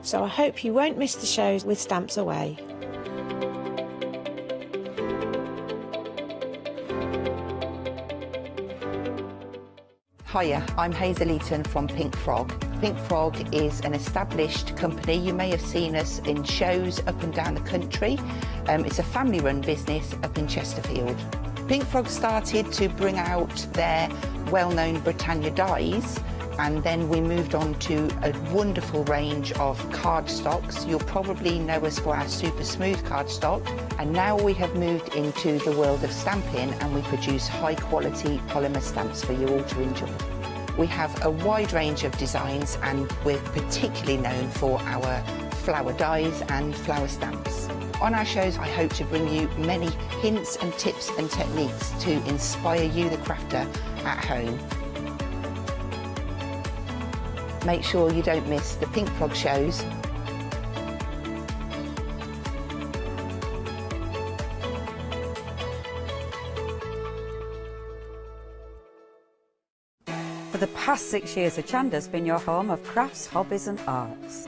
So I hope you won't miss the shows with Stamps Away. Hiya, I'm Hazel Eaton from Pink Frog. Pink Frog is an established company. You may have seen us in shows up and down the country. It's a family-run business up in Chesterfield. Pink Frog started to bring out their well-known Britannia dies, and then we moved on to a wonderful range of cardstocks. You'll probably know us for our super smooth cardstock, and now we have moved into the world of stamping, and we produce high quality polymer stamps for you all to enjoy. We have a wide range of designs, and we're particularly known for our flower dies and flower stamps. On our shows, I hope to bring you many hints and tips and techniques to inspire you, the crafter, at home. Make sure you don't miss the Pink Frog shows. For the past 6 years, Hochanda's been your home of crafts, hobbies and arts.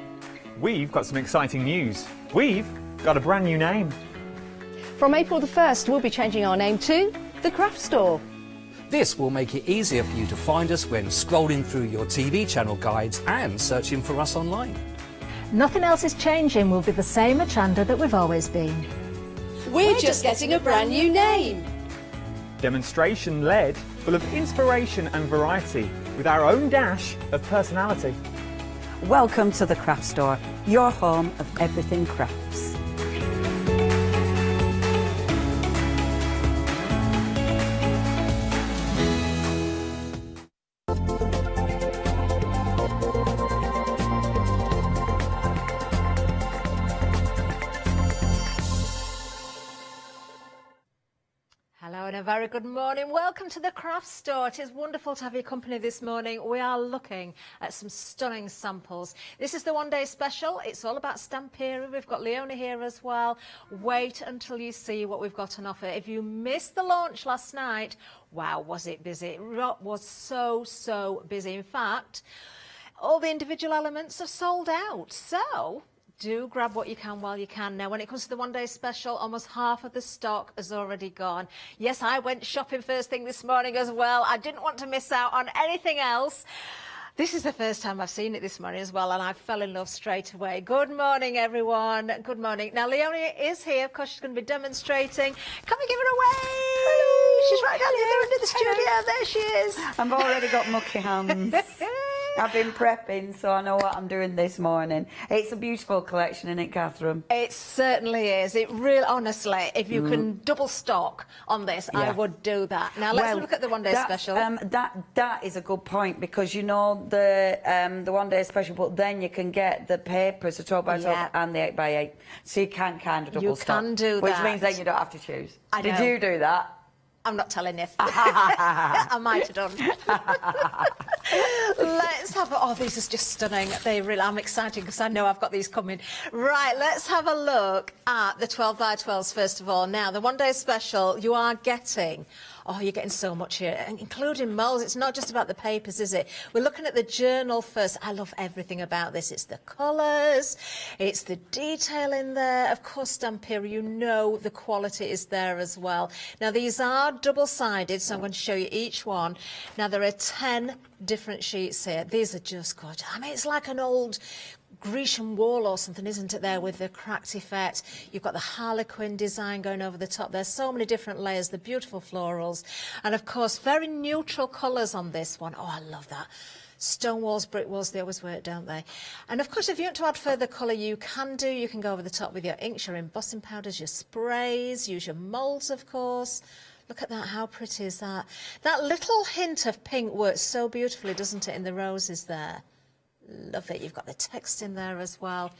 We've got some exciting news. We've got a brand new name. From April the 1st, we'll be changing our name to The Craft Store. This will make it easier for you to find us when scrolling through your TV channel guides and searching for us online. Nothing else is changing. We'll be the same Hochanda that we've always been. We're just getting a brand new name. Demonstration-led, full of inspiration and variety, with our own dash of personality. Welcome to The Craft Store, your home of everything crafts. Hello and a very good morning. Welcome to the Craft Store. It is wonderful to have your company this morning. We are looking at some stunning samples. This is the one-day special. It's all about Stamperia. We've got Leona here as well. Wait until you see what we've got on offer. If you missed the launch last night, wow, was it busy. It was so busy. In fact, all the individual elements are sold out. So do grab what you can while you can. Now, when it comes to the one-day special, almost half of the stock has already gone. Yes, I went shopping first thing this morning as well. I didn't want to miss out on anything else. This is the first time I've seen it this morning as well, and I fell in love straight away. Good morning, everyone. Good morning. Now, Leonie is here. Of course, she's going to be demonstrating. Can we give her a wave? Hello. She's right down the end of the studio. There she is. I've already got mucky hands. I've been prepping, so I know what I'm doing this morning. It's a beautiful collection, isn't it, Catherine? It certainly is. It really, honestly, if you can double stock on this, I would do that. Now, let's look at the one-day special. That is a good point, because you know the one-day special, but then you can get the papers, the 12 by 12 and the 8 by 8, so you can kind of double stock. You can do that. Which means then you don't have to choose. I know. Did you do that? I'm not telling you. I might have done. Let's have oh, these are just stunning. They really, I'm excited because I know I've got these coming. Right, let's have a look at the 12 by 12s first of all. Now, the one-day special, you are getting, oh, you're getting so much here, including molds. It's not just about the papers, is it? We're looking at the journal first. I love everything about this. It's the colours, it's the detail in there. Of course, Stamperia, you know the quality is there as well. Now, these are double-sided, so I'm going to show you each one. Now, there are 10 different sheets here. These are just gorgeous. I mean, it's like an old Grecian wall or something, isn't it, there with the cracked effect. You've got the Harlequin design going over the top. There's so many different layers, the beautiful florals, and of course very neutral colours on this one. Oh, I love that. Stone walls, brick walls, they always work, don't they? And of course, if you want to add further colour, you can do. You can go over the top with your inks, your embossing powders, your sprays, use your moulds, of course. Look at that, how pretty is that? That little hint of pink works so beautifully, doesn't it, in the roses there? Love it. You've got the text in there as well.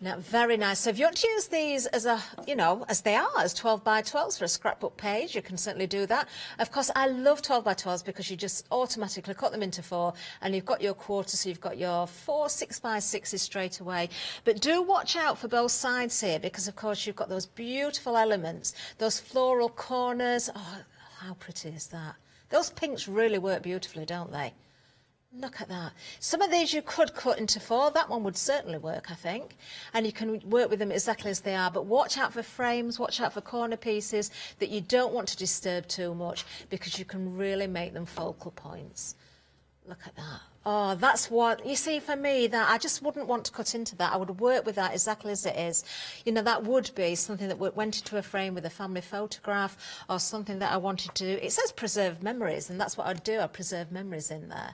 Now, very nice. So if you want to use these as a, you know, as they are, as 12 by 12s for a scrapbook page, you can certainly do that. Of course, I love 12 by 12s because you just automatically cut them into 4 and you've got your quarter, so you've got your 4 6 by 6s straight away. But do watch out for both sides here because, of course, you've got those beautiful elements, those floral corners. Oh, how pretty is that? Those pinks really work beautifully, don't they? Look at that. Some of these you could cut into 4. That one would certainly work, I think. And you can work with them exactly as they are. But watch out for frames, watch out for corner pieces that you don't want to disturb too much, because you can really make them focal points. Look at that. Oh, that's what, you see, for me, that I just wouldn't want to cut into that. I would work with that exactly as it is. You know, that would be something that went into a frame with a family photograph, or something that I wanted to do. It says preserve memories, and that's what I'd do. I'd preserve memories in there.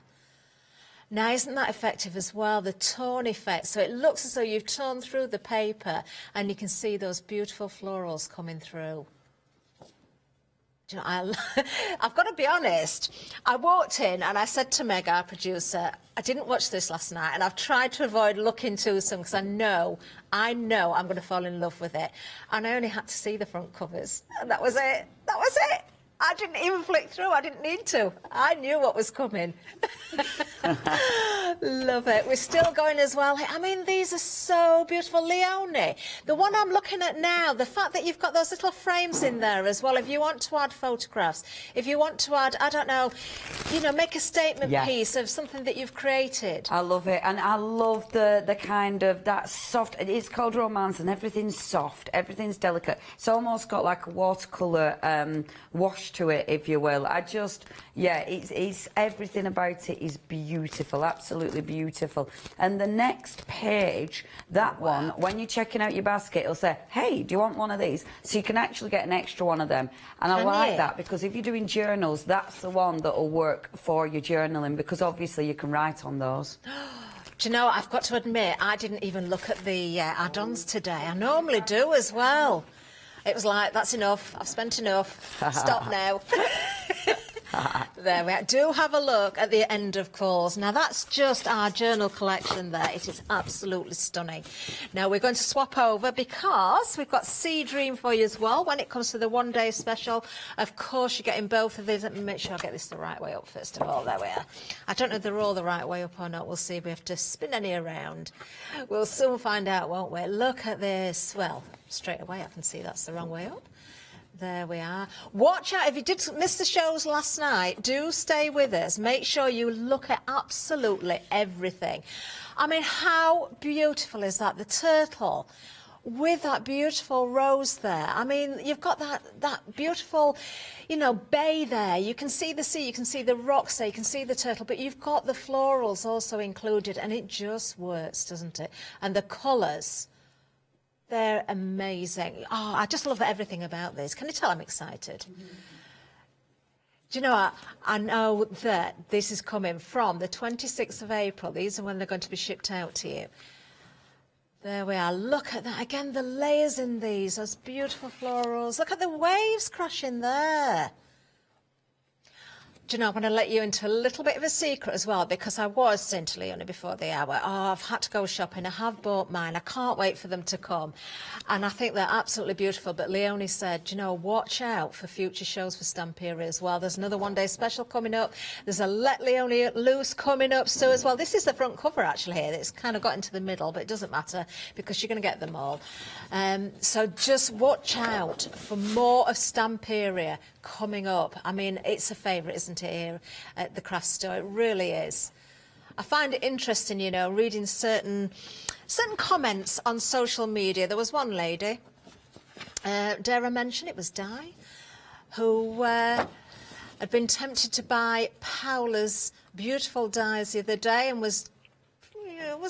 Now, isn't that effective as well, the tone effect? So it looks as though you've torn through the paper and you can see those beautiful florals coming through. Do you know, I've got to be honest, I walked in and I said to Meg, our producer, I didn't watch this last night, and I've tried to avoid looking too soon because I know I'm going to fall in love with it. And I only had to see the front covers. And that was it. That was it. I didn't even flick through. I didn't need to. I knew what was coming. Love it. We're still going as well. I mean, these are so beautiful. Leonie, the one I'm looking at now, the fact that you've got those little frames in there as well, if you want to add photographs, if you want to add, I don't know, you know, make a statement piece of something that you've created. I love it. And I love the kind of that soft, it's called romance, and everything's soft, everything's delicate. It's almost got like a watercolour wash to it, if you will. I just, yeah, it's everything about it is beautiful, absolutely beautiful. And the next page, that one, when you're checking out your basket, it'll say, hey, do you want one of these? So you can actually get an extra one of them. And I like that, because if you're doing journals, that's the one that'll work for your journaling, because obviously you can write on those. Do you know, I've got to admit, I didn't even look at the add-ons today. I normally do as well. It was like, that's enough, I've spent enough, stop now. There we are. Do have a look at the end of calls. Now, that's just our journal collection there. It is absolutely stunning. Now, we're going to swap over because we've got Sea Dream for you as well when it comes to the one-day special. Of course, you're getting both of these. Let me make sure I get this the right way up, first of all. There we are. I don't know if they're all the right way up or not. We'll see if we have to spin any around. We'll soon find out, won't we? Look at this. Well, straight away, I can see that's the wrong way up. There we are. Watch out, if you did miss the shows last night, do stay with us. Make sure you look at absolutely everything. I mean, how beautiful is that? The turtle with that beautiful rose there. I mean, you've got that beautiful, you know, bay there. You can see the sea, you can see the rocks there, you can see the turtle, but you've got the florals also included, and it just works, doesn't it? And the colours, they're amazing. Oh, I just love everything about this. Can you tell I'm excited? Mm-hmm. Do you know, I know that this is coming from the 26th of April. These are when they're going to be shipped out to you. There we are. Look at that. Again, the layers in these, those beautiful florals. Look at the waves crashing there. Do you know, I want to let you into a little bit of a secret as well, because I was saying to Leonie before the hour, oh, I've had to go shopping. I have bought mine. I can't wait for them to come. And I think they're absolutely beautiful. But Leonie said, you know, watch out for future shows for Stamperia as well. There's another one-day special coming up. There's a Let Leonie Loose coming up so as well. This is the front cover, actually, here. It's kind of got into the middle, but it doesn't matter because you're going to get them all. So just watch out for more of Stamperia coming up. I mean, it's a favourite, isn't it, here at the craft store? It really is. I find it interesting, you know, reading certain comments on social media. There was one lady, dare I mention, it was Di, who had been tempted to buy Paola's beautiful dies the other day and was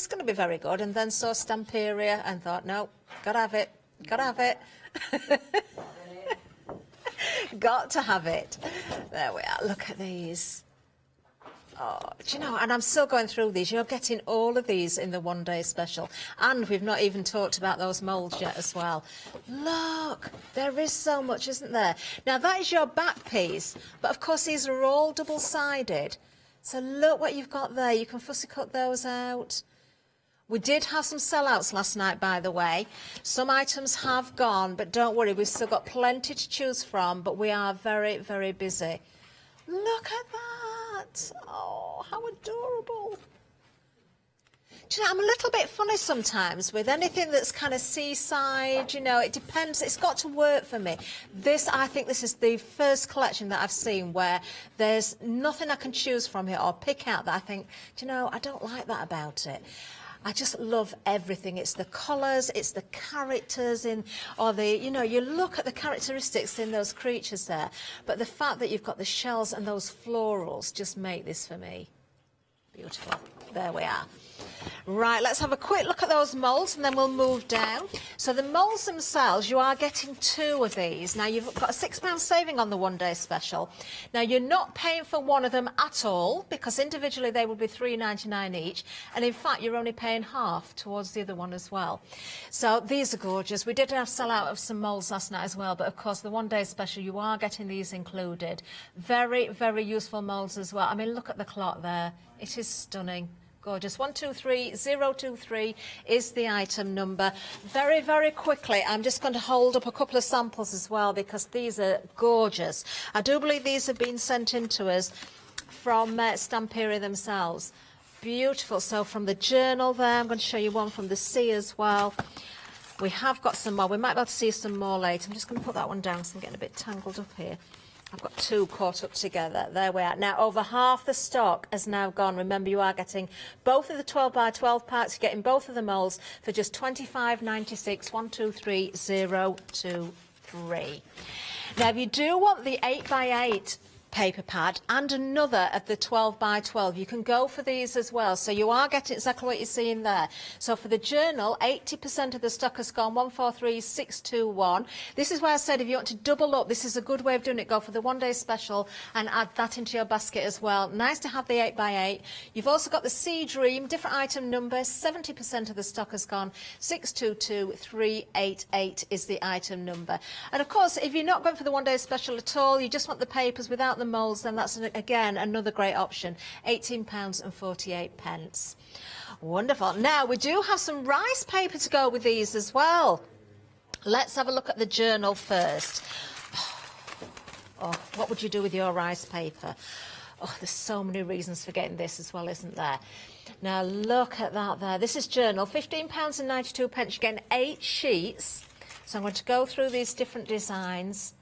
going to be very good, and then saw Stamperia and thought, no, gotta have it, gotta have it. Got to have it. There we are. Look at these. Oh, do you know, and I'm still going through these. You're getting all of these in the one-day special. And we've not even talked about those moulds yet as well. Look, there is so much, isn't there? Now, that is your back piece. But, of course, these are all double-sided. So look what you've got there. You can fussy cut those out. We did have some sellouts last night, by the way. Some items have gone, but don't worry, we've still got plenty to choose from, but we are very, very busy. Look at that. Oh, how adorable. Do you know, I'm a little bit funny sometimes with anything that's kind of seaside, you know, it depends, it's got to work for me. This, I think this is the first collection that I've seen where there's nothing I can choose from here or pick out that I think, do you know, I don't like that about it. I just love everything. It's the colours, it's the characters in, or the, you know, you look at the characteristics in those creatures there, but the fact that you've got the shells and those florals just make this for me beautiful. There we are. Right, let's have a quick look at those moulds and then we'll move down. So the moulds themselves, you are getting 2 of these. Now you've got a £6 saving on the one-day special. Now you're not paying for one of them at all because individually they will be £3.99 each, and in fact you're only paying half towards the other one as well. So these are gorgeous. We did have sell out of some moulds last night as well, but of course the one-day special you are getting these included. Very, very useful moulds as well. I mean, look at the clock there. It is stunning. Gorgeous. 123023 is the item number. Very, very quickly, I'm just going to hold up a couple of samples as well because these are gorgeous. I do believe these have been sent in to us from Stamperia themselves. Beautiful. So from the journal there, I'm going to show you one from the sea as well. We have got some more. We might be able to see some more later. I'm just going to put that one down because I'm getting a bit tangled up here. I've got 2 caught up together. There we are. Now, over half the stock has now gone. Remember, you are getting both of the 12x12 packs. You're getting both of the moulds for just £25.96. 123023. Now, if you do want the 8x8 paper pad and another of the 12x12, you can go for these as well. So you are getting exactly what you're seeing there. So for the journal, 80% of the stock has gone, 143621. This is why I said if you want to double up, this is a good way of doing it. Go for the one-day special and add that into your basket as well. Nice to have the 8x8. You've also got the Sea Dream, different item number, 70% of the stock has gone, 622388 is the item number. And of course, if you're not going for the one-day special at all, you just want the papers without the moulds, then that's again another great option. £18.48. Wonderful. Now we do have some rice paper to go with these as well. Let's have a look at the journal first. Oh, what would you do with your rice paper? Oh, there's so many reasons for getting this as well, isn't there? Now look at that there. This is journal, £15.92. You're getting 8 sheets. So I'm going to go through these different designs.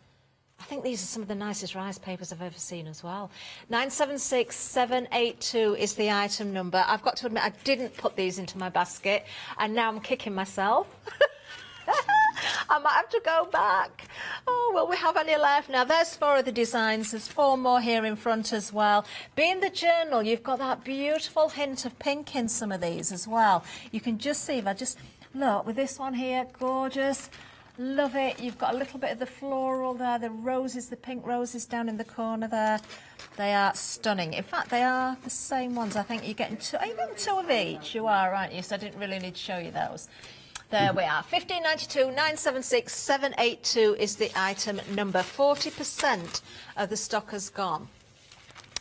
I think these are some of the nicest rice papers I've ever seen as well. 976782 is the item number. I've got to admit, I didn't put these into my basket, and now I'm kicking myself. I might have to go back. Oh, will we have any left? Now, there's 4 of the designs. There's 4 more here in front as well. Being the journal, you've got that beautiful hint of pink in some of these as well. You can just see, if I just look, with this one here, gorgeous. Love it. You've got a little bit of the floral there, the roses, the pink roses down in the corner there. They are stunning. In fact, they are the same ones. I think you're getting 2. Are you getting 2 of each? You are, aren't you? So I didn't really need to show you those. There we are. 1592 976 782 is the item number. 40% of the stock has gone.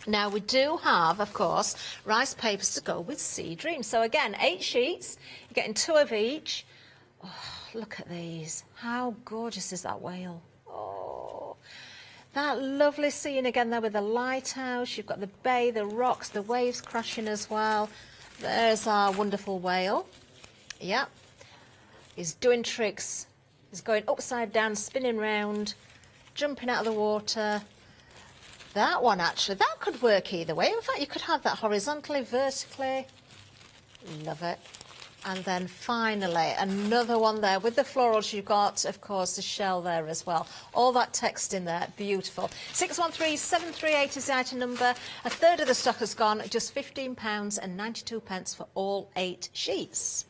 Now, we do have, of course, rice papers to go with Sea Dream. So, again, 8 sheets. You're getting 2 of each. Oh, look at these. How gorgeous is that whale? Oh, that lovely scene again there with the lighthouse. You've got the bay, the rocks, the waves crashing as well. There's our wonderful whale. Yep. He's doing tricks. He's going upside down, spinning round, jumping out of the water. That one, actually, that could work either way. In fact, you could have that horizontally, vertically. Love it. And then finally, another one there with the florals. You've got, of course, the shell there as well. All that text in there, beautiful. 613738 is the item number. A third of the stock has gone, just £15.92 for all 8 sheets.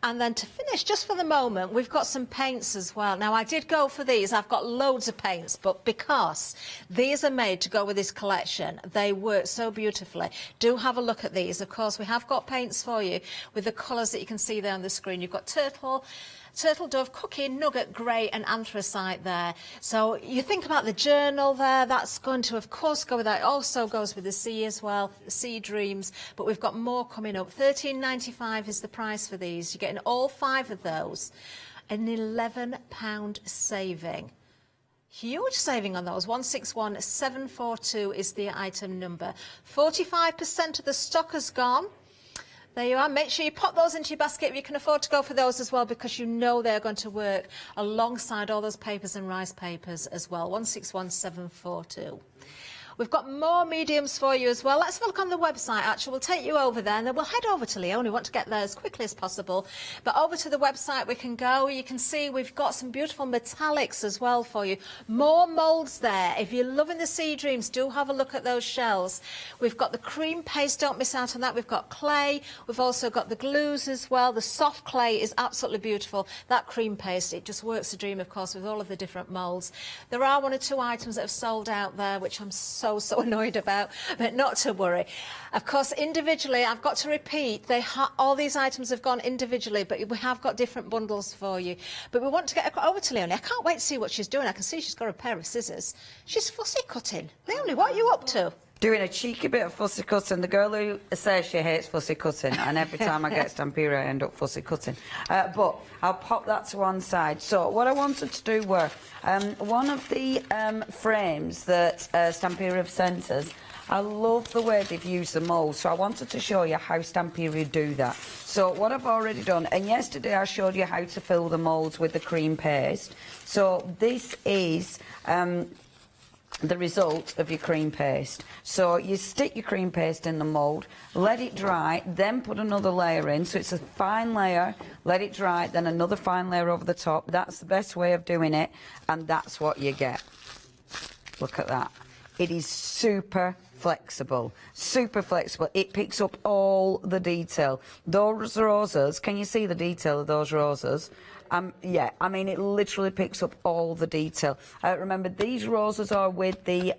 And then to finish, just for the moment, we've got some paints as well. Now, I did go for these. I've got loads of paints, but because these are made to go with this collection, they work so beautifully. Do have a look at these. Of course, we have got paints for you with the colours that you can see there on the screen. You've got turtle dove, cookie, nugget, grey and anthracite there. So you think about the journal there, that's going to of course go with that. It also goes with the sea as well, the Sea Dreams, but we've got more coming up. £13.95 is the price for these. You're getting all 5 of those, an £11 saving. Huge saving on those. 161742 is the item number. 45% of the stock has gone. There you are. Make sure you pop those into your basket if you can afford to go for those as well, because you know they're going to work alongside all those papers and rice papers as well. 161742. We've got more mediums for you as well. Let's have a look on the website, actually. We'll take you over there and then we'll head over to Leon. We want to get there as quickly as possible. But over to the website we can go. You can see we've got some beautiful metallics as well for you. More moulds there. If you're loving the Sea Dreams, do have a look at those shells. We've got the cream paste. Don't miss out on that. We've got clay. We've also got the glues as well. The soft clay is absolutely beautiful. That cream paste, it just works a dream, of course, with all of the different moulds. There are 1 or 2 items that have sold out there, which I'm so annoyed about, but not to worry. Of course, individually, I've got to repeat, all these items have gone individually, but we have got different bundles for you. But we want to get over to Leonie. I can't wait to see what she's doing. I can see she's got a pair of scissors. She's fussy cutting. Leonie, what are you up to? Doing a cheeky bit of fussy cutting. The girl who says she hates fussy cutting, and every time I get Stampede I end up fussy cutting. But I'll pop that to one side. So what I wanted to do were, one of the frames that Stampede have sent us, I love the way they've used the mould, so I wanted to show you how Stampede do that. So what I've already done, and yesterday I showed you how to fill the moulds with the cream paste. So this is the result of your cream paste. So you stick your cream paste in the mould, let it dry, then put another layer in, so it's a fine layer, let it dry, then another fine layer over the top. That's the best way of doing it, and that's what you get. Look at that. It is super flexible, super flexible. It picks up all the detail. Those roses, can you see the detail of those roses? Yeah, I mean, it literally picks up all the detail. Remember, these roses are with the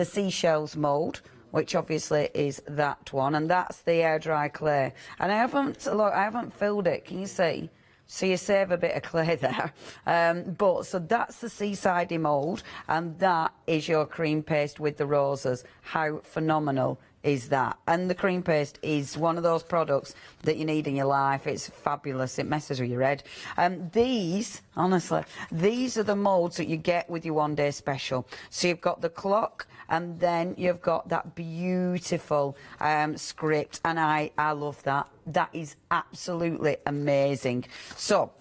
seashells mould, which obviously is that one, and that's the air dry clay. And I haven't filled it. Can you see? So you save a bit of clay there. So that's the seaside mould, and that is your cream paste with the roses. How phenomenal is that? And the cream paste is one of those products that you need in your life. It's fabulous. It messes with your head. These, honestly, these are the moulds that you get with your one-day special. So you've got the clock, and then you've got that beautiful script, and I love that. That is absolutely amazing. So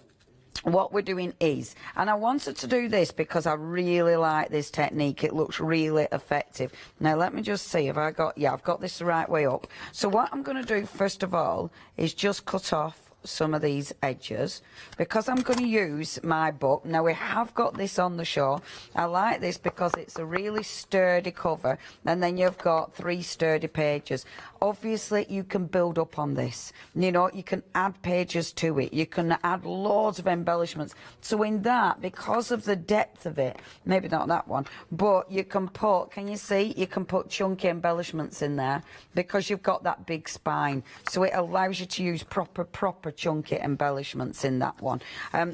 what we're doing is, and I wanted to do this because I really like this technique. It looks really effective. Now let me just see if I've got this the right way up. So what I'm going to do first of all is just cut off some of these edges, because I'm going to use my book. Now we have got this on the show. I like this because it's a really sturdy cover, and then you've got 3 sturdy pages. Obviously you can build up on this, you know, you can add pages to it, you can add loads of embellishments. So in that, because of the depth of it, maybe not that one, but you can put, can you see, you can put chunky embellishments in there because you've got that big spine, so it allows you to use proper chunky embellishments in that one.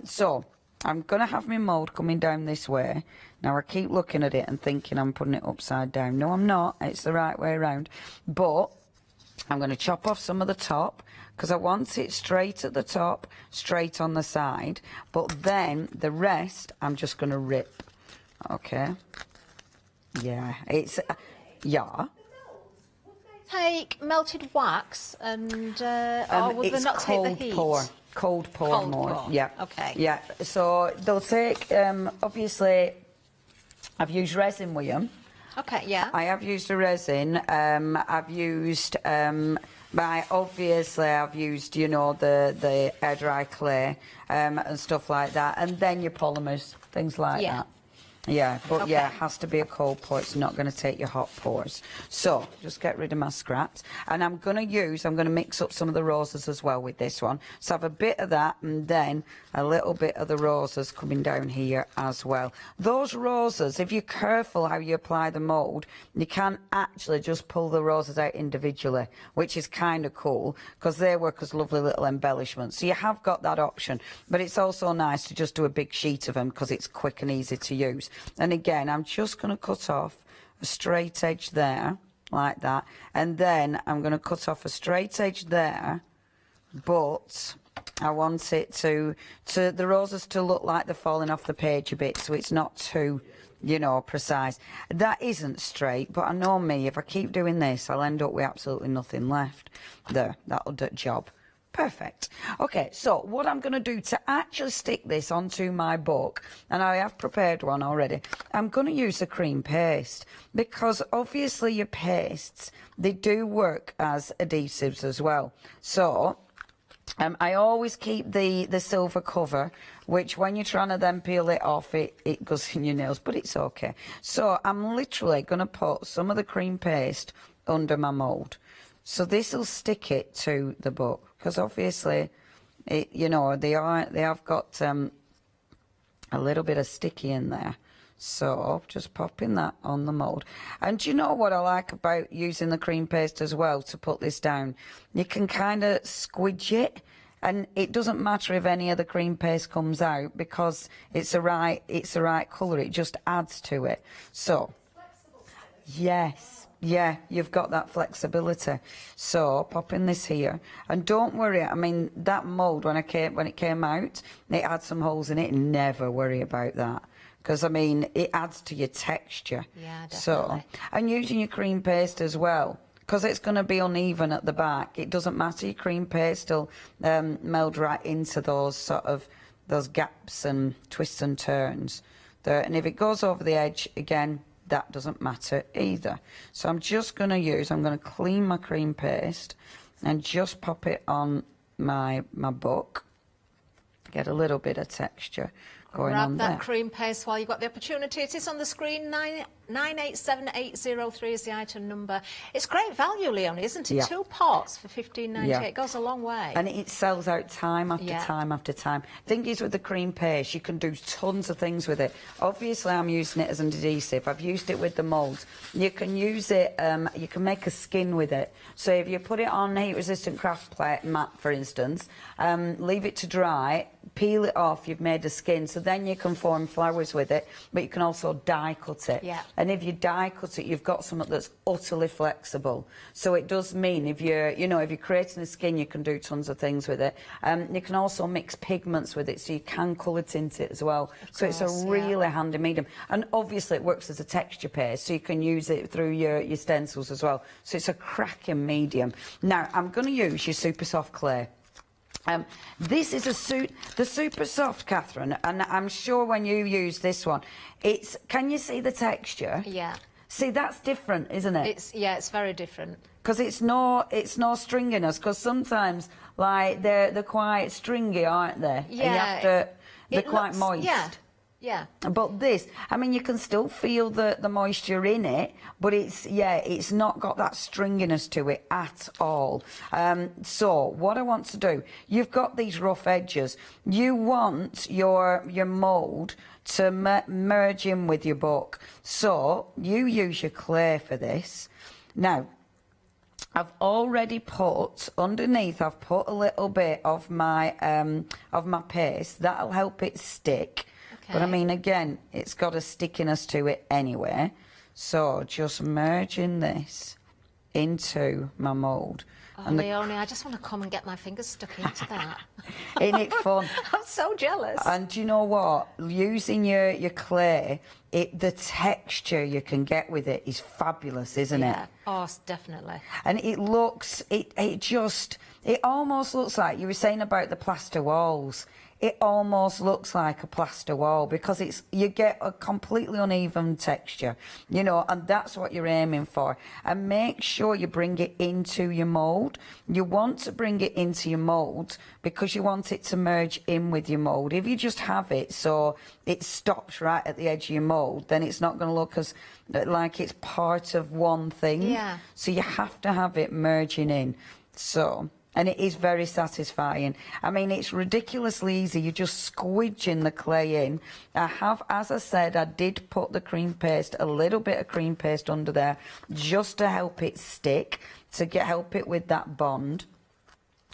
So I'm going to have my mould coming down this way. Now I keep looking at it and thinking I'm putting it upside down. No, I'm not. It's the right way around. But I'm going to chop off some of the top because I want it straight at the top, straight on the side. But then the rest I'm just going to rip. Okay. Yeah, it's... yeah. Take melted wax and or would they not take the heat? Cold pour more. Yeah. Okay. Yeah. So they'll take obviously I've used resin with them. Okay, yeah. I have used a resin. I've used I've used, you know, the air dry clay and stuff like that, and then your polymers, things like that. Yeah, but okay. Yeah, it has to be a cold pour. It's not going to take your hot pours. So just get rid of my scraps, and I'm going to mix up some of the roses as well with this one. So I have a bit of that, and then a little bit of the roses coming down here as well. Those roses, if you're careful how you apply the mould, you can actually just pull the roses out individually, which is kind of cool because they work as lovely little embellishments. So you have got that option, but it's also nice to just do a big sheet of them because it's quick and easy to use. And again, I'm just going to cut off a straight edge there, like that. And then I'm going to cut off a straight edge there, but I want it to the roses to look like they're falling off the page a bit, so it's not too you know, precise. That isn't straight, but I know me, if I keep doing this, I'll end up with absolutely nothing left. There, that'll do the job. Perfect. Okay, so what I'm going to do to actually stick this onto my book, and I have prepared one already, I'm going to use the cream paste, because obviously your pastes, they do work as adhesives as well. So I always keep the silver cover, which when you're trying to then peel it off, it goes in your nails, but it's okay. So I'm literally going to put some of the cream paste under my mould. So this will stick it to the book, because obviously, you know, they have got a little bit of sticky in there. So just popping that on the mould. And do you know what I like about using the cream paste as well to put this down? You can kind of squidge it, and it doesn't matter if any of the cream paste comes out, because it's the right colour. It just adds to it. So yes, yeah, you've got that flexibility. So popping this here, and don't worry. I mean, that mould when it came out, it had some holes in it. Never worry about that. Because, I mean, it adds to your texture. Yeah, definitely. So, and using your cream paste as well, because it's going to be uneven at the back. It doesn't matter. Your cream paste will meld right into those those gaps and twists and turns there. And if it goes over the edge, again, that doesn't matter either. So I'm just going to clean my cream paste and just pop it on my book. Get a little bit of texture going on there. Grab that cream paste while you've got the opportunity. It is on the screen. 987803 is the item number. It's great value, Leonie, isn't it? Yeah. 2 pots for $15.98. Yeah. It goes a long way. And it sells out time after Yeah. time after time. Thing is, with the cream paste, you can do tons of things with it. Obviously, I'm using it as an adhesive. I've used it with the moulds. You can use it, you can make a skin with it. So if you put it on heat-resistant craft plate mat, for instance, leave it to dry, peel it off, you've made a skin. So then you can form flowers with it, but you can also die cut it. Yeah. And if you die cut it, you've got something that's utterly flexible. So it does mean if you're creating a skin, you can do tons of things with it. You can also mix pigments with it, so you can colour tint it as well. So it's a really handy medium. And obviously it works as a texture paste, so you can use it through your stencils as well. So it's a cracking medium. Now, I'm going to use your super soft clay. This is the super soft, Catherine, and I'm sure when you use this one, can you see the texture? Yeah. See, that's different, isn't it? It's very different. Because it's no stringiness. Because sometimes, like, they're quite stringy, aren't they? Yeah. They're quite moist. Yeah. Yeah. But this, I mean, you can still feel the moisture in it, but it's not got that stringiness to it at all. So what I want to do, you've got these rough edges. You want your mould to merge in with your book. So you use your clay for this. Now, I've already put underneath. I've put a little bit of my paste. That'll help it stick. But I mean, again, it's got a stickiness to it anyway. So just merging this into my mould. Oh, Leonie, I just want to come and get my fingers stuck into that. Isn't it fun? I'm so jealous. And do you know what? Using your clay, the texture you can get with it is fabulous, isn't it? Oh, definitely. And it looks, it almost looks like you were saying about the plaster walls. It almost looks like a plaster wall, because you get a completely uneven texture, and that's what you're aiming for. And make sure you bring it into your mould. You want to bring it into your mould because you want it to merge in with your mould. If you just have it so it stops right at the edge of your mould, then it's not going to look as like it's part of one thing. Yeah. So you have to have it merging in. And it is very satisfying. I mean, it's ridiculously easy. You're just squidging the clay in. As I said, I did put the cream paste, a little bit of cream paste under there, just to help it stick, to help it with that bond.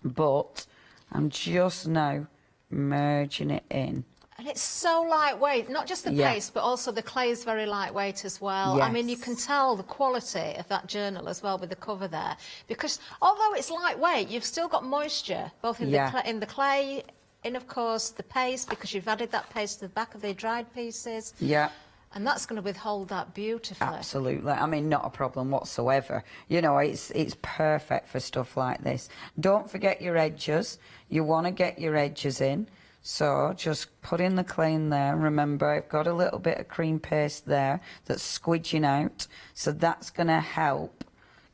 But I'm just now merging it in. And it's so lightweight, not just the paste, but also the clay is very lightweight as well. Yes. I mean, you can tell the quality of that journal as well with the cover there. Because although it's lightweight, you've still got moisture, both in the clay, in, of course, the paste, because you've added that paste to the back of the dried pieces. Yeah. And that's going to withhold that beautifully. Absolutely. I mean, not a problem whatsoever. You know, it's perfect for stuff like this. Don't forget your edges. You want to get your edges in. So just put in the clay in there. Remember, I've got a little bit of cream paste there that's squidging out. So that's going to help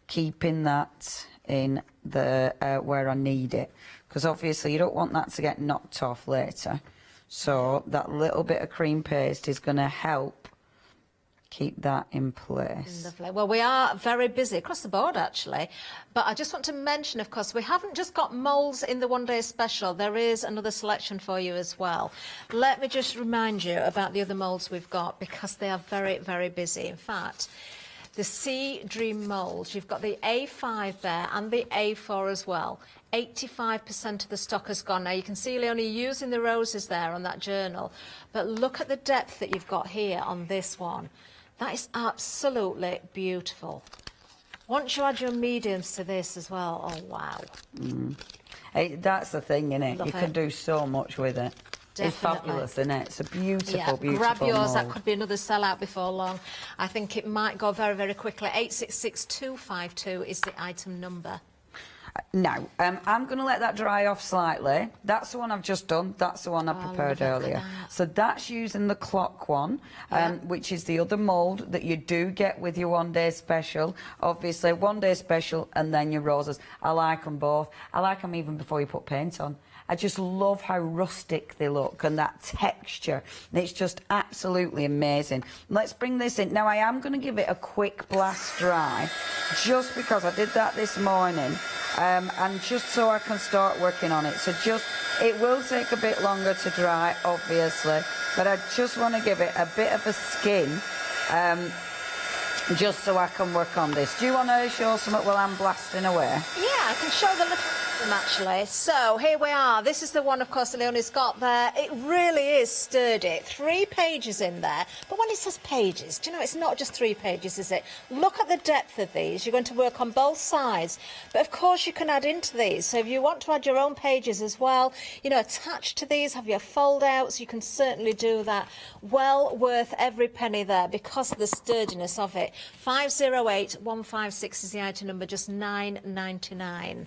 keeping that in the where I need it. Because obviously you don't want that to get knocked off later. So that little bit of cream paste is going to help keep that in place. Lovely. Well, we are very busy across the board, actually. But I just want to mention, of course, we haven't just got moulds in the one-day special. There is another selection for you as well. Let me just remind you about the other moulds we've got, because they are very, very busy. In fact, the Sea Dream mould, you've got the A5 there and the A4 as well. 85% of the stock has gone. Now, you can see Leonie using the roses there on that journal, but look at the depth that you've got here on this one. That is absolutely beautiful. Once you add your mediums to this as well, oh, wow. Hey, that's the thing, innit? Love You it. can do so much with it. Definitely. It's fabulous, isn't it? It's a beautiful, Yeah, beautiful grab yours. That mould. could be another sellout before long. I think it might go very, very quickly. 866252 is the item number. Now, I'm going to let that dry off slightly. That's the one I've just done. That's the one I prepared look at earlier. that. So that's using the clock one, which is the other mould that you do get with your one-day special. Obviously, one-day special and then your roses. I like them both. I like them even before you put paint on. I just love how rustic they look and that texture. It's just absolutely amazing. Let's bring this in. Now, I am going to give it a quick blast dry, just because I did that this morning, and just so I can start working on it. So it will take a bit longer to dry, obviously, but I just want to give it a bit of a skin, just so I can work on this. Do you want to show something while I'm blasting away? Yeah, I can show the little them actually. So here we are. This is the one, of course, that Leonie's got there. It really is sturdy. 3 pages in there. But when it says pages, do you know, it's not just 3 pages, is it? Look at the depth of these. You're going to work on both sides. But of course, you can add into these. So if you want to add your own pages as well, you know, attached to these, have your fold outs, you can certainly do that. Well worth every penny there because of the sturdiness of it. 508156 is the item number, just £9.99.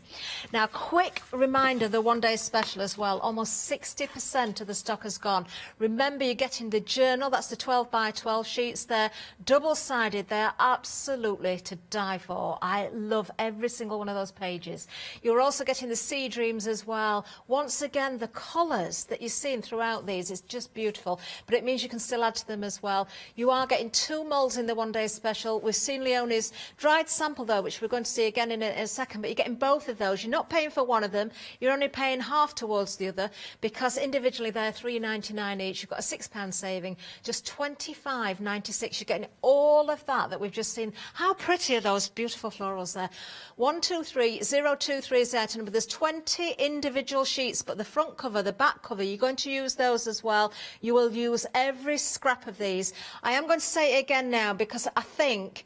Now, quick reminder, the one-day special as well. Almost 60% of the stock has gone. Remember, you're getting the journal. That's the 12 by 12 sheets there. Double-sided. They are absolutely to die for. I love every single one of those pages. You're also getting the Sea Dreams as well. Once again, the colours that you're seeing throughout these is just beautiful. But it means you can still add to them as well. You are getting 2 moulds in the one-day special. We've seen Leonie's dried sample, though, which we're going to see again in a second. But you're getting both of those. You're not paying for one of them, you're only paying half towards the other, because individually they're £3.99 each. You've got a £6 saving, just £25.96. You're getting all of that we've just seen. How pretty are those beautiful florals there? 123023 is the item number. There's 20 individual sheets, but the front cover, the back cover, you're going to use those as well. You will use every scrap of these. I am going to say it again now, because I think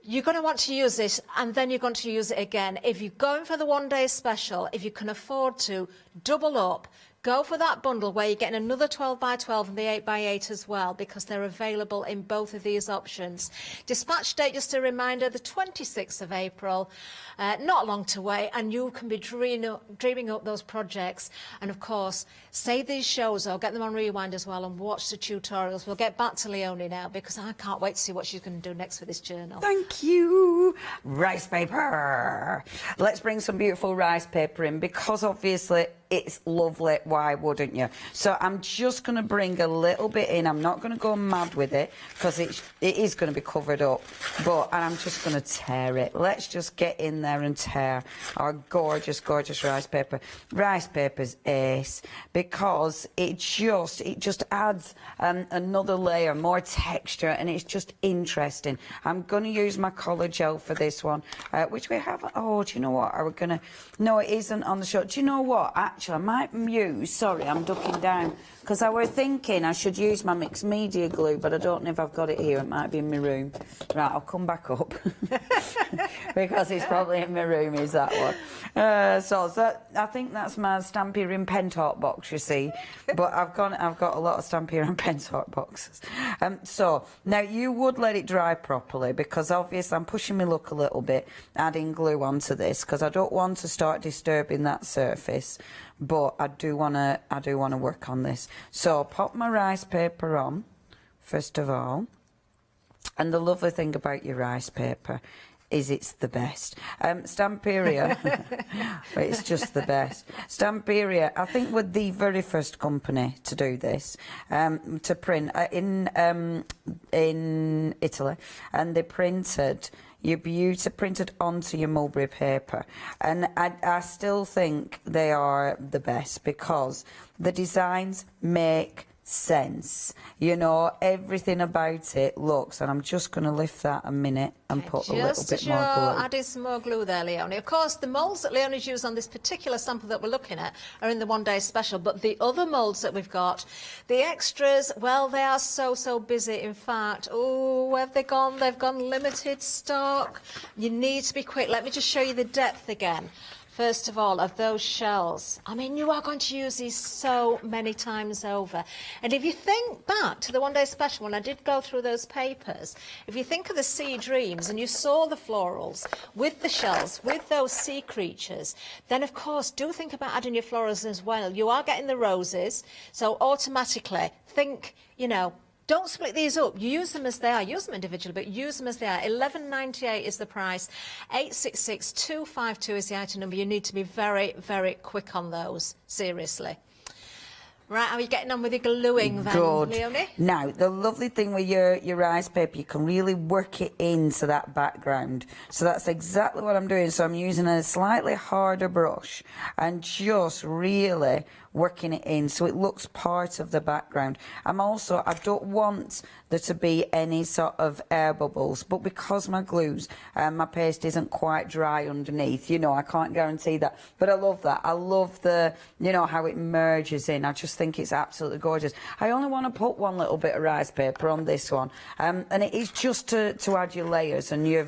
you're going to want to use this and then you're going to use it again. If you're going for the one-day special, if you can afford to, double up. Go for that bundle where you're getting another 12 by 12 and the 8 by 8 as well, because they're available in both of these options. Dispatch date, just a reminder, the 26th of April. Not long to wait, and you can be dreaming up those projects. And of course, save these shows or get them on rewind as well and watch the tutorials. We'll get back to Leonie now, because I can't wait to see what she's going to do next for this journal. Thank you. Rice paper. Let's bring some beautiful rice paper in, because obviously it's lovely. Why wouldn't you? So I'm just going to bring a little bit in. I'm not going to go mad with it, because it is going to be covered up. And I'm just going to tear it. Let's just get in there and tear our gorgeous, gorgeous rice paper. Rice paper's ace, because it just adds another layer, more texture, and it's just interesting. I'm going to use my collar gel for this one, which we haven't. Oh, do you know what? Are we going to? No, it isn't on the show. Do you know what? Actually, I might use. Sorry, I'm ducking down because I was thinking I should use my mixed media glue, but I don't know if I've got it here. It might be in my room. Right, I'll come back up because it's probably in my room. Is that one? So I think that's my Stampier and Pentart box. You see, but I've got a lot of Stampier and Pentart boxes. So now you would let it dry properly, because obviously I'm pushing my luck a little bit, adding glue onto this because I don't want to start disturbing that surface. But I do want to work on this. So pop my rice paper on first of all, and the lovely thing about your rice paper is it's the best. Stamperia, it's just the best. Stamperia, I think, were the very first company to do this, to print in Italy, and they printed printed onto your mulberry paper, and I still think they are the best because the designs make sense. You know, everything about it looks, and I'm just going to lift that a minute and put a little bit more glue. Adding some more glue there, Leonie. Of course, the moulds that Leonie's used on this particular sample that we're looking at are in the one-day special, but the other moulds that we've got, the extras, well, they are so busy. In fact, oh, where have they gone? They've gone limited stock. You need to be quick. Let me just show you the depth again. First of all, of those shells. I mean, you are going to use these so many times over. And if you think back to the one-day special, when I did go through those papers, if you think of the sea dreams and you saw the florals with the shells, with those sea creatures, then, of course, do think about adding your florals as well. You are getting the roses, so automatically think, you know, don't split these up. You use them as they are. Use them individually, but use them as they are. $11.98 is the price. 866-252 is the item number. You need to be very, very quick on those. Seriously. Right, how are you getting on with your gluing then, Good. Leonie? Now, the lovely thing with your rice paper, you can really work it into that background. So that's exactly what I'm doing. So I'm using a slightly harder brush and just really working it in so it looks part of the background. I don't want there to be any sort of air bubbles, but because my glues and my paste isn't quite dry underneath, you know, I can't guarantee that. But I love that. I love the, you know, how it merges in. I just think it's absolutely gorgeous. I only want to put one little bit of rice paper on this one, and it is just to add your layers and your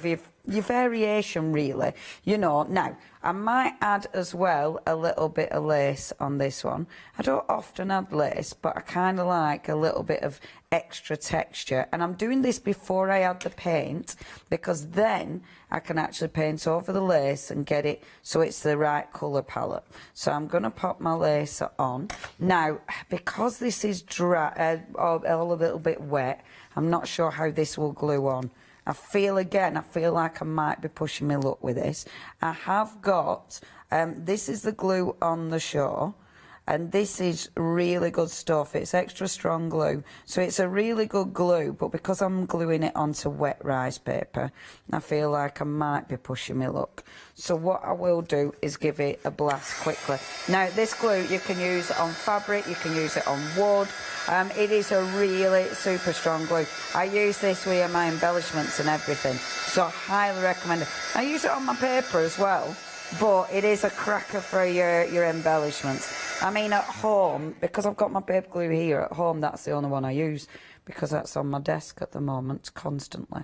variation, really, you know. Now, I might add as well a little bit of lace on this one. I don't often add lace, but I kind of like a little bit of extra texture. And I'm doing this before I add the paint, because then I can actually paint over the lace and get it so it's the right colour palette. So I'm going to pop my lace on. Now, because this is dry, a little bit wet, I'm not sure how this will glue on. I feel like I might be pushing my luck with this. I have got, this is the glue on the show, and this is really good stuff. It's extra strong glue, so it's a really good glue, but because I'm gluing it onto wet rice paper, I feel like I might be pushing my luck. So what I will do is give it a blast quickly. Now, this glue you can use on fabric, you can use it on wood. It is a really super strong glue. I use this with my embellishments and everything, so I highly recommend it. I use it on my paper as well, but it is a cracker for your embellishments. I mean, at home, because I've got my paper glue here at home, that's the only one I use, because that's on my desk at the moment constantly.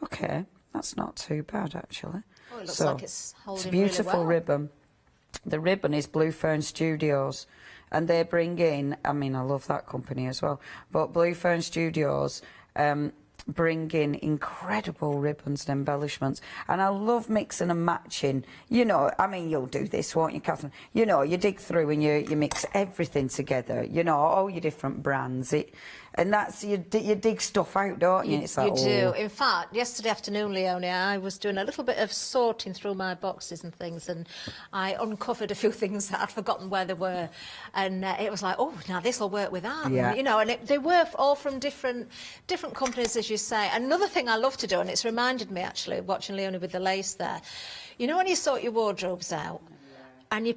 Okay, that's not too bad, actually. Oh, it looks like it's holding it's a beautiful really well. ribbon. The ribbon is Blue Fern Studios, and they bring in, I mean, I love that company as well, but Blue Fern Studios bring in incredible ribbons and embellishments, and I love mixing and matching. You know, I mean, you'll do this, won't you, Catherine? You know, you dig through and you mix everything together, you know, all your different brands. And that's, you dig stuff out, don't you? It's like, you do. In fact, yesterday afternoon, Leonie, I was doing a little bit of sorting through my boxes and things, and I uncovered a few things that I'd forgotten where they were, and it was like, oh, now this will work with that. Yeah. And, you know, and they were all from different companies, as you say. Another thing I love to do, and it's reminded me, actually, watching Leonie with the lace there, you know, when you sort your wardrobes out, and you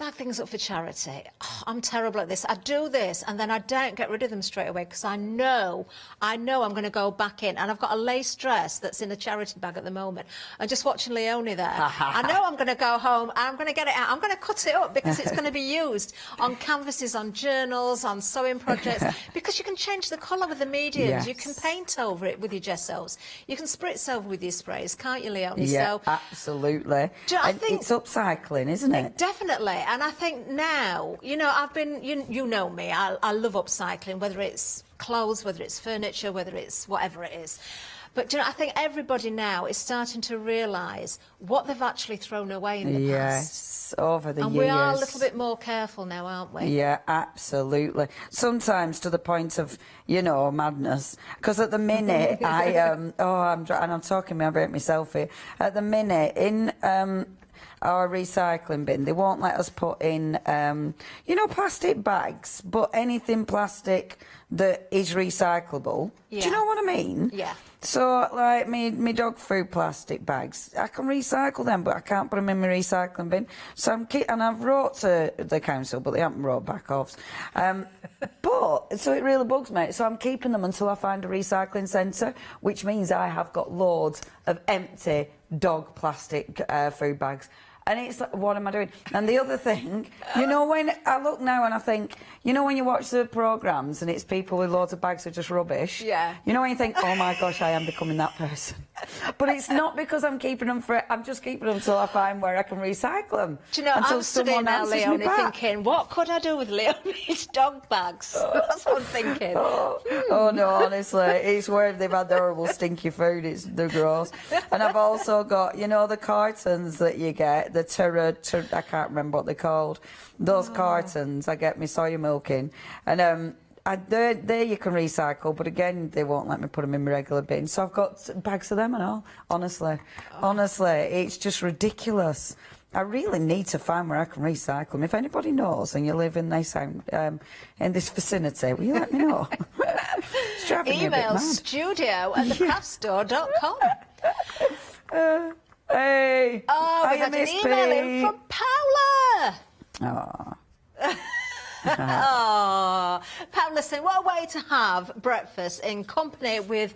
bag things up for charity. Oh, I'm terrible at this. I do this and then I don't get rid of them straight away because I know I'm going to go back in, and I've got a lace dress that's in a charity bag at the moment. I'm just watching Leonie there. I know I'm going to go home and I'm going to get it out. I'm going to cut it up because it's going to be used on canvases, on journals, on sewing projects, because you can change the colour with the mediums. Yes. You can paint over it with your gessos. You can spritz over with your sprays, can't you, Leonie? Yeah, So, absolutely. I think it's upcycling, isn't it? Definitely. And I think now, you know, I've been, you know me, I love upcycling, whether it's clothes, whether it's furniture, whether it's whatever it is. But, you know, I think everybody now is starting to realise what they've actually thrown away in the past. Yes, over the and years. we are a little bit more careful now, aren't we? Yeah, absolutely. Sometimes to the point of, you know, madness. Because at the minute, I'm talking about myself here. At the minute, in our recycling bin, they won't let us put in, you know, plastic bags, but anything plastic that is recyclable. Yeah. Do you know what I mean? Yeah. So, like, me dog food plastic bags, I can recycle them, but I can't put them in my recycling bin. So and I've wrote to the council, but they haven't wrote back offs. So it really bugs me. So I'm keeping them until I find a recycling centre, which means I have got loads of empty dog plastic food bags. And it's like, what am I doing? And the other thing, you know, when I look now and I think, you know, when you watch the programmes and it's people with loads of bags of just rubbish. Yeah. You know, when you think, oh my gosh, I am becoming that person. But it's not because I'm keeping them I'm just keeping them until I find where I can recycle them. Do you know, until I'm sitting now, Leonie, thinking, what could I do with Leonie's dog bags? That's what I'm thinking. Oh no, honestly, it's where they've had the horrible stinky food. They're gross. And I've also got, you know, the cartons that you get, the I can't remember what they're called. Those cartons, I get my soya milk in, and there you can recycle, but again, they won't let me put them in my regular bin. So I've got bags of them and all. Honestly, it's just ridiculous. I really need to find where I can recycle them. If anybody knows and you live in this in this vicinity, will you let me know? It's driving me a bit Email mad. studio@thecraftstore.com. Hey! Oh, we've had an email in from Paula. Oh. Oh, Paula saying, what a way to have breakfast in company with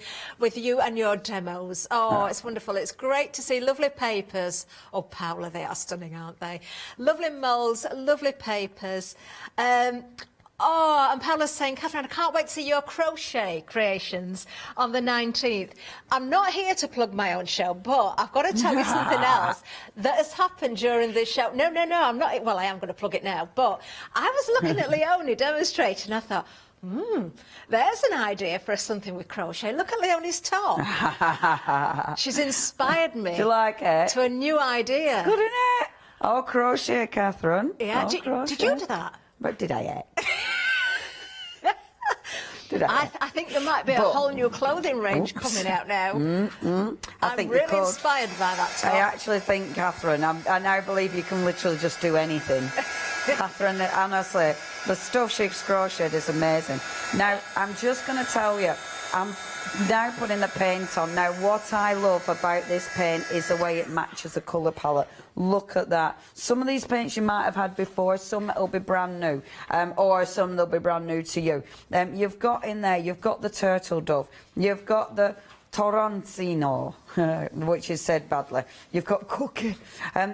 you and your demos. Oh, it's wonderful. It's great to see lovely papers. Oh, Paula, they are stunning, aren't they? Lovely moulds, lovely papers. Oh, and Paula's saying, Catherine, I can't wait to see your crochet creations on the 19th. I'm not here to plug my own show, but I've got to tell you something else that has happened during this show. No, I'm not. Well, I am going to plug it now, but I was looking at Leonie demonstrating. I thought, there's an idea for something with crochet. Look at Leonie's top. She's inspired me. Do you like it? To a new idea. Good, isn't it? Oh, crochet, Catherine. Yeah, oh, did you do that? But did I yet? Did I? I think there might be a whole new clothing range coming out now. I'm really inspired by that top. I actually think, Catherine, I now believe you can literally just do anything. Catherine, honestly, the stuff she's crocheted is amazing. Now, I'm just going to tell you, I'm now putting the paint on. Now, what I love about this paint is the way it matches the colour palette. Look at that. Some of these paints you might have had before, some will be brand new, or some they'll be brand new to you. You've got in there, you've got the turtle dove, you've got the Toroncino, which is said badly. You've got cookie,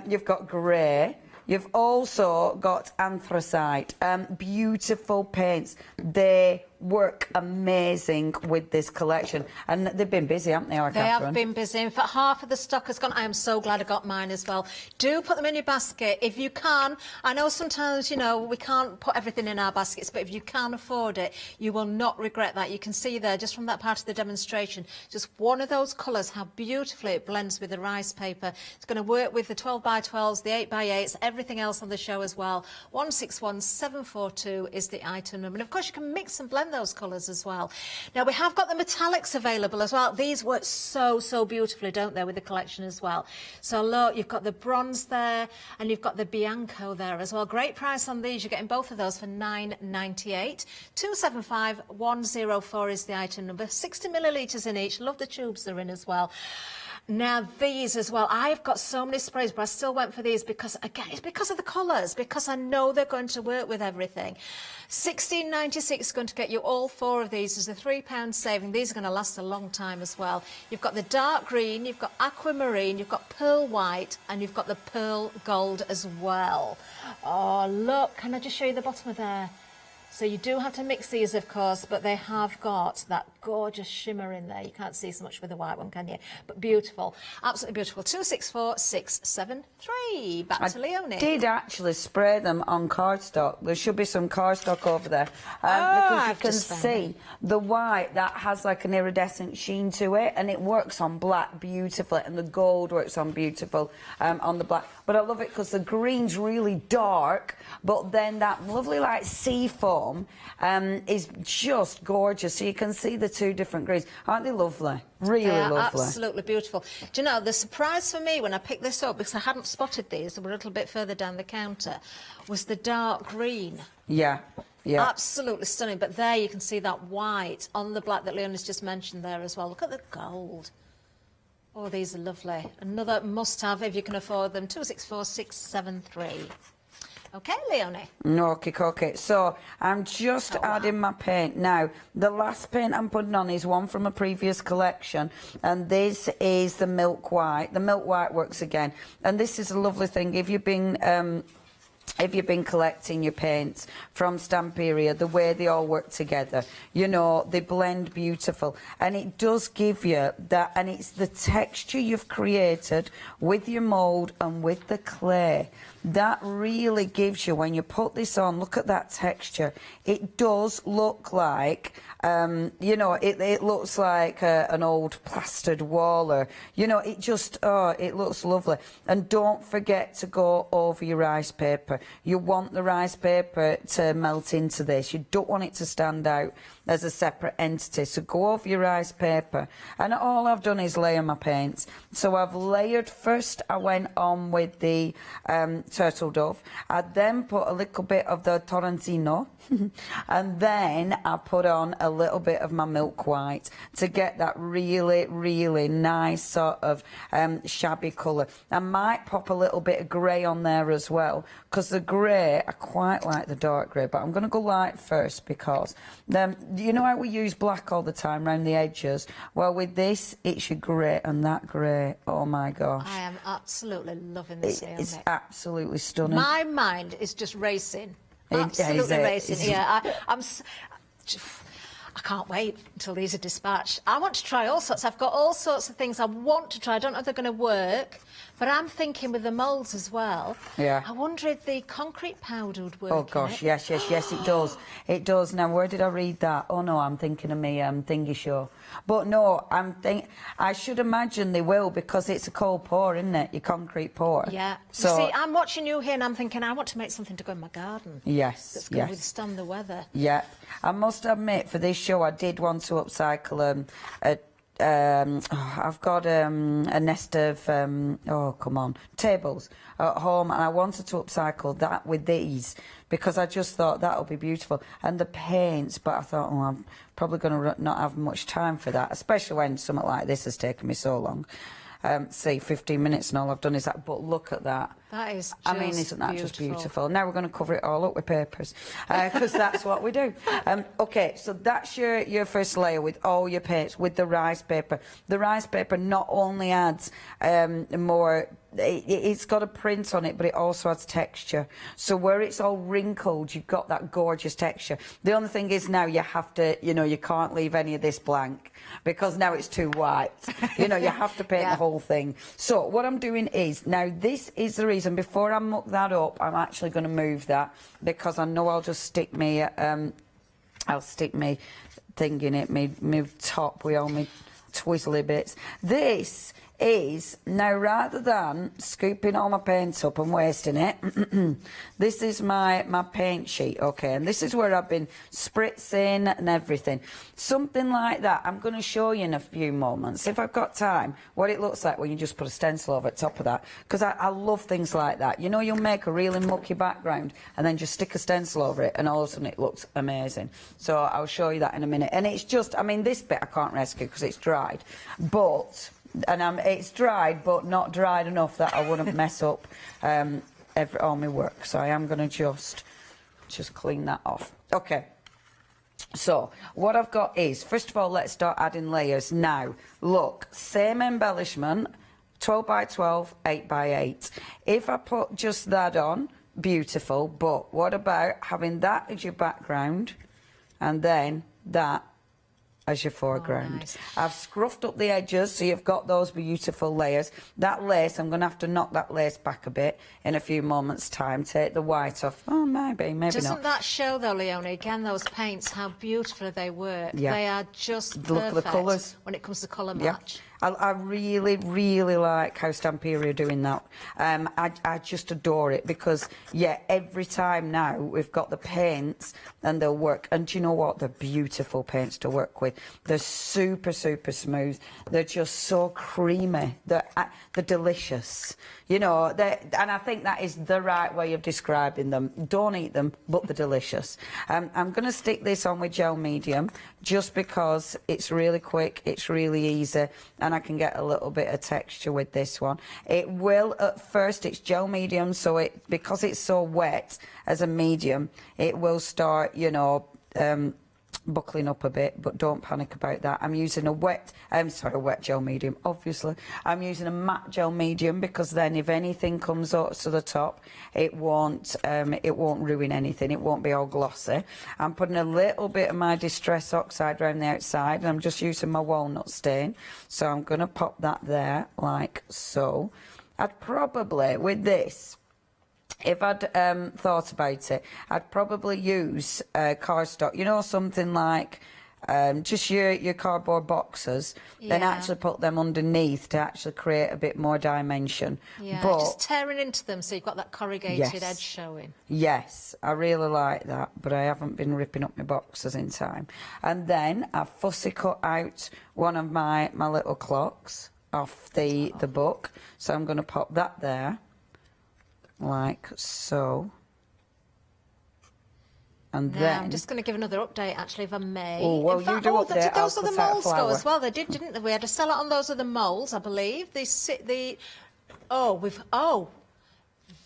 you've got grey. You've also got anthracite. Beautiful paints. They work amazing with this collection. And they've been busy, haven't they, Catherine? They have been busy. In fact, half of the stock has gone. I am so glad I got mine as well. Do put them in your basket if you can. I know sometimes, you know, we can't put everything in our baskets, but if you can afford it, you will not regret that. You can see there, just from that part of the demonstration, just one of those colours, how beautifully it blends with the rice paper. It's going to work with the 12x12s, the 8x8s, everything else on the show as well. 161742 is the item number. And of course, you can mix and blend those colours as well. Now, we have got the metallics available as well. These work so beautifully, don't they, with the collection as well. So look, you've got the bronze there and you've got the Bianco there as well. Great price on these. You're getting both of those for £9.98. 275104 is the item number. 60 millilitres in each. Love the tubes they're in as well. Now these as well, I've got so many sprays, but I still went for these because, again, it's because of the colours, because I know they're going to work with everything. $16.96 is going to get you all 4 of these. There's a £3 saving. These are going to last a long time as well. You've got the dark green, you've got aquamarine, you've got pearl white, and you've got the pearl gold as well. Oh, look, can I just show you the bottom of there? So you do have to mix these, of course, but they have got that gorgeous shimmer in there. You can't see so much with the white one, can you? But beautiful, absolutely beautiful. 264673. Back to Leonie. I did actually spray them on cardstock. There should be some cardstock over there. Because you can see the white, that has like an iridescent sheen to it, and it works on black beautifully, and the gold works on beautiful on the black. But I love it because the green's really dark, but then that lovely like sea foam is just gorgeous. So you can see the 2 different greens. Aren't they lovely? Really lovely. Absolutely beautiful. Do you know, the surprise for me when I picked this up, because I hadn't spotted these, they were a little bit further down the counter, was the dark green. Yeah. Yeah. Absolutely stunning. But there you can see that white on the black that Leonie's just mentioned there as well. Look at the gold. Oh, these are lovely. Another must-have if you can afford them. 264673. Okay, Leonie. Okay. So I'm just adding my paint. Now, the last paint I'm putting on is one from a previous collection, and this is the milk white. The milk white works again. And this is a lovely thing. If you've been collecting your paints from Stamperia, the way they all work together, you know, they blend beautiful, and it does give you that, and it's the texture you've created with your mould and with the clay that really gives you, when you put this on, look at that texture. It does look like, you know, it looks like an old plastered wall, or, you know, it just, it looks lovely. And don't forget to go over your rice paper. You want the rice paper to melt into this. You don't want it to stand out as a separate entity. So go over your rice paper. And all I've done is layer my paints. So I've layered first, I went on with the turtle dove. I then put a little bit of the Torrentino. And then I put on a little bit of my milk white to get that really, really nice sort of shabby colour. I might pop a little bit of grey on there as well, because the grey, I quite like the dark grey, but I'm going to go light first, because then, you know how we use black all the time around the edges? Well, with this, it's your grey, and that grey, oh my gosh. I am absolutely loving this. It's absolutely stunning. My mind is just racing. Absolutely racing. Yeah, I can't wait until these are dispatched. I want to try all sorts. I've got all sorts of things I want to try. I don't know if they're going to work, but I'm thinking with the moulds as well. Yeah. I wonder if the concrete powder would work. Oh gosh, yes, it does. It does. Now, where did I read that? Oh no, I'm thinking of me thingy show. But no, I should imagine they will, because it's a cold pour, isn't it? Your concrete pour. Yeah. So, you see, I'm watching you here and I'm thinking, I want to make something to go in my garden. Yes. That's going to withstand the weather. Yeah. I must admit, for this show, I did want to upcycle I've got a nest of tables at home, and I wanted to upcycle that with these, because I just thought that would be beautiful. And the paints, but I thought, I'm probably going to not have much time for that, especially when something like this has taken me so long. Say 15 minutes and all I've done is that, but look at that. That is just I mean, isn't that just beautiful? Now we're going to cover it all up with papers, because that's what we do. Okay, so that's your first layer with all your paints, with the rice paper. The rice paper not only adds more, it's got a print on it, but it also adds texture. So where it's all wrinkled, you've got that gorgeous texture. The only thing is now you have to, you know, you can't leave any of this blank, because now it's too white. You know, you have to paint the whole thing. So what I'm doing is, now this is the reason, before I muck that up, I'm actually going to move that, because I know I'll just stick me, I'll stick me thing in it, me top with all my twizzly bits. This is, now rather than scooping all my paint up and wasting it, this is my paint sheet, okay, and this is where I've been spritzing and everything. Something like that, I'm going to show you in a few moments, if I've got time, what it looks like when you just put a stencil over the top of that, because I love things like that. You know, you'll make a really mucky background and then just stick a stencil over it, and all of a sudden it looks amazing. So I'll show you that in a minute. And it's just, I mean, this bit I can't rescue because it's dried, but And it's dried, but not dried enough that I wouldn't mess up all my work. So I am going to just clean that off. Okay. So what I've got is, first of all, let's start adding layers. Now, look, same embellishment, 12 by 12, 8 by 8. If I put just that on, beautiful, but what about having that as your background and then that as your foreground? Nice. I've scruffed up the edges so you've got those beautiful layers. That lace, I'm going to have to knock that lace back a bit in a few moments' time. Take the white off. Oh, maybe not. Doesn't that show, though, Leonie, again, those paints, how beautifully they work? Yeah. They are just Look at the perfect colours. when it comes to colour Yeah. match. I really, really like how Stamperia are doing that. I just adore it because, yeah, every time now we've got the paints and they'll work. And do you know what? They're beautiful paints to work with. They're super, super smooth. They're just so creamy. They're delicious. You know, and I think that is the right way of describing them. Don't eat them, but they're delicious. I'm going to stick this on with gel medium just because it's really quick, it's really easy, and I can get a little bit of texture with this one. It will, at first, it's gel medium, so because it's so wet as a medium, it will start, you know, buckling up a bit, but don't panic about that. I'm using a wet gel medium, obviously. I'm using a matte gel medium because then if anything comes up to the top, it won't ruin anything. It won't be all glossy. I'm putting a little bit of my Distress Oxide around the outside, and I'm just using my walnut stain. So I'm going to pop that there like so. I'd probably, with this, if I'd thought about it, I'd probably use cardstock, you know, something like just your cardboard boxes, then actually put them underneath to actually create a bit more dimension. Yeah, but, just tearing into them so you've got that corrugated yes, edge showing. Yes, I really like that, but I haven't been ripping up my boxes in time. And then I've fussy cut out one of my little clocks off the book, so I'm going to pop that there. Like so. And then I'm just going to give another update, actually, if I may. Oh, well, in fact, you do update, did those I'll other put out a moulds go flower. as well? They did, didn't they? We had a sell out on those other moulds, I believe.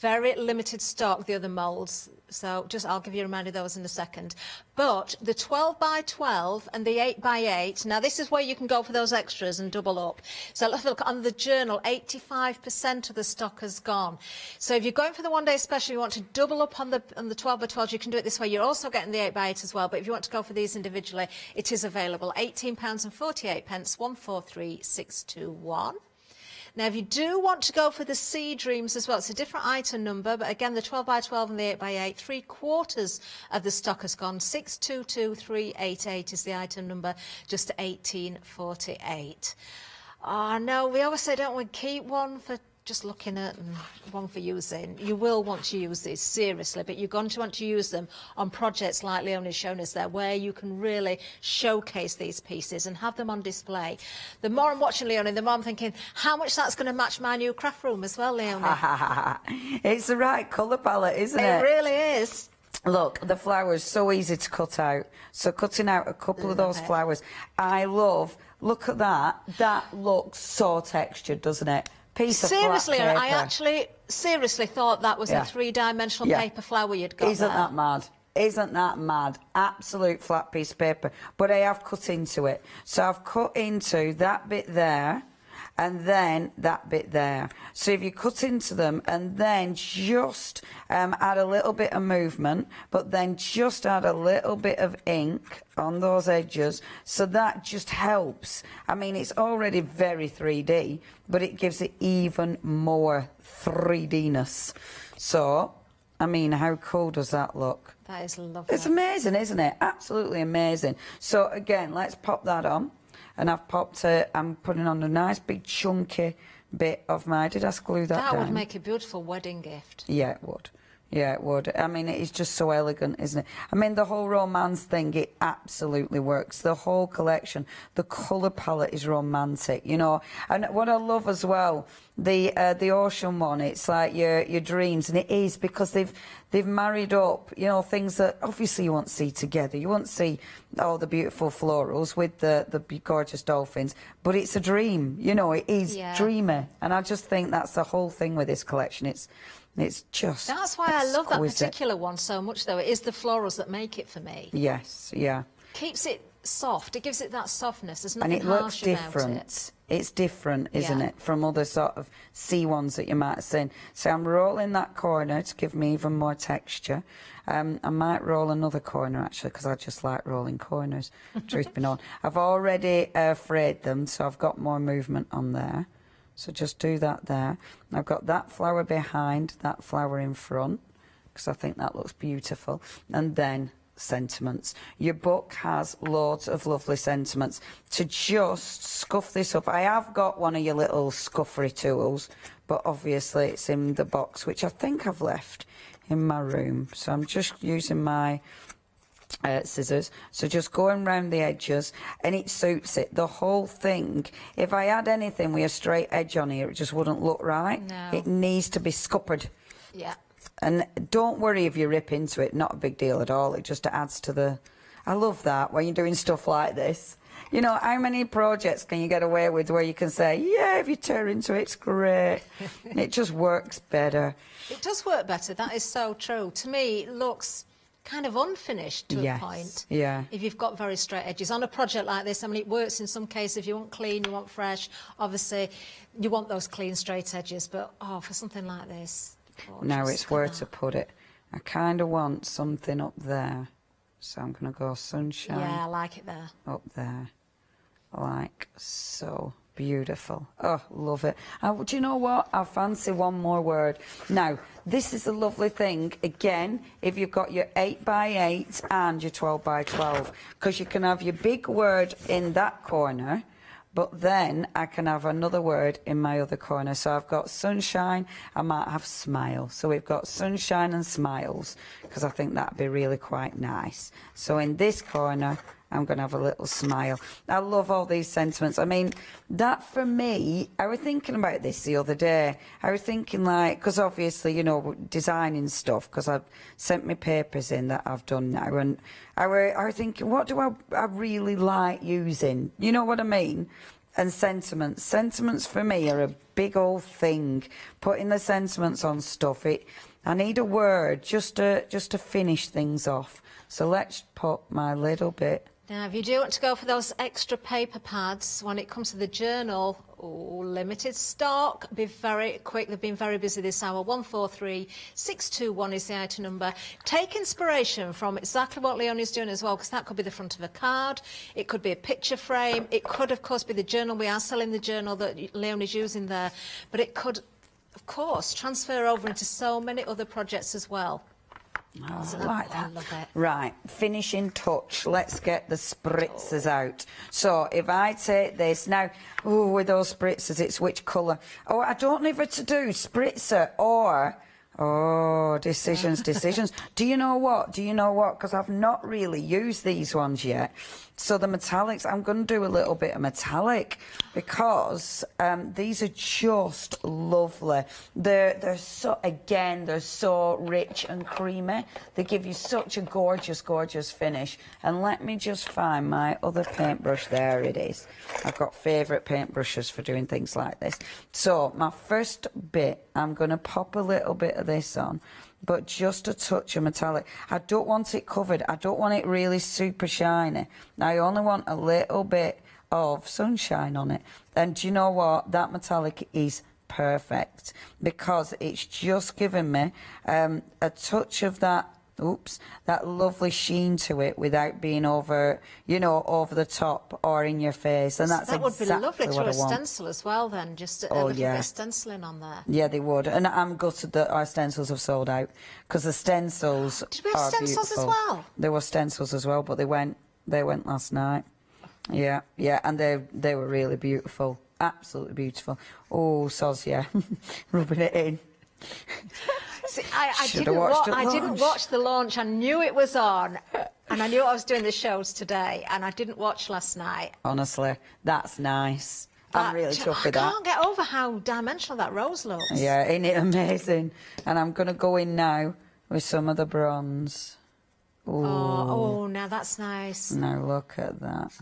Very limited stock, the other moulds. So I'll give you a reminder of those in a second. But the 12 by 12 and the 8 by 8, now this is where you can go for those extras and double up. So let's look on the journal, 85% of the stock has gone. So if you're going for the one day special, you want to double up on the 12 by 12, you can do it this way. You're also getting the 8 by 8 as well. But if you want to go for these individually, it is available. £18.48, 143621. Now, if you do want to go for the Sea Dreams as well, it's a different item number, but again, the 12 by 12 and the 8 by 8, 3/4 of the stock has gone. 622388 is the item number, just 1848. Oh, no, we always say, don't we, keep one for just looking at and one for using. You will want to use these, seriously, but you're going to want to use them on projects like Leonie's shown us there, where you can really showcase these pieces and have them on display. The more I'm watching Leonie, the more I'm thinking, how much that's going to match my new craft room as well, Leonie. It's the right colour palette, isn't it? It really is. Look, the flowers, so easy to cut out. So cutting out a couple of those flowers, look at that. That looks so textured, doesn't it? Piece of Seriously, flat paper. I actually seriously thought that was a three-dimensional paper flower you'd got. Isn't that mad? Isn't that mad? Absolute flat piece of paper. But I have cut into it. So I've cut into that bit there and then that bit there. So if you cut into them and then just add a little bit of movement, but then just add a little bit of ink on those edges, so that just helps. I mean, it's already very 3D, but it gives it even more 3D-ness. So, I mean, how cool does that look? That is lovely. It's amazing, isn't it? Absolutely amazing. So, again, let's pop that on. And I've popped it, I'm putting on a nice big chunky bit of my, did I glue that down? That would make a beautiful wedding gift. Yeah, it would. Yeah, it would. I mean, it is just so elegant, isn't it? I mean, the whole romance thing, it absolutely works. The whole collection, the colour palette is romantic, you know. And what I love as well the ocean one. It's like your dreams, and it is because they've married up, you know, things that obviously you won't see together. You won't see all the beautiful florals with the gorgeous dolphins, but it's a dream. You know, it is dreamy, and I just think that's the whole thing with this collection. It's just That's why I love that particular one so much, though. It is the florals that make it for me. Yes, yeah. Keeps it soft. It gives it that softness. There's And nothing it looks harsh about different. it. It's different, isn't it, from other sort of sea ones that you might have seen. So I'm rolling that corner to give me even more texture. I might roll another corner, actually, because I just like rolling corners, truth be known. I've already frayed them, so I've got more movement on there. So just do that there. I've got that flower behind, that flower in front, because I think that looks beautiful. And then sentiments. Your book has loads of lovely sentiments. To just scuff this up, I have got one of your little scuffery tools, but obviously it's in the box, which I think I've left in my room. So I'm just using my scissors, so just going round the edges, and it suits it. The whole thing, if I had anything with a straight edge on here, it just wouldn't look right. No. It needs to be scuppered. Yeah. And don't worry if you rip into it, not a big deal at all. It just adds to the... I love that when you're doing stuff like this. You know, how many projects can you get away with where you can say, yeah, if you tear into it, it's great. It just works better. It does work better. That is so true. To me, it looks kind of unfinished to a point. Yeah. If you've got very straight edges on a project like this, I mean, it works in some cases. If you want clean, you want fresh, obviously you want those clean straight edges, but for something like this, now it's where to put it. I kind of want something up there, so I'm going to go sunshine. Yeah, I like it there. Up there, like so. Beautiful. Oh, love it. Do you know what? I fancy one more word. Now, this is a lovely thing, again, if you've got your 8x8 and your 12x12, because you can have your big word in that corner, but then I can have another word in my other corner. So I've got sunshine, I might have smile. So we've got sunshine and smiles, because I think that'd be really quite nice. So in this corner, I'm going to have a little smile. I love all these sentiments. I mean, that for me, I was thinking about this the other day. I was thinking, like, because obviously, you know, designing stuff, because I've sent my papers in that I've done now, and I was thinking, what do I really like using? You know what I mean? And sentiments. Sentiments for me are a big old thing. Putting the sentiments on stuff, I need a word just to finish things off. So let's put my little bit. Now, if you do want to go for those extra paper pads, when it comes to the journal, limited stock, be very quick. They've been very busy this hour. 143621 is the item number. Take inspiration from exactly what Leonie's doing as well, because that could be the front of a card, it could be a picture frame, it could, of course, be the journal. We are selling the journal that Leonie's using there, but it could, of course, transfer over into so many other projects as well. Oh, I like that. I love it. Right, finishing touch. Let's get the spritzers out. So if I take this now, with those spritzers, it's which colour? Oh, I don't know if to do spritzer or... Oh, decisions. Do you know what? Because I've not really used these ones yet. So the metallics, I'm going to do a little bit of metallic, because these are just lovely. They're so, again, they're so rich and creamy. They give you such a gorgeous, gorgeous finish. And let me just find my other paintbrush. There it is. I've got favourite paintbrushes for doing things like this. So my first bit, I'm going to pop a little bit of this on, but just a touch of metallic. I don't want it covered. I don't want it really super shiny. I only want a little bit of sunshine on it. And do you know what? That metallic is perfect, because it's just giving me a touch of that, that lovely sheen to it without being over, you know, over the top or in your face. And that's that would exactly be lovely what to I want. stencil as well then, just a little bit of stenciling on there. Yeah, they would. And I'm gutted that our stencils have sold out, because the stencils Did we have stencils beautiful. as well? There were stencils as well, but they went last night. Yeah, and they were really beautiful. Absolutely beautiful. Oh, soz, yeah. Rubbing it in. See, I didn't watch the launch. I knew it was on, and I knew I was doing the shows today, and I didn't watch last night. Honestly, that's nice. I'm really chuffed with that. I can't get over how dimensional that rose looks. Yeah, isn't it amazing? And I'm going to go in now with some of the bronze. Ooh. Oh, now that's nice. Now look at that.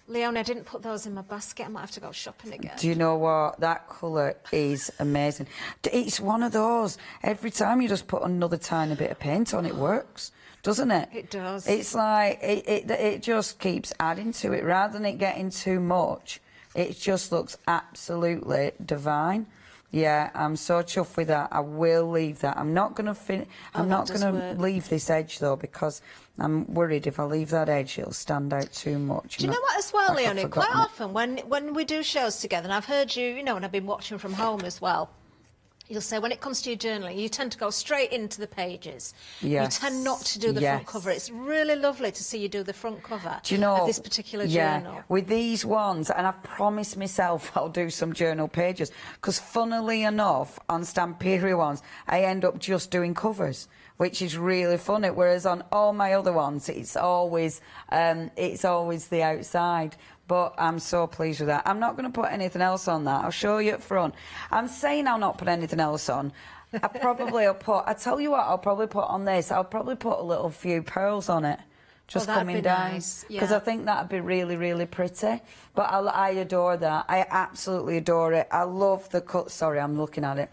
Leonie, I didn't put those in my basket. I might have to go shopping again. Do you know what? That colour is amazing. It's one of those. Every time you just put another tiny bit of paint on, it works, doesn't it? It does. It's like, it just keeps adding to it. Rather than it getting too much, it just looks absolutely divine. Yeah, I'm so chuffed with that. I will leave that. I'm not going to finish. I'm not going to leave this edge though, because I'm worried if I leave that edge, it'll stand out too much. Do you know what as well, Leonie? Quite often when we do shows together, and I've heard you, you know, and I've been watching from home as well, you'll say when it comes to your journaling, you tend to go straight into the pages. Yes. You tend not to do the front cover. It's really lovely to see you do the front cover of this particular journal. With these ones, and I've promised myself I'll do some journal pages, because funnily enough, on Stamperia ones, I end up just doing covers, which is really funny, whereas on all my other ones, it's always the outside. But I'm so pleased with that. I'm not going to put anything else on that. I'll show you up front. I'm saying I'll not put anything else on. I probably will put, I tell you what, I'll probably put on this, I'll probably put a little few pearls on it. Just coming down. Because I think that'd be really, really pretty. But I adore that. I absolutely adore it. I love the cut. Sorry, I'm looking at it.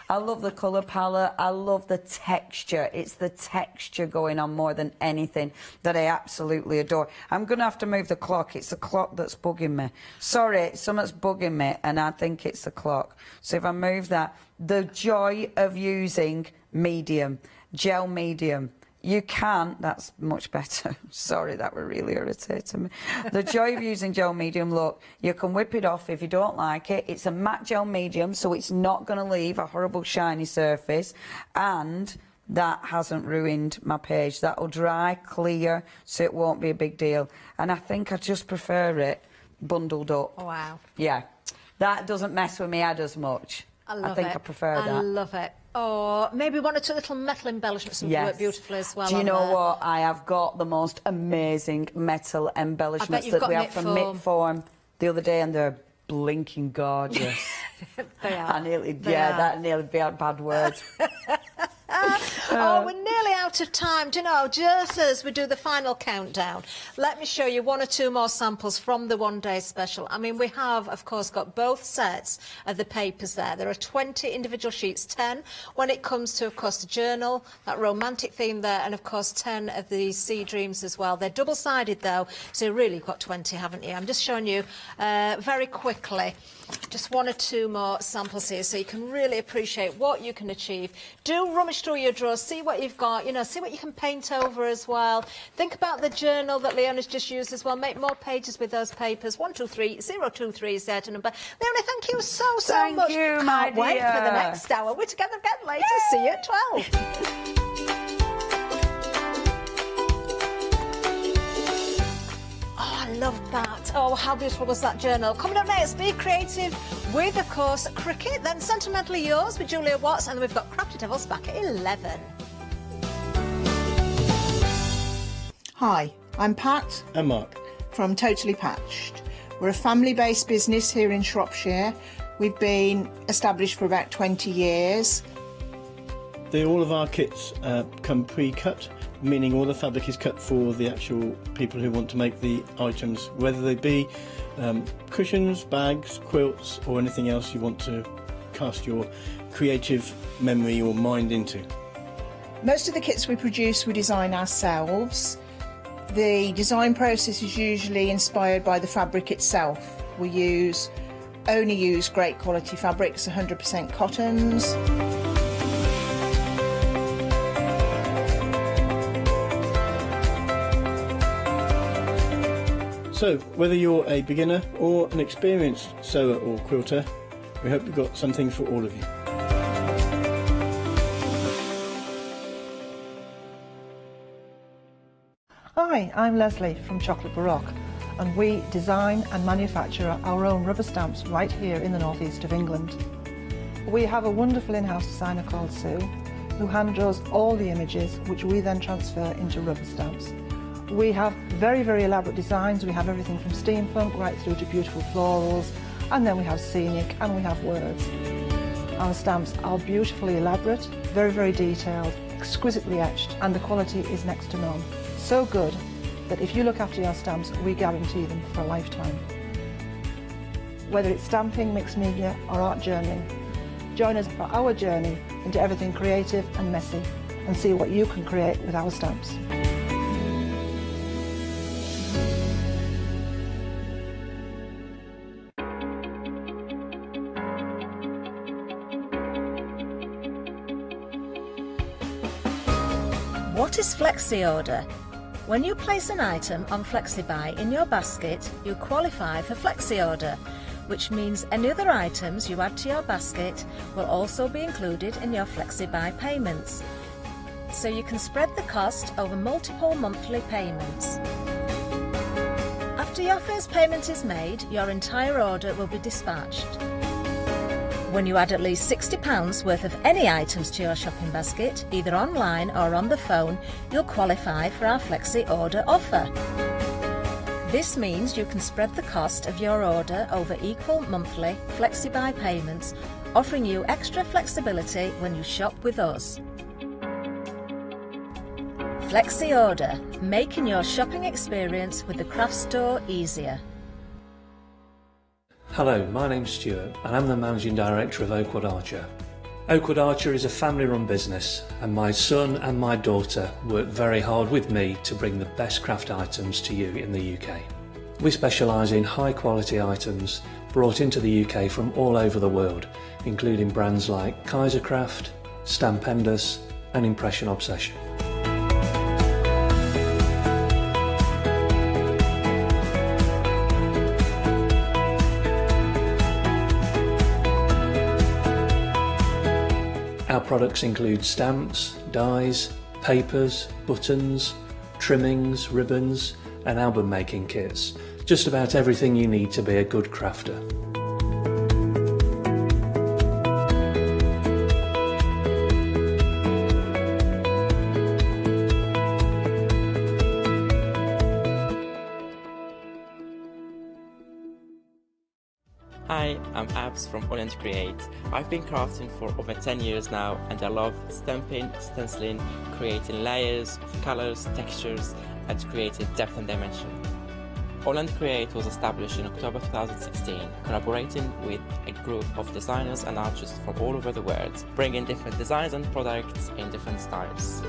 I love the colour palette. I love the texture. It's the texture going on more than anything that I absolutely adore. I'm going to have to move the clock. It's the clock that's bugging me. Sorry, something's bugging me, and I think it's the clock. So if I move that, the joy of using medium, gel medium. You can, that's much better. Sorry, that were really irritating me. The joy of using gel medium, look, you can whip it off if you don't like it. It's a matte gel medium, so it's not going to leave a horrible shiny surface. And that hasn't ruined my page. That'll dry, clear, so it won't be a big deal. And I think I just prefer it bundled up. Oh, wow. Yeah. That doesn't mess with me head as much. I think I prefer that. I love it. Or maybe one or two little metal embellishments would work beautifully as well. Do you know what? I have got the most amazing metal embellishments that we have from Mitform the other day, and they're blinking gorgeous. They are. That nearly be a bad word. Oh, we're nearly out of time. Do you know, just as we do the final countdown, let me show you one or two more samples from the one-day special. I mean, we have, of course, got both sets of the papers there. There are 20 individual sheets, 10 when it comes to, of course, the journal, that romantic theme there, and, of course, 10 of the sea dreams as well. They're double-sided, though, so really you've got 20, haven't you? I'm just showing you very quickly just one or two more samples here so you can really appreciate what you can achieve. Do rummage through your drawers, see what you've got, you know, see what you can paint over as well. Think about the journal that Leonie's just used as well. Make more pages with those papers. 123023 is there to number. Leonie, thank you so much. Thank you, my dear. Can't wait for the next hour. We're together again later. See you at 12. I love that. Oh, how beautiful was that journal. Coming up next, Be Creative with, of course, Cricut, then Sentimentally Yours with Julia Watts, and then we've got Crafty Devils back at 11. Hi, I'm Pat. And Mark. From Totally Patched. We're a family-based business here in Shropshire. We've been established for about 20 years. All of our kits come pre-cut, meaning all the fabric is cut for the actual people who want to make the items, whether they be cushions, bags, quilts, or anything else you want to cast your creative memory or mind into. Most of the kits we produce we design ourselves. The design process is usually inspired by the fabric itself. We only use great quality fabrics, 100% cottons. So, whether you're a beginner or an experienced sewer or quilter, we hope we've got something for all of you. Hi, I'm Leslie from Chocolate Baroque, and we design and manufacture our own rubber stamps right here in the northeast of England. We have a wonderful in-house designer called Sue, who hand draws all the images, which we then transfer into rubber stamps. We have very, very elaborate designs. We have everything from steampunk right through to beautiful florals, and then we have scenic and we have words. Our stamps are beautifully elaborate, very, very detailed, exquisitely etched, and the quality is next to none. So good that if you look after your stamps, we guarantee them for a lifetime. Whether it's stamping, mixed media or art journaling, join us for our journey into everything creative and messy and see what you can create with our stamps. What is Flexi Order? When you place an item on FlexiBuy in your basket, you qualify for Flexi Order, which means any other items you add to your basket will also be included in your FlexiBuy payments. So you can spread the cost over multiple monthly payments. After your first payment is made, your entire order will be dispatched. When you add at least £60 worth of any items to your shopping basket, either online or on the phone, you'll qualify for our Flexi Order offer. This means you can spread the cost of your order over equal monthly FlexiBuy payments, offering you extra flexibility when you shop with us. Flexi Order, making your shopping experience with the craft store easier. Hello, my name's Stuart and I'm the Managing Director of Oakwood Archer. Oakwood Archer is a family-run business and my son and my daughter work very hard with me to bring the best craft items to you in the UK. We specialise in high-quality items brought into the UK from all over the world, including brands like Kaisercraft, Stampendous and Impression Obsession. Our products include stamps, dies, papers, buttons, trimmings, ribbons and album making kits. Just about everything you need to be a good crafter. Hi, I'm Abs from Hochanda Create. I've been crafting for over 10 years now and I love stamping, stenciling, creating layers of colours, textures and creating depth and dimension. Hochanda Create was established in October 2016, collaborating with a group of designers and artists from all over the world, bringing different designs and products in different styles.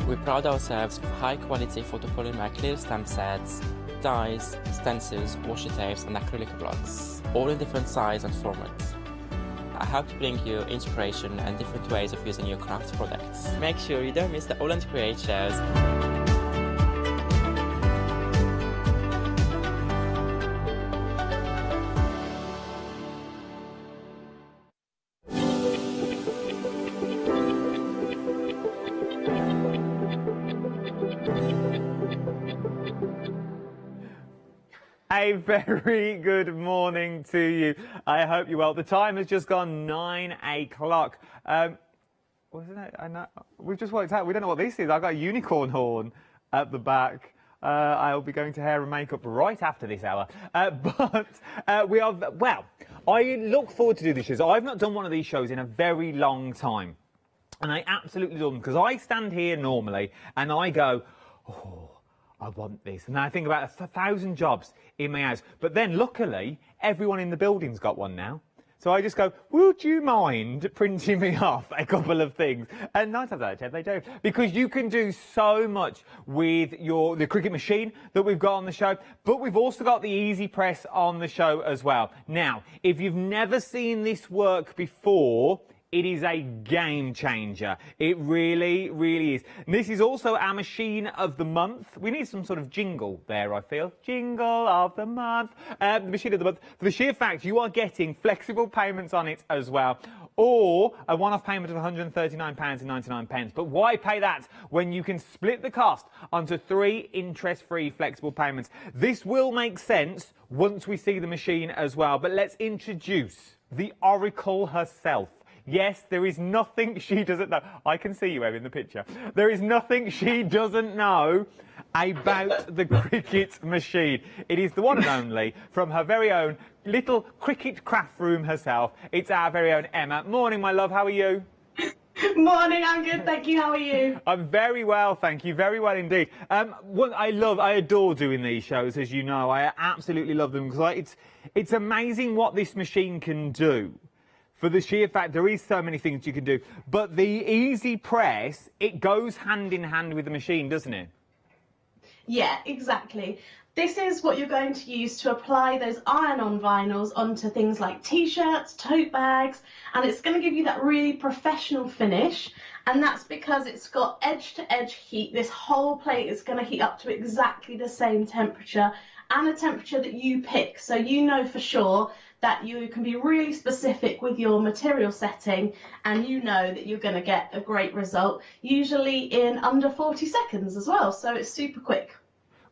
We pride ourselves with high quality photopolymer clear stamp sets, dies, stencils, washi tapes and acrylic blocks, all in different size and formats. I hope to bring you inspiration and different ways of using your craft products. Make sure you don't miss the Hochanda Create shows. A very good morning to you. I hope you're well. The time has just gone 9 o'clock. Wasn't it? I know, we've just worked out, we don't know what this is. I've got a unicorn horn at the back. I'll be going to hair and makeup right after this hour. We are, well, I look forward to do these shows. I've not done one of these shows in a very long time. And I absolutely love them because I stand here normally and I go, oh, I want this. And I think about 1,000 jobs in my house. But then luckily, everyone in the building's got one now. So I just go, would you mind printing me off a couple of things? And 9 times out of 10, they do. Because you can do so much with the Cricut machine that we've got on the show. But we've also got the Easy Press on the show as well. Now, if you've never seen this work before, it is a game changer. It really, really is. And this is also our machine of the month. We need some sort of jingle there, I feel. Jingle of the month. The machine of the month. For the sheer fact you are getting flexible payments on it as well. Or a one-off payment of £139.99. But why pay that when you can split the cost onto 3 interest-free flexible payments? This will make sense once we see the machine as well. But let's introduce the Oracle herself. Yes, there is nothing she doesn't know. I can see you, Em, in the picture. There is nothing she doesn't know about the Cricut machine. It is the one and only from her very own little Cricut craft room herself. It's our very own Emma. Morning, my love. How are you? Morning, I'm good, thank you. How are you? I'm very well, thank you. Very well indeed. What I adore doing these shows, as you know. I absolutely love them because it's amazing what this machine can do. For the sheer fact there is so many things you can do, but the easy press, it goes hand in hand with the machine, doesn't it? Yeah, exactly. This is what you're going to use to apply those iron-on vinyls onto things like t-shirts, tote bags, and it's going to give you that really professional finish, and that's because it's got edge-to-edge heat. This whole plate is going to heat up to exactly the same temperature, and a temperature that you pick, so you know for sure that you can be really specific with your material setting, and you know that you're going to get a great result, usually in under 40 seconds as well, so it's super quick.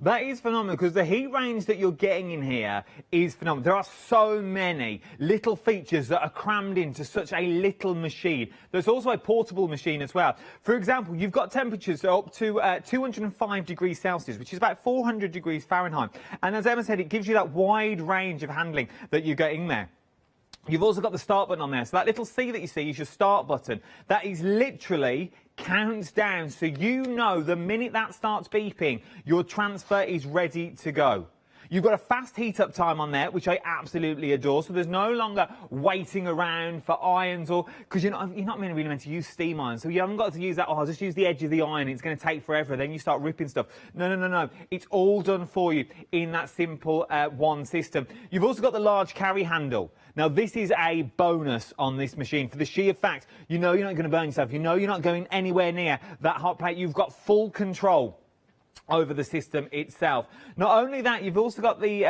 That is phenomenal because the heat range that you're getting in here is phenomenal. There are so many little features that are crammed into such a little machine. There's also a portable machine as well. For example, you've got temperatures up to 205 degrees Celsius, which is about 400 degrees Fahrenheit. And as Emma said, it gives you that wide range of handling that you're getting there. You've also got the start button on there. So that little C that you see is your start button. That is literally counts down, so you know the minute that starts beeping, your transfer is ready to go. You've got a fast heat up time on there, which I absolutely adore. So there's no longer waiting around for irons, or because you're not really meant to use steam irons, so you haven't got to use that. Oh, I'll just use the edge of the iron. It's going to take forever. Then you start ripping stuff. No. It's all done for you in that simple one system. You've also got the large carry handle. Now, this is a bonus on this machine for the sheer fact you know you're not going to burn yourself. You know you're not going anywhere near that hot plate. You've got full control over the system itself. Not only that, you've also got the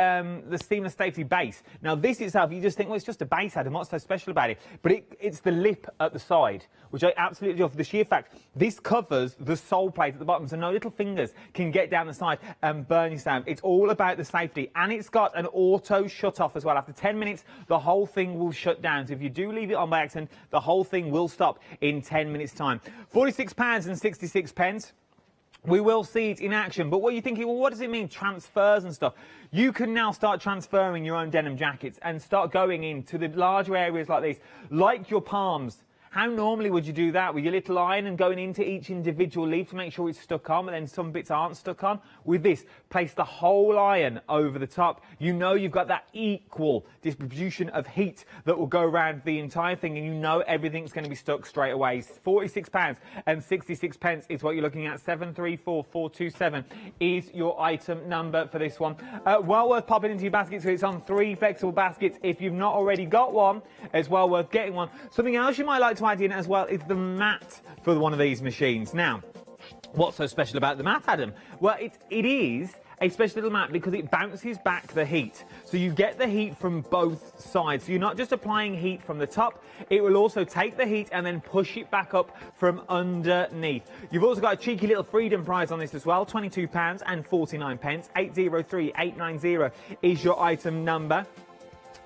seamless safety base. Now, this itself, you just think, well, it's just a base, Adam. What's so special about it? But it's the lip at the side, which I absolutely love. For the sheer fact, this covers the sole plate at the bottom, so no little fingers can get down the side and burn yourself. It's all about the safety, and it's got an auto shut off as well. After 10 minutes, the whole thing will shut down. So if you do leave it on by accident, the whole thing will stop in 10 minutes' time. £46.66. We will see it in action, but what are you thinking? Well, what does it mean, transfers and stuff? You can now start transferring your own denim jackets and start going into the larger areas like these, like your palms. How normally would you do that with your little iron and going into each individual leaf to make sure it's stuck on, but then some bits aren't stuck on? With this, place the whole iron over the top. You know you've got that equal distribution of heat that will go around the entire thing, and you know everything's going to be stuck straight away. £46.66 is what you're looking at. 734427 is your item number for this one. Well worth popping into your basket, so it's on 3 flexible baskets. If you've not already got one, it's well worth getting one. Something else you might like to add in as well is the mat for one of these machines. Now, what's so special about the mat, Adam? Well, it is a special little mat because it bounces back the heat. So you get the heat from both sides. So you're not just applying heat from the top, it will also take the heat and then push it back up from underneath. You've also got a cheeky little freedom prize on this as well, £22.49. 803890 is your item number.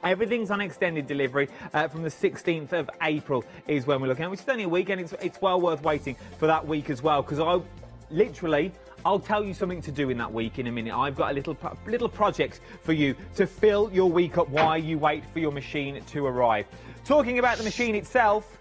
Everything's on extended delivery from the 16th of April is when we're looking at, which is only a week, and it's well worth waiting for that week as well, because I'll tell you something to do in that week in a minute. I've got a little project for you to fill your week up while you wait for your machine to arrive. Talking about the machine itself,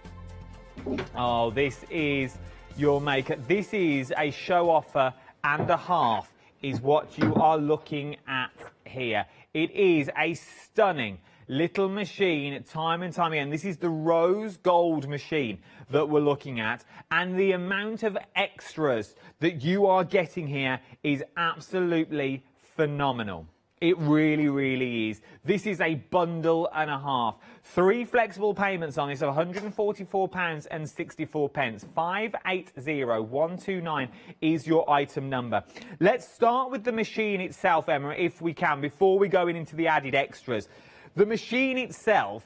oh, this is your maker. This is a show offer and a half is what you are looking at here. It is a stunning little machine time and time again. This is the rose gold machine that we're looking at, and the amount of extras that you are getting here is absolutely phenomenal. It really, really is. This is a bundle and a half. 3 flexible payments on this of £144.64. 580129 is your item number. Let's start with the machine itself, Emma, if we can, before we go into the added extras. The machine itself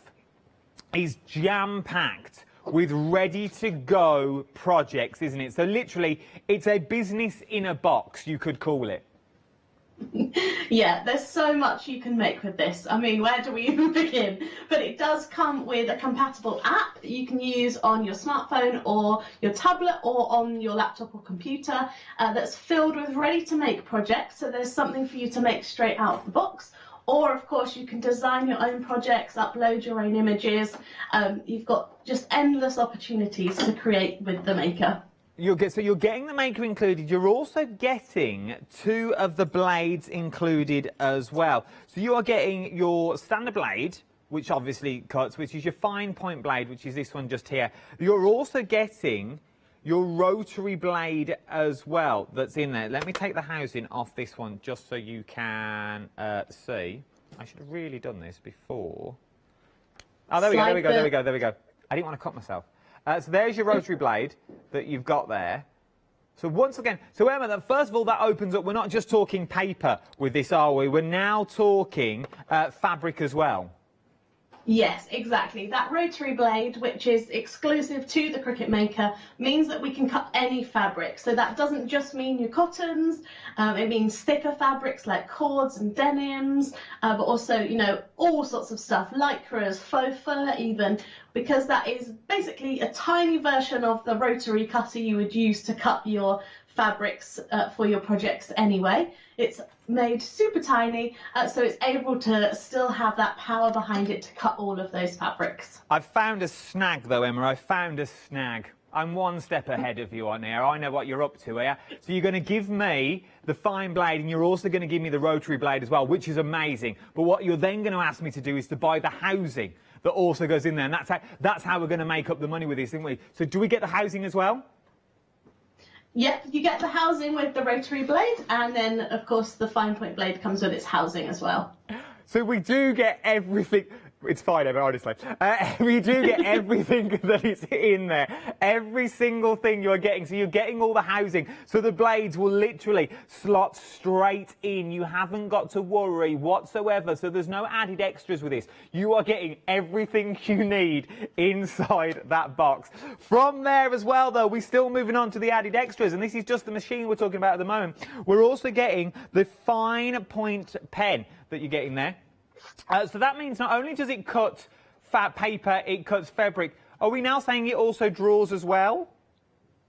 is jam-packed with ready-to-go projects, isn't it? So literally, it's a business in a box, you could call it. Yeah, there's so much you can make with this. I mean, where do we even begin? But it does come with a compatible app that you can use on your smartphone or your tablet or on your laptop or computer that's filled with ready-to-make projects. So there's something for you to make straight out of the box. Or, of course, you can design your own projects, upload your own images. You've got just endless opportunities to create with the Maker. So you're getting the Maker included. You're also getting 2 of the blades included as well. So you are getting your standard blade, which obviously cuts, which is your fine point blade, which is this one just here. You're also getting your rotary blade as well that's in there. Let me take the housing off this one just so you can see. I should have really done this before. Oh, there we go, there we go, there we go, there we go. I didn't want to cut myself. So there's your rotary blade that you've got there. So once again, so Emma, first of all, that opens up. We're not just talking paper with this, are we? We're now talking fabric as well. Yes, exactly. That rotary blade, which is exclusive to the Cricut Maker, means that we can cut any fabric. So that doesn't just mean your cottons, it means thicker fabrics like cords and denims, but also, you know, all sorts of stuff, lycras, faux fur even, because that is basically a tiny version of the rotary cutter you would use to cut your fabrics for your projects anyway. It's made super tiny, so it's able to still have that power behind it to cut all of those fabrics. I've found a snag though, Emma, I found a snag. I'm one step ahead of you on here. I know what you're up to here. So you're going to give me the fine blade and you're also going to give me the rotary blade as well, which is amazing. But what you're then going to ask me to do is to buy the housing that also goes in there. And that's how we're going to make up the money with this, isn't we? So do we get the housing as well? Yep, you get the housing with the rotary blade, and then, of course, the fine point blade comes with its housing as well. So we do get everything. It's fine, Emma, honestly. We do get everything that is in there. Every single thing you're getting. So you're getting all the housing. So the blades will literally slot straight in. You haven't got to worry whatsoever. So there's no added extras with this. You are getting everything you need inside that box. From there as well, though, we're still moving on to the added extras. And this is just the machine we're talking about at the moment. We're also getting the fine point pen that you're getting there. So that means not only does it cut fat paper, it cuts fabric. Are we now saying it also draws as well?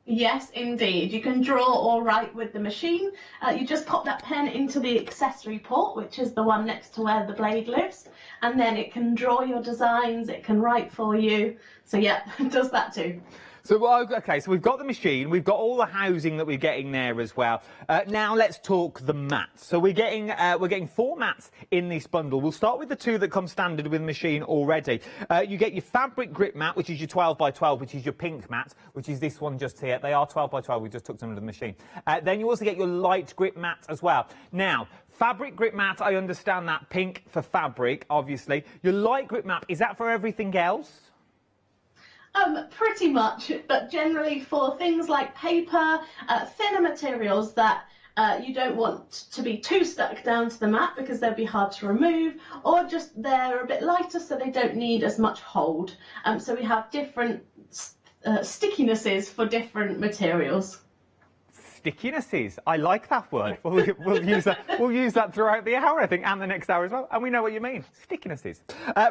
Yes, indeed. You can draw or write with the machine. You just pop that pen into the accessory port, which is the one next to where the blade lives, and then it can draw your designs, it can write for you. So yeah, it does that too. So, okay, so we've got the machine, we've got all the housing that we're getting there as well. Now let's talk the mats. So we're getting 4 mats in this bundle. We'll start with the 2 that come standard with the machine already. You get your fabric grip mat, which is your 12 by 12, which is your pink mat, which is this one just here. They are 12 by 12, we just took some of the machine. Then you also get your light grip mat as well. Now, fabric grip mat, I understand that, pink for fabric, obviously. Your light grip mat, is that for everything else? Pretty much, but generally for things like paper, thinner materials that you don't want to be too stuck down to the mat because they'd be hard to remove, or just they're a bit lighter so they don't need as much hold. So we have different stickinesses for different materials. Stickinesses. I like that word. We'll use that throughout the hour, I think, and the next hour as well. And we know what you mean. Stickinesses.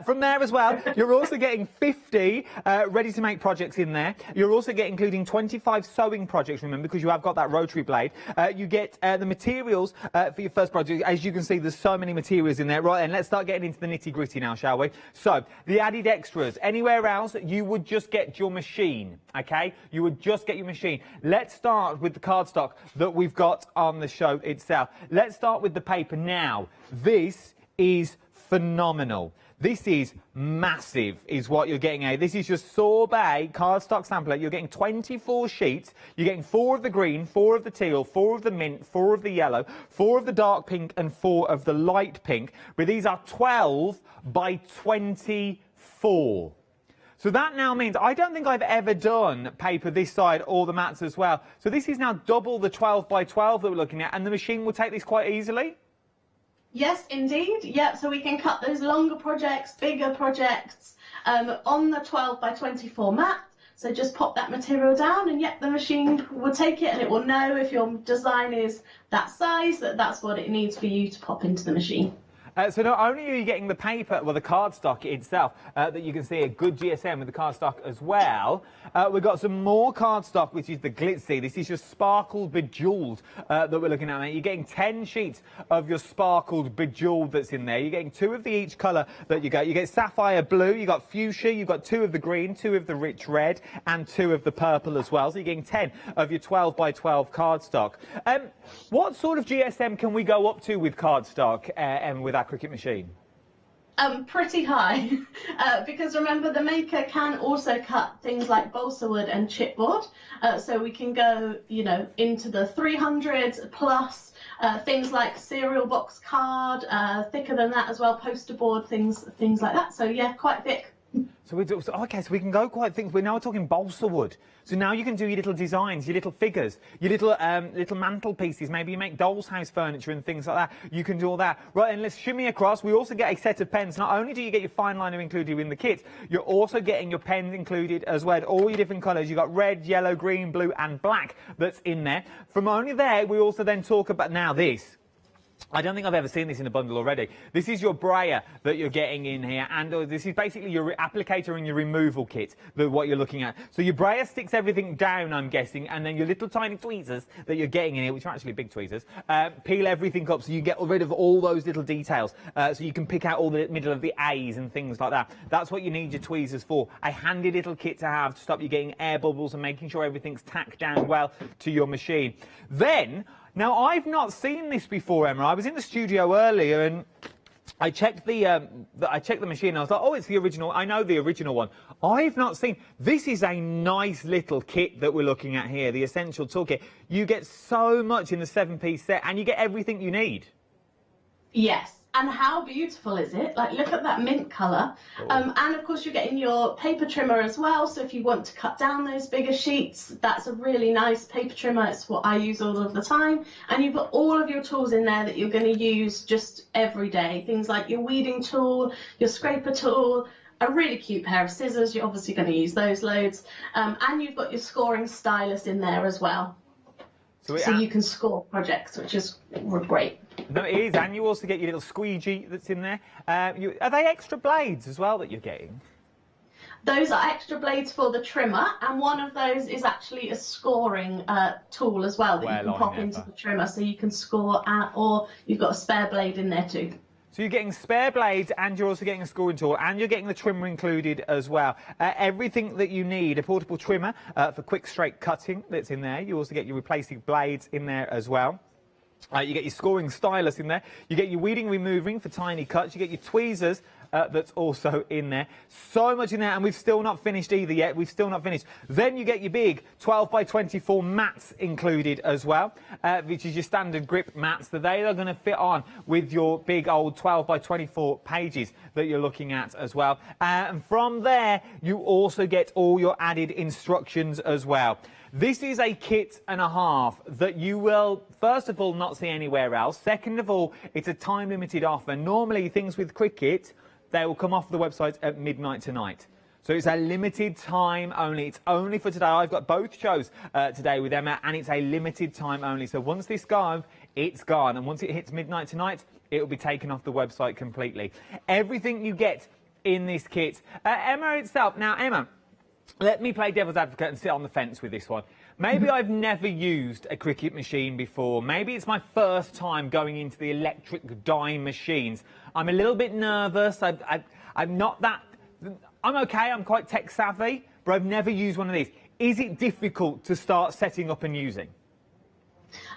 From there as well, you're also getting 50 ready-to-make projects in there. You're also getting including 25 sewing projects, remember, because you have got that rotary blade. You get the materials for your first project. As you can see, there's so many materials in there. Right, and let's start getting into the nitty-gritty now, shall we? So, the added extras. Anywhere else, you would just get your machine, okay? You would just get your machine. Let's start with the cardstock that we've got on the show itself. Let's start with the paper now. This is phenomenal. This is massive, is what you're getting here. This is your sorbet cardstock sampler. You're getting 24 sheets. You're getting 4 of the green, 4 of the teal, 4 of the mint, 4 of the yellow, 4 of the dark pink, and 4 of the light pink. But these are 12 by 24. So that now means, I don't think I've ever done paper this side or the mats as well. So this is now double the 12 by 12 that we're looking at, and the machine will take this quite easily? Yes, indeed. Yep, so we can cut those longer projects, bigger projects on the 12 by 24 mat. So just pop that material down and yep, the machine will take it and it will know if your design is that size, that's what it needs for you to pop into the machine. So not only are you getting the paper, well, the cardstock itself, that you can see a good GSM with the cardstock as well, we've got some more cardstock, which is the glitzy. This is your sparkled bejeweled that we're looking at. You're getting 10 sheets of your sparkled bejeweled that's in there. You're getting 2 of the each colour that you get. You get sapphire blue, you got fuchsia, you've got 2 of the green, 2 of the rich red, and 2 of the purple as well. So you're getting 10 of your 12 by 12 cardstock. What sort of GSM can we go up to with cardstock and with our Cricut machine? Pretty high, because remember the maker can also cut things like balsa wood and chipboard, so we can go, you know, into the 300s plus things like cereal box card, thicker than that as well, poster board, things like that. So yeah, quite thick. So okay, so we can go quite thick. We're now talking balsa wood. So now you can do your little designs, your little figures, your little little mantelpieces. Maybe you make doll's house furniture and things like that. You can do all that. Right, and let's shimmy across. We also get a set of pens. Not only do you get your fine liner included in the kit, you're also getting your pens included as well. All your different colours. You've got red, yellow, green, blue and black that's in there. From only there, we also then talk about now this. I don't think I've ever seen this in a bundle already. This is your brayer that you're getting in here, and this is basically your applicator and your removal kit, what you're looking at. So your brayer sticks everything down, I'm guessing, and then your little tiny tweezers that you're getting in here, which are actually big tweezers, peel everything up so you get rid of all those little details, so you can pick out all the middle of the A's and things like that. That's what you need your tweezers for. A handy little kit to have to stop you getting air bubbles and making sure everything's tacked down well to your machine. Then, now, I've not seen this before, Emma. I was in the studio earlier and I checked the machine and I was like, oh, it's the original. I know the original one. I've not seen. This is a nice little kit that we're looking at here, the Essential Toolkit. You get so much in the 7-piece set and you get everything you need. Yes. And how beautiful is it? Like, look at that mint colour. And of course you're getting your paper trimmer as well. So if you want to cut down those bigger sheets, that's a really nice paper trimmer. It's what I use all of the time. And you've got all of your tools in there that you're going to use just every day. Things like your weeding tool, your scraper tool, a really cute pair of scissors. You're obviously going to use those loads. And you've got your scoring stylus in there as well. So you can score projects, which is great. No, it is, and you also get your little squeegee that's in there. Are they extra blades as well that you're getting? Those are extra blades for the trimmer, and one of those is actually a scoring tool as well that you can pop into the trimmer, so you can score at, or you've got a spare blade in there too. So you're getting spare blades and you're also getting a scoring tool and you're getting the trimmer included as well. Everything that you need, a portable trimmer for quick straight cutting that's in there. You also get your replacing blades in there as well. You get your scoring stylus in there. You get your weeding removing for tiny cuts. You get your tweezers that's also in there. So much in there, and we've still not finished either yet. We've still not finished. Then you get your big 12 by 24 mats included as well, which is your standard grip mats that they are going to fit on with your big old 12 by 24 pages that you're looking at as well. And from there, you also get all your added instructions as well. This is a kit and a half that you will, first of all, not see anywhere else. Second of all, it's a time-limited offer. Normally, things with Cricut, they will come off the website at midnight tonight. So it's a limited time only. It's only for today. I've got both shows today with Emma, and it's a limited time only. So once this goes, it's gone. And once it hits midnight tonight, it will be taken off the website completely. Everything you get in this kit. Emma itself. Now, Emma, let me play devil's advocate and sit on the fence with this one. Maybe I've never used a Cricut machine before. Maybe it's my first time going into the electric dime machines. I'm a little bit nervous. I'm not that... I'm okay, I'm quite tech savvy, but I've never used one of these. Is it difficult to start setting up and using?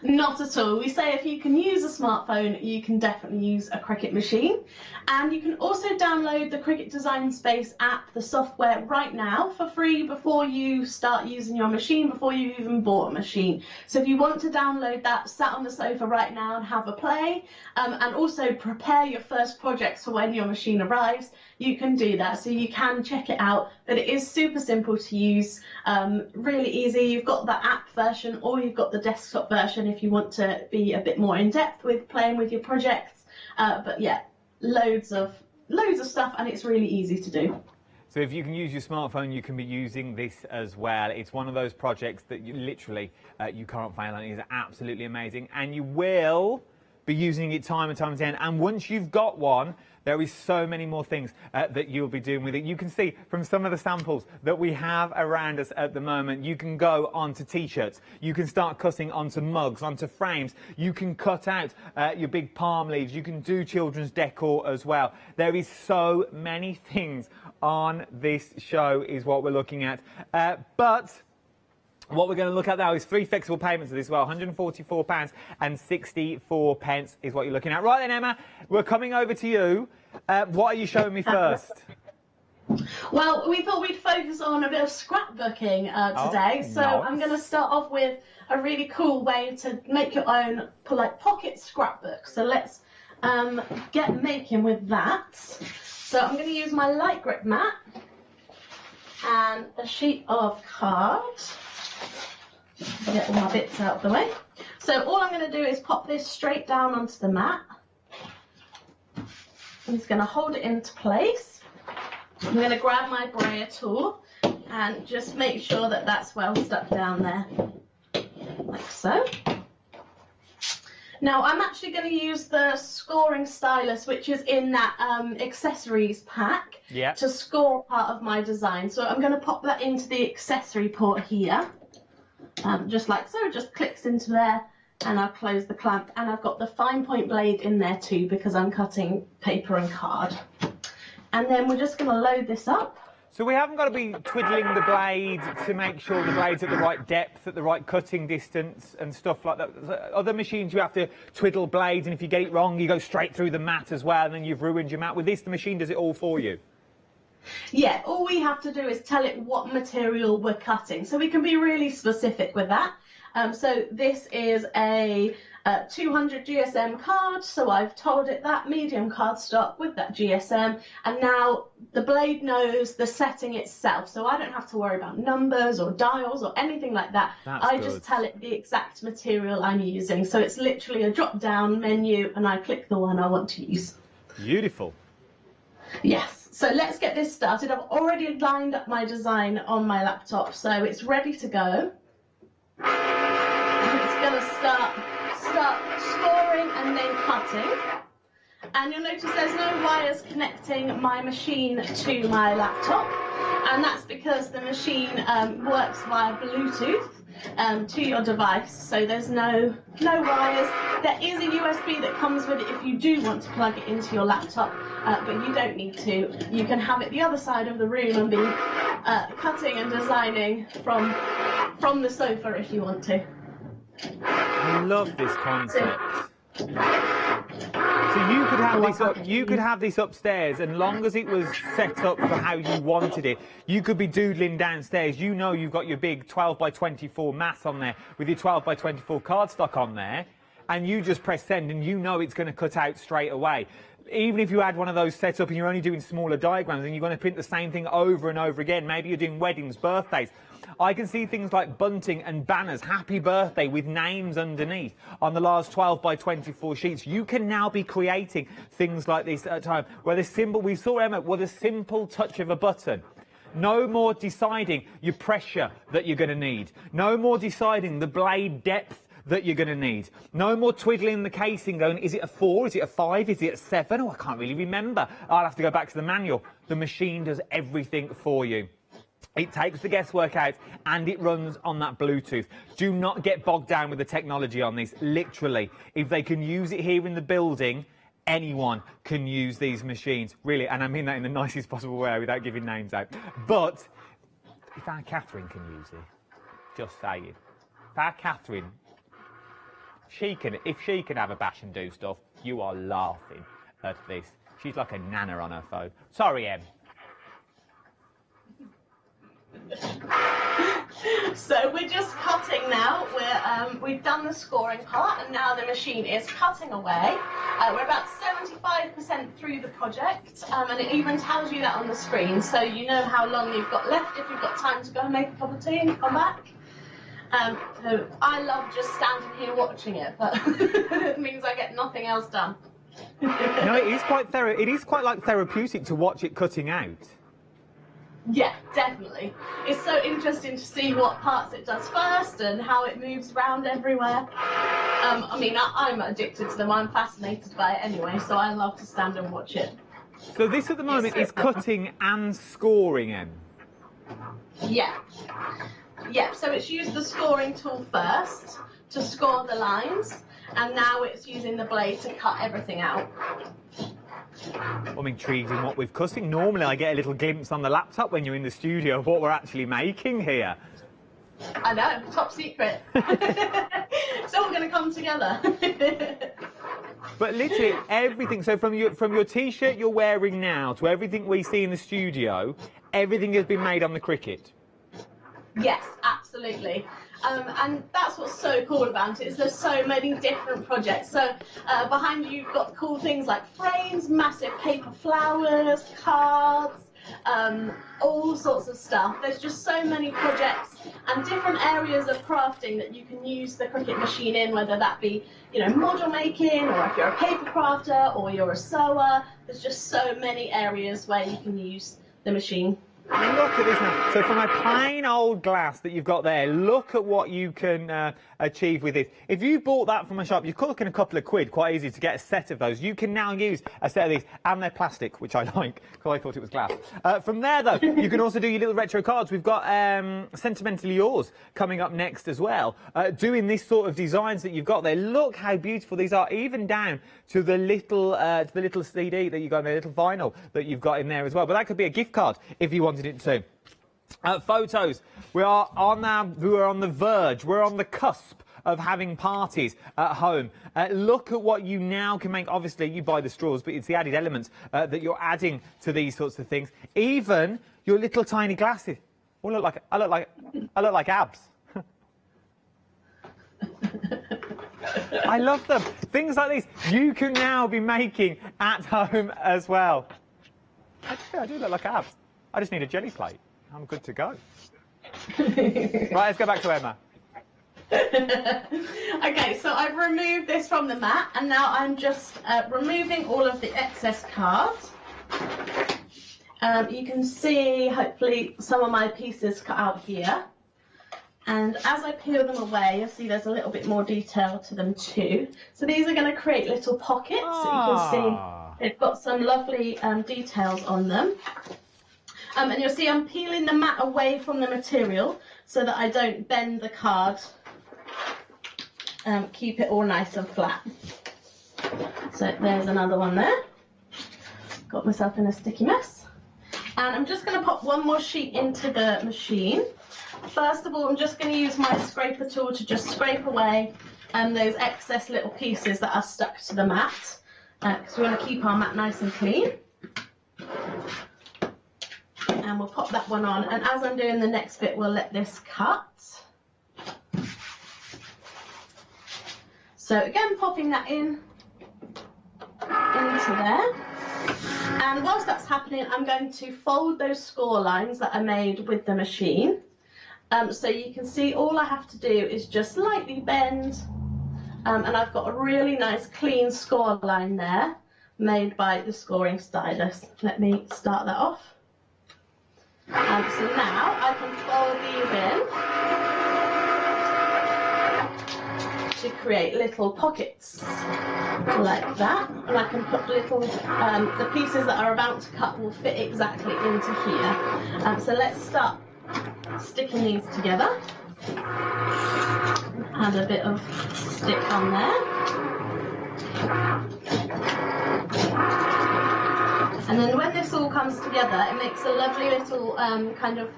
Not at all. We say if you can use a smartphone, you can definitely use a Cricut machine. And you can also download the Cricut Design Space app, the software, right now for free before you start using your machine, before you've even bought a machine. So if you want to download that, sat on the sofa right now and have a play, and also prepare your first projects for when your machine arrives, you can do that. So you can check it out, but it is super simple to use, really easy. You've got the app version or you've got the desktop version if you want to be a bit more in depth with playing with your projects. But yeah, loads of stuff, and it's really easy to do. So if you can use your smartphone, you can be using this as well. It's one of those projects that you literally you can't fail on. It is absolutely amazing, and you will be using it time and time again. And once you've got one, there is so many more things that you'll be doing with it. You can see from some of the samples that we have around us at the moment, you can go onto t-shirts, you can start cutting onto mugs, onto frames, you can cut out your big palm leaves, you can do children's decor as well. There is so many things on this show is what we're looking at. But what we're going to look at now is 3 flexible payments of this as well. £144.64 is what you're looking at. Right then, Emma, we're coming over to you. What are you showing me first? Well, we thought we'd focus on a bit of scrapbooking today. So nice. I'm going to start off with a really cool way to make your own pocket scrapbook. So let's get making with that. So I'm going to use my light grip mat and a sheet of card. Get all my bits out of the way. So all I'm going to do is pop this straight down onto the mat. I'm just going to hold it into place. I'm going to grab my brayer tool and just make sure that that's well stuck down there, like so. Now I'm actually going to use the scoring stylus, which is in that accessories pack, to score part of my design. So I'm going to pop that into the accessory port here. Just like so, it just clicks into there, and I'll close the clamp, and I've got the fine point blade in there too because I'm cutting paper and card. And then we're just going to load this up. So we haven't got to be twiddling the blade to make sure the blade's at the right depth, at the right cutting distance and stuff like that. Other machines you have to twiddle blades, and if you get it wrong you go straight through the mat as well, and then you've ruined your mat. With this, the machine does it all for you. Yeah, all we have to do is tell it what material we're cutting, so we can be really specific with that. So this is a 200 GSM card, so I've told it that medium cardstock with that GSM, and now the blade knows the setting itself, so I don't have to worry about numbers or dials or anything like that. I just tell it the exact material I'm using, so it's literally a drop down menu and I click the one I want to use. Beautiful. Yes. So let's get this started. I've already lined up my design on my laptop, so it's ready to go. And it's going to start scoring and then cutting. And you'll notice there's no wires connecting my machine to my laptop, and that's because the machine works via Bluetooth to your device, so there's no wires. There is a USB that comes with it if you do want to plug it into your laptop, but you don't need to. You can have it the other side of the room and be cutting and designing from the sofa if you want to. I love this concept. So you could have this upstairs, and long as it was set up for how you wanted it, you could be doodling downstairs. You know you've got your big 12 by 24 mat on there with your 12 by 24 cardstock on there, and you just press send and you know it's going to cut out straight away. Even if you had one of those set up and you're only doing smaller diagrams and you're going to print the same thing over and over again, maybe you're doing weddings, birthdays. I can see things like bunting and banners, happy birthday with names underneath on the last 12 by 24 sheets. You can now be creating things like this at a time where the symbol, we saw Emma, with a simple touch of a button. No more deciding your pressure that you're going to need. No more deciding the blade depth that you're going to need. No more twiddling the casing going, is it a 4, is it a 5, is it a 7? Oh, I can't really remember. I'll have to go back to the manual. The machine does everything for you. It takes the guesswork out and it runs on that Bluetooth. Do not get bogged down with the technology on this. Literally, if they can use it here in the building, anyone can use these machines. Really, and I mean that in the nicest possible way without giving names out. But if our Catherine can use it, just saying. If our Catherine, if she can have a bash and do stuff, you are laughing at this. She's like a nana on her phone. Sorry, Em. So we're just cutting now. We've done the scoring part, and now the machine is cutting away. We're about 75% through the project, and it even tells you that on the screen, so you know how long you've got left if you've got time to go and make a cup of tea and come back. So I love just standing here watching it, but it means I get nothing else done. No, it is quite like therapeutic to watch it cutting out. Yeah, definitely. It's so interesting to see what parts it does first and how it moves around everywhere. I mean, I'm addicted to them. I'm fascinated by it anyway, so I love to stand and watch it. So this at the moment is cutting and scoring, Em? Yeah. Yeah, so it's used the scoring tool first to score the lines, and now it's using the blade to cut everything out. I'm intrigued in what we're cutting. Normally I get a little glimpse on the laptop when you're in the studio of what we're actually making here. I know, top secret. It's all going to come together. But literally everything, so from your t-shirt you're wearing now to everything we see in the studio, everything has been made on the Cricut. Yes, absolutely. And that's what's so cool about it, is there's so many different projects. So behind you you've got cool things like frames, massive paper flowers, cards, all sorts of stuff. There's just so many projects and different areas of crafting that you can use the Cricut machine in, whether that be, you know, model making, or if you're a paper crafter, or you're a sewer. There's just so many areas where you can use the machine. I mean, look at this now. So from a plain old glass that you've got there, look at what you can achieve with this. If you bought that from a shop, you're looking a couple of quid, quite easy to get a set of those. You can now use a set of these, and they're plastic, which I like, because I thought it was glass. From there, though, you can also do your little retro cards. We've got Sentimentally Yours coming up next as well, doing this sort of designs that you've got there. Look how beautiful these are, even down to the little CD that you got, the little vinyl that you've got in there as well. But that could be a gift card if you wanted it too. Photos. We're on the verge. We're on the cusp of having parties at home. Look at what you now can make. Obviously, you buy the straws, but it's the added elements that you're adding to these sorts of things. Even your little tiny glasses. Oh, I look like abs. I love them. Things like these you can now be making at home as well. I do look like abs. I just need a jelly plate. I'm good to go. Right, let's go back to Emma. Okay, so I've removed this from the mat, and now I'm just removing all of the excess cards. You can see, hopefully, some of my pieces cut out here. And as I peel them away, you'll see there's a little bit more detail to them too. So these are going to create little pockets. So you can see they've got some lovely details on them. And you'll see I'm peeling the mat away from the material so that I don't bend the card. Keep it all nice and flat. So there's another one there. Got myself in a sticky mess. And I'm just going to pop one more sheet into the machine. First of all, I'm just going to use my scraper tool to just scrape away those excess little pieces that are stuck to the mat, because we want to keep our mat nice and clean. And we'll pop that one on, and as I'm doing the next bit, we'll let this cut. So again, popping that into there. And whilst that's happening, I'm going to fold those score lines that I made with the machine. So you can see all I have to do is just lightly bend, and I've got a really nice clean score line there made by the scoring stylus. Let me start that off. So now I can fold these in to create little pockets like that, and I can put little, the pieces that are about to cut will fit exactly into here. So let's start sticking these together. Add a bit of stick on there. And then when this all comes together, it makes a lovely little kind of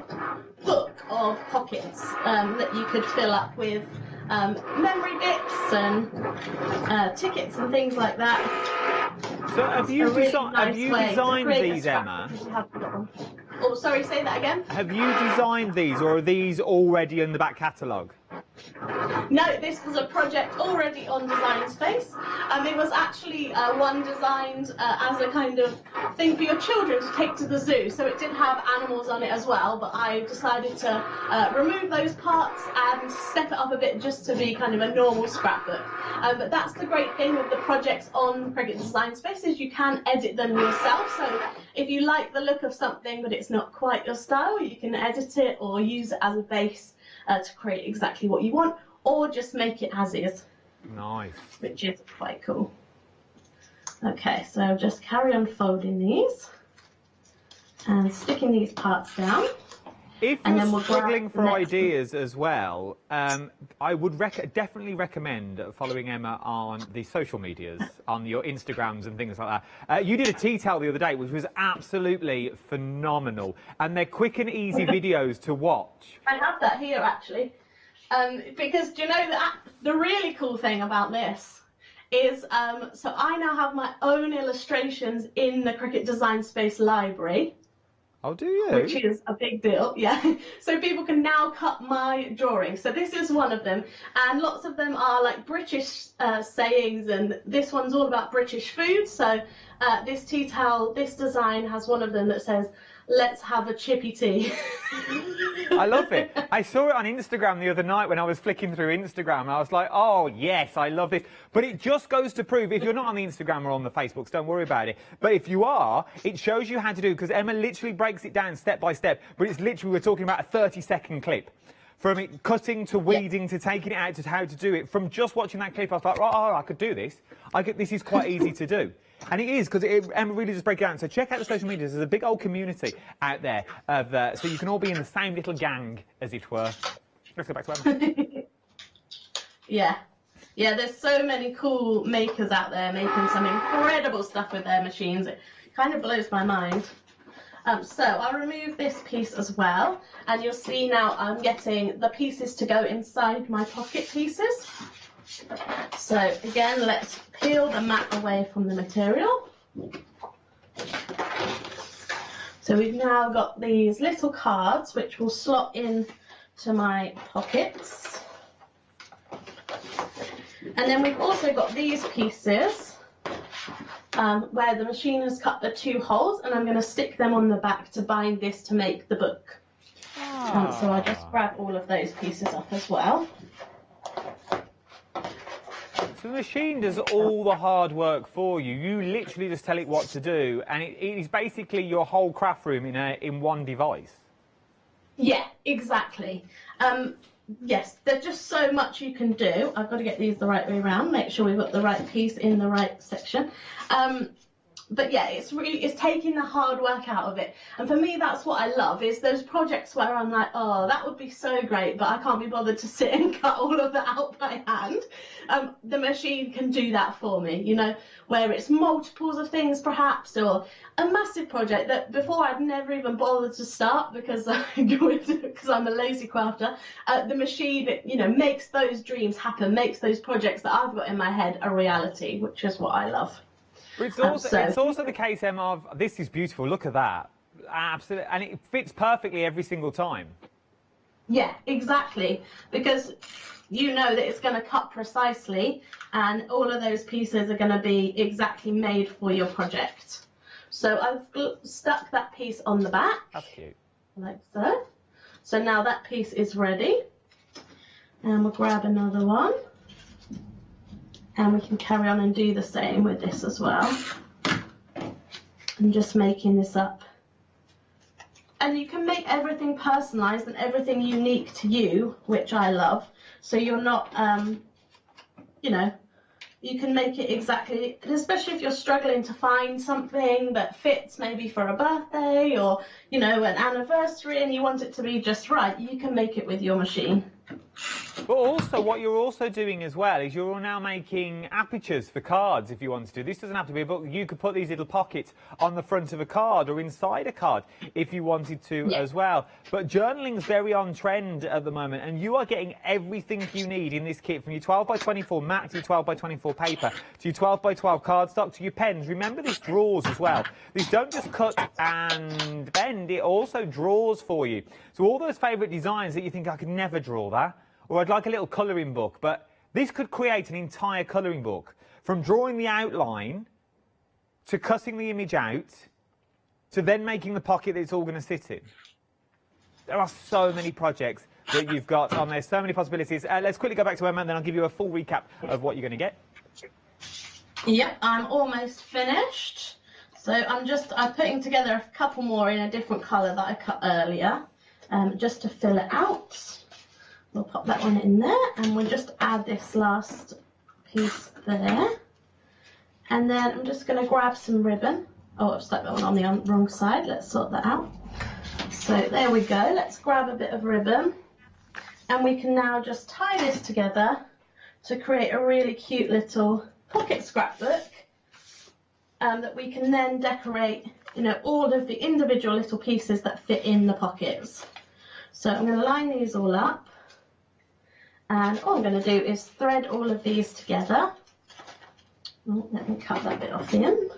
book of pockets that you could fill up with memory bits and tickets and things like that. So have you designed these, Emma? Oh, sorry, say that again? Have you designed these, or are these already in the back catalogue? No, this was a project already on Design Space. It was actually one designed as a kind of thing for your children to take to the zoo. So it did have animals on it as well, but I decided to remove those parts and step it up a bit just to be kind of a normal scrapbook. But that's the great thing with the projects on Cricut Design Space is you can edit them yourself. So if you like the look of something but it's not quite your style, you can edit it or use it as a base to create exactly what you want, or just make it as is. Nice. Which is quite cool. Okay, so just carry on folding these and sticking these parts down. If you're struggling for ideas as well, I would definitely recommend following Emma on the social medias, on your Instagrams and things like that. You did a tea towel the other day, which was absolutely phenomenal. And they're quick and easy videos to watch. I have that here, actually. Because, do you know that the really cool thing about this is, so I now have my own illustrations in the Cricut Design Space library. Oh, do you? Which is a big deal, yeah. So people can now cut my drawings. So this is one of them, and lots of them are like British sayings, and this one's all about British food. So this tea towel, this design has one of them that says, "Let's have a chippy tea." I love it. I saw it on Instagram the other night when I was flicking through Instagram, and I was like, oh, yes, I love this. But it just goes to prove, if you're not on the Instagram or on the Facebooks, don't worry about it. But if you are, it shows you how to do, because Emma literally breaks it down step by step. But it's literally, we're talking about a 30-second clip. From it cutting to weeding to taking it out to how to do it. From just watching that clip, I was like, oh, I could do this. This is quite easy to do. And it is, because Emma really does break it down. So check out the social media. There's a big old community out there. So you can all be in the same little gang, as it were. Let's go back to Emma. Yeah, there's so many cool makers out there making some incredible stuff with their machines. It kind of blows my mind. So I'll remove this piece as well, and you'll see now I'm getting the pieces to go inside my pocket pieces. So again, let's peel the mat away from the material. So we've now got these little cards which will slot in to my pockets. And then we've also got these pieces where the machine has cut the 2 holes, and I'm going to stick them on the back to bind this to make the book. So I'll just grab all of those pieces up as well. So the machine does all the hard work for you. You literally just tell it what to do, and it is basically your whole craft room in one device. Yeah, exactly. Yes, there's just so much you can do. I've got to get these the right way around, make sure we've got the right piece in the right section. But yeah, it's taking the hard work out of it. And for me, that's what I love, is those projects where I'm like, oh, that would be so great, but I can't be bothered to sit and cut all of that out by hand. The machine can do that for me, you know, where it's multiples of things perhaps, or a massive project that before I'd never even bothered to start because I'm a lazy crafter. The machine, you know, makes those dreams happen, makes those projects that I've got in my head a reality, which is what I love. But it's also the case, Emma, of this is beautiful, look at that. Absolutely. And it fits perfectly every single time. Yeah, exactly. Because you know that it's going to cut precisely, and all of those pieces are going to be exactly made for your project. So I've stuck that piece on the back. That's cute. Like so. So now that piece is ready. And we'll grab another one. And we can carry on and do the same with this as well. I'm just making this up. And you can make everything personalised and everything unique to you, which I love. So you're not, you know, you can make it exactly, especially if you're struggling to find something that fits maybe for a birthday or, you know, an anniversary, and you want it to be just right, you can make it with your machine. But also, what you're also doing as well is you're now making apertures for cards if you want to do. This doesn't have to be a book. You could put these little pockets on the front of a card or inside a card if you wanted to as well. But journaling's very on trend at the moment, and you are getting everything you need in this kit, from your 12x24 mat to your 12x24 paper to your 12x12 cardstock to your pens. Remember, this draws as well. These don't just cut and bend, it also draws for you. So all those favourite designs that you think, I could never draw that, or I'd like a little colouring book. But this could create an entire colouring book, from drawing the outline to cutting the image out to then making the pocket that it's all going to sit in. There are so many projects that you've got on there, so many possibilities. Let's quickly go back to Emma, and then I'll give you a full recap of what you're going to get. Yep, I'm almost finished. So I'm putting together a couple more in a different colour that I cut earlier, just to fill it out. We'll pop that one in there, and we'll just add this last piece there. And then I'm just going to grab some ribbon. Oh, I've stuck that one on the wrong side. Let's sort that out. So there we go. Let's grab a bit of ribbon, and we can now just tie this together to create a really cute little pocket scrapbook that we can then decorate, you know, all of the individual little pieces that fit in the pockets. So I'm going to line these all up, and all I'm going to do is thread all of these together. Oh, let me cut that bit off the end.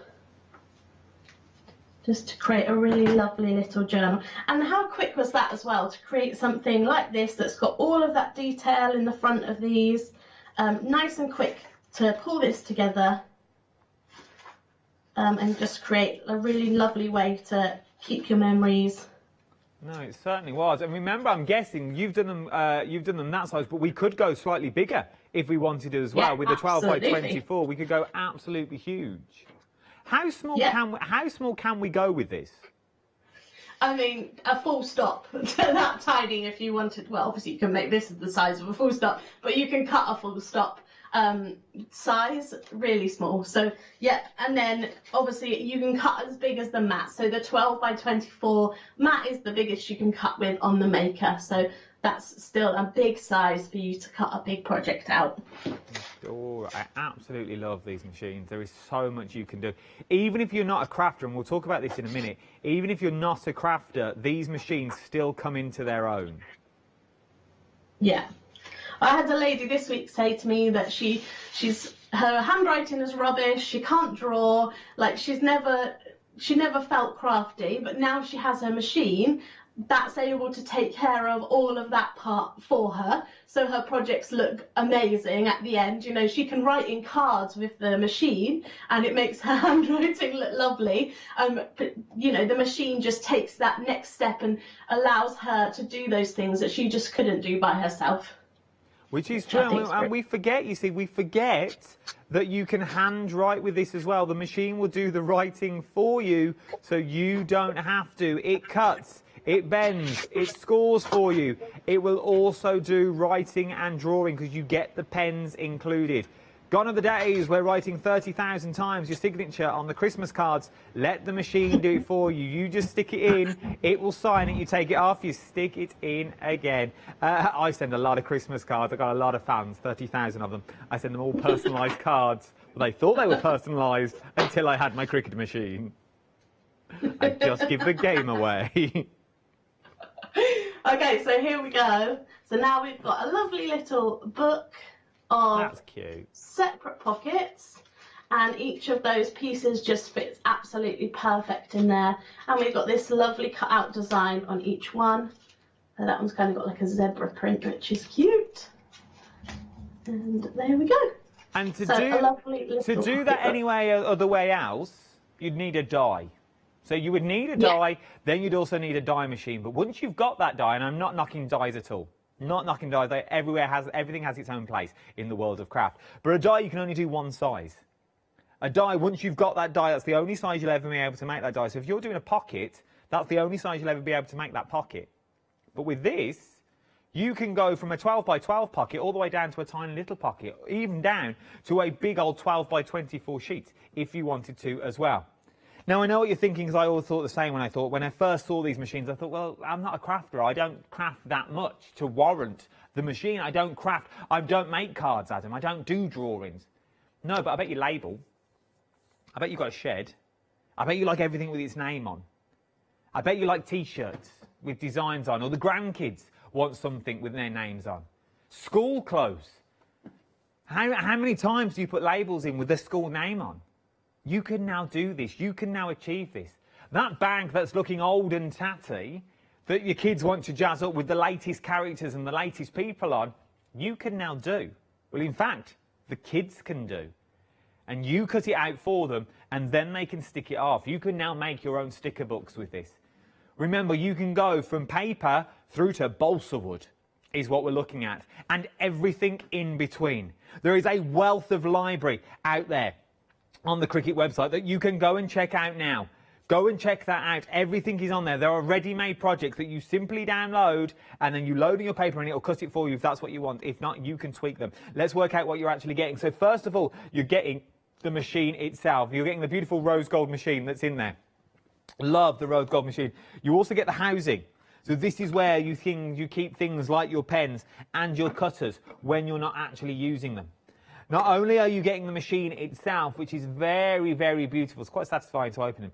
Just to create a really lovely little journal. And how quick was that as well, to create something like this that's got all of that detail in the front of these. Nice and quick to pull this together and just create a really lovely way to keep your memories. No, it certainly was. And remember, I'm guessing you've done them that size, but we could go slightly bigger if we wanted to as well. With the 12 by 24, we could go absolutely huge. How small can we go with this? I mean, a full stop. That tiny, if you wanted. Well, obviously you can make this the size of a full stop, but you can cut a full stop size really small. So yeah, and then obviously you can cut as big as the mat. So the 12 by 24 mat is the biggest you can cut with on the maker. So that's still a big size for you to cut a big project out. Oh, I absolutely love these machines. There is so much you can do. Even if you're not a crafter, and we'll talk about this in a minute, even if you're not a crafter, these machines still come into their own. Yeah. I had a lady this week say to me that her handwriting is rubbish, she can't draw, like she never felt crafty, but now she has her machine that's able to take care of all of that part for her, so her projects look amazing at the end. You know, she can write in cards with the machine and it makes her handwriting look lovely, but you know, the machine just takes that next step and allows her to do those things that she just couldn't do by herself. Which is true, and we forget, you see, we forget that you can handwrite with this as well. The machine will do the writing for you, so you don't have to. It cuts, it bends, it scores for you. It will also do writing and drawing because you get the pens included. Gone are the days where writing 30,000 times your signature on the Christmas cards. Let the machine do it for you. You just stick it in, it will sign it, you take it off, you stick it in again. I send a lot of Christmas cards. I've got a lot of fans, 30,000 of them. I send them all personalised cards. But they thought they were personalised until I had my Cricut machine. I just give the game away. Okay, so here we go. So now we've got a lovely little book of That's cute. Separate pockets, and each of those pieces just fits absolutely perfect in there, and we've got this lovely cut out design on each one. So that one's kind of got like a zebra print, which is cute, and there we go. And to so do that any other way else, you'd need a die. So you would need a die, then you'd also need a die machine. But once you've got that die, and I'm not knocking dies at all, not knocking dies, everything has its own place in the world of craft. But a die, you can only do one size. A die, once you've got that die, that's the only size you'll ever be able to make that die. So if you're doing a pocket, that's the only size you'll ever be able to make that pocket. But with this, you can go from a 12 by 12 pocket all the way down to a tiny little pocket, even down to a big old 12 by 24 sheet, if you wanted to as well. Now, I know what you're thinking, because I always thought the same when I first saw these machines. I thought, well, I'm not a crafter. I don't craft that much to warrant the machine. I don't make cards, Adam. I don't do drawings. No, but I bet you label. I bet you've got a shed. I bet you like everything with its name on. I bet you like T-shirts with designs on, or the grandkids want something with their names on. School clothes. How many times do you put labels in with the school name on? You can now do this. You can now achieve this. That bag that's looking old and tatty, that your kids want to jazz up with the latest characters and the latest people on, you can now do. Well, in fact, the kids can do. And you cut it out for them, and then they can stick it off. You can now make your own sticker books with this. Remember, you can go from paper through to balsa wood, is what we're looking at, and everything in between. There is a wealth of library out there on the Cricut website that you can go and check out now. Go and check that out. Everything is on there. There are ready-made projects that you simply download, and then you load in your paper and it'll cut it for you if that's what you want. If not, you can tweak them. Let's work out what you're actually getting. So first of all, you're getting the machine itself. You're getting the beautiful rose gold machine that's in there. Love the rose gold machine. You also get the housing. So this is where you keep things like your pens and your cutters when you're not actually using them. Not only are you getting the machine itself, which is very, very beautiful, it's quite satisfying to open them,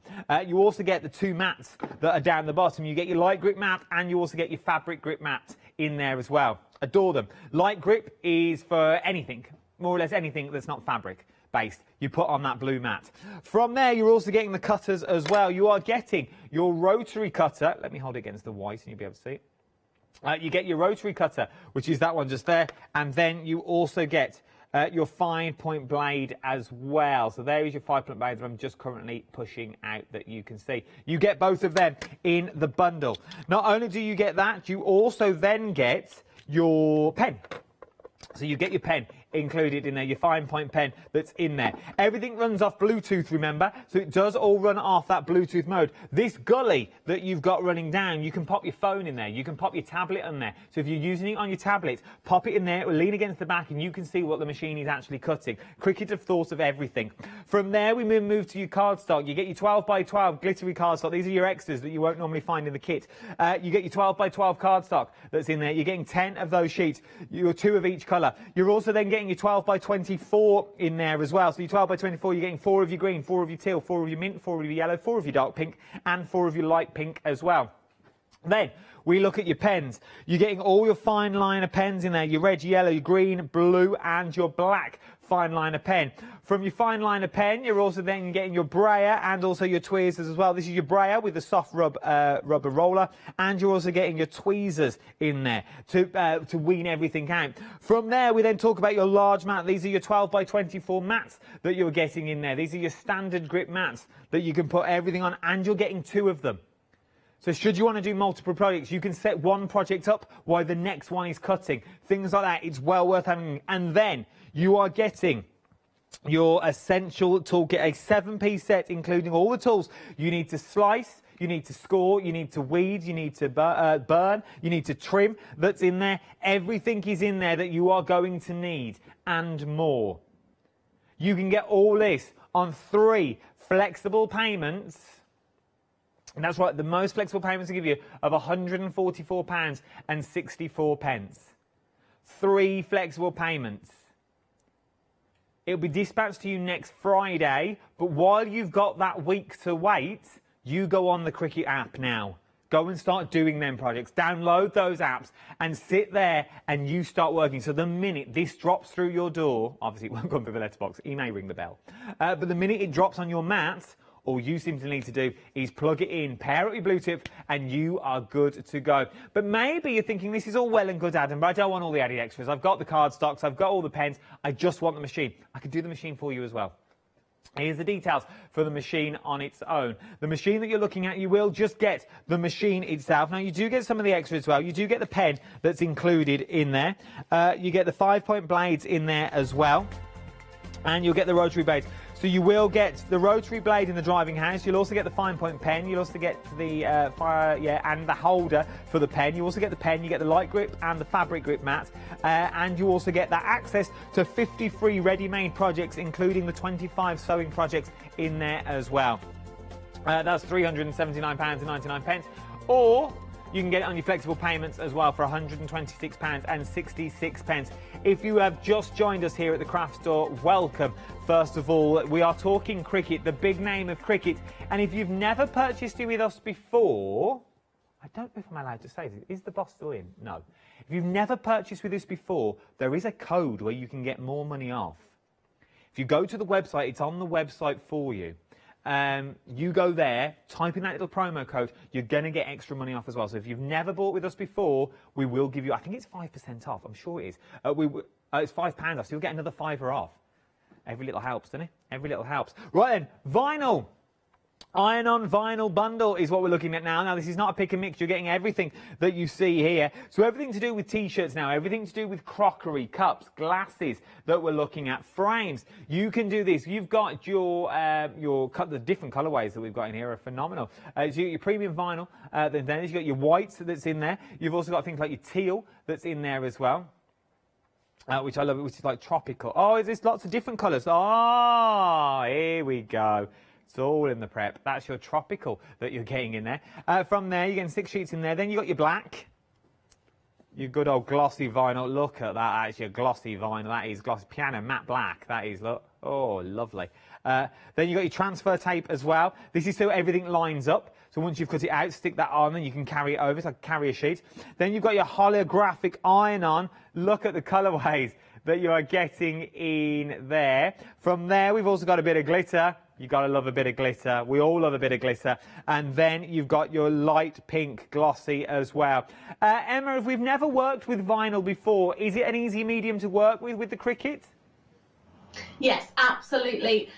you also get the two mats that are down the bottom. You get your light grip mat and you also get your fabric grip mat in there as well. Adore them. Light grip is for anything, more or less anything that's not fabric based. You put on that blue mat. From there, you're also getting the cutters as well. You are getting your rotary cutter. Let me hold it against the white and you'll be able to see it. You get your rotary cutter, which is that one just there, and then you also get your 5-point blade as well. So there is your 5-point blade that I'm just currently pushing out that you can see. You get both of them in the bundle. Not only do you get that, you also then get your pen. So you get your pen included in there, your 5-point pen that's in there. Everything runs off Bluetooth, remember, so it does all run off that Bluetooth mode. This gully that you've got running down, you can pop your phone in there, you can pop your tablet in there. So if you're using it on your tablet, pop it in there, it will lean against the back and you can see what the machine is actually cutting. Cricut have thought of everything. From there we move to your cardstock. You get your 12x12 glittery cardstock. These are your extras that you won't normally find in the kit. You get your 12x12 cardstock that's in there. You're getting 10 of those sheets, you're 2 of each colour. You're also then getting your 12x24 in there as well. So your 12x24, you're getting 4 of your green, 4 of your teal, 4 of your mint, 4 of your yellow, 4 of your dark pink, and 4 of your light pink as well. Then we look at your pens. You're getting all your fine liner pens in there, your red, your yellow, your green, blue, and your black fine liner pen. From your fine liner pen, you're also then getting your brayer and also your tweezers as well. This is your brayer with the soft rubber roller, and you're also getting your tweezers in there to wean everything out. From there, we then talk about your large mat. These are your 12x24 mats that you're getting in there. These are your standard grip mats that you can put everything on, and you're getting 2 of them. So should you want to do multiple projects, you can set one project up while the next one is cutting. Things like that, it's well worth having. And then you are getting your essential toolkit, a 7-piece set, including all the tools you need to slice, you need to score, you need to weed, you need to burn, you need to trim. That's in there. Everything is in there that you are going to need and more. You can get all this on 3 flexible payments. And that's right, the most flexible payments to give you of £144.64. 3 flexible payments. It'll be dispatched to you next Friday, but while you've got that week to wait, you go on the Cricut app now. Go and start doing them projects. Download those apps and sit there and you start working. So the minute this drops through your door, obviously it won't come through the letterbox, it may ring the bell, but the minute it drops on your mat, all you simply need to do is plug it in, pair it with Bluetooth, and you are good to go. But maybe you're thinking, this is all well and good, Adam, but I don't want all the added extras. I've got the cardstocks, I've got all the pens, I just want the machine. I can do the machine for you as well. Here's the details for the machine on its own. The machine that you're looking at, you will just get the machine itself. Now, you do get some of the extras as well. You do get the pen that's included in there. You get the 5-point blades in there as well. And you'll get the rotary blades. So you will get the rotary blade in the driving house. You'll also get the 5-point pen. You'll also get the and the holder for the pen. You also get the pen. You get the light grip and the fabric grip mat. And you also get that access to 50 free ready-made projects, including the 25 sewing projects in there as well. That's £379.99. Or you can get it on your flexible payments as well for £126.66. If you have just joined us here at the craft store, welcome. First of all, we are talking Cricut, the big name of Cricut. And if you've never purchased it with us before, I don't know if I'm allowed to say this. Is the boss still in? No. If you've never purchased with us before, there is a code where you can get more money off. If you go to the website, it's on the website for you. you go there, type in that little promo code, you're going to get extra money off as well. So if you've never bought with us before, we will give you, I think it's 5% off, I'm sure it is. It's £5 off, so you'll get another £5 off. Every little helps, doesn't it? Every little helps. Right then, vinyl. Iron-on vinyl bundle is what we're looking at now. Now, this is not a pick and mix. You're getting everything that you see here. So everything to do with T-shirts now, everything to do with crockery, cups, glasses that we're looking at, frames. You can do this. You've got the different colorways that we've got in here are phenomenal. So you got your premium vinyl. Then you've got your whites that's in there. You've also got things like your teal that's in there as well. Which I love, which is like tropical. Oh, there's lots of different colours. Oh, here we go. It's all in the prep. That's your tropical that you're getting in there. From there, you're getting 6 sheets in there. Then you got your black. Your good old glossy vinyl. Look at that. That's your glossy vinyl. That is glossy. Piano matte black. That is, look. Oh, lovely. Then you got your transfer tape as well. This is so everything lines up. So once you've cut it out, stick that on and you can carry it over. It's like a carrier sheet. Then you've got your holographic iron-on. Look at the colourways that you are getting in there. From there, we've also got a bit of glitter. You've got to love a bit of glitter. We all love a bit of glitter. And then you've got your light pink glossy as well. Emma, if we've never worked with vinyl before, is it an easy medium to work with the Cricut? Yes, absolutely.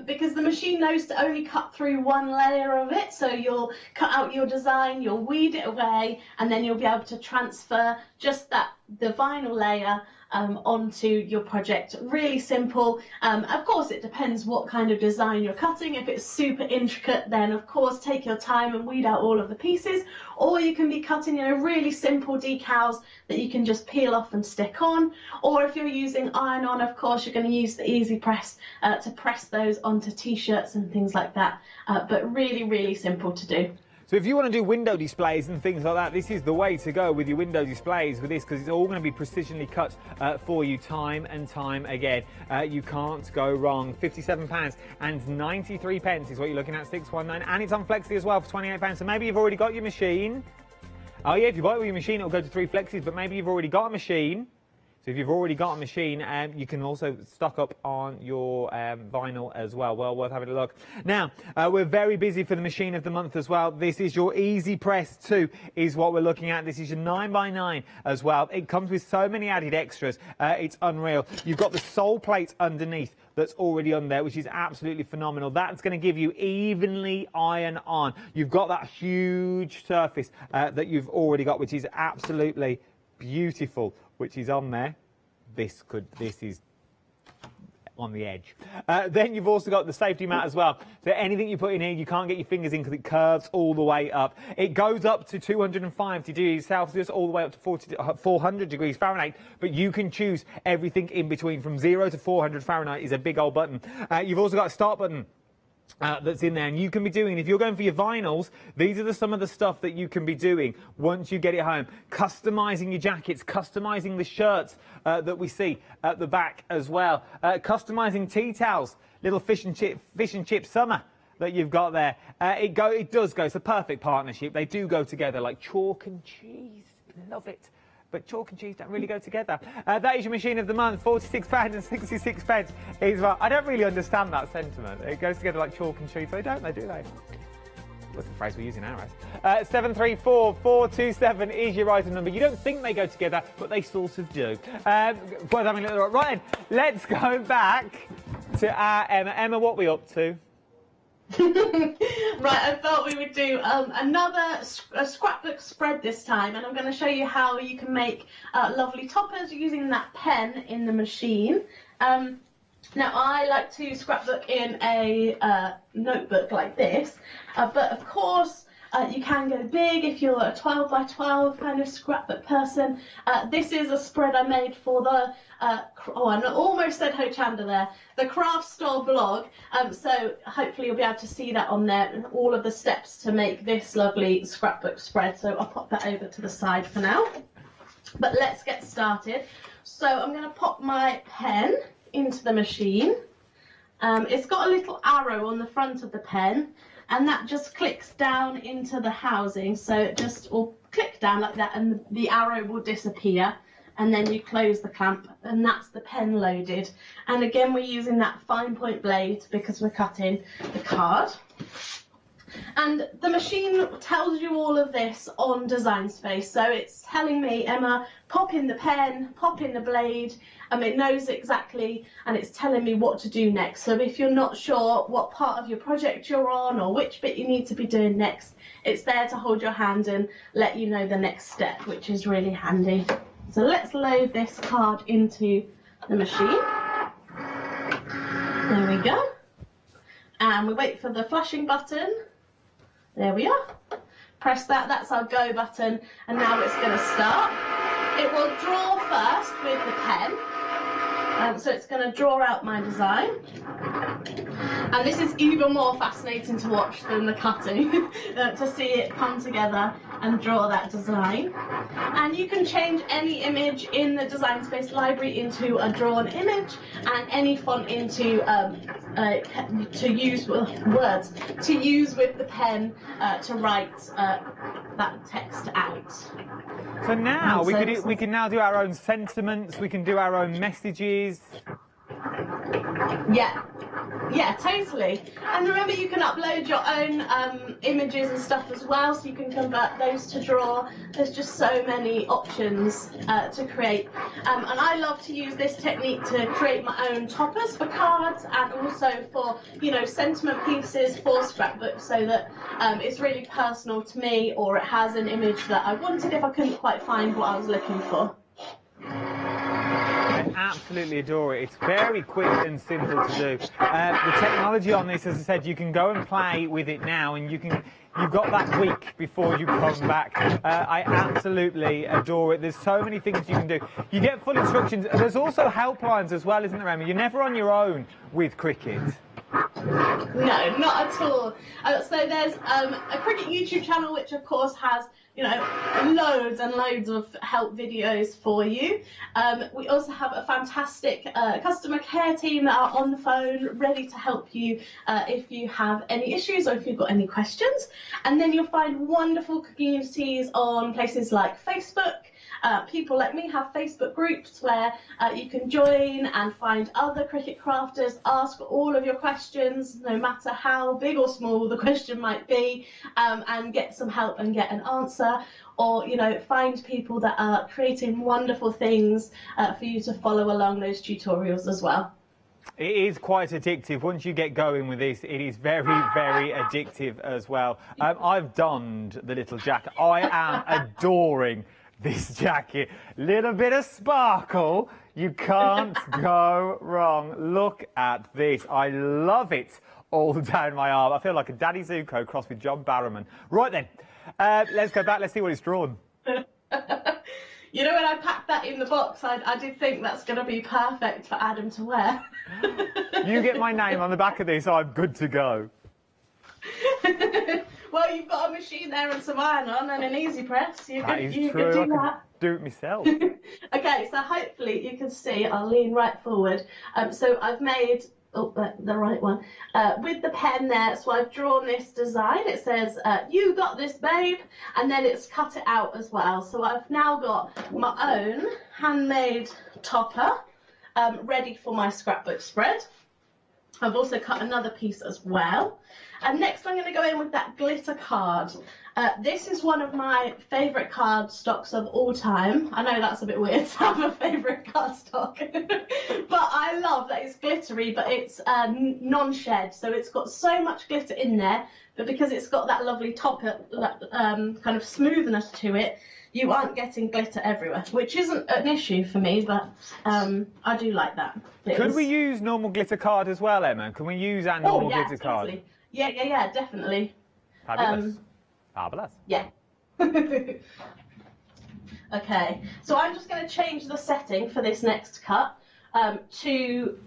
Because the machine knows to only cut through one layer of it. So you'll cut out your design, you'll weed it away, and then you'll be able to transfer just the vinyl layer onto your project. Really simple. Of course, it depends what kind of design you're cutting. If it's super intricate, then of course take your time and weed out all of the pieces. Or you can be cutting, really simple decals that you can just peel off and stick on. Or if you're using iron-on, of course, you're going to use the Easy Press to press those onto t-shirts and things like that. But really, really simple to do. So if you want to do window displays and things like that, this is the way to go with your window displays with this, because it's all going to be precisionally cut for you time and time again. You can't go wrong. £57.93 is what you're looking at, 619, and it's on Flexi as well for £28. So maybe you've already got your machine. Oh yeah, if you buy it with your machine, it'll go to 3 Flexis, but maybe you've already got a machine. So if you've already got a machine, you can also stock up on your vinyl as well. Well worth having a look. Now, we're very busy for the machine of the month as well. This is your Easy Press 2 is what we're looking at. This is your 9x9 as well. It comes with so many added extras. It's unreal. You've got the sole plate underneath that's already on there, which is absolutely phenomenal. That's going to give you evenly iron on. You've got that huge surface that you've already got, which is absolutely beautiful, which is on there. This is on the edge. Then you've also got the safety mat as well. So anything you put in here, you can't get your fingers in because it curves all the way up. It goes up to 205 degrees Celsius, all the way up to 400 degrees Fahrenheit, but you can choose everything in between. From 0 to 400 Fahrenheit is a big old button. You've also got a start button that's in there, and you can be doing, if you're going for your vinyls, these are some of the stuff that you can be doing once you get it home. Customizing your jackets, customizing the shirts that we see at the back as well, customizing tea towels, little fish and chip summer that you've got there. It does go, it's a perfect partnership. They do go together like chalk and cheese. Love it. But chalk and cheese don't really go together. That is your machine of the month, £46.66 is well. I don't really understand that sentiment. It goes together like chalk and cheese. They don't, do they? What's the phrase we're using now, right? 734-427 is your item number. You don't think they go together, but they sort of do. Worth having a look. Right, let's go back to our Emma. Emma, what are we up to? Right, I thought we would do another scrapbook spread this time, and I'm going to show you how you can make lovely toppers using that pen in the machine. Now, I like to scrapbook in a notebook like this, but of course you can go big if you're a 12 by 12 kind of scrapbook person. This is a spread I made for the, I almost said Hochanda there, the craft store blog. So hopefully you'll be able to see that on there and all of the steps to make this lovely scrapbook spread. So I'll pop that over to the side for now. But let's get started. So I'm going to pop my pen into the machine. It's got a little arrow on the front of the pen, and that just clicks down into the housing, so it just will click down like that and the arrow will disappear, and then you close the clamp, and that's the pen loaded. And again, we're using that fine point blade because we're cutting the card. And the machine tells you all of this on Design Space. So it's telling me, Emma, pop in the pen, pop in the blade, and it knows exactly, and it's telling me what to do next. So if you're not sure what part of your project you're on or which bit you need to be doing next, it's there to hold your hand and let you know the next step, which is really handy. So let's load this card into the machine. There we go. And we wait for the flashing button. There we are. Press that, that's our go button, and now it's going to start. It will draw first with the pen, so it's going to draw out my design. And this is even more fascinating to watch than the cutting, to see it come together and draw that design. And you can change any image in the Design Space library into a drawn image, and any font into to use with the pen to write that text out. So now we can now do our own sentiments. We can do our own messages. Yeah, totally. And remember, you can upload your own images and stuff as well, so you can convert those to draw. There's just so many options to create. And I love to use this technique to create my own toppers for cards, and also for, you know, sentiment pieces for scrapbooks, so that it's really personal to me, or it has an image that I wanted if I couldn't quite find what I was looking for. I absolutely adore it. It's very quick and simple to do. The technology on this, as I said, you can go and play with it now, and you've got that week before you come back. I absolutely adore it. There's so many things you can do. You get full instructions. There's also helplines as well, isn't there, Emma? You're never on your own with Cricut. No, not at all. So there's a Cricut YouTube channel, which of course has, you know, loads and loads of help videos for you. We also have a fantastic customer care team that are on the phone ready to help you if you have any issues or if you've got any questions. And then you'll find wonderful communities on places like Facebook. People like me have Facebook groups where you can join and find other Cricut crafters, ask all of your questions, no matter how big or small the question might be, and get some help and get an answer. Or, you know, find people that are creating wonderful things for you to follow along those tutorials as well. It is quite addictive. Once you get going with this, it is very, very addictive as well. I've donned the little jacket. I am adoring this jacket. Little bit of sparkle. You can't go wrong. Look at this. I love it all down my arm. I feel like a Daddy Zuko crossed with John Barrowman. Right then, let's go back. Let's see what it's drawn. You know, when I packed that in the box, I did think that's going to be perfect for Adam to wear. You get my name on the back of this, I'm good to go. Well, you've got a machine there and some iron on and an easy press. You That could is true. do I that. can do it myself. Okay, so hopefully you can see, I'll lean right forward. So I've made, the right one, with the pen there, so I've drawn this design. It says, you got this, babe, and then it's cut it out as well. So I've now got my own handmade topper ready for my scrapbook spread. I've also cut another piece as well. And next I'm going to go in with that glitter card. This is one of my favourite card stocks of all time. I know that's a bit weird to have a favourite card stock. But I love that it's glittery, but it's non-shed. So it's got so much glitter in there, but because it's got that lovely topper, kind of smoothness to it, you aren't getting glitter everywhere, which isn't an issue for me, but I do like that. Could we use normal glitter card as well, Emma? Can we use our normal glitter card? Yeah, definitely. Fabulous. Fabulous. Yeah. Okay, so I'm just going to change the setting for this next cut to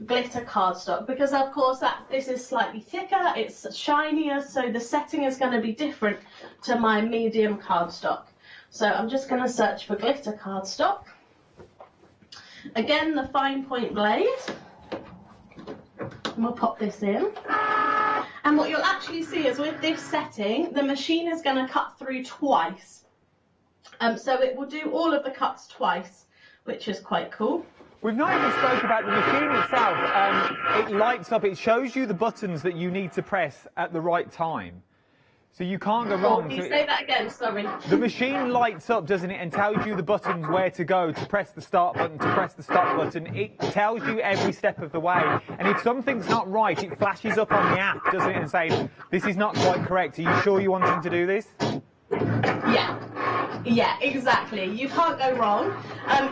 glitter cardstock, because of course this is slightly thicker, it's shinier, so the setting is going to be different to my medium cardstock. So I'm just going to search for glitter cardstock. Again, the fine point blade. And we'll pop this in. And what you'll actually see is with this setting, the machine is going to cut through twice. So it will do all of the cuts twice. which is quite cool. We've not even spoke about the machine itself. It lights up, it shows you the buttons that you need to press at the right time. So you can't go wrong. Can you say that again? Sorry. The machine lights up, doesn't it, and tells you the buttons where to go, to press the start button, to press the stop button. It tells you every step of the way. And if something's not right, it flashes up on the app, doesn't it, and says, this is not quite correct. Are you sure you're wanting to do this? Yeah, exactly. You can't go wrong.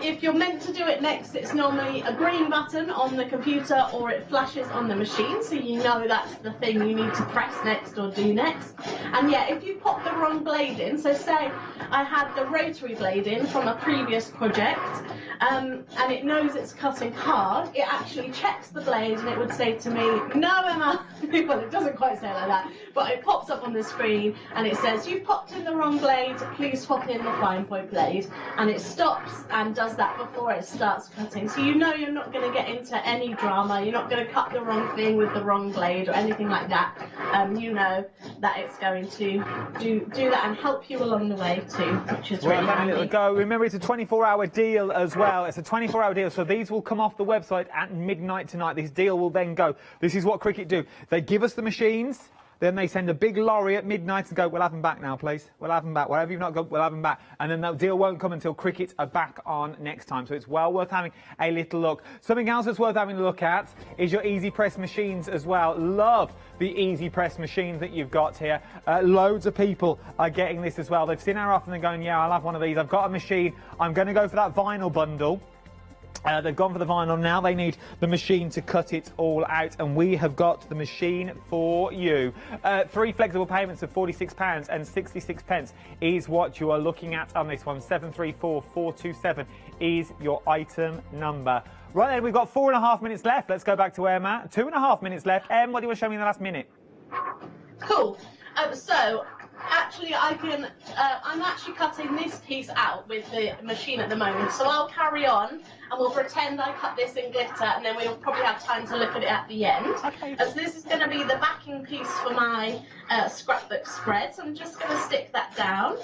If you're meant to do it next, it's normally a green button on the computer or it flashes on the machine, so you know that's the thing you need to press next or do next. And yeah, if you pop the wrong blade in, so say I had the rotary blade in from a previous project, and it knows it's cutting hard, it actually checks the blade and it would say to me, no Emma, well it doesn't quite say like that, but it pops up on the screen and it says, you've popped in the wrong blade, please swap in the fine point blade, and it stops and does that before it starts cutting. So you know you're not going to get into any drama, you're not going to cut the wrong thing with the wrong blade or anything like that. You know that it's going to do that and help you along the way too, which is really handy. Go. Remember, it's a 24-hour deal as well. It's a 24-hour deal, so these will come off the website at midnight tonight. This deal will then go. This is what Cricut do. They give us the machines. Then they send a big lorry at midnight and go, we'll have them back now, please. We'll have them back. Whatever you've not got, we'll have them back. And then that deal won't come until Cricut are back on next time. So it's well worth having a little look. Something else that's worth having a look at is your Easy Press machines as well. Love the Easy Press machines that you've got here. Loads of people are getting this as well. They've seen our offer and they're going, yeah, I'll have one of these. I've got a machine. I'm going to go for that vinyl bundle. They've gone for the vinyl. Now they need the machine to cut it all out, and we have got the machine for you. 3 flexible payments of £46 and 66 pence is what you are looking at on this one. 734427 is your item number. Right then, we've got 4.5 minutes left. Let's go back to Emma. 2.5 minutes left. Em, what do you want to show me in the last minute? Cool. So actually I'm actually cutting this piece out with the machine at the moment, so I'll carry on and we'll pretend I cut this in glitter, and then we'll probably have time to look at it at the end. Okay. As this is going to be the backing piece for my scrapbook spread, so I'm just going to stick that down.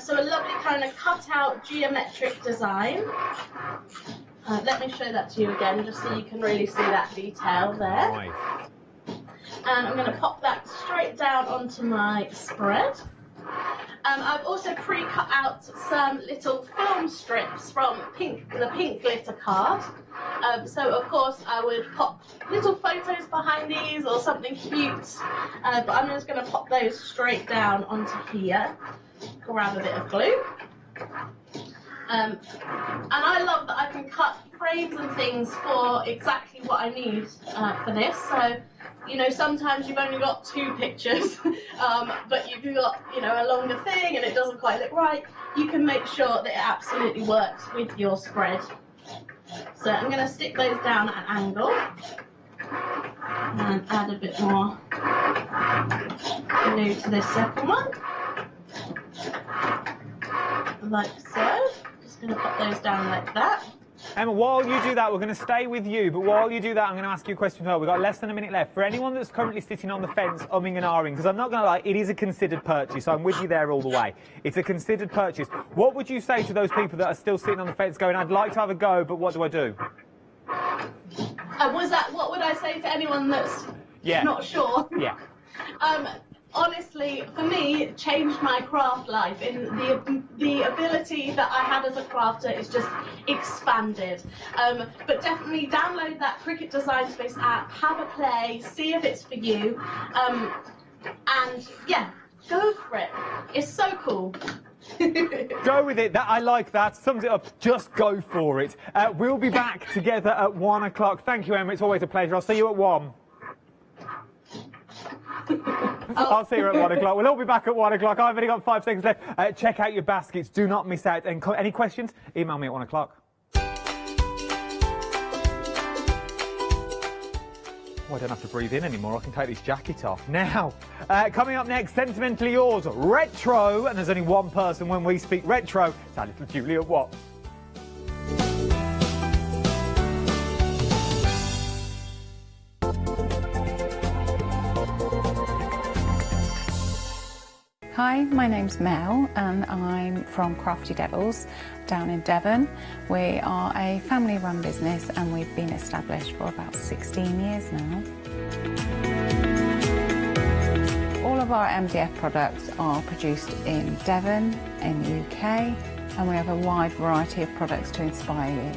So a lovely kind of cut out geometric design. Let me show that to you again just so you can really see that detail there. Nice. And I'm going to pop that straight down onto my spread. I've also pre-cut out some little film strips from the pink glitter card. So of course I would pop little photos behind these or something cute, but I'm just going to pop those straight down onto here. Grab a bit of glue. And I love that I can cut frames and things for exactly what I need for this. So, you know, sometimes you've only got 2 pictures, but you've got, you know, a longer thing and it doesn't quite look right. You can make sure that it absolutely works with your spread. So I'm going to stick those down at an angle and add a bit more glue to this second one, like so. Just going to put those down like that. Emma, while you do that, we're going to stay with you, but while you do that, I'm going to ask you a question as well. We've got less than a minute left. For anyone that's currently sitting on the fence, umming and ahhing, because I'm not going to lie, it is a considered purchase. I'm with you there all the way. It's a considered purchase. What would you say to those people that are still sitting on the fence going, I'd like to have a go, but what do I do? What would I say to anyone that's not sure? Yeah. Honestly, for me, it changed my craft life. In the ability that I had as a crafter is just expanded. But definitely download that Cricut Design Space app, have a play, see if it's for you, and yeah, go for it. It's so cool. Go with it. I like that. Sums it up. Just go for it. We'll be back together at 1 o'clock. Thank you, Emma. It's always a pleasure. I'll see you at 1. I'll see you at 1 o'clock. We'll all be back at 1 o'clock. I've only got 5 seconds left. Check out your baskets. Do not miss out. And any questions? Email me at 1 o'clock. Oh, I don't have to breathe in anymore. I can take this jacket off. Now, coming up next, Sentimentally Yours, retro. And there's only one person when we speak retro. It's our little Julia Watt. Hi, my name's Mel and I'm from Crafty Devils down in Devon. We are a family-run business and we've been established for about 16 years now. All of our MDF products are produced in Devon, in the UK, and we have a wide variety of products to inspire you.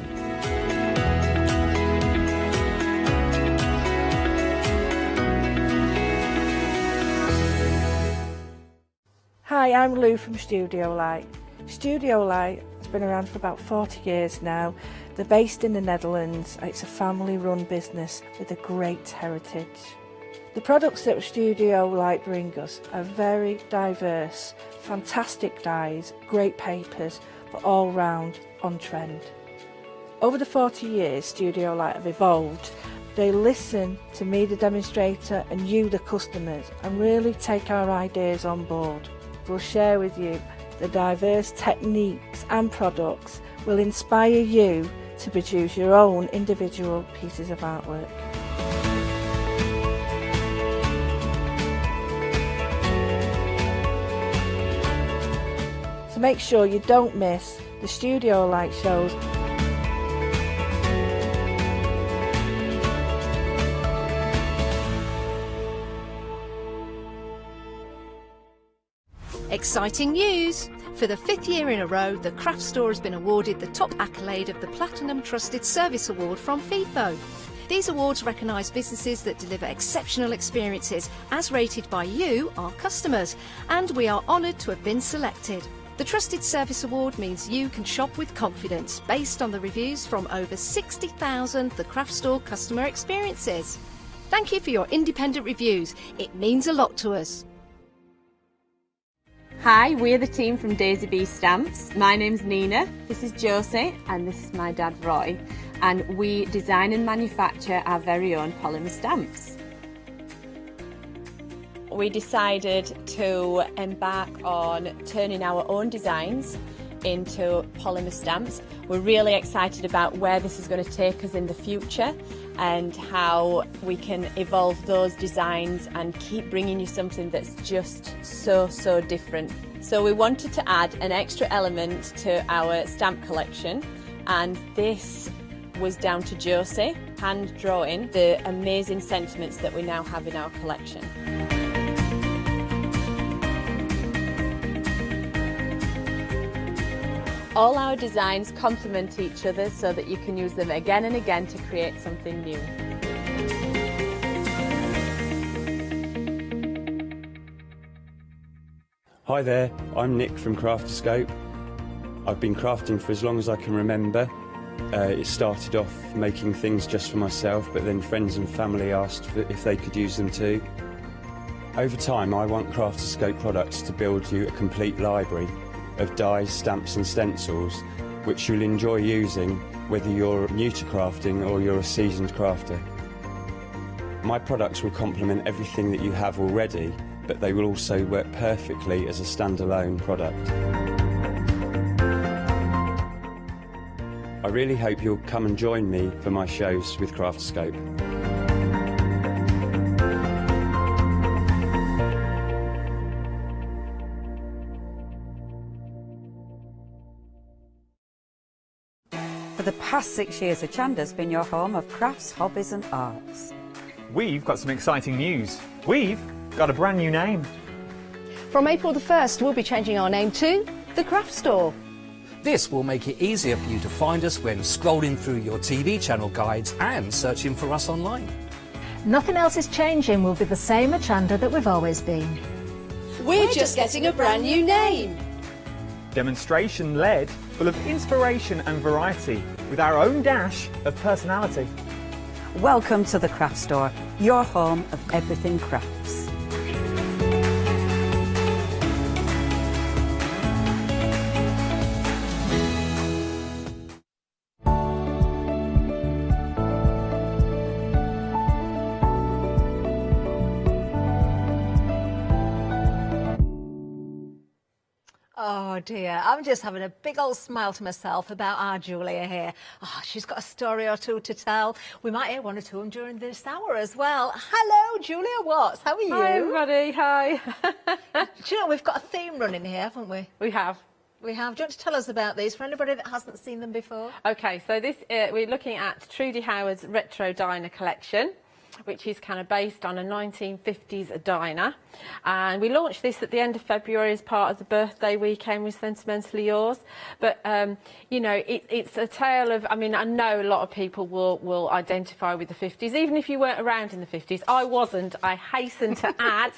Hi, I'm Lou from Studio Light. Studio Light has been around for about 40 years now. They're based in the Netherlands. It's a family-run business with a great heritage. The products that Studio Light bring us are very diverse, fantastic dyes, great papers, but all round on trend. Over the 40 years Studio Light have evolved. They listen to me, the demonstrator, and you, the customers, and really take our ideas on board. We'll share with you the diverse techniques and products will inspire you to produce your own individual pieces of artwork. So make sure you don't miss the Studio Light shows. Exciting news! For the 5th year in a row, the Craft Store has been awarded the top accolade of the Platinum Trusted Service Award from Feefo. These awards recognise businesses that deliver exceptional experiences as rated by you, our customers, and we are honoured to have been selected. The Trusted Service Award means you can shop with confidence based on the reviews from over 60,000 The Craft Store customer experiences. Thank you for your independent reviews. It means a lot to us. Hi, we're the team from Daisy Bee Stamps. My name's Nina, this is Josie, and this is my dad Roy. And we design and manufacture our very own polymer stamps. We decided to embark on turning our own designs into polymer stamps. We're really excited about where this is going to take us in the future and how we can evolve those designs and keep bringing you something that's just so different. So we wanted to add an extra element to our stamp collection, and this was down to Josie hand drawing the amazing sentiments that we now have in our collection. All our designs complement each other so that you can use them again and again to create something new. Hi there, I'm Nick from Crafterscope. I've been crafting for as long as I can remember. It started off making things just for myself, but then friends and family asked if they could use them too. Over time, I want Crafterscope products to build you a complete library of dies, stamps and stencils which you'll enjoy using whether you're new to crafting or you're a seasoned crafter. My products will complement everything that you have already, but they will also work perfectly as a standalone product. I really hope you'll come and join me for my shows with Crafterscope. For the past 6 years, Hochanda's been your home of crafts, hobbies and arts. We've got some exciting news. We've got a brand new name. From April the 1st, we'll be changing our name to The Craft Store. This will make it easier for you to find us when scrolling through your TV channel guides and searching for us online. Nothing else is changing. We'll be the same Hochanda that we've always been. We're just getting a brand new name. Demonstration-led, full of inspiration and variety, with our own dash of personality. Welcome to The Craft Store, your home of everything crafts. Oh dear, I'm just having a big old smile to myself about our Julia here. Oh, she's got a story or two to tell. We might hear one or two of them during this hour as well. Hello, Julia Watts. How are you? Hi, everybody. Hi. Do you know, we've got a theme running here, haven't we? We have. We have. Do you want to tell us about these for anybody that hasn't seen them before? Okay, so this we're looking at Trudy Howard's Retro Diner collection, which is kind of based on a 1950s diner. And we launched this at the end of February as part of the birthday weekend with Sentimentally Yours. But, you know, it's a tale of, I mean, I know a lot of people will identify with the 50s, even if you weren't around in the 50s. I wasn't, I hasten to add.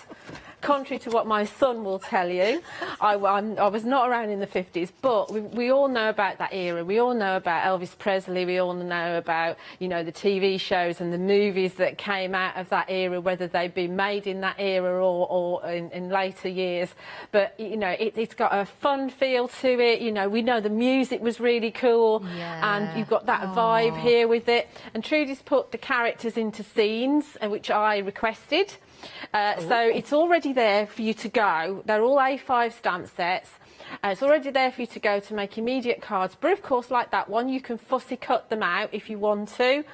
Contrary to what my son will tell you, I was not around in the 50s, but we all know about that era. We all know about Elvis Presley. We all know about, you know, the TV shows and the movies that came out of that era, whether they've been made in that era or in later years. But, you know, it's got a fun feel to it. You know, we know the music was really cool, and you've got that vibe here with it. And Trudy's put the characters into scenes, which I requested. So it's already there for you to go. They're all A5 stamp sets. It's already there for you to go to make immediate cards. But of course, like that one, you can fussy cut them out if you want to.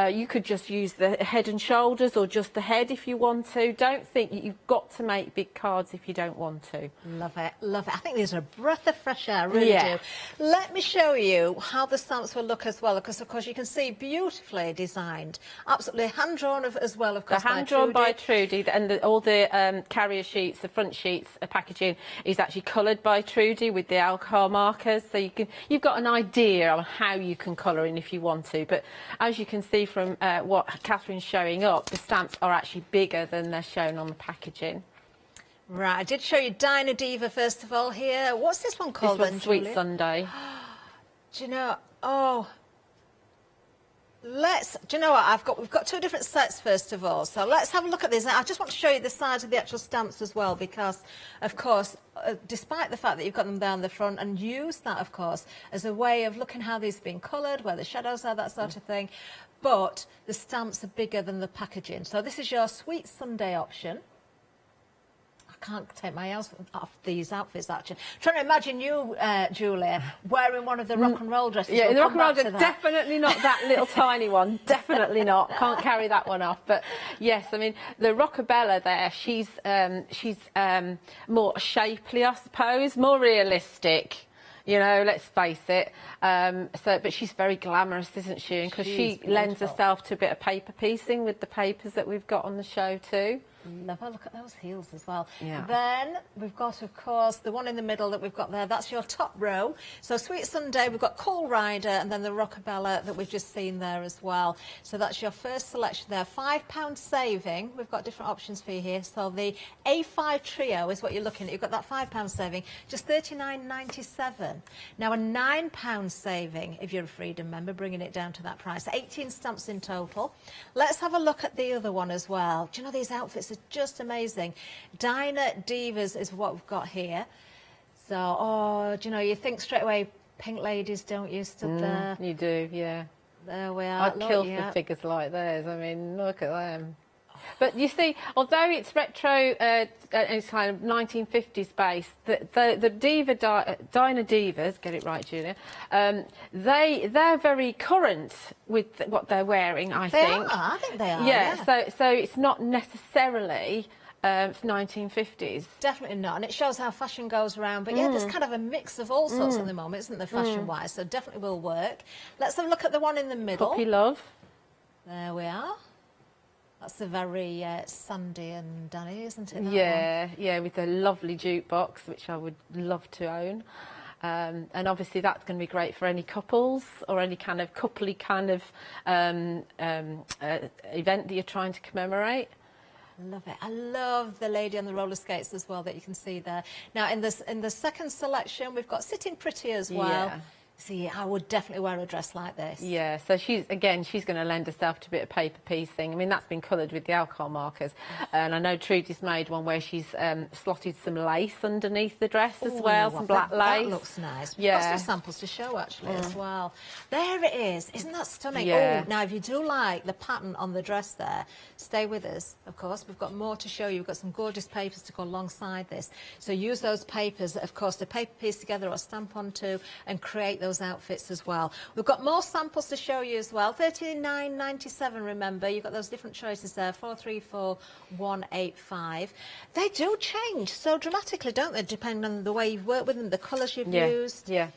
You could just use the head and shoulders or just the head if you want to. Don't think you've got to make big cards if you don't want to. Love it, love it. I think these are a breath of fresh air, really do. Let me show you how the stamps will look as well, because of course you can see beautifully designed, absolutely hand-drawn as well, of course. They're hand-drawn by Trudy, and all the carrier sheets, the front sheets, packaging is actually coloured by Trudy with the alcohol markers, so you've got an idea on how you can colour in if you want to. But as you can see from what Catherine's showing up, the stamps are actually bigger than they're shown on the packaging. Right, I did show you Dinah Diva first of all here. What's this one called then, Sweet Julia? Sunday. Do you know? Oh. Do you know what, we've got two different sets first of all, so let's have a look at these. I just want to show you the size of the actual stamps as well, because of course, despite the fact that you've got them down the front, and use that of course as a way of looking how these have been coloured, where the shadows are, that sort of thing, but the stamps are bigger than the packaging. So this is your Sweet Sunday option. I can't take my eyes off these outfits, actually. I'm trying to imagine you, Julia, wearing one of the rock and roll dresses. Yeah, we'll the rock and roll dress, definitely not that little tiny one. Definitely not. Can't carry that one off. But yes, I mean, the Rockabella there, she's more shapely, I suppose, more realistic. You know, let's face it. But she's very glamorous, isn't she? Because she lends herself to a bit of paper piecing with the papers that we've got on the show too. Love her. Look at those heels as well. Yeah. Then we've got, of course, the one in the middle that we've got there. That's your top row. So Sweet Sunday, we've got Cool Rider, and then the Rockabella that we've just seen there as well. So that's your first selection there. £5 saving. We've got different options for you here. So the A5 trio is what you're looking at. You've got that £5 saving, just $39.97. Now a £9 saving if you're a Freedom member, bringing it down to that price. 18 stamps in total. Let's have a look at the other one as well. Do you know these outfits are just amazing? Dinah Divas is what we've got here. So, oh, do you know, you think straight away Pink Ladies, don't you? Stood there. You do, yeah. There we are. I'd kill for figures like theirs. I mean, look at them. But you see, although it's retro, it's kind of 1950s based, the Dinah Divas, get it right, Julia, they're very current with what they're wearing, I think. I think they are. Yeah, so it's not necessarily 1950s. Definitely not, and it shows how fashion goes around. But yeah, there's kind of a mix of all sorts at the moment, isn't there, fashion-wise? So definitely will work. Let's have a look at the one in the middle. Puppy Love. There we are. That's a very Sandy and Danny, isn't it? Yeah, with a lovely jukebox, which I would love to own. And obviously that's going to be great for any couples or any kind of coupley kind of event that you're trying to commemorate. Love it. I love the lady on the roller skates as well that you can see there. Now in the second selection we've got Sitting Pretty as well. Yeah. See, I would definitely wear a dress like this. Yeah, so she's going to lend herself to a bit of paper piecing. I mean, that's been coloured with the alcohol markers. And I know Trudy's made one where she's slotted some lace underneath the dress as well, some black lace. That looks nice. We've got Yeah. some samples to show actually as well. There it is. Isn't that stunning? Yeah. Oh, now if you do like the pattern on the dress there, stay with us, of course. We've got more to show you. We've got some gorgeous papers to go alongside this. So use those papers, of course, to paper piece together or stamp onto and create those outfits as well. We've got more samples to show you as well. $39.97, remember. You've got those different choices there, 434185. They do change so dramatically, don't they, depending on the way you've worked with them, the colours you've used. Yeah.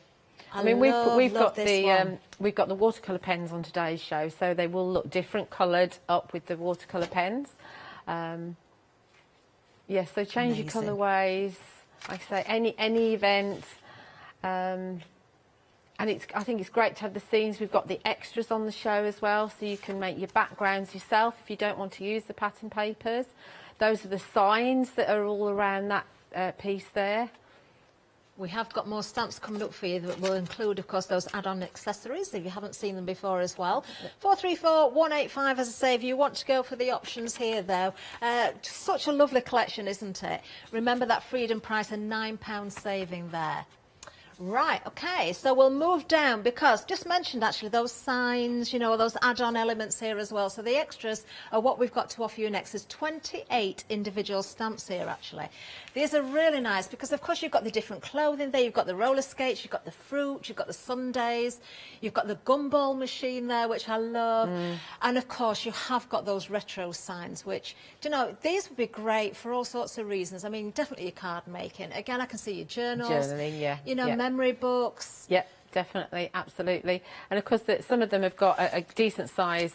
I I mean, we've got this we've got the watercolour pens on today's show, so they will look different coloured up with the watercolour pens. Yes, so change your colourways. Like I say, any event. And I think it's great to have the scenes. We've got the extras on the show as well, so you can make your backgrounds yourself if you don't want to use the pattern papers. Those are the signs that are all around that piece there. We have got more stamps coming up for you that will include, of course, those add-on accessories if you haven't seen them before as well. 434185, as I say, if you want to go for the options here, though. Such a lovely collection, isn't it? Remember that freedom price, a £9 saving there. Right, okay, so we'll move down because just mentioned actually those signs, you know, those add-on elements here as well. So the extras are what we've got to offer you next. There's 28 individual stamps here actually. These are really nice because of course you've got the different clothing there, you've got the roller skates, you've got the fruit, you've got the sundaes, you've got the gumball machine there, which I love. And of course you have got those retro signs, which, do you know, these would be great for all sorts of reasons. I mean, definitely your card making. Again, I can see your journals. Journaling, yeah. You know, yeah. memory books. Yep, definitely, absolutely. And of course, some of them have got a decent size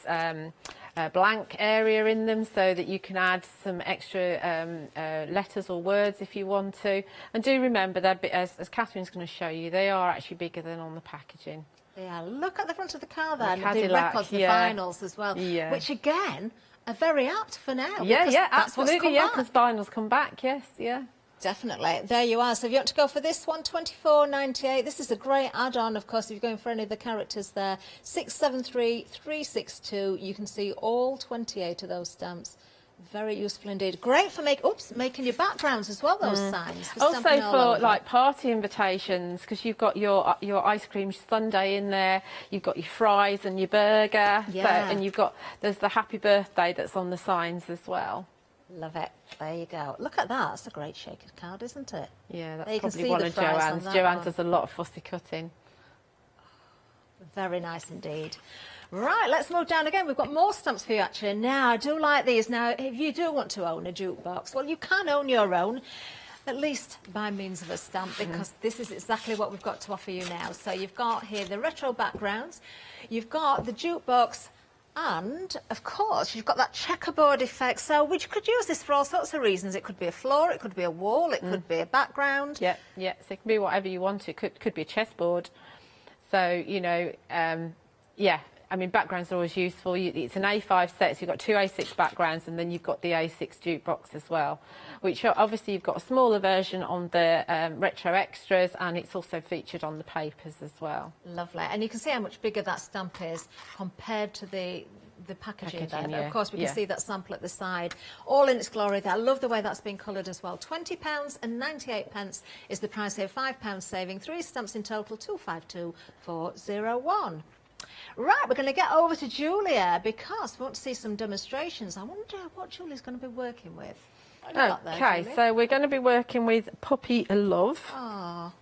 blank area in them so that you can add some extra letters or words if you want to. And do remember that, as Catherine's going to show you, they are actually bigger than on the packaging. Yeah, look at the front of the car there, The and the Cadillac, records, the yeah. vinyls as well, Yeah. which again are very apt for now. Yeah, because yeah, that's what's absolutely, come yeah, back. because vinyls come back, yes, yeah. Definitely. There you are. So if you want to go for this one, $24.98. This is a great add-on, of course, if you're going for any of the characters there. 673362. You can see all 28 of those stamps. Very useful indeed. Great for making your backgrounds as well, those signs. Also stamping all for over. like party invitations, because you've got your ice cream sundae in there, you've got your fries and your burger, Yeah. and there's the happy birthday that's on the signs as well. Love it. There you go. Look at that. That's a great shaker card, isn't it? Yeah, There that's you can probably see one the of fries on Joanne's. that Joanne one. does a lot of fussy cutting. Very nice indeed. Right, let's move down again. We've got more stamps for you actually. Now, I do like these. Now, if you do want to own a jukebox, well, you can own your own, at least by means of a stamp, because this is exactly what we've got to offer you now. So you've got here the retro backgrounds, you've got the jukebox, and, of course, you've got that checkerboard effect, so we could use this for all sorts of reasons. It could be a floor, it could be a wall, it could be a background. Yeah, yeah. So it can be whatever you want. It could be a chessboard. So, you know, yeah. I mean, backgrounds are always useful. It's an A5 set, so you've got two A6 backgrounds, and then you've got the A6 jukebox as well, which obviously you've got a smaller version on the retro extras, and it's also featured on the papers as well. Lovely. And you can see how much bigger that stamp is compared to the packaging there. yeah, Of course, we can yeah. see that sample at the side, all in its glory there. I love the way that's been coloured as well. £20.98 is the price here, £5 saving, 3 stamps in total, 252401. Right, we're going to get over to Julia because we want to see some demonstrations. I wonder what Julia's going to be working with. What have you got there, Okay, Julia? so we're going to be working with Puppy Love. Oh.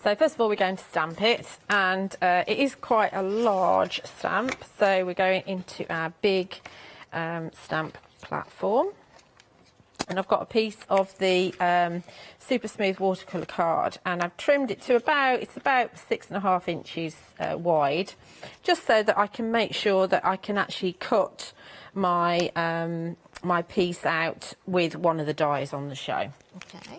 So first of all, we're going to stamp it, and it is quite a large stamp. So we're going into our big stamp platform. And I've got a piece of the super smooth watercolour card, and I've trimmed it to about 6.5 inches wide, just so that I can make sure that I can actually cut my my piece out with one of the dies on the show. Okay.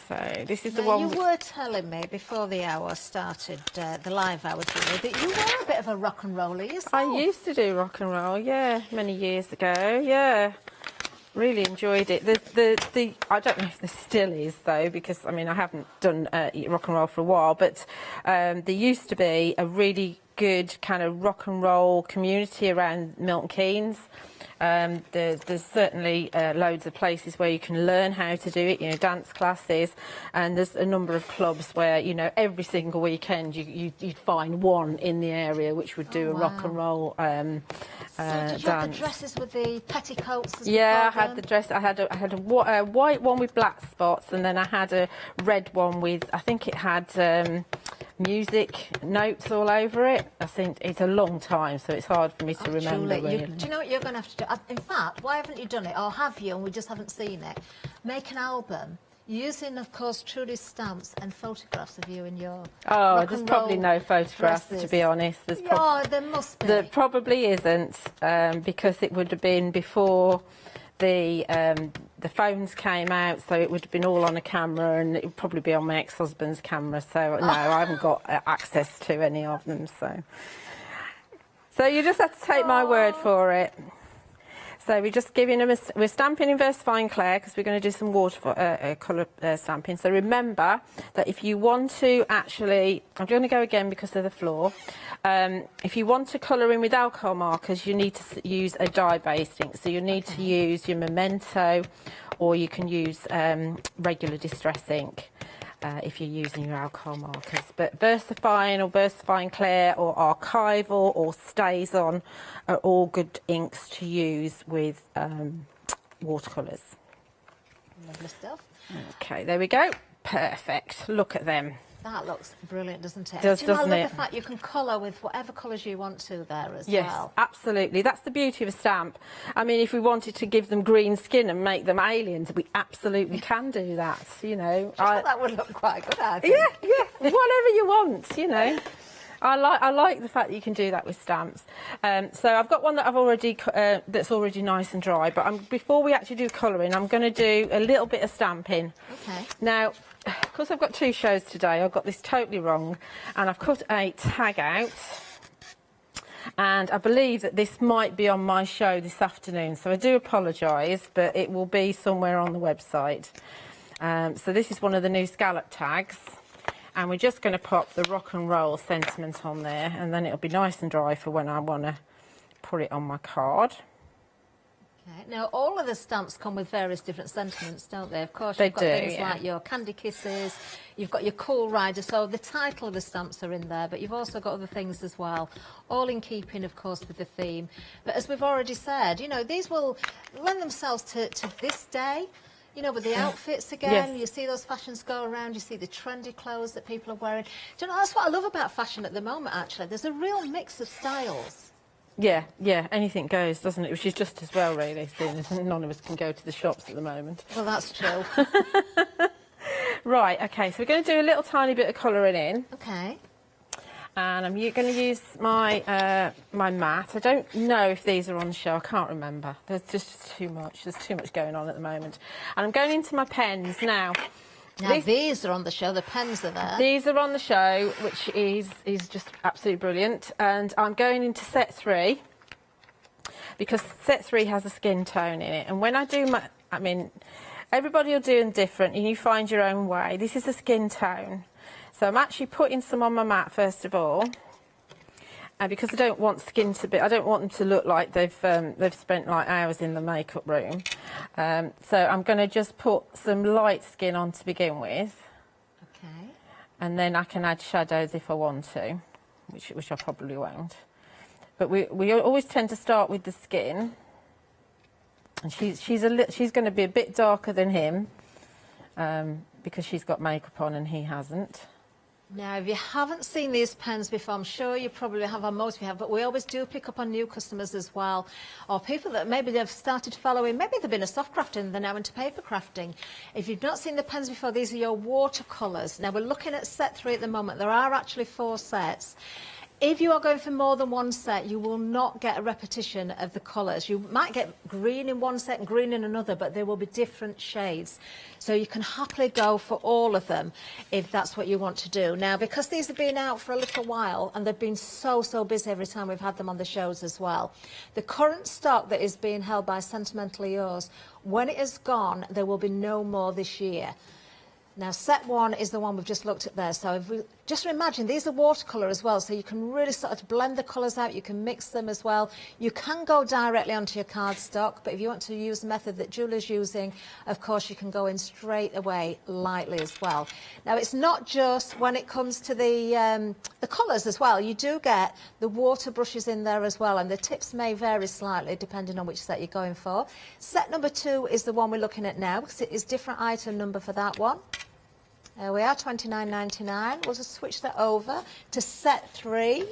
So this is Now, the one. you were telling me before the hour started, the live hour, Julia, that you were a bit of a rock and roller yourself. I used to do rock and roll, yeah, many years ago, yeah. Really enjoyed it. The I don't know if there still is though, because I mean I haven't done rock and roll for a while, but there used to be a really good kind of rock and roll community around Milton Keynes. There's certainly loads of places where you can learn how to do it, you know, dance classes, and there's a number of clubs where, you know, every single weekend you'd find one in the area which would do a rock and roll So did you have the dresses with the petticoats? Yeah, I had the dress. I had a white one with black spots, and then I had a red one with, I think it had music notes all over it. I think it's a long time, so it's hard for me to remember. Julie, really. do you know what you're going to have to do? In fact, why haven't you done it, or have you, and we just haven't seen it? Make an album using, of course, Trudy's stamps and photographs of you in your there's probably no photographs, to be honest. There must be. There probably isn't, because it would have been before the phones came out, so it would have been all on a camera, and it would probably be on my ex-husband's camera. So no, I haven't got access to any of them. So you just have to take my word for it. So we're just giving them we're stamping in VersaFine Clay because we're going to do some water colour stamping. So remember that if you want to actually, I'm going to go again because of the floor. If you want to colour in with alcohol markers, you need to use a dye-based ink. So you need to use your Memento, or you can use regular distress ink. If you're using your alcohol markers. But VersaFine or VersaFine Clear or Archival or Stays On are all good inks to use with watercolours. Lovely stuff. Okay, there we go. Perfect. Look at them. That looks brilliant, doesn't it? Doesn't I love it? the fact you can colour with whatever colours you want to there as well. Yes, absolutely. That's the beauty of a stamp. I mean, if we wanted to give them green skin and make them aliens, we absolutely can do that, you know. That would look quite good, I think. Yeah, whatever you want, you know. I like the fact that you can do that with stamps. So I've got one that I've already that's already nice and dry. But before we actually do colouring, I'm going to do a little bit of stamping. Okay. Now, because I've got two shows today, I've got this totally wrong, and I've cut a tag out. And I believe that this might be on my show this afternoon, so I do apologise, but it will be somewhere on the website. So this is one of the new scallop tags. And we're just going to pop the rock and roll sentiment on there, and then it'll be nice and dry for when I want to put it on my card. Okay. Now, all of the stamps come with various different sentiments, don't they? Of course, They you've got do, things yeah. like your Candy Kisses, you've got your Cool Rider, so the title of the stamps are in there, but you've also got other things as well, all in keeping, of course, with the theme. But as we've already said, you know, these will lend themselves to this day. You know, with the outfits again, you see those fashions go around, you see the trendy clothes that people are wearing. Do you know, that's what I love about fashion at the moment, actually. There's a real mix of styles. Yeah, anything goes, doesn't it? Which is just as well, really, seeing as none of us can go to the shops at the moment. Well, that's true. Right, okay, so we're going to do a little tiny bit of colouring in. Okay. And I'm going to use my my mat. I don't know if these are on the show. I can't remember. There's just too much. There's too much going on at the moment. And I'm going into my pens now. Now, these are on the show. The pens are there. These are on the show, which is just absolutely brilliant. And I'm going into set 3 because set 3 has a skin tone in it. And when I do my, I mean, everybody will do them different, and you find your own way. This is a skin tone. So I'm actually putting some on my mat first of all, and because I don't want skin to be, I don't want them to look like they've spent like hours in the makeup room. So I'm going to just put some light skin on to begin with. Okay. And then I can add shadows if I want to, which I probably won't. But we always tend to start with the skin, and she's going to be a bit darker than him because she's got makeup on and he hasn't. Now, if you haven't seen these pens before, I'm sure you probably have, or most of you have, but we always do pick up on new customers as well, or people that maybe they've started following, maybe they've been a soft crafting, they're now into paper crafting. If you've not seen the pens before, these are your watercolours. Now, we're looking at set 3 at the moment. There are actually 4 sets. If you are going for more than one set, you will not get a repetition of the colours. You might get green in one set and green in another, but there will be different shades. So you can happily go for all of them if that's what you want to do. Now, because these have been out for a little while and they've been so busy every time we've had them on the shows as well, the current stock that is being held by Sentimentally Yours, when it is gone, there will be no more this year. Now, set one is the one we've just looked at there. So if we just imagine, these are watercolour as well, so you can really sort of blend the colours out, you can mix them as well. You can go directly onto your cardstock, but if you want to use the method that Julie's using, of course, you can go in straight away lightly as well. Now, it's not just when it comes to the colours as well. You do get the water brushes in there as well, and the tips may vary slightly depending on which set you're going for. Set number 2 is the one we're looking at now, because it is different item number for that one. There we are, $29.99. We'll just switch that over to set 3.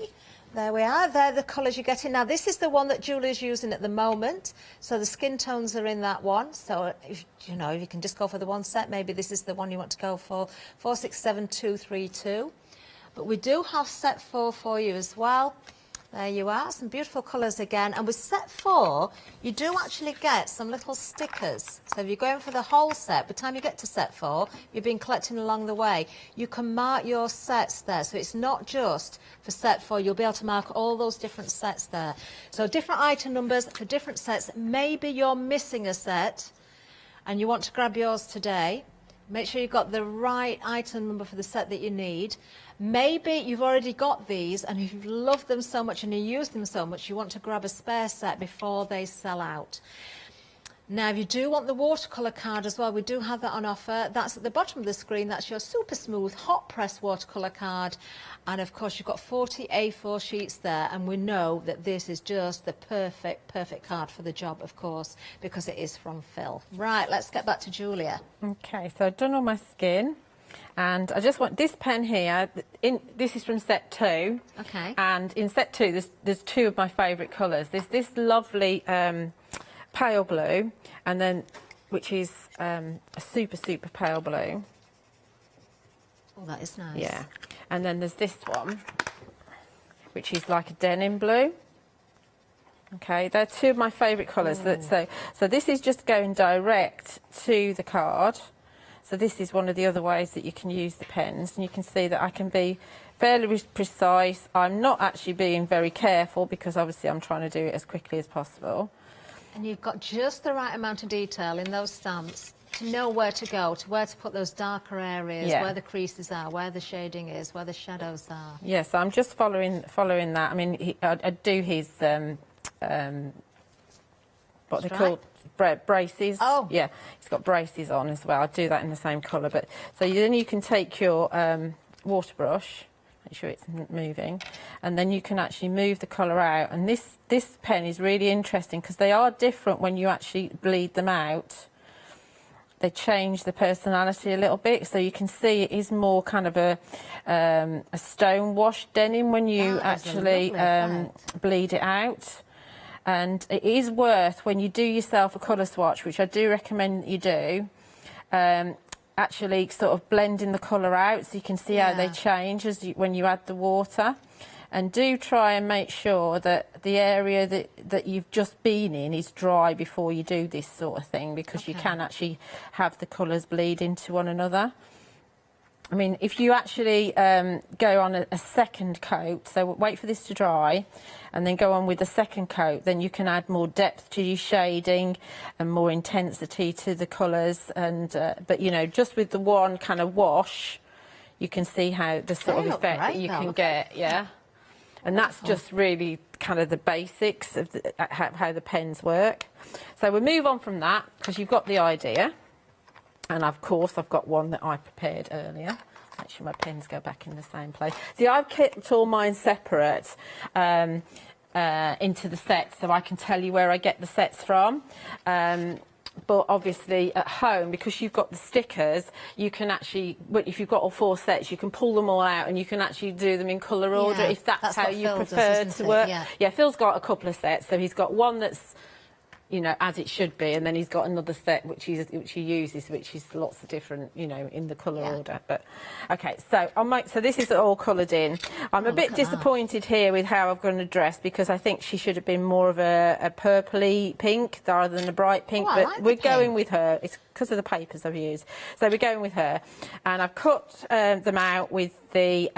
There we are. They're the colours you're getting. Now, this is the one that Julie's using at the moment. So the skin tones are in that one. So, if you can just go for the one set. Maybe this is the one you want to go for. 467232. But we do have set 4 for you as well. There you are, some beautiful colours again. And with set 4, you do actually get some little stickers. So if you're going for the whole set, by the time you get to set 4, you've been collecting along the way, you can mark your sets there. So it's not just for set 4, you'll be able to mark all those different sets there. So different item numbers for different sets. Maybe you're missing a set and you want to grab yours today. Make sure you've got the right item number for the set that you need. Maybe you've already got these and you love them so much and you use them so much, you want to grab a spare set before they sell out. Now, if you do want the watercolour card as well, we do have that on offer. That's at the bottom of the screen. That's your super smooth hot press watercolour card. And of course, you've got 40 A4 sheets there. And we know that this is just the perfect card for the job, of course, because it is from Phil. Right, let's get back to Julia. Okay, so I've done all my skin. And I just want this pen here. This is from set 2. Okay. And in set 2, there's 2 of my favourite colours. There's this lovely pale blue, and then which is a super pale blue. Oh, that is nice. Yeah. And then there's this one, which is like a denim blue. Okay, they're 2 of my favourite colours. So this is just going direct to the card. So this is one of the other ways that you can use the pens, and you can see that I can be fairly precise. I'm not actually being very careful because obviously I'm trying to do it as quickly as possible. And you've got just the right amount of detail in those stamps to know where to go, to where to put those darker areas, where the creases are, where the shading is, where the shadows are. Yes, I'm just following that. I mean, I do his what they call braces. Oh, yeah, he's got braces on as well. I do that in the same colour, but so then you can take your water brush. Make sure it's moving, and then you can actually move the colour out. And this pen is really interesting because they are different when you actually bleed them out. They change the personality a little bit, so you can see it is more kind of a stone wash denim when you actually bleed it out. And it is worth, when you do yourself a colour swatch, which I do recommend that you do, actually sort of blending the colour out so you can see how they change when you add the water. And do try and make sure that the area that you've just been in is dry before you do this sort of thing, because you can actually have the colours bleed into one another. I mean, if you actually go on a second coat, so wait for this to dry and then go on with the second coat, then you can add more depth to your shading and more intensity to the colours. And but, you know, just with the one kind of wash, you can see how the sort of effect that you can get, And that's just really kind of the basics of how the pens work. So we'll move on from that, because you've got the idea. And of course, I've got one that I prepared earlier. Make sure my pens go back in the same place. See, I've kept all mine separate into the sets, so I can tell you where I get the sets from. But obviously at home, because you've got the stickers, you can actually, if you've got all 4 sets, you can pull them all out and you can actually do them in colour order if that's how you prefer to work. Yeah, Phil's got a couple of sets, so he's got one that's you know, as it should be, and then he's got another set which he uses, which is lots of different, you know, in the colour order. But okay, so so this is all coloured in. I'm a bit disappointed here with how I've gone to dress, because I think she should have been more of a purpley pink rather than a bright pink. Oh, I but like the we're going pink. with her. It's because of the papers I've used. So we're going with her, and I've cut them out with the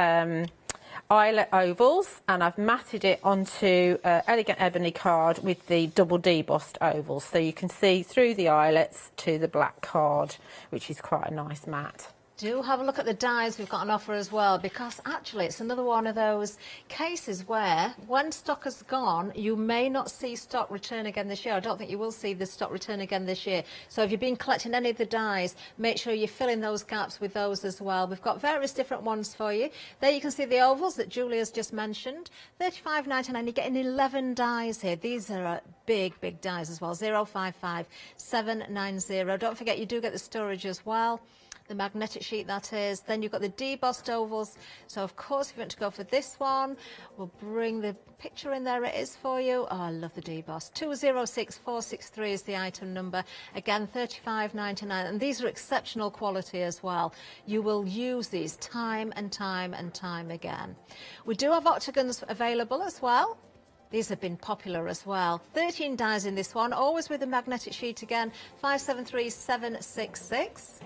eyelet ovals, and I've matted it onto elegant ebony card with the double debossed ovals, so you can see through the eyelets to the black card, which is quite a nice matte. Do have a look at the dies we've got on offer as well, because actually it's another one of those cases where when stock has gone, you may not see stock return again this year. I don't think you will see the stock return again this year. So if you've been collecting any of the dies, make sure you fill in those gaps with those as well. We've got various different ones for you. There you can see the ovals that Julia's just mentioned. $35.99. You're getting 11 dies here. These are big dies as well. 055790. Don't forget, you do get the storage as well. The magnetic sheet, that is. Then you've got the debossed ovals. So, of course, if you want to go for this one, we'll bring the picture in. There it is for you. Oh, I love the deboss. 206463 is the item number. Again, $35.99. And these are exceptional quality as well. You will use these time and time and time again. We do have octagons available as well. These have been popular as well. 13 dies in this one, always with the magnetic sheet again, 573766.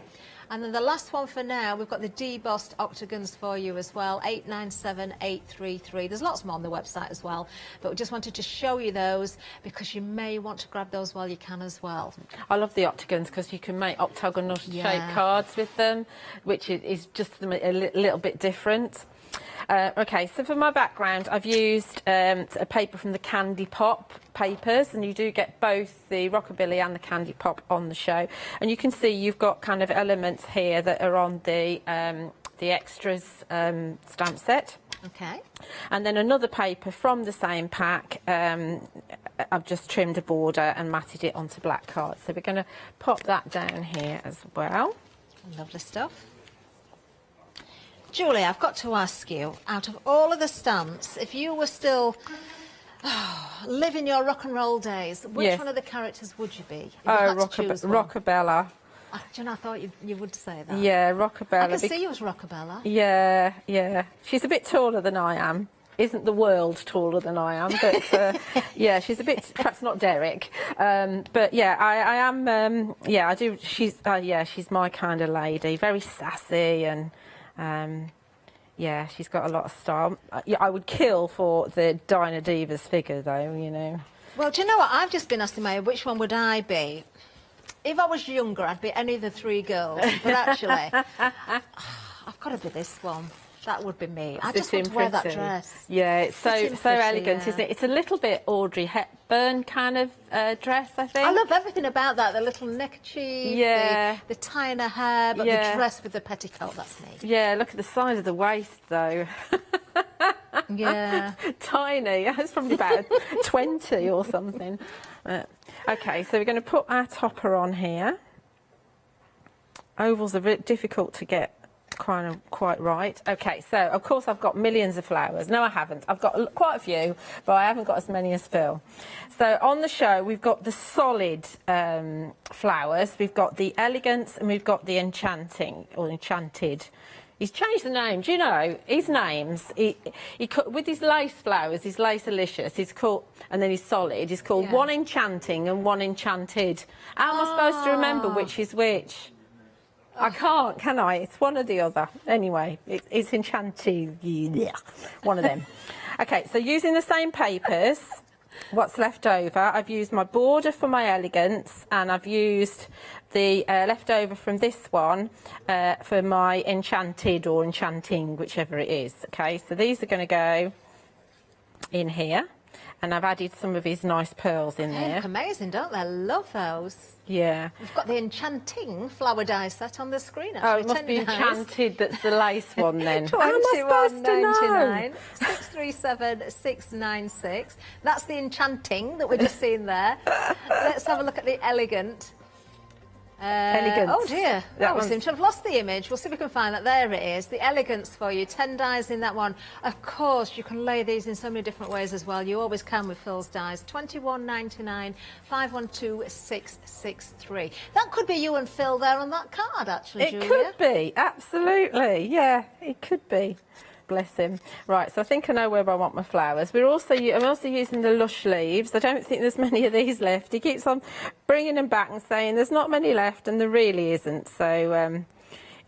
And then the last one for now, we've got the debossed octagons for you as well, 897833. There's lots more on the website as well, but we just wanted to show you those because you may want to grab those while you can as well. I love the octagons because you can make octagonal shaped cards with them, which is just a little bit different. Okay, so for my background, I've used a paper from the Candy Pop papers, and you do get both the Rockabilly and the Candy Pop on the show. And you can see you've got kind of elements here that are on the extras stamp set. Okay. And then another paper from the same pack. I've just trimmed a border and matted it onto black cards. So we're going to pop that down here as well. Lovely stuff. Julie, I've got to ask you, out of all of the stamps, if you were still living your rock and roll days, which one of the characters would you be? Rockabella. Do you know, I thought you would say that. Yeah, Rockabella. I can see you as Rockabella. Yeah. She's a bit taller than I am. Isn't the world taller than I am, but yeah, she's a bit, perhaps not Derek, but yeah, I am, yeah, I do, she's my kind of lady, very sassy, and yeah, she's got a lot of style. Yeah, I would kill for the Dinah Divas figure, though, you know. Well, do you know what, I've just been asking Maya, which one would I be? If I was younger, I'd be any of the three girls, but actually, I've got to be this one. That would be me. I just want to wear that dress. Yeah, it's so elegant, isn't it? It's a little bit Audrey Hepburn kind of dress, I think. I love everything about that. The little neckerchief, the tie in her hair, but the dress with the petticoat, that's me. Yeah, look at the size of the waist, though. Yeah. Tiny. It's probably about 20 or something. Okay, so we're going to put our topper on here. Ovals are a bit difficult to get quite right. Okay, so of course I've got millions of flowers. No, I haven't. I've got quite a few, but I haven't got as many as Phil. So on the show we've got the solid flowers, we've got the elegance, and we've got the enchanting or enchanted. He's changed the name. Do you know his names? He with his lace flowers, his Lace-alicious. He's called, and then he's solid. He's called one enchanting and one enchanted. How am I supposed to remember which is which? I can't, can I? It's one or the other. Anyway, it's enchanted. Yeah, one of them. Okay, so using the same papers, what's left over, I've used my border for my elegance, and I've used the leftover from this one for my enchanted or enchanting, whichever it is. Okay, so these are going to go in here, and I've added some of his nice pearls in there. They look amazing, don't they? I love those. Yeah. We've got the enchanting flower die set on the screen. Actually. Oh, it must be enchanted. That's the lace one then. How am I supposed to know? 637-696. That's the enchanting that we're just seeing there. Let's have a look at the elegant. Elegance. Oh dear, That we one's- seem to have lost the image. We'll see if we can find that. There it is, the elegance for you. 10 dies in that one. Of course, you can lay these in so many different ways as well. You always can with Phil's dies. 21.99, 512663. That could be you and Phil there on that card, actually, It Julia. could be, absolutely. Yeah, it could be. Bless him. Right, so I think I know where I want my flowers. I'm also using the Lush leaves. I don't think there's many of these left. He keeps on bringing them back and saying there's not many left, and there really isn't. So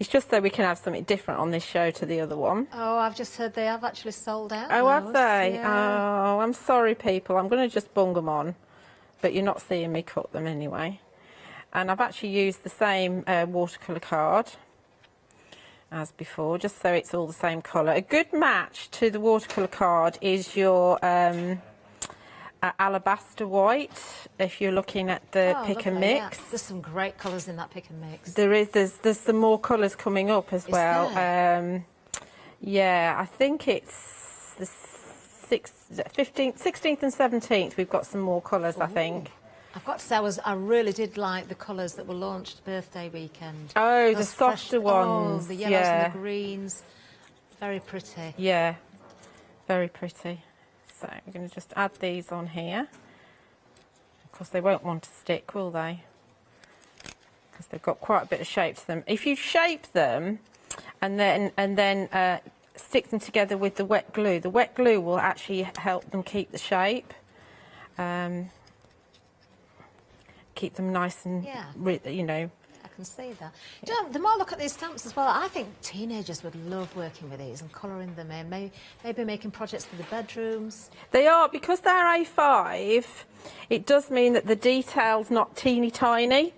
it's just so we can have something different on this show to the other one. Oh, I've just heard they have actually sold out. Oh, have those. they? Yeah. Oh, I'm sorry, people. I'm going to just bung them on, but you're not seeing me cut them anyway. And I've actually used the same watercolour card as before, just so it's all the same colour. A good match to the watercolour card is your alabaster white, if you're looking at the pick and lovely, mix. yeah. There's some great colours in that pick and mix. There's some more colours coming up as well. Yeah, I think it's the 15th, 16th and 17th. We've got some more colours, I think. I've got to say, I really did like the colours that were launched birthday weekend. Oh, the Those softer ones. Oh, the yellows and the greens. Very pretty. Yeah, very pretty. So we're going to just add these on here. Of course, they won't want to stick, will they? Because they've got quite a bit of shape to them. If you shape them and then stick them together with the wet glue will actually help them keep the shape. Keep them nice and, you know. I can see that. You know, the more I look at these stamps as well, I think teenagers would love working with these and colouring them in. Maybe making projects for the bedrooms. They are, because they're A5, it does mean that the detail's not teeny tiny,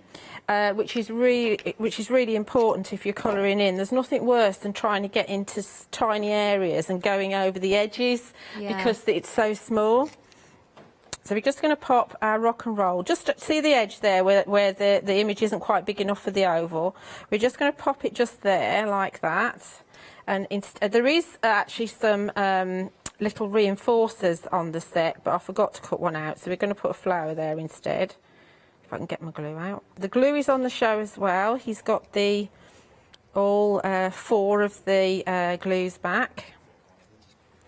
which is really important if you're colouring in. There's nothing worse than trying to get into tiny areas and going over the edges because it's so small. So we're just going to pop our rock and roll. Just see the edge there where the image isn't quite big enough for the oval. We're just going to pop it just there like that. And there is actually some little reinforcers on the set, but I forgot to cut one out. So we're going to put a flower there instead. If I can get my glue out. The glue is on the show as well. He's got all 4 of the glues back.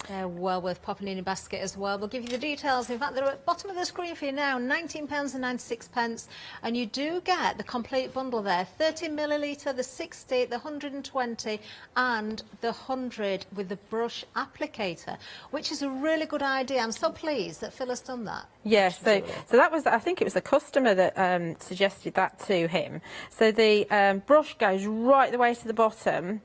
They're well worth popping in a basket as well. We'll give you the details. In fact, they're at the bottom of the screen for you now, £19.96. And you do get the complete bundle there, 30 millilitre, the 60, the 120 and the 100 with the brush applicator, which is a really good idea. I'm so pleased that Phil has done that. Yes, so that was, I think it was a customer that suggested that to him. So the brush goes right the way to the bottom,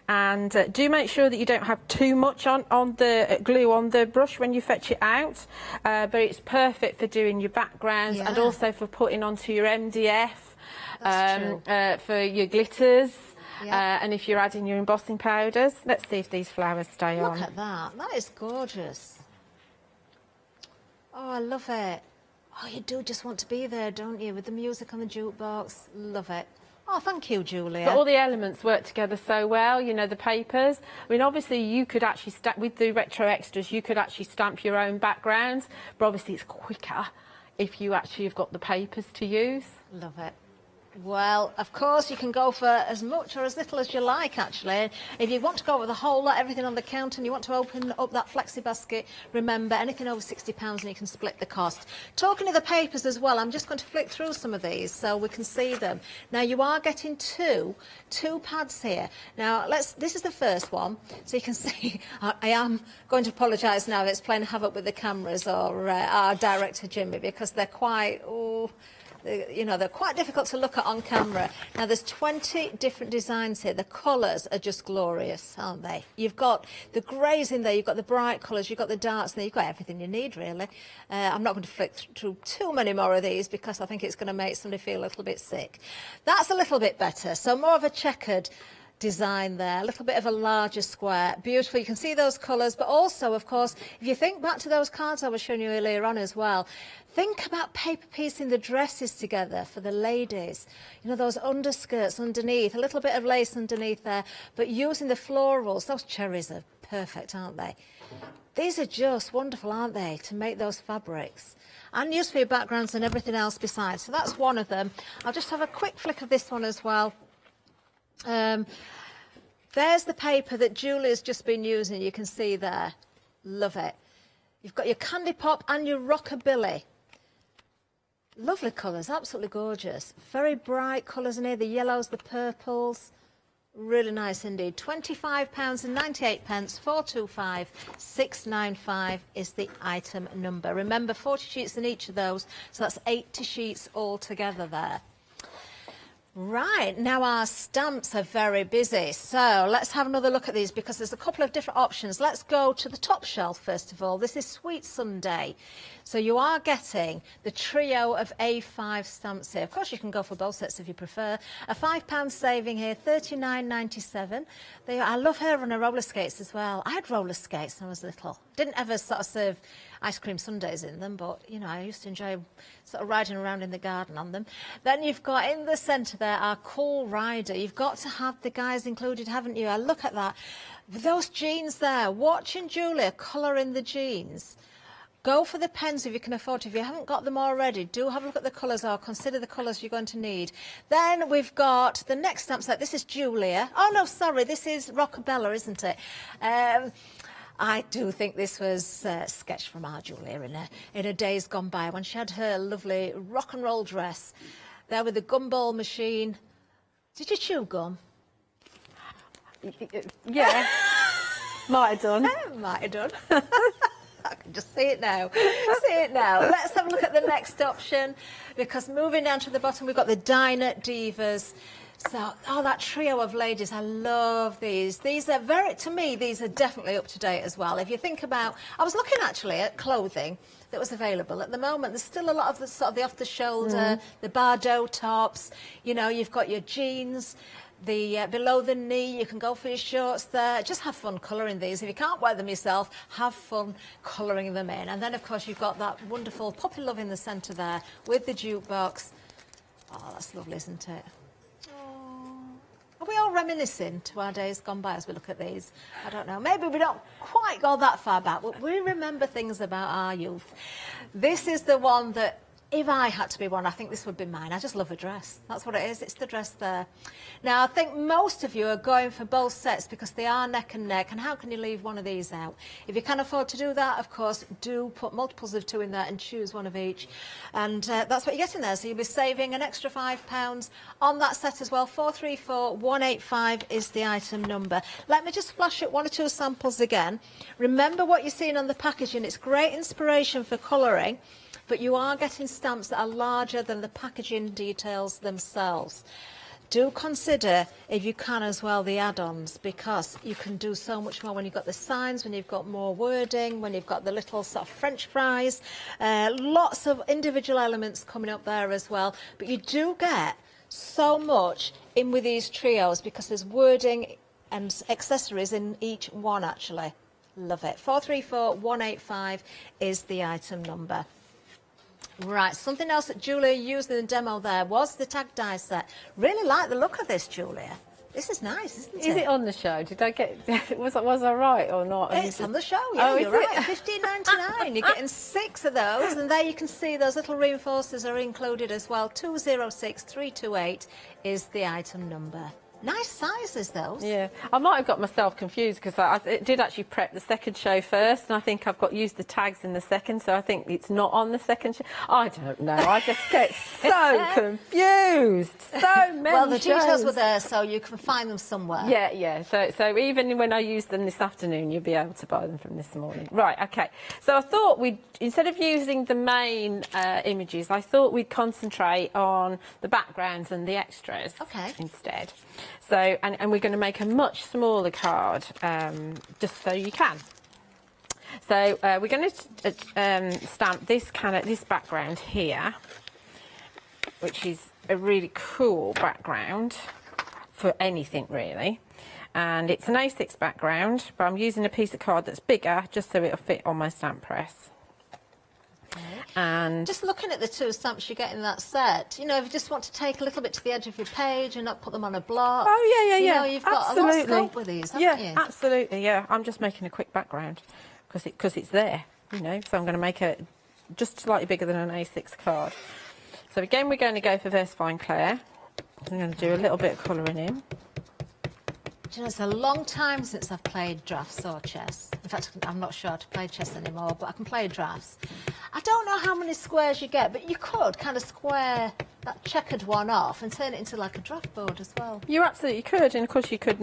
and do make sure that you don't have too much on the glue on the brush when you fetch it out, but it's perfect for doing your backgrounds and also for putting onto your MDF, for your glitters. And if you're adding your embossing powders. Let's see if these flowers stay on. Look at that. That is gorgeous. Oh, I love it. Oh, you do just want to be there, don't you, with the music on the jukebox. Love it. Oh, thank you, Julia. But all the elements work together so well, you know, the papers. I mean, obviously, you could actually, with the retro extras, you could actually stamp your own backgrounds, but obviously it's quicker if you actually have got the papers to use. Love it. Well, of course, you can go for as much or as little as you like, actually. If you want to go with the whole lot, everything on the counter, and you want to open up that flexi basket, remember, anything over £60 and you can split the cost. Talking of the papers as well, I'm just going to flick through some of these so we can see them. Now, you are getting two pads here. Now, this is the first one, so you can see, I am going to apologise now if it's playing havoc with the cameras or our director, Jimmy, because they're quite, you know, they're quite difficult to look at on camera. Now, there's 20 different designs here. The colours are just glorious, aren't they? You've got the greys in there, you've got the bright colours, you've got the darks in there, you've got everything you need, really. I'm not going to flick through too many more of these because I think it's going to make somebody feel a little bit sick. That's a little bit better. So more of a checkered design there, a little bit of a larger square. Beautiful. You can see those colours, but also, of course, if you think back to those cards I was showing you earlier on as well, think about paper piecing the dresses together for the ladies. You know, those underskirts underneath, a little bit of lace underneath there, but using the florals. Those cherries are perfect, aren't they? These are just wonderful, aren't they, to make those fabrics. And used for your backgrounds and everything else besides. So that's one of them. I'll just have a quick flick of this one as well. There's the paper that Julie's just been using. You can see there. Love it. You've got your Candy Pop and your Rockabilly. Lovely colours, absolutely gorgeous. Very bright colours in here, the yellows, the purples. Really nice indeed. £25.98, 425 695 is the item number. Remember, 40 sheets in each of those, so that's 80 sheets altogether there. Right, now our stamps are very busy, so let's have another look at these because there's a couple of different options. Let's go to the top shelf first of all. This is Sweet Sunday. So you are getting the trio of A5 stamps here. Of course, you can go for both sets if you prefer. A £5 saving here, £39.97. I love her on her roller skates as well. I had roller skates when I was little. Didn't ever sort of serve ice cream sundaes in them, but, you know, I used to enjoy sort of riding around in the garden on them. Then you've got in the centre there our Cool Rider. You've got to have the guys included, haven't you? Look at that. Those jeans there. Watching Julia colouring the jeans. Go for the pens if you can afford to. If you haven't got them already, do have a look at the colours or consider the colours you're going to need. Then we've got the next stamp set. This is Julia. Oh, no, sorry. This is Rockabella, isn't it? I do think this was sketched from our Julia in her days gone by when she had her lovely rock and roll dress there with the gumball machine. Did you chew gum? Yeah. Might have done. Might have done. I can just see it now. See it now. Let's have a look at the next option because moving down to the bottom, we've got the Diner Divas. So, oh, that trio of ladies, I love these. These are to me, these are definitely up to date as well. If you think about, I was looking actually at clothing that was available at the moment. There's still a lot of the sort of the off-the-shoulder, the Bardot tops. You know, you've got your jeans. The below the knee, you can go for your shorts there. Just have fun colouring these. If you can't wear them yourself, have fun colouring them in. And then, of course, you've got that wonderful puppy love in the centre there with the jukebox. Oh, that's lovely, isn't it? Are we all reminiscing to our days gone by as we look at these? I don't know. Maybe we don't quite go that far back, but we remember things about our youth. This is the one that, if I had to be one, I think this would be mine. I just love a dress. That's what it is. It's the dress there. Now, I think most of you are going for both sets because they are neck and neck. And how can you leave one of these out? If you can afford to do that, of course, do put multiples of 2 in there and choose one of each. And that's what you get in there. So you'll be saving an extra £5 on that set as well. 434185 is the item number. Let me just flash up 1 or 2 samples again. Remember what you're seeing on the packaging. It's great inspiration for colouring. But you are getting stamps that are larger than the packaging details themselves. Do consider, if you can as well, the add-ons, because you can do so much more when you've got the signs, when you've got more wording, when you've got the little sort of French fries. Lots of individual elements coming up there as well. But you do get so much in with these trios because there's wording and accessories in each one, actually. Love it. 434185 is the item number. Right, something else that Julia used in the demo there was the tag die set. Really like the look of this, Julia. This is nice, isn't it? Is it on the show? Did I get? Was I right or not? It's on the show. Yeah, you're right. £15.99. You're getting 6 of those, and there you can see those little reinforcers are included as well. 206328 is the item number. Nice sizes, those. Yeah, I might have got myself confused because I did actually prep the second show first, and I think I've used the tags in the second, so I think it's not on the second show. I don't know. I just get so confused. So many. Well, the details were there, so you can find them somewhere. Yeah, yeah. So even when I use them this afternoon, you'll be able to buy them from this morning. Right. Okay. So I thought instead of using the main images, I thought we'd concentrate on the backgrounds and the extras instead. So, and we're going to make a much smaller card, just so you can. So we're going to stamp this background here, which is a really cool background for anything really. And it's an A6 background, but I'm using a piece of card that's bigger just so it'll fit on my stamp press. And just looking at the 2 stamps you get in that set, you know, if you just want to take a little bit to the edge of your page and not put them on a block. Oh, yeah. You know, you've got a lot of scope with these, haven't you? Absolutely, yeah. I'm just making a quick background because it's there, you know, so I'm going to make it just slightly bigger than an A6 card. So again, we're going to go for VersaFine Clair. I'm going to do a little bit of colouring in. Do you know, it's a long time since I've played drafts or chess. In fact, I'm not sure how to play chess anymore, but I can play drafts. I don't know how many squares you get, but you could kind of square that checkered one off and turn it into like a draft board as well. You absolutely could, and of course you could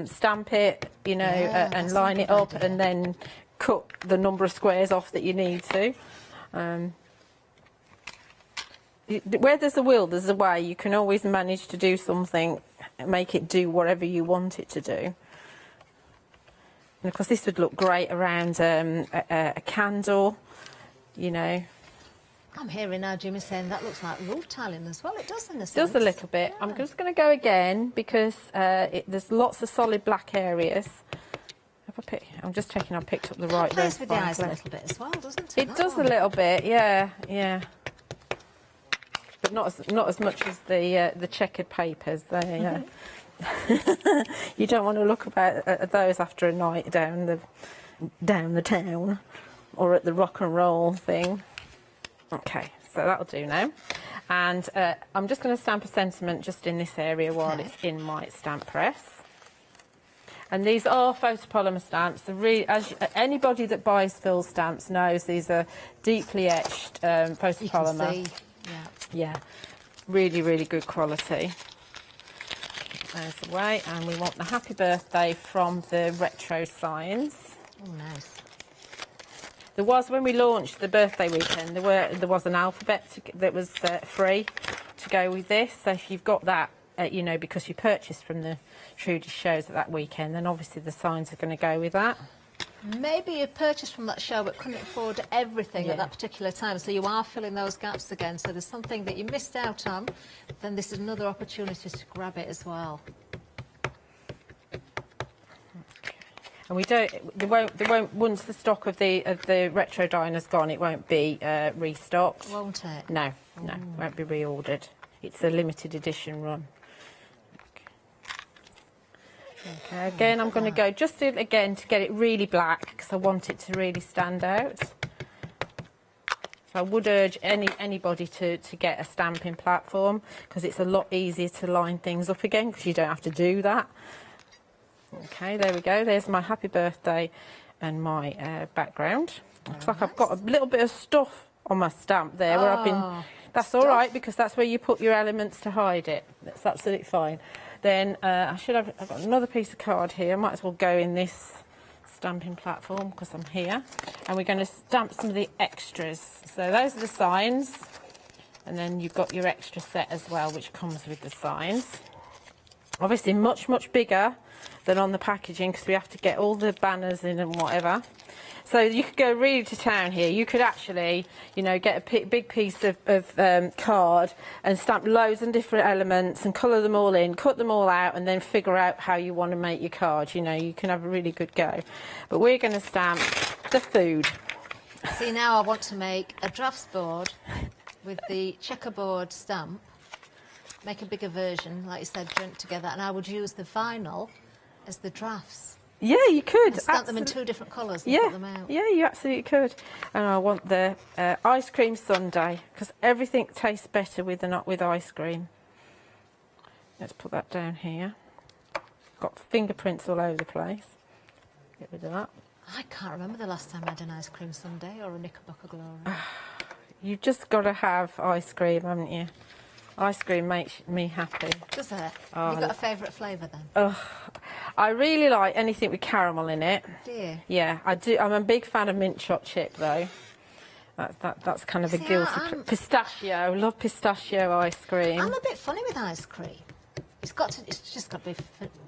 stamp it, you know, and line it up, and then cut the number of squares off that you need to. Where there's a will, there's a way. You can always manage to do something, make it do whatever you want it to do. And of course this would look great around a candle, you know. I'm hearing now Jimmy saying that looks like roof tiling as well. It does in a sense. It does a little bit. Yeah. I'm just going to go again because there's lots of solid black areas. I'm just checking I've picked up the right. It plays with the eyes a little bit as well, doesn't it? It does a little bit, yeah. But not as much as the checkered papers. They, you don't want to look at those after a night down the town, or at the rock and roll thing. Okay, so that'll do now. And I'm just going to stamp a sentiment just in this area while it's in my stamp press. And these are photopolymer stamps. Anybody that buys fill stamps knows these are deeply etched photopolymer. You can see. Yeah, really, really good quality. There's the way, and we want the happy birthday from the retro signs. Oh, nice. There was, when we launched the birthday weekend, there was an alphabet that was free to go with this. So if you've got that, you know, because you purchased from the Trudy shows at that weekend, then obviously the signs are going to go with that. Maybe you purchased from that show but couldn't afford everything at that particular time, so you are filling those gaps again. So there's something that you missed out on, then this is another opportunity to grab it as well. And there won't. Once the stock of the retro diner's gone, it won't be restocked. Won't it? No, won't be reordered. It's a limited edition run. Okay, again, I'm going to go just again to get it really black because I want it to really stand out. So I would urge anybody to get a stamping platform because it's a lot easier to line things up again because you don't have to do that. Okay, there we go. There's my happy birthday and my background. Looks like I've got a little bit of stuff on my stamp there where I've been... That's all right because that's where you put your elements to hide it. That's absolutely fine. Then I've got another piece of card here. I might as well go in this stamping platform because I'm here. And we're going to stamp some of the extras. So those are the signs. And then you've got your extra set as well, which comes with the signs. Obviously much, much bigger than on the packaging because we have to get all the banners in and whatever. So you could go really to town here. You could actually, you know, get a big piece of card and stamp loads of different elements and colour them all in, cut them all out, and then figure out how you want to make your card. You know, you can have a really good go. But we're going to stamp the food. See, now I want to make a drafts board with the checkerboard stamp, make a bigger version, like you said, joint together, and I would use the vinyl as the drafts. Yeah, you could. And stamp them in 2 different colours and put them out. Yeah, you absolutely could. And I want the ice cream sundae because everything tastes better with ice cream. Let's put that down here. Got fingerprints all over the place. Get rid of that. I can't remember the last time I had an ice cream sundae or a Knickerbocker Glory. You've just got to have ice cream, haven't you? Ice cream makes me happy. Does it? Oh, Have you got a favourite flavour then? Oh, I really like anything with caramel in it. Do you? Yeah, I do. I'm a big fan of mint chocolate chip though. That's kind of a guilty. Pistachio, love pistachio ice cream. I'm a bit funny with ice cream. It's just got to be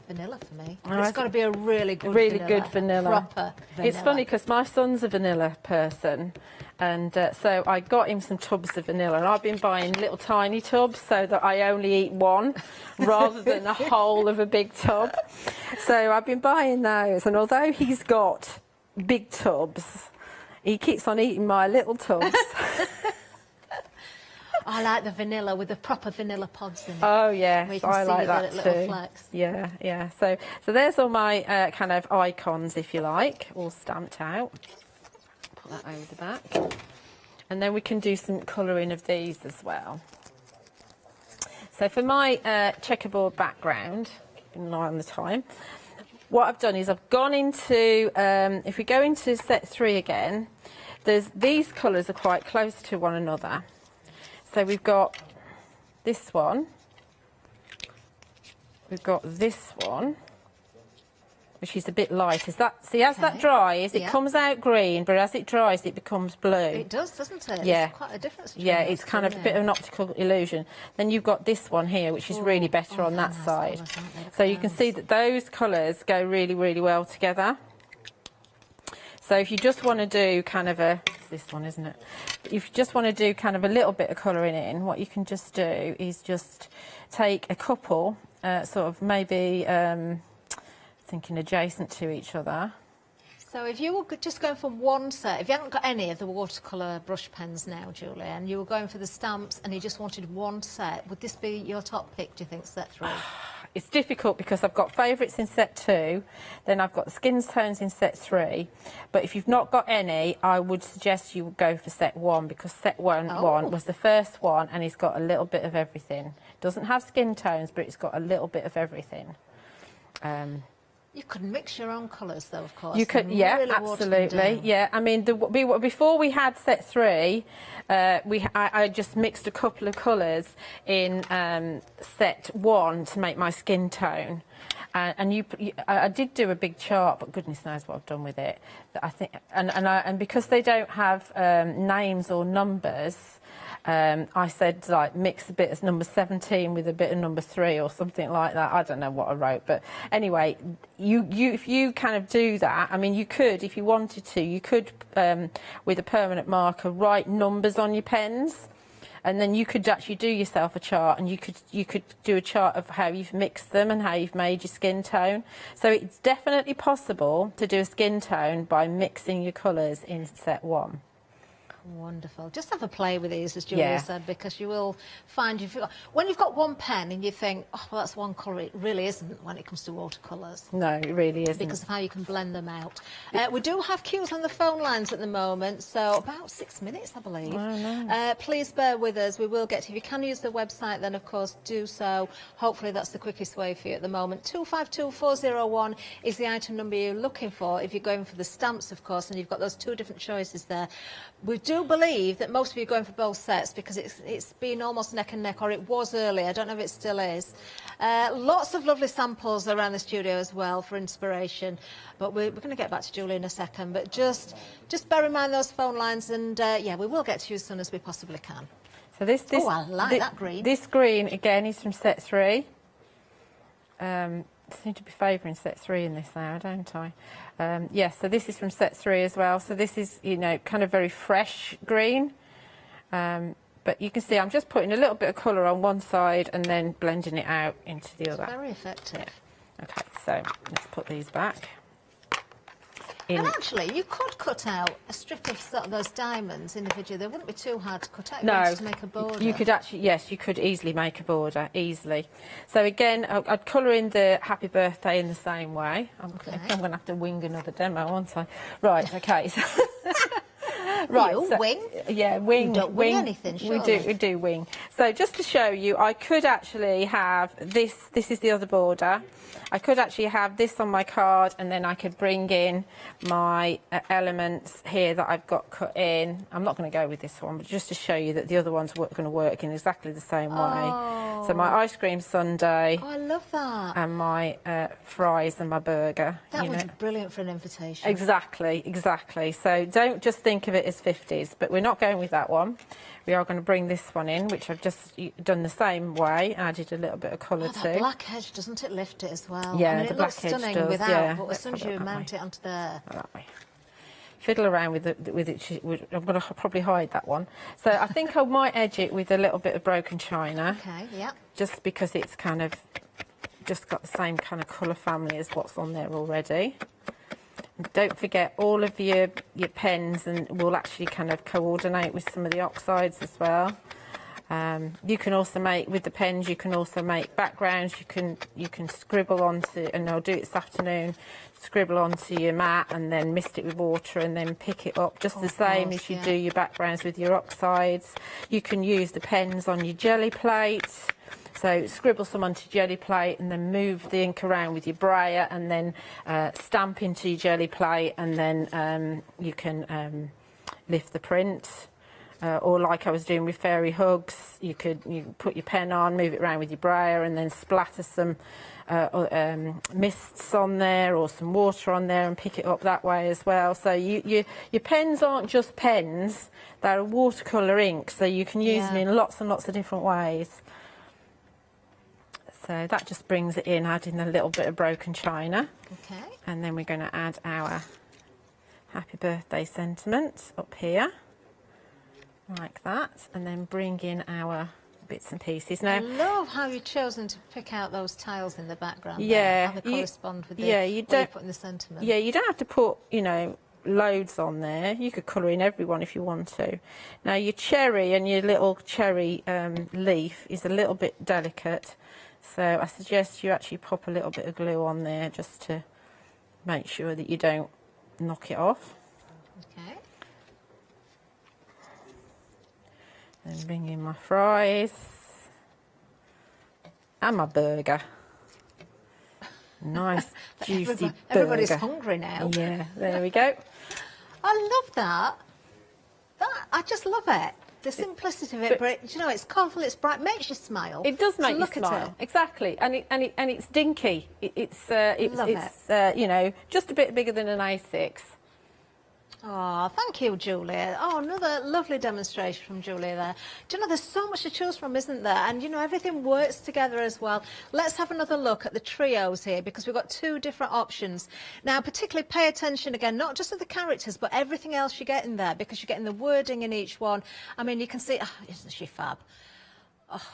vanilla for me. Oh, It's got to be a really good vanilla. Proper vanilla. It's funny because my son's a vanilla person, and so I got him some tubs of vanilla, and I've been buying little tiny tubs so that I only eat one rather than a whole of a big tub. So I've been buying those, and although he's got big tubs, he keeps on eating my little tubs. I like the vanilla with the proper vanilla pods in it. Oh yes, where you can I see like the that little too. flecks. Yeah, yeah. So there's all my kind of icons, if you like, all stamped out. Put that over the back, and then we can do some colouring of these as well. So for my checkerboard background, keeping an eye on the time, what I've done is I've gone into, if we go into set 3 again, these colours are quite close to one another. So we've got this one, we've got this one, which is a bit light. As that dries, it comes out green, but as it dries, it becomes blue. It does, doesn't it? Yeah. There's quite a difference between Yeah, those it's kind two, of a bit of an optical illusion. Then you've got this one here, which is really better on that side. So you can see that those colours go really, really well together. So if you just want to do kind of this one, isn't it? If you just want to do kind of a little bit of colouring in, what you can just do is just take a couple, sort of maybe thinking adjacent to each other. So if you were just going for one set, if you haven't got any of the watercolour brush pens now, Julie, and you were going for the stamps and you just wanted one set, would this be your top pick, do you think, set 3? It's difficult because I've got favourites in set 2, then I've got the skin tones in set 3. But if you've not got any, I would suggest you would go for set 1, because set 1 was the first one, and it's got a little bit of everything. It doesn't have skin tones, but it's got a little bit of everything. You could mix your own colours, though, of course. You could, yeah, really water them absolutely, down. yeah. I mean, before we had set 3, I just mixed a couple of colours in set 1 to make my skin tone. I did do a big chart, but goodness knows what I've done with it. I think, and because they don't have names or numbers, I said, like, mix a bit of number 17 with a bit of number 3 or something like that. I don't know what I wrote, but anyway, if you kind of do that, I mean, you could, if you wanted to, you could, with a permanent marker, write numbers on your pens, and then you could actually do yourself a chart, and you could do a chart of how you've mixed them and how you've made your skin tone. So it's definitely possible to do a skin tone by mixing your colours in set 1. Wonderful. Just have a play with these, as Julia said, because you will find when you've got one pen and you think, oh, well, that's one colour, it really isn't when it comes to watercolours. No, it really isn't. Because of how you can blend them out. We do have queues on the phone lines at the moment, so about 6 minutes, I believe. Please bear with us. We will get to you. If you can use the website, then, of course, do so. Hopefully, that's the quickest way for you at the moment. 252401 is the item number you're looking for if you're going for the stamps, of course, and you've got those 2 different choices there. We do believe that most of you are going for both sets because it's been almost neck and neck, or it was earlier. I don't know if it still is. Lots of lovely samples around the studio as well for inspiration, but we're going to get back to Julie in a second. But just bear in mind those phone lines, and yeah, we will get to you as soon as we possibly can. So this I like that green. This green again is from set 3. I seem to be favouring set 3 in this now, don't I? Yes, so this is from set 3 as well. So this is, you know, kind of very fresh green. But you can see I'm just putting a little bit of colour on one side and then blending it out into the other. Very effective. Yeah. Okay, so let's put these back. And actually, you could cut out a strip of sort of those diamonds individually. They wouldn't be too hard to cut out. You No, just make a border. you could actually, yes, you could easily make a border, easily. So again, I'd colour in the happy birthday in the same way. I'm going to have to wing another demo, aren't I? Right, okay. So right, you wing? Yeah, wing. You don't wing anything, surely. We do wing. So just to show you, I could actually have this. This is the other border. I could actually have this on my card, and then I could bring in my elements here that I've got cut in. I'm not going to go with this one, but just to show you that the other one's going to work in exactly the same way. So my ice cream sundae. Oh, I love that. And my fries and my burger. That would be brilliant for an invitation. Exactly, exactly. So don't just think of it as 40s, 50s, but we're not going with that one. We are going to bring this one in, which I've just done the same way, added a little bit of colour to. That black edge, doesn't it lift it as well? Yeah, I mean, the it black looks edge stunning does, without, yeah. but as soon as you mount it onto there. Fiddle around with it. I'm going to probably hide that one. So I think I might edge it with a little bit of broken china. Okay, yeah. Just because it's kind of just got the same kind of colour family as what's on there already. And don't forget all of your pens and will actually kind of coordinate with some of the oxides as well. You can also make, with the pens, you can also make backgrounds. You can scribble onto, and I'll do it this afternoon, scribble onto your mat and then mist it with water and then pick it up just the same as you do your backgrounds with your oxides. You can use the pens on your jelly plate. So scribble some onto jelly plate and then move the ink around with your brayer and then stamp into your jelly plate, and then you can lift the print. Or like I was doing with fairy hugs, you put your pen on, move it around with your brayer and then splatter some mists on there or some water on there and pick it up that way as well. So your pens aren't just pens, they're watercolour ink, so you can use them in lots and lots of different ways. So that just brings it in, adding a little bit of broken china. Okay. And then we're going to add our happy birthday sentiment up here, like that, and then bring in our bits and pieces. Now, I love how you've chosen to pick out those tiles in the background. Yeah, how they correspond with the you what don't you put in the sentiment. Yeah, you don't have to put, loads on there. You could colour in everyone if you want to. Now, your cherry and your little cherry leaf is a little bit delicate, so I suggest you actually pop a little bit of glue on there just to make sure that you don't knock it off. Okay. Then bring in my fries and my burger. Nice juicy burger. Everybody's hungry now. Yeah, there we go. I love that. I just love it. The simplicity of it, but it's colourful, it's bright, makes you smile. It does make you look smile. at it. Exactly, and it's dinky. It's just a bit bigger than an A6. Oh, thank you, Julia. Oh, another lovely demonstration from Julia there. Do you know, there's so much to choose from, isn't there? And, everything works together as well. Let's have another look at the trios here, because we've got two different options. Now, particularly pay attention, again, not just to the characters, but everything else you get in there, because you're getting the wording in each one. I mean, you can see, isn't she fab? Oh,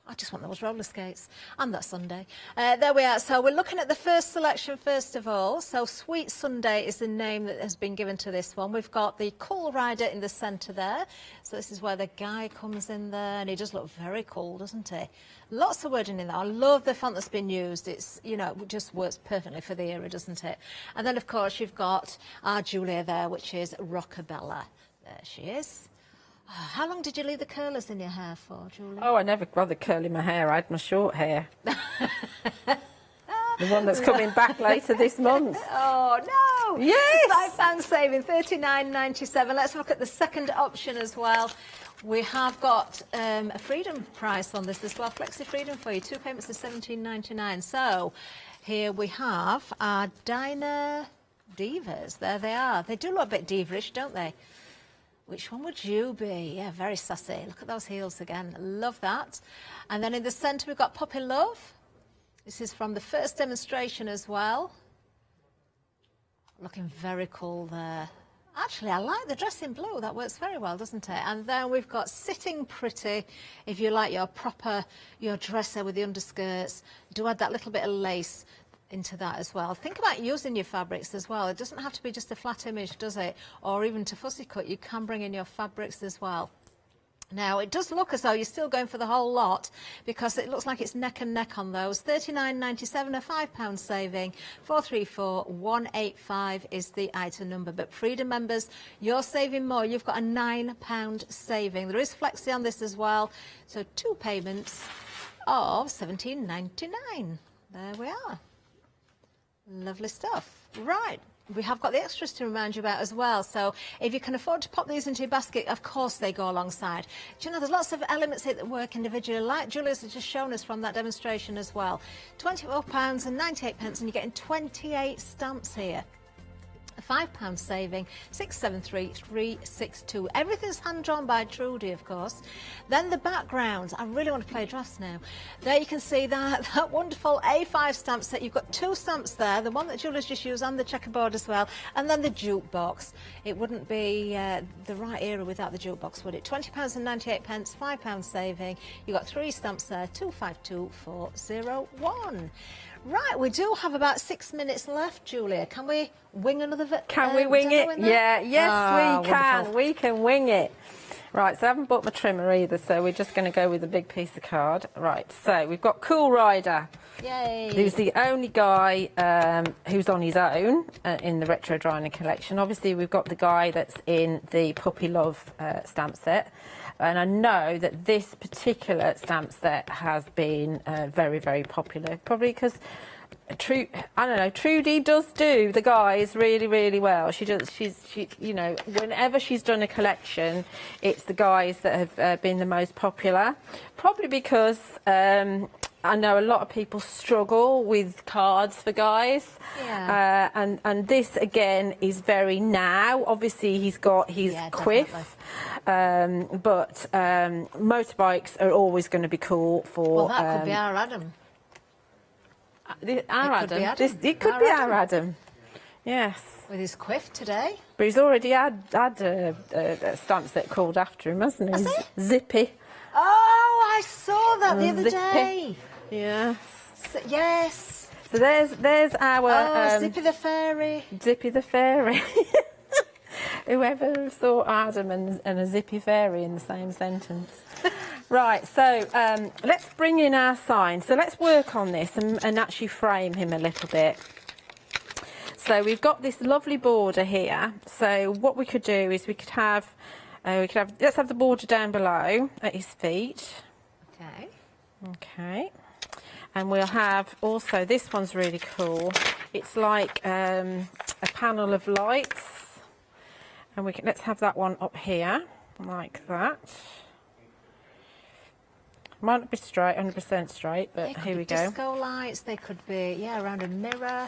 I just want those roller skates. And that Sunday. There we are. So we're looking at the first selection first of all. So Sweet Sunday is the name that has been given to this one. We've got the Cool Rider in the centre there. So this is where the guy comes in there, and he does look very cool, doesn't he? Lots of wording in there. I love the font that's been used. It's, it just works perfectly for the era, doesn't it? And then, of course, you've got our Julia there, which is Rockabella. There she is. How long did you leave the curlers in your hair for, Julie? Oh, I never bothered curling my hair. I had my short hair. The one that's coming back later this month. Oh, no! Yes! £5 saving, $39.97. Let's look at the second option as well. We have got a freedom price on this as well, Flexi Freedom for you. 2 payments of $17.99. So here we have our Diner Divas. There they are. They do look a bit diva-ish, don't they? Which one would you be? Yeah, very sassy. Look at those heels again. Love that. And then in the centre, we've got Puppy Love. This is from the first demonstration as well. Looking very cool there. Actually, I like the dress in blue. That works very well, doesn't it? And then we've got Sitting Pretty. If you like your dresser with the underskirts, do add that little bit of lace into that as well. Think about using your fabrics as well. It doesn't have to be just a flat image, does it? Or even to fussy cut, you can bring in your fabrics as well. Now, it does look as though you're still going for the whole lot, because it looks like it's neck and neck on those. $39.97, a £5 saving. 434185 is the item number. But Freedom members, you're saving more. You've got a £9 saving. There is flexi on this as well. So 2 payments of $17.99. There we are. Lovely stuff. Right. We have got the extras to remind you about as well. So if you can afford to pop these into your basket, of course they go alongside. Do you know, there's lots of elements here that work individually, like Julia's has just shown us from that demonstration as well. £24.98, and you're getting 28 stamps here. £5 saving, 673362. Everything's hand-drawn by Trudy, of course. Then the backgrounds. I really want to play drafts now. There you can see that wonderful A5 stamp set. You've got 2 stamps there, the one that Julie's just used and the checkerboard as well, and then the jukebox. It wouldn't be the right era without the jukebox, would it? £20.98, £5 saving. You've got 3 stamps there, 252401. Right, we do have about 6 minutes left, Julia. Can we wing another Can we wing it? Yeah, yes, we can. wonderful. We can wing it. Right, so I haven't bought my trimmer either, so we're just going to go with a big piece of card. Right, so we've got Cool Rider. Yay. Who's the only guy who's on his own in the Retro Diner collection. Obviously, we've got the guy that's in the Puppy Love stamp set. And I know that this particular stamp set has been very, very popular. Probably because, Trudy does do the guys really, really well. She, you know, whenever she's done a collection, it's the guys that have been the most popular. Probably because I know a lot of people struggle with cards for guys. Yeah. And this, again, is very now. Obviously, he's got his quiff. But motorbikes are always going to be cool for... Well, that could be our Adam. It could be our Adam. Yes. With his quiff today. But he's already had a stamp set called after him, hasn't he? Zippy. Oh, I saw that the other Zippy. day. Yes. Yes. So there's our... Zippy the Fairy. Zippy the Fairy. Whoever thought Adam and a zippy fairy in the same sentence. Right, so let's bring in our sign. So let's work on this and actually frame him a little bit. So we've got this lovely border here. So what we could do is let's have the border down below at his feet. Okay. Okay. And we'll have also, this one's really cool. It's like a panel of lights. And let's have that one up here, like that. Might not be straight, 100% straight, but here we go. Disco lights, they could be, around a mirror.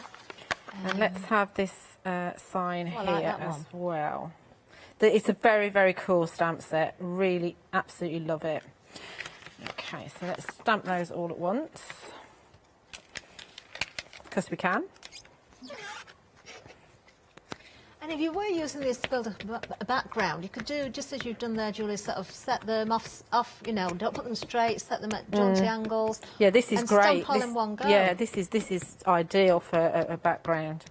And let's have this sign I here like that as one. well. It's a very, very cool stamp set. Really, absolutely love it. Okay, so let's stamp those all at once. Because we can. And if you were using this to build a background, you could do just as you've done there, Julie, sort of set them off, don't put them straight, set them at jaunty angles. Yeah, this is and great. Stamp all in one go. Yeah, this is ideal for a background.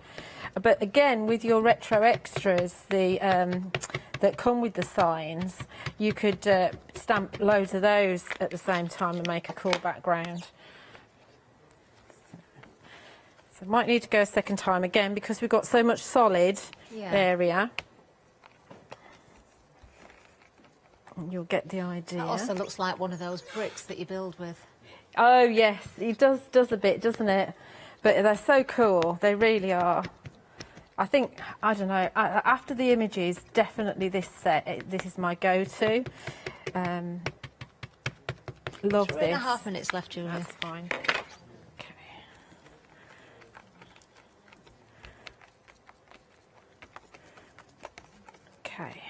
But again, with your retro extras, that come with the signs, you could stamp loads of those at the same time and make a cool background. So might need to go a second time again because we've got so much solid area. And you'll get the idea. That also looks like one of those bricks that you build with. Oh yes, it does a bit, doesn't it? But they're so cool. They really are. I think, I don't know, after the images, definitely this set, this is my go-to. Love this. 3.5 minutes left, Julie. That's fine. Okay.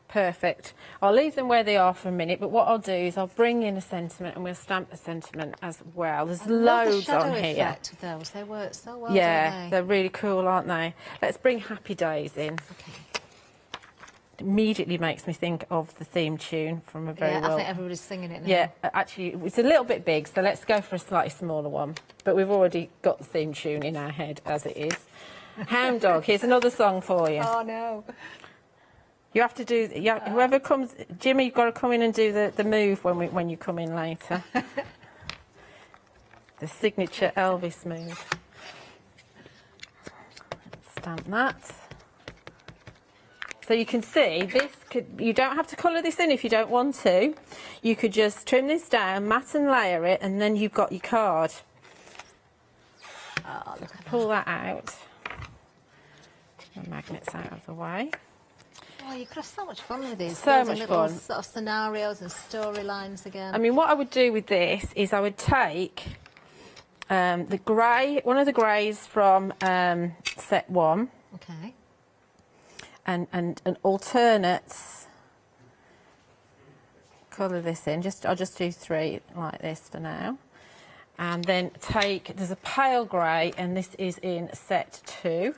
Perfect. I'll leave them where they are for a minute, but what I'll do is I'll bring in a sentiment and we'll stamp a sentiment as well. There's loads on here. Effect of those. They work so well, yeah, don't they? they're really cool, aren't they? Let's bring Happy Days in. Okay. It immediately makes me think of the theme tune from a very well... I think everybody's singing it now. Yeah, actually, it's a little bit big, so let's go for a slightly smaller one. But we've already got the theme tune in our head as it is. Hound Dog, here's another song for you. Oh, no. You have to do... whoever comes... Jimmy, you've got to come in and do the move when you come in later. The signature Elvis move. Stamp that. So you can see, you don't have to colour this in if you don't want to. You could just trim this down, mat and layer it, and then you've got your card. Oh, look at Pull that out. The magnet's out of the way. Oh, you could have so much fun with these. So Building much little fun. Sort of scenarios and storylines again. I mean, what I would do with this is I would take the grey, one of the greys from set 1, Okay. And an alternate colour this in. I'll just do 3 like this for now. And then there's a pale grey, and this is in set 2. Okay.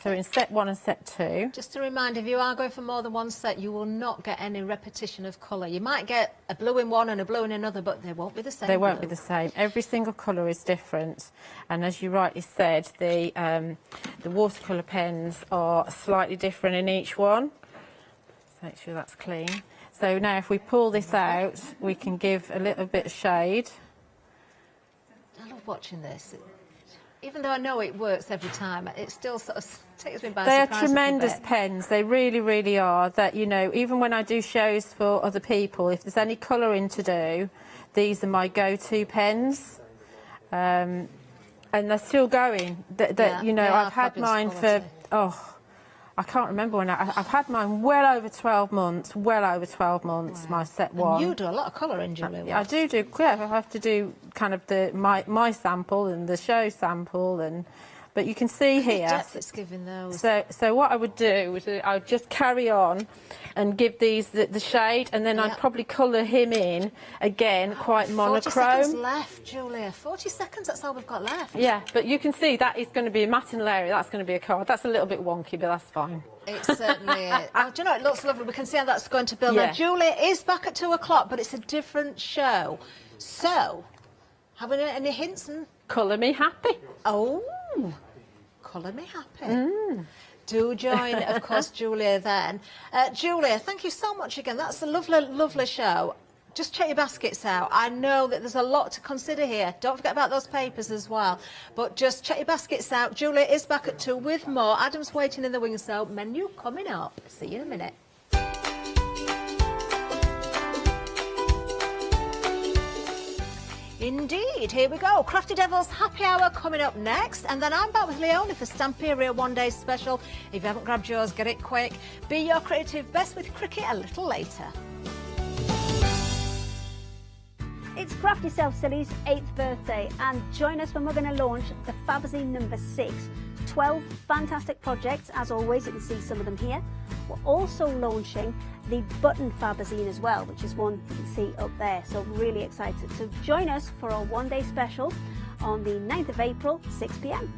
So in set 1 and set 2. Just a reminder, if you are going for more than one set, you will not get any repetition of colour. You might get a blue in one and a blue in another, but they won't be the same. They won't be the same. Every single colour is different. And as you rightly said, the watercolour pens are slightly different in each one. So make sure that's clean. So now if we pull this out, we can give a little bit of shade. I love watching this. Even though I know it works every time, it still sort of takes me by They surprise. are tremendous pens. They really, really are. That, you know, even when I do shows for other people, if there's any colouring to do, these are my go-to pens. And they're still going. You know, I've had mine for, I can't remember when I've had mine well over 12 months, my set 1. And you do a lot of colouring, Julie. I do, yeah, I have to do kind of my sample and the show sample, but you can see here. Depth it's giving those. So what I would do is I would just carry on and give these the shade, and then I'd probably colour him in again, quite monochrome. 40 seconds left, Julia. 40 seconds, that's all we've got left. Yeah, but you can see that is going to be a matte and Larry, that's going to be a card. That's a little bit wonky, but that's fine. It certainly is. Oh, do you know, it looks lovely. We can see how that's going to build. Yeah. Now, Julia is back at 2 o'clock, but it's a different show. So, have we any hints? Colour me happy. Oh, colour me happy. Do join, of course, Julia then. Julia, thank you so much again. That's a lovely, lovely show. Just check your baskets out. I know that there's a lot to consider here. Don't forget about those papers as well. But just check your baskets out. Julia is back at 2 with more. Adam's waiting in the wings, so menu coming up. See you in a minute. Indeed, here we go. Crafty Devils Happy Hour coming up next. And then I'm back with Leonie for Stamperia One Day Special. If you haven't grabbed yours, get it quick. Be your creative best with Cricut a little later. It's Craft Yourself Silly's 8th birthday, and join us when we're going to launch the Fabazine number 6. 12 fantastic projects, as always. You can see some of them here. We're also launching the button Fabazine as well, which is one you can see up there. So really excited. So join us for our one-day special on the 9th of April, 6 p.m.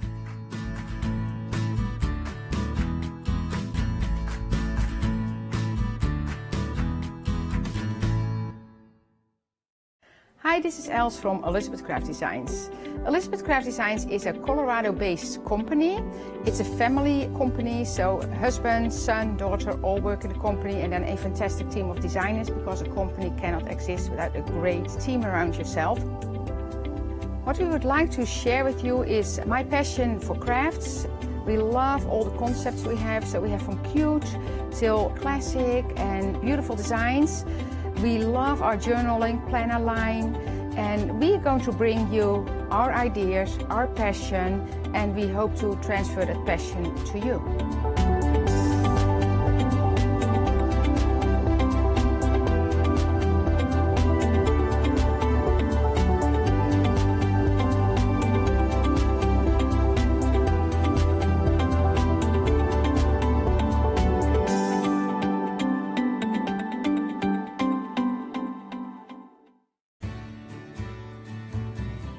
Hi, this is Els from Elizabeth Craft Designs. Elizabeth Craft Designs is a Colorado-based company. It's a family company, so husband, son, daughter all work in the company, and then a fantastic team of designers, because a company cannot exist without a great team around yourself. What we would like to share with you is my passion for crafts. We love all the concepts we have, so we have from cute till classic and beautiful designs. We love our journaling planner line, and we're going to bring you our ideas, our passion, and we hope to transfer that passion to you.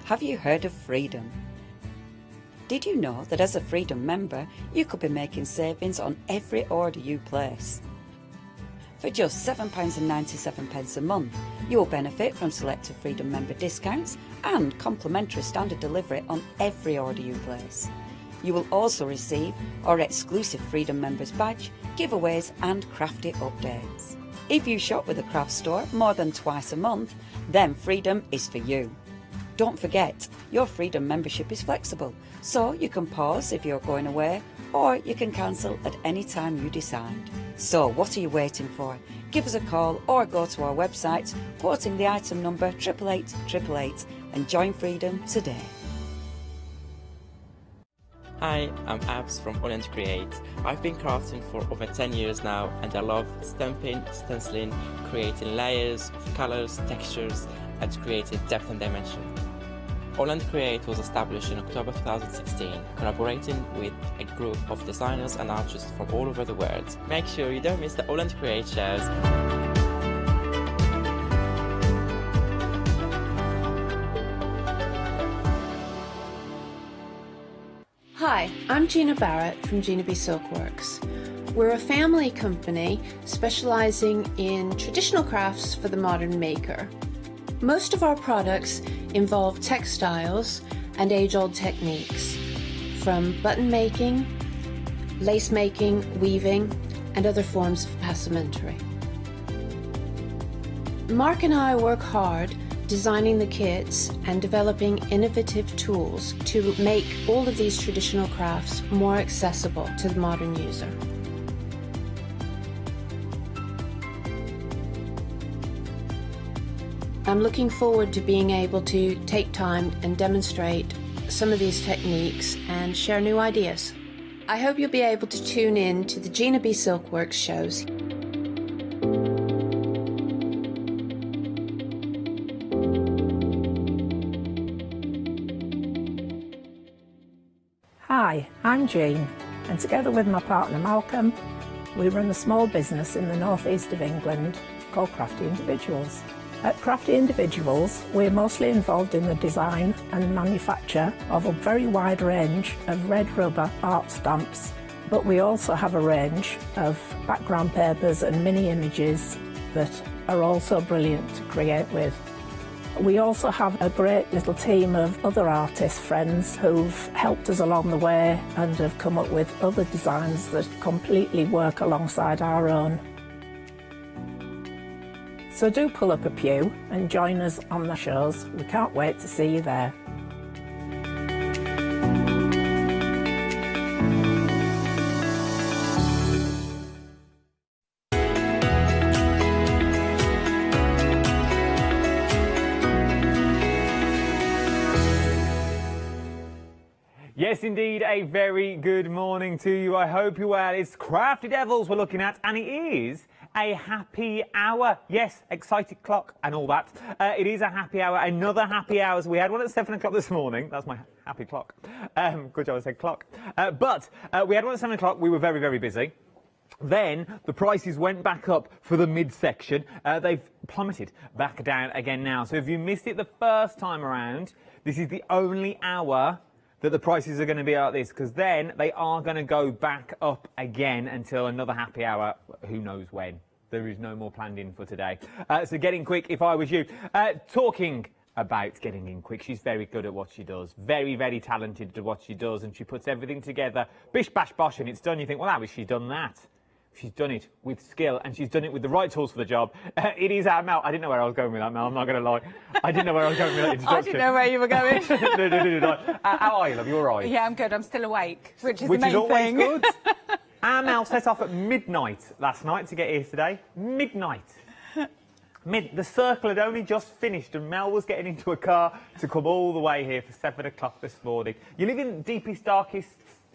Have you heard of Freedom? Did you know that as a Freedom member, you could be making savings on every order you place? For just £7.97 a month, you will benefit from selected Freedom member discounts and complimentary standard delivery on every order you place. You will also receive our exclusive Freedom members badge, giveaways and crafty updates. If you shop with a craft store more than twice a month, then Freedom is for you. Don't forget, your Freedom membership is flexible, so you can pause if you're going away, or you can cancel at any time you decide. So what are you waiting for? Give us a call or go to our website, quoting the item number 88888, and join Freedom today. Hi, I'm Abs from Hochanda Create. I've been crafting for over 10 years now, and I love stamping, stenciling, creating layers of colours, textures, and creating depth and dimension. Holland Create was established in October 2016, collaborating with a group of designers and artists from all over the world. Make sure you don't miss the Holland Create shows. Hi, I'm Gina Barrett from Gina B Silkworks. We're a family company specialising in traditional crafts for the modern maker. Most of our products involve textiles and age-old techniques, from button making, lace making, weaving, and other forms of passementerie. Mark and I work hard designing the kits and developing innovative tools to make all of these traditional crafts more accessible to the modern user. I'm looking forward to being able to take time and demonstrate some of these techniques and share new ideas. I hope you'll be able to tune in to the Gina B Silkworks shows. Hi, I'm Jean, and together with my partner Malcolm, we run a small business in the northeast of England called Crafty Individuals. At Crafty Individuals, we're mostly involved in the design and manufacture of a very wide range of red rubber art stamps, but we also have a range of background papers and mini images that are also brilliant to create with. We also have a great little team of other artist friends who've helped us along the way and have come up with other designs that completely work alongside our own. So do pull up a pew and join us on the shows. We can't wait to see you there. Yes, indeed, a very good morning to you. I hope you're well. It's Crafty Devils we're looking at, and it is a happy hour. Yes, excited clock and all that. It is a happy hour, another happy hour. So we had one at 7 o'clock this morning. That's my happy clock. Good job I said clock. But we had one at 7 o'clock. We were very, very busy. Then the prices went back up for the midsection. They've plummeted back down again now. So if you missed it the first time around, this is the only hour that the prices are going to be like this, because then they are going to go back up again until another happy hour, who knows when. There is no more planned in for today. So get in quick if I was you. Talking about getting in quick, she's very good at what she does. Very, very talented at what she does, and she puts everything together, bish, bash, bosh, and it's done. You think, well, how has she done that? She's done it with skill, and she's done it with the right tools for the job. It is our Mel. I didn't know where I was going with that, Mel. I'm not going to lie. I didn't know where I was going with that introduction. I didn't know where you were going. No. How are you, love? You all right? Yeah, I'm good. I'm still awake, which is the main always thing. Good. Our Mel set off at midnight last night to get here today. Midnight. The circle had only just finished, and Mel was getting into a car to come all the way here for 7 o'clock this morning. You live in deepest, darkest...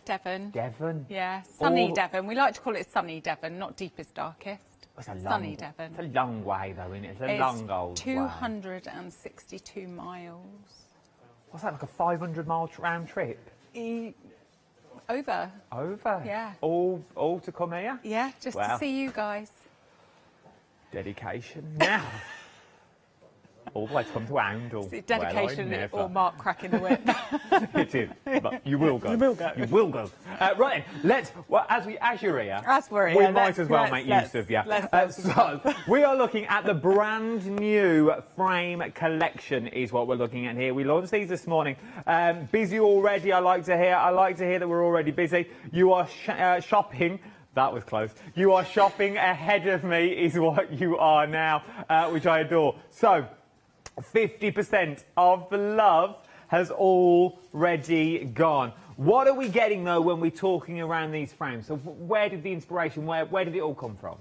Devon. Devon? Yeah, sunny Devon. We like to call it sunny Devon, not deepest, darkest. It's a long, sunny Devon. It's a long way, though, isn't it? It's a long old 262 miles. What's that, like a 500-mile round trip? Over. Over? Yeah. All to come here? Yeah, just to see you guys. Dedication. Now. All the way to come to Oundle. It's dedication or Mark cracking the whip. It is, but you will go. You will go. You will go. Right then, as you're here, we might as well make use of you. So, we are looking at the brand new frame collection is what we're looking at here. We launched these this morning. Busy already, I like to hear. I like to hear that we're already busy. You are shopping. That was close. You are shopping ahead of me is what you are now, which I adore. So, 50% of the love has already gone. What are we getting, though, when we're talking around these frames? So where did the inspiration, where did it all come from?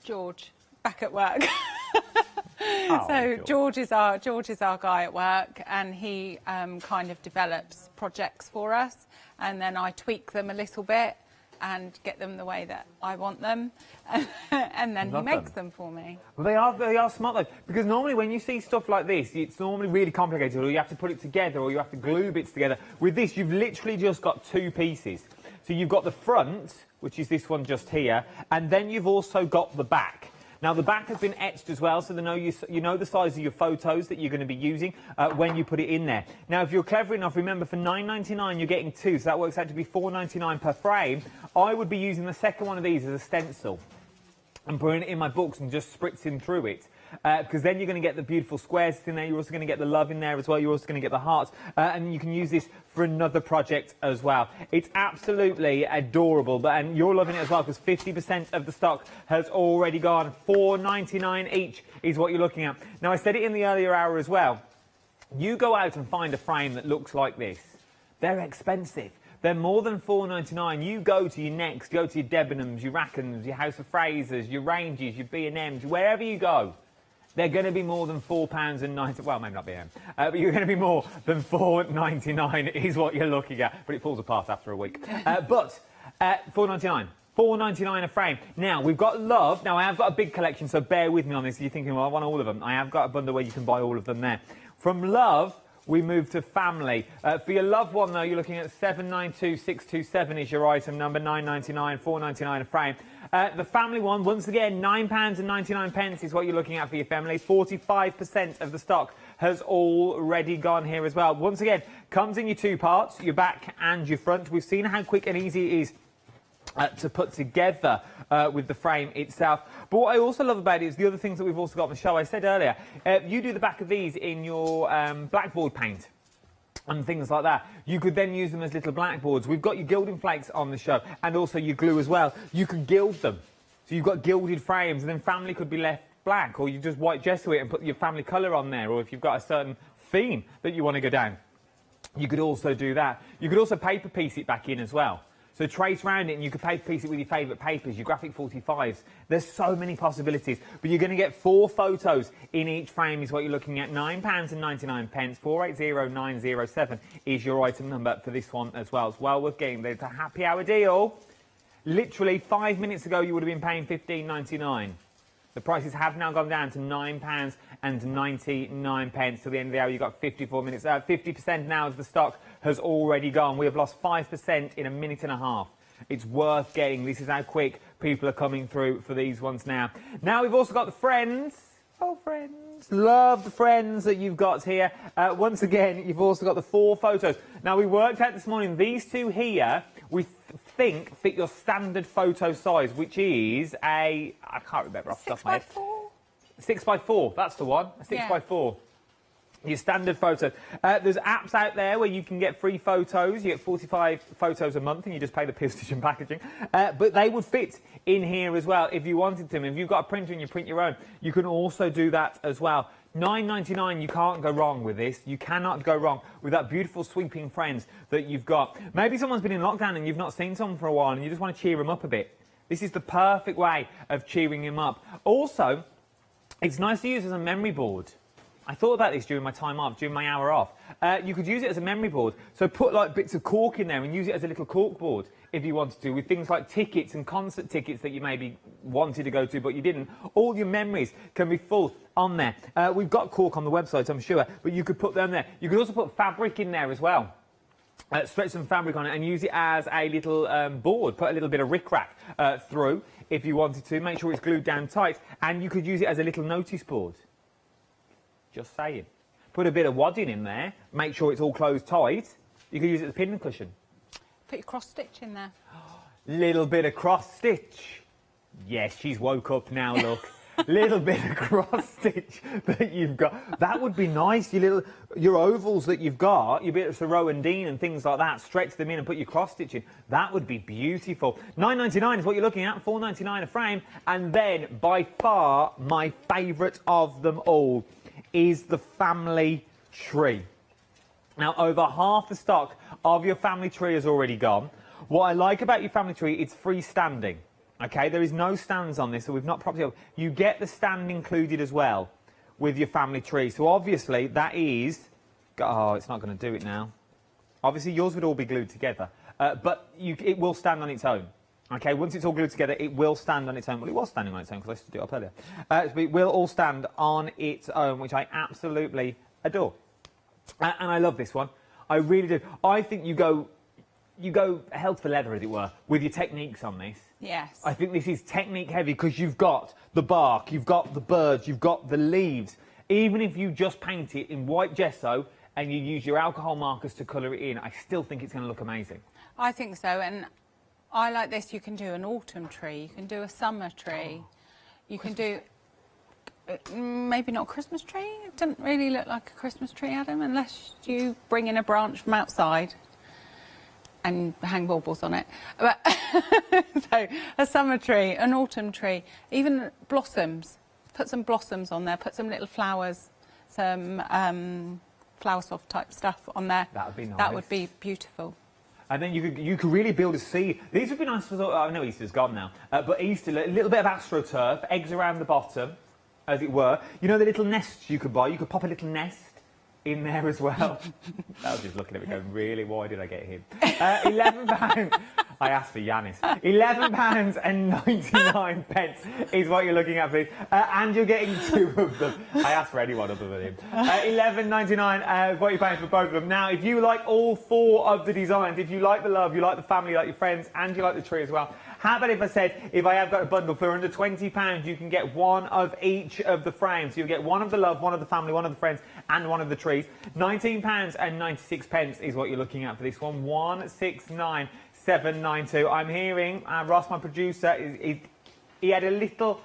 George, back at work. George is our guy at work, and he kind of develops projects for us, and then I tweak them a little bit, and get them the way that I want them, and then he makes them for me. Well, they are smart though, because normally when you see stuff like this, it's normally really complicated, or you have to put it together, or you have to glue bits together. With this, you've literally just got two pieces. So you've got the front, which is this one just here, and then you've also got the back. Now, the back has been etched as well, so you know the size of your photos that you're going to be using when you put it in there. Now, if you're clever enough, remember, for $9.99, you're getting two, so that works out to be $4.99 per frame. I would be using the second one of these as a stencil and putting it in my books and just spritzing through it. Because then you're going to get the beautiful squares in there, you're also going to get the love in there as well, you're also going to get the hearts, and you can use this for another project as well. It's absolutely adorable, and you're loving it as well, because 50% of the stock has already gone. $4.99 each is what you're looking at. Now, I said it in the earlier hour as well, you go out and find a frame that looks like this. They're expensive. They're more than $4.99. You go to your Next, go to your Debenhams, your Rackhams, your House of Frasers, your Ranges, your B&Ms, wherever you go. They're going to be more than £4.90. Well, maybe not B&M, but you're going to be more than $4.99 is what you're looking at. But it falls apart after a week. But $4.99. $4.99 a frame. Now, we've got Love. Now, I have got a big collection, so bear with me on this. You're thinking, well, I want all of them. I have got a bundle where you can buy all of them there. From Love, we move to Family. For your Love one, though, you're looking at 792627 is your item number, $9.99, $4.99 a frame. The Family one, once again, £9.99 is what you're looking at for your family. 45% of the stock has already gone here as well. Once again, comes in your two parts, your back and your front. We've seen how quick and easy it is to put together with the frame itself. But what I also love about it is the other things that we've also got on the show. I said earlier, you do the back of these in your blackboard paint and things like that. You could then use them as little blackboards. We've got your gilding flakes on the show, and also your glue as well. You can gild them. So you've got gilded frames, and then Family could be left black, or you just white gesso it and put your family colour on there, or if you've got a certain theme that you want to go down, you could also do that. You could also paper piece it back in as well. So trace around it, and you could paper piece it with your favourite papers, your graphic 45s. There's so many possibilities. But you're going to get 4 photos in each frame is what you're looking at. £9.99. 480907 is your item number for this one as well. It's well worth getting. There's a happy hour deal. Literally 5 minutes ago, you would have been paying $15.99. The prices have now gone down to £9.99. Till the end of the hour, you've got 54 minutes. 50% now of the stock has already gone. We have lost 5% in a minute and a half. It's worth getting. This is how quick people are coming through for these ones now. Now we've also got the Friends. Oh, Friends. Love the Friends that you've got here. Once again, you've also got the 4 photos. Now, we worked out this morning, these two here, we think fit your standard photo size, which is I can't remember off the top of my head. 6x4, that's the one. A 6x4. Your standard photo. There's apps out there where you can get free photos. You get 45 photos a month, and you just pay the postage and packaging. But they would fit in here as well if you wanted to. If you've got a printer and you print your own, you can also do that as well. $9.99, you can't go wrong with this. You cannot go wrong with that beautiful sweeping Friends that you've got. Maybe someone's been in lockdown and you've not seen someone for a while and you just want to cheer them up a bit. This is the perfect way of cheering him up. Also, it's nice to use as a memory board. I thought about this during my time off, during my hour off. You could use it as a memory board. So put like bits of cork in there and use it as a little cork board if you wanted to, with things like tickets and concert tickets that you maybe wanted to go to but you didn't. All your memories can be full on there. We've got cork on the website, I'm sure, but you could put them there. You could also put fabric in there as well. Stretch some fabric on it and use it as a little board. Put a little bit of rickrack through if you wanted to. Make sure it's glued down tight, and you could use it as a little notice board. Just saying. Put a bit of wadding in there. Make sure it's all closed tight. You could use it as a pin cushion. Put your cross stitch in there. Little bit of cross stitch. Yes, she's woke up now, look. Little bit of cross stitch that you've got. That would be nice. Your ovals that you've got, your bits of Rowan-Dean and things like that, stretch them in and put your cross stitch in. That would be beautiful. $9.99 is what you're looking at, $4.99 a frame. And then, by far, my favourite of them all is the family tree. Now, over half the stock of your family tree has already gone. What I like about your family tree, it's freestanding. Okay, there is no stands on this, so we've not properly... You get the stand included as well with your family tree. So obviously that is... Oh, it's not going to do it now. Obviously yours would all be glued together, but it will stand on its own. Okay, once it's all glued together, it will stand on its own. Well, it was standing on its own because I used to do it up earlier. So it will all stand on its own, which I absolutely adore. And I love this one. I really do. I think you go hell for leather, as it were, with your techniques on this. Yes. I think this is technique heavy because you've got the bark, you've got the birds, you've got the leaves. Even if you just paint it in white gesso and you use your alcohol markers to colour it in, I still think it's going to look amazing. I think so, and I like this. You can do an autumn tree, you can do a summer tree, you can do maybe not a Christmas tree. It doesn't really look like a Christmas tree, Adam, unless you bring in a branch from outside and hang baubles on it. But so a summer tree, an autumn tree, even blossoms. Put some blossoms on there, put some little flowers, some flower soft type stuff on there. That would be nice. That would be beautiful. And then you could really build a seed. These would be nice for, I know Easter's gone now, but Easter, a little bit of astroturf, eggs around the bottom, as it were. You know the little nests you could buy? You could pop a little nest in there as well. I was just looking at it going, really, why did I get him? £11. I asked for Yanis. £11.99 is what you're looking at, please. And you're getting 2 of them. I asked for anyone other than him. £11.99 is what you're paying for both of them. Now, if you like all 4 of the designs, if you like the love, you like the family, you like your friends, and you like the tree as well, how about if I said, if I have got a bundle for under £20, you can get 1 of each of the frames. You'll get 1 of the love, 1 of the family, 1 of the friends, and 1 of the trees. £19.96 is what you're looking at for this one. 169,792. I'm hearing Ross, my producer, he had a little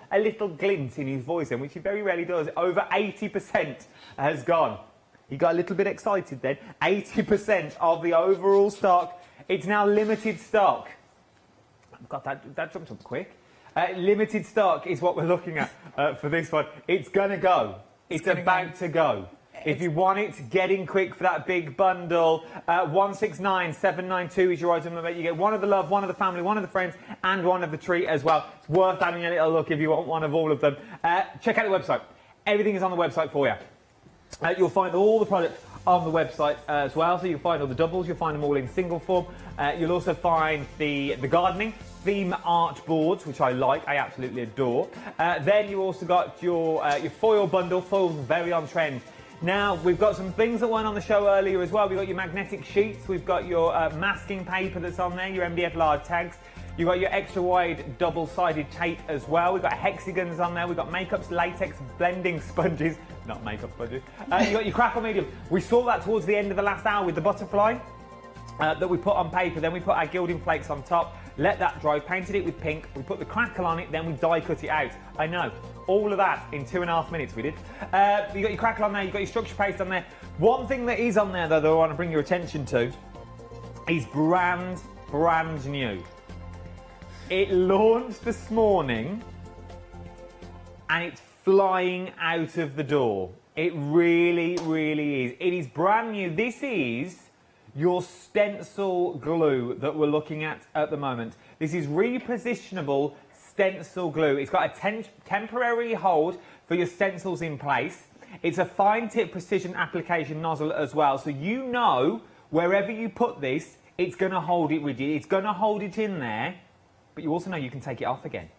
glint in his voice, then, which he very rarely does. Over 80% has gone. He got a little bit excited then. 80% of the overall stock. It's now limited stock. God, that jumped up quick. Limited stock is what we're looking at for this one. It's going to go. It's about to go. If you want it, get in quick for that big bundle. 169,792 is your item. You get 1 of the love, 1 of the family, 1 of the friends, and 1 of the tree as well. It's worth having a little look if you want 1 of all of them. Check out the website. Everything is on the website for you. You'll find all the products on the website as well. So you'll find all the doubles. You'll find them all in single form. You'll also find the gardening theme art boards, which I like. I absolutely adore. Then you also got your foil bundle. Foil's very on trend. Now, we've got some things that weren't on the show earlier as well. We've got your magnetic sheets. We've got your masking paper that's on there, your MDF large tags. You've got your extra wide double-sided tape as well. We've got hexagons on there. We've got makeups, latex, blending sponges. Not makeup sponges. You've got your crackle medium. We saw that towards the end of the last hour with the butterfly that we put on paper. Then we put our gilding flakes on top. Let that dry, painted it with pink. We put the crackle on it, then we die cut it out. I know. All of that in 2.5 minutes we did. You got your crackle on there, you've got your structure paste on there. One thing that is on there, though, that I want to bring your attention to is brand new. It launched this morning and it's flying out of the door. It really, really is. It is brand new. This is your stencil glue that we're looking at the moment. This is repositionable stencil glue. It's got a temporary hold for your stencils in place. It's a fine tip precision application nozzle as well. So you know wherever you put this, it's going to hold it with you. It's going to hold it in there, but you also know you can take it off again.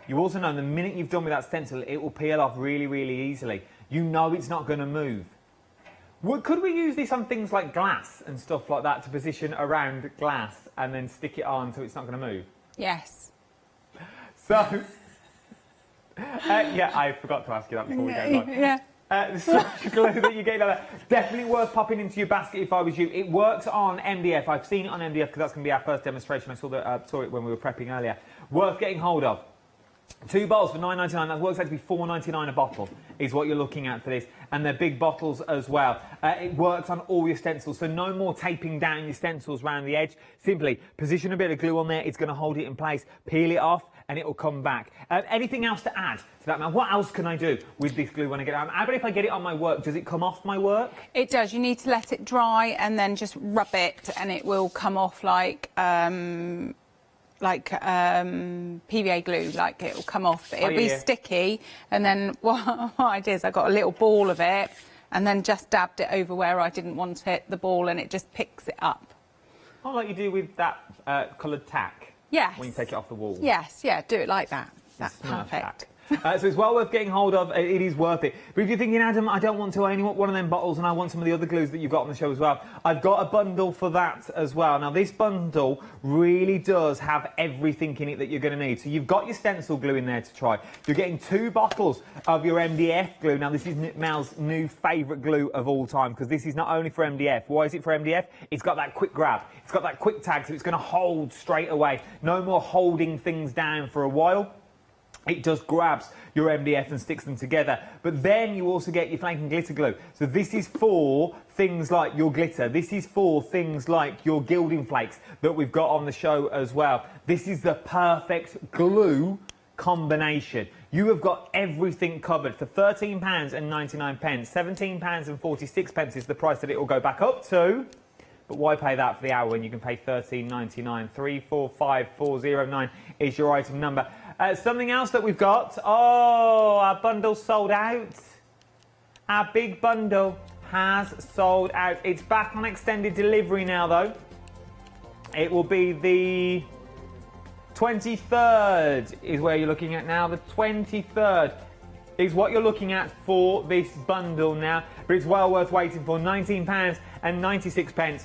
You also know the minute you've done with that stencil, it will peel off really, really easily. You know it's not going to move. Could we use this on things like glass and stuff like that to position around glass and then stick it on so it's not going to move? Yes. So, yeah, I forgot to ask you that before we go on. Yeah. The structure glue that you get like that, definitely worth popping into your basket if I was you. It works on MDF. I've seen it on MDF because that's going to be our first demonstration. I saw it when we were prepping earlier. Worth getting hold of. 2 bottles for $9.99. That works out to be $4.99 a bottle is what you're looking at for this. And they're big bottles as well. It works on all your stencils, so no more taping down your stencils around the edge. Simply position a bit of glue on there. It's going to hold it in place. Peel it off and it will come back. Anything else to add to that, man? What else can I do with this glue when I get it on? How about if I get it on my work? Does it come off my work? It does. You need to let it dry and then just rub it and it will come off like PVA glue, like it will come off. It'll be sticky, and then what I did is I got a little ball of it and then just dabbed it over where I didn't want it, the ball, and it just picks it up. Oh, like you do with that coloured tack. Yes. When you take it off the wall. Yes, yeah, do it like that. That's Smurf perfect. pack. So it's well worth getting hold of. It is worth it. But if you're thinking, Adam, I don't want to, I only want one of them bottles and I want some of the other glues that you've got on the show as well, I've got a bundle for that as well. Now, this bundle really does have everything in it that you're going to need. So you've got your stencil glue in there to try. You're getting 2 bottles of your MDF glue. Now, this is Mel's new favourite glue of all time because this is not only for MDF. Why is it for MDF? It's got that quick grab. It's got that quick tag, so it's going to hold straight away. No more holding things down for a while. It just grabs your MDF and sticks them together. But then you also get your flake and glitter glue. So this is for things like your glitter. This is for things like your gilding flakes that we've got on the show as well. This is the perfect glue combination. You have got everything covered for £13.99. £17.46 is the price that it will go back up to. But why pay that for the hour when you can pay £13.99? 345409 is your item number. Something else that we've got. Oh, our bundle's sold out. Our big bundle has sold out. It's back on extended delivery now, though. It will be the 23rd is where you're looking at now. The 23rd is what you're looking at for this bundle now. But it's well worth waiting for. £19.96.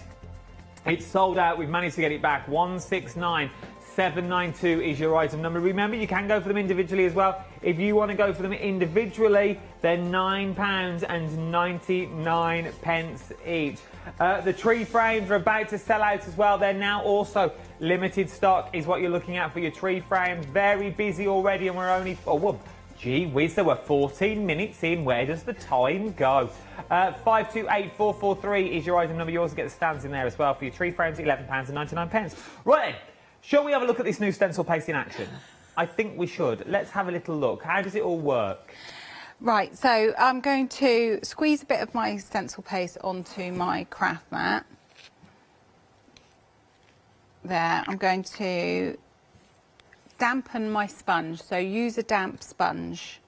It's sold out. We've managed to get it back. 169792 is your item number. Remember, you can go for them individually as well. If you want to go for them individually, they're £9.99 each. The tree frames are about to sell out as well. They're now also limited stock is what you're looking at for your tree frames. Very busy already, and we're only... Oh, well, gee whiz, there were 14 minutes in. Where does the time go? 528443 is your item number. You also get the stands in there as well for your tree frames, £11.99. Right then, shall we have a look at this new stencil paste in action? I think we should. Let's have a little look. How does it all work? Right, so I'm going to squeeze a bit of my stencil paste onto my craft mat. There, I'm going to dampen my sponge, so use a damp sponge.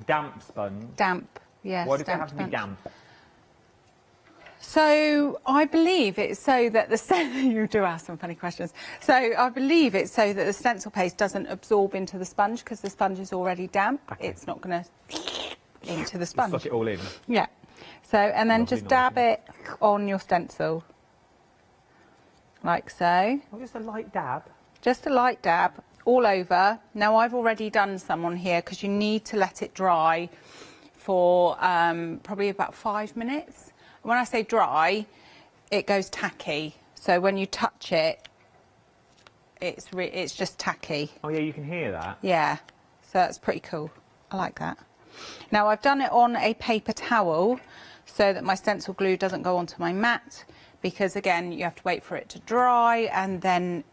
Damp sponge? Damp, yes. Why does it have to be damp? So I believe it's so that the you do ask some funny questions. So I believe it's so that the stencil paste doesn't absorb into the sponge because the sponge is already damp. Okay. It's not going to into the sponge. Just suck it all in. Yeah. So and then just dab it on your stencil, like so. Oh, just a light dab. Just a light dab all over. Now I've already done some on here because you need to let it dry for probably about 5 minutes. When I say dry, it goes tacky. So when you touch it, it's just tacky. Oh yeah, you can hear that. Yeah, so that's pretty cool. I like that. Now I've done it on a paper towel so that my stencil glue doesn't go onto my mat because again, you have to wait for it to dry and then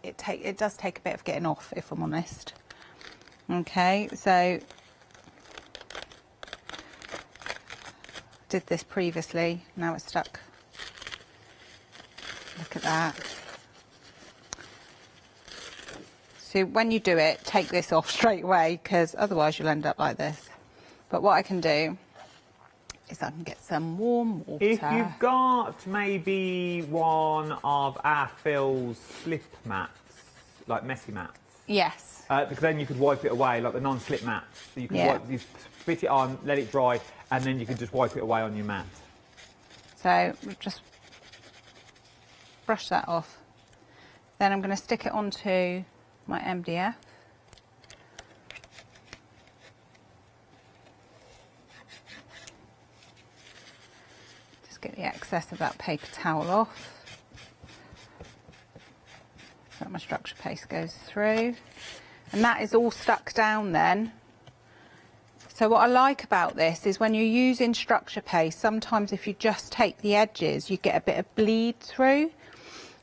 it does take a bit of getting off, if I'm honest. Okay, so did this previously, now it's stuck. Look at that. So when you do it, take this off straight away because otherwise you'll end up like this. But what I can do is I can get some warm water. If you've got maybe one of our Phil's slip mats, like messy mats. Yes. Because then you could wipe it away, like the non-slip mats. So you can you spit it on, let it dry, and then you can just wipe it away on your mat. So just brush that off. Then I'm going to stick it onto my MDF. Just get the excess of that paper towel off. So that my structure paste goes through. And that is all stuck down then. So what I like about this is when you're using structure paste, sometimes if you just take the edges, you get a bit of bleed through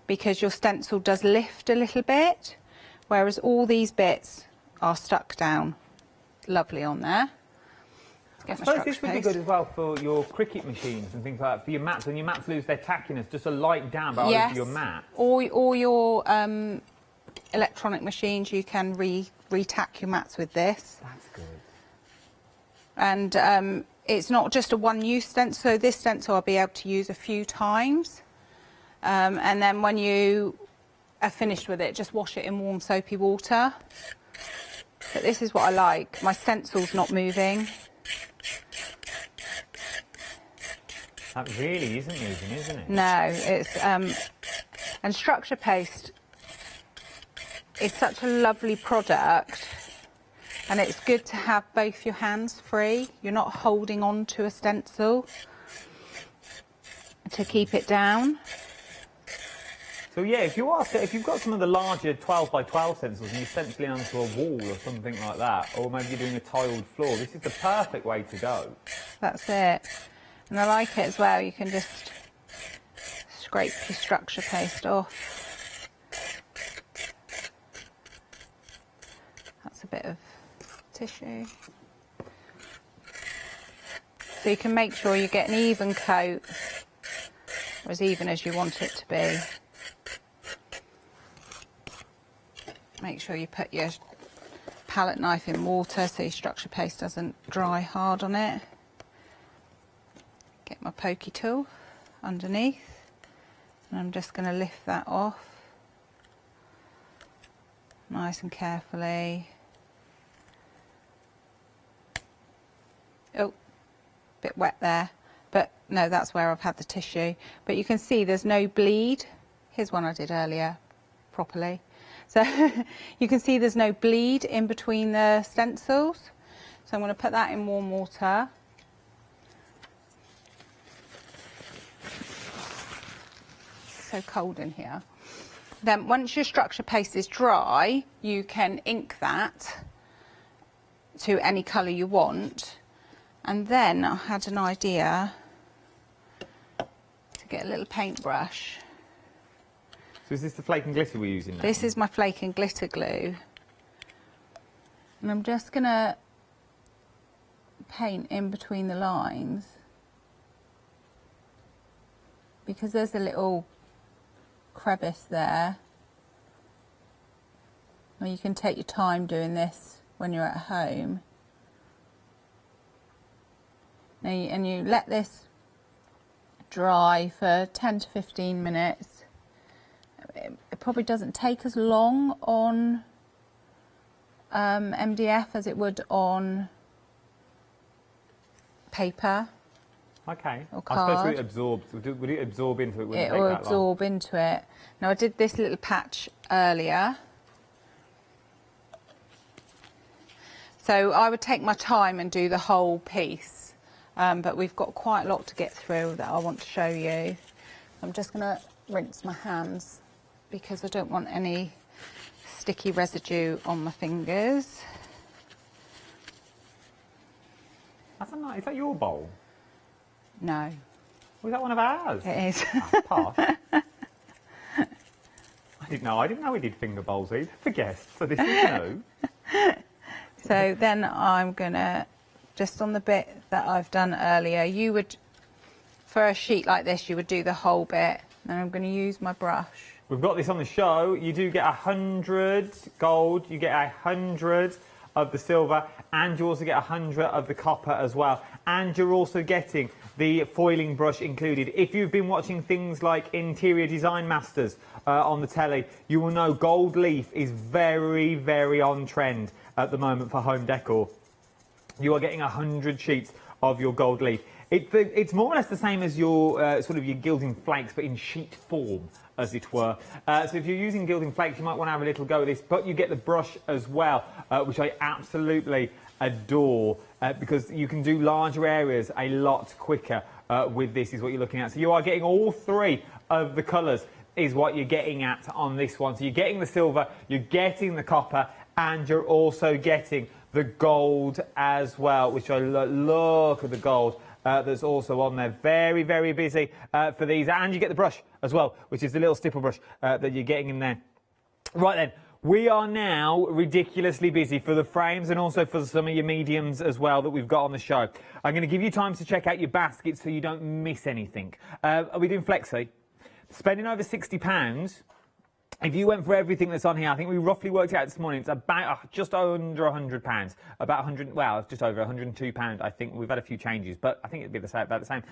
because your stencil does lift a little bit, whereas all these bits are stuck down. Lovely on there. I suppose this would be good as well for your Cricut machines and things like that, for your mats. When your mats lose their tackiness, just a light dab over your mat. Or your electronic machines, you can re-tack your mats with this. That's good. And it's not just a one-use stencil, so this stencil I'll be able to use a few times. And then when you are finished with it, just wash it in warm soapy water. But this is what I like. My stencil's not moving. That really isn't moving, isn't it? No, it's and structure paste is such a lovely product, and it's good to have both your hands free. You're not holding on to a stencil to keep it down. So yeah, if you've got some of the larger 12 by 12 stencils and you're stenciling onto a wall or something like that, or maybe you're doing a tiled floor, this is the perfect way to go. That's it. And I like it as well, you can just scrape your structure paste off. That's a bit of tissue. So you can make sure you get an even coat, or as even as you want it to be. Make sure you put your palette knife in water so your structure paste doesn't dry hard on it. Get my pokey tool underneath, and I'm just going to lift that off nice and carefully. Oh, bit wet there, but no, that's where I've had the tissue. But you can see there's no bleed. Here's one I did earlier properly. So you can see there's no bleed in between the stencils. So I'm going to put that in warm water. So cold in here. Then once your structure paste is dry, you can ink that to any colour you want. And then I had an idea to get a little paintbrush. So is this the flake and glitter we're using now? This is my flake and glitter glue. And I'm just going to paint in between the lines, because there's a little crevice there. Well, you can take your time doing this when you're at home. And you let this dry for 10 to 15 minutes. It probably doesn't take as long on MDF as it would on paper. Okay. Or I suppose card. it absorbs. Would it absorb into it? It will absorb into it. Now I did this little patch earlier. So I would take my time and do the whole piece. But we've got quite a lot to get through that I want to show you. I'm just going to rinse my hands because I don't want any sticky residue on my fingers. That's a nice. Is that your bowl? No. Was that one of ours? It is. Posh. I didn't know we did finger bowls either for guests, so this is new. So then I'm going to, just on the bit that I've done earlier, you would, for a sheet like this, you would do the whole bit. And I'm going to use my brush. We've got this on the show. You do get 100 gold, you get 100 of the silver, and you also get 100 of the copper as well. And you're also getting the foiling brush included. If you've been watching things like Interior Design Masters on the telly, you will know gold leaf is very, very on trend at the moment for home decor. You are getting 100 sheets of your gold leaf. It's more or less the same as your sort of your gilding flakes, but in sheet form, as it were. So if you're using gilding flakes, you might want to have a little go with this, but you get the brush as well, which I absolutely adore, because you can do larger areas a lot quicker with this, is what you're looking at. So you are getting all three of the colours is what you're getting at on this one. So you're getting the silver, you're getting the copper, and you're also getting the gold as well, which I look at the gold. That's also on there. Very, very busy for these. And you get the brush as well, which is the little stipple brush that you're getting in there. Right then, we are now ridiculously busy for the frames and also for some of your mediums as well that we've got on the show. I'm going to give you time to check out your basket so you don't miss anything. Are we doing flexi? Spending over £60 If you went for everything that's on here, I think we roughly worked it out this morning, it's about just under £100. About 100, well, it's just over £102. I think we've had a few changes, but I think it'd be about the same.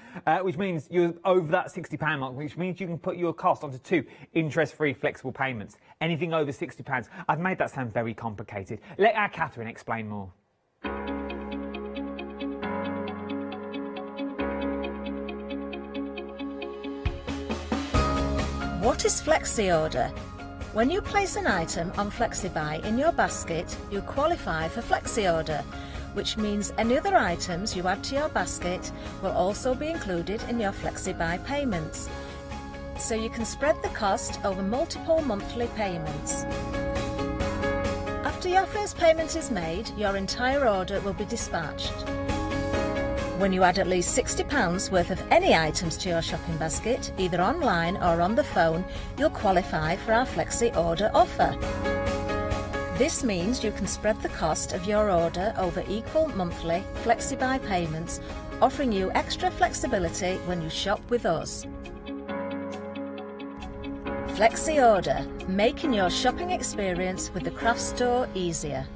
Which means you're over that £60 mark, which means you can put your cost onto 2 interest-free flexible payments. Anything over £60. I've made that sound very complicated. Let our Catherine explain more. What is Flexi Order? When you place an item on FlexiBuy in your basket, you qualify for Flexi Order, which means any other items you add to your basket will also be included in your FlexiBuy payments. So you can spread the cost over multiple monthly payments. After your first payment is made, your entire order will be dispatched. When you add at least £60 worth of any items to your shopping basket, either online or on the phone, you'll qualify for our Flexi Order offer. This means you can spread the cost of your order over equal monthly FlexiBuy payments, offering you extra flexibility when you shop with us. Flexi Order, making your shopping experience with the craft store easier.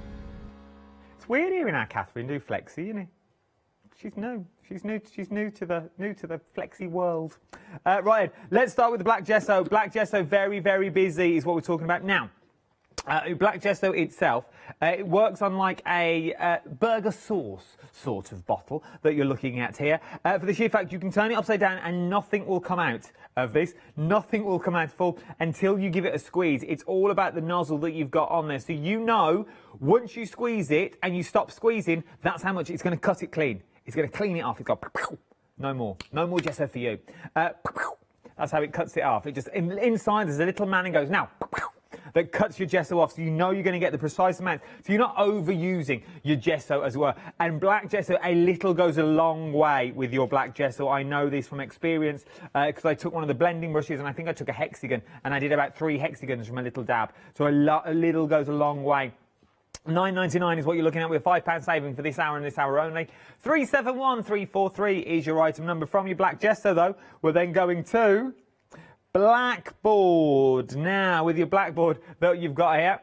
It's weird hearing our Catherine do Flexi, isn't it? She's new. She's new to the Flexi world. Right, let's start with the black gesso. Black gesso, very, very busy is what we're talking about now. Black gesso itself, it works on like a burger sauce sort of bottle that you're looking at here. For the sheer fact you can turn it upside down and nothing will come out of this. Nothing will come out full until you give it a squeeze. It's all about the nozzle that you've got on there. So you know, once you squeeze it and you stop squeezing, that's how much it's going to cut it clean. It's going to clean it off. It's got no more gesso for you. That's how it cuts it off. It just inside there's a little man and goes now. That cuts your gesso off, so you know you're going to get the precise amount. So you're not overusing your gesso as well. And black gesso, a little goes a long way with your black gesso. I know this from experience because I took one of the blending brushes and I think I took a hexagon and I did about 3 hexagons from a little dab. So a little goes a long way. £9.99 is what you're looking at with a £5 saving for this hour and this hour only. 371343 is your item number from your black gesso though. We're then going to blackboard. Now with your blackboard that you've got here,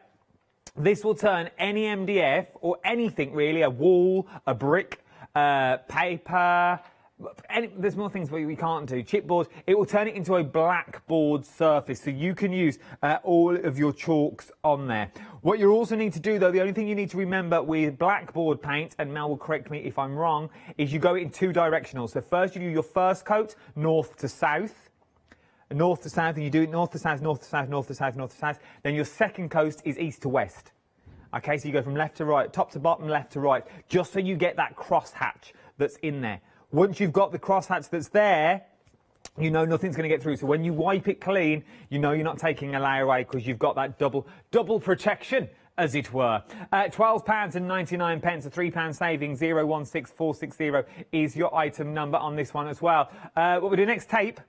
this will turn any MDF or anything really, a wall, a brick, paper, there's more things we can't do. Chipboard, it will turn it into a blackboard surface, so you can use all of your chalks on there. What you also need to do, though, the only thing you need to remember with blackboard paint, and Mel will correct me if I'm wrong, is you go in 2 directional. So first you do your first coat, north to south, and you do it north to south, north to south, north to south, north to south. Then your second coat is east to west. Okay, so you go from left to right, top to bottom, left to right, just so you get that crosshatch that's in there. Once you've got the crosshatch that's there, you know nothing's going to get through. So when you wipe it clean, you know you're not taking a layer away because you've got that double protection, as it were. £12.99, a £3 saving. 016460 is your item number on this one as well. What we do next, tape.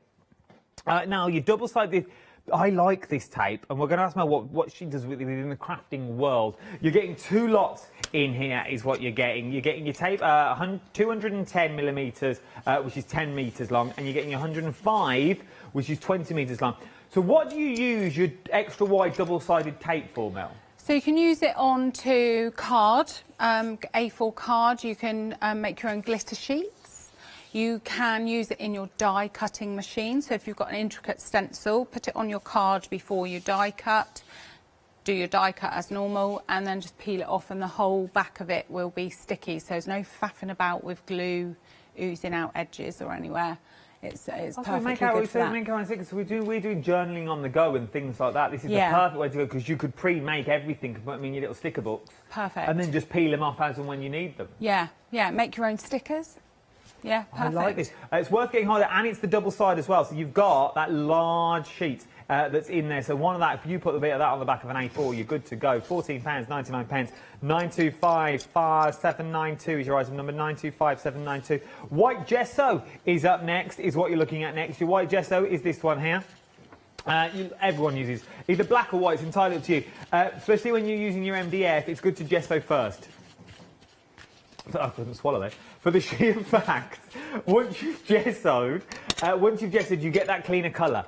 Now, you double-sided... I like this tape, and we're going to ask Mel what she does with it in the crafting world. You're getting 2 lots in here is what you're getting. You're getting your tape 210 millimetres, which is 10 metres long, and you're getting your 105, which is 20 metres long. So what do you use your extra wide double-sided tape for, Mel? So you can use it onto card, A4 card. You can make your own glitter sheets. You can use it in your die cutting machine. So if you've got an intricate stencil, put it on your card before you die cut. Do your die cut as normal and then just peel it off and the whole back of it will be sticky. So there's no faffing about with glue oozing out edges or anywhere. It's perfectly good for that. So we're doing journaling on the go and things like that. This is the perfect way to go because you could pre-make everything, put them in your little sticker books. Perfect. And then just peel them off as and when you need them. Yeah, make your own stickers. Yeah, perfect. I like this. It's worth getting hold of, and it's the double side as well. So you've got that large sheet that's in there. So one of that, if you put a bit of that on the back of an A4, you're good to go. £14.99. 925792 is your item number. 925792. White gesso is up next. Is what you're looking at next. Your white gesso is this one here. Everyone uses either black or white. It's entirely up to you. Especially when you're using your MDF, it's good to gesso first. I couldn't swallow that. For the sheer fact, once you've gessoed, you get that cleaner colour.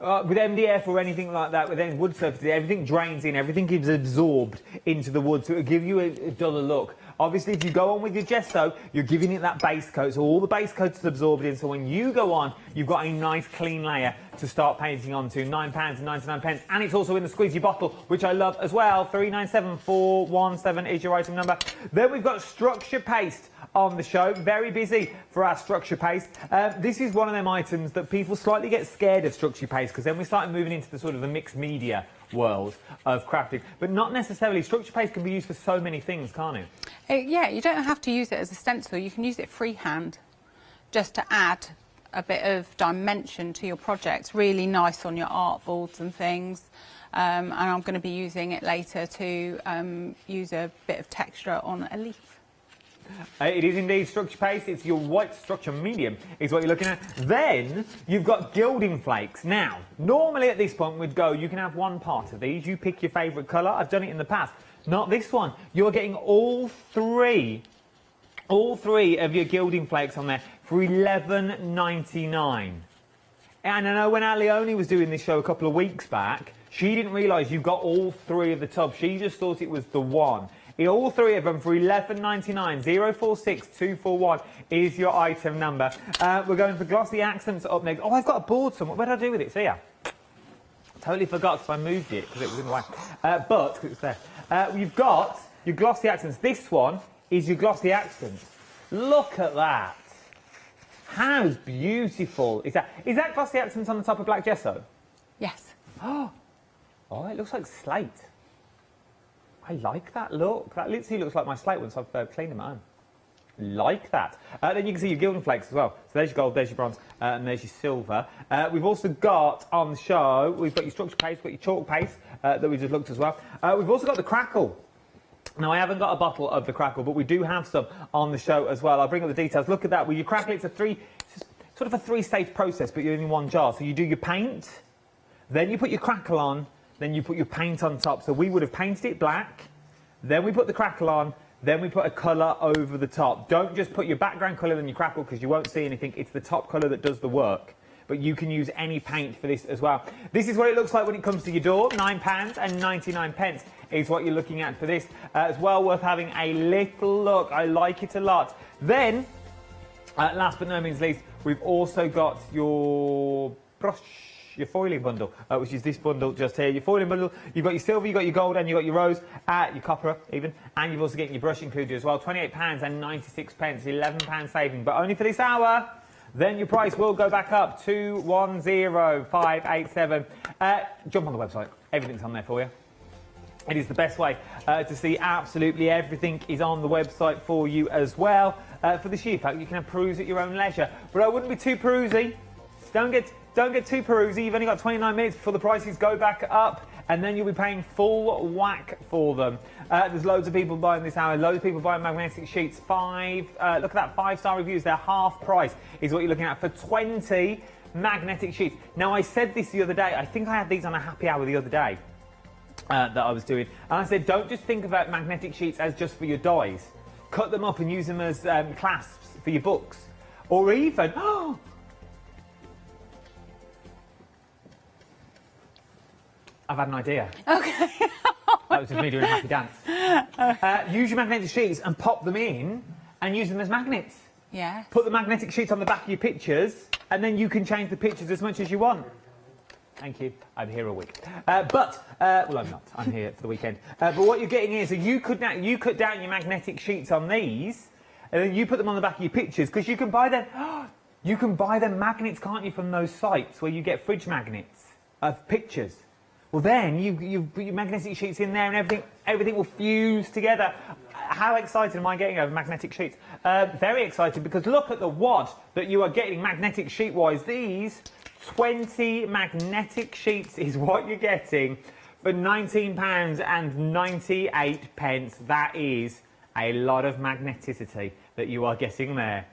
With MDF or anything like that, with any wood surfaces, everything drains in, everything is absorbed into the wood, so it'll give you a duller look. Obviously, if you go on with your gesso, you're giving it that base coat, so all the base coat is absorbed in, so when you go on, you've got a nice clean layer to start painting onto. £9.99, and it's also in the squeezy bottle, which I love as well. 397417 is your item number. Then we've got structure paste on the show. Very busy for our structure paste. This is one of them items that people slightly get scared of, structure paste, because then we start moving into the sort of the mixed media world of crafting, but not necessarily. Structure paste can be used for so many things, can't it? Yeah, you don't have to use it as a stencil. You can use it freehand just to add a bit of dimension to your project. Really nice on your art boards and things. And I'm going to be using it later to use a bit of texture on a leaf. It is indeed structure paste. It's your white structure medium is what you're looking at. Then you've got gilding flakes. Now, normally at this point we'd go, you can have one part of these. You pick your favourite colour. I've done it in the past. Not this one. You're getting all three of your gilding flakes on there for $11.99. And I know when Leone was doing this show a couple of weeks back, she didn't realise you got all three of the tubs. She just thought it was the one. All three of them for $11.99. 046241 is your item number. We're going for glossy accents up next. Oh, I've got a board somewhere. What did I do with it? See ya. Totally forgot because I moved it because it was in the way. But it's there. You've got your glossy accents. This one is your glossy accents. Look at that. How beautiful is that? Is that glossy accents on the top of black gesso? Yes. Oh, it looks like slate. I like that look. That literally looks like my slate once I've cleaned them at home. Like that. Then you can see your gilding flakes as well. So there's your gold, there's your bronze, and there's your silver. We've also got on the show, we've got your structure paste, we've got your chalk paste that we just looked as well. We've also got the crackle. Now, I haven't got a bottle of the crackle, but we do have some on the show as well. I'll bring up the details. Look at that. With your crackle, it's sort of a three-stage process, but you're in one jar. So you do your paint, then you put your crackle on, then you put your paint on top. So we would have painted it black, then we put the crackle on, then we put a colour over the top. Don't just put your background colour in your crackle because you won't see anything. It's the top colour that does the work. But you can use any paint for this as well. This is what it looks like when it comes to your door. £9.99 is what you're looking at for this. It's well worth having a little look. I like it a lot. Then, last but no means least, we've also got your brush, your foiling bundle, which is this bundle just here. Your foiling bundle, you've got your silver, you've got your gold, and you've got your rose, your copper even, and you've also getting your brush included as well. £28.96, £11 saving, but only for this hour. Then your price will go back up to 10587. Jump on the website. Everything's on there for you. It is the best way to see absolutely everything is on the website for you as well. For the sheer fact, you can peruse at your own leisure. But I wouldn't be too perusy. Don't get too perusy. You've only got 29 minutes before the prices go back up, and then you'll be paying full whack for them. There's loads of people buying this hour, loads of people buying magnetic sheets. Look at that, 5-star reviews. They're half price is what you're looking at for 20 magnetic sheets. Now, I said this the other day. I think I had these on a happy hour the other day that I was doing. And I said, don't just think about magnetic sheets as just for your dies. Cut them up and use them as clasps for your books. Or even... I've had an idea. Okay. That was just me doing a happy dance. Use your magnetic sheets and pop them in and use them as magnets. Yeah. Put the magnetic sheets on the back of your pictures and then you can change the pictures as much as you want. Thank you. I'm here a week. Well, I'm not. I'm here for the weekend. But what you're getting is, you cut down your magnetic sheets on these and then you put them on the back of your pictures because you can buy them. You can buy them magnets, can't you, from those sites where you get fridge magnets of pictures. Well, then you put your magnetic sheets in there and everything will fuse together. How excited am I getting over magnetic sheets? Very excited, because look at the wad that you are getting magnetic sheet-wise. These 20 magnetic sheets is what you're getting for £19.98. That is a lot of magneticity that you are getting there.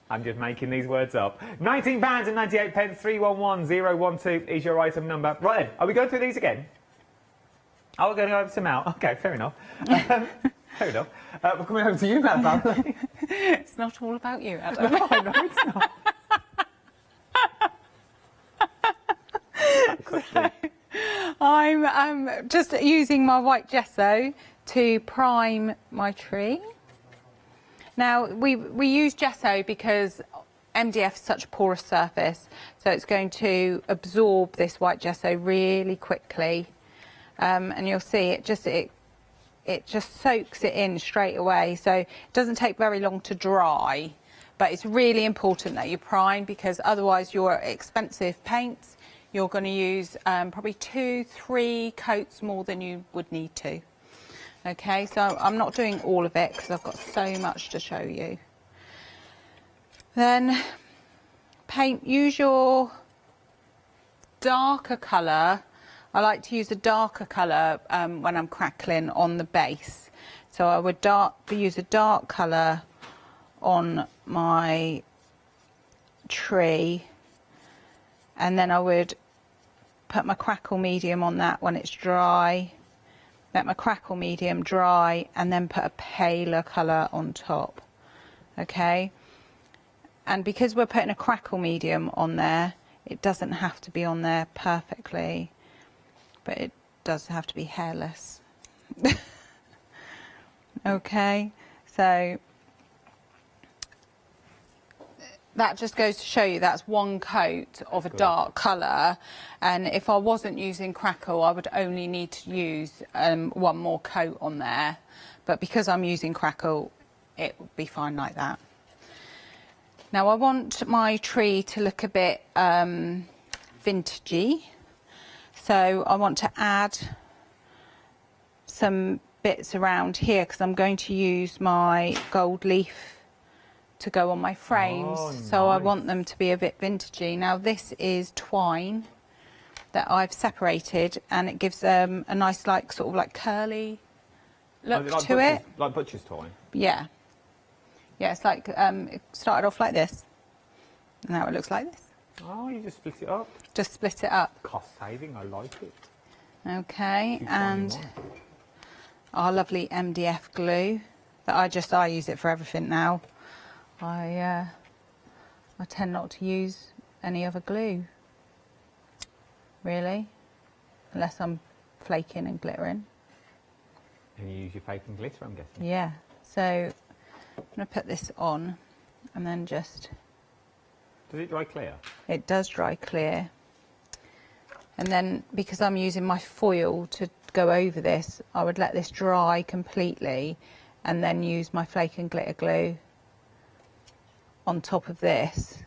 I'm just making these words up. £19.98, 311012 is your item number. Right then, are we going through these again? Oh, we're going to go over to Mel. Okay, fair enough. Fair enough. We're coming over to you, Mel, apparently. It's not all about you, Adam. No, it's not. I'm just using my white gesso to prime my tree. Now, we use gesso because MDF is such a porous surface, so it's going to absorb this white gesso really quickly. And you'll see it just soaks it in straight away, so it doesn't take very long to dry. But it's really important that you prime, because otherwise your expensive paints, you're going to use probably 2-3 coats more than you would need to. Okay, so I'm not doing all of it because I've got so much to show you. Then use your darker colour. I like to use a darker colour when I'm crackling on the base. So I would use a dark colour on my tree, and then I would put my crackle medium on that when it's dry, let my crackle medium dry, and then put a paler colour on top. Okay, and because we're putting a crackle medium on there, it doesn't have to be on there perfectly, but it does have to be hairless. Okay, so that just goes to show you that's one coat of a dark colour, and if I wasn't using crackle, I would only need to use one more coat on there, but because I'm using crackle, it will be fine like that. Now I want my tree to look a bit vintagey, so I want to add some bits around here because I'm going to use my gold leaf to go on my frames. Oh, nice. So I want them to be a bit vintagey. Now this is twine that I've separated, and it gives a nice sort of curly look to it. Like butcher's twine? Yeah. Yeah, it's like, it started off like this, and now it looks like this. Oh, you just split it up? Just split it up. Cost saving, I like it. Okay, and our lovely MDF glue that I use it for everything now. I tend not to use any other glue, really, unless I'm flaking and glittering. And you use your fake and glitter, I'm guessing? Yeah, so I'm going to put this on and then just... Does it dry clear? It does dry clear. And then, because I'm using my foil to go over this, I would let this dry completely and then use my flake and glitter glue on top of this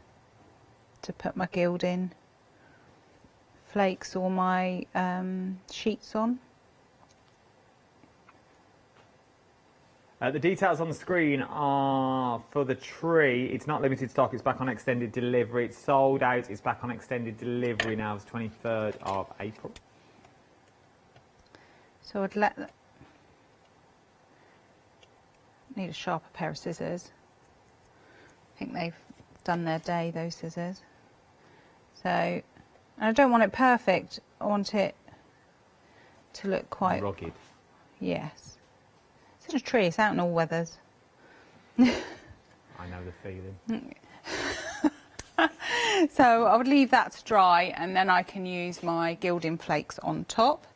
to put my gilding flakes or my sheets on. The details on the screen are for the tree. It's not limited stock. It's back on extended delivery. It's sold out. It's back on extended delivery now. It's 23rd of April. So I'd let... Need a sharper pair of scissors. I think they've done their day, those scissors. So, and I don't want it perfect. I want it to look quite... rugged. Yes. It's in a tree, it's out in all weathers. I know the feeling. So I would leave that to dry, and then I can use my gilding flakes on top.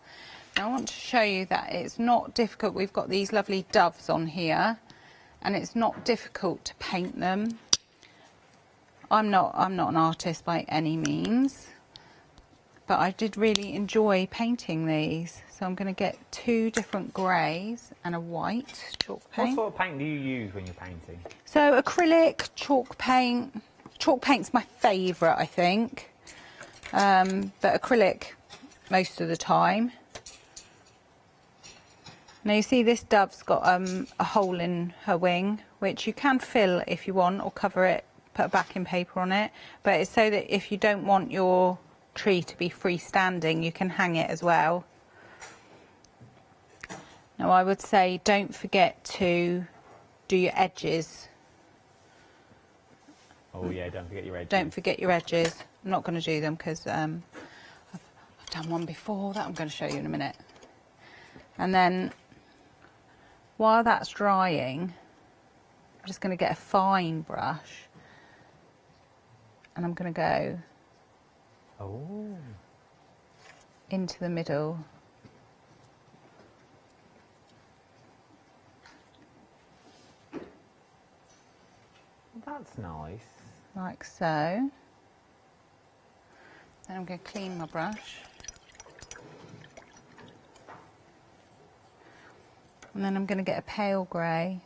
Now I want to show you that it's not difficult. We've got these lovely doves on here, and it's not difficult to paint them. I'm not an artist by any means, but I did really enjoy painting these. So I'm going to get 2 different greys and a white chalk paint. What sort of paint do you use when you're painting? So acrylic, chalk paint. Chalk paint's my favourite, I think, but acrylic most of the time. Now you see this dove's got a hole in her wing, which you can fill if you want, or cover it, put a backing paper on it, but it's so that if you don't want your tree to be freestanding, you can hang it as well. Now I would say don't forget to do your edges. Oh yeah, don't forget your edges. Don't forget your edges. I'm not going to do them because I've done one before that I'm going to show you in a minute. And then while that's drying, I'm just going to get a fine brush and I'm going to go into the middle. That's nice. Like so. Then I'm going to clean my brush. And then I'm going to get a pale grey.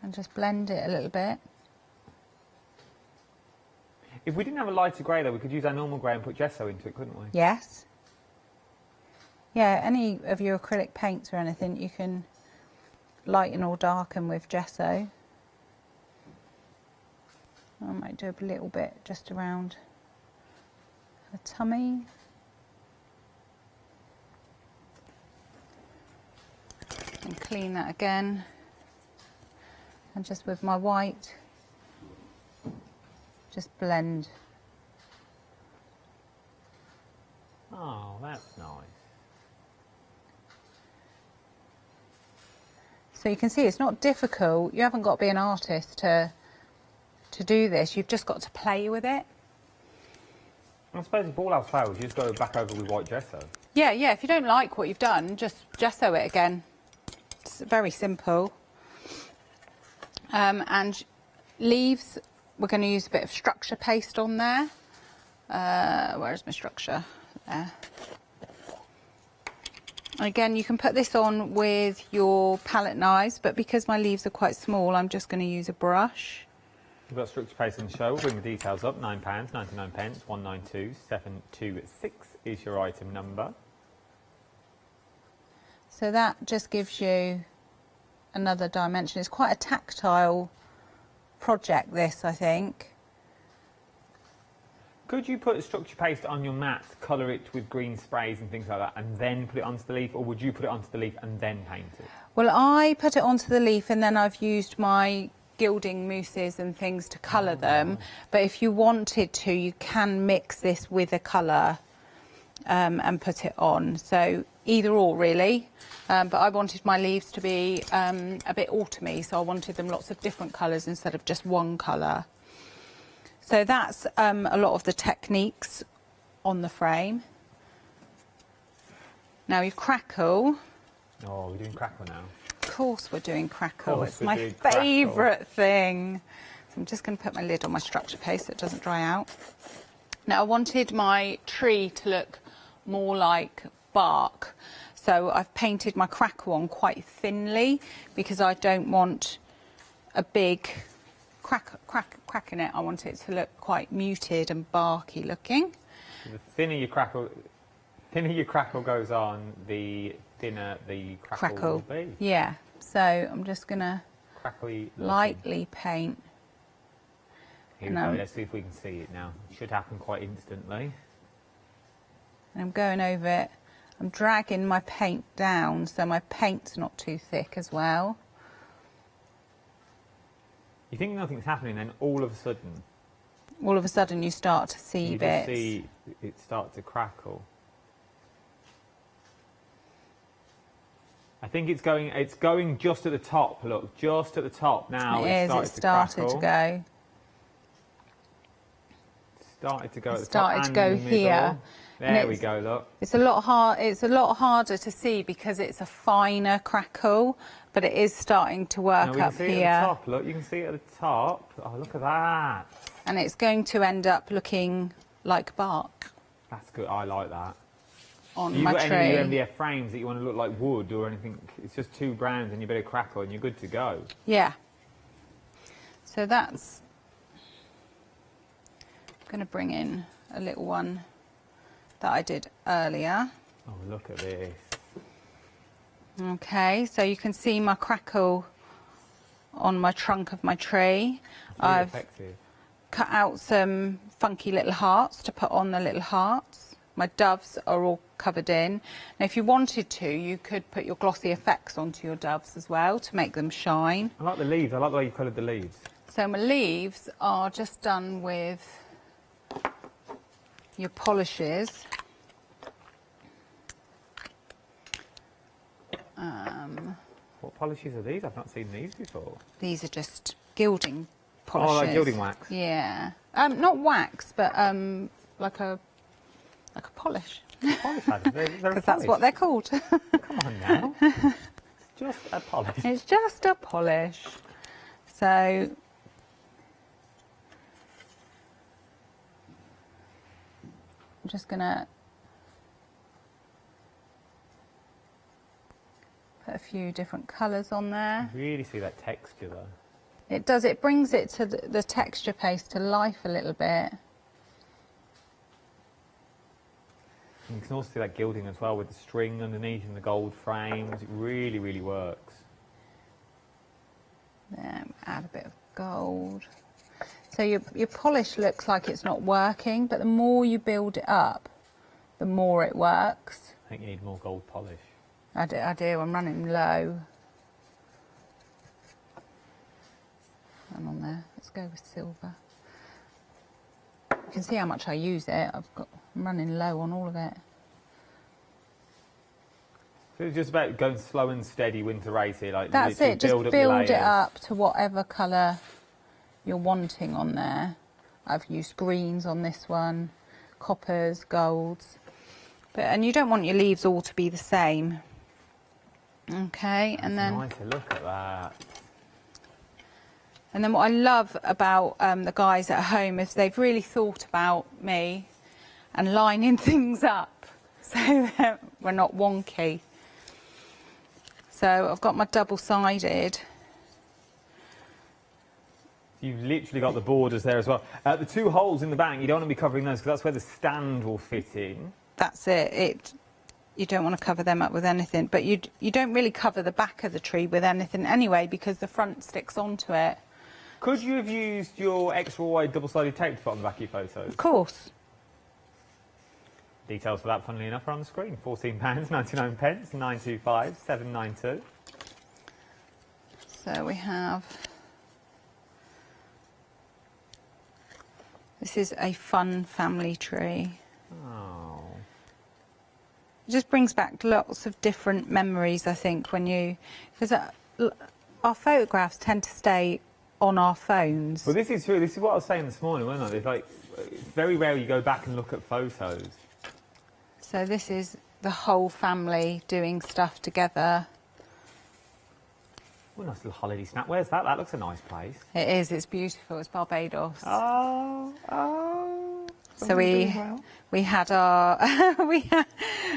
And just blend it a little bit. If we didn't have a lighter grey though, we could use our normal grey and put gesso into it, couldn't we? Yes. Yeah, any of your acrylic paints or anything you can lighten or darken with gesso. I might do a little bit just around her tummy. And clean that again. And just with my white, just blend. Oh, that's nice. So you can see it's not difficult. You haven't got to be an artist to do this. You've just got to play with it. I suppose if all else fails, you just go back over with white gesso. Yeah, yeah. If you don't like what you've done, just gesso it again. It's very simple. And leaves, we're going to use a bit of structure paste on there. Where's my structure? There. Again, you can put this on with your palette knives, but because my leaves are quite small, I'm just going to use a brush. We've got structure paste in the show. We'll bring the details up. £9.99, 192726 is your item number. So that just gives you another dimension. It's quite a tactile project, this, I think. Could you put structure paste on your mat, colour it with green sprays and things like that, and then put it onto the leaf, or would you put it onto the leaf and then paint it? Well, I put it onto the leaf and then I've used my gilding mousses and things to colour them. But if you wanted to, you can mix this with a colour and put it on. So either or, really. But I wanted my leaves to be a bit autumny, so I wanted them lots of different colours instead of just one colour. So that's a lot of the techniques on the frame. Now your crackle. Oh, we're doing crackle now. Of course we're doing crackle. It's my favourite thing. So I'm just going to put my lid on my structure paste so it doesn't dry out. Now I wanted my tree to look more like bark. So I've painted my crackle on quite thinly because I don't want a big crack in it. I want it to look quite muted and barky looking. So the thinner your crackle goes on, the thinner the crackle will be. Yeah. So I'm just gonna lightly paint. Here we go. Let's see if we can see it now. It should happen quite instantly. And I'm going over it. I'm dragging my paint down so my paint's not too thick as well. You think nothing's happening, then all of a sudden you start to see you bits. just see it start to crackle. I think it's going just at the top. Look, just at the top now. It started to go. Started to go at the top. Started to go here. There we go. Look. It's a lot harder to see because it's a finer crackle, but it is starting to work up here. here. At the top. Look, you can see it at the top. Oh, look at that. And it's going to end up looking like bark. That's good. I like that. On You've my got tree. any MDF frames that you want to look like wood or anything? It's just 2 browns and you bit of crackle and you're good to go. Yeah. So that's. I'm going to bring in a little one that I did earlier. Oh, look at this. Okay, so you can see my crackle on my trunk of my tree. I've cut out some funky little hearts to put on the little hearts. My doves are all covered in. Now, if you wanted to, you could put your glossy effects onto your doves as well to make them shine. I like the leaves. I like the way you've coloured the leaves. So my leaves are just done with your polishes. What polishes are these? I've not seen these before. These are just gilding polishes. Oh, like gilding wax? Yeah. Not wax, but like a polish. Polish, Adam. They're Because that's what they're called. Come on now. It's just a polish. It's just a polish. So I'm just gonna put a few different colours on there. You really see that texture though. It does, it brings it to the texture paste to life a little bit. You can also see that gilding as well with the string underneath and the gold frames. It really, really works. Then add a bit of gold. So your polish looks like it's not working, but the more you build it up, the more it works. I think you need more gold polish. I do, I'm running low. I'm on there. Let's go with silver. You can see how much I use it. I'm running low on all of it. So it's just about going slow and steady, winter race here. Like That's it. Just build build it up to whatever colour you're wanting on there. I've used greens on this one, coppers, golds. And you don't want your leaves all to be the same. Okay, and then nice to look at that. And then what I love about the guys at home is they've really thought about me and lining things up so that we're not wonky. So I've got my double-sided. You've literally got the borders there as well. The two holes in the back, you don't want to be covering those because that's where the stand will fit in. That's it. You don't want to cover them up with anything, but you don't really cover the back of the tree with anything anyway because the front sticks onto it. Could you have used your extra wide double-sided tape to put on the back of your photos? Of course. Details for that, funnily enough, are on the screen. £14.99, 925 792. So we have... This is a fun family tree. Oh. It just brings back lots of different memories, I think, when you... Because our photographs tend to stay on our phones. Well, this is true. This is what I was saying this morning, wasn't I? It's very rare you go back and look at photos. So this is the whole family doing stuff together. Oh, nice little holiday snack. Where's that? That looks a nice place. It is. It's beautiful. It's Barbados. Oh. So we had our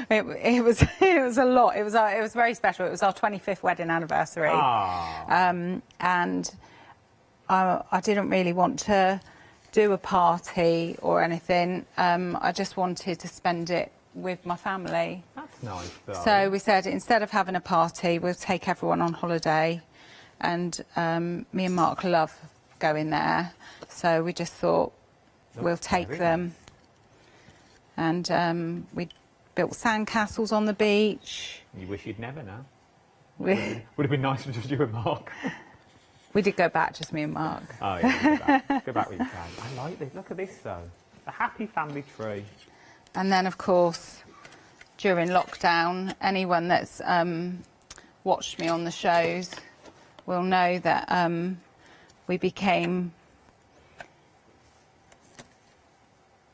it was a lot. It was very special. It was our 25th wedding anniversary. And I didn't really want to do a party or anything. I just wanted to spend it with my family. That's nice, though. So we said instead of having a party, we'll take everyone on holiday. And me and Mark love going there. So we just thought we'll take them. And we built sandcastles on the beach. You wish you'd never now. Would have been nice for just you and Mark. We did go back, just me and Mark. Oh, yeah, go back when you can. I like this. Look at this, though. A happy family tree. And then, of course, during lockdown, anyone that's watched me on the shows will know that we became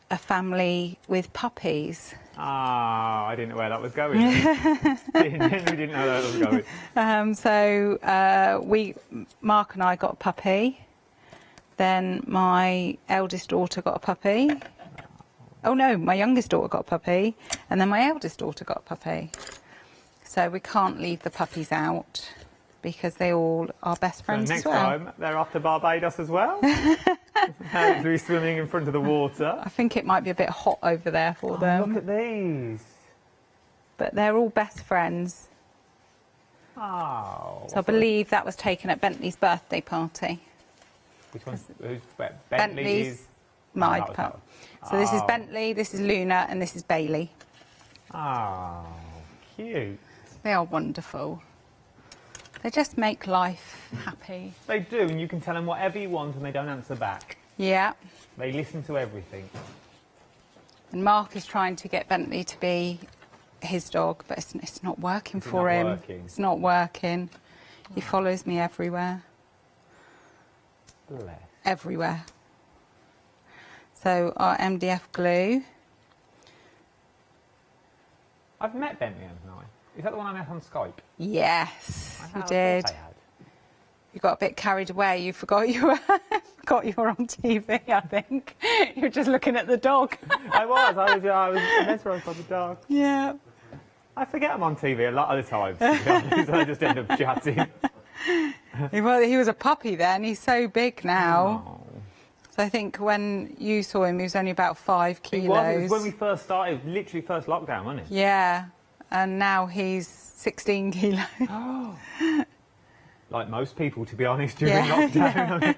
a family with puppies. Ah, I didn't know where that was going. We didn't know where that was going. Mark and I got a puppy. Then my eldest daughter got a puppy. Oh no, my youngest daughter got a puppy. And then my eldest daughter got a puppy. So we can't leave the puppies out because they all are best friends so as well. Next time, they're off to Barbados as well. They'll be swimming in front of the water. I think it might be a bit hot over there for them. Look at these. But they're all best friends. Oh. So I believe that was taken at Bentley's birthday party. Which one's Bentley's? Bentley's my pup. So this is Bentley, this is Luna, and this is Bailey. Oh, cute. They are wonderful. They just make life happy. They do, and you can tell them whatever you want and they don't answer back. Yeah. They listen to everything. And Mark is trying to get Bentley to be his dog, but it's not working for him. It's not working. He follows me everywhere. Bless. everywhere. So our MDF glue. I've met Bentley, haven't I? Is that the one I met on Skype? Yes, you I did. thought I had. You got a bit carried away. You forgot you were on TV, I think. You were just looking at the dog. I was mesmerised by the dog. Yeah. I forget I'm on TV a lot of the times, to be honest. I just end up chatting. He was a puppy then. He's so big now. Oh. So I think when you saw him, he was only about 5 kilos. It was when we first started, literally first lockdown, wasn't it? Yeah. And now he's 16 kilos. Oh. Like most people, to be honest, during lockdown.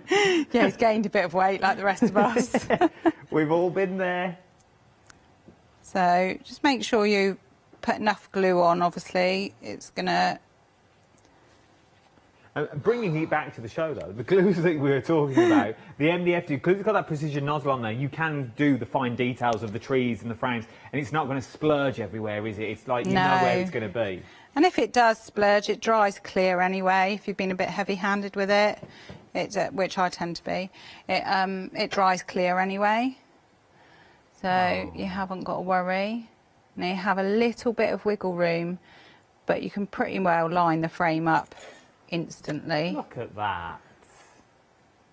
Yeah, he's gained a bit of weight like the rest of us. We've all been there. So just make sure you put enough glue on, obviously. It's going to... Bringing it back to the show, though, the glues that we were talking about, the MDF, because it's got that precision nozzle on there, you can do the fine details of the trees and the frames, and it's not going to splurge everywhere, is it? It's like you know where it's going to be. And if it does splurge, it dries clear anyway. If you've been a bit heavy-handed with it, which I tend to be, it dries clear anyway. So you haven't got to worry. Now you have a little bit of wiggle room, but you can pretty well line the frame up instantly. Look at that.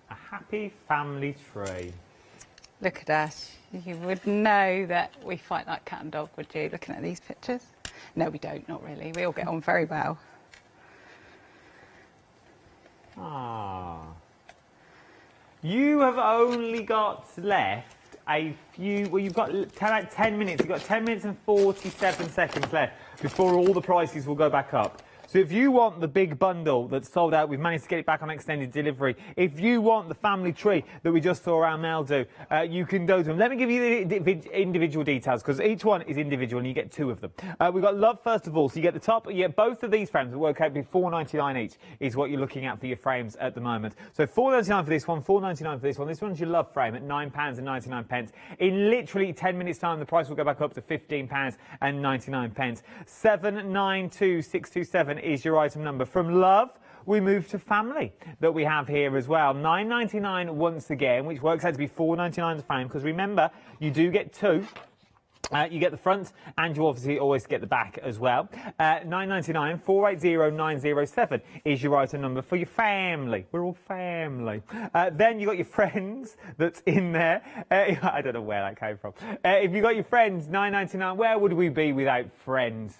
A happy family tree. Look at us. You would know that we fight like cat and dog, would you, looking at these pictures? No, we don't, not really. We all get on very well. Ah. You have only got left a few... Well, you've got about 10 minutes. You've got 10 minutes and 47 seconds left before all the prices will go back up. So if you want the big bundle that's sold out, we've managed to get it back on extended delivery. If you want the family tree that we just saw around Meldo, you can go to them. Let me give you the individual details, because each one is individual and you get 2 of them. We've got Love first of all, so you get the top, you get both of these frames that work out to be $4.99 each is what you're looking at for your frames at the moment. So $4.99 for this one, $4.99 for this one. This one's your Love frame at £9.99. In literally 10 minutes time, the price will go back up to £15.99. 792627 is your item number. From Love, we move to Family that we have here as well. $9.99 once again, which works out to be $4.99 a frame, because remember, you do get 2. You get the front, and you obviously always get the back as well. $9.99, 480907 is your item number for your family. We're all family. Then you got your friends that's in there. I don't know where that came from. If you got your friends, $9.99, where would we be without friends?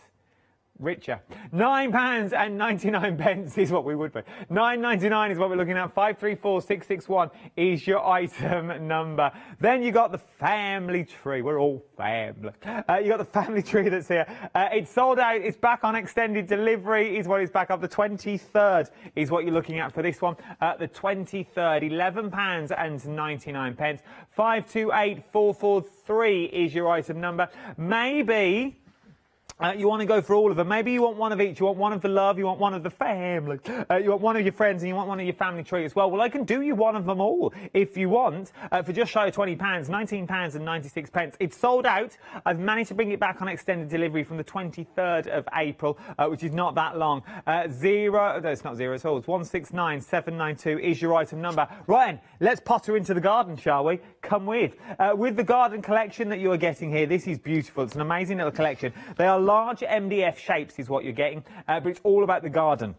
Richer. £9.99 is what we would be. $9.99 is what we're looking at. 534661 is your item number. Then you got the family tree. We're all family. You got the family tree that's here. It's sold out. It's back on extended delivery. Is what it's back up. The 23rd is what you're looking at for this one. The 23rd, £11.99. 528443 is your item number. Maybe you want to go for all of them. Maybe you want one of each. You want one of the Love, you want one of the family, you want one of your friends, and you want one of your family tree as well. Well, I can do you one of them all if you want, for just shy of £20, £19.96. It's sold out. I've managed to bring it back on extended delivery from the 23rd of April, which is not that long. No, it's not zero at all. It's 169792 is your item number. Right then, let's potter into the garden, shall we? Come with. With the garden collection that you are getting here, this is beautiful. It's an amazing little collection. They are large MDF shapes is what you're getting, but it's all about the garden.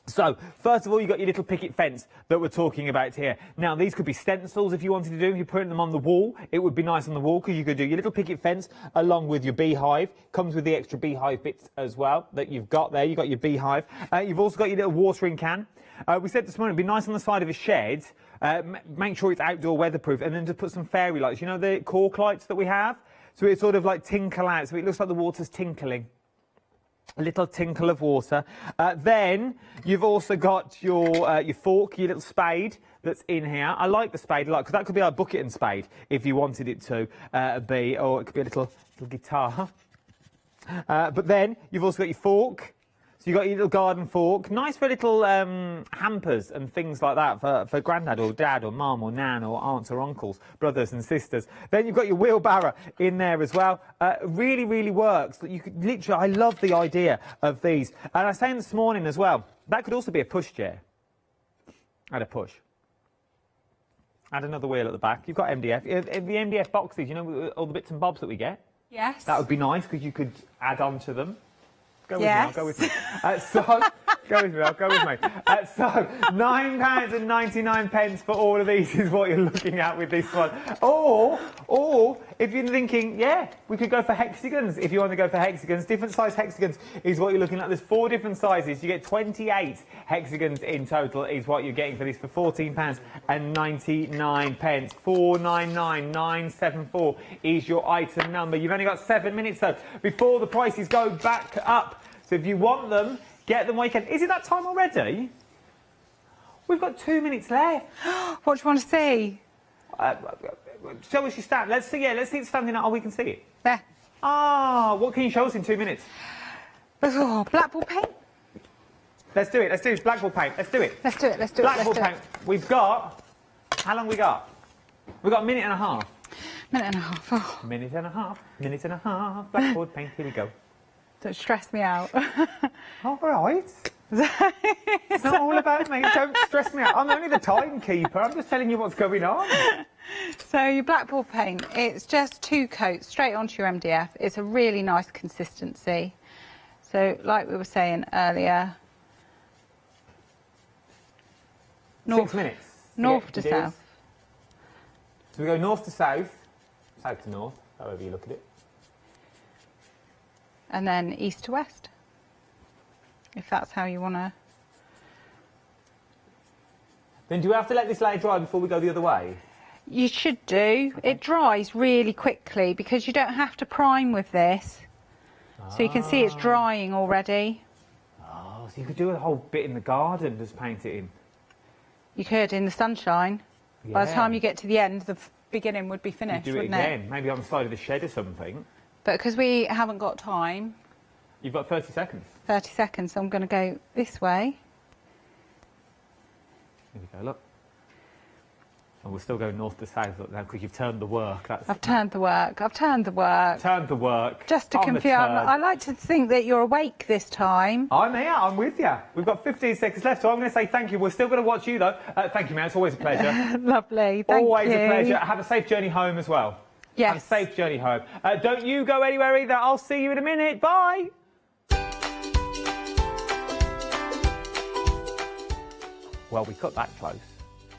So, first of all, you've got your little picket fence that we're talking about here. Now, these could be stencils if you wanted to do. If you're putting them on the wall, it would be nice on the wall, because you could do your little picket fence along with your beehive. Comes with the extra beehive bits as well that you've got there. You've got your beehive. You've also got your little watering can. We said this morning it'd be nice on the side of a shed. Make sure it's outdoor weatherproof, and then to put some fairy lights. You know the cork lights that we have? So it sort of like tinkle out, so it looks like the water's tinkling. A little tinkle of water. Then you've also got your fork, your little spade that's in here. I like the spade a lot, because that could be our bucket and spade if you wanted it to be, or it could be a little guitar. But then you've also got your fork. So you've got your little garden fork, nice for little hampers and things like that for Grandad or Dad or Mum or Nan or aunts or uncles, brothers and sisters. Then you've got your wheelbarrow in there as well. Really, really works. You could literally, I love the idea of these. And I was saying this morning as well, that could also be a push chair. Add a push. Add another wheel at the back. You've got MDF. The MDF boxes, you know, all the bits and bobs that we get? Yes. That would be nice because you could add on to them. Go with Yes. me, go with me. Go with me, go with me. So, £9.99 for all of these is what you're looking at with this one. Or if you're thinking, yeah, we could go for hexagons. If you want to go for hexagons, different size hexagons is what you're looking at. There's 4 different sizes. You get 28 hexagons in total is what you're getting for this for £14.99. 499974 is your item number. You've only got 7 minutes though before the prices go back up. So if you want them, get them while you can. Is it that time already? We've got 2 minutes left. What do you want to see? Show us your stand. Let's see it standing up. Oh, we can see it. There. Ah, what can you show us in 2 minutes? Oh, blackball paint. Let's do it. Let's do it. Blackball paint. Let's do it. Let's do it. Let's do it. Blackball paint. We've got... How long we got? We've got a minute and a half. Minute and a half. Oh. Minute and a half. Minute and a half. Blackboard paint. Here we go. Don't stress me out. All right. It's not all about me. Don't stress me out. I'm only the timekeeper. I'm just telling you what's going on. So your blackball paint, it's just 2 coats straight onto your MDF. It's a really nice consistency. So like we were saying earlier, 6 minutes. North to south. So we go north to south, south to north, however you look at it. And then east to west, if that's how you want to. Then do we have to let this layer dry before we go the other way? You should do. Okay. It dries really quickly because you don't have to prime with this. So you can see it's drying already. Oh, so you could do a whole bit in the garden, just paint it in. You could in the sunshine. Yeah. By the time you get to the end, the beginning would be finished, do it wouldn't again, it? Maybe on the side of the shed or something. But because we haven't got time... You've got 30 seconds. 30 seconds, so I'm going to go this way. Here we go, look. And we'll still go north to south now because you've turned the work. I've turned the work. I've turned the work. Turned the work. Just to confirm, I like to think that you're awake this time. I'm here. I'm with you. We've got 15 seconds left, so I'm going to say thank you. We're still going to watch you, though. Thank you, man. It's always a pleasure. Lovely. Thank you. Always a pleasure. Have a safe journey home as well. Yes. Have a safe journey home. Don't you go anywhere either. I'll see you in a minute. Bye. Well, we cut that close,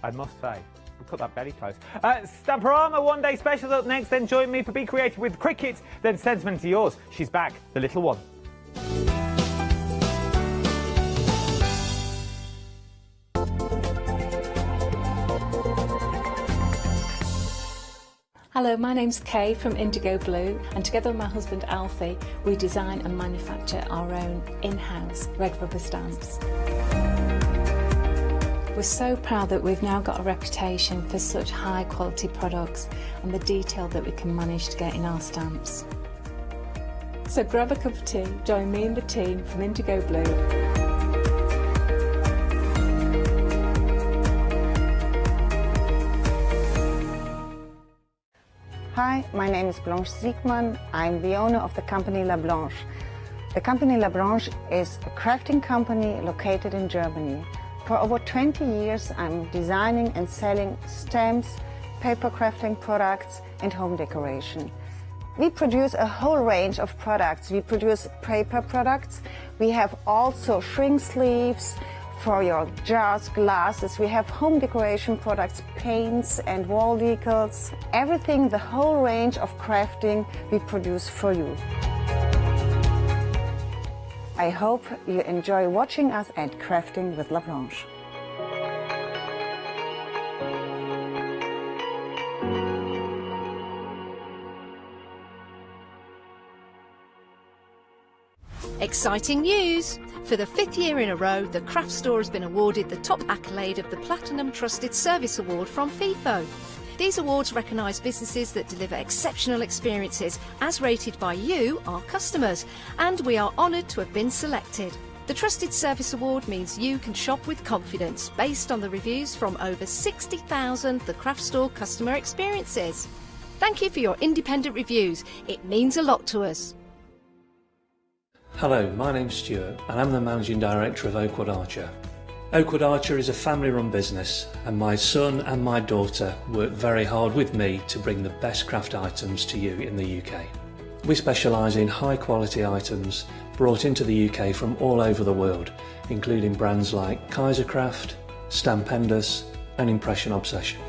I must say. We cut that very close. Stamperama One Day Special up next. Then join me for Be Creative with Cricut. Then Sentimentally Yours. She's back, the little one. Hello, my name's Kay from Indigo Blue, and together with my husband Alfie, we design and manufacture our own in-house red rubber stamps. We're so proud that we've now got a reputation for such high quality products and the detail that we can manage to get in our stamps. So grab a cup of tea, join me and the team from Indigo Blue. Hi, my name is Blanche Siegmann. I'm the owner of the company La Blanche. The company La Blanche is a crafting company located in Germany. For over 20 years, I'm designing and selling stamps, paper crafting products, and home decoration. We produce a whole range of products. We produce paper products. We have also shrink sleeves for your jars, glasses. We have home decoration products, paints and wall decals. Everything, the whole range of crafting we produce for you. I hope you enjoy watching us at Crafting with La Blanche. Exciting news! For the 5th year in a row, the craft store has been awarded the top accolade of the Platinum Trusted Service Award from Feefo. These awards recognise businesses that deliver exceptional experiences as rated by you, our customers, and we are honoured to have been selected. The Trusted Service Award means you can shop with confidence based on the reviews from over 60,000 The Craft Store customer experiences. Thank you for your independent reviews. It means a lot to us. Hello, my name's Stuart and I'm the Managing Director of Oakwood Archer. Oakwood Archer is a family-run business, and my son and my daughter work very hard with me to bring the best craft items to you in the UK. We specialise in high-quality items brought into the UK from all over the world, including brands like Kaisercraft, Stampendous and Impression Obsession.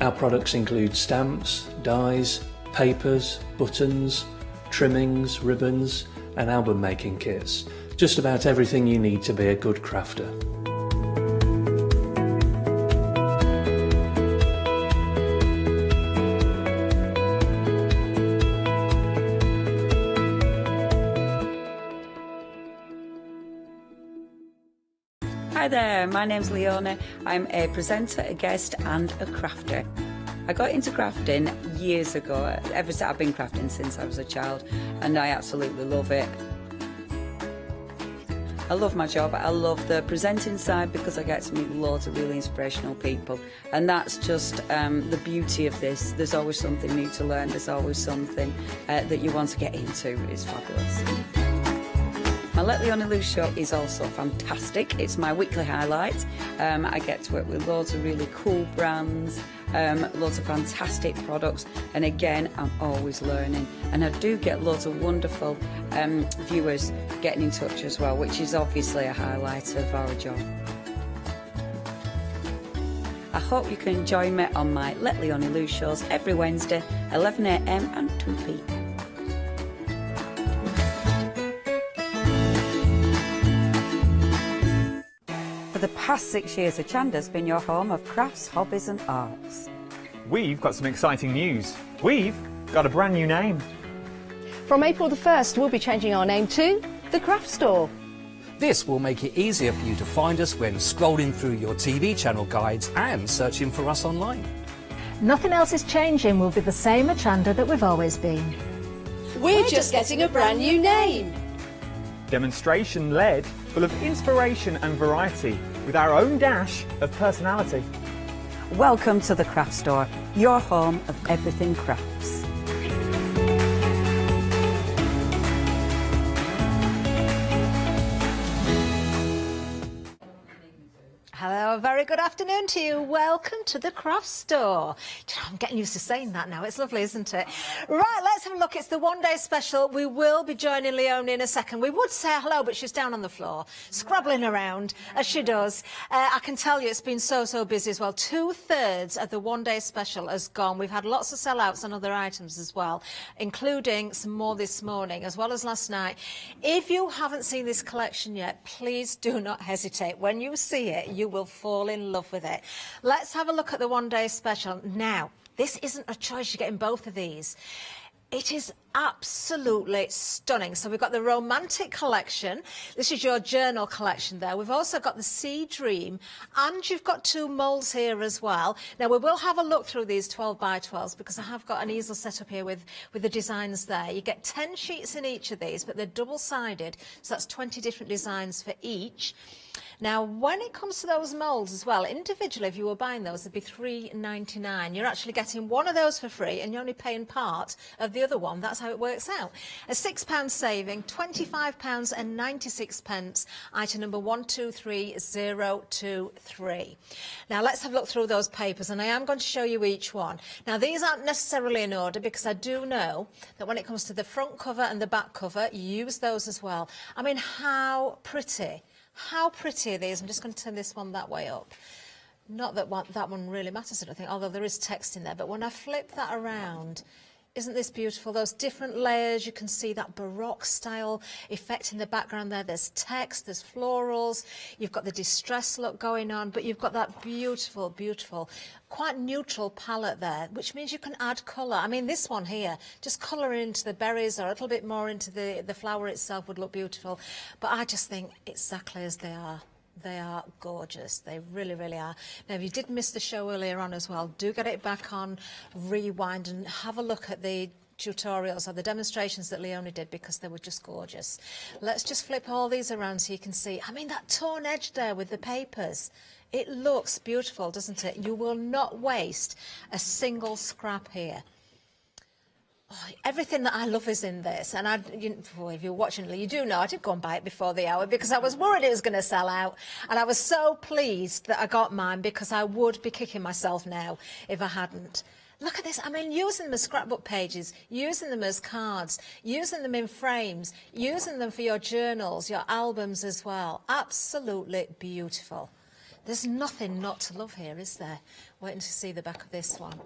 Our products include stamps, dies, papers, buttons, trimmings, ribbons and album making kits. Just about everything you need to be a good crafter. Hi there, my name's Leona. I'm a presenter, a guest and a crafter. I got into crafting years ago. I've been crafting since I was a child and I absolutely love it. I love my job. I love the presenting side because I get to meet loads of really inspirational people, and that's just the beauty of this. There's always something new to learn. There's always something that you want to get into. It's fabulous. My Let Leona Loose show is also fantastic. It's my weekly highlight. I get to work with loads of really cool brands, loads of fantastic products, and again, I'm always learning. And I do get loads of wonderful viewers getting in touch as well, which is obviously a highlight of our job. I hope you can join me on my Let Leona Loose shows every Wednesday, 11 AM and 2 PM. For the past 6 years, Hochanda's been your home of crafts, hobbies and arts. We've got some exciting news. We've got a brand new name. From April the 1st, we'll be changing our name to The Craft Store. This will make it easier for you to find us when scrolling through your TV channel guides and searching for us online. Nothing else is changing. We'll be the same Hochanda that we've always been. We're just getting a brand new name. Demonstration-led, full of inspiration and variety, with our own dash of personality. Welcome to The Craft Store, your home of everything crafts. Hello, a very good afternoon to you. Welcome to the Craft Store. I'm getting used to saying that now. It's lovely, isn't it? Right, let's have a look. It's the one-day special. We will be joining Leona in a second. We would say hello, but she's down on the floor, scrabbling around, as she does. I can tell you it's been so busy as well. 2/3 of the one-day special has gone. We've had lots of sellouts on other items as well, including some more this morning, as well as last night. If you haven't seen this collection yet, please do not hesitate. When you see it, you will fall in love with it. Let's have a look at the one-day special. Now, this isn't a choice. You're getting both of these. It is absolutely stunning. So we've got the Romantic collection. This is your journal collection there. We've also got the Sea Dream, and you've got 2 moulds here as well. Now, we will have a look through these 12 by 12s because I have got an easel set up here with the designs there. You get 10 sheets in each of these, but they're double-sided, so that's 20 different designs for each. Now, when it comes to those moulds as well, individually, if you were buying those, they'd be £3.99. You're actually getting one of those for free, and you're only paying part of the other one. That's how it works out. A £6 saving, £25.96, item number 123023. Now, let's have a look through those papers, and I am going to show you each one. Now, these aren't necessarily in order because I do know that when it comes to the front cover and the back cover, you use those as well. I mean, how pretty. How pretty are these? I'm just going to turn this one that way up. Not that that one really matters, I don't think, although there is text in there. But when I flip that around, isn't this beautiful? Those different layers, you can see that Baroque style effect in the background there. There's text, there's florals, you've got the distress look going on, but you've got that beautiful, quite neutral palette there, which means you can add colour. I mean, this one here, just colouring into the berries or a little bit more into the flower itself would look beautiful. But I just think exactly as they are. They are gorgeous. They really are. Now, if you did miss the show earlier on as well, do get it back on, rewind and have a look at the tutorials or the demonstrations that Leona did because they were just gorgeous. Let's just flip all these around so you can see. I mean, that torn edge there with the papers. It looks beautiful, doesn't it? You will not waste a single scrap here. Oh, everything that I love is in this, and if you're watching, you do know I did go and buy it before the hour because I was worried it was going to sell out, and I was so pleased that I got mine because I would be kicking myself now if I hadn't. Look at this. I mean, using them as scrapbook pages, using them as cards, using them in frames, using them for your journals, your albums as well. Absolutely beautiful. There's nothing not to love here, is there? Waiting to see the back of this one.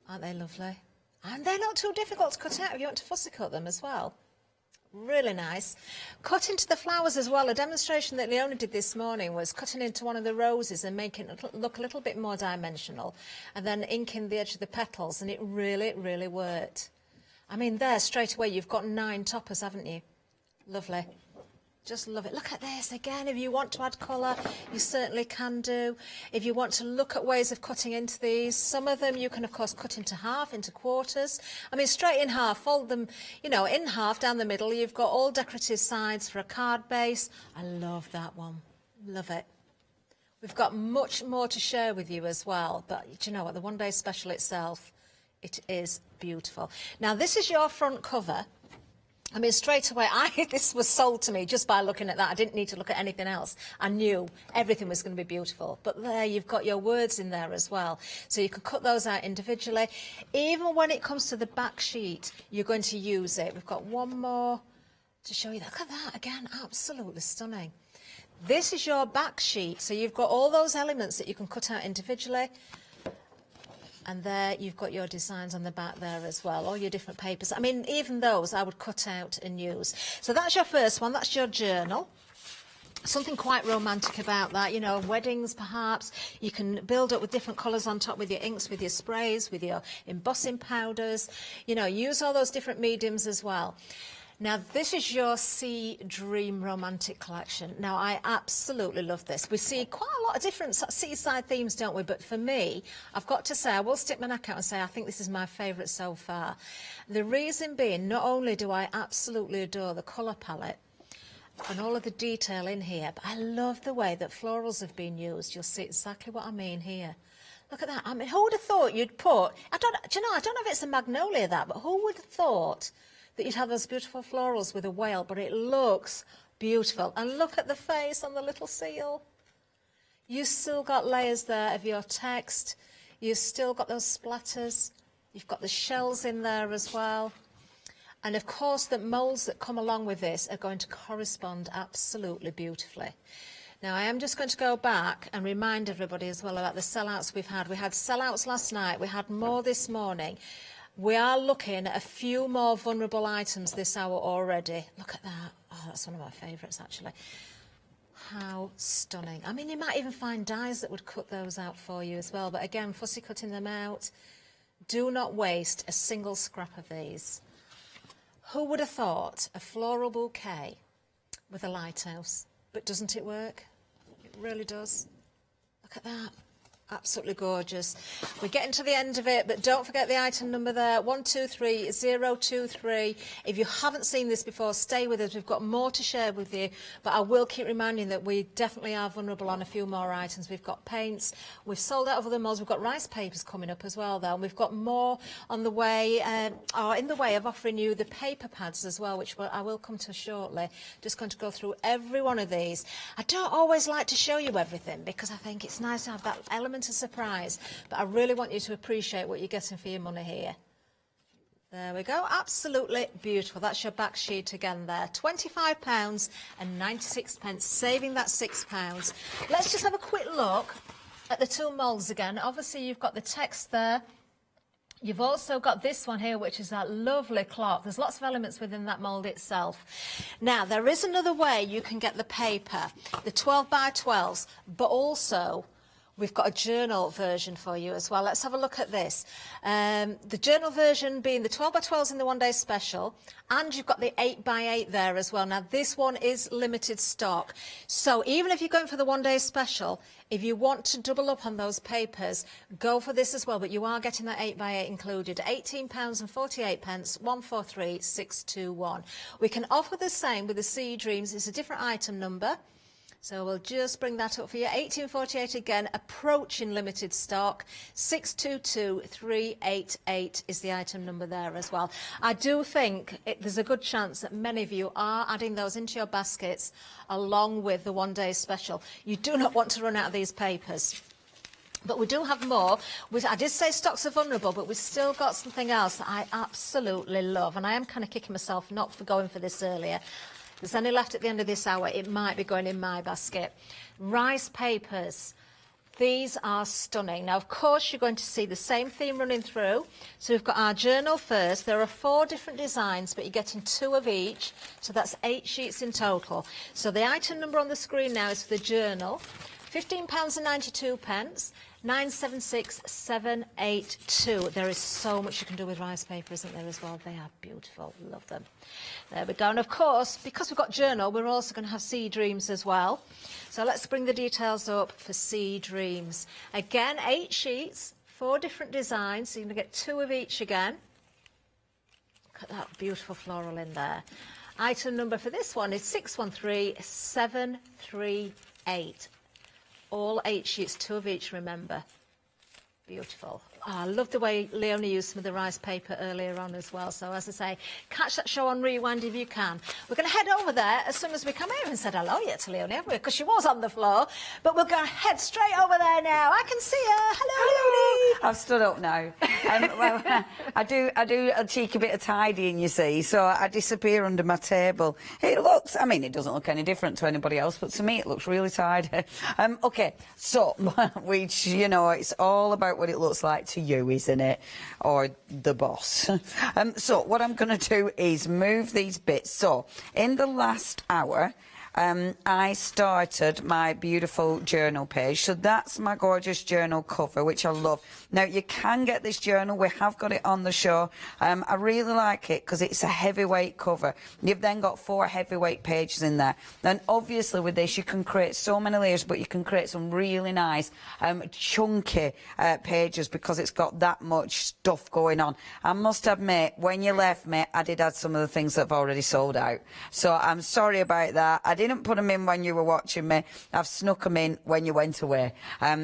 Aren't they lovely? And they're not too difficult to cut out if you want to fussy cut them as well. Really nice. Cut into the flowers as well. A demonstration that Leona did this morning was cutting into one of the roses and making it look a little bit more dimensional, and then inking the edge of the petals, and it really, really worked. I mean, there straight away you've got 9 toppers, haven't you? Lovely. Just love it. Look at this again. If you want to add colour, you certainly can do. If you want to look at ways of cutting into these, some of them you can of course cut into half, into quarters. I mean, straight in half, fold them, you know, in half down the middle. You've got all decorative sides for a card base. I love that one. Love it. We've got much more to share with you as well. But do you know what? The one day special itself, it is beautiful. Now, this is your front cover. I mean, straight away, this was sold to me just by looking at that. I didn't need to look at anything else. I knew everything was going to be beautiful. But there, you've got your words in there as well. So you can cut those out individually. Even when it comes to the back sheet, you're going to use it. We've got one more to show you. Look at that. Again, absolutely stunning. This is your back sheet. So you've got all those elements that you can cut out individually. And there you've got your designs on the back there as well, all your different papers. I mean, even those I would cut out and use. So that's your first one, that's your journal. Something quite romantic about that, you know, weddings perhaps. You can build up with different colours on top with your inks, with your sprays, with your embossing powders. You know, use all those different mediums as well. Now, this is your Sea Dream Romantic Collection. Now, I absolutely love this. We see quite a lot of different seaside themes, don't we? But for me, I've got to say, I will stick my neck out and say I think this is my favourite so far. The reason being, not only do I absolutely adore the colour palette and all of the detail in here, but I love the way that florals have been used. You'll see exactly what I mean here. Look at that. I mean, who would have thought you'd put... I don't know if it's a magnolia, that, but who would have thought that you'd have those beautiful florals with a whale, but it looks beautiful. And look at the face on the little seal. You've still got layers there of your text. You've still got those splatters. You've got the shells in there as well. And of course, the moulds that come along with this are going to correspond absolutely beautifully. Now, I am just going to go back and remind everybody as well about the sellouts we've had. We had sellouts last night. We had more this morning. We are looking at a few more vulnerable items this hour already. Look at that. Oh, that's one of my favourites, actually. How stunning. I mean, you might even find dies that would cut those out for you as well. But again, fussy cutting them out. Do not waste a single scrap of these. Who would have thought a floral bouquet with a lighthouse? But doesn't it work? It really does. Look at that. Absolutely gorgeous. We're getting to the end of it, but don't forget the item number there, 123023. If you haven't seen this before, stay with us. We've got more to share with you, but I will keep reminding that we definitely are vulnerable on a few more items. We've got paints. We've sold out of other molds. We've got rice papers coming up as well, though, and we've got more on the way, or in the way of offering you the paper pads as well, which I will come to shortly. Just going to go through every one of these. I don't always like to show you everything because I think it's nice to have that element a surprise, but I really want you to appreciate what you're getting for your money here. There we go, absolutely beautiful. That's your back sheet again there, £25.96, saving that £6. Let's just have a quick look at the two moulds again. Obviously you've got the text there. You've also got this one here, which is that lovely clock. There's lots of elements within that mould itself. Now, there is another way you can get the paper, the 12 by 12s, but also we've got a journal version for you as well. Let's have a look at this. The journal version being the 12 by 12s in the one day special, and you've got the 8 by 8 there as well. Now, this one is limited stock. So even if you're going for the one day special, if you want to double up on those papers, go for this as well. But you are getting that 8 by 8 included. £18.48, 143621. We can offer the same with the Sea Dreams. It's a different item number. So we'll just bring that up for you. 1848 again, approaching limited stock. 622388 is the item number there as well. I do think there's a good chance that many of you are adding those into your baskets along with the one-day special. You do not want to run out of these papers. But we do have more. I did say stocks are vulnerable, but we've still got something else that I absolutely love. And I am kind of kicking myself not for going for this earlier. There's any left at the end of this hour. It might be going in my basket. Rice papers. These are stunning. Now, of course, you're going to see the same theme running through. So we've got our journal first. There are 4 different designs, but you're getting 2 of each. So that's 8 sheets in total. So the item number on the screen now is for the journal. £15.92, 976782. There is so much you can do with rice paper, isn't there, as well? They are beautiful. Love them. There we go. And, of course, because we've got journal, we're also going to have Sea Dreams as well. So let's bring the details up for Sea Dreams. Again, 8 sheets, 4 different designs. So you're going to get 2 of each again. Look at that beautiful floral in there. Item number for this one is 613738. All 8 sheets, 2 of each, remember. Beautiful. Oh, I love the way Leonie used some of the rice paper earlier on as well. So, as I say, catch that show on Rewind if you can. We're going to head over there as soon as we come here and said hello yet to Leonie, haven't we? Because she was on the floor. But we're going to head straight over there now. I can see her. Hello, Leonie. I've stood up now. Well, I do a cheeky bit of tidying, you see, so I disappear under my table. It looks, I mean, it doesn't look any different to anybody else, but to me it looks really tidy. OK, so, which, you know, it's all about what it looks like to you, isn't it? Or the boss. So what I'm going to do is move these bits. So in the last hour, I started my beautiful journal page. So that's my gorgeous journal cover, which I love. Now, you can get this journal. We have got it on the show. I really like it because it's a heavyweight cover. You've then got 4 heavyweight pages in there. And obviously with this, you can create so many layers, but you can create some really nice, chunky pages because it's got that much stuff going on. I must admit, when you left me, I did add some of the things that have already sold out. So I'm sorry about that. I didn't put them in when you were watching me. I've snuck them in when you went away.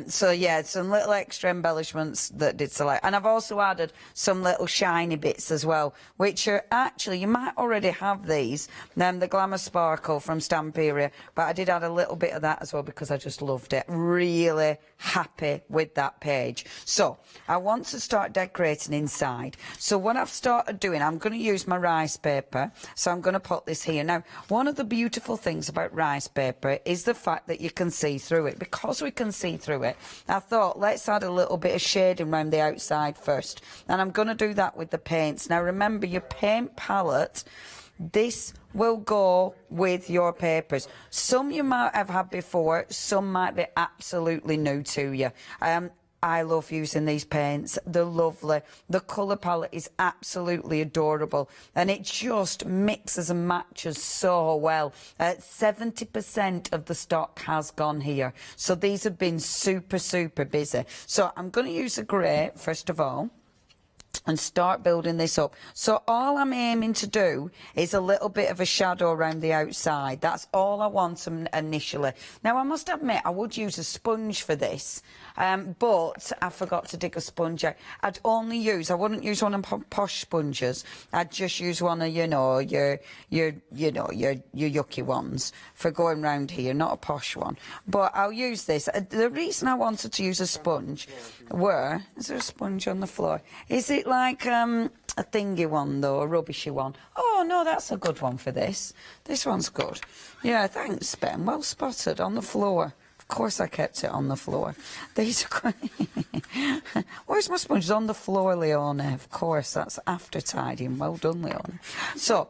So yeah, some little extra embellishments that did select. And I've also added some little shiny bits as well, which are actually, you might already have these. The Glamour Sparkle from Stamperia, but I did add a little bit of that as well because I just loved it. Really happy with that page. So I want to start decorating inside. So what I've started doing, I'm going to use my rice paper. So I'm going to put this here. Now, one of the beautiful things about rice paper is the fact that you can see through it. Because we can see through it, I thought let's add a little bit of shading around the outside first. And I'm going to do that with the paints. Now remember, your paint palette, this will go with your papers. Some you might have had before, some might be absolutely new to you. I love using these paints. They're lovely. The colour palette is absolutely adorable. And it just mixes and matches so well. 70% of the stock has gone here. So these have been super, super busy. So I'm going to use a grey, first of all, and start building this up. So all I'm aiming to do is a little bit of a shadow around the outside. That's all I want initially. Now, I must admit, I would use a sponge for this, but I forgot to dig a sponge out. I wouldn't use one of posh sponges. I'd just use one of, your yucky ones for going round here, not a posh one. But I'll use this. The reason I wanted to use a sponge is there a sponge on the floor? Is it like a thingy one, though, a rubbishy one? Oh, no, that's a good one for this. This one's good. Yeah, thanks, Ben. Well spotted, on the floor. Of course I kept it on the floor. These are where's my sponge? On the floor, Leona. Of course, that's after tidying. Well done, Leona. So,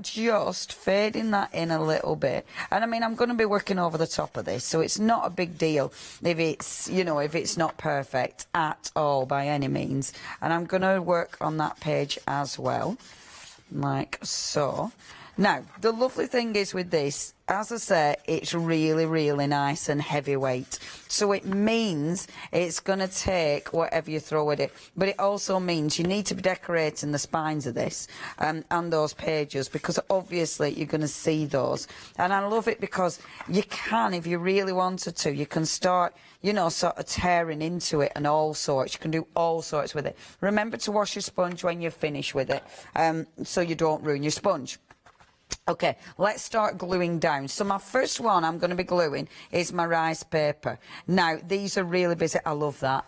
just fading that in a little bit. And I mean, I'm going to be working over the top of this, so it's not a big deal if it's, if it's not perfect at all by any means. And I'm going to work on that page as well, like so. Now, the lovely thing is with this, as I say, it's really, really nice and heavyweight. So it means it's going to take whatever you throw at it. But it also means you need to be decorating the spines of this and those pages, because obviously you're going to see those. And I love it because you can, if you really wanted to, you can start, you know, sort of tearing into it and all sorts. You can do all sorts with it. Remember to wash your sponge when you're finished with it, so you don't ruin your sponge. Okay, let's start gluing down. So my first one I'm going to be gluing is my rice paper. Now, these are really busy. I love that.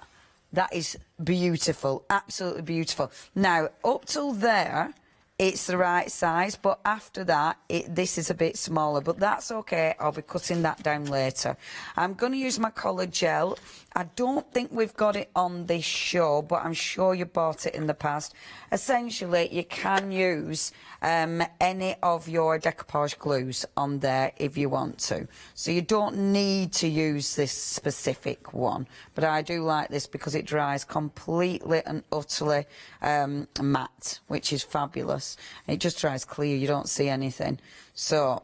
That is beautiful, absolutely beautiful. Now, up till there, it's the right size, but after that, this is a bit smaller, but that's okay. I'll be cutting that down later. I'm going to use my coloured gel. I don't think we've got it on this show, but I'm sure you bought it in the past. Essentially, you can use any of your decoupage glues on there if you want to. So you don't need to use this specific one, but I do like this because it dries completely and utterly matte, which is fabulous. It just dries clear, you don't see anything. So,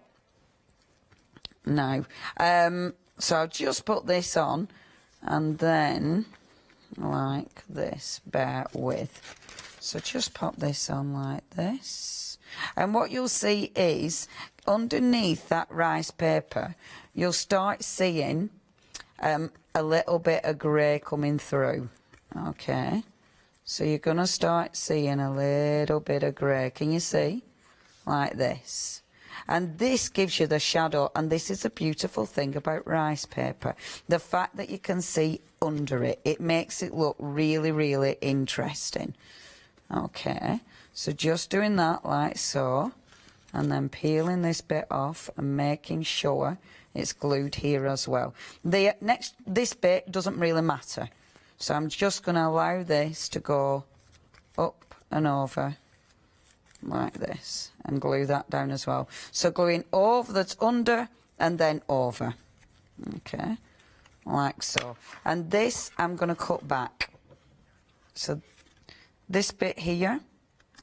now, so I'll just put this on, and then, like this, bear with. So just pop this on like this. And what you'll see is, underneath that rice paper, you'll start seeing a little bit of grey coming through. Okay. So you're going to start seeing a little bit of grey. Can you see? Like this. And this gives you the shadow, and this is a beautiful thing about rice paper. The fact that you can see under it, it makes it look really, really interesting. Okay, so just doing that like so, and then peeling this bit off and making sure it's glued here as well. This bit doesn't really matter. So I'm just going to allow this to go up and over like this and glue that down as well. So gluing over that's under and then over. Okay, like so. And this I'm going to cut back. So this bit here,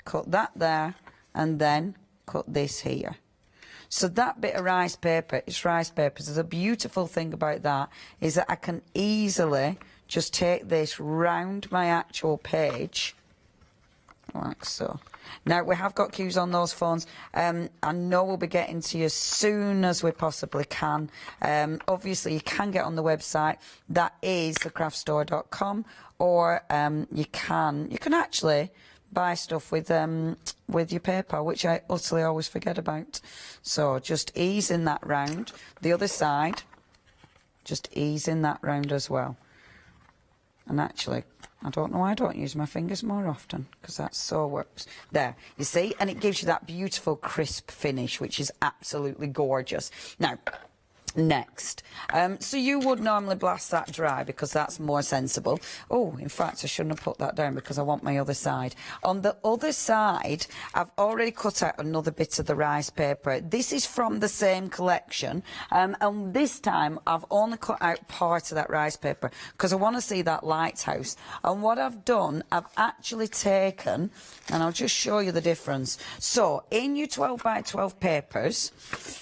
cut that there, and then cut this here. So that bit of rice paper, it's rice paper. So the beautiful thing about that is that I can easily just take this round my actual page, like so. Now, we have got queues on those phones. I know we'll be getting to you as soon as we possibly can. Obviously, you can get on the website. That is thecraftstore.com, or you can actually buy stuff with your paper, which I utterly always forget about. So just easing that round. The other side, just easing that round as well. And actually, I don't know why I don't use my fingers more often, because that so works. There, you see? And it gives you that beautiful crisp finish, which is absolutely gorgeous. Now, next, so you would normally blast that dry because that's more sensible. Oh, in fact, I shouldn't have put that down because I want my other side. On the other side, I've already cut out another bit of the rice paper. This is from the same collection, and this time I've only cut out part of that rice paper because I want to see that lighthouse. And what I've done, I've actually taken, and I'll just show you the difference. So in your 12 by 12 papers,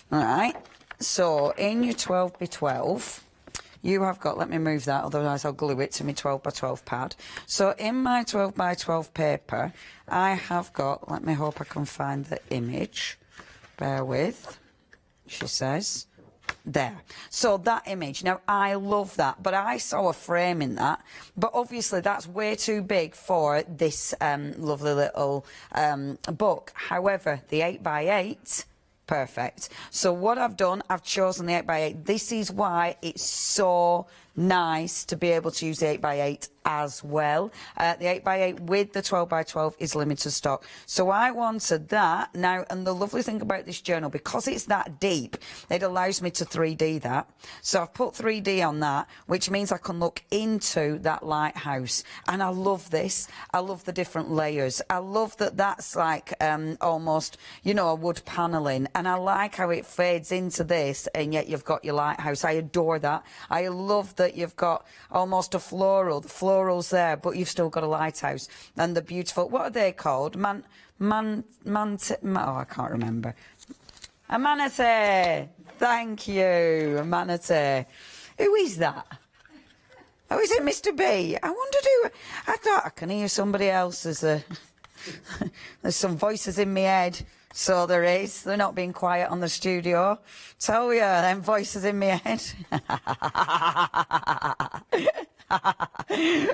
all right, so in your 12 by 12, you have got, let me move that, otherwise I'll glue it to my 12 by 12 pad. So in my 12 by 12 paper, I have got, let me hope I can find the image, bear with, she says, there. So that image, now I love that, but I saw a frame in that, but obviously that's way too big for this lovely little book. However, the 8 by 8, perfect. So what I've done, I've chosen the 8 by 8. This is why it's so nice to be able to use the 8 by 8 as well. The 8 by 8 with the 12 by 12 is limited stock. So I wanted that. Now, and the lovely thing about this journal, because it's that deep, it allows me to 3D that. So I've put 3D on that, which means I can look into that lighthouse. And I love this. I love the different layers. I love that that's like almost, you know, a wood panelling. And I like how it fades into this, and yet you've got your lighthouse. I adore that. I love that you've got almost a floral. The floral's there, but you've still got a lighthouse. And the beautiful, what are they called? Oh, I can't remember. A manatee. Thank you, a manatee. Who is that? Oh, is it Mr. B? I wondered who... I thought I can hear somebody else. There's some voices in my head. So there is. They're not being quiet on the studio. Tell ya, them voices in my head.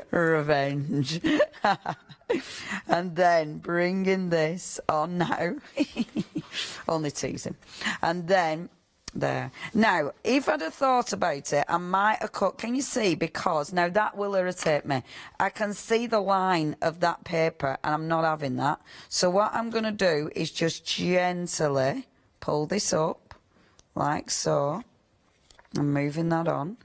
Revenge. And then bringing this on now. Only teasing. And then there. Now, if I'd have thought about it, I might have cut. Can you see? Because now that will irritate me. I can see the line of that paper, and I'm not having that. So what I'm going to do is just gently pull this up, like so. I'm moving that on.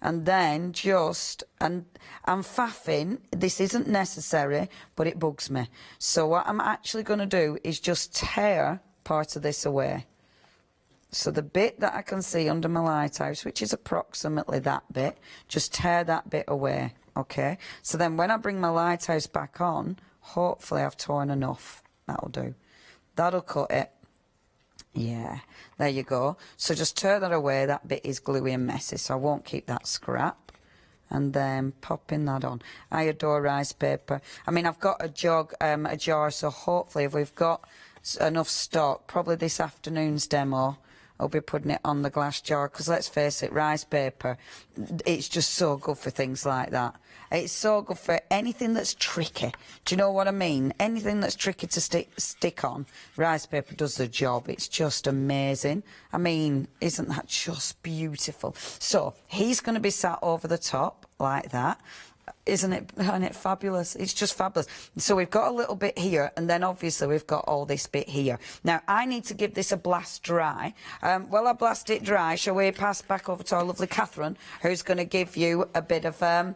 And then just, and I'm faffing, this isn't necessary, but it bugs me. So what I'm actually going to do is just tear part of this away. So the bit that I can see under my lighthouse, which is approximately that bit, just tear that bit away, okay? So then when I bring my lighthouse back on, hopefully I've torn enough. That'll do. That'll cut it. Yeah, there you go. So just tear that away. That bit is gluey and messy, so I won't keep that scrap. And then popping that on. I adore rice paper. I mean, I've got a jar, so hopefully if we've got enough stock, probably this afternoon's demo, I'll be putting it on the glass jar, because let's face it, rice paper, it's just so good for things like that. It's so good for anything that's tricky. Do you know what I mean? Anything that's tricky to stick on, rice paper does the job. It's just amazing. I mean, isn't that just beautiful? So he's going to be sat over the top like that. Isn't it fabulous? It's just fabulous. So we've got a little bit here, and then obviously we've got all this bit here. Now, I need to give this a blast dry. While I blast it dry, shall we pass back over to our lovely Catherine, who's going to give you a bit of a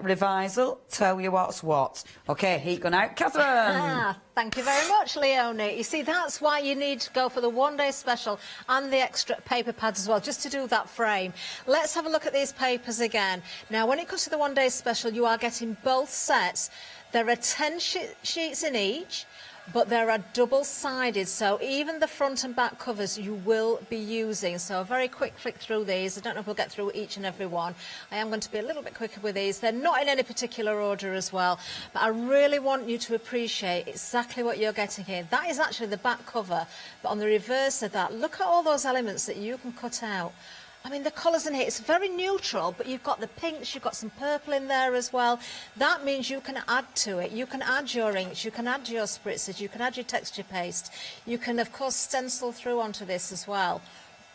revisal, tell you what's what. Okay, heat gun out. Catherine! Thank you very much, Leonie. You see, that's why you need to go for the one-day special and the extra paper pads as well, just to do that frame. Let's have a look at these papers again. Now, when it comes to the one-day special, you are getting both sets. There are 10 sheets in each, but there are double-sided, so even the front and back covers you will be using. So a very quick flick through these. I don't know if we'll get through each and every one. I am going to be a little bit quicker with these. They're not in any particular order as well, but I really want you to appreciate exactly what you're getting here. That is actually the back cover, but on the reverse of that, look at all those elements that you can cut out. I mean, the colours in here, it's very neutral, but you've got the pinks, you've got some purple in there as well. That means you can add to it. You can add your inks, you can add your spritzers, you can add your texture paste. You can, of course, stencil through onto this as well.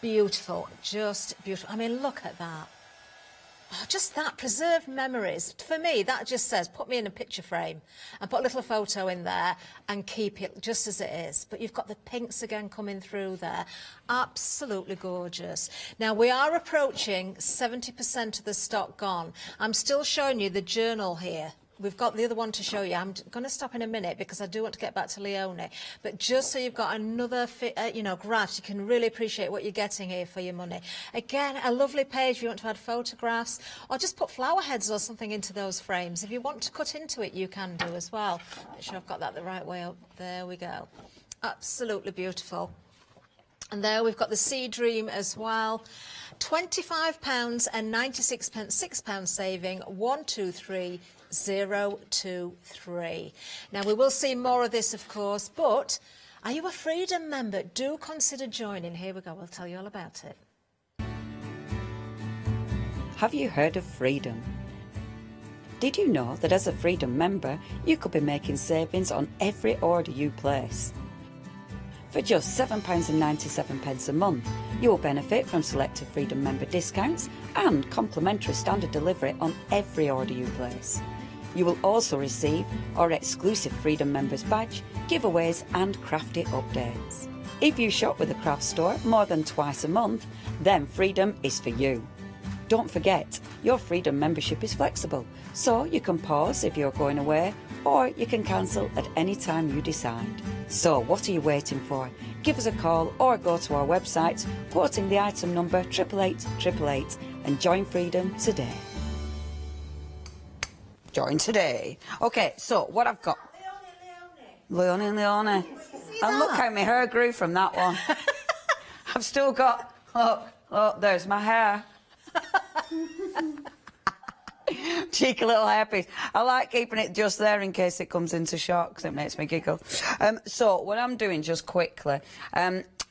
Beautiful, just beautiful. I mean, look at that. Oh, just that, preserved memories. For me, that just says, put me in a picture frame and put a little photo in there and keep it just as it is. But you've got the pinks again coming through there. Absolutely gorgeous. Now, we are approaching 70% of the stock gone. I'm still showing you the journal here. We've got the other one to show you. I'm going to stop in a minute because I do want to get back to Leonie. But just so you've got another, graphs, you can really appreciate what you're getting here for your money. Again, a lovely page if you want to add photographs, or just put flower heads or something into those frames. If you want to cut into it, you can do as well. Make sure I've got that the right way up. There we go. Absolutely beautiful. And there we've got the Sea Dream as well. £25 and 96 pence, £6 saving, 123023. Now, we will see more of this, of course, but are you a Freedom member? Do consider joining. Here we go. We'll tell you all about it. Have you heard of Freedom? Did you know that as a Freedom member, you could be making savings on every order you place? For just £7.97 a month, you will benefit from selected Freedom member discounts and complimentary standard delivery on every order you place. You will also receive our exclusive Freedom Members badge, giveaways and crafty updates. If you shop with the craft store more than twice a month, then Freedom is for you. Don't forget, your Freedom membership is flexible, so you can pause if you're going away, or you can cancel at any time you decide. So what are you waiting for? Give us a call or go to our website, quoting the item number 88888 and join Freedom today. Join today. Okay, so what I've got... Leonie. And look how my hair grew from that one. I've still got, look, there's my hair. Cheeky little hairpiece. I like keeping it just there in case it comes into shot because it makes me giggle. So what I'm doing just quickly,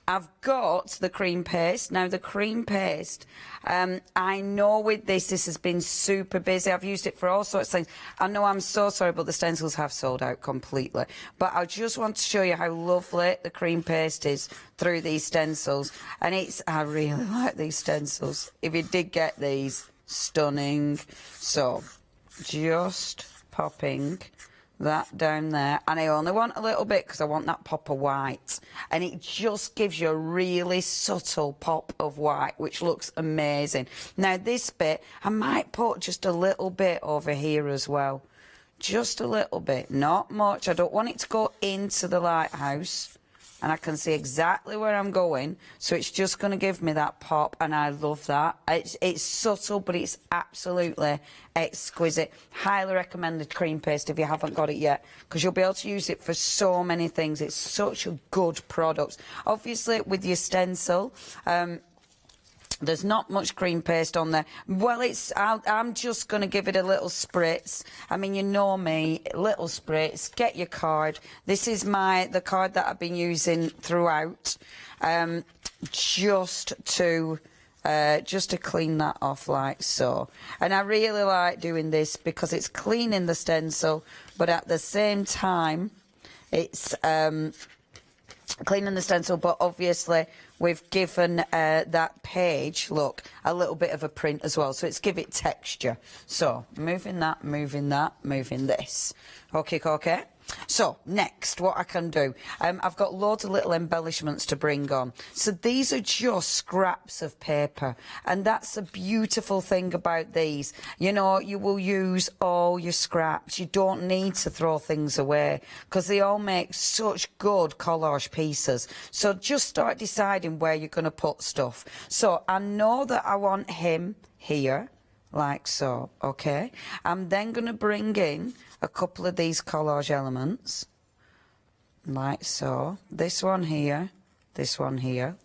I've got the cream paste. Now the cream paste, I know with this has been super busy. I've used it for all sorts of things. I know I'm so sorry, but the stencils have sold out completely. But I just want to show you how lovely the cream paste is through these stencils. And I really like these stencils. If you did get these, stunning. So just popping that down there, and I only want a little bit because I want that pop of white, and it just gives you a really subtle pop of white which looks amazing. Now this bit I might put just a little bit over here as well, just a little bit, not much. I don't want it to go into the lighthouse, and I can see exactly where I'm going, so it's just going to give me that pop, and I love that. It's subtle, but it's absolutely exquisite. Highly recommended cream paste if you haven't got it yet, because you'll be able to use it for so many things. It's such a good product. Obviously, with your stencil, there's not much cream paste on there. Well, I'm just going to give it a little spritz. I mean, you know me, little spritz. Get your card. This is the card that I've been using throughout, just to clean that off like so. And I really like doing this because it's cleaning the stencil, but at the same time, it's cleaning the stencil, but obviously we've given that page, look, a little bit of a print as well, so it's give it texture. So moving that, moving this. Okay. So next, what I can do, I've got loads of little embellishments to bring on. So these are just scraps of paper, and that's a beautiful thing about these. You know, you will use all your scraps. You don't need to throw things away because they all make such good collage pieces. So just start deciding where you're going to put stuff. So I know that I want him here, like so, okay? I'm then going to bring in a couple of these collage elements, like so. This one here,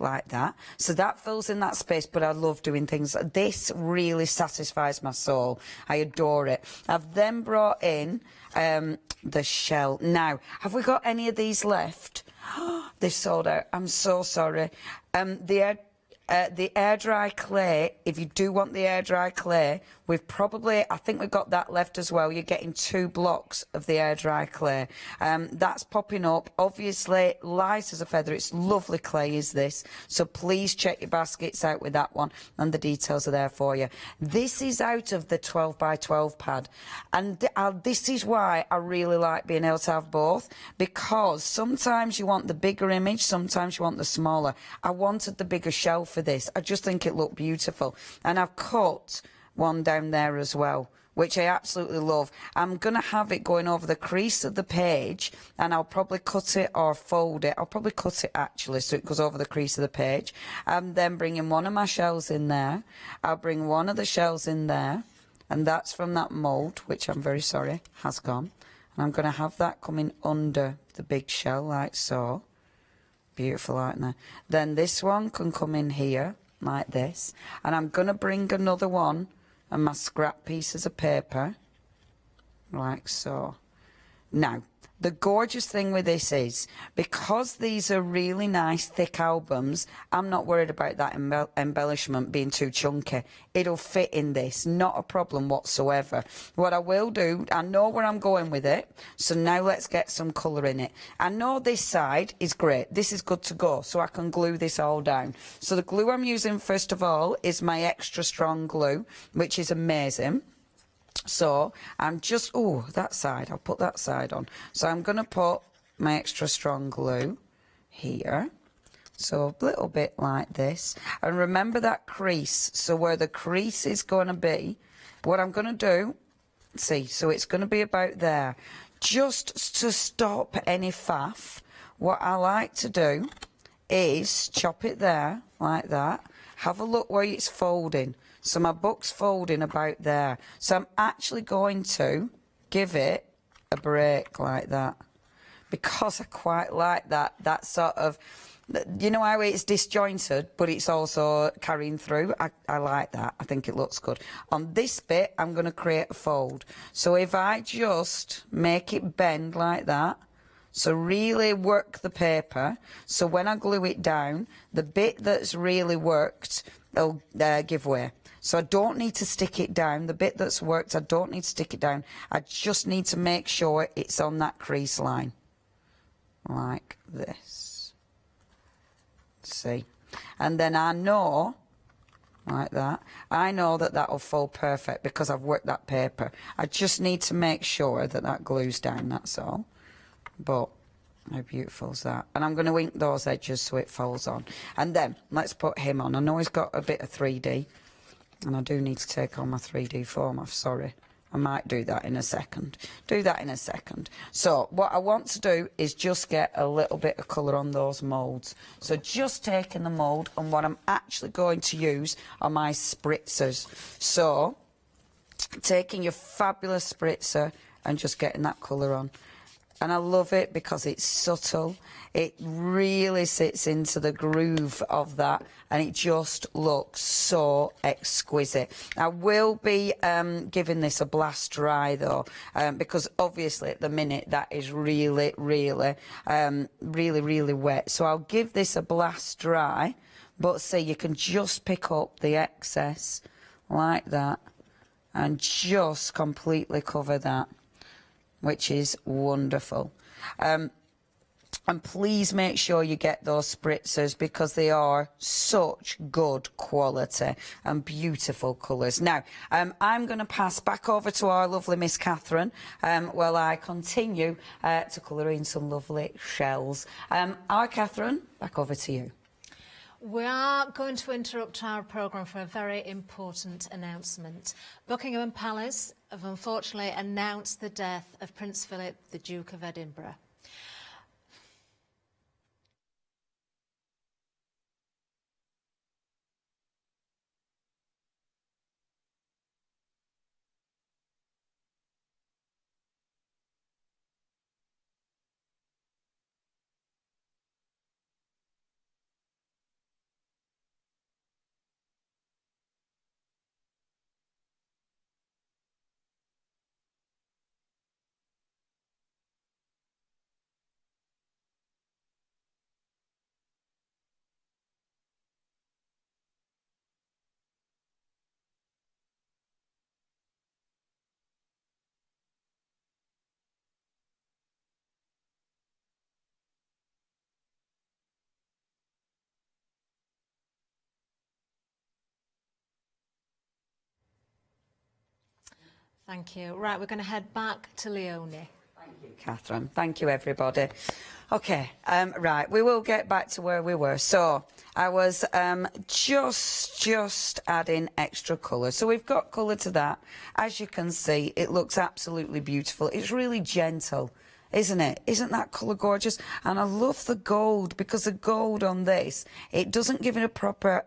like that. So that fills in that space, but I love doing things like this. Really satisfies my soul. I adore it. I've then brought in the shell. Now, have we got any of these left? They've sold out. I'm so sorry. The air dry clay, if you do want the air dry clay, I think we've got that left as well. You're getting 2 blocks of the air dry clay. That's popping up. Obviously, light as a feather. It's lovely clay, is this. So please check your baskets out with that one, and the details are there for you. This is out of the 12 by 12 pad. And this is why I really like being able to have both, because sometimes you want the bigger image, sometimes you want the smaller. I wanted the bigger shell for this. I just think it looked beautiful. And I've cut one down there as well, which I absolutely love. I'm going to have it going over the crease of the page, and I'll probably cut it or fold it. I'll probably cut it actually so it goes over the crease of the page. I'm then bringing one of my shells in there. I'll bring one of the shells in there, and that's from that mould, which I'm very sorry has gone. And I'm going to have that coming under the big shell like so. Beautiful, aren't they? Then this one can come in here like this, and I'm going to bring another one and my scrap pieces of paper like so. Now, the gorgeous thing with this is, because these are really nice thick albums, I'm not worried about that embellishment being too chunky. It'll fit in this, not a problem whatsoever. What I will do, I know where I'm going with it, so now let's get some colour in it. I know this side is great, this is good to go, so I can glue this all down. So the glue I'm using first of all is my extra strong glue, which is amazing. So I'm just, that side, I'll put that side on. So I'm going to put my extra strong glue here. So a little bit like this. And remember that crease. So where the crease is going to be, what I'm going to do, see, so it's going to be about there. Just to stop any faff, what I like to do is chop it there, like that. Have a look where it's folding. So my book's folding about there. So I'm actually going to give it a break like that, because I quite like that sort of You know how it's disjointed, but it's also carrying through? I like that. I think it looks good. On this bit, I'm going to create a fold. So if I just make it bend like that, so really work the paper, so when I glue it down, the bit that's really worked will give way. So I don't need to stick it down. The bit that's worked, I don't need to stick it down. I just need to make sure it's on that crease line, like this. See, and then I know, like that, I know that that'll fold perfect because I've worked that paper. I just need to make sure that that glues down, that's all. But how beautiful is that? And I'm going to ink those edges so it folds on. And then let's put him on. I know he's got a bit of 3D, and I do need to take all my 3D foam off, sorry. I might do that in a second. Do that in a second. So what I want to do is just get a little bit of colour on those moulds. So just taking the mould, and what I'm actually going to use are my spritzers. So taking your fabulous spritzer and just getting that colour on. And I love it because it's subtle. It really sits into the groove of that, and it just looks so exquisite. I will be giving this a blast dry though, because obviously at the minute that is really wet. So I'll give this a blast dry, but see, you can just pick up the excess like that and just completely cover that, which is wonderful. And please make sure you get those spritzers because they are such good quality and beautiful colours. Now, I'm going to pass back over to our lovely Miss Catherine while I continue to colour in some lovely shells. Our Catherine, back over to you. We are going to interrupt our programme for a very important announcement. Buckingham Palace have unfortunately announced the death of Prince Philip, the Duke of Edinburgh. Thank you. Right, we're going to head back to Leonie. Thank you, Catherine. Thank you, everybody. Okay, right, we will get back to where we were. So I was just adding extra colour. So we've got colour to that. As you can see, it looks absolutely beautiful. It's really gentle, isn't it? Isn't that colour gorgeous? And I love the gold, because the gold on this, it doesn't give it a proper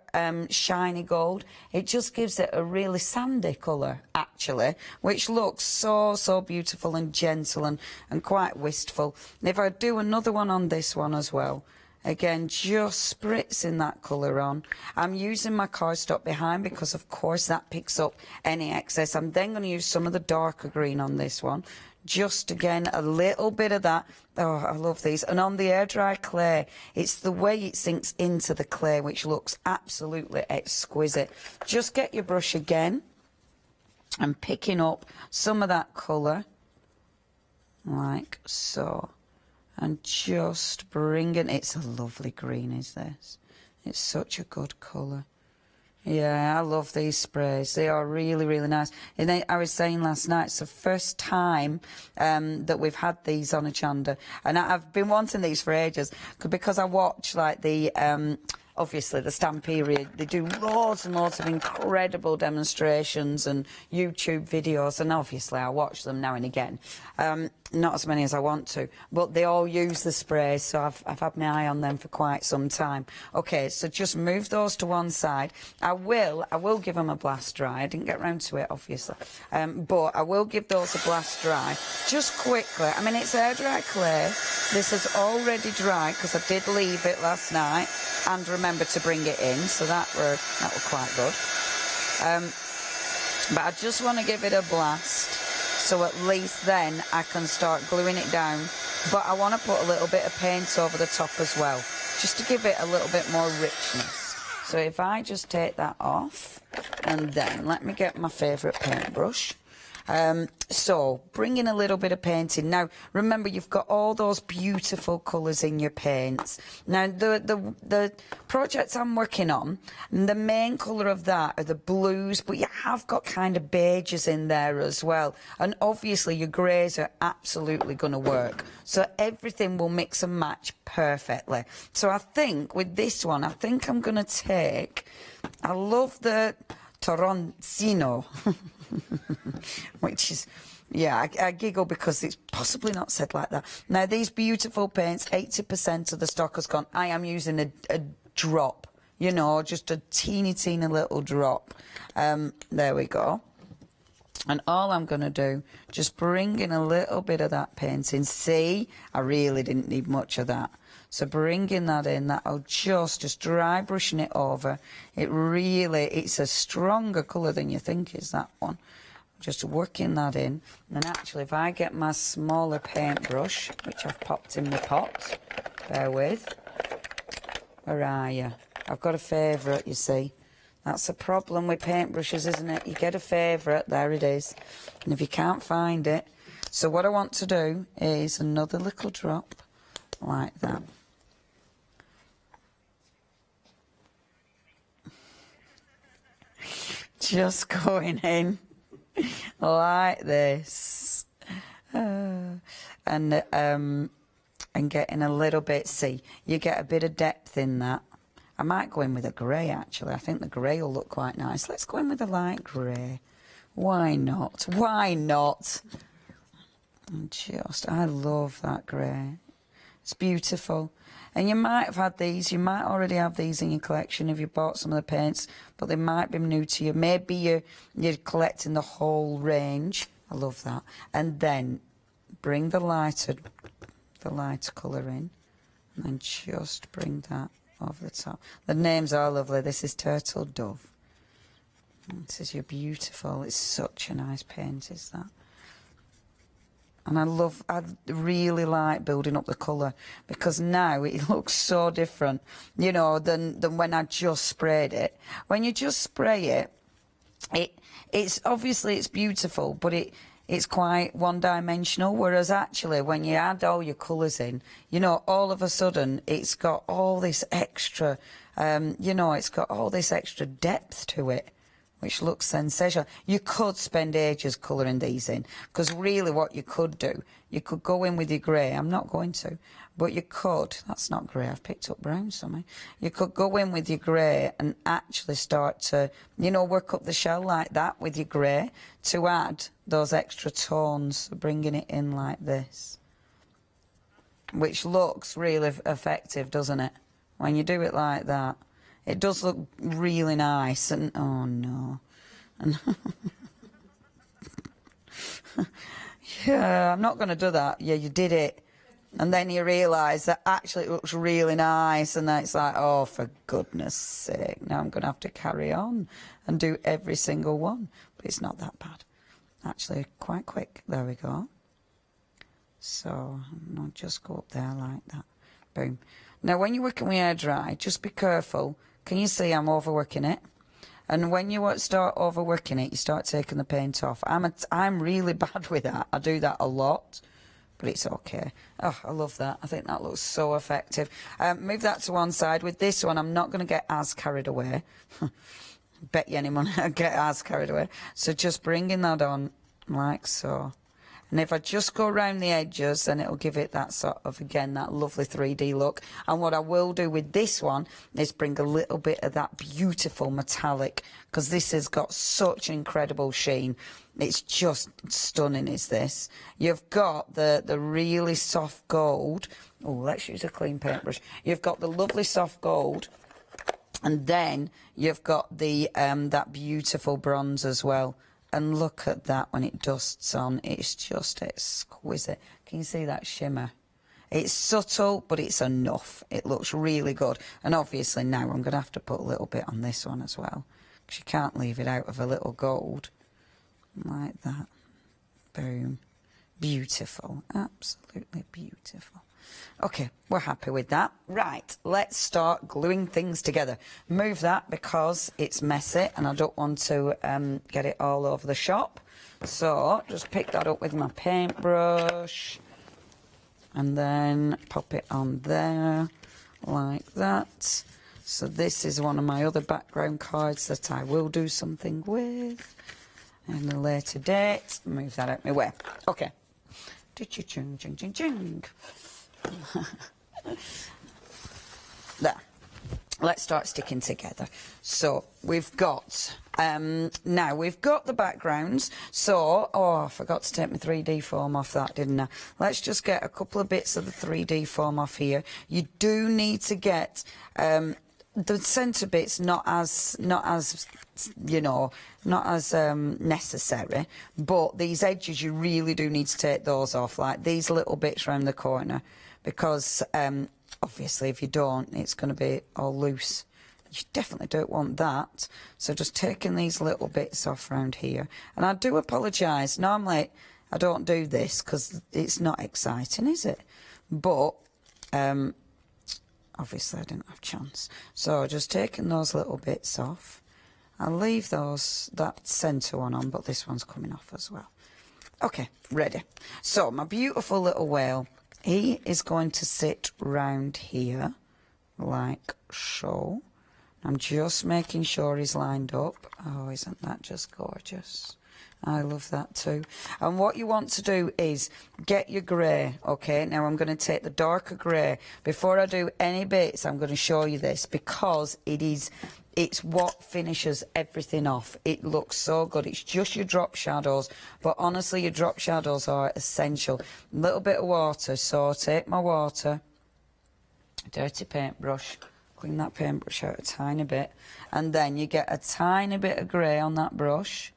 shiny gold. It just gives it a really sandy colour, actually, which looks so beautiful and gentle and quite wistful. And if I do another one on this one as well, again, just spritzing that colour on. I'm using my cardstock behind because, of course, that picks up any excess. I'm then going to use some of the darker green on this one. Just, again, a little bit of that. Oh, I love these. And on the air-dry clay, it's the way it sinks into the clay, which looks absolutely exquisite. Just get your brush again and picking up some of that colour, like so. And just bringing, it's a lovely green, is this? It's such a good colour. Yeah, I love these sprays. They are really nice. And I was saying last night, it's the first time that we've had these on Hochanda. And I've been wanting these for ages because I watch, like, the... obviously, the stamp period, they do loads and loads of incredible demonstrations and YouTube videos, and obviously I watch them now and again. not as many as I want to, but they all use the spray, so I've had my eye on them for quite some time. Okay, so just move those to one side. I will give them a blast dry. I didn't get round to it, obviously, but I will give those a blast dry just quickly. I mean, it's air dry clay. This is already dry because I did leave it last night and remember to bring it in, so that were quite good. But I just want to give it a blast, so at least then I can start gluing it down. But I want to put a little bit of paint over the top as well, just to give it a little bit more richness. So if I just take that off, and then let me get my favourite paintbrush. So bring in a little bit of paint in. Now remember, you've got all those beautiful colours in your paints. Now the projects I'm working on, the main colour of that are the blues, but you have got kind of beiges in there as well, and obviously your greys are absolutely going to work, so everything will mix and match perfectly. So I think with this one, I think I'm going to take, I love the Toroncino which is, yeah, I giggle because it's possibly not said like that. Now these beautiful paints, 80% of the stock has gone. I am using a drop, you know, just a teeny little drop. There we go. And all I'm going to do, just bring in a little bit of that paint in. See, I really didn't need much of that. So bringing that in, that'll just dry brushing it over. It's a stronger colour than you think is that one. Just working that in. And actually, if I get my smaller paintbrush, which I've popped in my pot, bear with. Where are you? I've got a favourite, you see. That's the problem with paintbrushes, isn't it? You get a favourite, there it is. And if you can't find it, so what I want to do is another little drop like that. Just going in like this, and getting a little bit. See, you get a bit of depth in that. I might go in with a grey actually. I think the grey will look quite nice. Let's go in with a light grey. Why not? Why not? I love that grey. It's beautiful. And you might have had these, you might already have these in your collection if you bought some of the paints, but they might be new to you. Maybe you're collecting the whole range. I love that. And then bring the lighter colour in, and then just bring that over the top. The names are lovely. This is Turtle Dove. This is your beautiful, it's such a nice paint, is that? And I really like building up the colour, because now it looks so different, you know, than when I just sprayed it. When you just spray it's obviously it's beautiful, but it's quite one-dimensional, whereas actually when you add all your colours in, you know, all of a sudden it's got all this extra, you know, it's got all this extra depth to it, which looks sensational. You could spend ages colouring these in, because really what you could do, you could go in with your grey. I'm not going to, but you could. That's not grey, I've picked up brown somewhere. You could go in with your grey and actually start to, you know, work up the shell like that with your grey to add those extra tones, bringing it in like this, which looks really effective, doesn't it? When you do it like that. It does look really nice, and oh no, and yeah, I'm not going to do that. Yeah, you did it, and then you realise that actually it looks really nice, and then it's like, oh, for goodness sake, now I'm going to have to carry on and do every single one. But it's not that bad, actually, quite quick. There we go. So I'll just go up there like that. Boom. Now, when you're working with air dry, just be careful. Can you see I'm overworking it? And when you start overworking it, you start taking the paint off. I'm really bad with that. I do that a lot, but it's okay. Oh, I love that. I think that looks so effective. Move that to one side. With this one, I'm not going to get as carried away. Bet you anyone I'll get as carried away. So just bringing that on like so. And if I just go around the edges, then it'll give it that sort of, again, that lovely 3D look. And what I will do with this one is bring a little bit of that beautiful metallic, because this has got such incredible sheen. It's just stunning, is this. You've got the really soft gold. Oh, let's use a clean paintbrush. You've got the lovely soft gold, and then you've got the that beautiful bronze as well. And look at that when it dusts on. It's just exquisite. Can you see that shimmer? It's subtle, but it's enough. It looks really good. And obviously now I'm going to have to put a little bit on this one as well, because you can't leave it out of a little gold. Like that. Boom. Beautiful. Absolutely beautiful. Okay, we're happy with that. Right, let's start gluing things together. Move that because it's messy and I don't want to get it all over the shop. So just pick that up with my paintbrush and then pop it on there like that. So this is one of my other background cards that I will do something with in a later date. Move that out my way. Okay. There. Let's start sticking together. So we've got now we've got the backgrounds. So I forgot to take my 3D foam off that, didn't I? Let's just get a couple of bits of the 3D foam off here. You do need to get the centre bits not as you know, not as necessary, but these edges you really do need to take those off, like these little bits around the corner, because obviously if you don't, it's going to be all loose. You definitely don't want that. So just taking these little bits off around here. And I do apologise, normally I don't do this because it's not exciting, is it? But obviously I didn't have a chance. So just taking those little bits off. I'll leave that centre one on, but this one's coming off as well. Okay, ready. So my beautiful little whale, he is going to sit round here like so. I'm just making sure he's lined up. Oh, isn't that just gorgeous? I love that too. And what you want to do is get your grey, okay? Now I'm going to take the darker grey. Before I do any bits, I'm going to show you this, because it's what finishes everything off. It looks so good. It's just your drop shadows, but honestly, your drop shadows are essential. A little bit of water, so take my water, dirty paintbrush, clean that paintbrush out a tiny bit, and then you get a tiny bit of grey on that brush.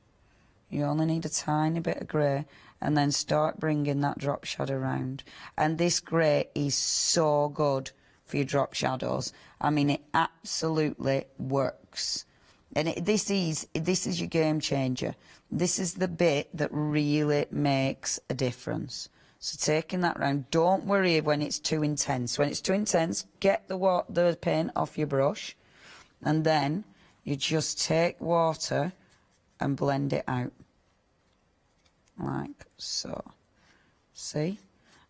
You only need a tiny bit of grey, and then start bringing that drop shadow around. And this grey is so good for your drop shadows. I mean, it absolutely works. And this is your game changer. This is the bit that really makes a difference. So taking that round, don't worry when it's too intense. When it's too intense, get the paint off your brush, and then you just take water and blend it out like so. See?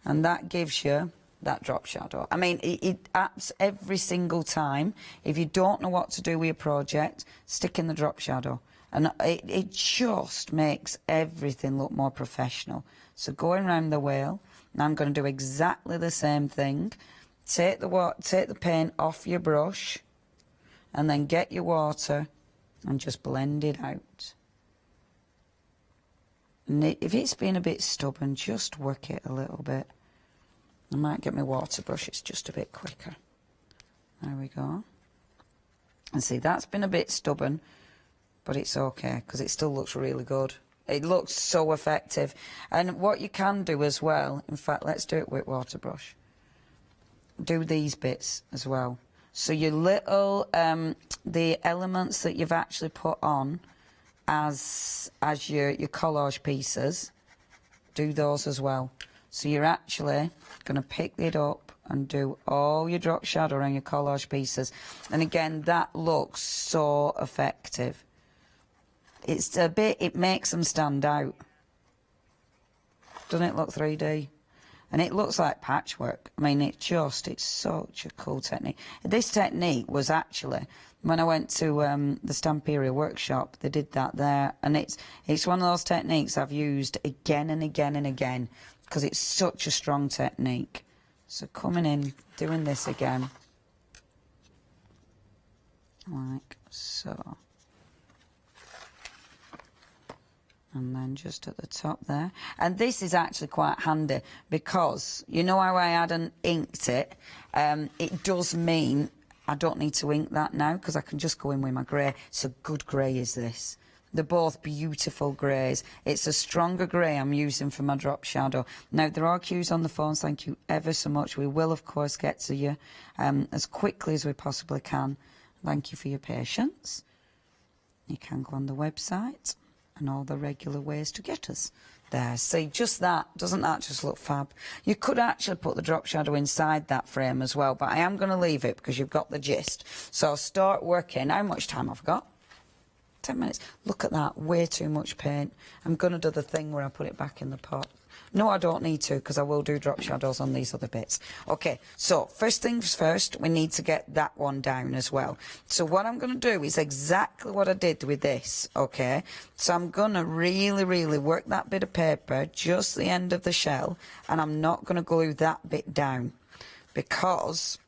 And that gives you that drop shadow. I mean, it apps every single time. If you don't know what to do with your project, stick in the drop shadow, and it just makes everything look more professional. So going around the whale, now I'm going to do exactly the same thing. Take the paint off your brush, and then get your water and just blend it out. And if it's been a bit stubborn, just work it a little bit. I might get my water brush, it's just a bit quicker. There we go. And see, that's been a bit stubborn, but it's okay, because it still looks really good. It looks so effective. And what you can do as well, in fact, let's do it with water brush. Do these bits as well. So your little, the elements that you've actually put on as your collage pieces, do those as well. So you're actually going to pick it up and do all your drop shadow around your collage pieces. And again, that looks so effective. It makes them stand out. Doesn't it look 3D? and it looks like patchwork. I mean, it's such a cool technique. This technique was actually, when I went to the Stamperia workshop, they did that there, and it's one of those techniques I've used again and again and again, because it's such a strong technique. So coming in, doing this again, like so. And then just at the top there. And this is actually quite handy because, you know how I hadn't inked it? It does mean I don't need to ink that now because I can just go in with my grey. It's a good grey is this. They're both beautiful greys. It's a stronger grey I'm using for my drop shadow. Now, there are queues on the phones. Thank you ever so much. We will, of course, get to you as quickly as we possibly can. Thank you for your patience. You can go on the website and all the regular ways to get us there. See, just that, doesn't that just look fab? You could actually put the drop shadow inside that frame as well, but I am going to leave it because you've got the gist. So I'll start working. How much time have I got? 10 minutes. Look at that, way too much paint. I'm going to do the thing where I put it back in the pot. No, I don't need to, because I will do drop shadows on these other bits. Okay, so first things first, we need to get that one down as well. So what I'm going to do is exactly what I did with this, okay? So I'm going to really, really work that bit of paper, just the end of the shell, and I'm not going to glue that bit down, because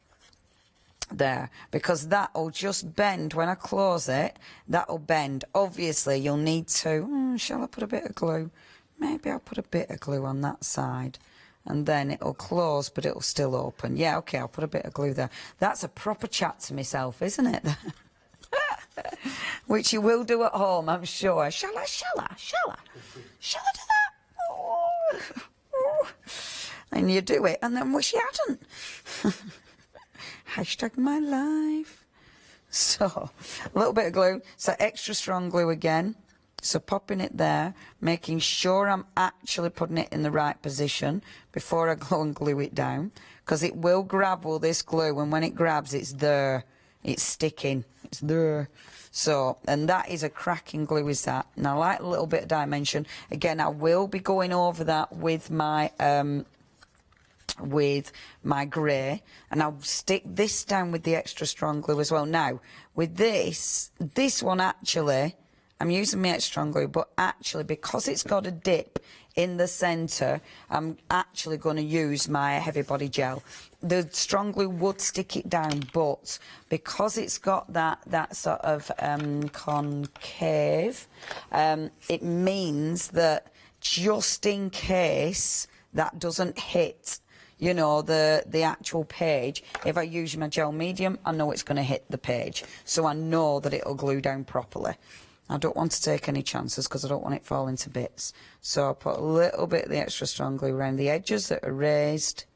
that'll just bend when I close it. That'll bend. Obviously, you'll need to, shall I put a bit of glue? Maybe I'll put a bit of glue on that side, and then it'll close, but it'll still open. Yeah, okay, I'll put a bit of glue there. That's a proper chat to myself, isn't it? Which you will do at home, I'm sure. Shall I do that? Oh. And you do it, and then wish you hadn't. Hashtag my life. So, a little bit of glue. So extra strong glue again. So popping it there, making sure I'm actually putting it in the right position before I go and glue it down, because it will grab all this glue, and when it grabs, it's there. It's sticking. It's there. So, and that is a cracking glue, is that. And I like a little bit of dimension. Again, I will be going over that with my grey, and I'll stick this down with the extra strong glue as well. Now, with this one actually, I'm using my extra strong glue, but actually because it's got a dip in the centre, I'm actually going to use my heavy body gel. The strong glue would stick it down, but because it's got that sort of concave, it means that just in case that doesn't hit, you know, the actual page, if I use my gel medium, I know it's going to hit the page, so I know that it'll glue down properly. I don't want to take any chances because I don't want it falling to bits. So I'll put a little bit of the extra strong glue around the edges that are raised.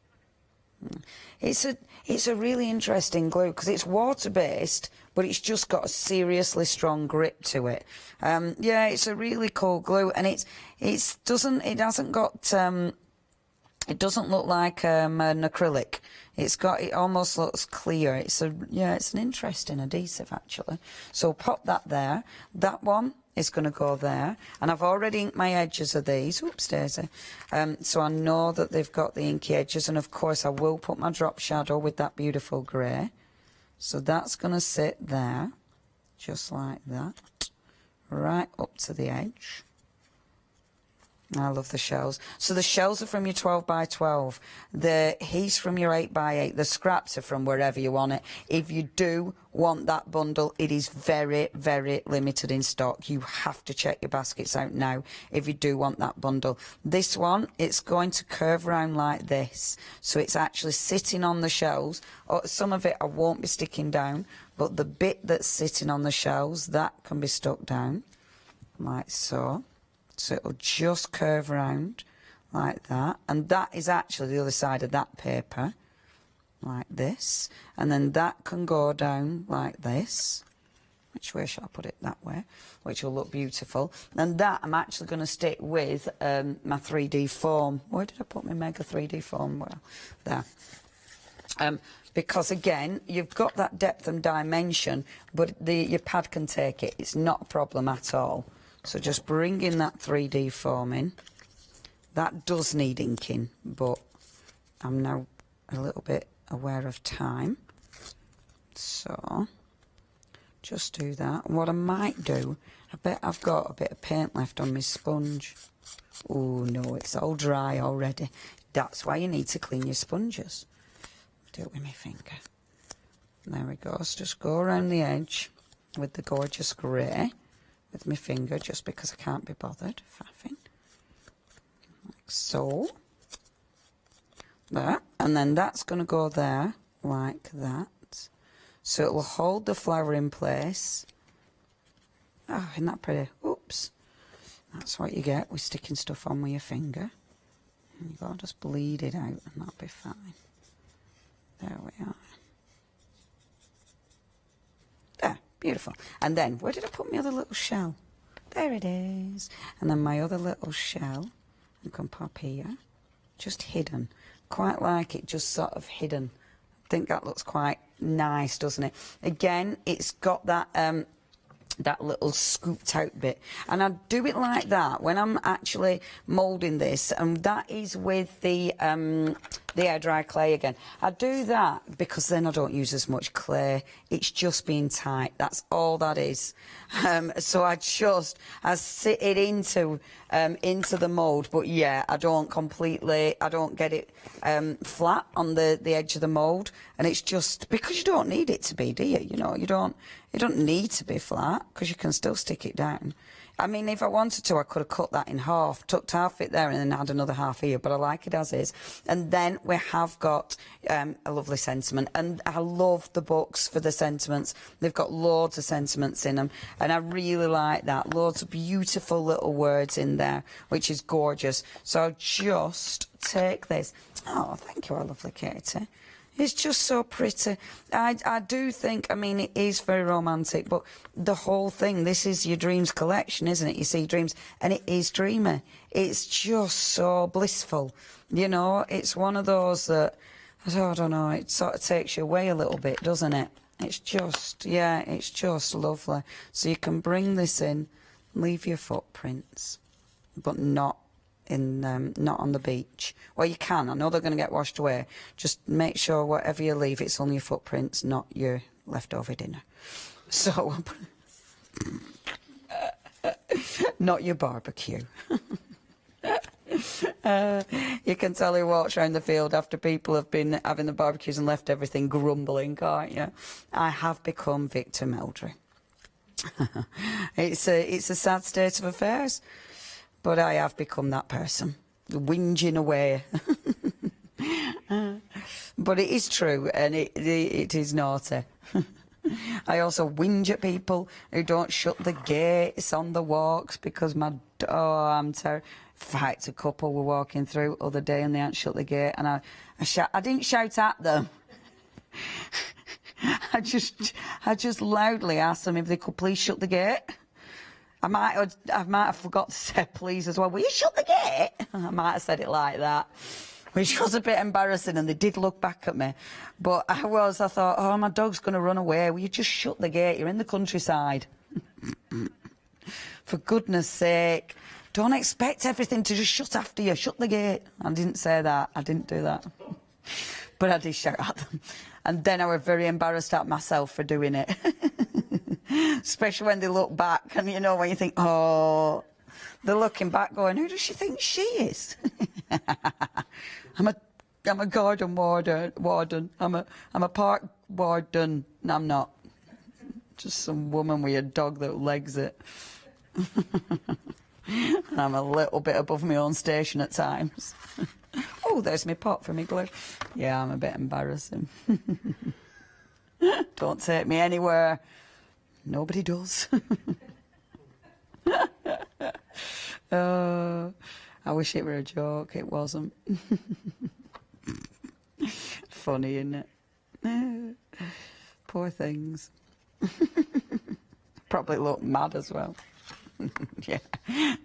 It's a really interesting glue because it's water-based, but it's just got a seriously strong grip to it. Yeah, it's a really cool glue, and it doesn't look like an acrylic. It almost looks clear. It's an interesting adhesive actually. So pop that there. That one is going to go there, and I've already inked my edges of these. Oops, Daisy. So I know that they've got the inky edges, and of course I will put my drop shadow with that beautiful grey. So that's going to sit there, just like that, right up to the edge. I love the shells. So the shells are from your 12 by 12. He's from your 8 by 8. The scraps are from wherever you want it. If you do want that bundle, it is very, very limited in stock. You have to check your baskets out now if you do want that bundle. This one, it's going to curve around like this. So it's actually sitting on the shells. Some of it I won't be sticking down, but the bit that's sitting on the shells, that can be stuck down like so. So it'll just curve around like that, and that is actually the other side of that paper, like this, and then that can go down like this. Which way shall I put it? That way, which will look beautiful. And that I'm actually going to stick with my 3D foam. Where did I put my Mega 3D foam? Well, there. Because again, you've got that depth and dimension, but your pad can take it. It's not a problem at all. So just bring in that 3D foam in. That does need inking, but I'm now a little bit aware of time. So, just do that. What I might do, I bet I've got a bit of paint left on my sponge. Oh no, it's all dry already. That's why you need to clean your sponges. Do it with my finger. There we go. So just go around the edge with the gorgeous grey with my finger, just because I can't be bothered faffing. Like so. There. And then that's going to go there like that. So it will hold the flower in place. Oh, isn't that pretty? Oops. That's what you get with sticking stuff on with your finger. There you go, just bleed it out and that'll be fine. There we are. There, beautiful. And then, where did I put my other little shell? There it is. And then my other little shell, I can pop here, just hidden. Quite like it, just sort of hidden. I think that looks quite nice, doesn't it? Again, it's got that that little scooped out bit, and I do it like that when I'm actually moulding this, and that is with the air dry clay again. I do that because then I don't use as much clay. It's just being tight. That's all that is. So I sit it into the mould, but yeah, I don't get it flat on the edge of the mould, and it's just because you don't need it to be, do you? You know, you don't need to be flat because you can still stick it down. I mean, if I wanted to, I could have cut that in half, tucked half it there and then had another half here, but I like it as is. And then we have got a lovely sentiment, and I love the books for the sentiments. They've got loads of sentiments in them, and I really like that. Loads of beautiful little words in there, which is gorgeous. So I'll just take this. Oh, thank you, our lovely Katie. It's just so pretty. I do think, I mean, it is very romantic, but the whole thing, this is your dreams collection, isn't it? You see dreams, and it is dreamy. It's just so blissful. You know, it's one of those that, I don't know, it sort of takes you away a little bit, doesn't it? It's just, yeah, it's just lovely. So you can bring this in, leave your footprints, but not on the beach. Well, you can. I know they're going to get washed away. Just make sure whatever you leave, it's only your footprints, not your leftover dinner. So, not your barbecue. You can tell who walks around the field after people have been having the barbecues and left everything grumbling, can't you? I have become Victor Meldry. It's a sad state of affairs. But I have become that person, whinging away. But it is true, and it is naughty. I also whinge at people who don't shut the gates on the walks because I'm terrible. In fact, a couple were walking through the other day and they hadn't shut the gate, and I didn't shout at them. I just loudly asked them if they could please shut the gate. I might have forgot to say please as well. Will you shut the gate? I might have said it like that, which was a bit embarrassing, and they did look back at me. But I thought, oh, my dog's going to run away. Will you just shut the gate? You're in the countryside. For goodness sake, don't expect everything to just shut after you. Shut the gate. I didn't say that. I didn't do that. But I did shout at them. And then I was very embarrassed at myself for doing it. Especially when they look back, and you know, when you think, oh, they're looking back going, who does she think she is? I'm a garden warden. I'm a park warden. No, I'm not. Just some woman with a dog that legs it. And I'm a little bit above my own station at times. Oh, there's my pot for me glue. Yeah, I'm a bit embarrassing. Don't take me anywhere. Nobody does. I wish it were a joke. It wasn't. Funny, isn't it? Poor things. Probably look mad as well. Yeah,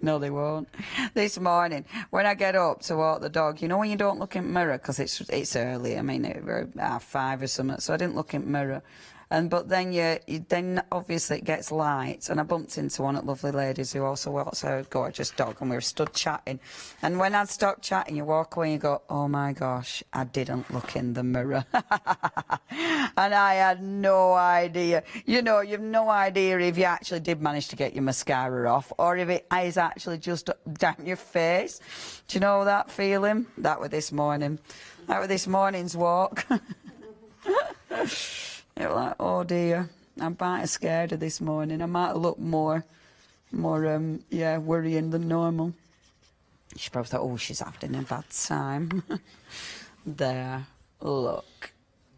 no, they won't. This morning, when I get up to walk the dog, you know when you don't look in the mirror, because it's early, I mean, we're 5:30 or something, so I didn't look in the mirror. But then then obviously it gets light, and I bumped into one of the lovely ladies who also walks her gorgeous dog, and we were stood chatting. And when I'd stopped chatting, you walk away and you go, oh my gosh, I didn't look in the mirror. And I had no idea. You know, you've no idea if you actually did manage to get your mascara off, or if it is actually just down your face. Do you know that feeling? That was this morning. That was this morning's walk. It was like, oh dear, I'm might have scared her this morning. I might have looked more, yeah, worrying than normal. She probably thought, oh, she's having a bad time. There, look.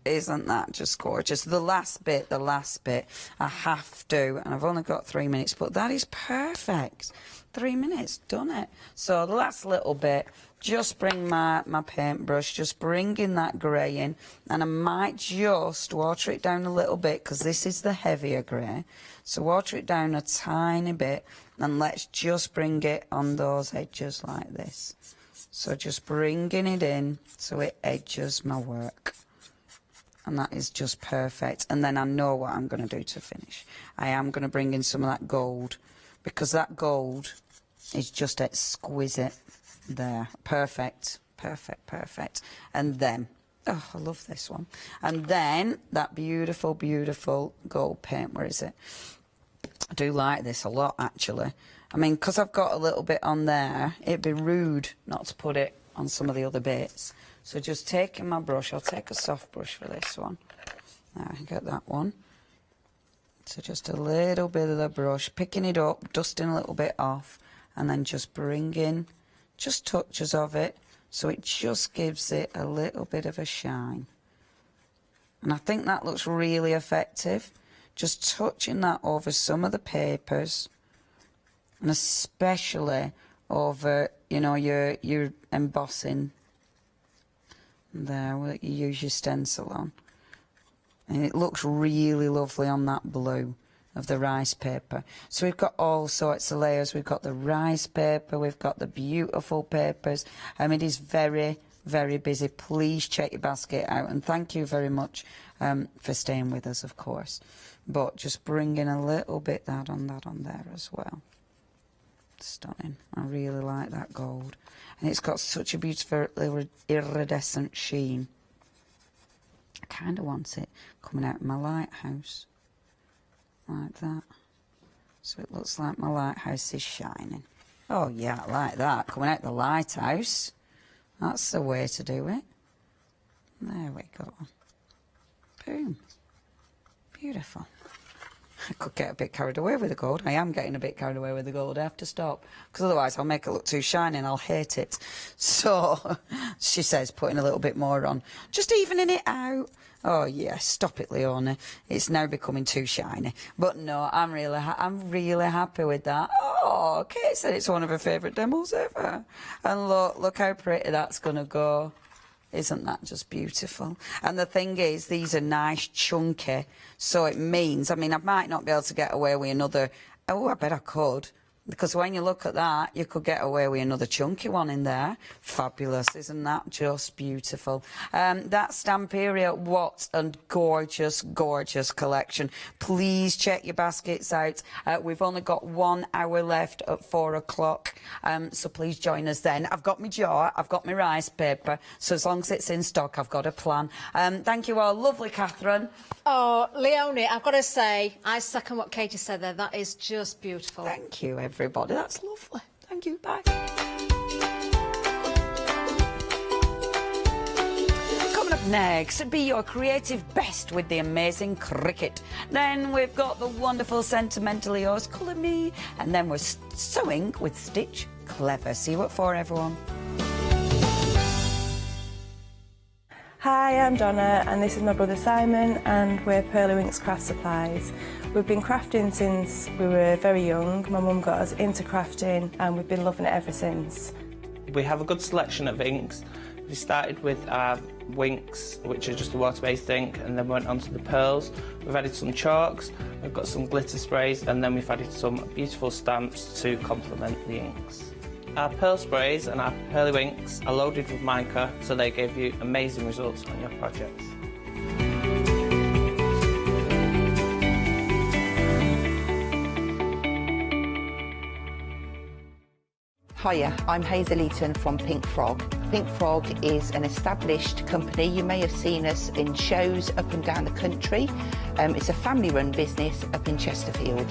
Isn't that just gorgeous? The last bit, I have to, and I've only got 3 minutes, but that is perfect. 3 minutes, done it. So the last little bit, just bring my paintbrush, just bring in that grey in, and I might just water it down a little bit, because this is the heavier grey. So water it down a tiny bit, and let's just bring it on those edges like this. So just bringing it in so it edges my work. And that is just perfect. And then I know what I'm going to do to finish. I am going to bring in some of that gold, because that gold is just exquisite. There, perfect, perfect, perfect. And then, oh, I love this one. And then that beautiful, beautiful gold paint. Where is it? I do like this a lot, actually. I mean, because I've got a little bit on there, it'd be rude not to put it on some of the other bits. So just taking my brush, I'll take a soft brush for this one. There, I get that one. So just a little bit of the brush, picking it up, dusting a little bit off, and then just bringing just touches of it, so it just gives it a little bit of a shine. And I think that looks really effective. Just touching that over some of the papers, and especially over, you know, your embossing. There, where you use your stencil on. And it looks really lovely on that blue of the rice paper. So we've got all sorts of layers. We've got the rice paper, we've got the beautiful papers. It is very, very busy. Please check your basket out, and thank you very much for staying with us, of course. But just bringing a little bit that on there as well. Stunning. I really like that gold. And it's got such a beautiful iridescent sheen. I kind of want it coming out of my lighthouse. Like that. So it looks like my lighthouse is shining. Oh yeah, I like that. Coming out the lighthouse. That's the way to do it. There we go. Boom. Beautiful. I could get a bit carried away with the gold. I am getting a bit carried away with the gold. I have to stop, because otherwise I'll make it look too shiny and I'll hate it. So she says putting a little bit more on, just evening it out. Oh yeah, stop it, Leona. It's now becoming too shiny. But no, I'm really happy with that. Oh, Kate said it's one of her favourite demos ever. And look how pretty that's going to go. Isn't that just beautiful? And the thing is, these are nice, chunky, so it means, I mean, I might not be able to get away with another, oh, I bet I could, because when you look at that, you could get away with another chunky one in there. Fabulous, isn't that just beautiful? That stamp area, what a gorgeous, gorgeous collection. Please check your baskets out. We've only got 1 hour left at 4 o'clock, so please join us then. I've got my jar, I've got my rice paper, so as long as it's in stock, I've got a plan. Thank you all. Lovely, Catherine. Oh, Leonie, I've got to say, I second what Katie said there. That is just beautiful. Thank you, everybody. That's lovely. Thank you. Bye. Coming up next, be your creative best with the amazing Cricut. Then we've got the wonderful Sentimentally Yours, Colour Me, and then we're sewing with Stitch Clever. See you at 4, everyone. Hi, I'm Donna and this is my brother Simon, and we're Pearly Winks Craft Supplies. We've been crafting since we were very young. My mum got us into crafting and we've been loving it ever since. We have a good selection of inks. We started with our Winks, which are just a water-based ink, and then went on to the pearls. We've added some chalks, we've got some glitter sprays, and then we've added some beautiful stamps to complement the inks. Our pearl sprays and our Pearly Winks are loaded with mica, so they give you amazing results on your projects. Hiya, I'm Hazel Eaton from Pink Frog. Pink Frog is an established company. You may have seen us in shows up and down the country. It's a family-run business up in Chesterfield.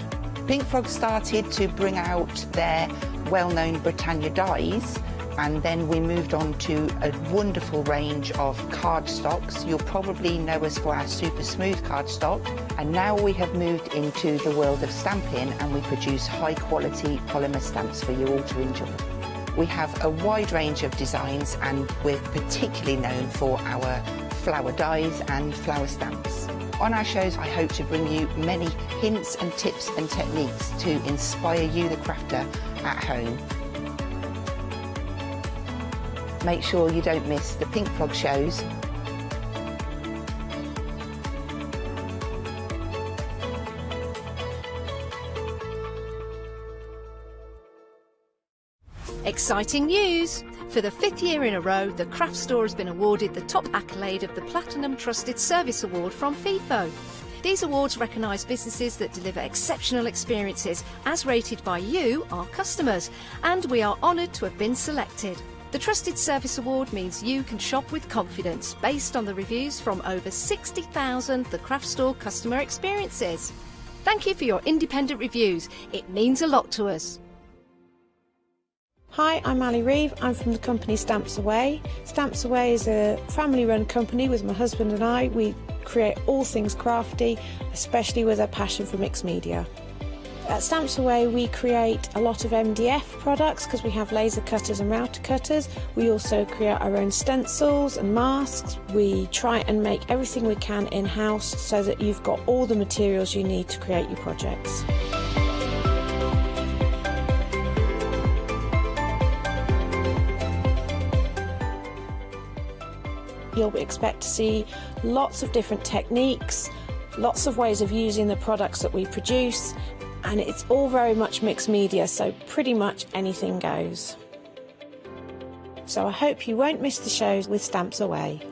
Pink Frog started to bring out their well-known Britannia dies, and then we moved on to a wonderful range of cardstocks. You'll probably know us for our super smooth cardstock, and now we have moved into the world of stamping, and we produce high quality polymer stamps for you all to enjoy. We have a wide range of designs, and we're particularly known for our flower dies and flower stamps. On our shows, I hope to bring you many hints and tips and techniques to inspire you, the crafter, at home. Make sure you don't miss the Pink Frog shows. Exciting news! For the 5th year in a row, the craft store has been awarded the top accolade of the Platinum Trusted Service Award from Feefo. These awards recognise businesses that deliver exceptional experiences as rated by you, our customers, and we are honoured to have been selected. The Trusted Service Award means you can shop with confidence based on the reviews from over 60,000 The Craft Store customer experiences. Thank you for your independent reviews. It means a lot to us. Hi, I'm Ali Reeve. I'm from the company Stamps Away. Stamps Away is a family-run company with my husband and I. We create all things crafty, especially with a passion for mixed media. At Stamps Away we create a lot of MDF products because we have laser cutters and router cutters. We also create our own stencils and masks. We try and make everything we can in-house so that you've got all the materials you need to create your projects. You'll expect to see lots of different techniques, lots of ways of using the products that we produce, and it's all very much mixed media, so pretty much anything goes. So I hope you won't miss the shows with Stamps Away.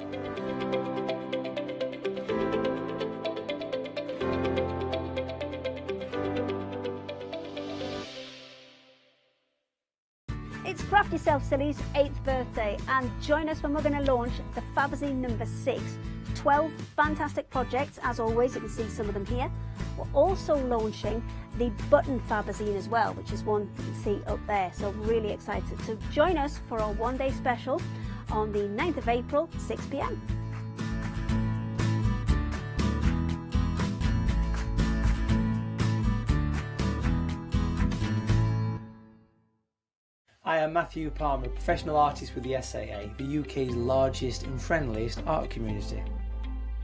It's Craft Yourself Silly's 8th birthday, and join us when we're going to launch the Fabazine number 6. 12 fantastic projects, as always. You can see some of them here. We're also launching the button Fabazine as well, which is one you can see up there. So really excited. So join us for our one-day special on the 9th of April, 6 p.m. I am Matthew Palmer, a professional artist with the SAA, the UK's largest and friendliest art community.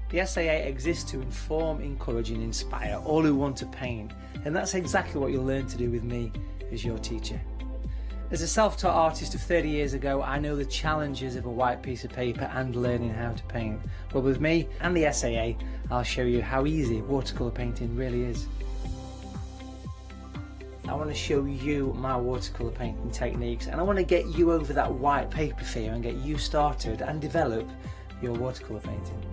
The SAA exists to inform, encourage and inspire all who want to paint, and that's exactly what you'll learn to do with me as your teacher. As a self-taught artist of 30 years ago, I know the challenges of a white piece of paper and learning how to paint. But with me and the SAA, I'll show you how easy watercolour painting really is. I want to show you my watercolour painting techniques, and I want to get you over that white paper fear and get you started and develop your watercolour painting.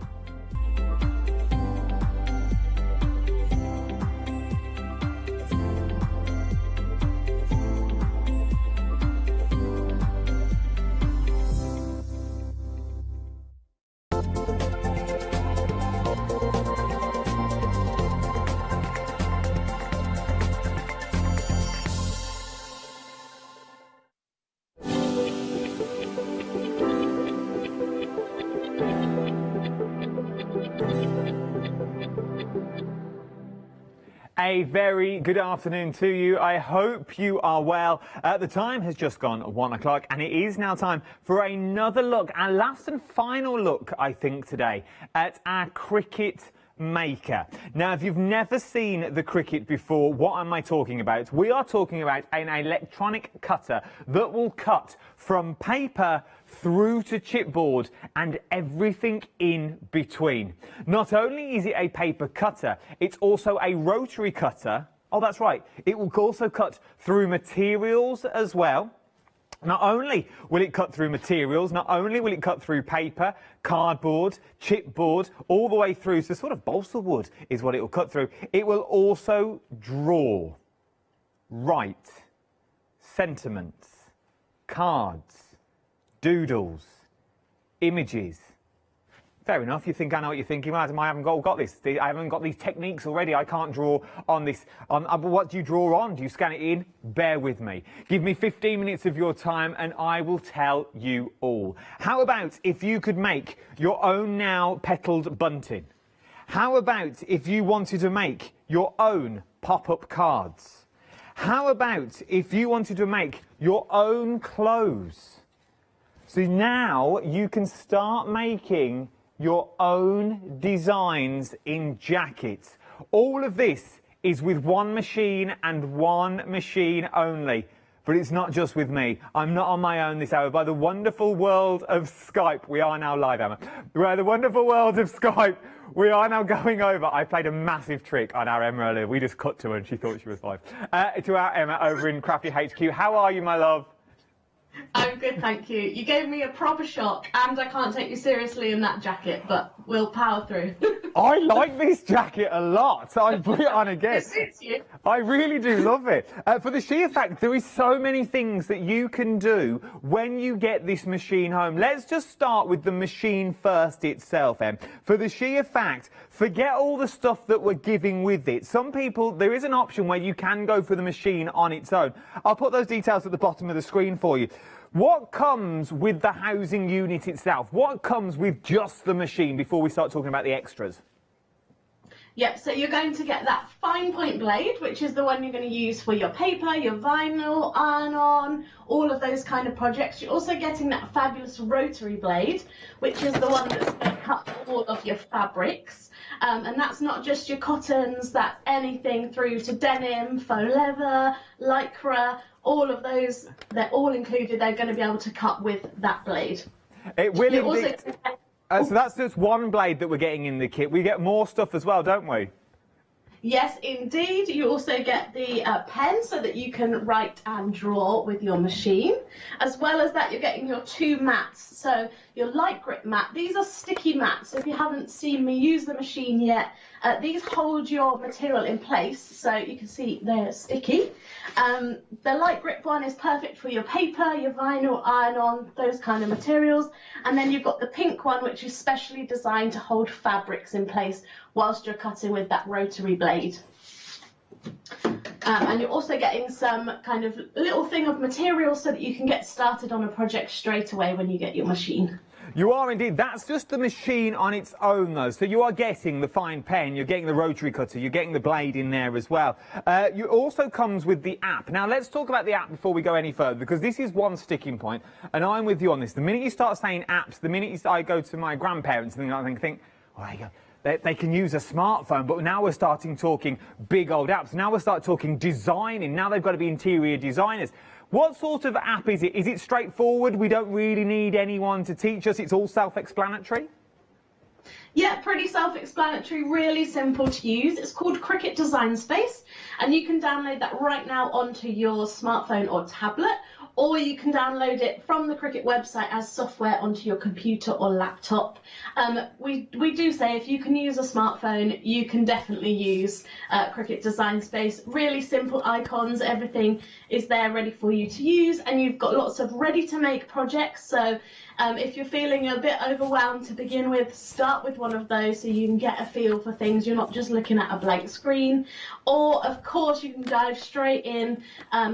A very good afternoon to you. I hope you are well. The time has just gone 1 o'clock, and it is now time for another look, our last and final look, I think, today, at our Cricut maker. Now, if you've never seen the Cricut before, what am I talking about? We are talking about an electronic cutter that will cut from paper through to chipboard and everything in between. Not only is it a paper cutter, it's also a rotary cutter. Oh, that's right. It will also cut through materials as well. Not only will it cut through materials, not only will it cut through paper, cardboard, chipboard, all the way through, so sort of balsa wood is what it will cut through. It will also draw, write, sentiments, cards, doodles, images. Fair enough, you think I know what you're thinking. Well, I haven't got this. I haven't got these techniques already. I can't draw on this. What do you draw on? Do you scan it in? Bear with me. Give me 15 minutes of your time and I will tell you all. How about if you could make your own now petalled bunting? How about if you wanted to make your own pop-up cards? How about if you wanted to make your own clothes? So now you can start making your own designs in jackets. All of this is with one machine and one machine only. But it's not just with me. I'm not on my own this hour. By the wonderful world of Skype, we are now live, Emma. By the wonderful world of Skype, we are now going over. I played a massive trick on our Emma earlier. We just cut to her and she thought she was live. To our Emma over in Crafty HQ. How are you, my love? I'm good, thank you. You gave me a proper shock, and I can't take you seriously in that jacket, but we'll power through. I like this jacket a lot, so I put it on again. It suits you. I really do love it. For the sheer fact, there is so many things that you can do when you get this machine home. Let's just start with the machine first itself, Em. For the sheer fact, forget all the stuff that we're giving with it. Some people, there is an option where you can go for the machine on its own. I'll put those details at the bottom of the screen for you. What comes with the housing unit itself? What comes with just the machine before we start talking about the extras? Yep, so you're going to get that fine point blade, which is the one you're going to use for your paper, your vinyl, iron-on, all of those kind of projects. You're also getting that fabulous rotary blade, which is the one that's going to cut all of your fabrics. And that's not just your cottons, that's anything through to denim, faux leather, lycra, all of those, they're all included. They're going to be able to cut with that blade. It will indeed. So that's just one blade that we're getting in the kit. We get more stuff as well, don't we? Yes, indeed. You also get the pen so that you can write and draw with your machine. As well as that, you're getting your two mats. So your light grip mat. These are sticky mats. If you haven't seen me use the machine yet, these hold your material in place. So you can see they're sticky. The light grip one is perfect for your paper, your vinyl, iron-on, those kind of materials. And then you've got the pink one, which is specially designed to hold fabrics in place whilst you're cutting with that rotary blade. And you're also getting some kind of little thing of material so that you can get started on a project straight away when you get your machine. You are indeed. That's just the machine on its own, though. So you are getting the fine pen, you're getting the rotary cutter, you're getting the blade in there as well. You also comes with the app. Now, let's talk about the app before we go any further, because this is one sticking point, and I'm with you on this. The minute you start saying apps, the minute I go to my grandparents and I think, oh, there you go. They can use a smartphone, but now we're starting talking big old apps. Now we're starting talking designing. Now they've got to be interior designers. What sort of app is it? Is it straightforward? We don't really need anyone to teach us. It's all self-explanatory? Yeah, pretty self-explanatory, really simple to use. It's called Cricut Design Space, and you can download that right now onto your smartphone or tablet, or you can download it from the Cricut website as software onto your computer or laptop. We do say if you can use a smartphone, you can definitely use Cricut Design Space. Really simple icons, everything is there ready for you to use, and you've got lots of ready-to-make projects. So if you're feeling a bit overwhelmed to begin with, start with one of those so you can get a feel for things. You're not just looking at a blank screen. Or, of course, you can dive straight in,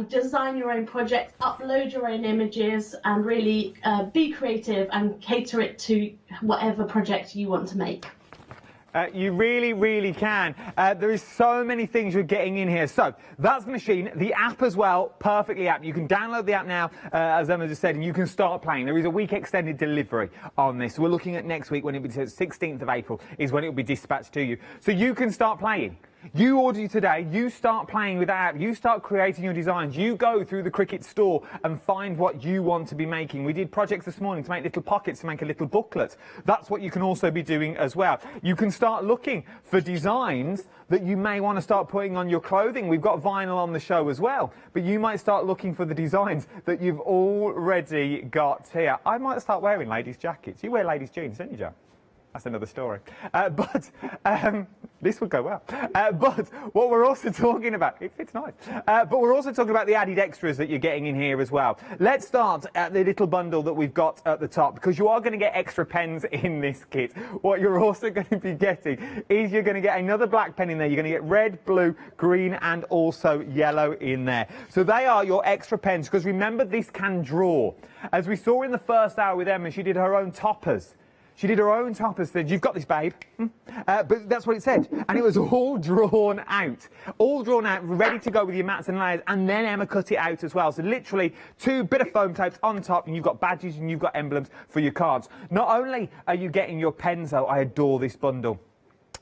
design your own project, upload your own images, and really be creative and cater it to whatever project you want to make. You really, really can. There is so many things you're getting in here. So that's the machine. The app as well, perfectly app. You can download the app now, as Emma just said, and you can start playing. There is a week extended delivery on this. We're looking at next week when it'll be 16th of April is when it will be dispatched to you. So you can start playing. You order today, you start playing with that app, you start creating your designs, you go through the Cricut store and find what you want to be making. We did projects this morning to make little pockets, to make a little booklet. That's what you can also be doing as well. You can start looking for designs that you may want to start putting on your clothing. We've got vinyl on the show as well, but you might start looking for the designs that you've already got here. I might start wearing ladies' jackets. You wear ladies' jeans, don't you, Joe? That's another story. This would go well. But what we're also talking about, it fits nice. But we're also talking about the added extras that you're getting in here as well. Let's start at the little bundle that we've got at the top, because you are going to get extra pens in this kit. What you're also going to be getting is you're going to get another black pen in there. You're going to get red, blue, green, and also yellow in there. So they are your extra pens, because remember, this can draw. As we saw in the first hour with Emma, she did her own toppers. She did her own toppers, said, "You've got this, babe." But that's what it said. And it was all drawn out. All drawn out, ready to go with your mats and layers. And then Emma cut it out as well. So literally 2 bit of foam tapes on top, and you've got badges and you've got emblems for your cards. Not only are you getting your pens, though, I adore this bundle.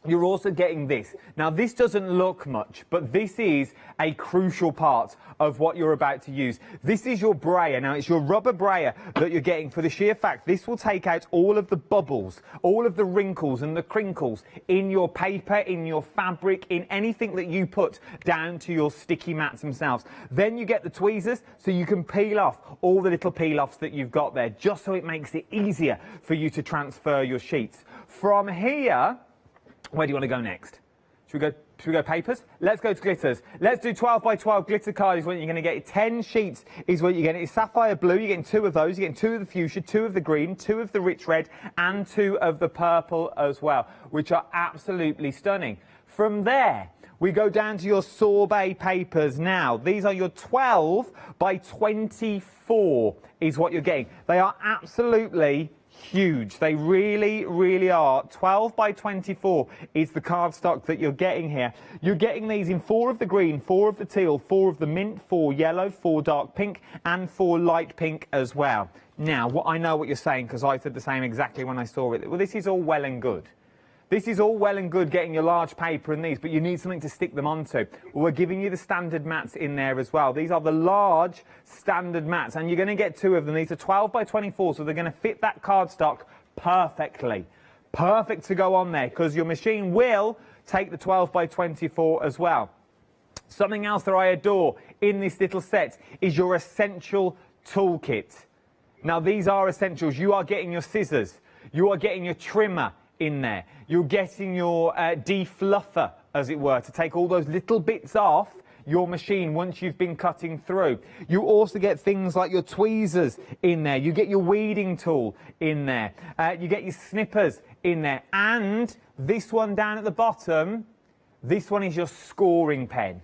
You're also getting this. Now, this doesn't look much, but this is a crucial part of what you're about to use. This is your brayer. Now, it's your rubber brayer that you're getting for the sheer fact this will take out all of the bubbles, all of the wrinkles and the crinkles in your paper, in your fabric, in anything that you put down to your sticky mats themselves. Then you get the tweezers, so you can peel off all the little peel-offs that you've got there, just so it makes it easier for you to transfer your sheets. From here, where do you want to go next? Should we go papers? Let's go to glitters. Let's do 12 by 12 glitter card is what you're going to get. 10 sheets is what you're getting. It's sapphire blue. You're getting 2 of those. You're getting 2 of the fuchsia, 2 of the green, 2 of the rich red, and 2 of the purple as well, which are absolutely stunning. From there, we go down to your sorbet papers now. These are your 12 by 24 is what you're getting. They are absolutely huge. They really, really are. 12 by 24 is the cardstock that you're getting here. You're getting these in 4 of the green, 4 of the teal, 4 of the mint, 4 yellow, 4 dark pink, and 4 light pink as well. Now, I know what you're saying, because I said the same exactly when I saw it. Well, this is all well and good. This is all well and good getting your large paper and these, but you need something to stick them onto. Well, we're giving you the standard mats in there as well. These are the large standard mats, and you're going to get 2 of them. These are 12 by 24, so they're going to fit that cardstock perfectly. Perfect to go on there, because your machine will take the 12 by 24 as well. Something else that I adore in this little set is your essential toolkit. Now, these are essentials. You are getting your scissors. You are getting your trimmer in there. You're getting your defluffer, as it were, to take all those little bits off your machine once you've been cutting through. You also get things like your tweezers in there. You get your weeding tool in there. You get your snippers in there. And this one down at the bottom, this one is your scoring pen.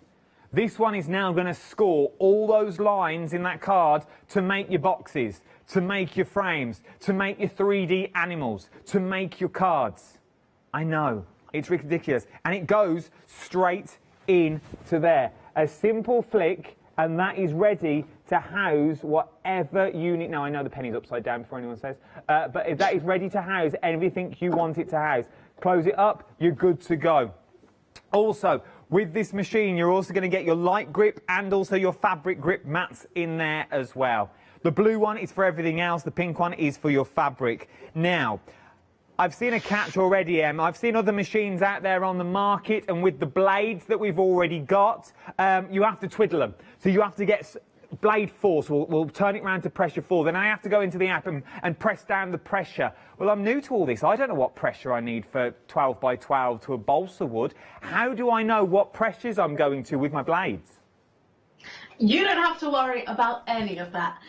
This one is now going to score all those lines in that card to make your boxes, to make your frames, to make your 3D animals, to make your cards. I know, it's ridiculous. And it goes straight into there. A simple flick, and that is ready to house whatever you need. Now, I know the penny's upside down before anyone says, but that is ready to house everything you want it to house. Close it up, you're good to go. Also, with this machine, you're also going to get your light grip and also your fabric grip mats in there as well. The blue one is for everything else. The pink one is for your fabric. Now, I've seen a catch already, Em. I've seen other machines out there on the market, and with the blades that we've already got, you have to twiddle them. So you have to get blade force. We'll turn it around to pressure 4. Then I have to go into the app and press down the pressure. Well, I'm new to all this. I don't know what pressure I need for 12 by 12 to a balsa wood. How do I know what pressures I'm going to with my blades? You don't have to worry about any of that.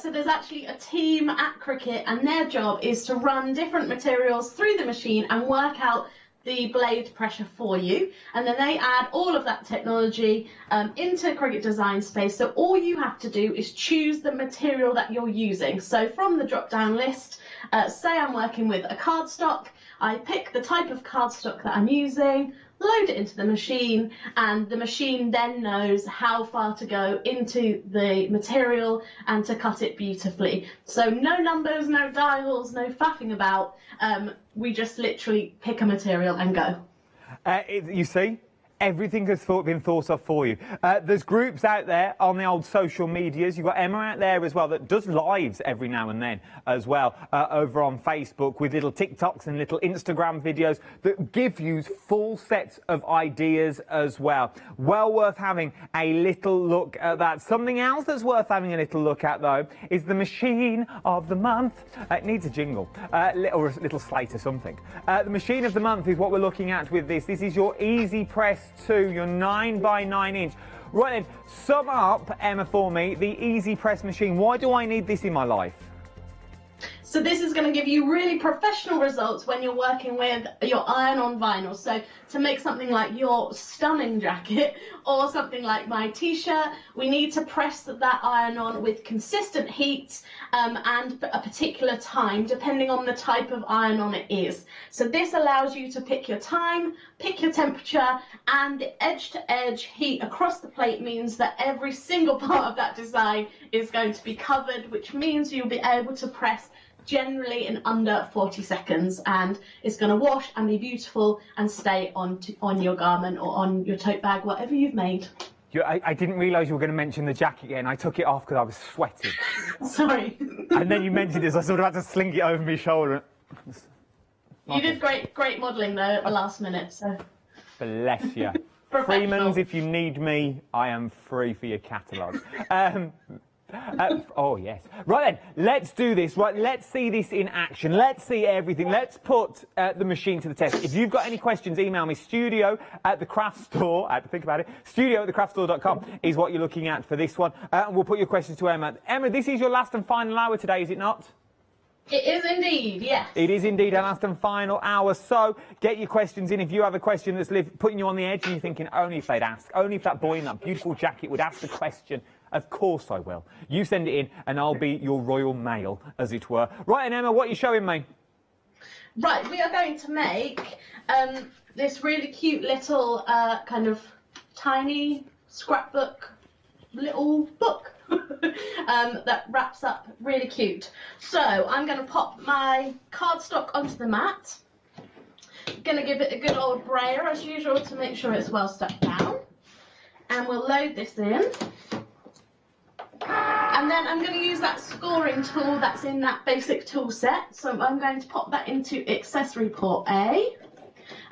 So there's actually a team at Cricut, and their job is to run different materials through the machine and work out the blade pressure for you, and then they add all of that technology into Cricut Design Space. So all you have to do is choose the material that you're using. So from the drop down list, say I'm working with a cardstock, I pick the type of cardstock that I'm using, load it into the machine, and the machine then knows how far to go into the material and to cut it beautifully. So no numbers, no dials, no faffing about. We just literally pick a material and go. You see, Everything has been thought of for you. There's groups out there on the old social medias. You've got Emma out there as well that does lives every now and then as well over on Facebook with little TikToks and little Instagram videos that give you full sets of ideas as well. Well worth having a little look at that. Something else that's worth having a little look at though is the machine of the month. It needs a jingle or a little slate or something. The machine of the month is what we're looking at with this. This is your Easy Press 2, your 9x9 inch. Right then, sum up, Emma, for me, the Easy Press machine. Why do I need this in my life? So this is going to give you really professional results when you're working with your iron-on vinyl. So to make something like your stunning jacket or something like my t-shirt, we need to press that iron on with consistent heat and a particular time, depending on the type of iron-on it is. So this allows you to pick your time, pick your temperature, and the edge-to-edge heat across the plate means that every single part of that design is going to be covered, which means you'll be able to press generally in under 40 seconds, and it's going to wash and be beautiful and stay on your garment or on your tote bag, whatever you've made. I didn't realise you were going to mention the jacket again. I took it off because I was sweating. Sorry. And then you mentioned it, so I sort of had to sling it over my shoulder. You did great modelling though at the last minute, so. Bless you. Freemans, if you need me, I am free for your catalogue. Oh, yes. Right then, let's do this. Right, let's see this in action. Let's see everything. Let's put the machine to the test. If you've got any questions, email me, studio@thecraftstore. I had to think about it. studio@thecraftstore.com is what you're looking at for this one. We'll put your questions to Emma. Emma, this is your last and final hour today, is it not? It is indeed, yes. It is indeed our last and final hour, so get your questions in. If you have a question that's putting you on the edge and you're thinking, only if they'd ask, only if that boy in that beautiful jacket would ask the question, of course I will. You send it in and I'll be your royal mail, as it were. Right, and Emma, what are you showing me? Right, we are going to make this really cute little kind of tiny scrapbook little book. That wraps up really cute. So I'm going to pop my cardstock onto the mat. Going to give it a good old brayer as usual to make sure it's well stuck down. And we'll load this in. And then I'm going to use that scoring tool that's in that basic tool set. So I'm going to pop that into accessory port A.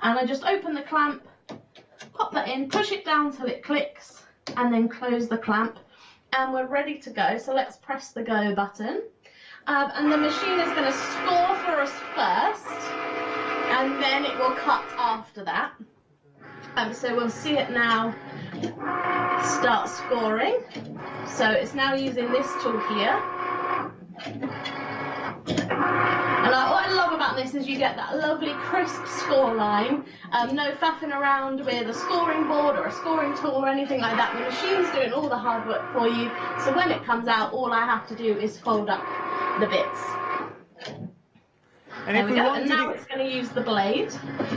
And I just open the clamp, pop that in, push it down till it clicks, and then close the clamp. And we're ready to go, so let's press the go button. And the machine is going to score for us first, and then it will cut after that. So we'll see it now start scoring. So it's now using this tool here. And what I love about this is you get that lovely crisp score line, no faffing around with a scoring board or a scoring tool or anything like that. The machine's doing all the hard work for you, so when it comes out, all I have to do is fold up the bits. And there we go, and now it's going to use the blade.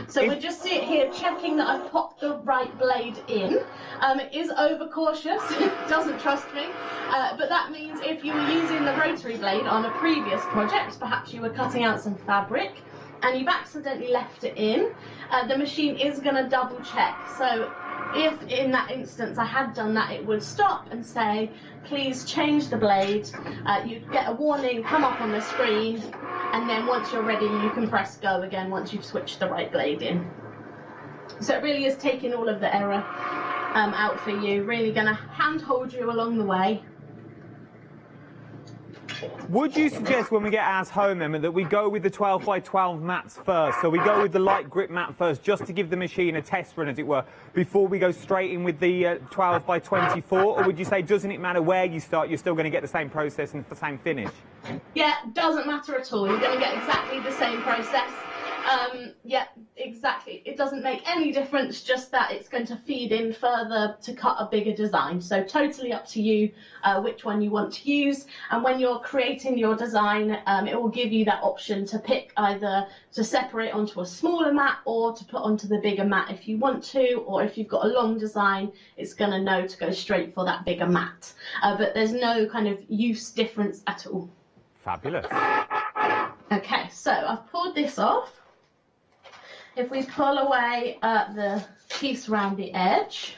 So we'll just see it here, checking that I've popped the right blade in. It is overcautious, it doesn't trust me, but that means if you were using the rotary blade on a previous project, perhaps you were cutting out some fabric, and you've accidentally left it in, the machine is going to double check. So if in that instance I had done that, it would stop and say, please change the blade. You'd get a warning come up on the screen, and then once you're ready you can press go again once you've switched the right blade in. So it really is taking all of the error out for you, really going to hand-hold you along the way. Would you suggest when we get ours home, Emma, that we go with the 12x12 mats first? So we go with the light grip mat first, just to give the machine a test run, as it were, before we go straight in with the 12x24? Or would you say, doesn't it matter where you start, you're still going to get the same process and the same finish? Yeah, doesn't matter at all. You're going to get exactly the same process. Yeah, exactly. It doesn't make any difference, just that it's going to feed in further to cut a bigger design. So totally up to you which one you want to use. And when you're creating your design, it will give you that option to pick either to separate onto a smaller mat or to put onto the bigger mat if you want to, or if you've got a long design, it's going to know to go straight for that bigger mat. But there's no kind of use difference at all. Fabulous. Okay, so I've pulled this off. if we pull away the piece around the edge,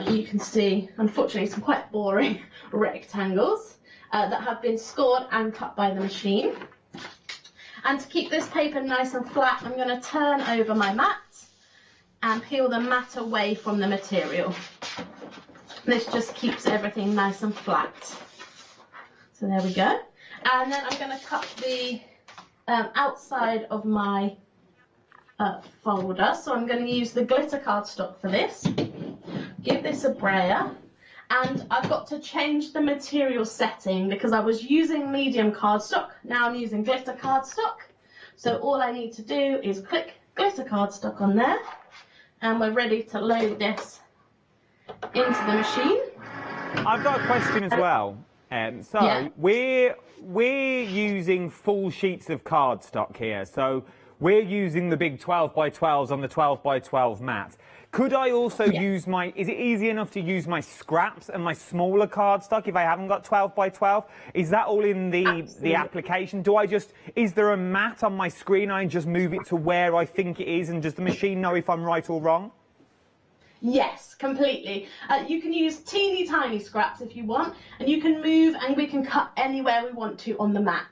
you can see, unfortunately, some quite boring rectangles that have been scored and cut by the machine. And to keep this paper nice and flat, I'm going to turn over my mat and peel the mat away from the material. This just keeps everything nice and flat. So there we go. And then I'm going to cut the outside of my folder. So I'm going to use the glitter cardstock for this. Give this a brayer. And I've got to change the material setting because I was using medium cardstock. Now I'm using glitter cardstock. So all I need to do is click glitter cardstock on there. And we're ready to load this into the machine. I've got a question as well. We're using full sheets of cardstock here. So we're using the big 12 by 12s on the 12 by 12 mat. Could I also use my, is it easy enough to use my scraps and my smaller cardstock if I haven't got 12 by 12? Is that all in the application? Do I just, is there a mat on my screen? I just move it to where I think it is, and does the machine know if I'm right or wrong? Yes, completely. You can use teeny tiny scraps if you want, and you can move and we can cut anywhere we want to on the mat.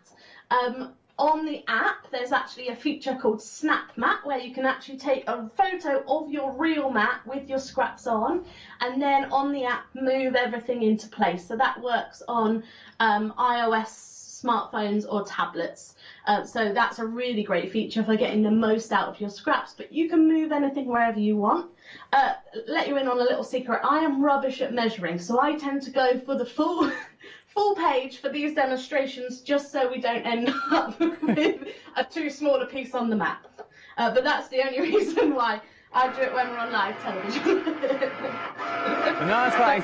On the app, there's actually a feature called Snap Mat where you can actually take a photo of your real mat with your scraps on, and then on the app move everything into place. So that works on iOS smartphones or tablets. So that's a really great feature for getting the most out of your scraps, but you can move anything wherever you want. Let you in on a little secret, I am rubbish at measuring, so I tend to go for the full page for these demonstrations just so we don't end up with a too small a piece on the map. But that's the only reason why I do it when we're on live television. No, that's right.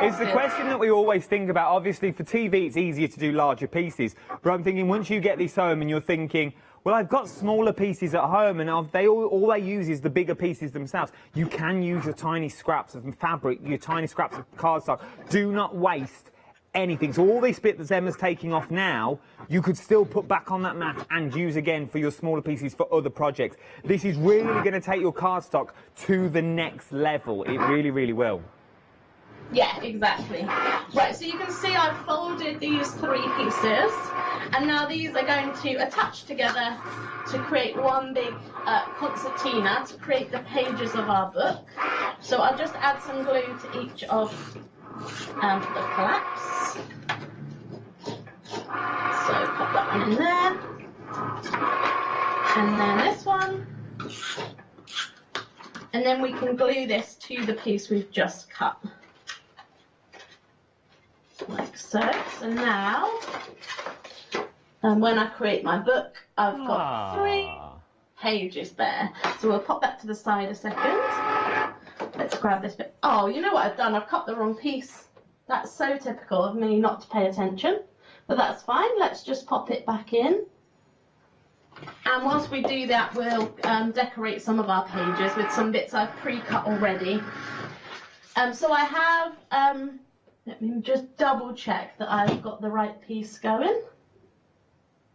It's the question that we always think about. Obviously, for TV, it's easier to do larger pieces. But I'm thinking, once you get this home and you're thinking, well, I've got smaller pieces at home, and all they use is the bigger pieces themselves. You can use your tiny scraps of fabric, your tiny scraps of cardstock. Do not waste anything. So all this bit that Emma's taking off now, you could still put back on that mat and use again for your smaller pieces for other projects. This is really going to take your cardstock to the next level. It really, really will. Yeah, exactly. Right, so you can see I've folded these 3 pieces, and now these are going to attach together to create one big concertina to create the pages of our book. So I'll just add some glue to each of the flaps. So pop that one in there, and then this one, and then we can glue this to the piece we've just cut. Like so. So now, when I create my book, I've got 3 pages there. So we'll pop that to the side a second. Let's grab this bit. Oh, you know what I've done? I've cut the wrong piece. That's so typical of me not to pay attention. But that's fine. Let's just pop it back in. And whilst we do that, we'll decorate some of our pages with some bits I've pre-cut already. So I have... let me just double check that I've got the right piece going.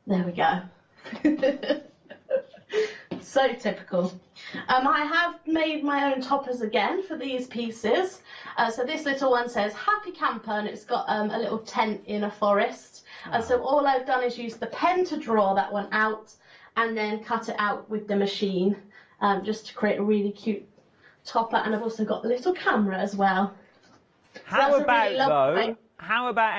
There we go. So typical. I have made my own toppers again for these pieces. So this little one says Happy Camper, and it's got a little tent in a forest. And so all I've done is use the pen to draw that one out and then cut it out with the machine just to create a really cute topper. And I've also got the little camera as well. How about,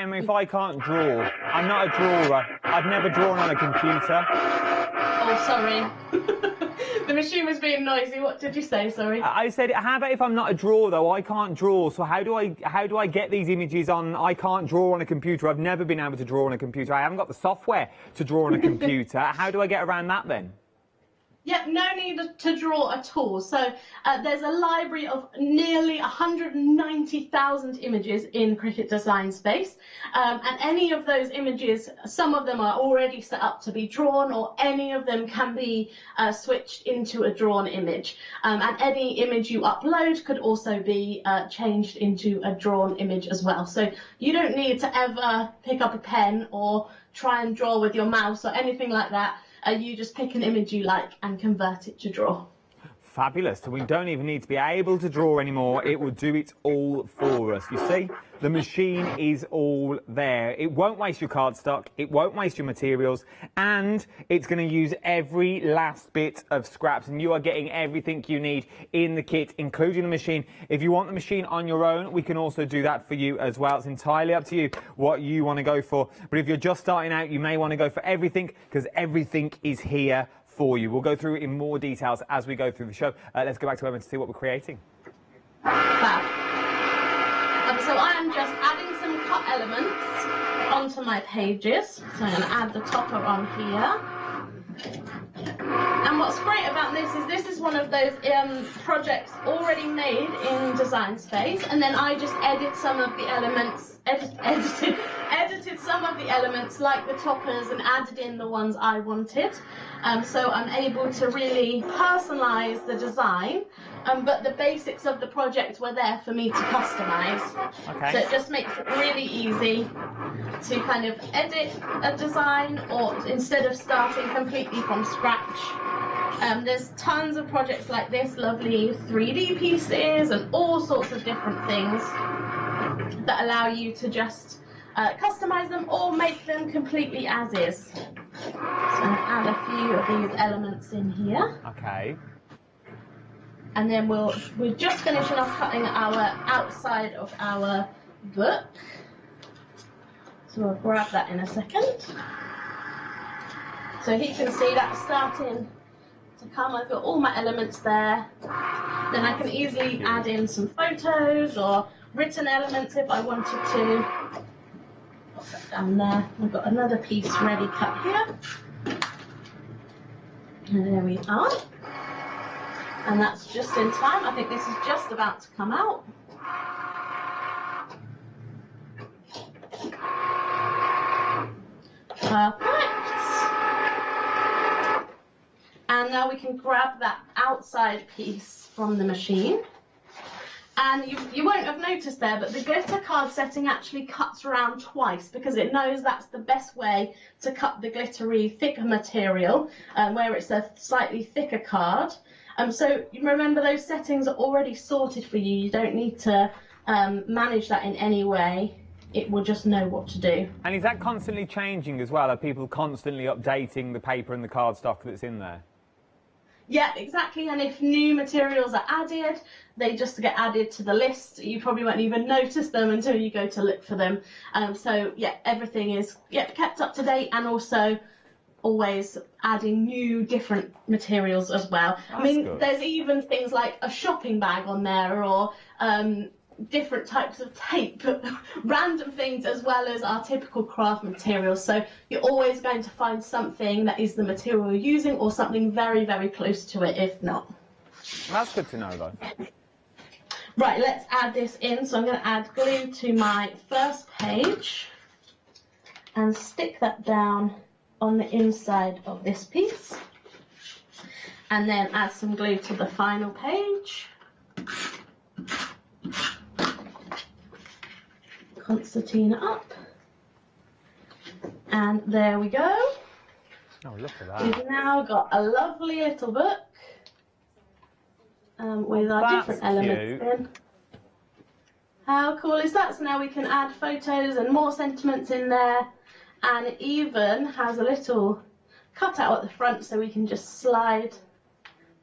Emma, if I can't draw? I'm not a drawer. I've never drawn on a computer. Oh, sorry. The machine was being noisy. What did you say? Sorry. I said, how about if I'm not a drawer, though? I can't draw. So how do I get these images on? I can't draw on a computer. I've never been able to draw on a computer. I haven't got the software to draw on a computer. How do I get around that then? Yeah, no need to draw at all. So there's a library of nearly 190,000 images in Cricut Design Space. And any of those images, some of them are already set up to be drawn, or any of them can be switched into a drawn image. And any image you upload could also be changed into a drawn image as well. So you don't need to ever pick up a pen or try and draw with your mouse or anything like that. You just pick an image you like and convert it to draw. Fabulous. So we don't even need to be able to draw anymore. It will do it all for us. You see, the machine is all there. It won't waste your cardstock. It won't waste your materials. And it's going to use every last bit of scraps. And you are getting everything you need in the kit, including the machine. If you want the machine on your own, we can also do that for you as well. It's entirely up to you what you want to go for. But if you're just starting out, you may want to go for everything, because everything is here for you. We'll go through it in more details as we go through the show. Let's go back to Emma to see what we're creating. Fab. So I am just adding some cut elements onto my pages. So I'm going to add the topper on here. And what's great about this is one of those projects already made in Design Space, and then I just edit some of the elements, edited some of the elements like the toppers and added in the ones I wanted. So I'm able to really personalise the design, but the basics of the project were there for me to customise. Okay. So it just makes it really easy to kind of edit a design, or instead of starting completely from scratch. There's tons of projects like this, lovely 3D pieces and all sorts of different things that allow you to just customise them or make them completely as is. So I'm going to add a few of these elements in here. Okay. And then we're just finishing off cutting our outside of our book. So we'll grab that in a second. So you can see that's starting to come. I've got all my elements there. Then I can easily add in some photos or written elements if I wanted to. Pop that down there. I've got another piece ready cut here. And there we are. And that's just in time. I think this is just about to come out. Perfect. And now we can grab that outside piece from the machine. And you won't have noticed there, but the glitter card setting actually cuts around twice, because it knows that's the best way to cut the glittery, thicker material, where it's a slightly thicker card. So you remember, those settings are already sorted for you. You don't need to manage that in any way. It will just know what to do. And is that constantly changing as well? Are people constantly updating the paper and the cardstock that's in there? Yeah, exactly. And if new materials are added, they just get added to the list. You probably won't even notice them until you go to look for them. So yeah, everything is kept up to date, and also always adding new different materials as well. I mean, good. There's even things like a shopping bag on there, or different types of tape, random things, as well as our typical craft materials. So you're always going to find something that is the material you're using, or something very, very close to it, if not. That's good to know, though. Right, let's add this in. So I'm going to add glue to my first page and stick that down on the inside of this piece, and then add some glue to the final page. Concertina up, and there we go. Oh, look at that. We've now got a lovely little book with our different elements in. How cool is that? So now we can add photos and more sentiments in there, and it even has a little cutout at the front, so we can just slide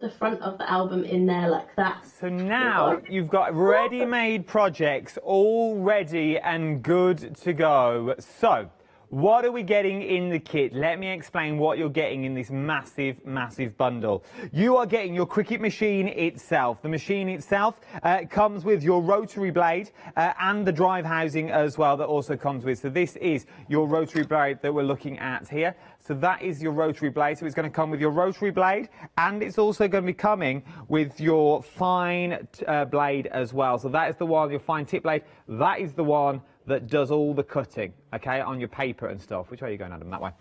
the front of the album in there like that. So now you've got ready-made projects all ready and good to go. So what are we getting in the kit? Let me explain what you're getting in this massive, massive bundle. You are getting your Cricut machine itself. The machine itself comes with your rotary blade and the drive housing as well that also comes with. So this is your rotary blade that we're looking at here. So that is your rotary blade. So it's going to come with your rotary blade, and it's also going to be coming with your fine blade as well. So that is the one, your fine tip blade. That is the one that does all the cutting. okay, on your paper and stuff. Which way are you going, Adam? That way.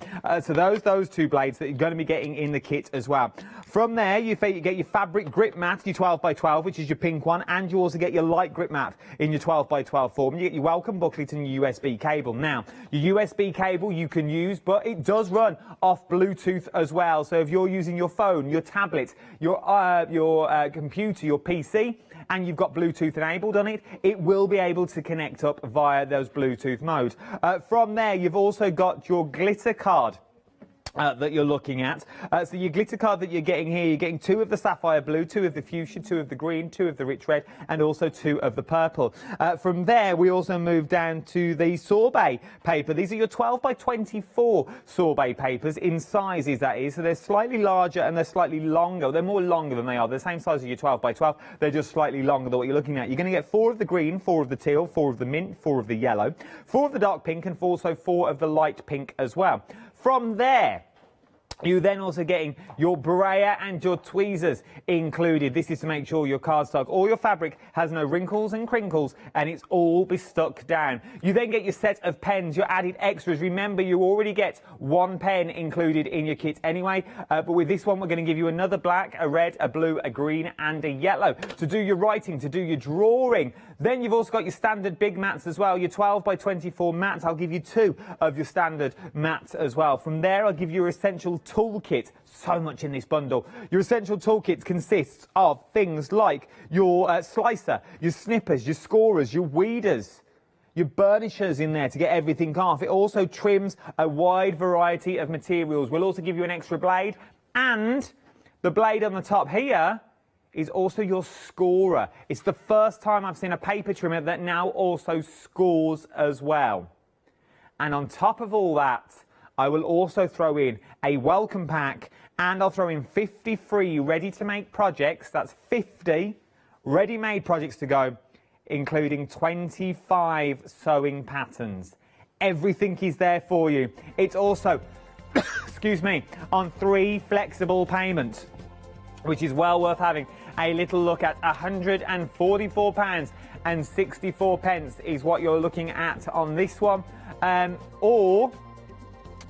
So those two blades that you're going to be getting in the kit as well. From there, you get your fabric grip mat, your 12x12, which is your pink one, and you also get your light grip mat in your 12x12 form. You get your welcome booklet and your USB cable. Now, your USB cable you can use, but it does run off Bluetooth as well. So if you're using your phone, your tablet, your computer, your PC, and you've got Bluetooth enabled on it, it will be able to connect up via those Bluetooth modes. From there, you've also got your glitter card that you're looking at. So your glitter card that you're getting here, you're getting 2 of the sapphire blue, 2 of the fuchsia, 2 of the green, 2 of the rich red, and also 2 of the purple. From there, we also move down to the sorbet paper. These are your 12x24 sorbet papers in sizes, that is. So they're slightly larger and they're slightly longer. They're more longer than they are. They're the same size as your 12x12. They're just slightly longer than what you're looking at. You're going to get 4 of the green, 4 of the teal, 4 of the mint, 4 of the yellow, 4 of the dark pink, and also 4 of the light pink as well. From there, you're then also getting your brayer and your tweezers included. This is to make sure your cardstock or your fabric has no wrinkles and crinkles and it's all be stuck down. You then get your set of pens, your added extras. Remember, you already get 1 pen included in your kit anyway, but with this one we're going to give you another black, a red, a blue, a green and a yellow to do your writing, to do your drawing. Then you've also got your standard big mats as well, your 12x24 mats. I'll give you 2 of your standard mats as well. From there, I'll give you your essential toolkit. So much in this bundle. Your essential toolkit consists of things like your slicer, your snippers, your scorers, your weeders, your burnishers in there to get everything off. It also trims a wide variety of materials. We'll also give you an extra blade, and the blade on the top here is also your scorer. It's the first time I've seen a paper trimmer that now also scores as well. And on top of all that, I will also throw in a welcome pack, and I'll throw in 50 free ready-to-make projects. That's 50 ready-made projects to go, including 25 sewing patterns. Everything is there for you. It's also, excuse me, on 3 flexible payments, which is well worth having a little look at. £144.64 is what you're looking at on this one, or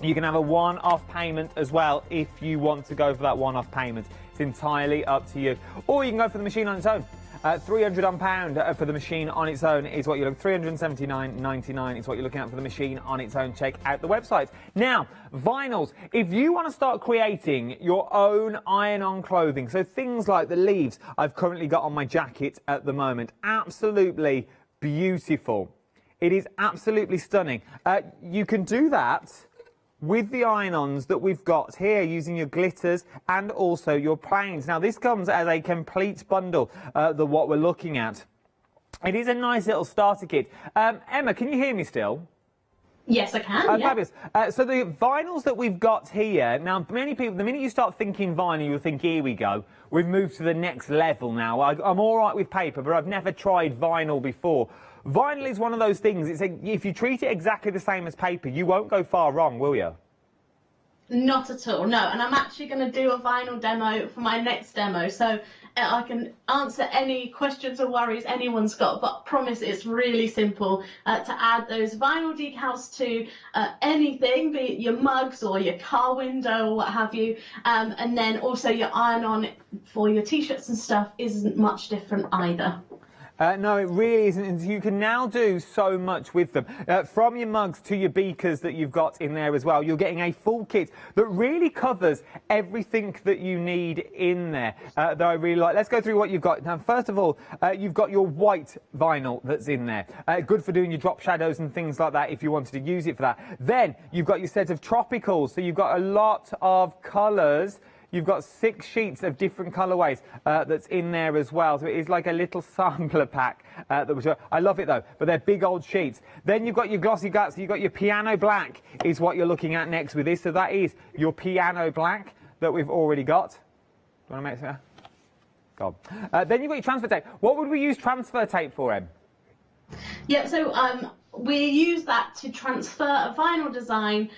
you can have a one-off payment as well if you want to go for that one-off payment. It's entirely up to you. Or you can go for the machine on its own. £300 for the machine on its own is what you're looking at. £379.99 is what you're looking at for the machine on its own. Check out the website. Now, vinyls. If you want to start creating your own iron-on clothing, so things like the leaves I've currently got on my jacket at the moment, absolutely beautiful. It is absolutely stunning. You can do that with the iron-ons that we've got here, using your glitters and also your planes. Now, this comes as a complete bundle, what we're looking at. It is a nice little starter kit. Emma, can you hear me still? Yes, I can. Yeah. Fabulous. So the vinyls that we've got here, now many people, the minute you start thinking vinyl, you'll think, here we go. We've moved to the next level now. I'm all right with paper, but I've never tried vinyl before. Vinyl is one of those things, if you treat it exactly the same as paper, you won't go far wrong, will you? Not at all, no. And I'm actually going to do a vinyl demo for my next demo, so I can answer any questions or worries anyone's got, but I promise it's really simple to add those vinyl decals to anything, be it your mugs or your car window or what have you, and then also your iron-on for your t-shirts and stuff isn't much different either. No, it really isn't. And you can now do so much with them. From your mugs to your beakers that you've got in there as well. You're getting a full kit that really covers everything that you need in there that I really like. Let's go through what you've got. Now, first of all, you've got your white vinyl that's in there. Good for doing your drop shadows and things like that if you wanted to use it for that. Then you've got your set of tropicals. So you've got a lot of colours. You've got 6 sheets of different colourways that's in there as well. So it is like a little sampler pack. I love it though, but they're big old sheets. Then you've got your glossy guts. You've got your piano black is what you're looking at next with this. So that is your piano black that we've already got. Do you want to make it? God. Then you've got your transfer tape. What would we use transfer tape for, Em? Yeah, so we use that to transfer a vinyl design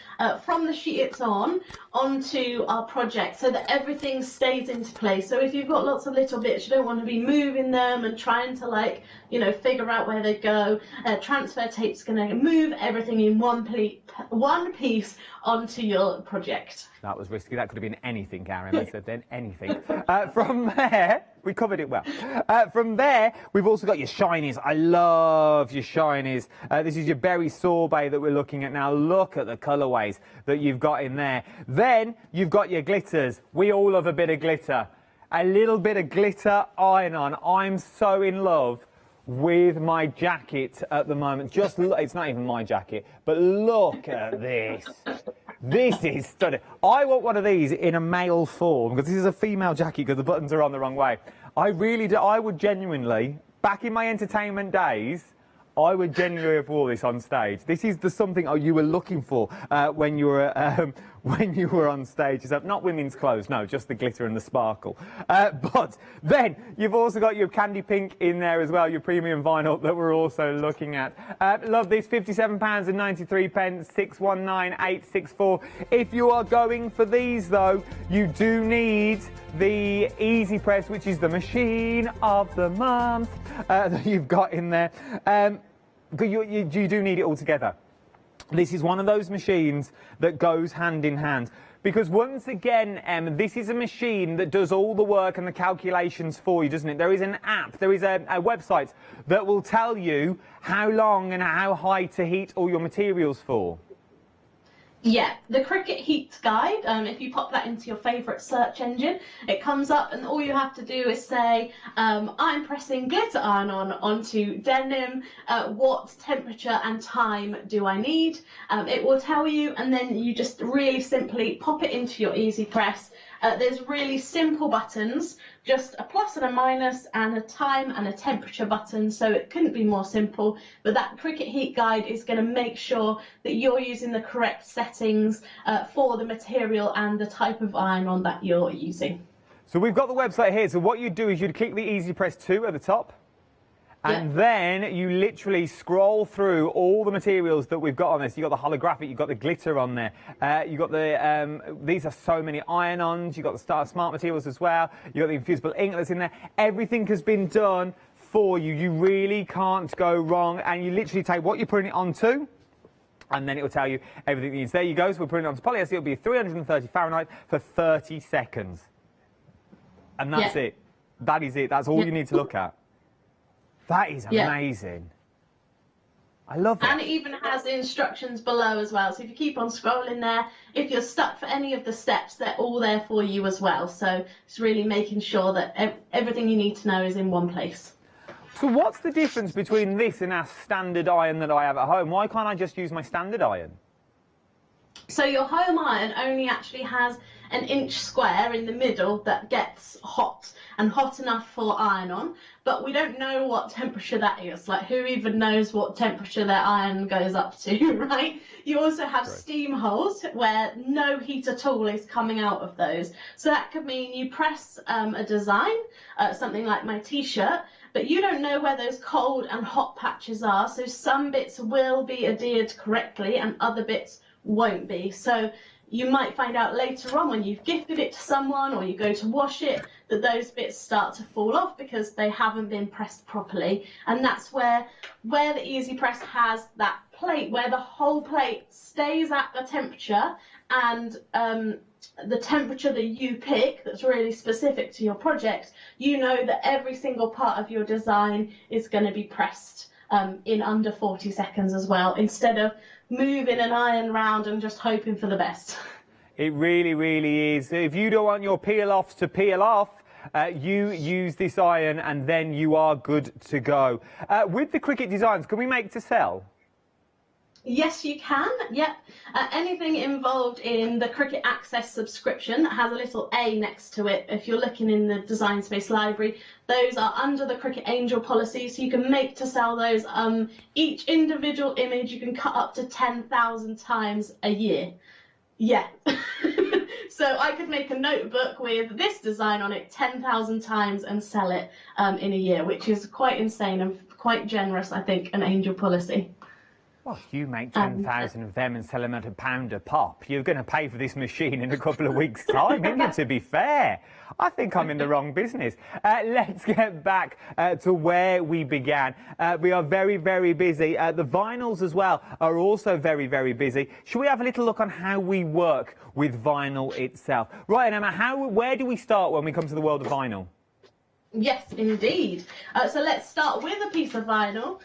from the sheet it's on onto our project so that everything stays into place. So if you've got lots of little bits, you don't want to be moving them and trying to, like, you know, figure out where they go. Transfer tape's going to move everything in one piece onto your project. That was risky. That could have been anything, Karen. I said then anything. From there, we covered it well. From there, we've also got your shinies. I love your shinies. This is your berry sorbet that we're looking at now. Look at the colourways that you've got in there. Then you've got your glitters. We all love a bit of glitter. A little bit of glitter iron-on. I'm so in love with my jacket at the moment. Just look, it's not even my jacket, but look at this. This is stunning. I want one of these in a male form because this is a female jacket because the buttons are on the wrong way. I really do. I would genuinely, back in my entertainment days, I would genuinely have worn this on stage. This is the something you were looking for when you were on stage. Except not women's clothes, no, just the glitter and the sparkle. But then you've also got your candy pink in there as well, your premium vinyl that we're also looking at. Love this, £57.93, 619864. If you are going for these though, you do need the Easy Press, which is the machine of the month that you've got in there. You do need it all together. This is one of those machines that goes hand in hand. Because once again, this is a machine that does all the work and the calculations for you, doesn't it? There is an app, there is a website that will tell you how long and how high to heat all your materials for. Yeah, the Cricut Heat Guide, if you pop that into your favourite search engine, it comes up and all you have to do is say, I'm pressing glitter iron-on onto denim, what temperature and time do I need? It will tell you, and then you just really simply pop it into your Easy Press. There's really simple buttons, just a plus and a minus and a time and a temperature button, so it couldn't be more simple. But that Cricut Heat Guide is going to make sure that you're using the correct settings for the material and the type of iron-on that you're using. So we've got the website here, so what you'd do is you'd click the Easy Press 2 at the top. And then you literally scroll through all the materials that we've got on this. You've got the holographic, you've got the glitter on there. You've got the, these are so many iron-ons. You've got the smart materials as well. You've got the infusible ink that's in there. Everything has been done for you. You really can't go wrong. And you literally take what you're putting it onto, and then it will tell you everything it needs. There you go. So we're putting it onto polyester. It'll be 330 Fahrenheit for 30 seconds. And that's it. That is it. That's all you need to look at. That is amazing. I love it. And it even has instructions below as well. So if you keep on scrolling there, if you're stuck for any of the steps, they're all there for you as well. So it's really making sure that everything you need to know is in one place. So what's the difference between this and our standard iron that I have at home? Why can't I just use my standard iron? So your home iron only actually has an inch square in the middle that gets hot and hot enough for iron-on, but we don't know what temperature that is. Like, who even knows what temperature their iron goes up to, right? You also have steam holes where no heat at all is coming out of those. So that could mean you press a design, something like my t-shirt, but you don't know where those cold and hot patches are. So some bits will be adhered correctly and other bits won't be. So you might find out later on when you've gifted it to someone or you go to wash it that those bits start to fall off because they haven't been pressed properly. And that's where the Easy Press has that plate where the whole plate stays at the temperature, and the temperature that you pick that's really specific to your project, you know that every single part of your design is going to be pressed in under 40 seconds as well, instead of moving an iron round and just hoping for the best. It really, really is. If you don't want your peel-offs to peel off, you use this iron and then you are good to go. With the Cricut designs, can we make to sell? Yes, you can. Yep. Anything involved in the Cricut Access subscription that has a little A next to it, if you're looking in the Design Space library, those are under the Cricut Angel policy, so you can make to sell those. Each individual image you can cut up to 10,000 times a year. Yeah. So I could make a notebook with this design on it 10,000 times and sell it in a year, which is quite insane and quite generous, I think, an Angel policy. Well, if you make 10,000 of them and sell them at £1 a pop, you're going to pay for this machine in a couple of weeks' time, isn't it, to be fair? I think I'm in the wrong business. Let's get back to where we began. We are very, very busy. The vinyls as well are also very, very busy. Should we have a little look on how we work with vinyl itself? Right, Emma, where do we start when we come to the world of vinyl? Yes, indeed. So let's start with a piece of vinyl.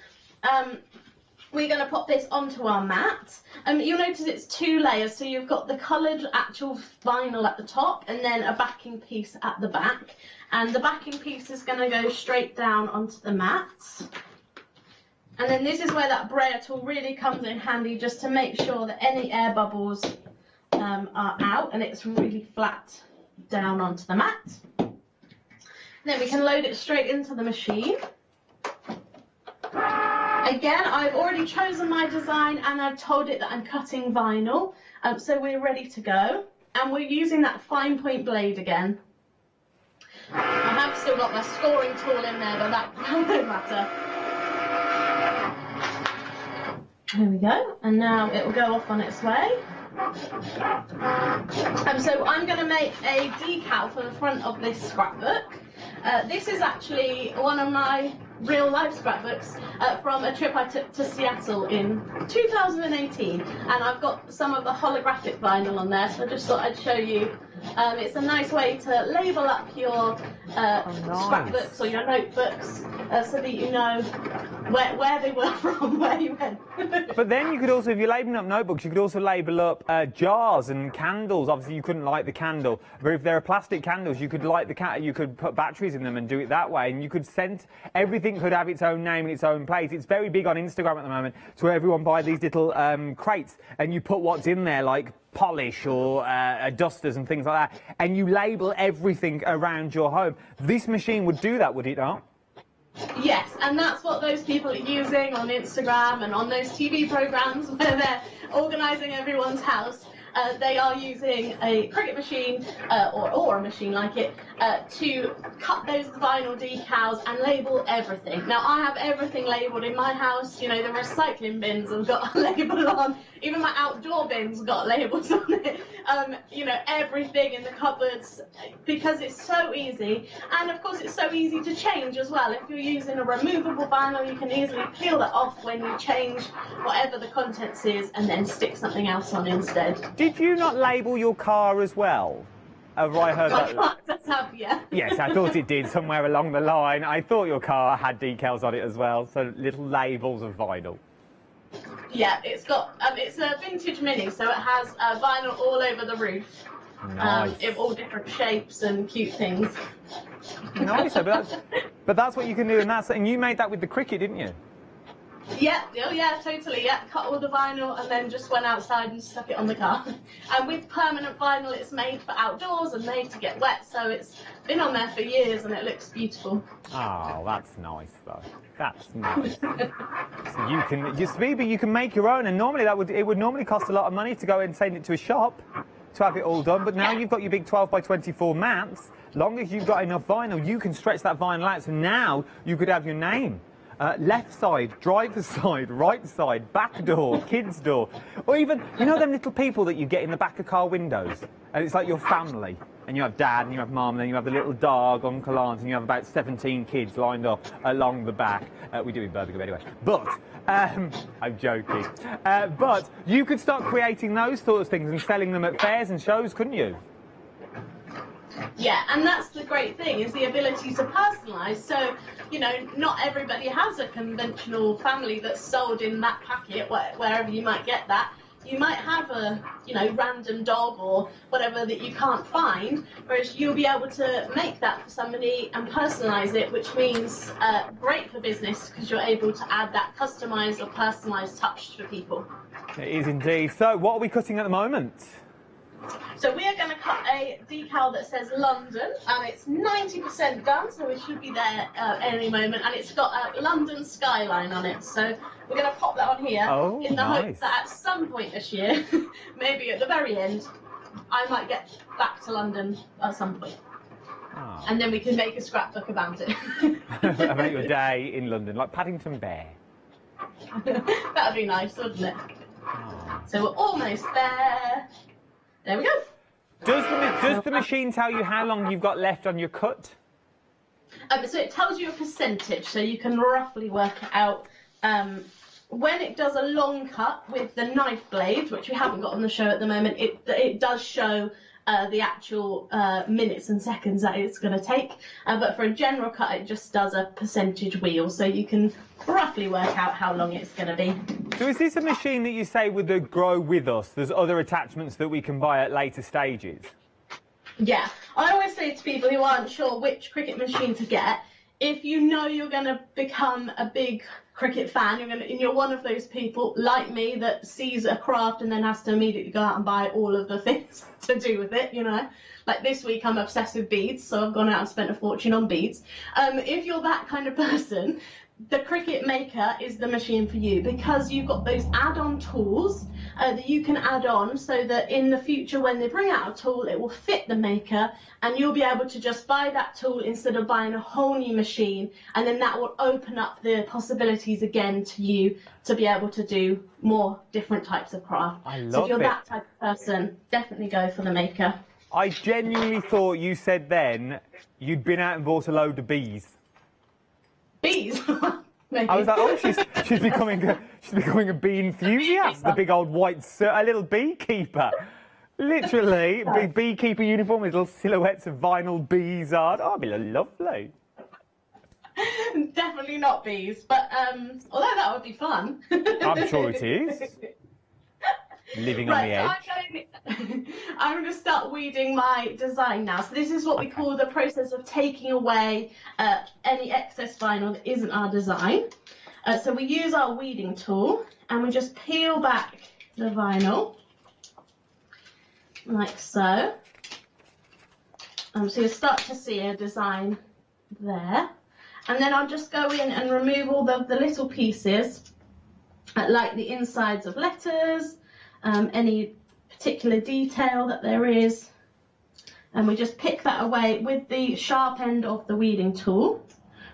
We're going to pop this onto our mat. You'll notice it's 2 layers, so you've got the coloured actual vinyl at the top and then a backing piece at the back. And the backing piece is going to go straight down onto the mat. And then this is where that brayer tool really comes in handy, just to make sure that any air bubbles are out and it's really flat down onto the mat. Then we can load it straight into the machine. Again, I've already chosen my design and I've told it that I'm cutting vinyl, so we're ready to go. And we're using that fine point blade again. I have still got my scoring tool in there, but that won't matter. There we go, and now it will go off on its way. So I'm going to make a decal for the front of this scrapbook. This is actually one of my real life scrapbooks from a trip I took to Seattle in 2018, and I've got some of the holographic vinyl on there, so I just thought I'd show you. It's a nice way to label up your scrapbooks or your notebooks so that you know where they were from, where you went. But then you could also, if you're labeling up notebooks, you could also label up jars and candles. Obviously, you couldn't light the candle, but if there are plastic candles, you could light the you could put batteries in them and do it that way, and you could send everything could have its own name and its own place. It's very big on Instagram at the moment, to where everyone buy these little crates, and you put what's in there, like polish or dusters and things like that, and you label everything around your home. This machine would do that, would it not? Yes, and that's what those people are using on Instagram and on those TV programs where they're organising everyone's house. They are using a Cricut machine or a machine like it to cut those vinyl decals and label everything. Now, I have everything labelled in my house. You know, the recycling bins have got a label on. Even my outdoor bins got labels on it. You know, everything in the cupboards, because it's so easy. And, of course, it's so easy to change as well. If you're using a removable vinyl, you can easily peel that off when you change whatever the contents is and then stick something else on instead. Did you not label your car as well? Have I heard that? My car does have, yeah. Yes, I thought it did somewhere along the line. I thought your car had decals on it as well, so little labels of vinyl. Yeah, it's got, it's a vintage Mini, so it has vinyl all over the roof. Nice. In all different shapes and cute things. Nice, but that's what you can do, and you made that with the Cricut, didn't you? Yeah, oh yeah, totally, yeah. Cut all the vinyl and then just went outside and stuck it on the car. And with permanent vinyl, it's made for outdoors and made to get wet, so it's been on there for years and it looks beautiful. Oh, that's nice, though. That's nice. So you can make your own, and normally it would normally cost a lot of money to go and send it to a shop to have it all done, but now you've got your big 12 by 24 mats. Long as you've got enough vinyl, you can stretch that vinyl out, so now you could have your name. Left side, driver's side, right side, back door, kids door, or even, you know them little people that you get in the back of car windows, and it's like your family, and you have dad and you have mum and then you have the little dog, uncle, aunt, and you have about 17 kids lined up along the back. We do in Birmingham anyway, but I'm joking. But you could start creating those sorts of things and selling them at fairs and shows, couldn't you? Yeah, and that's the great thing, is the ability to personalise. So, you know, not everybody has a conventional family that's sold in that packet, wherever you might get that. You might have a, you know, random dog or whatever that you can't find, whereas you'll be able to make that for somebody and personalise it, which means great for business, because you're able to add that customised or personalised touch for people. It is indeed. So, what are we cutting at the moment? So we are going to cut a decal that says London, and it's 90% done, so we should be there any moment, and it's got a London skyline on it. So we're going to pop that on here in the hope that at some point this year, maybe at the very end, I might get back to London at some point. Oh. And then we can make a scrapbook about it. About your day in London, like Paddington Bear. That'd be nice, wouldn't it? So we're almost there. There we go. Does the machine tell you how long you've got left on your cut? So it tells you a percentage, so you can roughly work it out. When it does a long cut with the knife blades, which we haven't got on the show at the moment, it does show the actual minutes and seconds that it's going to take. But for a general cut, it just does a percentage wheel, so you can roughly work out how long it's going to be. So is this a machine that you say would grow with us? There's other attachments that we can buy at later stages? Yeah, I always say to people who aren't sure which Cricut machine to get, if you know you're going to become a big Cricut fan, you're one of those people like me that sees a craft and then has to immediately go out and buy all of the things to do with it, you know. Like this week I'm obsessed with beads, so I've gone out and spent a fortune on beads. If you're that kind of person, the Cricut Maker is the machine for you, because you've got those add-on tools that you can add on, so that in the future when they bring out a tool, it will fit the Maker and you'll be able to just buy that tool instead of buying a whole new machine, and then that will open up the possibilities again to you to be able to do more different types of craft. I love so if you're it. that type of person, definitely go for the Maker. I genuinely thought you said then you'd been out and bought a load of bees. Bees? Maybe. I was like, oh, she's becoming a bee enthusiast, the big old white, a little beekeeper. Literally, big beekeeper uniform with little silhouettes of vinyl bees on. Oh, it'd be lovely. Definitely not bees, but although that would be fun. I'm sure it is. Living on the edge. I'm going to start weeding my design now. So this is what we call the process of taking away any excess vinyl that isn't our design. So we use our weeding tool and we just peel back the vinyl like so. So you'll start to see a design there. And then I'll just go in and remove all the little pieces, like the insides of letters, any particular detail that there is, and we just pick that away with the sharp end of the weeding tool.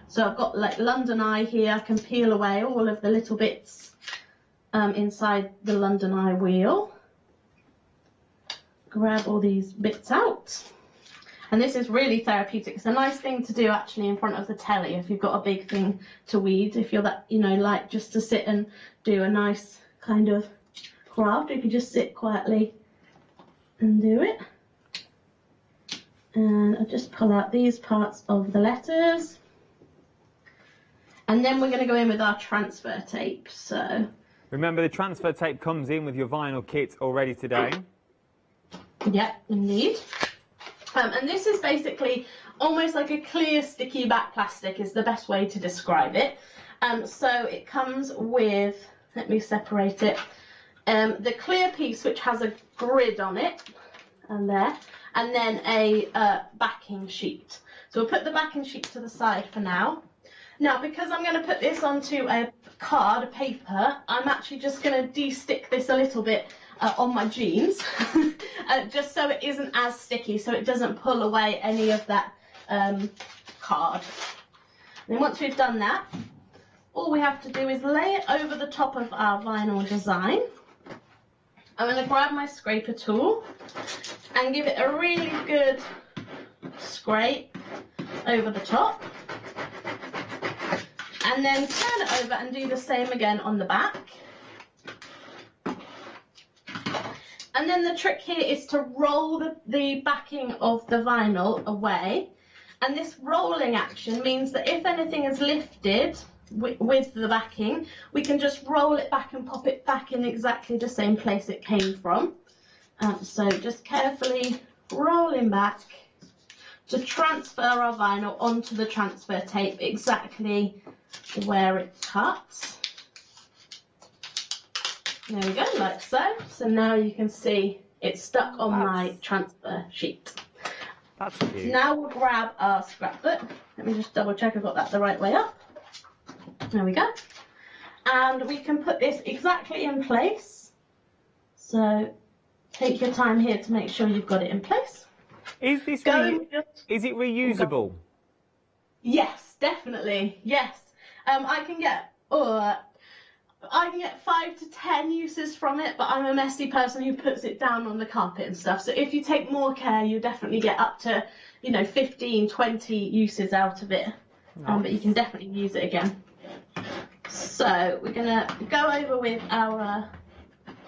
So I've got like London Eye here, I can peel away all of the little bits inside the London Eye wheel. Grab all these bits out. And this is really therapeutic. It's a nice thing to do actually in front of the telly if you've got a big thing to weed, if you're that, you know, like just to sit and do a nice kind of craft. You can just sit quietly and do it. And I'll just pull out these parts of the letters. And then we're going to go in with our transfer tape. So remember, the transfer tape comes in with your vinyl kit already today. Yeah, indeed. And this is basically almost like a clear sticky back plastic is the best way to describe it. So it comes with, let me separate it, the clear piece which has a grid on it, and there, and then a backing sheet. So we'll put the backing sheet to the side for now. Now, because I'm going to put this onto a card, a paper, I'm actually just going to de-stick this a little bit on my jeans, just so it isn't as sticky, so it doesn't pull away any of that card. And then once we've done that, all we have to do is lay it over the top of our vinyl design. I'm going to grab my scraper tool and give it a really good scrape over the top. And then turn it over and do the same again on the back. And then the trick here is to roll the backing of the vinyl away. And this rolling action means that if anything is lifted with the backing, we can just roll it back and pop it back in exactly the same place it came from. So just carefully rolling back to transfer our vinyl onto the transfer tape exactly where it cuts. There we go, like so. So now you can see it's stuck on my transfer sheet. That's cute. Now we'll grab our scrapbook. Let me just double check I've got that the right way up. There we go. And we can put this exactly in place. So take your time here to make sure you've got it in place. Is this is it reusable? Yes, definitely. Yes. I can get I can get 5 to 10 uses from it, but I'm a messy person who puts it down on the carpet and stuff. So if you take more care, you definitely get up to, 15, 20 uses out of it. But you can definitely use it again. So we're going to go over with our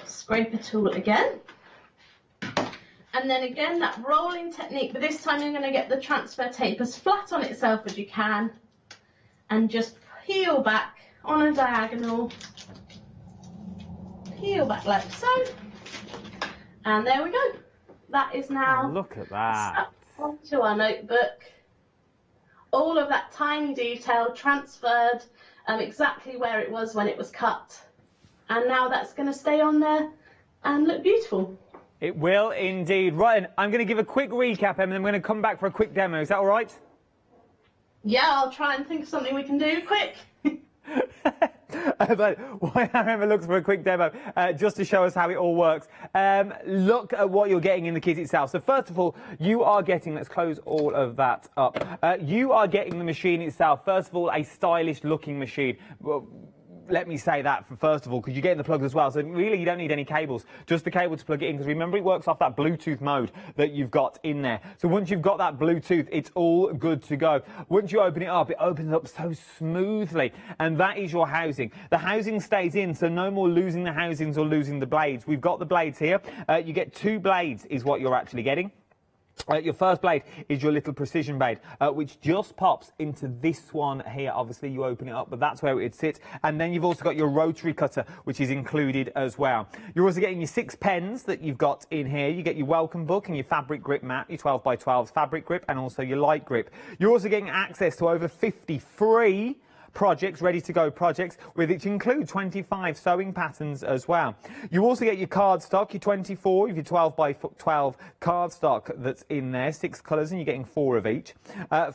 scraper tool again. And then again, that rolling technique, but this time you're going to get the transfer tape as flat on itself as you can and just peel back on a diagonal, peel back like so, and there we go. That is now look at that onto our notebook. All of that tiny detail transferred exactly where it was when it was cut, and now that's going to stay on there and look beautiful. It will indeed. Right, I'm going to give a quick recap, and then I'm going to come back for a quick demo. Is that all right? Yeah, I'll try and think of something we can do quick. But why Emma looks for a quick demo, just to show us how it all works. Look at what you're getting in the kit itself. So first of all, you are getting, let's close all of that up. You are getting the machine itself. First of all, a stylish looking machine. Well, let me say that first of all, because you're getting the plugs as well. So really, you don't need any cables, just the cable to plug it in. Because remember, it works off that Bluetooth mode that you've got in there. So once you've got that Bluetooth, it's all good to go. Once you open it opens up so smoothly. And that is your housing. The housing stays in, so no more losing the housings or losing the blades. We've got the blades here. You get 2 blades is what you're actually getting. Your first blade is your little precision blade, which just pops into this one here. Obviously, you open it up, but that's where it sits. And then you've also got your rotary cutter, which is included as well. You're also getting your 6 pens that you've got in here. You get your welcome book and your fabric grip mat, your 12x12 fabric grip, and also your light grip. You're also getting access to over 50 free projects, ready to go projects, which include 25 sewing patterns as well. You also get your cardstock, your 24 of your 12x12 cardstock that's in there, 6 colours, and you're getting 4 of each.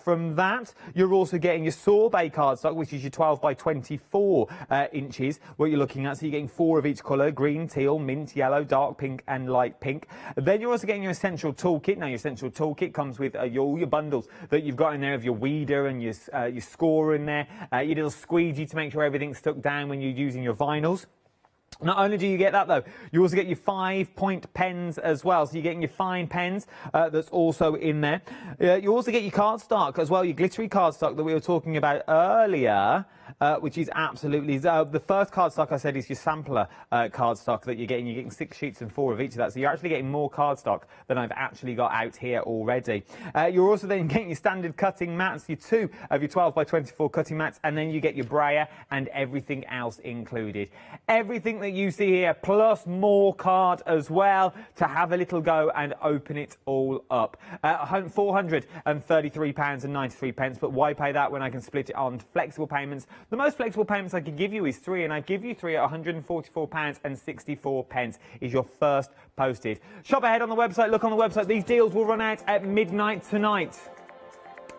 From that, you're also getting your sorbet cardstock, which is your 12x24 inches, what you're looking at. So you're getting 4 of each colour: green, teal, mint, yellow, dark pink, and light pink. Then you're also getting your essential toolkit. Now, your essential toolkit comes with all your bundles that you've got in there of your weeder and your scorer in there. Your little squeegee to make sure everything's stuck down when you're using your vinyls. Not only do you get that, though, you also get your 5-point pens as well. So you're getting your fine pens that's also in there. You also get your cardstock as well, your glittery cardstock that we were talking about earlier, which is absolutely... the first cardstock I said is your sampler cardstock that you're getting. You're getting 6 sheets and 4 of each of that. So you're actually getting more cardstock than I've actually got out here already. You're also then getting your standard cutting mats, your 2 of your 12x24 cutting mats, and then you get your brayer and everything else included. Everything that you see here, plus more card as well, to have a little go and open it all up. £433.93, but why pay that when I can split it on flexible payments? The most flexible payments I could give you is 3, and I give you 3 at £144.64 is your first posted. Shop ahead on the website, look on the website. These deals will run out at midnight tonight.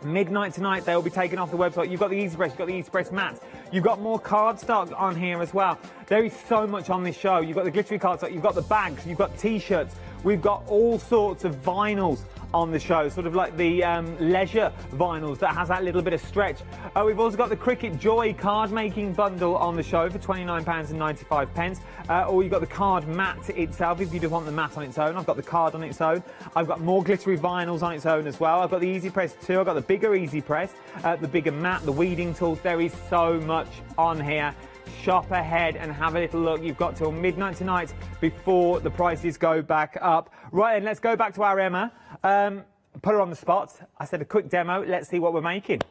Midnight tonight, they'll be taken off the website. You've got the Easy Press, you've got the Easy Press mats, you've got more cardstock on here as well. There is so much on this show. You've got the glittery cardstock, you've got the bags, you've got t-shirts, we've got all sorts of vinyls on the show, sort of like the leisure vinyls that has that little bit of stretch. We've also got the Cricut Joy card making bundle on the show for £29.95. Or you've got the card mat itself if you do want the mat on its own. I've got the card on its own. I've got more glittery vinyls on its own as well. I've got the Easy Press 2. I've got the bigger Easy Press, the bigger mat, the weeding tools. There is so much on here. Shop ahead and have a little look. You've got till midnight tonight before the prices go back up. Right, and let's go back to our Emma. Put her on the spot. I said a quick demo. Let's see what we're making.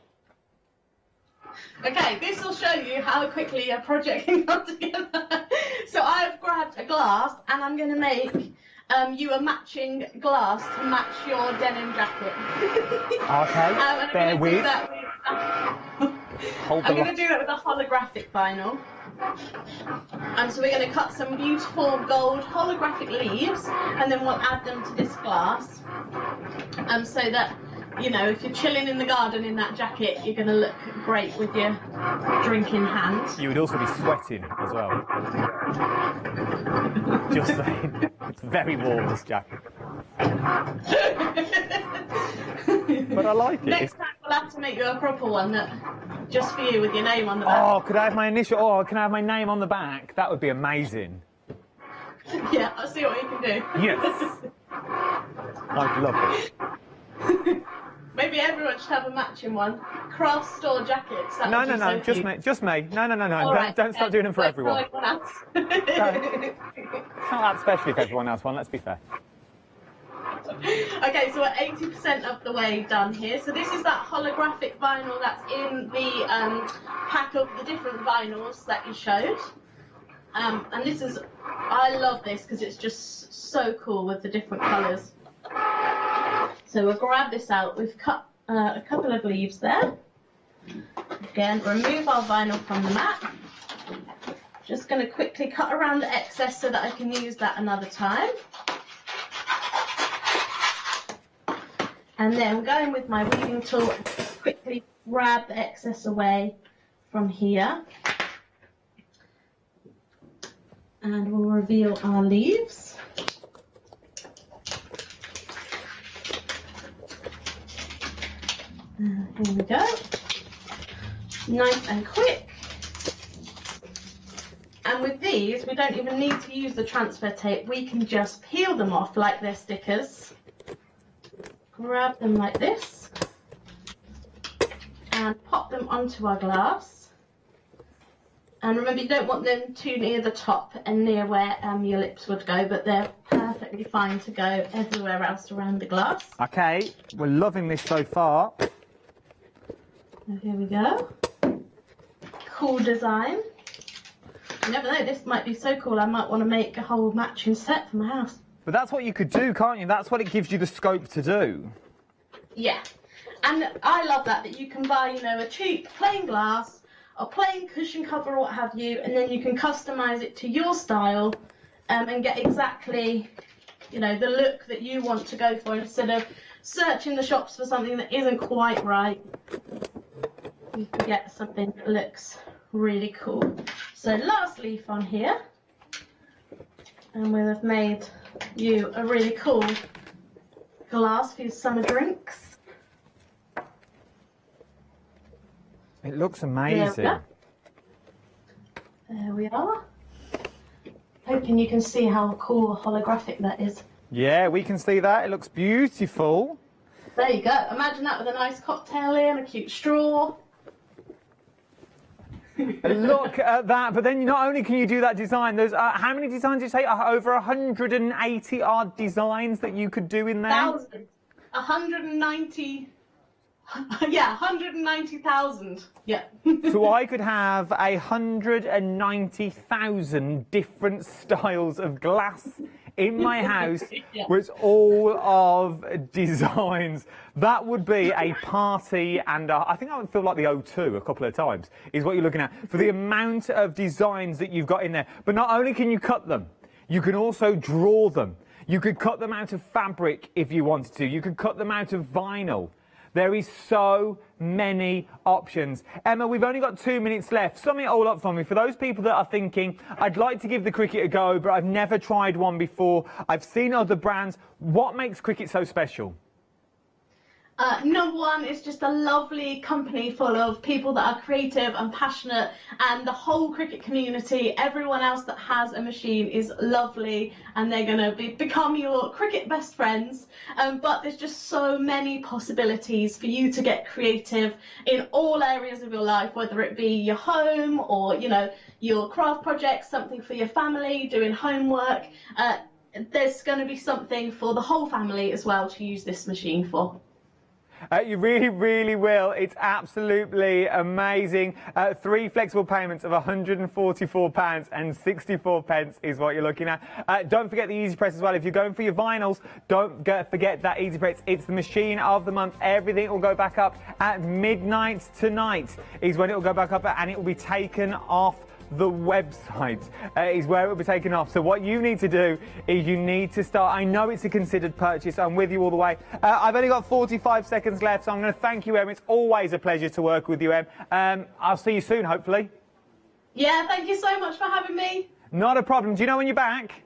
Okay, this will show you how quickly a project can come together. So I've grabbed a glass and I'm going to make you a matching glass to match your denim jacket. Okay, bear with. I'm going to do that with a holographic vinyl. So we're going to cut some beautiful gold holographic leaves and then we'll add them to this glass. So that, you know, if you're chilling in the garden in that jacket, you're going to look great with your drink in hand. You would also be sweating as well. Just saying. It's very warm, this jacket. But I like it. Next time we'll have to make you a proper one that just for you with your name on the back. Oh, could I have my initial? Oh, can I have my name on the back? That would be amazing. Yeah, I'll see what you can do. Yes. I'd love it. Maybe everyone should have a matching one. Craft store jackets. No, just me. Just me. No. Don't start doing them for everyone. For else. It's not that special if everyone else won, let's be fair. Okay, so we're 80% of the way done here. So this is that holographic vinyl that's in the pack of the different vinyls that you showed. And this is, I love this because it's just so cool with the different colours. So we'll grab this out. We've cut a couple of leaves there. Again, remove our vinyl from the mat. Just going to quickly cut around the excess so that I can use that another time. And then going with my weaving tool, quickly grab the excess away from here. And we'll reveal our leaves. Here we go. Nice and quick. And with these, we don't even need to use the transfer tape. We can just peel them off like they're stickers. Grab them like this and pop them onto our glass. And remember, you don't want them too near the top and near where your lips would go, but they're perfectly fine to go everywhere else around the glass. Okay, we're loving this so far. So here we go. Cool design. You never know, this might be so cool, I might want to make a whole matching set for my house. But that's what you could do, can't you? That's what it gives you the scope to do. Yeah, and I love that you can buy, you know, a cheap plain glass, a plain cushion cover or what have you, and then you can customise it to your style and get exactly, you know, the look that you want to go for instead of searching the shops for something that isn't quite right. You can get something that looks really cool. So last leaf on here, and we'll have made you a really cool glass for your summer drinks. It looks amazing. There we are. Hoping you can see how cool holographic that is. Yeah, we can see that. It looks beautiful. There you go. Imagine that with a nice cocktail in, a cute straw. Look at that. But then not only can you do that design, there's how many designs did you say? Over 180 odd designs that you could do in there? 190. Yeah, 190,000. Yeah. So I could have 190,000 different styles of glass in my house with all of designs. That would be a party, and I think I would feel like the O2 a couple of times, is what you're looking at, for the amount of designs that you've got in there. But not only can you cut them, you can also draw them. You could cut them out of fabric if you wanted to. You could cut them out of vinyl. There is so many options. Emma, we've only got 2 minutes left. Sum it all up for me. For those people that are thinking, I'd like to give the Cricut a go, but I've never tried one before. I've seen other brands. What makes Cricut so special? Number one, it's just a lovely company full of people that are creative and passionate, and the whole Cricut community, everyone else that has a machine is lovely, and they're going to become your Cricut best friends. But there's just so many possibilities for you to get creative in all areas of your life, whether it be your home or, you know, your craft projects, something for your family, doing homework. There's going to be something for the whole family as well to use this machine for. You really, really will. It's absolutely amazing. 3 flexible payments of £144.64 is what you're looking at. Don't forget the Easy Press as well. If you're going for your vinyls, don't forget that Easy Press. It's the machine of the month. Everything will go back up at midnight tonight is when it will go back up, and it will be taken off the website is where it will be taken off. So what you need to do is you need to start. I know it's a considered purchase. I'm with you all the way. I've only got 45 seconds left, so I'm going to thank you, Em. It's always a pleasure to work with you, Em. I'll see you soon, hopefully. Yeah, thank you so much for having me. Not a problem. Do you know when you're back?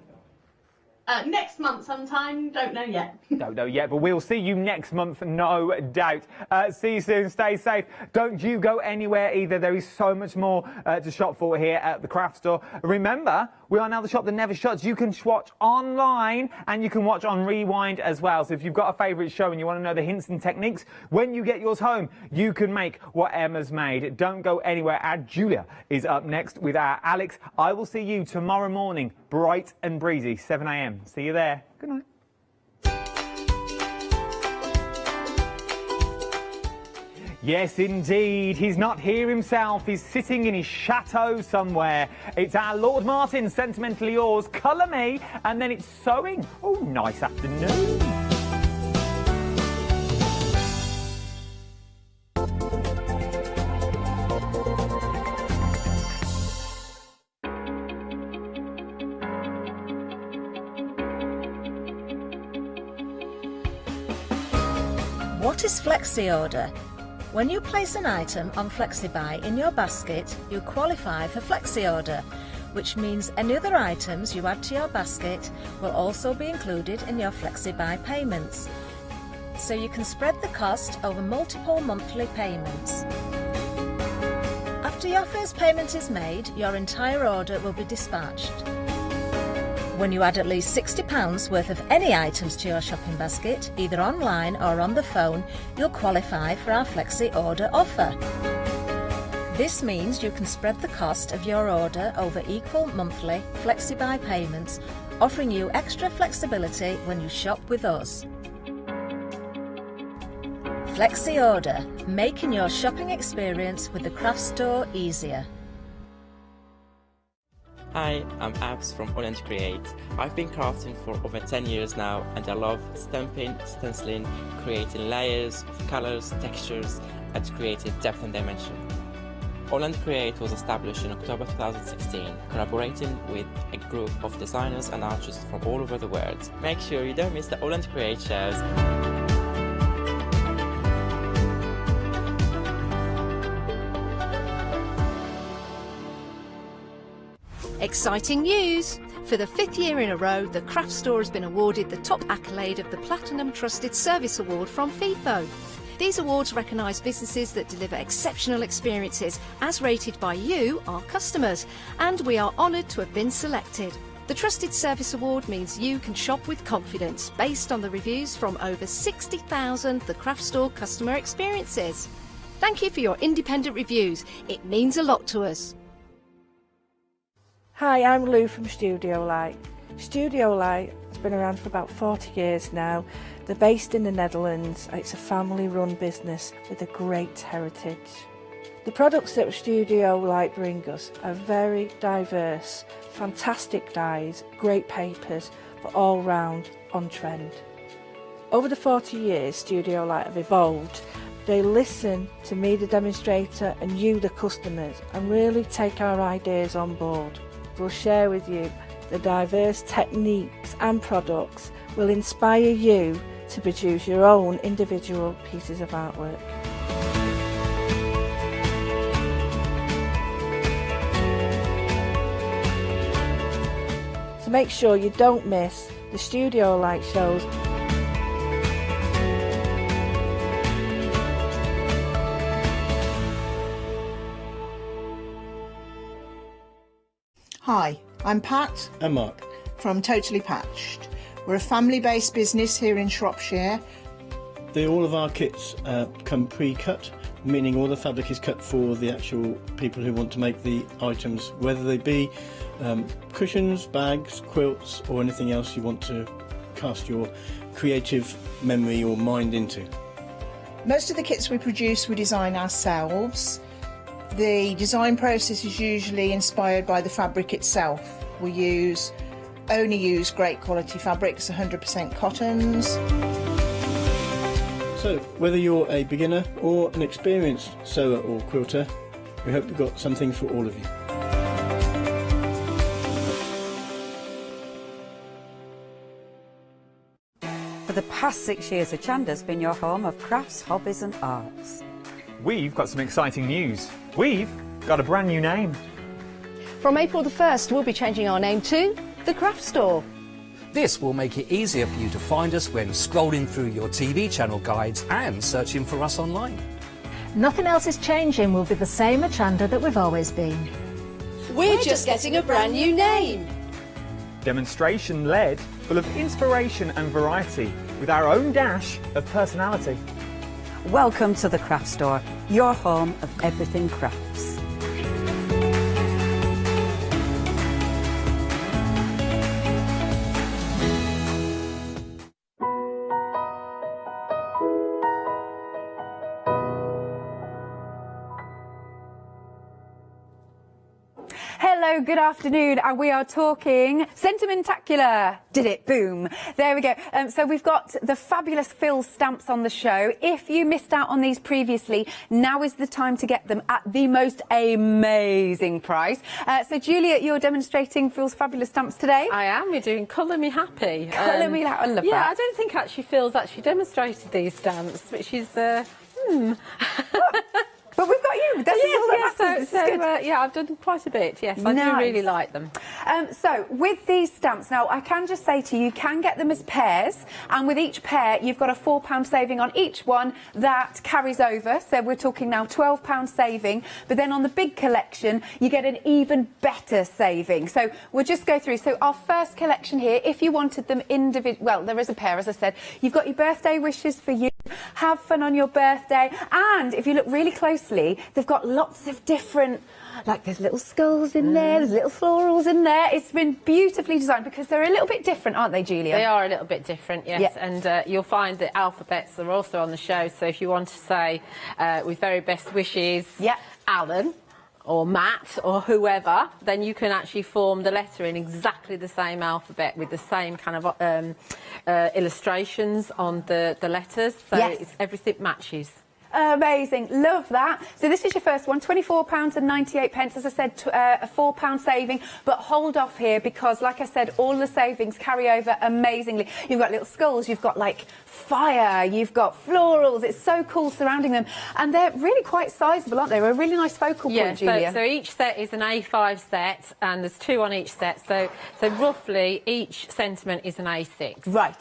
Next month sometime, don't know yet. Don't know yet, but we'll see you next month, no doubt. See you soon, stay safe. Don't you go anywhere either. There is so much more to shop for here at the craft store. Remember, we are now the shop that never shuts. You can watch online and you can watch on Rewind as well. So if you've got a favourite show and you want to know the hints and techniques, when you get yours home, you can make what Emma's made. Don't go anywhere. Our Julia is up next with our Alex. I will see you tomorrow morning, bright and breezy, 7 a.m. See you there. Good night. Yes, indeed. He's not here himself. He's sitting in his chateau somewhere. It's our Lord Martin, Sentimentally Yours, Colour Me, and then it's sewing. Oh, nice afternoon. What is Flexi Order? When you place an item on FlexiBuy in your basket, you qualify for Flexi Order, which means any other items you add to your basket will also be included in your FlexiBuy payments. So you can spread the cost over multiple monthly payments. After your first payment is made, your entire order will be dispatched. When you add at least £60 worth of any items to your shopping basket, either online or on the phone, you'll qualify for our Flexi Order offer. This means you can spread the cost of your order over equal monthly FlexiBuy payments, offering you extra flexibility when you shop with us. Flexi Order, making your shopping experience with the craft store easier. Hi, I'm Abs from Hochanda Create. I've been crafting for over 10 years now and I love stamping, stenciling, creating layers of colours, textures and creating depth and dimension. Hochanda Create was established in October 2016, collaborating with a group of designers and artists from all over the world. Make sure you don't miss the Hochanda Create shows. Exciting news! For the 5th year in a row, the craft store has been awarded the top accolade of the Platinum Trusted Service Award from Feefo. These awards recognise businesses that deliver exceptional experiences as rated by you, our customers, and we are honoured to have been selected. The Trusted Service Award means you can shop with confidence based on the reviews from over 60,000 The Craft Store customer experiences. Thank you for your independent reviews. It means a lot to us. Hi, I'm Lou from Studio Light. Studio Light has been around for about 40 years now. They're based in the Netherlands. It's a family-run business with a great heritage. The products that Studio Light bring us are very diverse, fantastic dyes, great papers, but all round on trend. Over the 40 years Studio Light have evolved. They listen to me, the demonstrator, and you, the customers, and really take our ideas on board. We'll share with you the diverse techniques and products will inspire you to produce your own individual pieces of artwork. So make sure you don't miss the Studio Light shows. Hi, I'm Pat. And Mark. From Totally Patched. We're a family-based business here in Shropshire. All of our kits come pre-cut, meaning all the fabric is cut for the actual people who want to make the items, whether they be cushions, bags, quilts or anything else you want to cast your creative memory or mind into. Most of the kits we produce we design ourselves. The design process is usually inspired by the fabric itself. We only use great quality fabrics, 100% cottons. So, whether you're a beginner or an experienced sewer or quilter, we hope we've got something for all of you. For the past 6 years, Hochanda's been your home of crafts, hobbies and arts. We've got some exciting news. We've got a brand new name. From April the 1st, we'll be changing our name to The Craft Store. This will make it easier for you to find us when scrolling through your TV channel guides and searching for us online. Nothing else is changing. We'll be the same Hochanda that we've always been. We're just getting a brand new name. Demonstration-led, full of inspiration and variety, with our own dash of personality. Welcome to the Craft Store, your home of everything crafts. Hello, good afternoon, and we are talking Sentimentacular. Did it? Boom. There we go. So we've got the fabulous Phil stamps on the show. If you missed out on these previously, now is the time to get them at the most amazing price. So Juliet, you're demonstrating Phil's fabulous stamps today. I am. We're doing Colour Me Happy. Colour Me Happy. I love that. Yeah, I don't think actually Phil's actually demonstrated these stamps, which is But we've got you. That's all that matters. Yeah, I've done quite a bit. Yes, I do really like them. So with these stamps, now I can just say to you, you can get them as pairs, and with each pair, you've got a £4 saving on each one that carries over. So we're talking now £12 saving. But then on the big collection, you get an even better saving. So we'll just go through. So our first collection here, if you wanted them individual, well, there is a pair, as I said. You've got your birthday wishes for you. Have fun on your birthday, and if you look really closely, they've got lots of different, like there's little skulls in there, there's little florals in there. It's been beautifully designed because they're a little bit different, aren't they, Julia? They are a little bit different, yes. Yeah. And you'll find that alphabets are also on the show. So if you want to say, with very best wishes, Alan, or Matt, or whoever, then you can actually form the letter in exactly the same alphabet with the same kind of illustrations on the letters, so everything matches. Amazing, love that. So this is your first one, £24.98. As I said, a £4 saving, but hold off here because, like I said, all the savings carry over amazingly. You've got little skulls, you've got like fire, you've got florals. It's so cool surrounding them, and they're really quite sizable, aren't they? They're a really nice focal point, Julia. So each set is an A5 set, and there's 2 on each set. So roughly each sentiment is an A6. Right.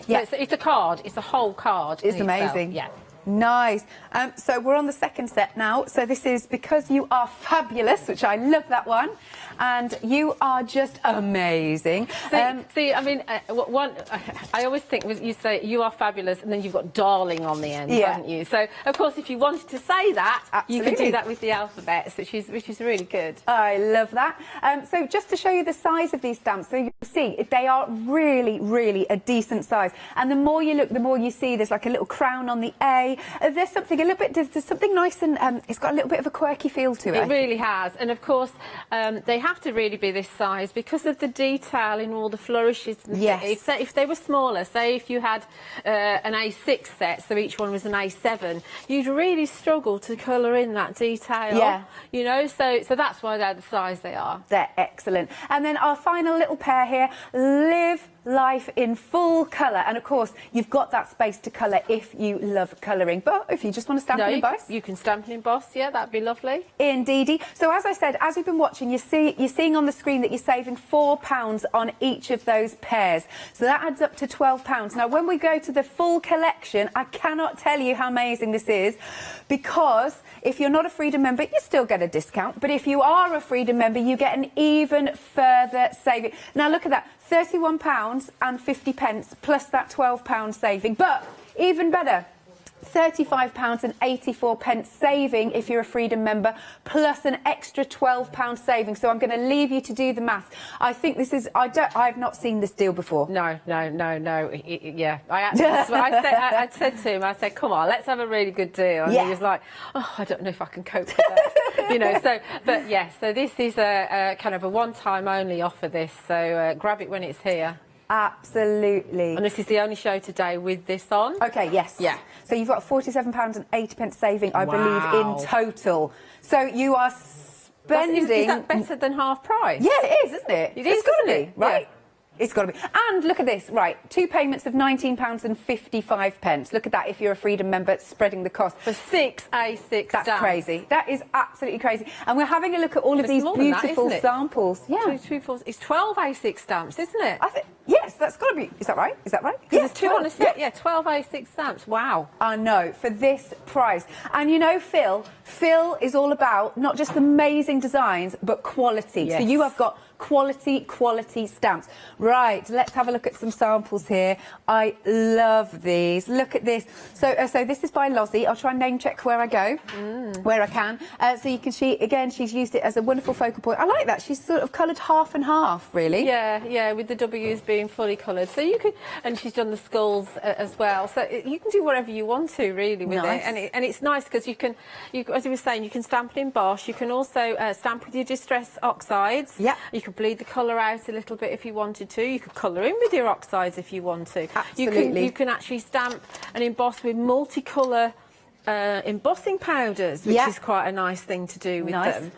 Yeah. So it's a card. It's a whole card. It's amazing. Yeah. Nice. So we're on the second set now. So this is Because You Are Fabulous, which I love that one. And you are just amazing. See, I mean, I always think you say you are fabulous, and then you've got darling on the end, haven't you? So, of course, if you wanted to say that, you can do that with the alphabets, which is really good. I love that. So just to show you the size of these stamps, so you see, they are really, really a decent size. And the more you look, the more you see there's like a little crown on the A. There's something a little bit, there's something nice, and it's got a little bit of a quirky feel to it. It really has. And, of course, they have to really be this size because of the detail in all the flourishes. Yes. If they were smaller, say if you had an A6 set, so each one was an A7, you'd really struggle to colour in that detail. Yeah. You know, so that's why they're the size they are. They're excellent. And then our final little pair here, Live Life in Full Colour. And, of course, you've got that space to colour if you love colouring. But if you just want to stamp and emboss. You can stamp and emboss, yeah, that'd be lovely. Indeedy. So, as I said, as you've been watching, you're seeing on the screen that you're saving £4 on each of those pairs. So that adds up to £12. Now, when we go to the full collection, I cannot tell you how amazing this is, because if you're not a Freedom member, you still get a discount. But if you are a Freedom member, you get an even further saving. Now, look at that. £31.50 plus that £12 saving. But even better, £35.84 saving if you're a Freedom member, plus an extra £12 saving. So I'm going to leave you to do the math. I think this is, I've not seen this deal before. No. Yeah, I said to him, I said, come on, let's have a really good deal. And he was like, oh, I don't know if I can cope with that. You know, so, but yes, so this is a kind of a one-time only offer, this. So grab it when it's here. Absolutely. And this is the only show today with this on. Okay, yes. Yeah. So you've got £47.80 saving, I believe, in total. So you are spending... Is that better than half price? Yeah, it is, isn't it? It's got to be, right? Yeah. It's got to be. And look at this, right, 2 payments of £19.55. Look at that, if you're a Freedom member, spreading the cost. For 6 A6 That's stamps. crazy. That is absolutely crazy. And we're having a look at all of these beautiful samples. Yeah. It's 12 A6 stamps, isn't it? Yes. that's got to be. Is that right? Is that right? Yes, 2 on a set. Yeah, 12 A6 stamps. Wow. I know, for this price. And you know, Phil is all about not just amazing designs, but quality. Yes. So you have got quality stamps. Right, let's have a look at some samples here. I love these. Look at this. So this is by Lozzie. I'll try and name check where I go, where I can. So you can see, again, she's used it as a wonderful focal point. I like that. She's sort of coloured half and half, really. Yeah, with the W's being fully coloured. So you could, and she's done the skulls as well. So you can do whatever you want to, really, with it. And it's nice because you can, as you were saying, you can stamp it in emboss. You can also stamp with your distress oxides. Yeah. You could bleed the colour out a little bit if you wanted to. You could colour in with your oxides if you want to. Absolutely. You can actually stamp and emboss with multicolour embossing powders, which is quite a nice thing to do with them.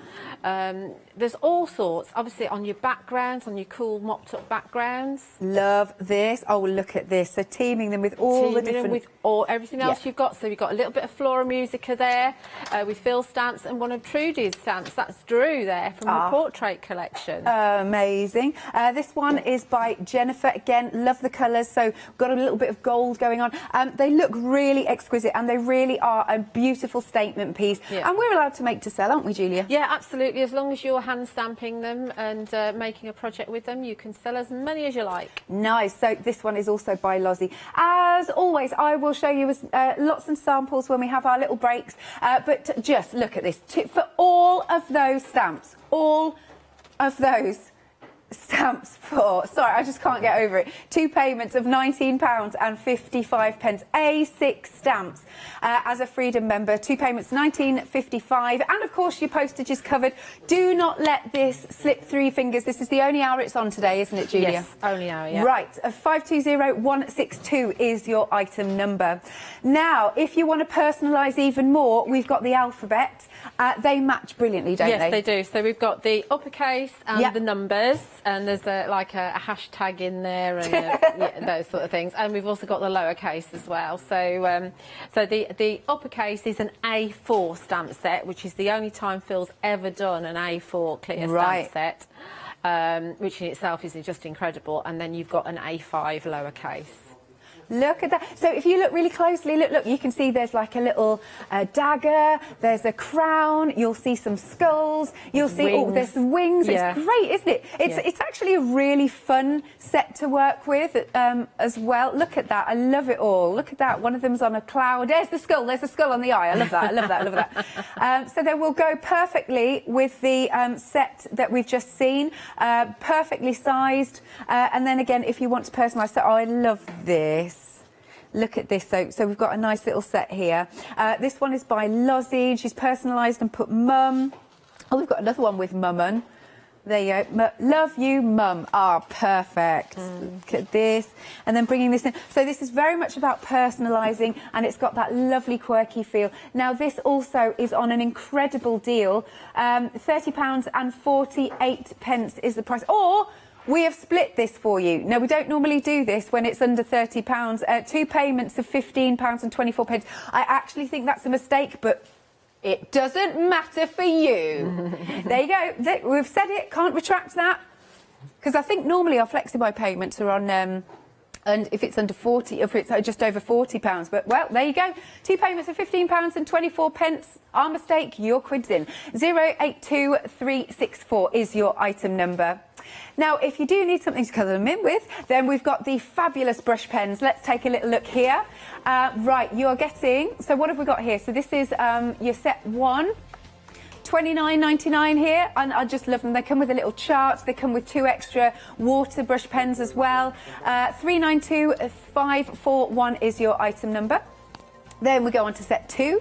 There's all sorts, obviously, on your backgrounds, on your cool mopped-up backgrounds. Love this. Oh, look at this. So teaming them with all the different... with everything else you've got. So you've got a little bit of Flora Musica there with Phil stamps and one of Trudy's stamps. That's Drew there from the Portrait collection. Amazing. This one is by Jennifer. Again, love the colours. So got a little bit of gold going on. They look really exquisite and they really are a beautiful statement piece. Yeah. And we're allowed to make to sell, aren't we, Julia? Yeah, absolutely. As long as you're hand stamping them and making a project with them, you can sell as many as you like. Nice. So this one is also by Lozzie. As always, I will show you lots of samples when we have our little breaks. But just look at this. For all of those stamps, for... Sorry, I just can't get over it. 2 payments of £19.55. A6 stamps as a Freedom member. 2 payments, £19.55. And, of course, your postage is covered. Do not let this slip through your fingers. This is the only hour it's on today, isn't it, Julia? Yes, only hour, yeah. Right, 520162 is your item number. Now, if you want to personalise even more, we've got the alphabet. They match brilliantly, don't they? Yes, they do. So we've got the uppercase and the numbers, and there's like a hashtag in there and those sort of things. And we've also got the lowercase as well. So so the uppercase is an A4 stamp set, which is the only time Phil's ever done an A4 clear stamp set, which in itself is just incredible. And then you've got an A5 lowercase. Look at that. So if you look really closely, look, you can see there's like a little dagger, there's a crown, you'll see some skulls, you'll see, there's some wings. Yeah. It's great, isn't it? It's actually a really fun set to work with as well. Look at that. I love it all. Look at that. One of them's on a cloud. There's the skull on the eye. I love that. I love that. I love that. So they will go perfectly with the set that we've just seen, perfectly sized. And then again, if you want to personalise, so I love this. Look at this. So we've got a nice little set here. This one is by Lozzie. She's personalised and put Mum. Oh, we've got another one with Mummun. There you go. Love you, Mum. Perfect. Look at this. And then bringing this in. So this is very much about personalising, and it's got that lovely quirky feel. Now, this also is on an incredible deal. £30.48 is the price. Or... we have split this for you. Now, we don't normally do this when it's under £30. 2 payments of £15.24. I actually think that's a mistake, but it doesn't matter for you. There you go. We've said it. Can't retract that. Because I think normally our FlexiBuy payments are on... and if it's under 40, if it's just over £40. But, well, there you go. 2 payments of £15.24. Our mistake, your quid's in. 082364 is your item number. Now, if you do need something to colour them in with, then we've got the fabulous brush pens. Let's take a little look here. Right, you're getting... so what have we got here? So this is your set 1. $29.99 here, and I just love them. They come with a little chart. They come with 2 extra water brush pens as well. 392541 is your item number. Then we go on to set 2.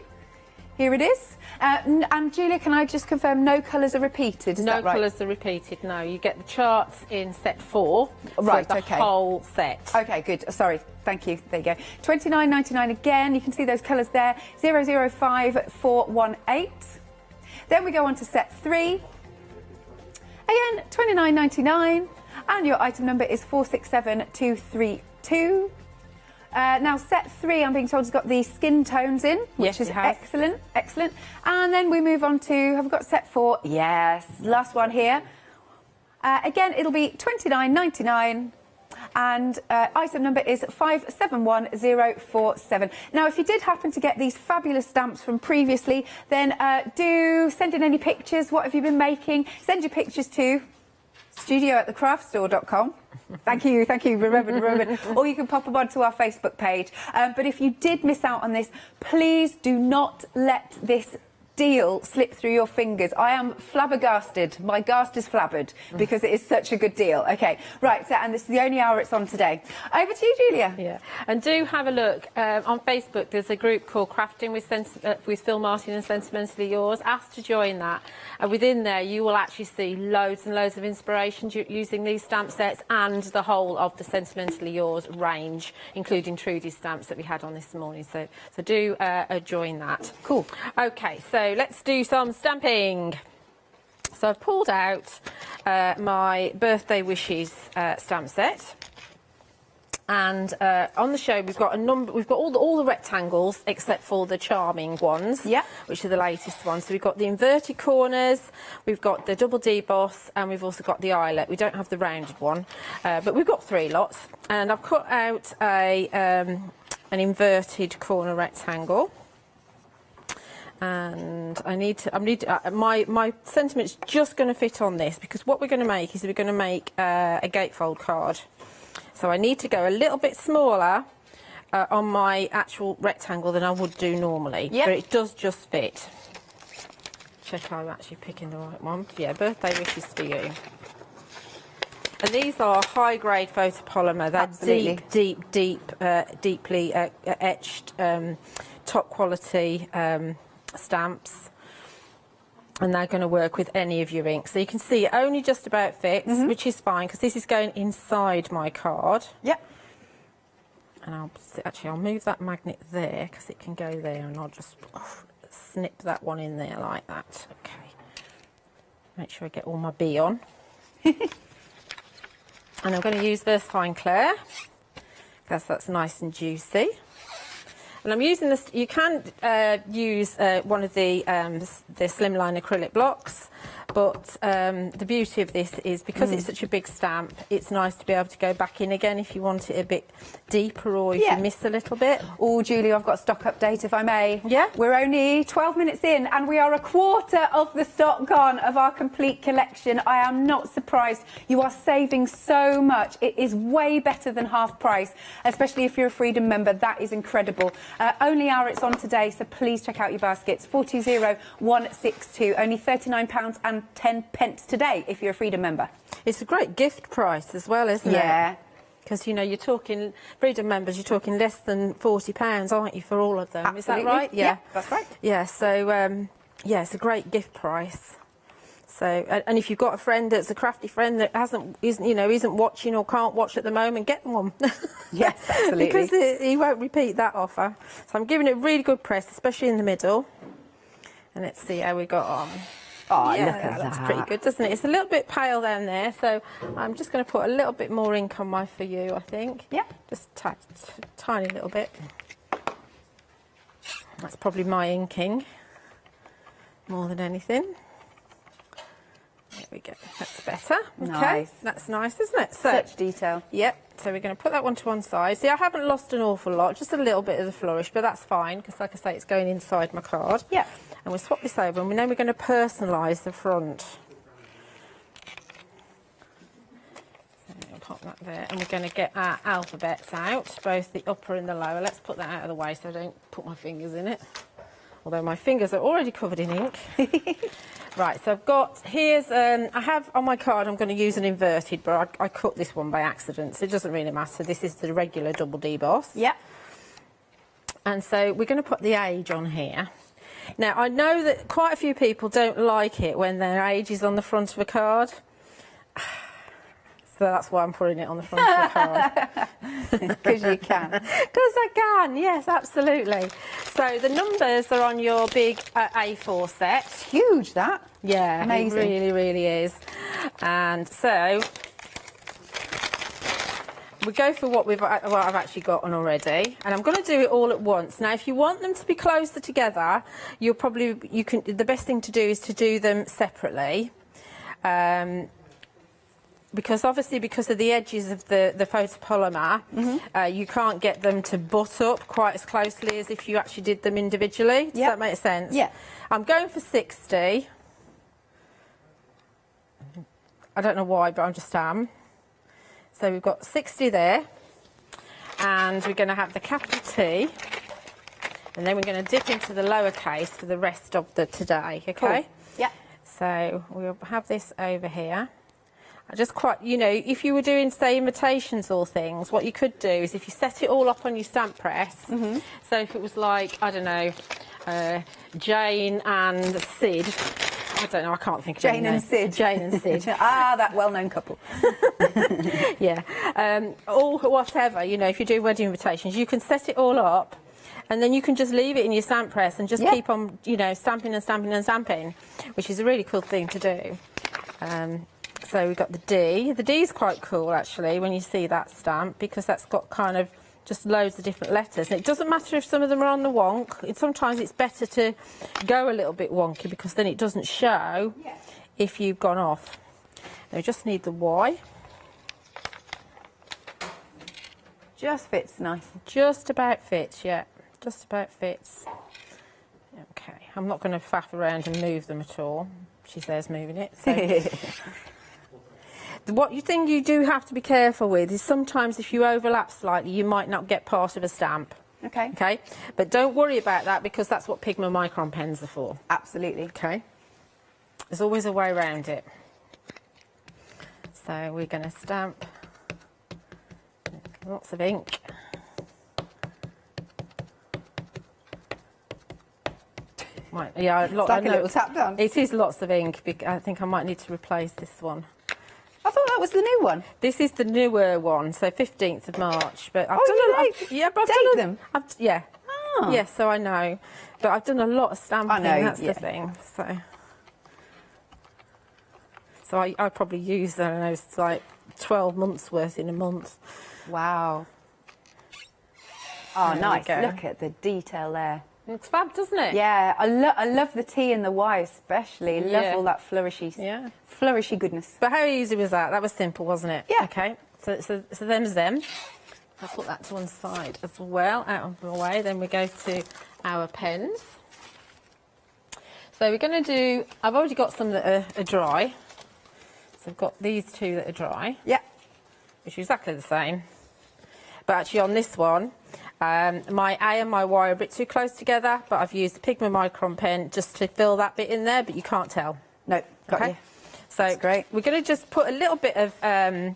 Here it is. And Julia, can I just confirm no colours are repeated? Is no that right? colours are repeated. No, you get the charts in set 4. Right, so the whole set. Okay, good. Sorry, thank you. There you go. $29.99 again. You can see those colours there. 005418. Then we go on to set 3. Again, $29.99. And your item number is 467232. Now, set 3, I'm being told, has got the skin tones in, which is excellent, excellent. And then we move on to, have we got set 4? Yes, last one here. Again, it'll be $29.99. and item number is 571047. Now, if you did happen to get these fabulous stamps from previously, then do send in any pictures. What have you been making? Send your pictures to studio@thecraftstore.com. Thank you, remember. Or you can pop them onto our Facebook page. But if you did miss out on this, please do not let this deal slip through your fingers. I am flabbergasted. My ghast is flabbered because it is such a good deal. Okay, right, so, and this is the only hour it's on today. Over to you, Julia. Yeah, and do have a look on Facebook. There's a group called Crafting with Phil Martin and Sentimentally Yours. Ask to join that. And within there, you will actually see loads and loads of inspiration using these stamp sets and the whole of the Sentimentally Yours range, including Trudy's stamps that we had on this morning. So do join that. Cool. Okay, so let's do some stamping. So I've pulled out my birthday wishes stamp set, and on the show we've got a number. We've got all the rectangles except for the charming ones, which are the latest ones. So we've got the inverted corners, we've got the double deboss, and we've also got the eyelet. We don't have the rounded one, but we've got 3 lots. And I've cut out an inverted corner rectangle. And my sentiment's just going to fit on this, because what we're going to make is we're going to make a gatefold card. So I need to go a little bit smaller on my actual rectangle than I would do normally. But it does just fit. Check I'm actually picking the right one. Yeah, birthday wishes for you. And these are high-grade photopolymer. They're deeply etched, top quality stamps, and they're going to work with any of your inks. So you can see it only just about fits, which is fine because this is going inside my card. And I'll move that magnet there because it can go there, and I'll just snip that one in there like that. Okay, make sure I get all my B on. And I'm going to use Versafine Clair because that's nice and juicy. And I'm using this. You can use one of the slimline acrylic blocks, but the beauty of this is because it's such a big stamp, it's nice to be able to go back in again if you want it a bit deeper or if you miss a little bit. Oh, Julie, I've got a stock update if I may. Yeah. We're only 12 minutes in and we are a quarter of the stock gone of our complete collection. I am not surprised. You are saving so much. It is way better than half price, especially if you're a Freedom member. That is incredible. Only hour it's on today, so please check out your baskets. 420162, only £39.10 today if you're a Freedom member. It's a great gift price as well, isn't it? Yeah. Because, you know, you're talking, Freedom members, you're talking less than £40, aren't you, for all of them? Absolutely. Is that right? Yeah, that's right. Yeah, so, yeah, it's a great gift price. So, and if you've got a friend that's a crafty friend that isn't watching or can't watch at the moment, get them one. Yes, absolutely. Because he won't repeat that offer. So I'm giving it a really good press, especially in the middle. And let's see how we got on. Oh, yeah, look at that looks that. pretty good, doesn't it? It's a little bit pale down there, so I'm just going to put a little bit more ink on my For You, I think. Yeah. Just tiny little bit. That's probably my inking more than anything. There we go. That's better. Okay. Nice. That's nice, isn't it? So, Such detail. Yep. So we're going to put that one to one side. See, I haven't lost an awful lot, just a little bit of the flourish, but that's fine because, like I say, it's going inside my card. Yeah. And we'll swap this over, and then we're going to personalise the front. So we'll pop that there, and we're going to get our alphabets out, both the upper and the lower. Let's put that out of the way so I don't put my fingers in it. Although my fingers are already covered in ink. Right, so I've got, here's, I have on my card, I'm going to use an inverted, but I cut this one by accident, so it doesn't really matter. This is the regular double deboss. Yeah. And so we're going to put the age on here. Now, I know that quite a few people don't like it when their age is on the front of a card. So that's why I'm putting it on the front of the card. Because you can. Because I can, yes, absolutely. So the numbers are on your big A4 set. Huge, that. Yeah, amazing. It really, really is. And so we go for what I've actually got on already, and I'm going to do it all at once. Now, if you want them to be closer together, the best thing to do is to do them separately. because obviously because of the edges of the photopolymer, you can't get them to butt up quite as closely as if you actually did them individually. Does that make sense? Yeah. I'm going for 60. I don't know why, but I just am. So we've got 60 there, and we're going to have the capital T, and then we're going to dip into the lowercase for the rest of the today, okay? Cool. Yeah. So we'll have this over here. I just quite, you know, if you were doing, say, imitations or things, what you could do is if you set it all up on your stamp press, so if it was like, I don't know, Jane and Sid, I don't know, I can't think of Jane and Sid. Jane and Sid. Ah, that well-known couple. Yeah. Or whatever, you know, if you're doing wedding invitations, you can set it all up, and then you can just leave it in your stamp press and just keep on, you know, stamping and stamping and stamping, which is a really cool thing to do. So we've got the D. The D is quite cool, actually, when you see that stamp, because that's got kind of just loads of different letters. And it doesn't matter if some of them are on the wonk. Sometimes it's better to go a little bit wonky, because then it doesn't show if you've gone off. Now we just need the Y. Just fits nice. Just about fits, yeah. Just about fits. Okay, I'm not going to faff around and move them at all. She says moving it. So. What you think you do have to be careful with is sometimes if you overlap slightly, you might not get part of a stamp. Okay. Okay, but don't worry about that, because that's what Pigma Micron pens are for. Absolutely. Okay. There's always a way around it. So we're going to stamp lots of ink. Yeah, it's like a little tap dance. It is lots of ink. I think I might need to replace this one. I thought that was the new one. This is the newer one, so 15th of March. But I've done them. Yeah. Oh. Yeah, so I know. But I've done a lot of stamping, I know, that's the thing. So I probably use, I don't know, it's like 12 months worth in a month. Wow. Oh, nice. Look at the detail there. Looks fab, doesn't it? Yeah, I love the T and the Y especially. Love all that flourishy goodness. But how easy was that? That was simple, wasn't it? Yeah. Okay, so them's them. I'll put that to one side as well, out of the way. Then we go to our pens. So we're going to do, I've already got some that are dry. So I've got these two that are dry. Yeah. Which are exactly the same. But actually on this one, my A and my Y are a bit too close together, but I've used the Pigma Micron pen just to fill that bit in there, but you can't tell. No, got you. So that's great. We're going to just put a little bit of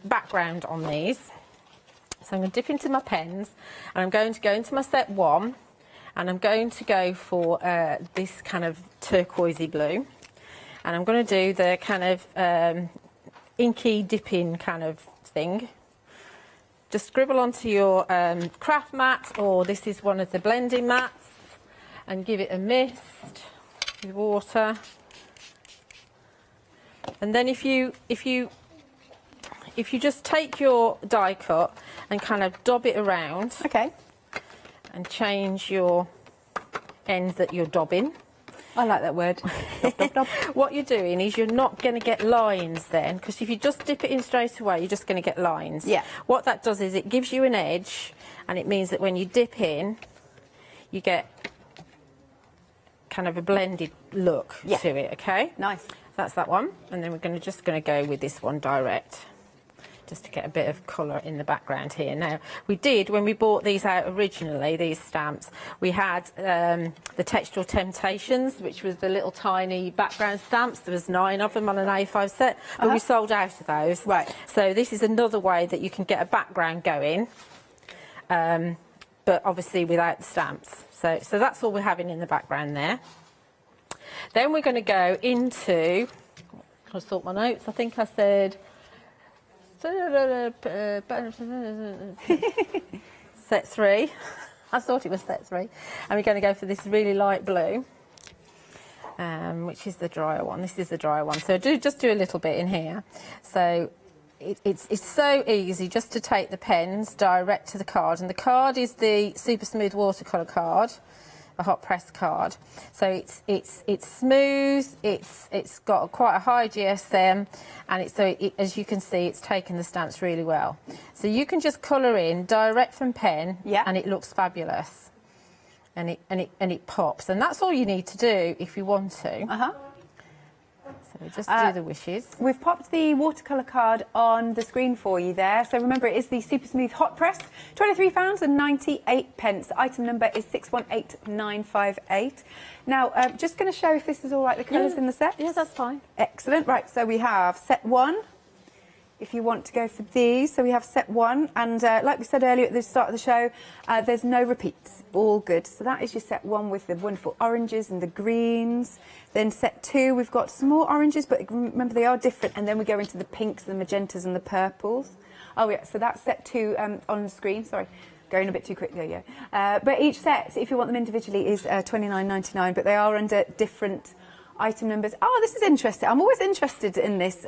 background on these. So I'm going to dip into my pens, and I'm going to go into my set 1, and I'm going to go for this kind of turquoisey blue, and I'm going to do the kind of inky dipping kind of thing. Just scribble onto your craft mat, or this is one of the blending mats, and give it a mist with water. And then if you just take your die cut and kind of dob it around, and change your end that you're dobbing. I like that word. Dob, dob, dob. What you're doing is you're not going to get lines then, because if you just dip it in straight away, you're just going to get lines. Yeah. What that does is it gives you an edge, and it means that when you dip in, you get kind of a blended look to it, okay? Nice. That's that one, and then we're just going to go with this one direct, just to get a bit of colour in the background here. Now, we did, when we bought these out originally, these stamps, we had the Textual Temptations, which was the little tiny background stamps. There was 9 of them on an A5 set, but we sold out of those. Right. So this is another way that you can get a background going, but obviously without the stamps. So that's all we're having in the background there. Then we're going to go into, I'll sort my notes, I think I said, set 3. I thought it was set 3. And we're going to go for this really light blue, which is the drier one. This is the drier one. So just do a little bit in here. So it's so easy just to take the pens direct to the card. And the card is the Super Smooth Watercolour card. a hot press card. So it's smooth. It's got quite a high GSM, and as you can see, it's taken the stamps really well. So you can just colour in direct from pen, and it looks fabulous, and it pops. And that's all you need to do if you want to. So just do the wishes. We've popped the watercolour card on the screen for you there. So remember, it is the Super Smooth Hot Press, £23.98. Item number is 618958. Now, just going to show if this is all right, the colours in the set. Yeah, that's fine. Excellent. Right, so we have set 1. If you want to go for these, so we have set 1, and like we said earlier at the start of the show, there's no repeats, all good. So that is your set 1 with the wonderful oranges and the greens. Then set 2, we've got some more oranges, but remember they are different, and then we go into the pinks, the magentas and the purples. Oh yeah, so that's set 2 on the screen, sorry. Going a bit too quickly, yeah. But each set, if you want them individually, is £29.99, but they are under different item numbers. Oh, this is interesting. I'm always interested in this,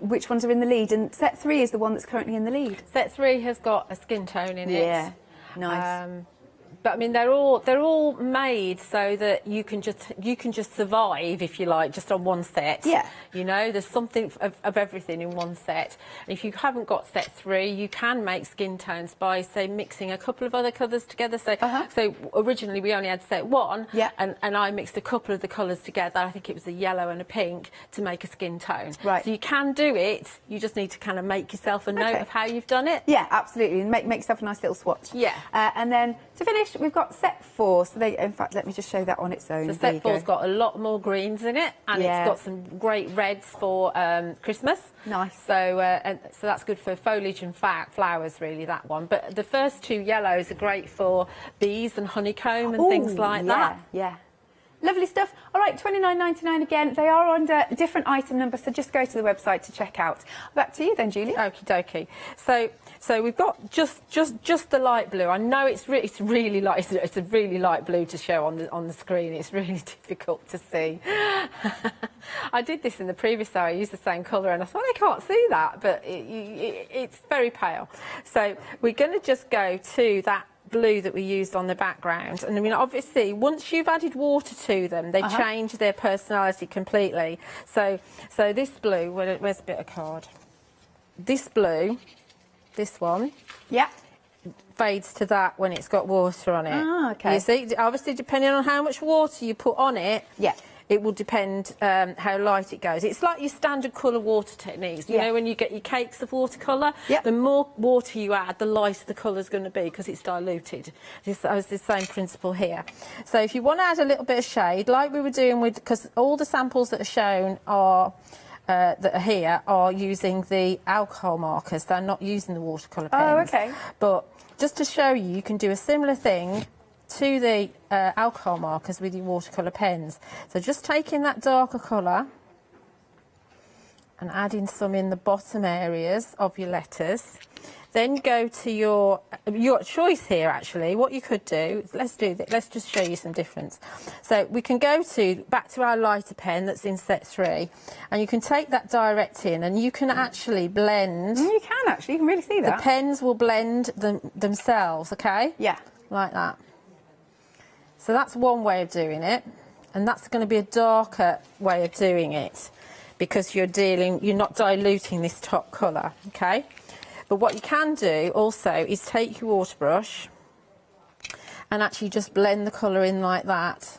which ones are in the lead, and set 3 is the one that's currently in the lead. Set 3 has got a skin tone in it. Yeah, nice. But I mean, they're all made so that you can just survive, if you like, just on one set. Yeah. You know, there's something of everything in one set. And if you haven't got set 3, you can make skin tones by, say, mixing a couple of other colours together. So, so originally we only had set 1, and I mixed a couple of the colours together. I think it was a yellow and a pink to make a skin tone. Right. So you can do it. You just need to kind of make yourself a note of how you've done it. Yeah, absolutely. And make yourself a nice little swatch. Yeah. And then to finish, we've got set 4. So in fact, let me just show that on its own. So set 4's got a lot more greens in it, and it's got some great reds for Christmas. Nice. So so that's good for foliage and flowers, really, that one. But the first 2 yellows are great for bees and honeycomb and things like that. Yeah. Lovely stuff. All right, £29.99 again. They are under different item numbers, so just go to the website to check out. Back to you then, Julie. Okie dokie. So we've got just the light blue. I know it's really light. It's a really light blue to show on the screen. It's really difficult to see. I did this in the previous hour. I used the same colour, and I thought I can't see that, but it's very pale. So we're going to just go to that blue that we used on the background, and I mean, obviously once you've added water to them, they change their personality completely. So this blue, where's a bit of card? This blue, this one, fades to that when it's got water on it. Ah, okay. You see, obviously depending on how much water you put on it, it will depend how light it goes. It's like your standard colour water techniques. You know, when you get your cakes of watercolour, the more water you add, the lighter the colour's going to be because it's diluted. It's the same principle here. So if you want to add a little bit of shade, like we were doing with, because all the samples that are shown are that are here are using the alcohol markers. They're not using the watercolour pens. Oh, okay. But just to show you, you can do a similar thing to the alcohol markers with your watercolour pens. So just taking that darker colour and adding some in the bottom areas of your letters. Then go to your choice here, actually. What you could do, let's just show you some difference. So we can go back to our lighter pen that's in set 3, and you can take that direct in, and you can actually blend. You can actually, you can really see that. The pens will blend themselves, okay? Yeah. Like that. So that's one way of doing it, and that's going to be a darker way of doing it because you're not diluting this top colour, okay? But what you can do also is take your water brush and actually just blend the colour in like that.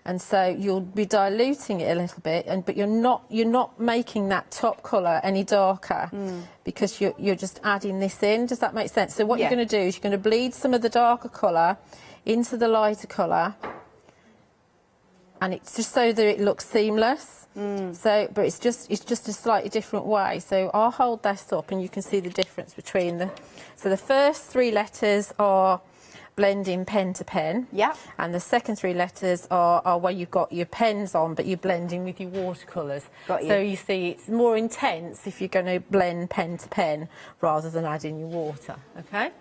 And so you'll be diluting it a little bit, but you're not making that top colour any darker because you're just adding this in. Does that make sense? So what you're going to do is you're going to bleed some of the darker colour into the lighter colour, and it's just so that it looks seamless. So, but it's just a slightly different way. So I'll hold this up, and you can see the difference between the. So the first 3 letters are blending pen to pen. Yeah. And the second 3 letters are where you've got your pens on, but you're blending with your watercolours. Got you. So you see, it's more intense if you're going to blend pen to pen rather than adding your water. Okay.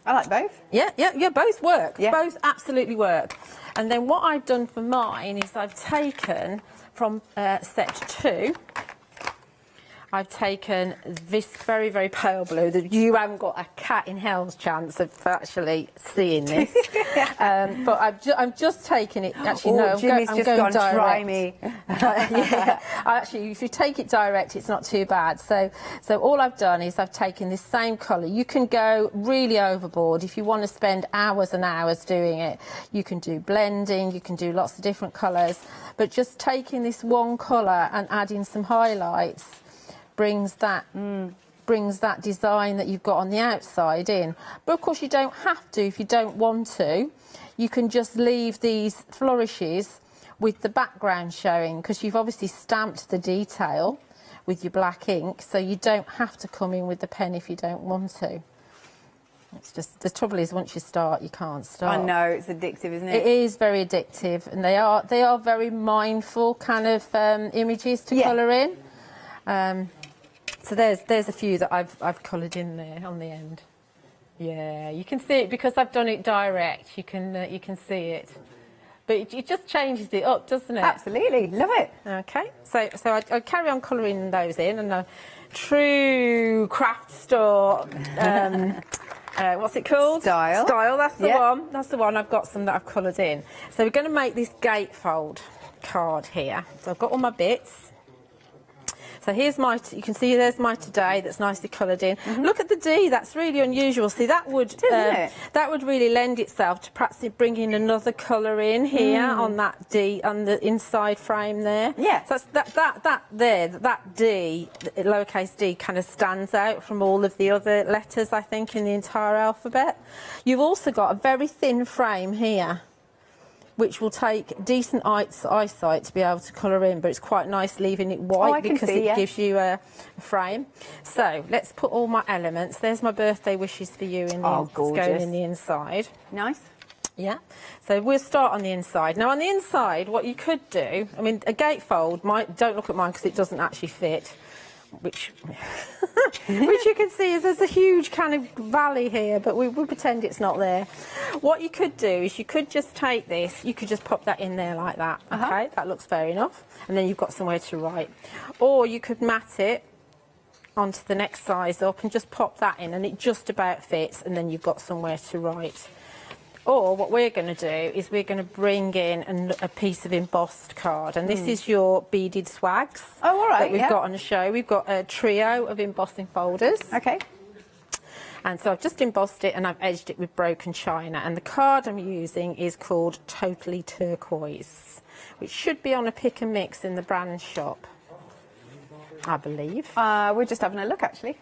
I like both. Yeah, both work. Yeah. Both absolutely work. And then what I've done for mine is I've taken from set 2, I've taken this very, very pale blue. That you haven't got a cat in hell's chance of actually seeing this. But I'm just taking it. Actually, no, Jimmy's I'm just going gone, direct. try me. Yeah, actually, if you take it direct, it's not too bad. So all I've done is I've taken this same colour. You can go really overboard if you want to spend hours and hours doing it. You can do blending, you can do lots of different colours, but just taking this one colour and adding some highlights brings that design that you've got on the outside in. But of course you don't have to if you don't want to. You can just leave these flourishes with the background showing, because you've obviously stamped the detail with your black ink, so you don't have to come in with the pen if you don't want to. It's just, the trouble is once you start you can't stop. I know, it's addictive, isn't it? It is very addictive, and they are very mindful kind of images to colour in. So there's a few that I've coloured in there on the end. Yeah, you can see it because I've done it direct. You can see it, but it just changes it up, doesn't it? Absolutely, love it. Okay, so I carry on colouring those in, and a true craft store. What's it called? Style. That's the one. That's the one. I've got some that I've coloured in. So we're going to make this gatefold card here. So I've got all my bits. So here's my, you can see there's my today that's nicely coloured in. Look at the D, that's really unusual. See, that would really lend itself to perhaps bringing another colour in here on that D, on the inside frame there. Yeah. So that's that D, lowercase d, kind of stands out from all of the other letters, I think, in the entire alphabet. You've also got a very thin frame here, which will take decent eyesight to be able to colour in, but it's quite nice leaving it white because it gives you a frame. So let's put all my elements. There's my birthday wishes for you in the going in the inside. Nice. Yeah. So we'll start on the inside. Now on the inside, what you could do, I mean, a gatefold don't look at mine because it doesn't actually fit. Which you can see is there's a huge kind of valley here, but we pretend it's not there. What you could do is you could just take this, you could just pop that in there like that. Okay, that looks fair enough, and then you've got somewhere to write. Or you could mat it onto the next size up and just pop that in, and it just about fits, and then you've got somewhere to write. Or what we're going to do is we're going to bring in a piece of embossed card, and this is your beaded swags. Oh, all right. That we've got on the show. We've got a trio of embossing folders. Okay. And so I've just embossed it and I've edged it with broken china. And the card I'm using is called Totally Turquoise, which should be on a pick and mix in the brand shop, I believe. We're just having a look, actually.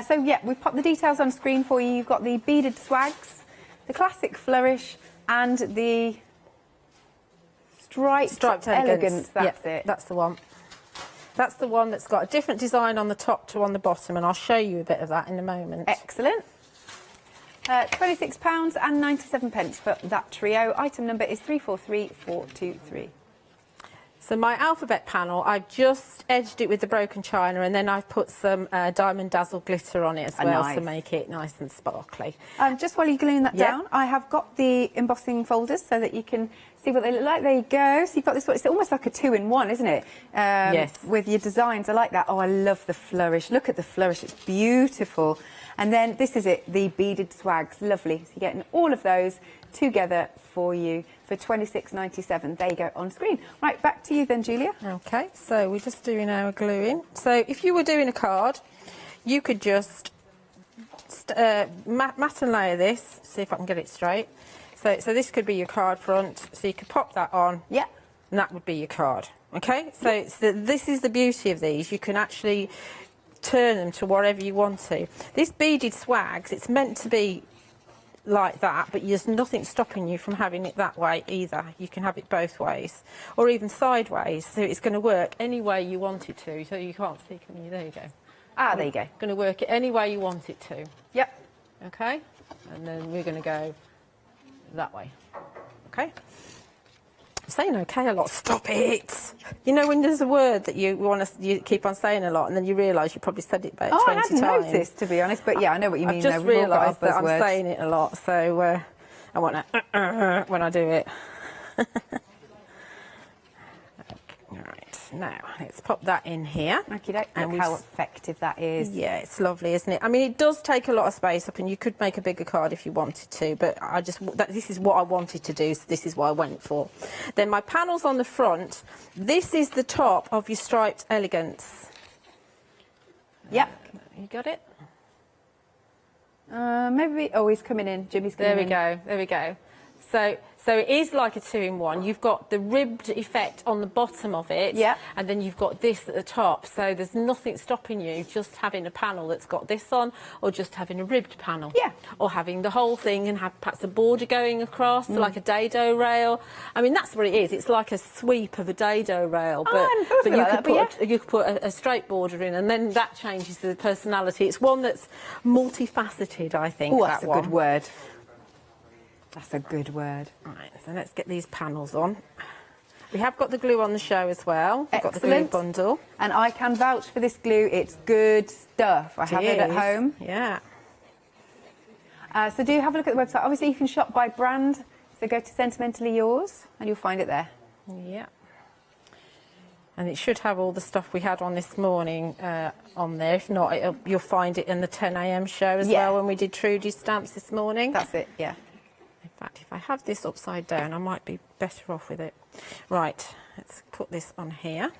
So yeah, we've popped the details on screen for you. You've got the beaded swags, the classic flourish, and the striped elegance. That's it. That's the one. That's the one that's got a different design on the top to on the bottom, and I'll show you a bit of that in a moment. Excellent. £26.97 for that trio. Item number is 343423. So my alphabet panel, I've just edged it with the broken china, and then I've put some diamond dazzle glitter on it as well to make it nice and sparkly. Just while you're gluing that down, I have got the embossing folders so that you can see what they look like. There you go. So you've got this one. It's almost like a two-in-one, isn't it? Yes. With your designs. I like that. Oh, I love the flourish. Look at the flourish. It's beautiful. And then this is it, the beaded swags. Lovely. So you're getting all of those together for you for £26.97. There you go on screen. Right, back to you then, Julia. Okay, so we're just doing our gluing. So if you were doing a card, you could just mat and layer this. See if I can get it straight. So this could be your card front. So you could pop that on. Yeah. And that would be your card. Okay, so this is the beauty of these. You can actually turn them to whatever you want to. This beaded swags, it's meant to be like that, but there's nothing stopping you from having it that way either. You can have it both ways, or even sideways, so it's going to work any way you want it to. So you can't see, can you? There you go. Ah, there you go. Going to work it any way you want it to. Yep. Okay, and then we're going to go that way. Okay. I'm saying okay a lot. Stop it. You know when there's a word that you keep on saying a lot, and then you realise you probably said it about 20 times. I hadn't noticed, to be honest, but yeah, I know what you mean. I've just realised that I'm saying it a lot, so I want to when I do it. now let's pop that in here. Look how effective that is. Yeah, it's lovely, isn't it? I mean, it does take a lot of space up, and you could make a bigger card if you wanted to, but this is what I wanted to do, so this is what I went for. Then my panels on the front, this is the top of your striped elegance. Yep. You got it? Maybe, oh, he's coming in. Jimmy's coming in. There we go. So it is like a 2-in-1. You've got the ribbed effect on the bottom of it, and then you've got this at the top. So there's nothing stopping you just having a panel that's got this on, or just having a ribbed panel. Yeah. Or having the whole thing and have perhaps a border going across, like a dado rail. I mean, that's what it is. It's like a sweep of a dado rail, but you could put a straight border in, and then that changes the personality. It's one that's multifaceted, I think. Oh, that's a good word. That's a good word. Right, so let's get these panels on. We have got the glue on the show as well. We've got the glue bundle. And I can vouch for this glue. It's good stuff. I have it at home. Yeah. So do have a look at the website. Obviously, you can shop by brand. So go to Sentimentally Yours, and you'll find it there. Yeah. And it should have all the stuff we had on this morning on there. If not, you'll find it in the 10 a.m. show as well, when we did Trudy's stamps this morning. That's it, yeah. In fact, if I have this upside down, I might be better off with it. Right, let's put this on here.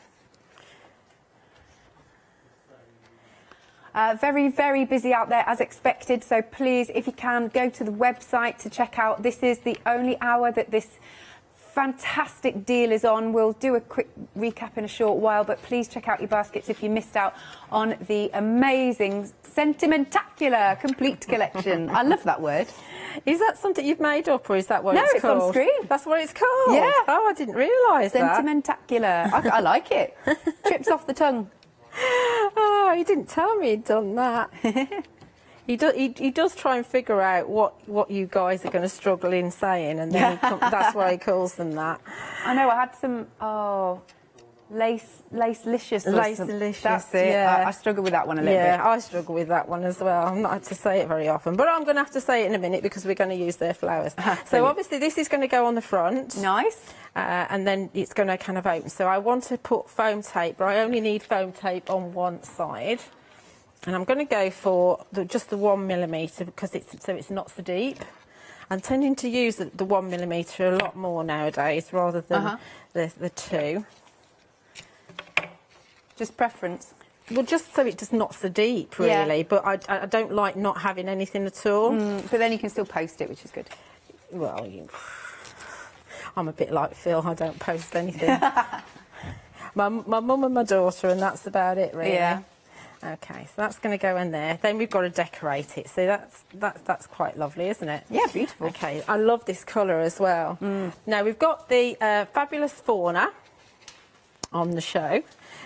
Very, very busy out there as expected. So please, if you can, go to the website to check out. This is the only hour that this fantastic deal is on. We'll do a quick recap in a short while, but please check out your baskets if you missed out on the amazing Sentimentacular complete collection. I love that word. Is that something you've made up, or is that what no, it's called? No, it's on screen. That's what it's called? Yeah. Oh, I didn't realise that. Sentimentacular. I like it. Trips off the tongue. Oh, he didn't tell me he'd done that. He does try and figure out what you guys are going to struggle in saying, and then that's why he calls them that. I know, I had some, Lace-licious. Lace-licious, that's it. yeah. I struggle with that one a little bit. Yeah, I struggle with that one as well. I'm not had to say it very often, but I'm going to have to say it in a minute because we're going to use their flowers. So obviously this is going to go on the front. Nice. And then it's going to kind of open. So I want to put foam tape, but I only need foam tape on one side. And I'm going to go for just the 1mm because it's not so deep. I'm tending to use the 1mm a lot more nowadays rather than the 2. Just preference? Well, just so it does not so deep, really. Yeah. But I don't like not having anything at all. But then you can still post it, which is good. Well, I'm a bit like Phil. I don't post anything. my mum and my daughter, and that's about it, really. Yeah. Okay, so that's going to go in there. Then we've got to decorate it. So that's quite lovely, isn't it? Yeah, beautiful. Okay, I love this colour as well. Now we've got the fabulous fauna on the show.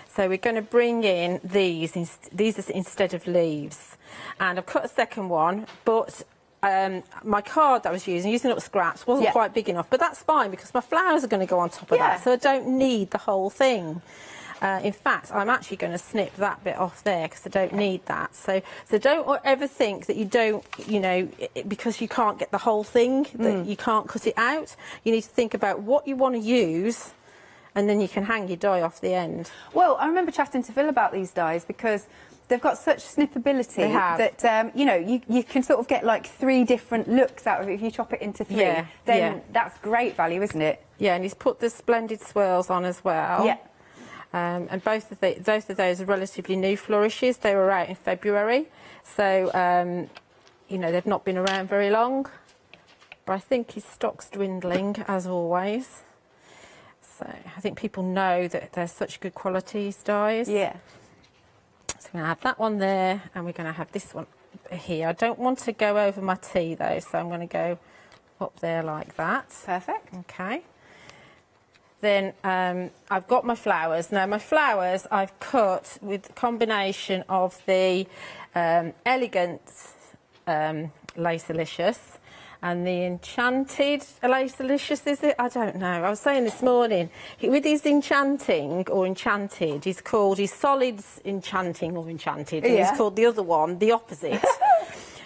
So we're going to bring in these instead of leaves. And I've cut a second one, but my card that I was using up scraps, wasn't quite big enough. But that's fine because my flowers are going to go on top of that, so I don't need the whole thing. In fact, I'm actually going to snip that bit off there because I don't need that. So don't ever think that you don't, because you can't get the whole thing, that you can't cut it out. You need to think about what you want to use, and then you can hang your die off the end. Well, I remember chatting to Phil about these dies because they've got such snippability that, you can sort of get like 3 different looks out of it if you chop it into 3. Yeah, then that's great value, isn't it? Yeah, and he's put the splendid swirls on as well. Yeah. And both of those are relatively new flourishes. They were out in February, so they've not been around very long. But I think his stock's dwindling as always. So I think people know that they're such good quality, these dies. Yeah. So we're going to have that one there, and we're going to have this one here. I don't want to go over my T though, so I'm going to go up there like that. Perfect. Okay. Then I've got my flowers. Now my flowers I've cut with a combination of the Elegant Lace-alicious and the Enchanted Lace-alicious, is it? I don't know. I was saying this morning, with his Enchanting or Enchanted, he's Solids Enchanting or Enchanted. And he's called the other one, the opposite,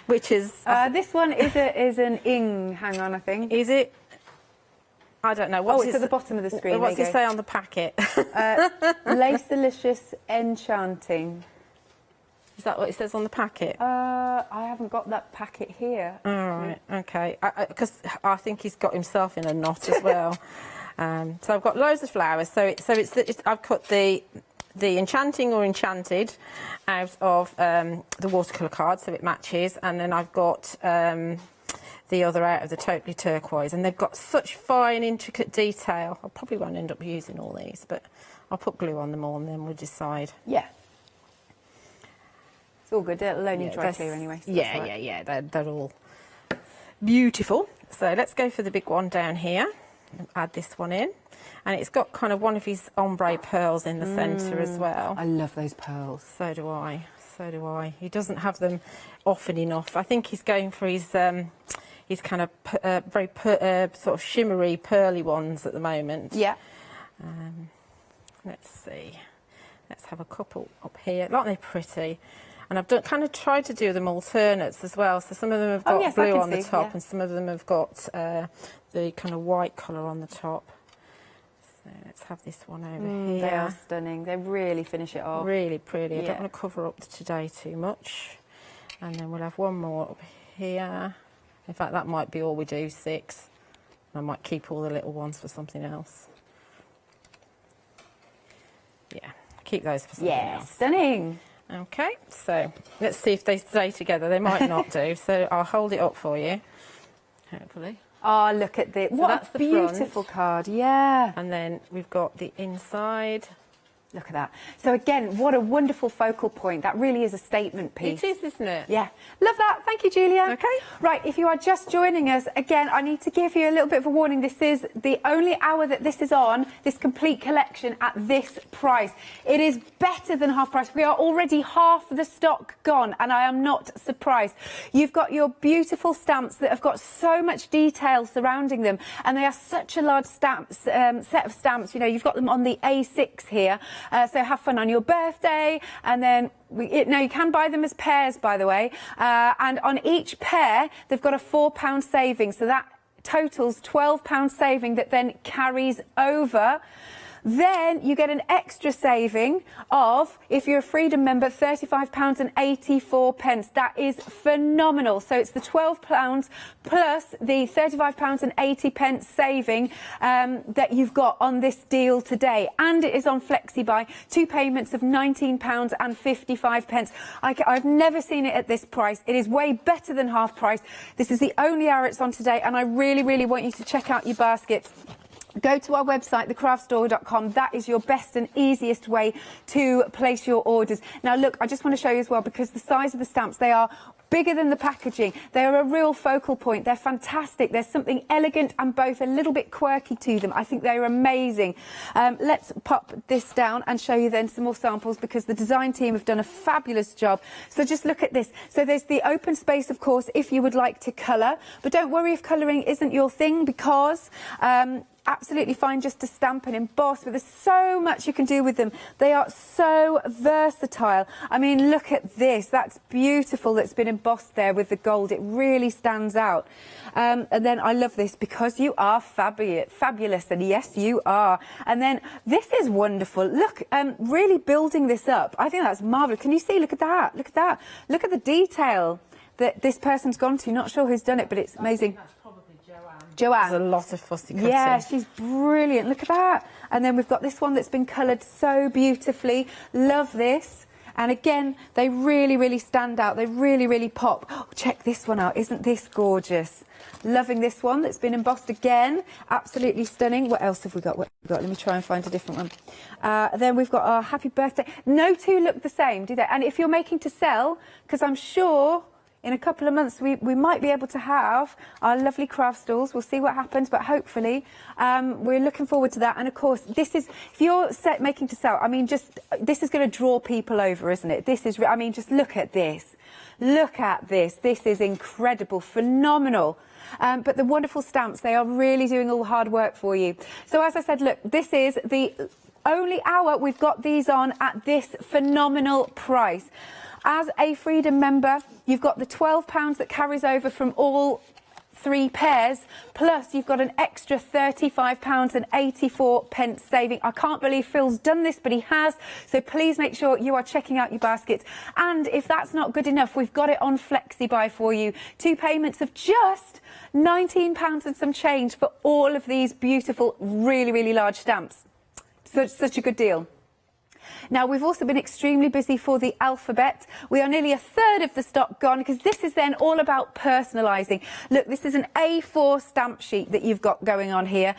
which is... this one is an ing, hang on, I think. Is it? I don't know. It's at the bottom of the screen. What's it say on the packet? Lace Delicious Enchanting. Is that what it says on the packet? I haven't got that packet here. All right, okay. Because I think he's got himself in a knot as well. So I've got loads of flowers. So I've cut the enchanting or enchanted out of the watercolour card, so it matches, and then I've got the other out of the totally turquoise, and they've got such fine, intricate detail. I probably won't end up using all these, but I'll put glue on them all, and then we'll decide. Yeah. It's all good. It'll only dry clear anyway. So They're all beautiful. So let's go for the big one down here. Add this one in, and it's got kind of one of his ombre pearls in the centre as well. I love those pearls. So do I. So do I. He doesn't have them often enough. I think he's going for his kind of very sort of shimmery, pearly ones at the moment. Yeah. Let's see. Let's have a couple up here. Aren't they pretty? And I've kind of tried to do them alternates as well. So some of them have got blue on the top, and some of them have got the kind of white colour on the top. So let's have this one over here. They are stunning. They really finish it off. Really pretty. I don't want to cover up today too much. And then we'll have one more up here. In fact, that might be all we do, 6. I might keep all the little ones for something else. Yeah, keep those for something else. Stunning. Okay, so let's see if they stay together. They might not do, so I'll hold it up for you, hopefully. Oh, look at this. So What that's a the beautiful front. card. Yeah. And then we've got the inside. Look at that. So again, what a wonderful focal point. That really is a statement piece. It is, isn't it? Yeah. Love that. Thank you, Julia. Okay. Right, if you are just joining us, again, I need to give you a little bit of a warning. This is the only hour that this is on, this complete collection at this price. It is better than half price. We are already half the stock gone, and I am not surprised. You've got your beautiful stamps that have got so much detail surrounding them, and they are such a large stamps, set of stamps. You know, you've got them on the A6 here. So have fun on your birthday, and then now you can buy them as pairs, by the way, and on each pair they've got a £4 saving, so that totals £12 saving that then carries over. Then you get an extra saving of, if you're a Freedom member, £35.84. That is phenomenal. So it's the £12 plus the £35.80 saving that you've got on this deal today. And it is on FlexiBuy, 2 payments of £19.55. I've never seen it at this price. It is way better than half price. This is the only hour it's on today, and I really, really want you to check out your baskets. Go to our website, thecraftstore.com. That is your best and easiest way to place your orders. Now, look, I just want to show you as well, because the size of the stamps, they are bigger than the packaging. They're a real focal point. They're fantastic. There's something elegant and both a little bit quirky to them. I think they're amazing. Let's pop this down and show you then some more samples, because the design team have done a fabulous job. So just look at this. So there's the open space, of course, if you would like to colour. But don't worry if colouring isn't your thing, because absolutely fine just to stamp and emboss, but there's so much you can do with them. They are so versatile. I mean, look at this. That's beautiful. That's been embossed there with the gold. It really stands out. And then I love this, because you are fabulous, and yes, you are. And then this is wonderful. Look, really building this up. I think that's marvellous. Can you see? Look at that. Look at that. Look at the detail that this person's gone to. Not sure who's done it, but it's amazing. Joanne. There's a lot of fussy cutting. Yeah, she's brilliant. Look at that. And then we've got this one that's been coloured so beautifully. Love this. And again, they really, really stand out. They really, really pop. Oh, check this one out. Isn't this gorgeous? Loving this one that's been embossed again. Absolutely stunning. What else have we got? Let me try and find a different one. Then we've got our happy birthday. No two look the same, do they? And if you're making to sell, because I'm sure in a couple of months, we might be able to have our lovely craft stalls. We'll see what happens, but hopefully we're looking forward to that. And of course, this is, if you're making to sell, I mean, this is going to draw people over, isn't it? This is, I mean, just look at this. Look at this. This is incredible, phenomenal. But the wonderful stamps, they are really doing all the hard work for you. So as I said, look, this is the only hour we've got these on at this phenomenal price. As a Freedom member, you've got the £12 that carries over from all 3 pairs, plus you've got an extra £35.84 saving. I can't believe Phil's done this, but he has. So please make sure you are checking out your baskets. And if that's not good enough, we've got it on FlexiBuy for you. 2 payments of just £19 and some change for all of these beautiful, really, really large stamps. Such a good deal. Now, we've also been extremely busy for the alphabet. We are nearly a third of the stock gone, because this is then all about personalising. Look, this is an A4 stamp sheet that you've got going on here.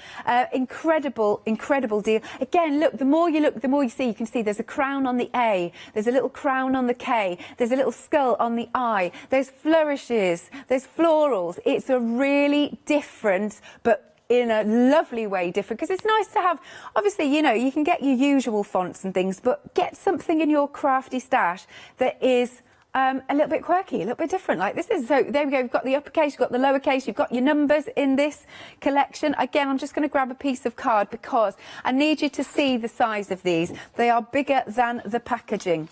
Incredible, incredible deal. Again, look, the more you look, the more you see. You can see there's a crown on the A, there's a little crown on the K, there's a little skull on the I, there's flourishes, there's florals. It's a really different, but in a lovely way different, because it's nice to have, obviously, you know, you can get your usual fonts and things, but get something in your crafty stash that is a little bit quirky, a little bit different. Like this is, so there we go, you've got the uppercase, you've got the lowercase, you've got your numbers in this collection. Again, I'm just going to grab a piece of card because I need you to see the size of these. They are bigger than the packaging.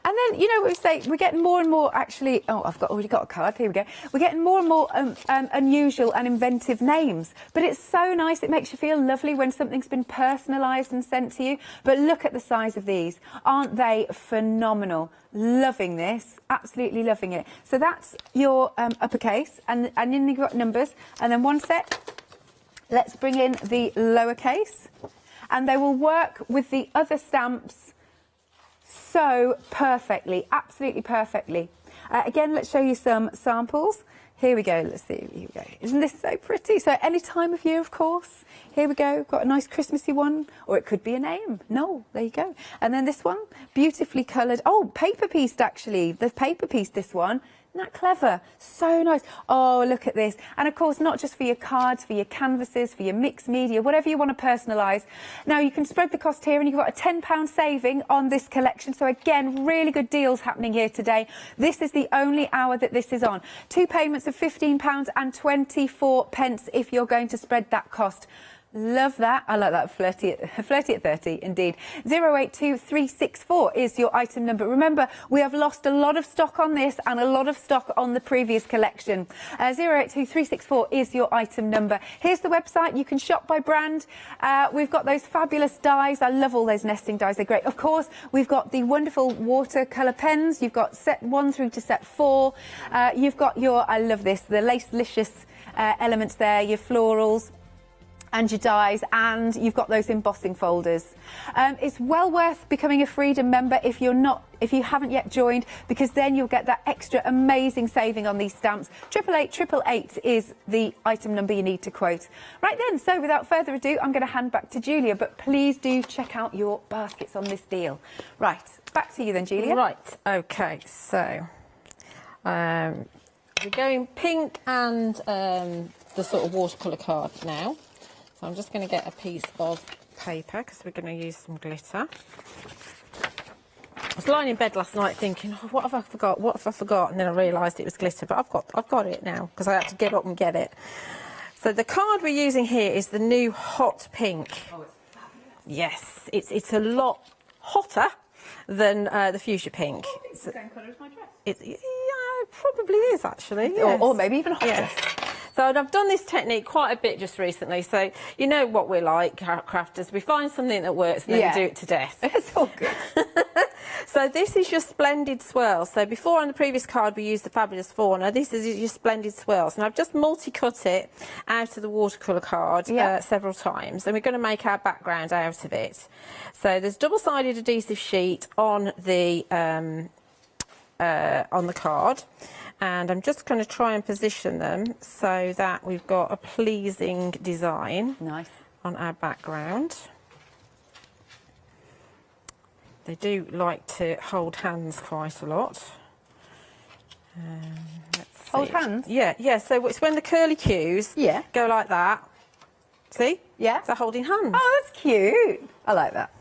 And then, you know, we say we're getting more and more, actually, oh, I've already got a card, here we go. We're getting more and more unusual and inventive names, but it's so nice, it makes you feel lovely when something's been personalised and sent to you. But look at the size of these, aren't they phenomenal? Loving this, absolutely loving it. So that's your uppercase, and then you've got numbers, and then one set. Let's bring in the lowercase, and they will work with the other stamps so perfectly, absolutely perfectly. Again, let's show you some samples. Here we go, let's see, here we go. Isn't this so pretty? So any time of year, of course. Here we go, got a nice Christmassy one, or it could be a name. No, there you go. And then this one, beautifully coloured. Oh, paper pieced actually. The paper pieced this one. Isn't that clever? So nice. Oh, look at this. And of course, not just for your cards, for your canvases, for your mixed media, whatever you want to personalise. Now, you can spread the cost here, and you've got a £10 saving on this collection. So again, really good deals happening here today. This is the only hour that this is on. 2 payments of £15.24 if you're going to spread that cost. Love that. I like that. Flirty at 30, indeed. 082364 is your item number. Remember, we have lost a lot of stock on this and a lot of stock on the previous collection. 082364 is your item number. Here's the website. You can shop by brand. We've got those fabulous dies. I love all those nesting dies. They're great. Of course, we've got the wonderful watercolour pens. You've got set 1 through to set 4. You've got your, I love this, the lacelicious elements there, your florals and your dies, and you've got those embossing folders. It's well worth becoming a Freedom member if you haven't yet joined, because then you'll get that extra amazing saving on these stamps. 888 is the item number you need to quote. Right then, so without further ado, I'm going to hand back to Julia, but please do check out your baskets on this deal. Right, back to you then, Julia. Right, okay, so we're going pink and the sort of watercolour card now. So I'm just going to get a piece of paper because we're going to use some glitter. I was lying in bed last night thinking, oh, what have I forgot? What have I forgot? And then I realised it was glitter, but I've got it now because I had to get up and get it. So the card we're using here is the new hot pink. Oh, it's fabulous. Yes, it's a lot hotter than the fuchsia pink. Oh, it's the same colour as my dress. Yeah, it probably is actually. Yes. Or maybe even hotter. Yes. So I've done this technique quite a bit just recently. So you know what we're like, crafters. We find something that works and then we do it to death. It's all good. So this is your splendid swirl. So before on the previous card we used the fabulous fauna. This is your splendid swirls. And I've just multi-cut it out of the watercolour card several times. And we're going to make our background out of it. So there's double-sided adhesive sheet on the card. And I'm just going to try and position them so that we've got a pleasing design on our background. They do like to hold hands quite a lot. Let's see. Hold hands? Yeah. So it's when the curly cues go like that. See? Yeah. They're holding hands. Oh, that's cute. I like that.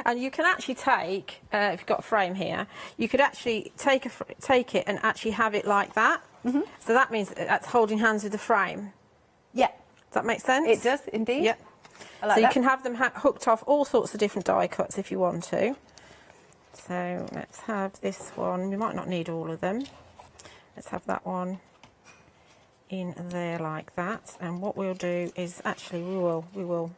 And you can actually take, if you've got a frame here, you could actually take it and actually have it like that. Mm-hmm. So that means that's holding hands with the frame. Yeah. Does that make sense? It does, indeed. Yeah. I like so you can have them hooked off all sorts of different die cuts if you want to. So let's have this one. We might not need all of them. Let's have that one in there like that. And what we'll do is actually we will.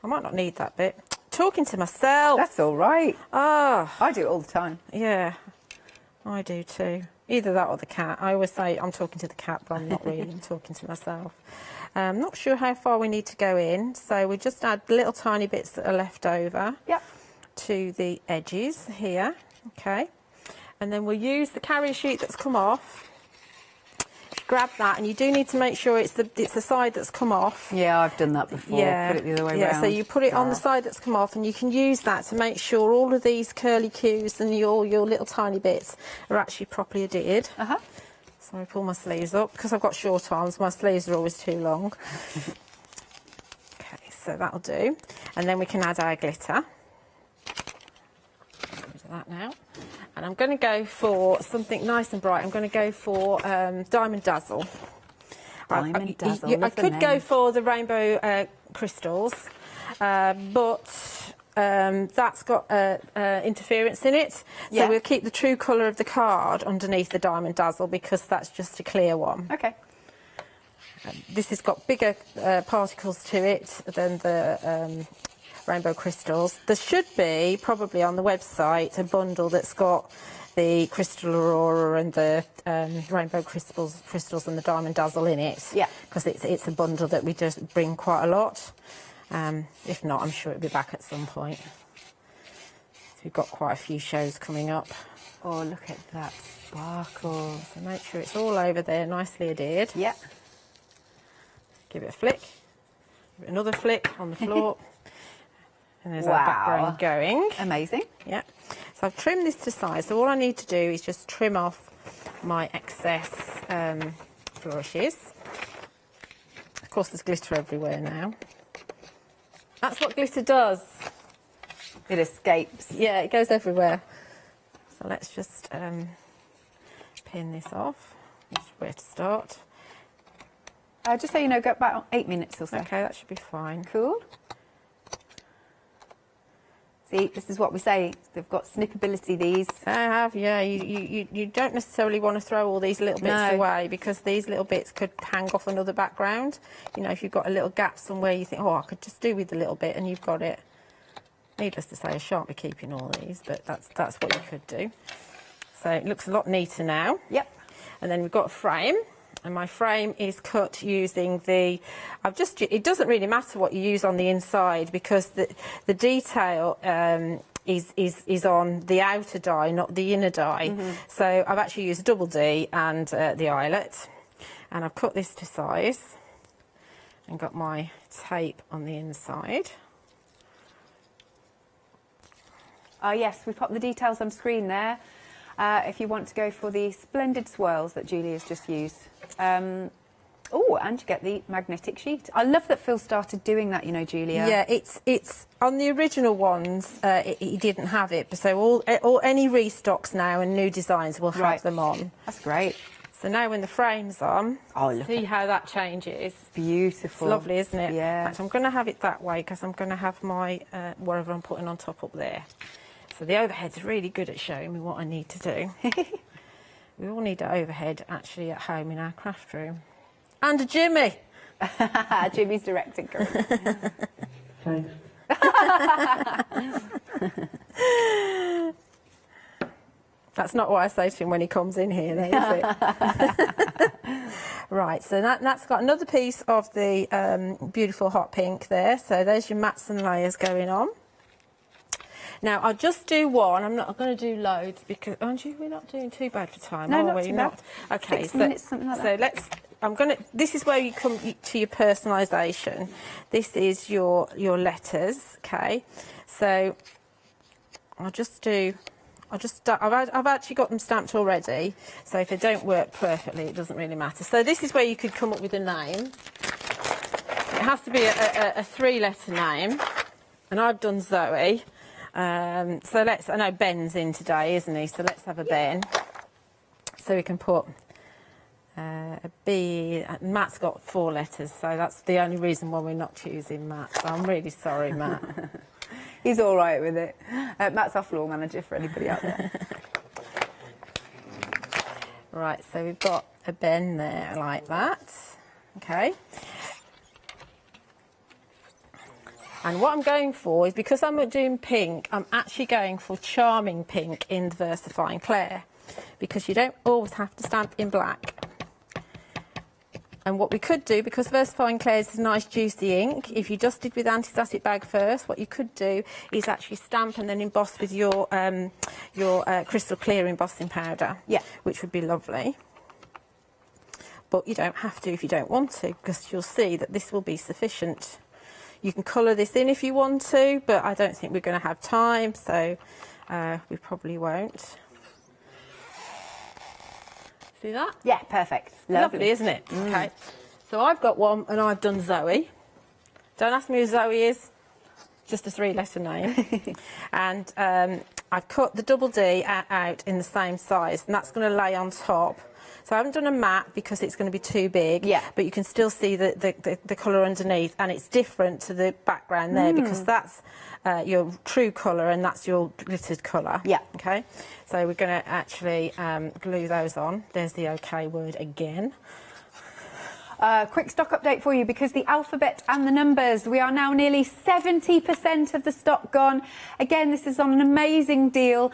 I might not need that bit. Talking to myself. That's all right. Ah, I do it all the time. Yeah, I do too. Either that or the cat. I always say I'm talking to the cat, but I'm not really. I'm talking to myself. I'm not sure how far we need to go in, so we just add little tiny bits that are left over to the edges here. Okay, and then we'll use the carrier sheet that's come off. Grab that, and you do need to make sure it's the side that's come off. Yeah, I've done that before. Yeah, Put it the other way yeah. round. So you put it on the side that's come off, and you can use that to make sure all of these curly cues and your little tiny bits are actually properly adhered. So I pull my sleeves up because I've got short arms. My sleeves are always too long. Okay, so that'll do, and then we can add our glitter. That now, and I'm going to go for something nice and bright. I'm going to go for Diamond Dazzle. Diamond Dazzle. I could go for the rainbow crystals, but that's got interference in it. So we'll keep the true colour of the card underneath the Diamond Dazzle because that's just a clear one. Okay. This has got bigger particles to it than the rainbow crystals. There should be probably on the website a bundle that's got the crystal aurora and the rainbow crystals and the diamond dazzle in it. Yeah, because it's a bundle that we just bring quite a lot. If not, I'm sure it'll be back at some point. So we've got quite a few shows coming up. Oh, look at that sparkle! So make sure it's all over there, nicely adhered. Yeah. Give it a flick. Give it another flick on the floor. And there's our Wow. background going. Amazing. Yeah. So I've trimmed this to size. So all I need to do is just trim off my excess flourishes. Of course, there's glitter everywhere now. That's what glitter does. It escapes. Yeah, it goes everywhere. So let's just pin this off. That's where to start. Just so you know, go about 8 minutes or so. Okay, that should be fine. Cool. See, this is what we say. They've got snippability, these. They have, yeah. You don't necessarily want to throw all these little bits away because these little bits could hang off another background. You know, if you've got a little gap somewhere, you think, oh, I could just do with a little bit, and you've got it. Needless to say, I shan't be keeping all these, but that's what you could do. So it looks a lot neater now. Yep. And then we've got a frame. And my frame is cut using the, it doesn't really matter what you use on the inside because the detail is on the outer die, not the inner die. So I've actually used double D and the eyelet. And I've cut this to size and got my tape on the inside. Yes, we've popped the details on screen there. If you want to go for the splendid swirls that Julia's just used. Oh, and you get the magnetic sheet. I love that Phil started doing that, you know, Julia. Yeah, it's on the original ones. He didn't have it, so any restocks now and new designs will have them on. That's great. So now when the frame's on, see how that changes. Beautiful. It's lovely, isn't it? Yeah. In fact, I'm going to have it that way because I'm going to have my whatever I'm putting on top up there. So the overhead's really good at showing me what I need to do. We all need an overhead actually at home in our craft room. And a Jimmy. Jimmy's directing crew. That's not what I say to him when he comes in here, though, is it? Right, so that's got another piece of the beautiful hot pink there. So there's your mats and layers going on. Now, I'll just do one. I'm not going to do loads because, aren't you? We're not doing too bad for time, no, are not we? too bad. Okay, 6 minutes, something like that. So this is where you come to your personalisation. This is your letters, okay? So I've actually got them stamped already, so if they don't work perfectly, it doesn't really matter. So this is where you could come up with a name. It has to be a 3-letter name, and I've done Zoe. So I know Ben's in today, isn't he? So let's have a Ben. So we can put a B. Matt's got 4 letters, so that's the only reason why we're not choosing Matt. So I'm really sorry, Matt. He's all right with it. Matt's our floor manager for anybody out there. Right, so we've got a Ben there like that. Okay. And what I'm going for is, because I'm doing pink, I'm actually going for Charming Pink in the Versifying Clair, because you don't always have to stamp in black. And what we could do, because Versifying Clair is a nice juicy ink, if you just did with anti-static bag first, what you could do is actually stamp and then emboss with your crystal clear embossing powder, which would be lovely. But you don't have to if you don't want to, because you'll see that this will be sufficient. You can colour this in if you want to, but I don't think we're going to have time, so we probably won't. See that? Yeah, perfect. Lovely, isn't it? Okay. So I've got one, and I've done Zoe. Don't ask me who Zoe is. Just a 3-letter name. And I've cut the double D out in the same size, and that's going to lay on top. So I haven't done a matte because it's going to be too big. Yeah. But you can still see the colour underneath, and it's different to the background there because that's your true colour and that's your glittered colour. Yeah. Okay. So we're going to actually glue those on. There's the OK word again. Quick stock update for you, because the alphabet and the numbers, we are now nearly 70% of the stock gone. Again, this is on an amazing deal.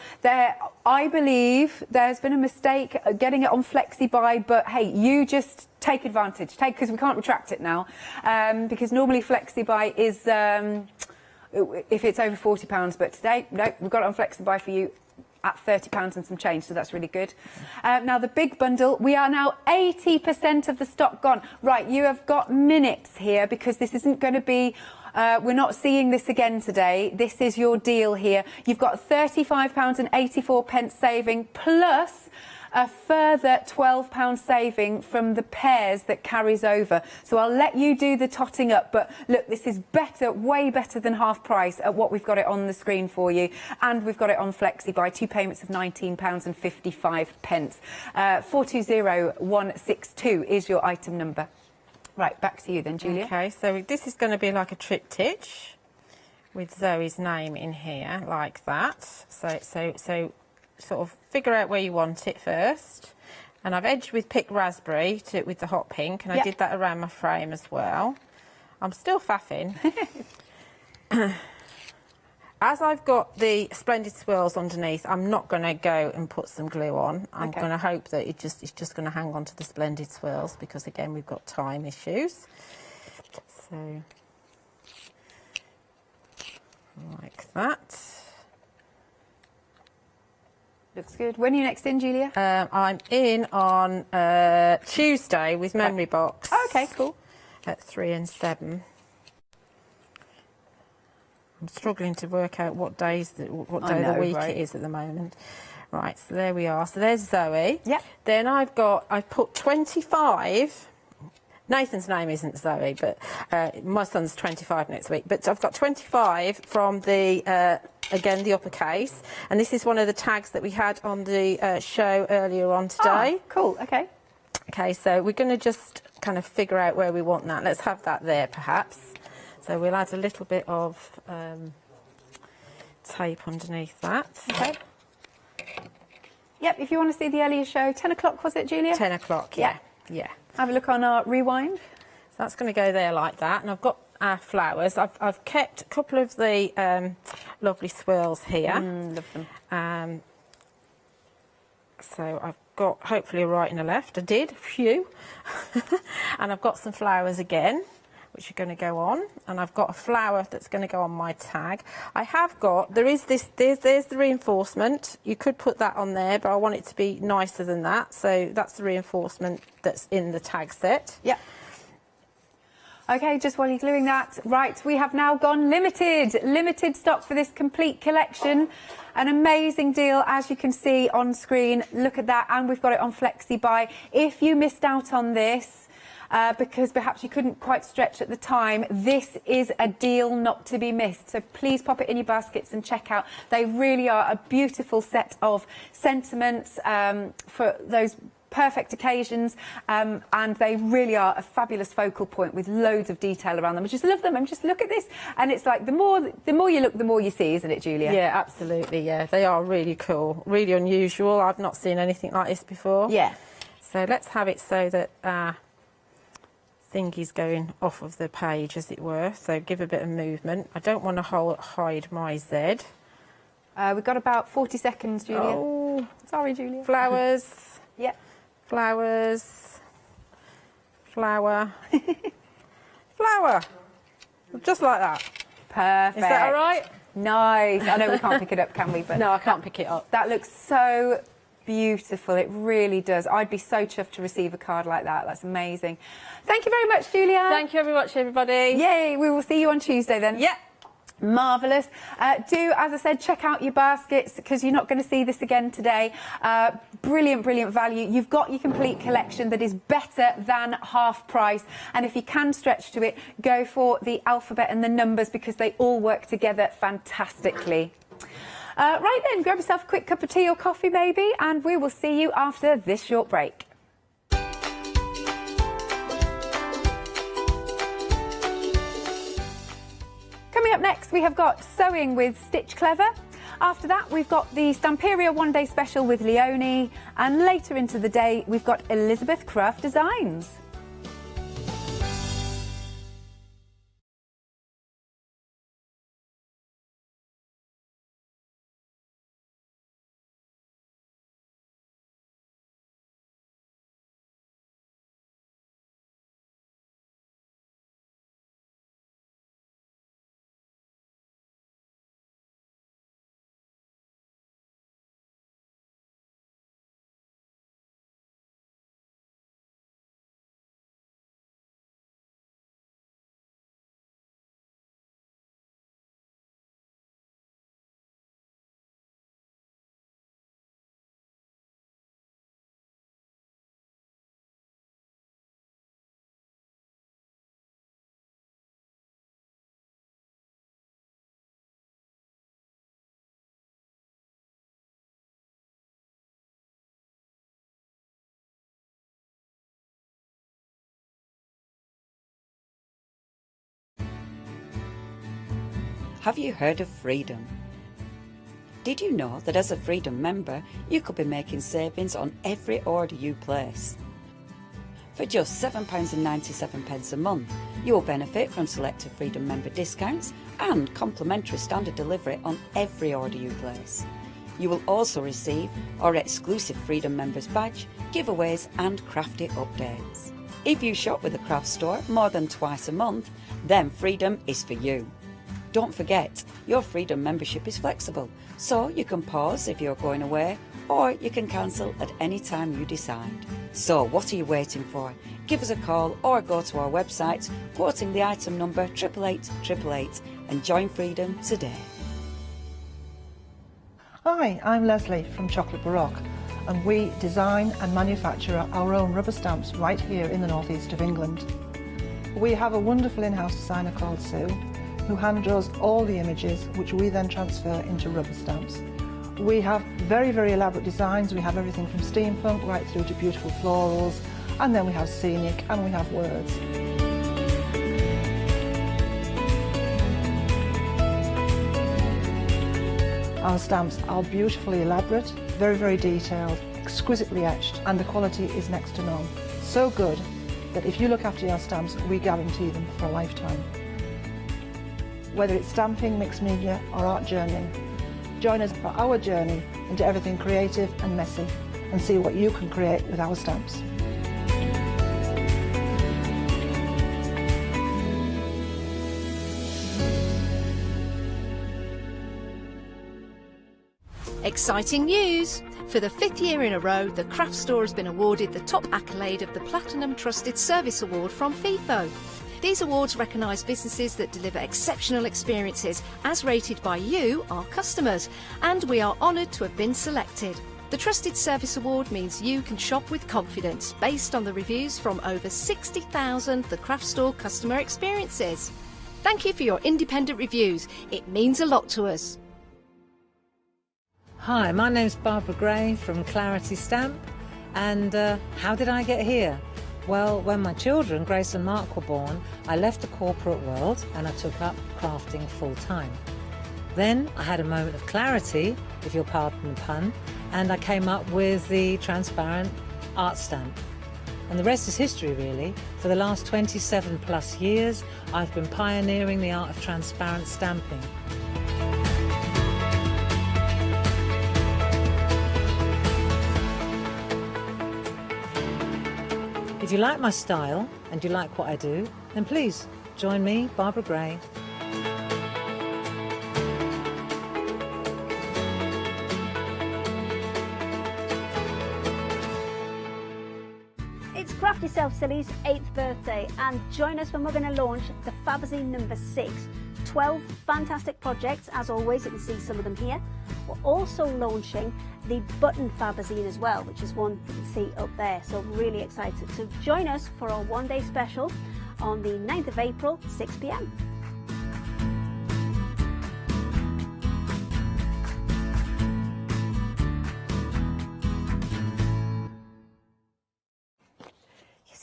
I believe there's been a mistake getting it on FlexiBuy, but hey, you just take advantage, because we can't retract it now, because normally FlexiBuy is if it's over £40, but today, no, we've got it on FlexiBuy for you at £30 and some change, so that's really good. Now, the big bundle, we are now 80% of the stock gone. Right, you have got minutes here, because this isn't going to be... we're not seeing this again today. This is your deal here. You've got £35.84 saving, plus a further £12 saving from the pairs that carries over. So I'll let you do the totting up, but look, this is better, way better than half price at what we've got it on the screen for you. And we've got it on FlexiBuy, 2 payments of £19.55. 420162 is your item number. Right, back to you then, Julia. Okay, so this is going to be like a triptych with Zoe's name in here, like that. So sort of figure out where you want it first. And I've edged with Pick Raspberry with the hot pink, and I did that around my frame as well. I'm still faffing. As I've got the Splendid Swirls underneath, I'm not going to go and put some glue on. I'm going to hope that it's just going to hang on to the Splendid Swirls, because again, we've got time issues. So, like that. Looks good. When are you next in, Julia? I'm in on Tuesday with Memory Box. Oh, okay, cool. At 3 and 7. I'm struggling to work out what day of the week it is at the moment. Right, so there we are. So there's Zoe. Yep. Then I've put 25. Nathan's name isn't Zoe, but my son's 25 next week. But I've got 25 from the, again, the uppercase. And this is one of the tags that we had on the show earlier on today. Oh, cool, okay. Okay, so we're going to just kind of figure out where we want that. Let's have that there, perhaps. So we'll add a little bit of tape underneath that. Okay. Yep, if you want to see the earlier show, 10 o'clock, was it, Julia? 10 o'clock, yeah. Yeah. Have a look on our rewind. So that's going to go there like that. And I've got our flowers. I've kept a couple of the lovely swirls here. Love them. So I've got hopefully a right and a left. I did, a few. And I've got some flowers again, which are going to go on, and I've got a flower that's going to go on my tag. I have got, there's the reinforcement. You could put that on there, but I want it to be nicer than that. So that's the reinforcement that's in the tag set. Yeah. Okay, just while you're gluing that, right, we have now gone limited stock for this complete collection. An amazing deal, as you can see on screen. Look at that, and we've got it on FlexiBuy. If you missed out on this, because perhaps you couldn't quite stretch at the time, this is a deal not to be missed. So please pop it in your baskets and check out. They really are a beautiful set of sentiments for those perfect occasions, and they really are a fabulous focal point with loads of detail around them. I just love them, and just look at this, and it's like the more you look, the more you see, isn't it, Julia? Yeah, absolutely. Yeah, they are really cool, really unusual. I've not seen anything like this before. Yeah. So let's have it so that thingies going off of the page, as it were, so give a bit of movement. I don't want to hide my Z. We've got about 40 seconds, Julia. Oh, sorry, Julia. Flowers. Yep. Flowers. Flower. Flower. Just like that. Perfect. Is that all right? Nice. I know we can't pick it up, can we? But no, I can't pick it up. That looks so beautiful. It really does. I'd be so chuffed to receive a card like that. That's amazing. Thank you very much, Julia. Thank you very much, everybody. Yay. We will see you on Tuesday then. Yeah. Marvellous. Do, as I said, check out your baskets because you're not going to see this again today. Brilliant, brilliant value. You've got your complete collection that is better than half price. And if you can stretch to it, go for the alphabet and the numbers because they all work together fantastically. Right then, grab yourself a quick cup of tea or coffee maybe, and we will see you after this short break. Coming up next, we have got sewing with Stitch Clever. After that, we've got the Stamperia one-day special with Leonie. And later into the day, we've got Elizabeth Craft Designs. Have you heard of Freedom? Did you know that as a Freedom member, you could be making savings on every order you place? For just £7.97 a month, you will benefit from selected Freedom member discounts and complimentary standard delivery on every order you place. You will also receive our exclusive Freedom Members badge, giveaways and crafty updates. If you shop with a craft store more than twice a month, then Freedom is for you. Don't forget, your Freedom membership is flexible, so you can pause if you're going away, or you can cancel at any time you decide. So what are you waiting for? Give us a call or go to our website, quoting the item number 88888 and join Freedom today. Hi, I'm Leslie from Chocolate Baroque, and we design and manufacture our own rubber stamps right here in the northeast of England. We have a wonderful in-house designer called Sue, who hand draws all the images, which we then transfer into rubber stamps. We have very, very elaborate designs. We have everything from steampunk right through to beautiful florals, and then we have scenic and we have words. Our stamps are beautifully elaborate, very, very detailed, exquisitely etched, and the quality is next to none. So good that if you look after your stamps, we guarantee them for a lifetime. Whether it's stamping, mixed media or art journaling, join us for our journey into everything creative and messy and see what you can create with our stamps. Exciting news! For the 5th year in a row, the craft store has been awarded the top accolade of the Platinum Trusted Service Award from Feefo. These awards recognise businesses that deliver exceptional experiences as rated by you, our customers, and we are honoured to have been selected. The Trusted Service Award means you can shop with confidence based on the reviews from over 60,000 The Craft Store customer experiences. Thank you for your independent reviews. It means a lot to us. Hi, my name's Barbara Gray from Clarity Stamp, and how did I get here? Well, when my children, Grace and Mark, were born, I left the corporate world and I took up crafting full-time. Then I had a moment of clarity, if you'll pardon the pun, and I came up with the transparent art stamp. And the rest is history, really. For the last 27 plus years, I've been pioneering the art of transparent stamping. If you like my style and you like what I do, then please join me, Barbara Gray. It's Craft Yourself Silly's 8th birthday, and join us when we're going to launch the Fabazine number 6. 12 fantastic projects, as always. You can see some of them here. We're also launching the button Fabazine as well, which is one you can see up there. So really excited. So join us for our one-day special on the 9th of April, 6 p.m.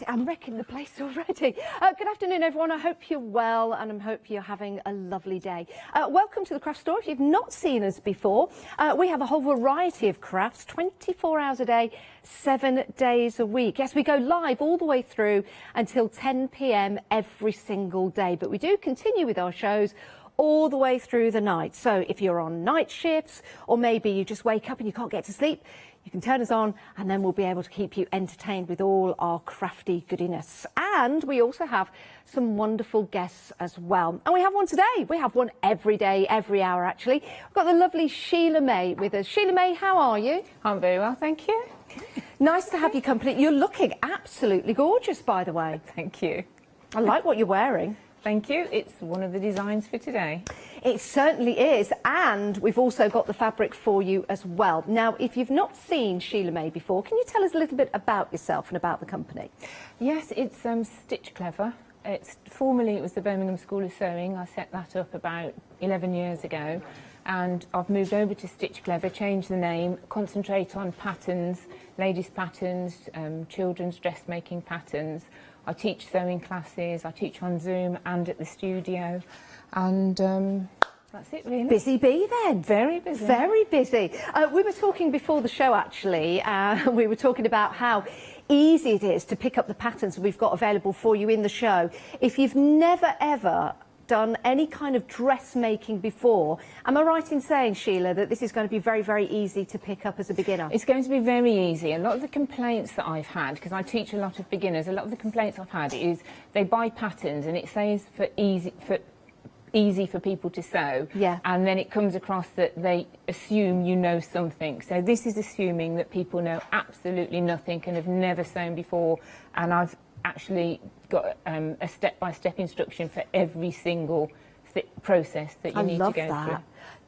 I'm wrecking the place already. Good afternoon, everyone. I hope you're well, and I hope you're having a lovely day. Welcome to the craft store. If you've not seen us before, we have a whole variety of crafts, 24 hours a day, 7 days a week. Yes, we go live all the way through until 10 p.m. every single day, but we do continue with our shows all the way through the night. So if you're on night shifts, or maybe you just wake up and you can't get to sleep, you can turn us on, and then we'll be able to keep you entertained with all our crafty goodiness. And we also have some wonderful guests as well. And we have one today. We have one every day, every hour, actually. We've got the lovely Sheila May with us. Sheila May, how are you? I'm very well, thank you. Nice to have you company. You're looking absolutely gorgeous, by the way. Thank you. I like what you're wearing. Thank you. It's one of the designs for today. It certainly is, and we've also got the fabric for you as well. Now, if you've not seen Sheila May before, can you tell us a little bit about yourself and about the company? Yes, it's Stitch Clever. Formerly it was the Birmingham School of Sewing. I set that up about 11 years ago, and I've moved over to Stitch Clever, changed the name, concentrate on patterns, ladies' patterns, children's dressmaking patterns. I teach sewing classes, I teach on Zoom and at the studio, and that's it really. Busy bee then. Very busy. Very busy. We were talking before the show actually, we were talking about how easy it is to pick up the patterns we've got available for you in the show. If you've never ever done any kind of dressmaking before, am I right in saying, Sheila, that this is going to be very, very easy to pick up as a beginner? It's going to be very easy. A lot of the complaints that I've had, because I teach a lot of beginners, a lot of the complaints I've had is they buy patterns and it says for easy for people to sew, and then it comes across that they assume you know something. So this is assuming that people know absolutely nothing and have never sewn before, and I've actually got a step-by-step instruction for every single process that you need to go through.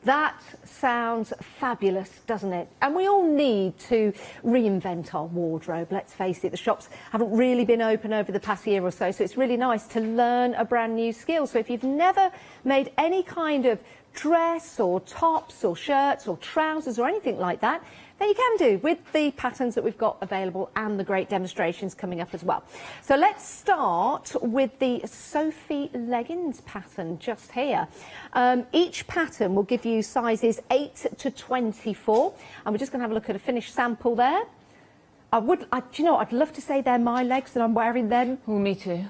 That sounds fabulous, doesn't it? And we all need to reinvent our wardrobe. Let's face it, the shops haven't really been open over the past year or so, so it's really nice to learn a brand new skill. So if you've never made any kind of dress or tops or shirts or trousers or anything like that, then you can do with the patterns that we've got available and the great demonstrations coming up as well. So let's start with the Sophie leggings pattern just here. Each pattern will give you sizes 8 to 24, and we're just going to have a look at a finished sample there. Do you know, I'd love to say they're my legs and I'm wearing them. Oh, me too.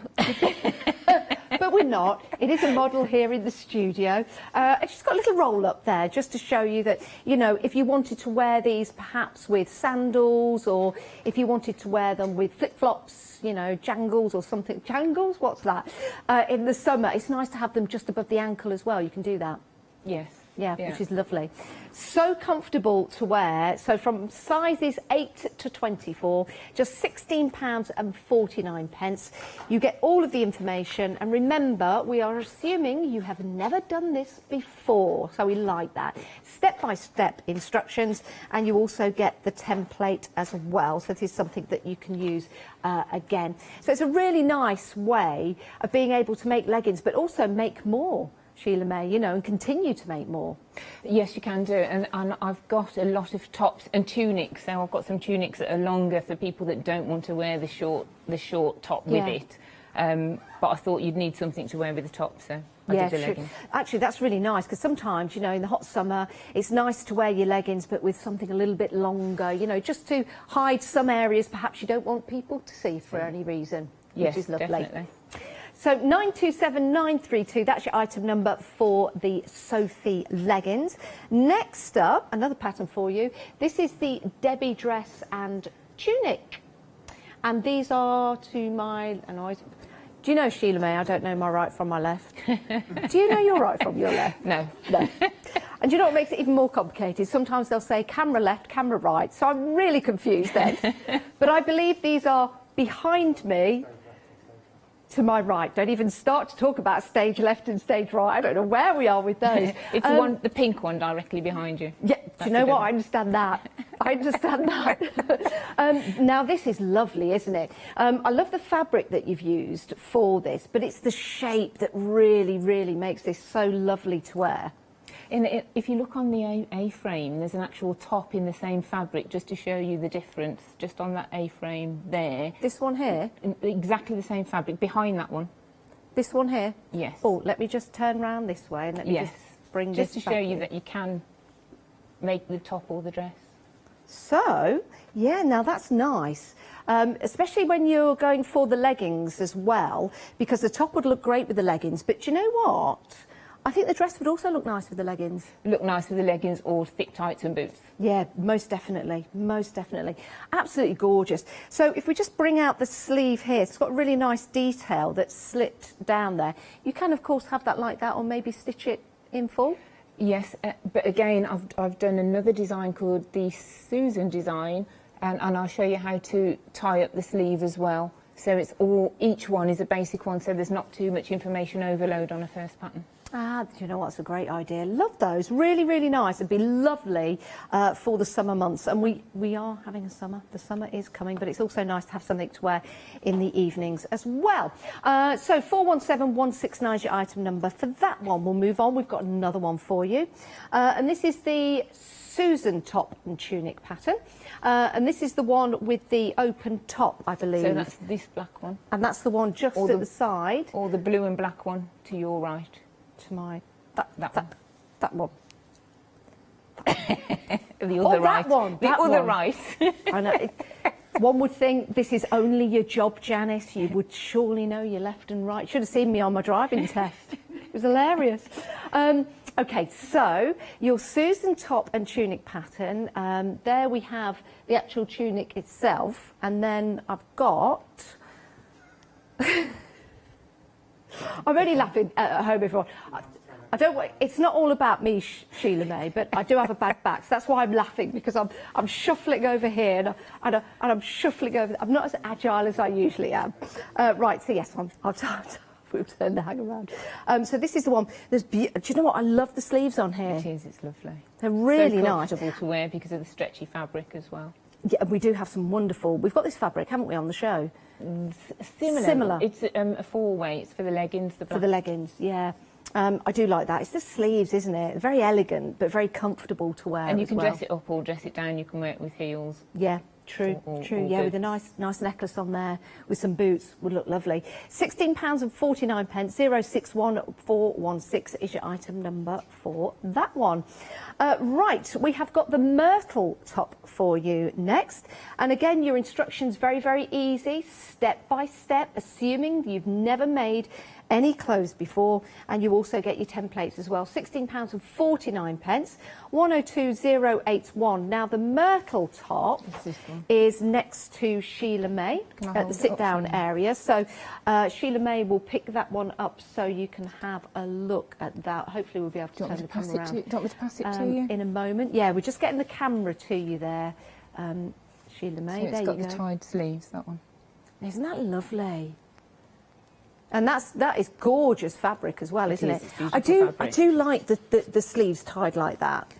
But we're not. It is a model here in the studio. It's just got a little roll up there just to show you that, you know, if you wanted to wear these perhaps with sandals, or if you wanted to wear them with flip-flops, you know, jangles or something. Jangles? What's that? In the summer, it's nice to have them just above the ankle as well. You can do that. Yes. Yeah, which is lovely. So comfortable to wear. So from sizes 8 to 24, just £16.49. You get all of the information. And remember, we are assuming you have never done this before. So we like that. Step-by-step instructions. And you also get the template as well. So this is something that you can use again. So it's a really nice way of being able to make leggings, but also make more. Sheila May, you know, and continue to make more. Yes, you can do, and I've got a lot of tops and tunics. So I've got some tunics that are longer for people that don't want to wear the short top with it. But I thought you'd need something to wear with the top, so I did the leggings. Actually, that's really nice, because sometimes, you know, in the hot summer, it's nice to wear your leggings, but with something a little bit longer, you know, just to hide some areas perhaps you don't want people to see for any reason, Yes, which is lovely. definitely. So 927932, that's your item number for the Sophie leggings. Next up, another pattern for you. This is the Debbie dress and tunic. And these are to my... Do you know, Sheila May, I don't know my right from my left? Do you know your right from your left? No. No. And do you know what makes it even more complicated? Sometimes they'll say camera left, camera right. So I'm really confused then. But I believe these are behind me to my right. Don't even start to talk about stage left and stage right. I don't know where we are with those. It's the pink one directly behind you. Yeah, do you know what? I understand that. I understand that. Now, this is lovely, isn't it? I love the fabric that you've used for this, but it's the shape that really, really makes this so lovely to wear. If you look on the A-frame, there's an actual top in the same fabric, just to show you the difference, just on that A-frame there. This one here? Exactly the same fabric, behind that one. This one here? Yes. Oh, let me just turn round this way and let me just bring this just to back show you in. that you can make the top or the dress. So, yeah, now that's nice. Especially when you're going for the leggings as well, because the top would look great with the leggings. But you know what? I think the dress would also look nice with the leggings. Look nice with the leggings or thick tights and boots. Yeah, most definitely, most definitely. Absolutely gorgeous. So if we just bring out the sleeve here, it's got a really nice detail that's slipped down there. You can, of course, have that like that, or maybe stitch it in full. Yes, but again, I've done another design called the Susan design, and I'll show you how to tie up the sleeve as well. So it's each one is a basic one, so there's not too much information overload on a first pattern. Ah, do you know what's a great idea? Love those. Really, really nice. It'd be lovely for the summer months. And we are having a summer. The summer is coming, but it's also nice to have something to wear in the evenings as well. So 417169 is your item number. For that one, we'll move on. We've got another one for you. And this is the Susan top and tunic pattern. And this is the one with the open top, I believe. So that's this black one. And that's the one just at the side. Or the blue and black one to your right. To my... That one. The other right. That one. The other right. I know. One would think this is only your job, Janice. You would surely know your left and right. Should have seen me on my driving test. It was hilarious. OK, so your Susan top and tunic pattern. There we have the actual tunic itself. And then I've got... I'm only laughing at home, everyone. I don't. It's not all about me, Sheila May, but I do have a bad back, so that's why I'm laughing, because I'm shuffling over here and I'm shuffling over. I'm not as agile as I usually am. Right. So yes, we'll turn the hang around. So this is the one. Do you know what? I love the sleeves on here. It is. It's lovely. They're really so nice. comfortable to wear because of the stretchy fabric as well. Yeah, we do have some wonderful... We've got this fabric, haven't we, on the show? Similar. It's a four-way. It's for the leggings. For the leggings, yeah. I do like that. It's the sleeves, isn't it? Very elegant, but very comfortable to wear. And you can dress it up or dress it down. You can wear it with heels. Yeah, true. Yeah, with a nice necklace on there with some boots would look lovely. £16.49, 061416 is your item number for that one. Right, we have got the myrtle top for you next. And again, your instructions very, very easy, step by step, assuming you've never made any clothes before, and you also get your templates as well. £16.49, 102081. Now the myrtle top is next to Sheila May at the sit-down area. So Sheila May will pick that one up so you can have a look at that. Hopefully we'll be able to turn the camera around. Do you want me to pass it to you? In a moment. Yeah, we're just getting the camera to you there, Sheila May. So it's got the tied sleeves, that one. Isn't that lovely? And that is gorgeous fabric as well, isn't it? I do like the sleeves tied like that.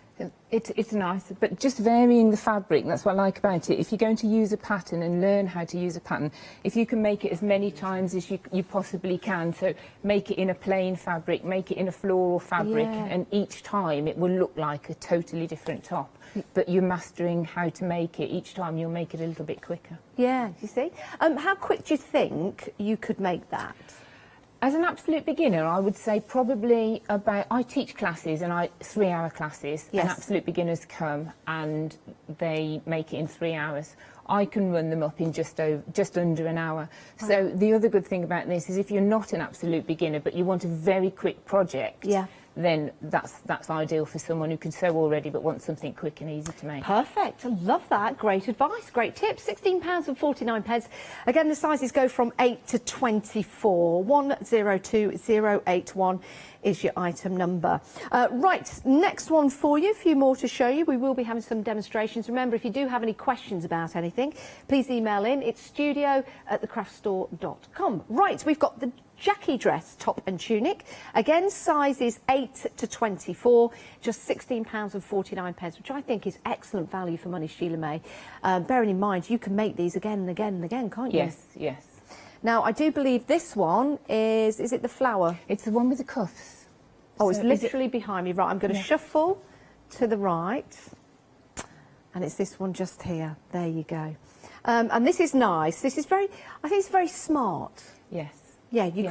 It's nice, but just varying the fabric, that's what I like about it. If you're going to use a pattern and learn how to use a pattern, if you can make it as many times as you possibly can, so make it in a plain fabric, make it in a floral fabric, and each time it will look like a totally different top. But you're mastering how to make it. Each time you'll make it a little bit quicker. Yeah, you see? How quick do you think you could make that? As an absolute beginner, I would say probably about... I teach classes, and 3-hour classes, and absolute beginners come and they make it in 3 hours. I can run them up in just under an hour. Wow. So the other good thing about this is if you're not an absolute beginner, but you want a very quick project, then that's ideal for someone who can sew already but wants something quick and easy to make. Perfect. I love that. Great advice. Great tips. £16.49. Again, the sizes go from 8 to 24. 102081 is your item number. Right, next one for you. A few more to show you. We will be having some demonstrations. Remember, if you do have any questions about anything, please email in. It's studio@thecraftstore.com. Right, we've got the Jackie dress, top and tunic. Again, sizes 8 to 24, just £16.49, which I think is excellent value for money, Sheila May. Bearing in mind, you can make these again and again and again, can't you? Yes, yes. Now, I do believe this one is it the flower? It's the one with the cuffs. Oh, so it's literally behind me. Right, I'm going to shuffle to the right. And it's this one just here. There you go. And this is nice. This is I think it's very smart. Yes. Yeah, you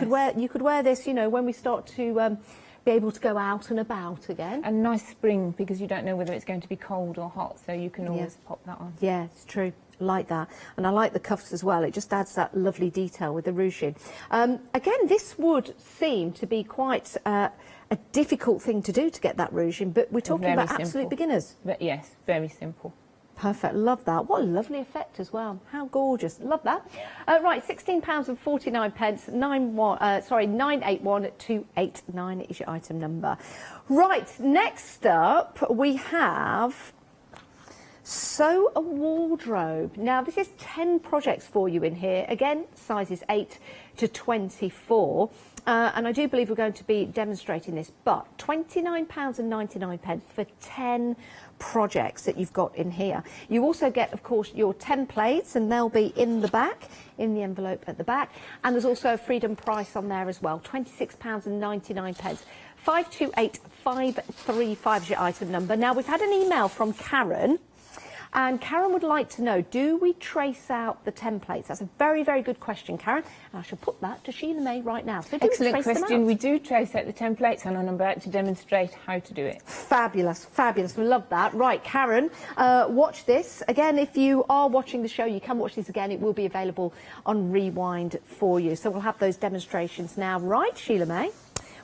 could wear this, you know, when we start to be able to go out and about again. And nice spring, because you don't know whether it's going to be cold or hot, so you can always pop that on. Yeah, it's true. I like that. And I like the cuffs as well. It just adds that lovely detail with the ruching. Again, this would seem to be quite a difficult thing to do to get that ruching, but we're talking about absolute beginners. But yes, very simple. Perfect, love that. What a lovely effect as well. How gorgeous, love that. Right, £16.49, 981289 is your item number. Right, next up we have Sew a Wardrobe. Now this is 10 projects for you in here. Again, sizes 8 to 24. And I do believe we're going to be demonstrating this, but £29.99 for 10 projects that you've got in here. You also get, of course, your templates, and they'll be in the back, in the envelope at the back. And there's also a freedom price on there as well, £26.99. 528535 is your item number. Now, we've had an email from Karen. And Karen would like to know, do we trace out the templates? That's a very, very good question, Karen. And I shall put that to Sheila May right now. So excellent question. We do trace out the templates, and I'm about to demonstrate how to do it. Fabulous, fabulous. We love that. Right, Karen, watch this. Again, if you are watching the show, you can watch this again. It will be available on Rewind for you. So we'll have those demonstrations now. Right, Sheila May,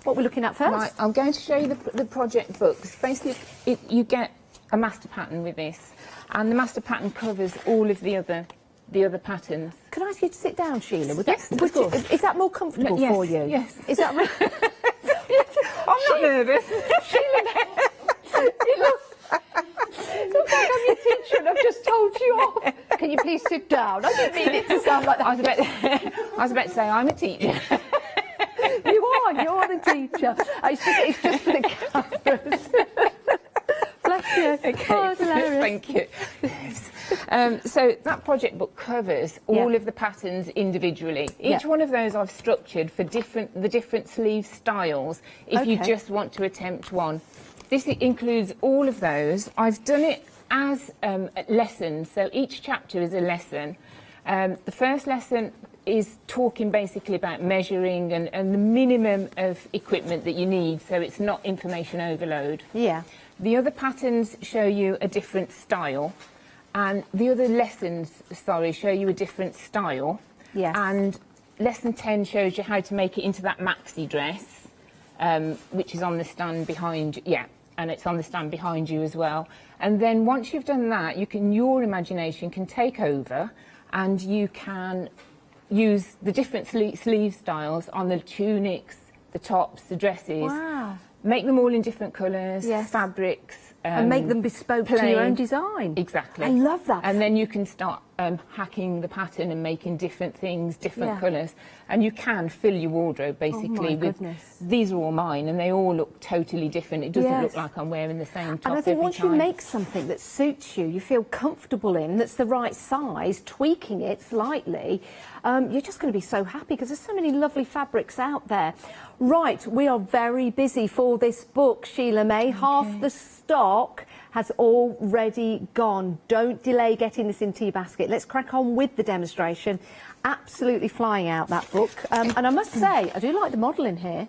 what we're looking at first? Right, I'm going to show you the project books. Basically, you get a master pattern with this. And the master pattern covers all of the other patterns. Can I ask you to sit down, Sheila? Yes, of course. Is that more comfortable for you? Yes. Is that right? I'm not nervous. Sheila, you look like I'm your teacher and I've just told you off. Can you please sit down? I didn't mean it to sound like that. I was about to say I'm a teacher. You're the teacher. It's just for the cameras. Bless you. Okay, oh, thank you. So that project book covers all of the patterns individually. Each one of those I've structured for the different sleeve styles if you just want to attempt one. This includes all of those. I've done it as lessons, so each chapter is a lesson. The first lesson is talking basically about measuring and the minimum of equipment that you need, so it's not information overload. Yeah. The other patterns show you a different style, and the other lessons, show you a different style. Yes. And lesson 10 shows you how to make it into that maxi dress, which is on the stand behind you. Yeah, and it's on the stand behind you as well. And then once you've done that, your imagination can take over, and you can use the different sleeve styles on the tunics, the tops, the dresses. Wow. Make them all in different colours, fabrics, and make them bespoke to your own design. Exactly. I love that. And then you can start hacking the pattern and making different things, different colours. And you can fill your wardrobe basically with, these are all mine and they all look totally different. It doesn't look like I'm wearing the same top And I think every once time. you make something that suits you, you feel comfortable in, that's the right size, tweaking it slightly, you're just going to be so happy because there's so many lovely fabrics out there. Right, we are very busy for this book, Sheila May. Half the stock has already gone. Don't delay getting this into your basket. Let's crack on with the demonstration. Absolutely flying out, that book. And I must say, I do like the model in here.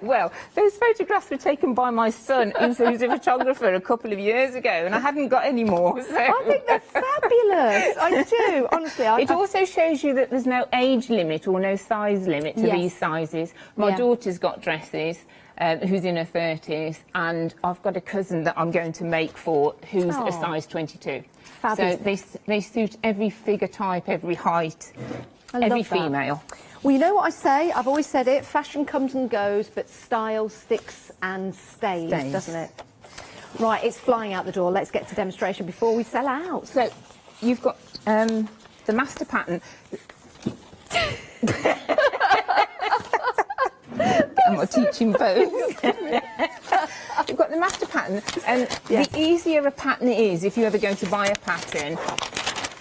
Well, those photographs were taken by my son, who's a photographer, a couple of years ago, and I hadn't got any more. So. I think they're fabulous. I do, honestly. It also shows you that there's no age limit or no size limit to these sizes. My daughter's got dresses, who's in her 30s, and I've got a cousin that I'm going to make for who's a size 22. Fabulous. So they suit every figure type, every height, every female. Well, you know what I say? I've always said it. Fashion comes and goes, but style sticks and stays, doesn't it? Right, it's flying out the door. Let's get to demonstration before we sell out. So, you've got the master pattern. I'm not teaching both. You've got the master pattern, and the easier a pattern is, if you're ever going to buy a pattern,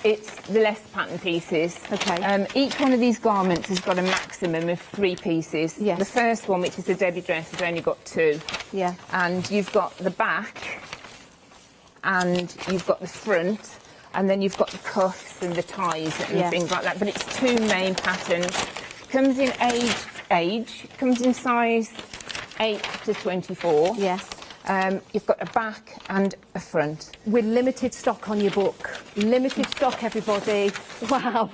it's the less pattern pieces. Okay. Each one of these garments has got a maximum of 3 pieces. Yes. The first one, which is the Debbie dress, has only got 2. Yeah. And you've got the back, and you've got the front, and then you've got the cuffs and the ties and things like that. But it's 2 main patterns. Comes in age. Comes in size 8 to 24. Yes. You've got a back and a front. With limited stock on your book. Limited stock, everybody. Wow.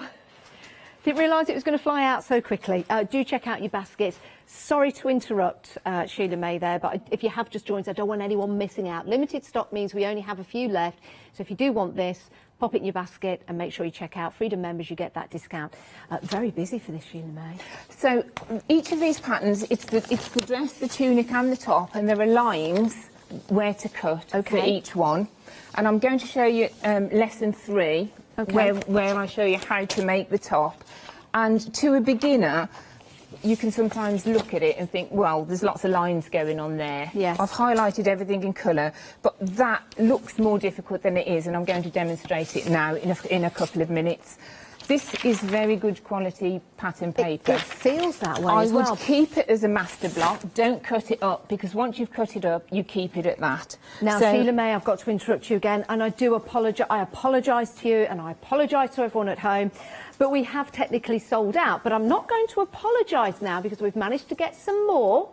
Didn't realise it was going to fly out so quickly. Do check out your basket. Sorry to interrupt, Sheila May there, but if you have just joined, I don't want anyone missing out. Limited stock means we only have a few left. So if you do want this, pop it in your basket and make sure you check out Freedom members, you get that discount. Very busy for this, Sheila May. So each of these patterns, it's the dress, the tunic and the top, and there are lines where to cut for each one. And I'm going to show you lesson 3, where I show you how to make the top. And to a beginner, you can sometimes look at it and think, well, there's lots of lines going on there. Yes. I've highlighted everything in colour, but that looks more difficult than it is, and I'm going to demonstrate it now in a couple of minutes. This is very good quality pattern paper. It feels that way as well. I would keep it as a master block. Don't cut it up, because once you've cut it up, you keep it at that. Now, Sheila May, I've got to interrupt you again, and I do apologise. I apologise to you, and I apologise to everyone at home. But we have technically sold out. But I'm not going to apologise now, because we've managed to get some more.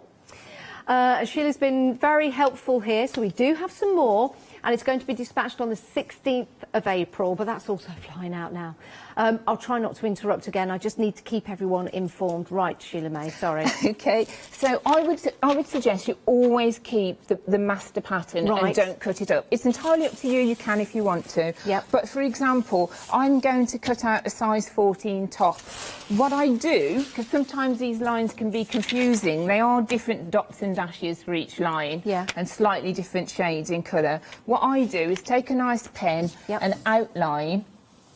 Sheila's been very helpful here, so we do have some more. And it's going to be dispatched on the 16th of April, but that's also flying out now. I'll try not to interrupt again. I just need to keep everyone informed. Right, Sheila May, sorry. OK, so I would suggest you always keep the master pattern and don't cut it up. It's entirely up to you. You can if you want to. Yep. But, for example, I'm going to cut out a size 14 top. What I do, because sometimes these lines can be confusing, they are different dots and dashes for each line and slightly different shades in colour. What I do is take a nice pen and outline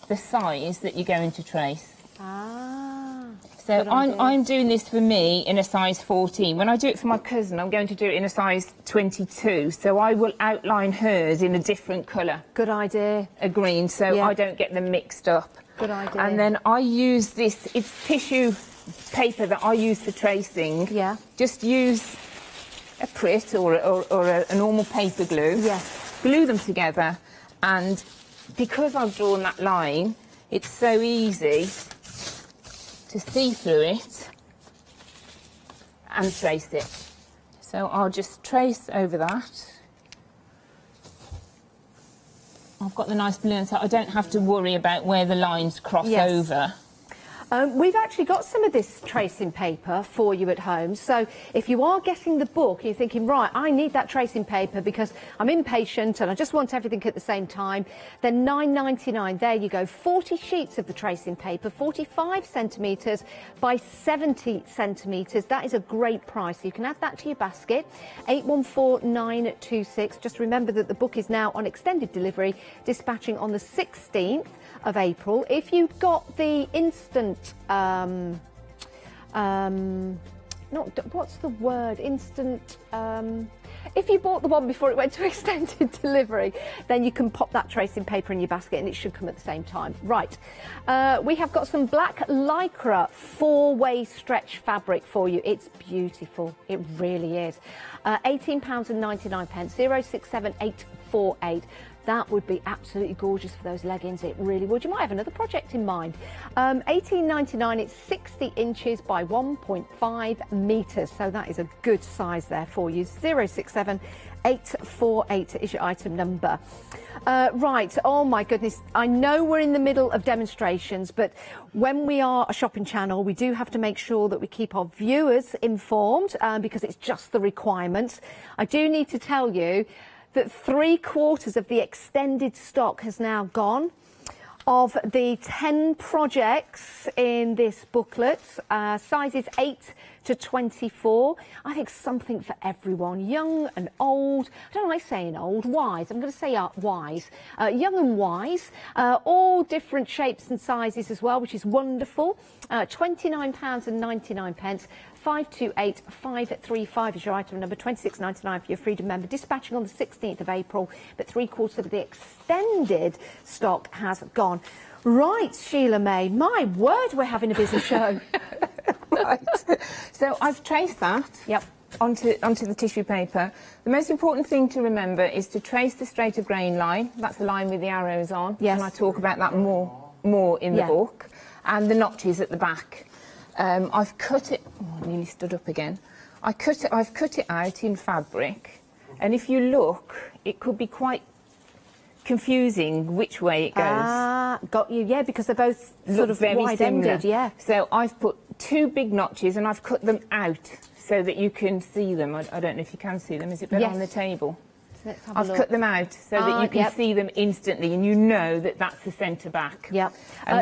the size that you're going to trace. So I'm doing this for me in a size 14. When I do it for my cousin, I'm going to do it in a size 22. So I will outline hers in a different colour. Good idea. A green, so I don't get them mixed up. Good idea. And then I use this, it's tissue paper that I use for tracing. Yeah. Just use a Crit or a normal paper glue. Yes. Glue them together, and because I've drawn that line, it's so easy to see through it and trace it. So I'll just trace over that. I've got the nice blue, so I don't have to worry about where the lines cross over. We've actually got some of this tracing paper for you at home. So if you are getting the book, you're thinking, right, I need that tracing paper because I'm impatient and I just want everything at the same time, then £9.99. There you go. 40 sheets of the tracing paper, 45 centimetres by 70 centimetres. That is a great price. You can add that to your basket. 814926. Just remember that the book is now on extended delivery, dispatching on the 16th of April. If you've got the instant what's the word, instant if you bought the one before it went to extended delivery, then you can pop that tracing paper in your basket and it should come at the same time. Right, we have got some black lycra 4-way stretch fabric for you. It's beautiful, it really is. £18.99, 067848. That would be absolutely gorgeous for those leggings, it really would. You might have another project in mind. £18.99, it's 60 inches by 1.5 metres, so that is a good size there for you. 067848 is your item number. Right, oh my goodness, I know we're in the middle of demonstrations, but when we are a shopping channel, we do have to make sure that we keep our viewers informed because it's just the requirements. I do need to tell you that 3/4 of the extended stock has now gone. Of the 10 projects in this booklet, sizes 8 to 24. I think something for everyone, young and old. I don't like saying old, wise. I'm going to say wise. Young and wise, all different shapes and sizes as well, which is wonderful. £29.99. 528535 is your item number, 26.99 for your Freedom member, dispatching on the 16th of April, but 3/4 of the extended stock has gone. Right, Sheila May, my word, we're having a busy show. Right, so I've traced that onto the tissue paper. The most important thing to remember is to trace the straight of grain line. That's the line with the arrows on, and I talk about that more in the book, and the notches at the back. I've cut it. Oh, I nearly stood up again. I've cut it out in fabric, and if you look, it could be quite confusing which way it goes. Ah, got you. Yeah, because they're both sort of very wide-ended. Yeah. So I've put 2 big notches, and I've cut them out so that you can see them. I don't know if you can see them. Is it better on the table? Let's have a I've look. cut them out so that you can see them instantly, and you know that that's the centre back. Yep.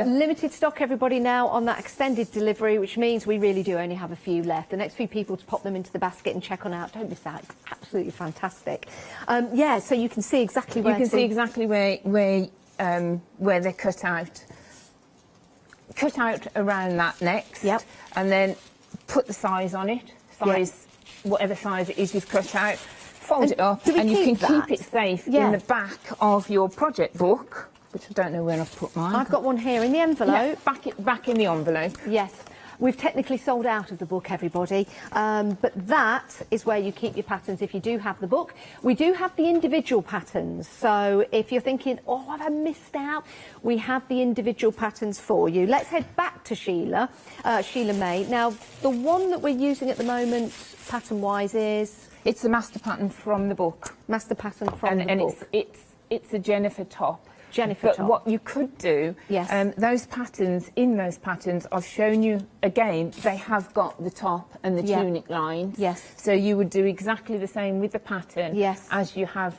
Limited stock, everybody, now on that extended delivery, which means we really do only have a few left. The next few people to pop them into the basket and check on out. Don't miss out. It's absolutely fantastic. Yeah, so you can see exactly where you can see exactly where they're cut out. Cut out around that next. Yep. And then put the size on it. Size, whatever size it is you've cut out. Fold it up, and you can keep it safe in the back of your project book, which I don't know where I've put mine. I've got one here in the envelope. Yeah, back in the envelope. Yes. We've technically sold out of the book, everybody, but that is where you keep your patterns if you do have the book. We do have the individual patterns, so if you're thinking, oh, have I missed out? We have the individual patterns for you. Let's head back to Sheila May. Now, the one that we're using at the moment, pattern-wise, is... It's the master pattern from the book. Master pattern from the book. And it's a Jennifer top. Jennifer top. But what you could do, those patterns, I've shown you, again, they have got the top and the tunic lines. Yes. So you would do exactly the same with the pattern as you have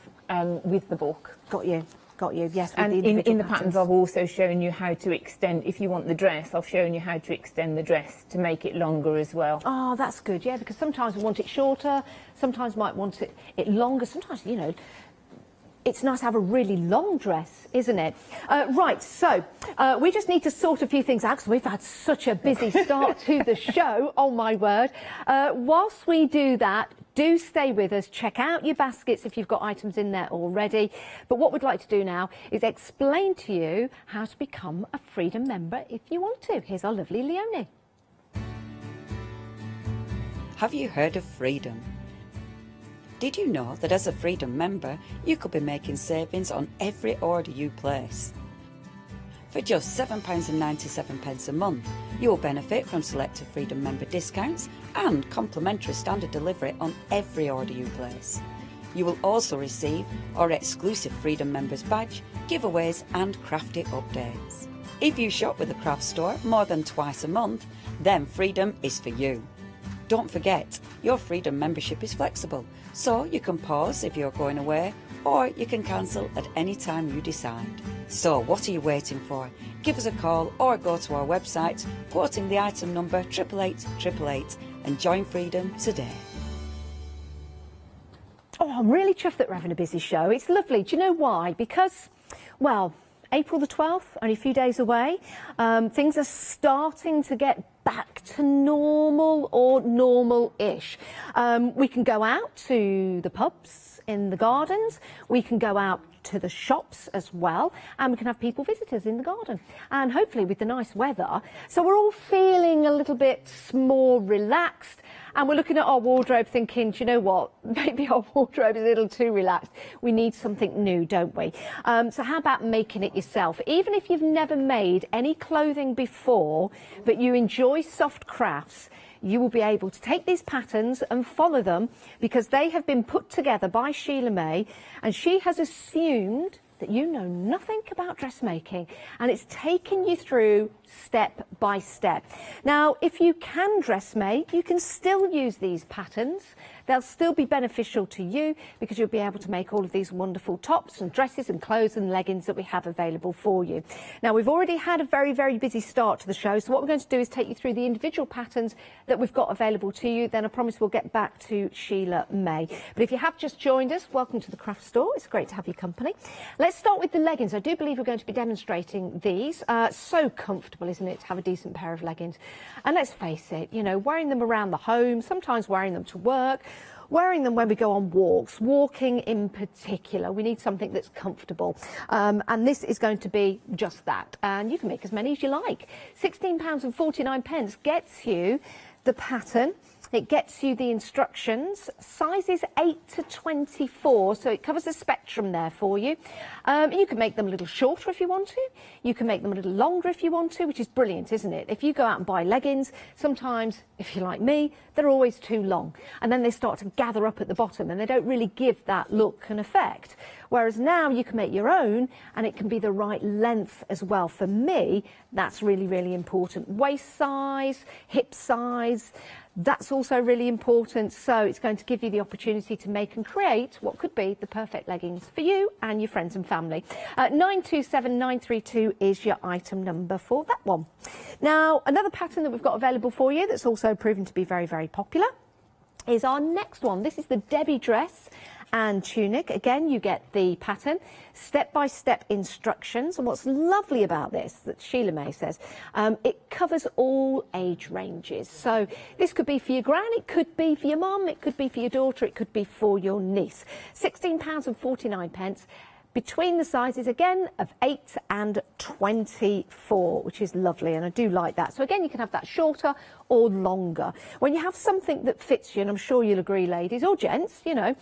with the book. Got you. Got you, yes. And in the patterns, I've also shown you how to extend, if you want the dress, I've shown you how to extend the dress to make it longer as well. Oh, that's good, yeah, because sometimes we want it shorter, sometimes might want it longer, sometimes, you know, it's nice to have a really long dress, isn't it? Right, so we just need to sort a few things out because we've had such a busy start to the show, oh my word. Whilst we do that, do stay with us, check out your baskets if you've got items in there already. But what we'd like to do now is explain to you how to become a Freedom member if you want to. Here's our lovely Leonie. Have you heard of Freedom? Did you know that as a Freedom member, you could be making savings on every order you place? For just £7.97 a month, you will benefit from selected Freedom member discounts and complimentary standard delivery on every order you place. You will also receive our exclusive Freedom members badge, giveaways and crafty updates. If you shop with the craft store more than twice a month, then Freedom is for you. Don't forget, your Freedom membership is flexible, so you can pause if you're going away, or you can cancel at any time you decide. So what are you waiting for? Give us a call or go to our website, quoting the item number 88888, and join Freedom today. Oh, I'm really chuffed that we're having a busy show. It's lovely. Do you know why? Because, well, April the 12th, only a few days away. Things are starting to get back to normal or normal-ish. We can go out to the pubs in the gardens. We can go out to the shops as well, and we can have people visitors in the garden, and hopefully with the nice weather. So we're all feeling a little bit more relaxed, and we're looking at our wardrobe thinking, do you know what, maybe our wardrobe is a little too relaxed. We need something new, don't we? So how about making it yourself? Even if you've never made any clothing before, but you enjoy soft crafts, you will be able to take these patterns and follow them, because they have been put together by Sheila May, and she has assumed that you know nothing about dressmaking, and it's taken you through step by step. Now, if you can dress make, you can still use these patterns. They'll still be beneficial to you, because you'll be able to make all of these wonderful tops and dresses and clothes and leggings that we have available for you. Now, we've already had a very, very busy start to the show, so what we're going to do is take you through the individual patterns that we've got available to you. Then I promise we'll get back to Sheila May. But if you have just joined us, welcome to the craft store. It's great to have your company. Let's start with the leggings. I do believe we're going to be demonstrating these. So comfortable, isn't it, to have a decent pair of leggings? And let's face it, you know, wearing them around the home, sometimes wearing them to work, wearing them when we go on walks, walking in particular, we need something that's comfortable. And this is going to be just that. And you can make as many as you like. £16.49 gets you the pattern. It gets you the instructions, sizes 8 to 24, so it covers the spectrum there for you. You can make them a little shorter if you want to. You can make them a little longer if you want to, which is brilliant, isn't it? If you go out and buy leggings, sometimes, if you're like me, they're always too long. And then they start to gather up at the bottom, and they don't really give that look and effect. Whereas now you can make your own, and it can be the right length as well. For me, that's really, really important. Waist size, hip size, that's also really important. So it's going to give you the opportunity to make and create what could be the perfect leggings for you and your friends and family. 927932 is your item number for that one. Now, another pattern that we've got available for you that's also proven to be very, very popular is our next one. This is the Debbie dress and tunic. Again, you get the pattern, step-by-step instructions. And what's lovely about this, that Sheila May says, it covers all age ranges. So this could be for your gran, it could be for your mum, it could be for your daughter, it could be for your niece. £16.49. Between the sizes, again, of 8 and 24, which is lovely, and I do like that. So again, you can have that shorter or longer. When you have something that fits you, and I'm sure you'll agree, ladies, or gents, you know,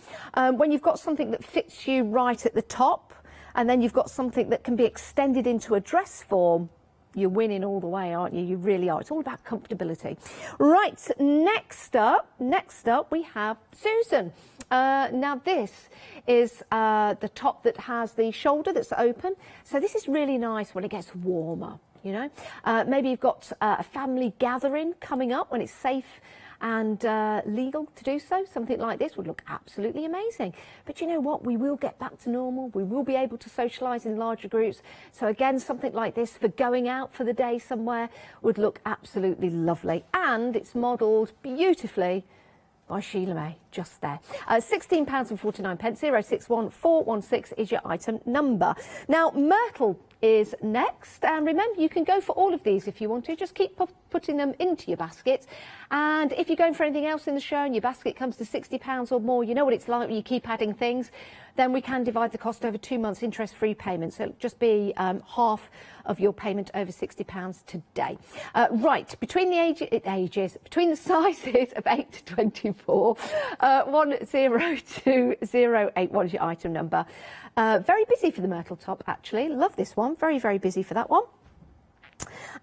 when you've got something that fits you right at the top, and then you've got something that can be extended into a dress form, you're winning all the way, aren't you? You really are. It's all about comfortability. Right, next up, we have Susan. Now this is the top that has the shoulder that's open. So this is really nice when it gets warmer, you know. Maybe you've got a family gathering coming up when it's safe and legal to do so. Something like this would look absolutely amazing. But you know what? We will get back to normal. We will be able to socialise in larger groups. So again, something like this for going out for the day somewhere would look absolutely lovely. And it's modelled beautifully by Sheila May, just there. £16.49, 061416 is your item number. Now, myrtle is next, and remember, you can go for all of these if you want to. Just keep putting them into your basket, and if you're going for anything else in the show and your basket comes to £60 or more, you know what it's like when you keep adding things, then we can divide the cost over 2 months interest-free payments. So it'll just be half of your payment over £60 today. Right, between the between the sizes of 8 to 24, 102081 is your item number. Very busy for the myrtle top, actually. Love this one. Very, very busy for that one.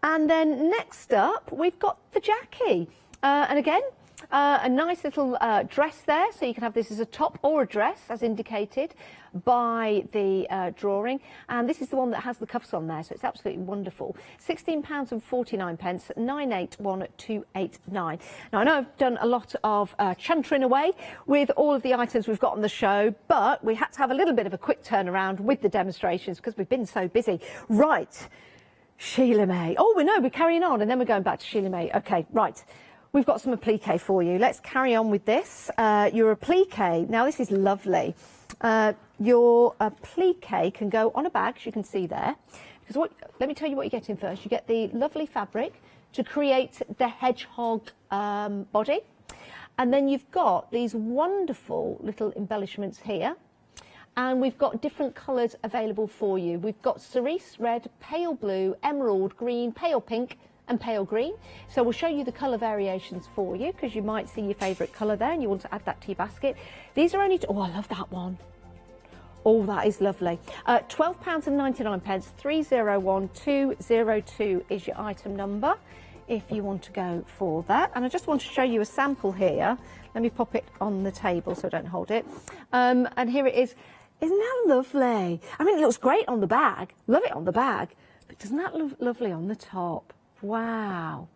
And then next up, we've got the Jackie. And again, A nice little dress there, so you can have this as a top or a dress, as indicated by the drawing. And this is the one that has the cuffs on there, so it's absolutely wonderful. £16.49, 981289. Now, I know I've done a lot of chuntering away with all of the items we've got on the show, but we had to have a little bit of a quick turnaround with the demonstrations because we've been so busy. Right, Sheila May. Oh, we're carrying on, and then we're going back to Sheila May. Okay, right. We've got some applique for you. Let's carry on with this. Your applique. Now, this is lovely. Your applique can go on a bag, as you can see there. Because let me tell you what you're getting first. You get the lovely fabric to create the hedgehog body. And then you've got these wonderful little embellishments here. And we've got different colours available for you. We've got cerise red, pale blue, emerald green, pale pink and pale green. So we'll show you the colour variations for you because you might see your favourite colour there and you want to add that to your basket. These are only... Oh, I love that one. Oh, that is lovely. £12.99, 301202 is your item number if you want to go for that. And I just want to show you a sample here. Let me pop it on the table so I don't hold it. And here it is. Isn't that lovely? I mean, it looks great on the bag. Love it on the bag. But doesn't that look lovely on the top? Wow.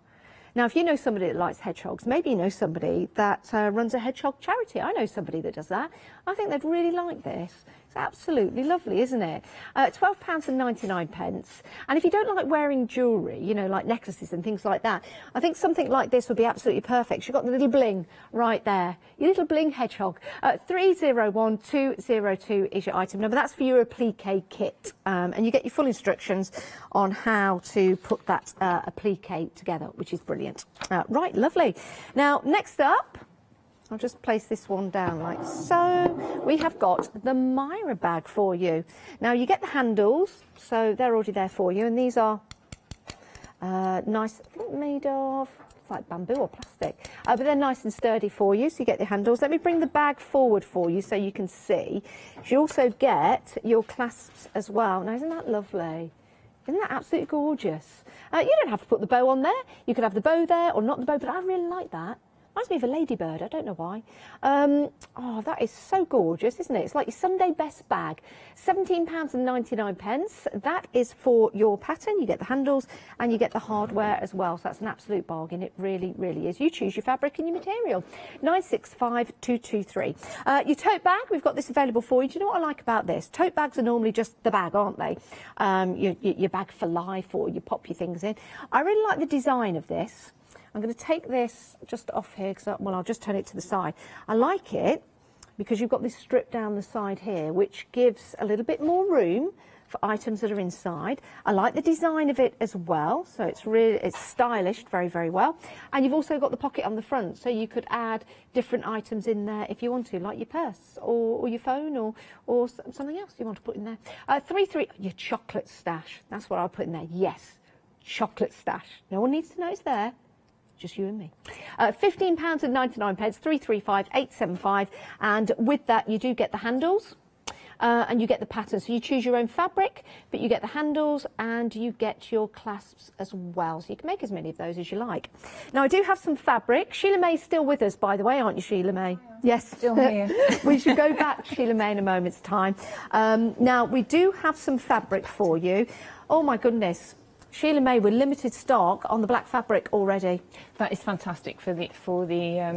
Now, if you know somebody that likes hedgehogs, maybe you know somebody that runs a hedgehog charity. I know somebody that does that. I think they'd really like this. It's absolutely lovely, isn't it? £12.99. And if you don't like wearing jewellery, you know, like necklaces and things like that, I think something like this would be absolutely perfect. You've got the little bling right there. Your little bling hedgehog. 301202 is your item number. That's for your applique kit. And you get your full instructions on how to put that applique together, which is brilliant. Right, lovely. Now, next up, I'll just place this one down like so. We have got the Myra bag for you. Now, you get the handles, so they're already there for you. And these are nice, I think made of, it's like bamboo or plastic. But they're nice and sturdy for you, so you get the handles. Let me bring the bag forward for you so you can see. You also get your clasps as well. Now, isn't that lovely? Isn't that absolutely gorgeous? You don't have to put the bow on there. You could have the bow there or not the bow, but I really like that. Reminds me of a ladybird, I don't know why. Oh, that is so gorgeous, isn't it? It's like your Sunday best bag. £17.99. That is for your pattern. You get the handles and you get the hardware as well. So that's an absolute bargain. It really, really is. You choose your fabric and your material. 965223. Your tote bag, we've got this available for you. Do you know what I like about this? Tote bags are normally just the bag, aren't they? Your bag for life, or you pop your things in. I really like the design of this. I'm going to take this just off here, because, well, I'll just turn it to the side. I like it because you've got this strip down the side here, which gives a little bit more room for items that are inside. I like the design of it as well, so it's stylish very, very well. And you've also got the pocket on the front, so you could add different items in there if you want to, like your purse or your phone or something else you want to put in there. Your chocolate stash. That's what I'll put in there. Yes, chocolate stash. No one needs to know it's there. Just you and me. £15.99, 335875, and with that you do get the handles and you get the pattern. So you choose your own fabric, but you get the handles and you get your clasps as well. So you can make as many of those as you like. Now, I do have some fabric. Sheila May's still with us, by the way, aren't you, Sheila May? Yes, still here. We should go back to Sheila May in a moment's time. Now, we do have some fabric for you. Oh my goodness. Sheila May, with limited stock on the black fabric already. That is fantastic for the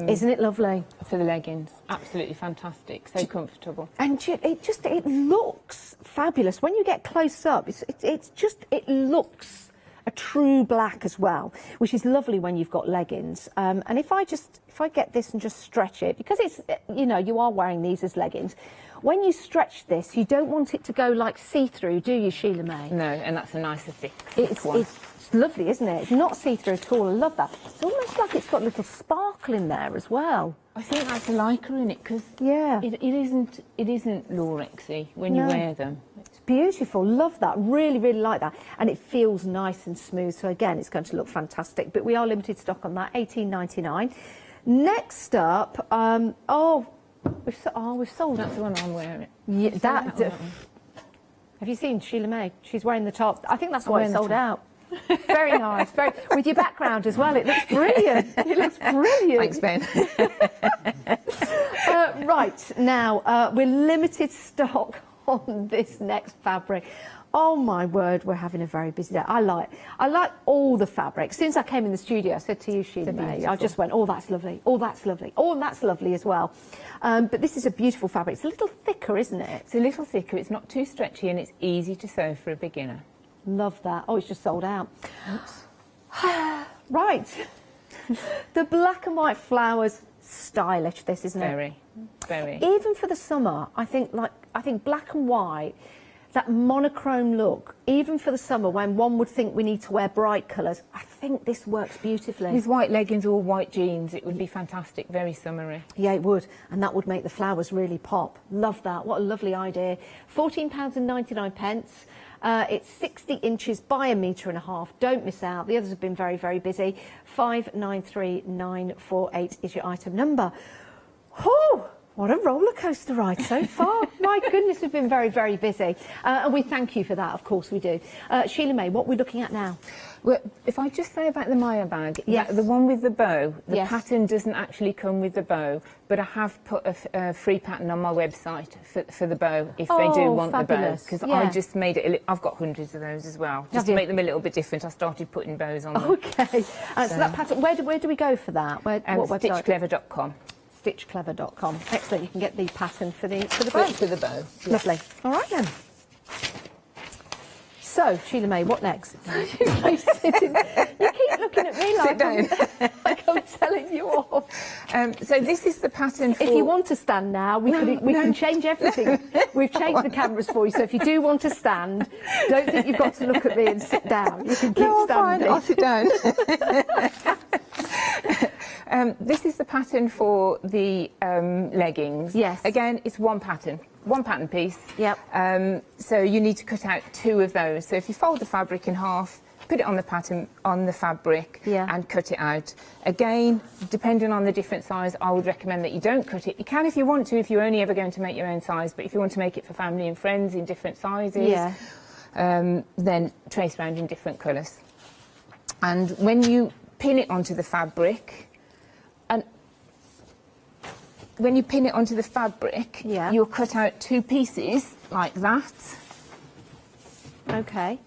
isn't it lovely? For the leggings. Absolutely fantastic. So comfortable. And it looks fabulous. When you get close up, it looks a true black as well, which is lovely when you've got leggings. And if I get this and just stretch it, because it's, you know, you are wearing these as leggings. When you stretch this, you don't want it to go like see-through, do you, Sheila May? No, and that's a nicer thick one. It's lovely, isn't it? It's not see-through at all. I love that. It's almost like it's got a little sparkle in there as well. I think that's a lycra in it, because it isn't lorexy when you wear them. It's beautiful. Love that. Really, really like that. And it feels nice and smooth. So again, it's going to look fantastic. But we are limited stock on that. $18.99. Next up, we've sold. That's the one I'm wearing. Yeah, have you seen Sheila May? She's wearing the top. I think that's why it's sold out. Very nice. With your background as well, it looks brilliant. It looks brilliant. Thanks, Ben. Right, now, we're limited stock on this next fabric. Oh my word, we're having a very busy day. I like all the fabric. As soon as I came in the studio, I said to you, Sheila May, I just went, oh, that's lovely. Oh, that's lovely. Oh, and that's lovely as well. But this is a beautiful fabric. It's a little thicker, isn't it? It's a little thicker. It's not too stretchy, and it's easy to sew for a beginner. Love that. Oh, it's just sold out. Right. The black and white flowers, stylish, this, isn't it? Very, very. Even for the summer, I think black and white, that monochrome look, even for the summer when one would think we need to wear bright colours, I think this works beautifully. With white leggings or white jeans, it would be fantastic, very summery. Yeah, it would, and that would make the flowers really pop. Love that, what a lovely idea. £14.99. It's 60 inches by 1.5 meters. Don't miss out. The others have been very, very busy. 593948 is your item number. Whew! What a roller coaster ride so far. My goodness, we've been very, very busy. And we thank you for that, of course we do. Sheila May, what are we looking at now? Well, if I just say about the Maya bag, yes. the one with the bow, the yes. pattern doesn't actually come with the bow, but I have put a free pattern on my website for the bow if they do want fabulous. the bow. Because yeah. I just made it, I've got hundreds of those as well. Just to make them a little bit different, I started putting bows on them. Okay. So that pattern, where do we go for that? What website? Stitchclever.com. Stitchclever.com. Excellent. You can get the pattern for the bow. For the bow. Yeah. Lovely. All right then. So, Sheila May, what next? You keep looking at me like I'm telling you off. So this is the pattern for... If you want to stand now, we can change everything. We've changed the cameras for you, so if you do want to stand, don't think you've got to look at me and sit down. You can keep standing. Fine, I'll sit down. This is the pattern for the leggings. Yes. Again, it's one pattern piece. Yep. So you need to cut out 2 of those. So if you fold the fabric in half, put it on the pattern on the fabric and cut it out. Again, depending on the different size, I would recommend that you don't cut it. You can if you want to, if you're only ever going to make your own size, but if you want to make it for family and friends in different sizes, then trace around in different colours. And when you pin it onto the fabric, you'll cut out 2 pieces like that. Okay.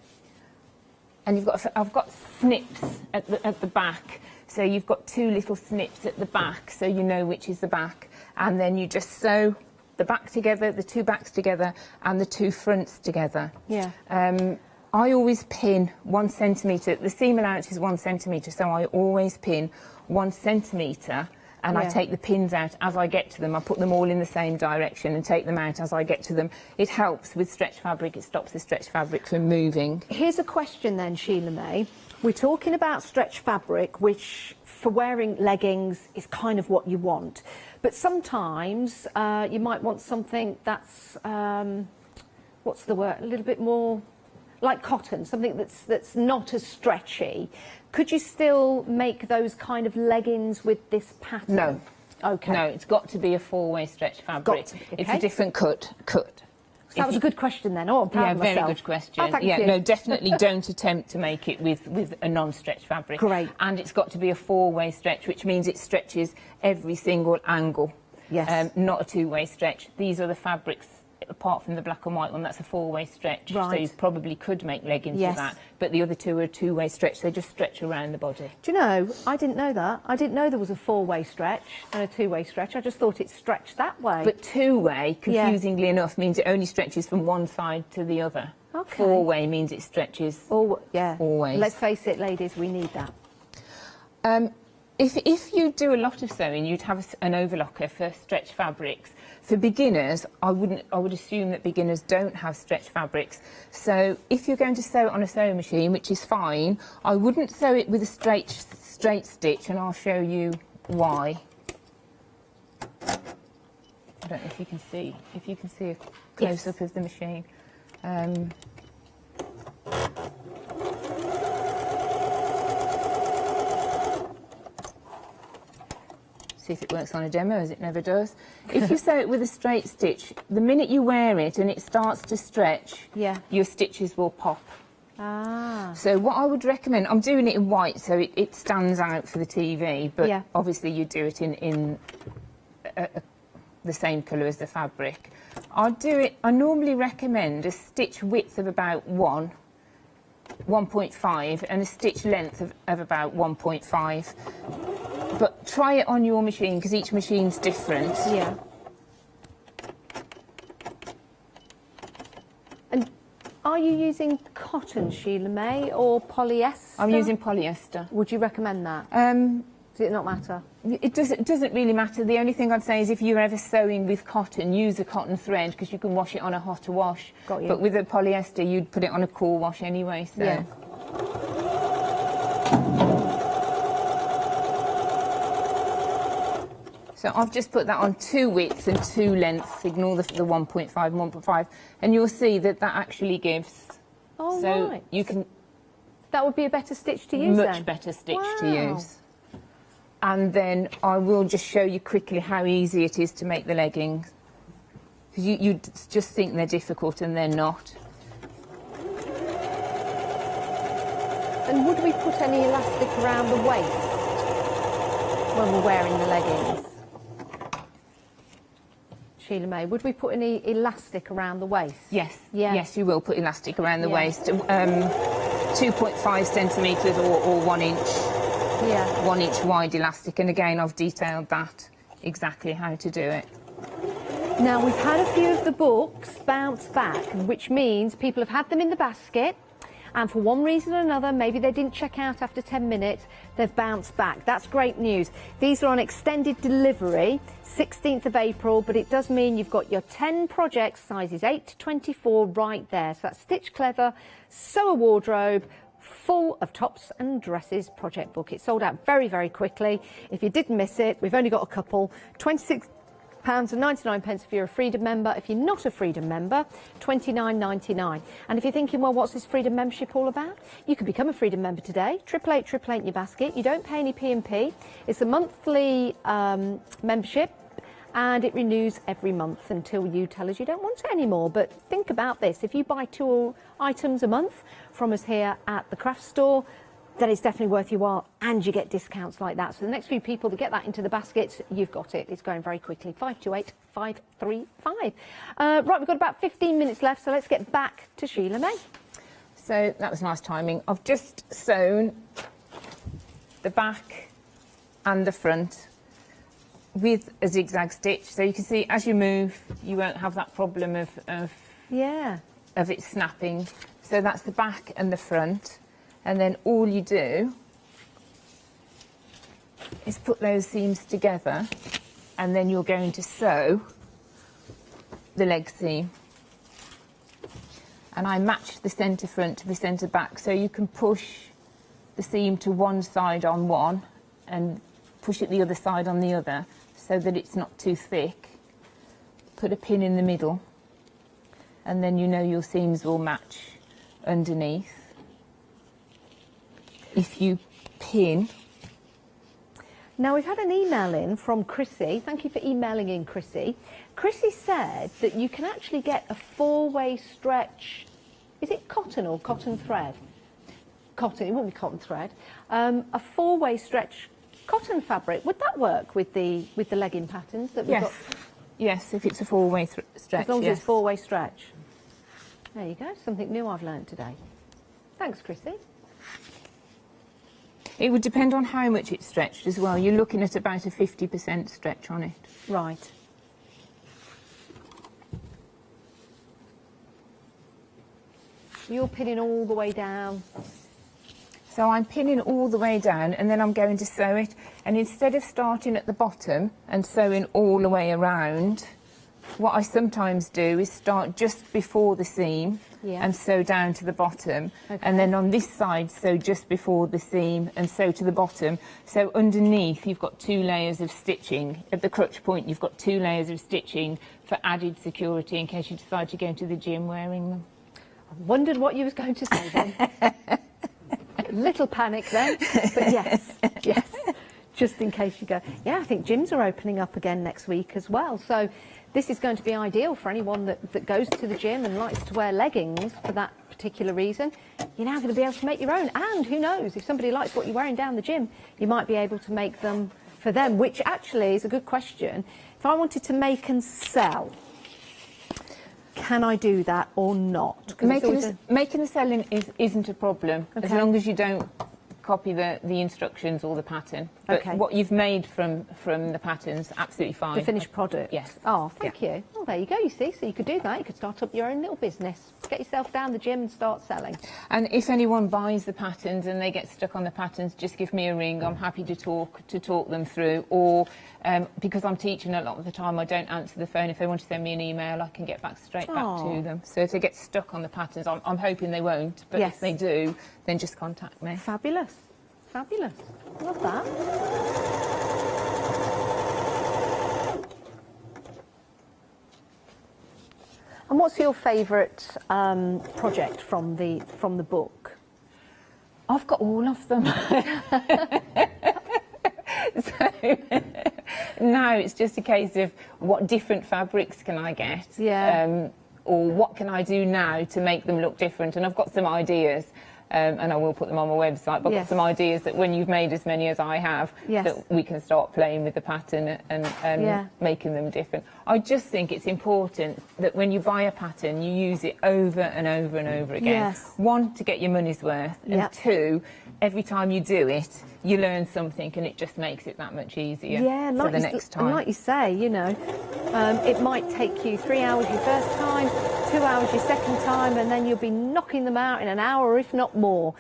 And I've got snips at the back, so you've got 2 little snips at the back, so you know which is the back, and then you just sew the back together, the 2 backs together, and the 2 fronts together. Yeah. I always pin 1 centimetre. The seam allowance is 1 centimetre, so I always pin 1 centimetre. And I take the pins out as I get to them. I put them all in the same direction and take them out as I get to them. It helps with stretch fabric. It stops the stretch fabric from moving. Here's a question then, Sheila May. We're talking about stretch fabric, which for wearing leggings is kind of what you want. But sometimes you might want something that's, what's the word, a little bit more like cotton, something that's not as stretchy. Could you still make those kind of leggings with this pattern? No. Okay. No, it's got to be a 4-way stretch fabric. It's a different cut. So that was a good question then. Oh, I'm proud of myself. Very good question. Oh, thank you. No, definitely don't attempt to make it with a non-stretch fabric. Great. And it's got to be a 4-way stretch, which means it stretches every single angle. Yes. Not a 2-way stretch. These are the fabrics, apart from the black and white one, that's a 4-way stretch. Right. So you probably could make leggings with that. But the other 2 are a 2-way stretch. They just stretch around the body. Do you know, I didn't know that. I didn't know there was a 4-way stretch and a 2-way stretch. I just thought it stretched that way. But 2-way, confusingly enough, means it only stretches from one side to the other. Okay. 4-way means it stretches always. Let's face it, ladies, we need that. If you do a lot of sewing, you'd have an overlocker for stretch fabrics. For beginners, I would assume that beginners don't have stretch fabrics. So if you're going to sew it on a sewing machine, which is fine, I wouldn't sew it with a straight stitch, and I'll show you why. I don't know if you can see. If you can see a close-up of the machine. See if it works on a demo, as it never does. If you sew it with a straight stitch, the minute you wear it and it starts to stretch, your stitches will pop. Ah. So what I would recommend, I'm doing it in white so it stands out for the TV, but Yeah. obviously you do it in the same colour as the fabric. I normally recommend a stitch width of about 1.5 and a stitch length of about 1.5. But try it on your machine because each machine's different. Yeah. And are you using cotton, Sheila May, or polyester? I'm using polyester. Would you recommend that? Does it not matter? It doesn't really matter. The only thing I'd say is if you're ever sewing with cotton, use a cotton thread because you can wash it on a hotter wash. Got you. But with a polyester, you'd put it on a cool wash anyway. So. Yeah. So I've just put that on 2 widths and 2 lengths. Ignore the 1.5 and 1.5, and you'll see that actually gives. Oh, so right. you can. That would be a better stitch to use then? Much better stitch to Wow. use. And then I will just show you quickly how easy it is to make the leggings. Because you just think they're difficult and they're not. And would we put any elastic around the waist when we're wearing the leggings? Sheila May, would we put any elastic around the waist? Yes. Yeah. Yes, you will put elastic around the Yeah. waist. 2.5 centimetres or 1 inch. Yeah. 1 inch wide elastic, and again I've detailed that exactly how to do it. Now we've had a few of the books bounce back, which means people have had them in the basket and for one reason or another, maybe they didn't check out after 10 minutes, they've bounced back. That's great news. These are on extended delivery, 16th of April, but it does mean you've got your 10 projects, sizes 8 to 24 right there. So that's Stitch Clever, Sew a Wardrobe, full of tops and dresses project book. It sold out very, very quickly. If you did miss it, we've only got a couple. £26.99 if you're a Freedom member. If you're not a Freedom member, £29.99. And if you're thinking, well, what's this Freedom membership all about? You can become a Freedom member today. 888 in your basket. You don't pay any P&P. It's a monthly membership, and it renews every month until you tell us you don't want it anymore. But think about this. If you buy 2 items a month from us here at the craft store, then it's definitely worth your while, and you get discounts like that. So the next few people that get that into the baskets, you've got it. It's going very quickly. 528535. Right, we've got about 15 minutes left, so let's get back to Sheila May. So that was nice timing. I've just sewn the back and the front with a zigzag stitch, so you can see as you move you won't have that problem of it snapping. So that's the back and the front, and then all you do is put those seams together, and then you're going to sew the leg seam. And I match the centre front to the centre back, so you can push the seam to one side on one and push it the other side on the other, so that it's not too thick. Put a pin in the middle, and then you know your seams will match underneath. If you pin. Now we've had an email in from Chrissy. Thank you for emailing in, Chrissy. Chrissy said that you can actually get a 4-way stretch. Is it cotton or cotton thread? Cotton, it won't be cotton thread. A 4-way stretch cotton fabric. Would that work with the legging patterns that we've got? Yes, if it's a 4-way stretch. As long as it's 4-way stretch. There you go, something new I've learned today. Thanks, Chrissy. It would depend on how much it's stretched as well. You're looking at about a 50% stretch on it. Right. You're pinning all the way down. So I'm pinning all the way down, and then I'm going to sew it. And instead of starting at the bottom and sewing all the way around, what I sometimes do is start just before the seam and sew down to the bottom. Okay. And then on this side, sew just before the seam and sew to the bottom. So underneath, you've got 2 layers of stitching. At the crotch point, you've got 2 layers of stitching for added security in case you decide to go into the gym wearing them. I wondered what you was going to say then. Little panic then, but yes, yes. Just in case you go, yeah, I think gyms are opening up again next week as well. So this is going to be ideal for anyone that goes to the gym and likes to wear leggings for that particular reason. you're now going to be able to make your own. And who knows, if somebody likes what you're wearing down the gym, you might be able to make them for them, which actually is a good question. If I wanted to make and sell, can I do that or not? Making and selling isn't a problem, as Okay. long as you don't copy the instructions or the pattern. But Okay. what you've made from the patterns, absolutely fine. The finished product? Yes. Oh, thank you. Well, there you go, you see. So you could do that. You could start up your own little business. Get yourself down the gym and start selling. And if anyone buys the patterns and they get stuck on the patterns, just give me a ring. I'm happy to talk them through. Or because I'm teaching a lot of the time, I don't answer the phone. If they want to send me an email, I can get straight back to them. So if they get stuck on the patterns, I'm hoping they won't. But Yes. if they do, then just contact me. Fabulous. Fabulous. Love that. And what's your favourite project from the book? I've got all of them. So now it's just a case of what different fabrics can I get? Yeah. Or what can I do now to make them look different? And I've got some ideas. And I will put them on my website, but I've got some ideas that when you've made as many as I have, that we can start playing with the pattern and making them different. I just think it's important that when you buy a pattern, you use it over and over and over again. Yes. One, to get your money's worth, and two, every time you do it, you learn something and it just makes it that much easier for the next time. And like you say, you know, it might take you 3 hours your first time, 2 hours your second time, and then you'll be knocking them out in an hour, if not more.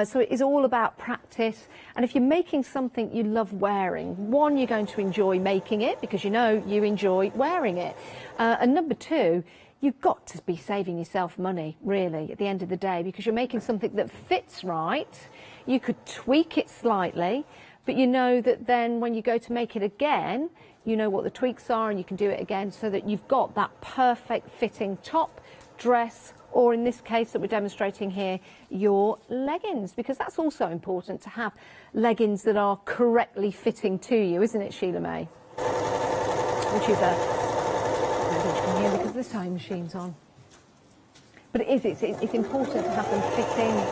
So it is all about practice. And if you're making something you love wearing, one, you're going to enjoy making it because you know you enjoy wearing it. And number two, you've got to be saving yourself money, really, at the end of the day, because you're making something that fits right. You could tweak it slightly, but you know that then when you go to make it again, you know what the tweaks are and you can do it again so that you've got that perfect fitting top, dress, or in this case that we're demonstrating here, your leggings, because that's also important to have leggings that are correctly fitting to you, isn't it, Sheila May? Which is I don't think you can hear me because the sewing machine's on. But it's important to have them fitting,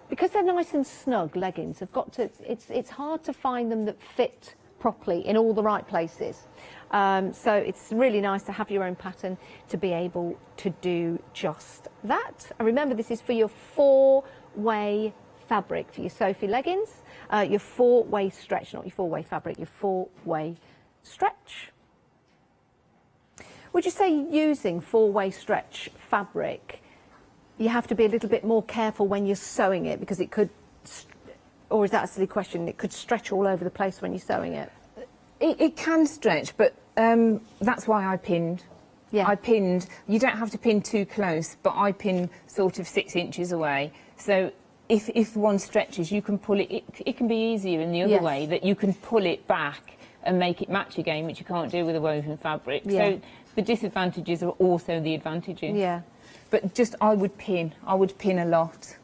because they're nice and snug, leggings have got to, it's hard to find them that fit properly in all the right places. So it's really nice to have your own pattern to be able to do just that. And remember, this is for your 4-way fabric, for your Sophie leggings, your 4-way stretch, not your 4-way fabric, your 4-way stretch. Would you say using 4-way stretch fabric, you have to be a little bit more careful when you're sewing it because it could, or is that a silly question, it could stretch all over the place when you're sewing it? It can stretch, but that's why I pinned. Yeah. I pinned. You don't have to pin too close, but I pin sort of 6 inches away. So if one stretches, you can pull it. It can be easier in the other way, that you can pull it back and make it match again, which you can't do with a woven fabric. Yeah. So the disadvantages are also the advantages. Yeah. But just I would pin a lot.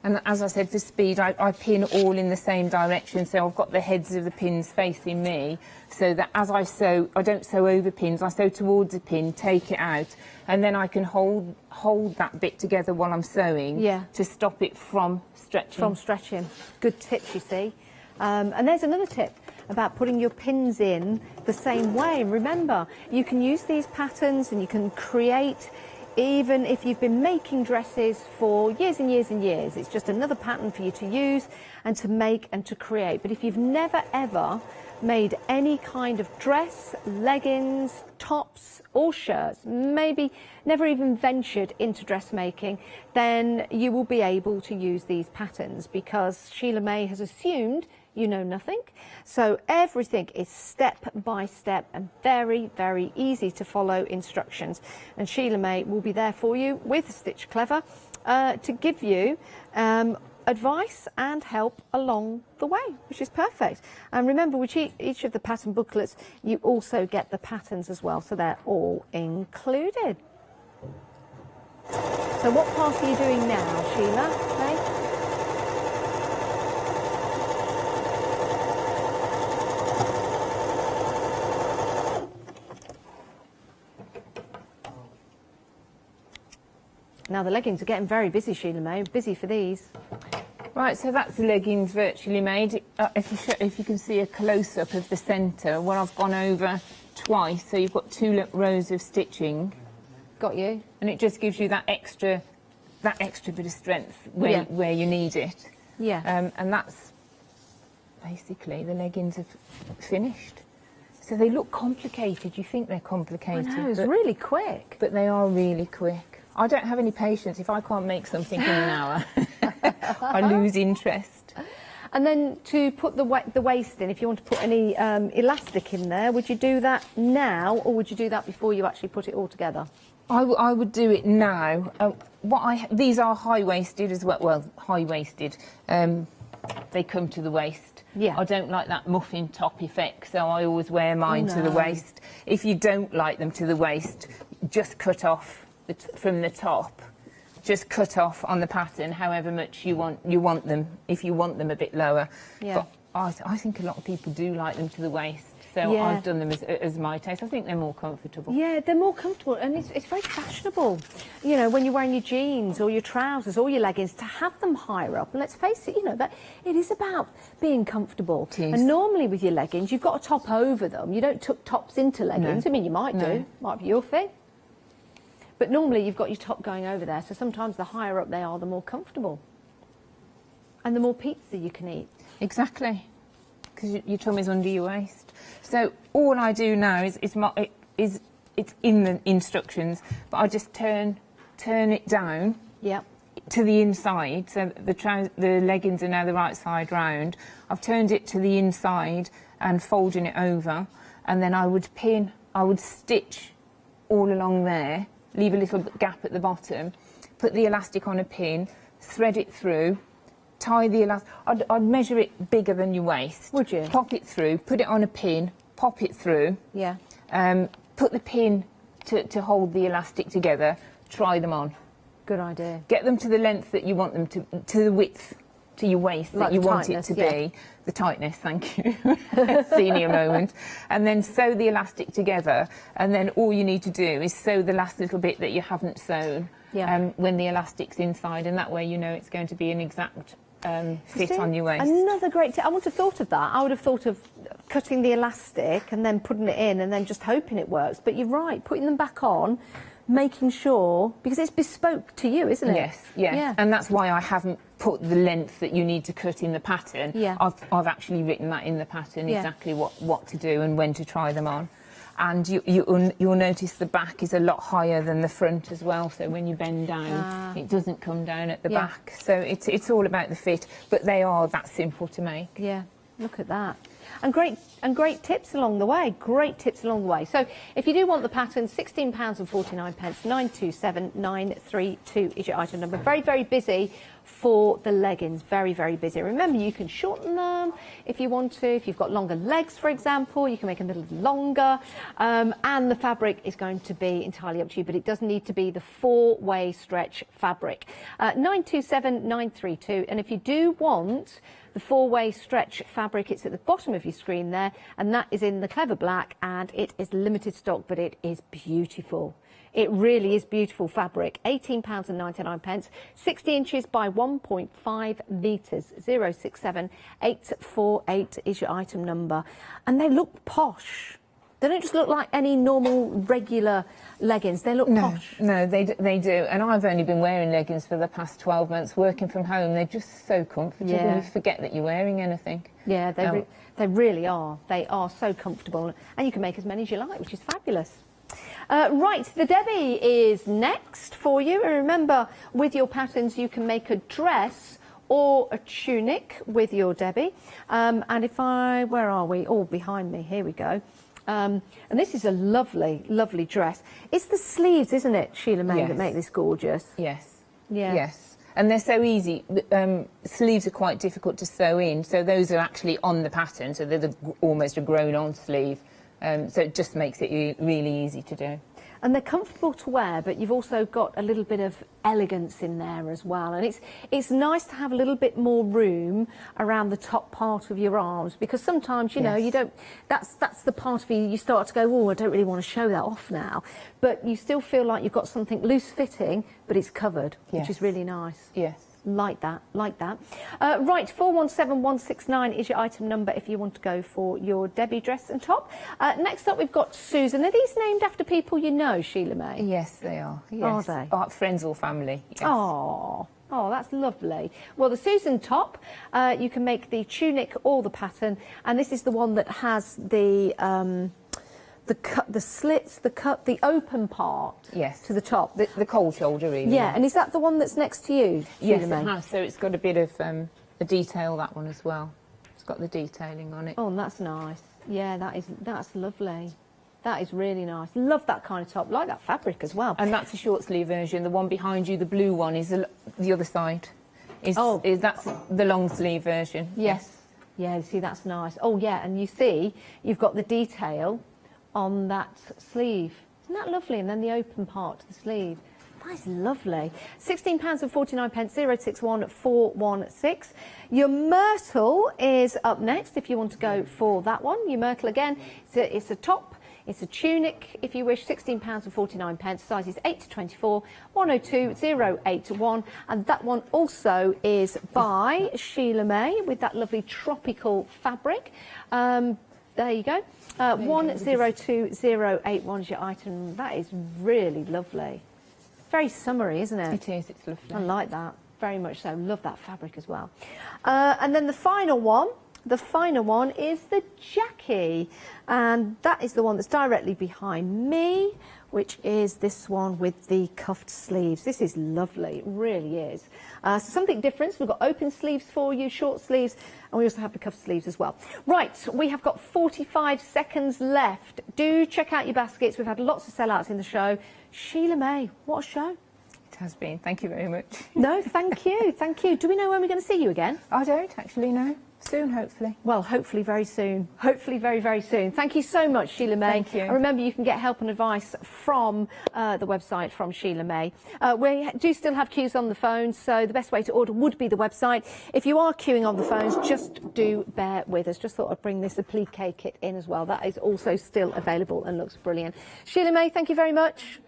And as I said, for speed, I pin all in the same direction, so I've got the heads of the pins facing me, so that as I sew, I don't sew over pins, I sew towards a pin, take it out, and then I can hold that bit together while I'm sewing to stop it from stretching. Good tips, you see. And there's another tip about putting your pins in the same way. And remember, you can use these patterns and you can create, even if you've been making dresses for years and years and years, it's just another pattern for you to use and to make and to create. But if you've never ever made any kind of dress, leggings, tops or shirts, maybe never even ventured into dressmaking, then you will be able to use these patterns because Sheila May has assumed you know nothing. So everything is step by step and very, very easy to follow instructions. And Sheila May will be there for you with Stitch Clever to give you advice and help along the way, which is perfect. And remember, with each of the pattern booklets, you also get the patterns as well, so they're all included. So what part are you doing now, Sheila May? Now the leggings are getting very busy, Sheila May. Busy for these. Right, so that's the leggings virtually made. If you can see a close-up of the centre, where I've gone over twice, so you've got 2 rows of stitching. Got you. And it just gives you that extra bit of strength where you need it. Yeah. And that's basically the leggings have finished. So they look complicated. You think they're complicated. I know, it's really quick. But they are really quick. I don't have any patience. If I can't make something in an hour, I lose interest. And then to put the waist in, if you want to put any elastic in there, would you do that now, or would you do that before you actually put it all together? I would do it now. These are high-waisted as well. Well, high-waisted. They come to the waist. Yeah. I don't like that muffin top effect, so I always wear mine to the waist. If you don't like them to the waist, just cut off from the top. Just cut off on the pattern however much you want them, if you want them a bit lower. Yeah. But I think a lot of people do like them to the waist, so I've done them as my taste. I think they're more comfortable. Yeah, they're more comfortable, and it's very fashionable. You know, when you're wearing your jeans or your trousers or your leggings, to have them higher up. And let's face it, you know, that it is about being comfortable. And normally with your leggings, you've got a top over them. You don't tuck tops into leggings. No. I mean, you might do. Might be your thing. But normally you've got your top going over there, so sometimes the higher up they are, the more comfortable. And the more pizza you can eat. Exactly, because your tummy's under your waist. So all I do now is it's in the instructions, but I just turn it down to the inside, so the leggings are now the right side round. I've turned it to the inside and folding it over, and then I would stitch all along there, leave a little gap at the bottom, put the elastic on a pin, thread it through, tie the elastic. I'd measure it bigger than your waist. Would you? Pop it through, put it on a pin, pop it through. Yeah. Put the pin to hold the elastic together, try them on. Good idea. Get them to the length that you want them to the width to your waist Like that you the want it tightness, to yeah. be. The tightness, thank you. Senior moment. And then sew the elastic together, and then all you need to do is sew the last little bit that you haven't sewn when the elastic's inside, and that way you know it's going to be an exact fit on your waist. Another great tip. I wouldn't have thought of that. I would have thought of cutting the elastic and then putting it in and then just hoping it works. But you're right, putting them back on, making sure, because it's bespoke to you, isn't it? Yes, yeah. And that's why I haven't put the length that you need to cut in the pattern. Yeah. I've actually written that in the pattern, exactly what to do and when to try them on. And you'll notice the back is a lot higher than the front as well, so when you bend down, it doesn't come down at the back. So it's all about the fit, but they are that simple to make. Yeah, look at that. And great tips along the way. Great tips along the way. So if you do want the pattern, £16.49, 927932 is your item number. Very, very busy for the leggings. Very, very busy. Remember, you can shorten them if you want to. If you've got longer legs, for example, you can make them a little longer. And the fabric is going to be entirely up to you, but it does need to be the 4-way stretch fabric. 927932. And if you do want the 4-way stretch fabric, it's at the bottom of your screen there, and that is in the Clever Black, and it is limited stock, but it is beautiful. It really is beautiful fabric. £18.99, 60 inches by 1.5 metres. 067848 is your item number. And they look posh. They don't just look like any normal, regular leggings. They look posh. No, they do. And I've only been wearing leggings for the past 12 months, working from home. They're just so comfortable. Yeah. You forget that you're wearing anything. Yeah, they really are. They are so comfortable. And you can make as many as you like, which is fabulous. Right, the Debbie is next for you. And remember, with your patterns, you can make a dress or a tunic with your Debbie. And where are we? Oh, behind me. Here we go. And this is a lovely, lovely dress. It's the sleeves, isn't it, Sheila May, that make this gorgeous? Yes. Yeah. Yes. And they're so easy. Sleeves are quite difficult to sew in, so those are actually on the pattern, so they're almost a grown-on sleeve. So it just makes it really easy to do. and they're comfortable to wear, but you've also got a little bit of elegance in there as well. And it's nice to have a little bit more room around the top part of your arms, because sometimes, you know, you don't, that's the part of you start to go, oh, I don't really want to show that off now. But you still feel like you've got something loose fitting, but it's covered, which is really nice. Yes. Like that, like that. Right, 417169 is your item number if you want to go for your Debbie dress and top. Next up, we've got Susan. Are these named after people you know, Sheila May? Yes, they are. Yes. Are they? Friends or family. Yes. Oh, that's lovely. Well, the Susan top, you can make the tunic or the pattern, and this is the one that has the slits, the open part to the top. The cold shoulder, really. Yeah, and is that the one that's next to you? Yes, it has. So it's got a bit of a detail, that one as well. It's got the detailing on it. Oh, that's nice. Yeah, that's lovely. That is really nice. Love that kind of top. Like that fabric as well. And that's a short sleeve version. The one behind you, the blue one, is the other side. That's the long sleeve version. Yes. Yeah, you see, that's nice. Oh, yeah, and you see, you've got the detail on that sleeve. Isn't that lovely? And then the open part to the sleeve. That is lovely. £16.49, 061 416. Your myrtle is up next if you want to go for that one. Your myrtle, again, it's a top. It's a tunic, if you wish, £16.49, sizes 8 to 24, 102081, and that one also is by Sheila May with that lovely tropical fabric. There you go. 102081 is your item. That is really lovely. Very summery, isn't it? It is. It's lovely. I like that very much so. Love that fabric as well. And then the final one. The final one is the Jackie, and that is the one that's directly behind me, which is this one with the cuffed sleeves. This is lovely, it really is. So something different. So we've got open sleeves for you, short sleeves, and we also have the cuffed sleeves as well. Right, we have got 45 seconds left. Do check out your baskets. We've had lots of sellouts in the show. Sheila May, what a show. It has been. Thank you very much. No, thank you, thank you. Do we know when we're going to see you again? I don't actually know. Soon, hopefully. Well, hopefully very soon. Hopefully very, very soon. Thank you so much, Sheila May. Thank you. And remember, you can get help and advice from the website from Sheila May. We do still have queues on the phones, so the best way to order would be the website. If you are queuing on the phones, just do bear with us. Just thought I'd bring this applique kit in as well. That is also still available and looks brilliant. Sheila May, thank you very much.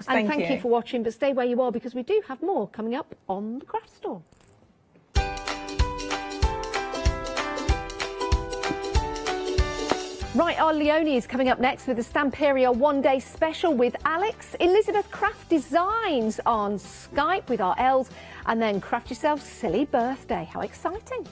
And thank you for watching, but stay where you are because we do have more coming up on the Craft Store. Right, our Leonie is coming up next with the Stamperia one-day special with Alex. Elizabeth Craft Designs on Skype with our Els, and then Craft Yourself Silly Birthday. How exciting.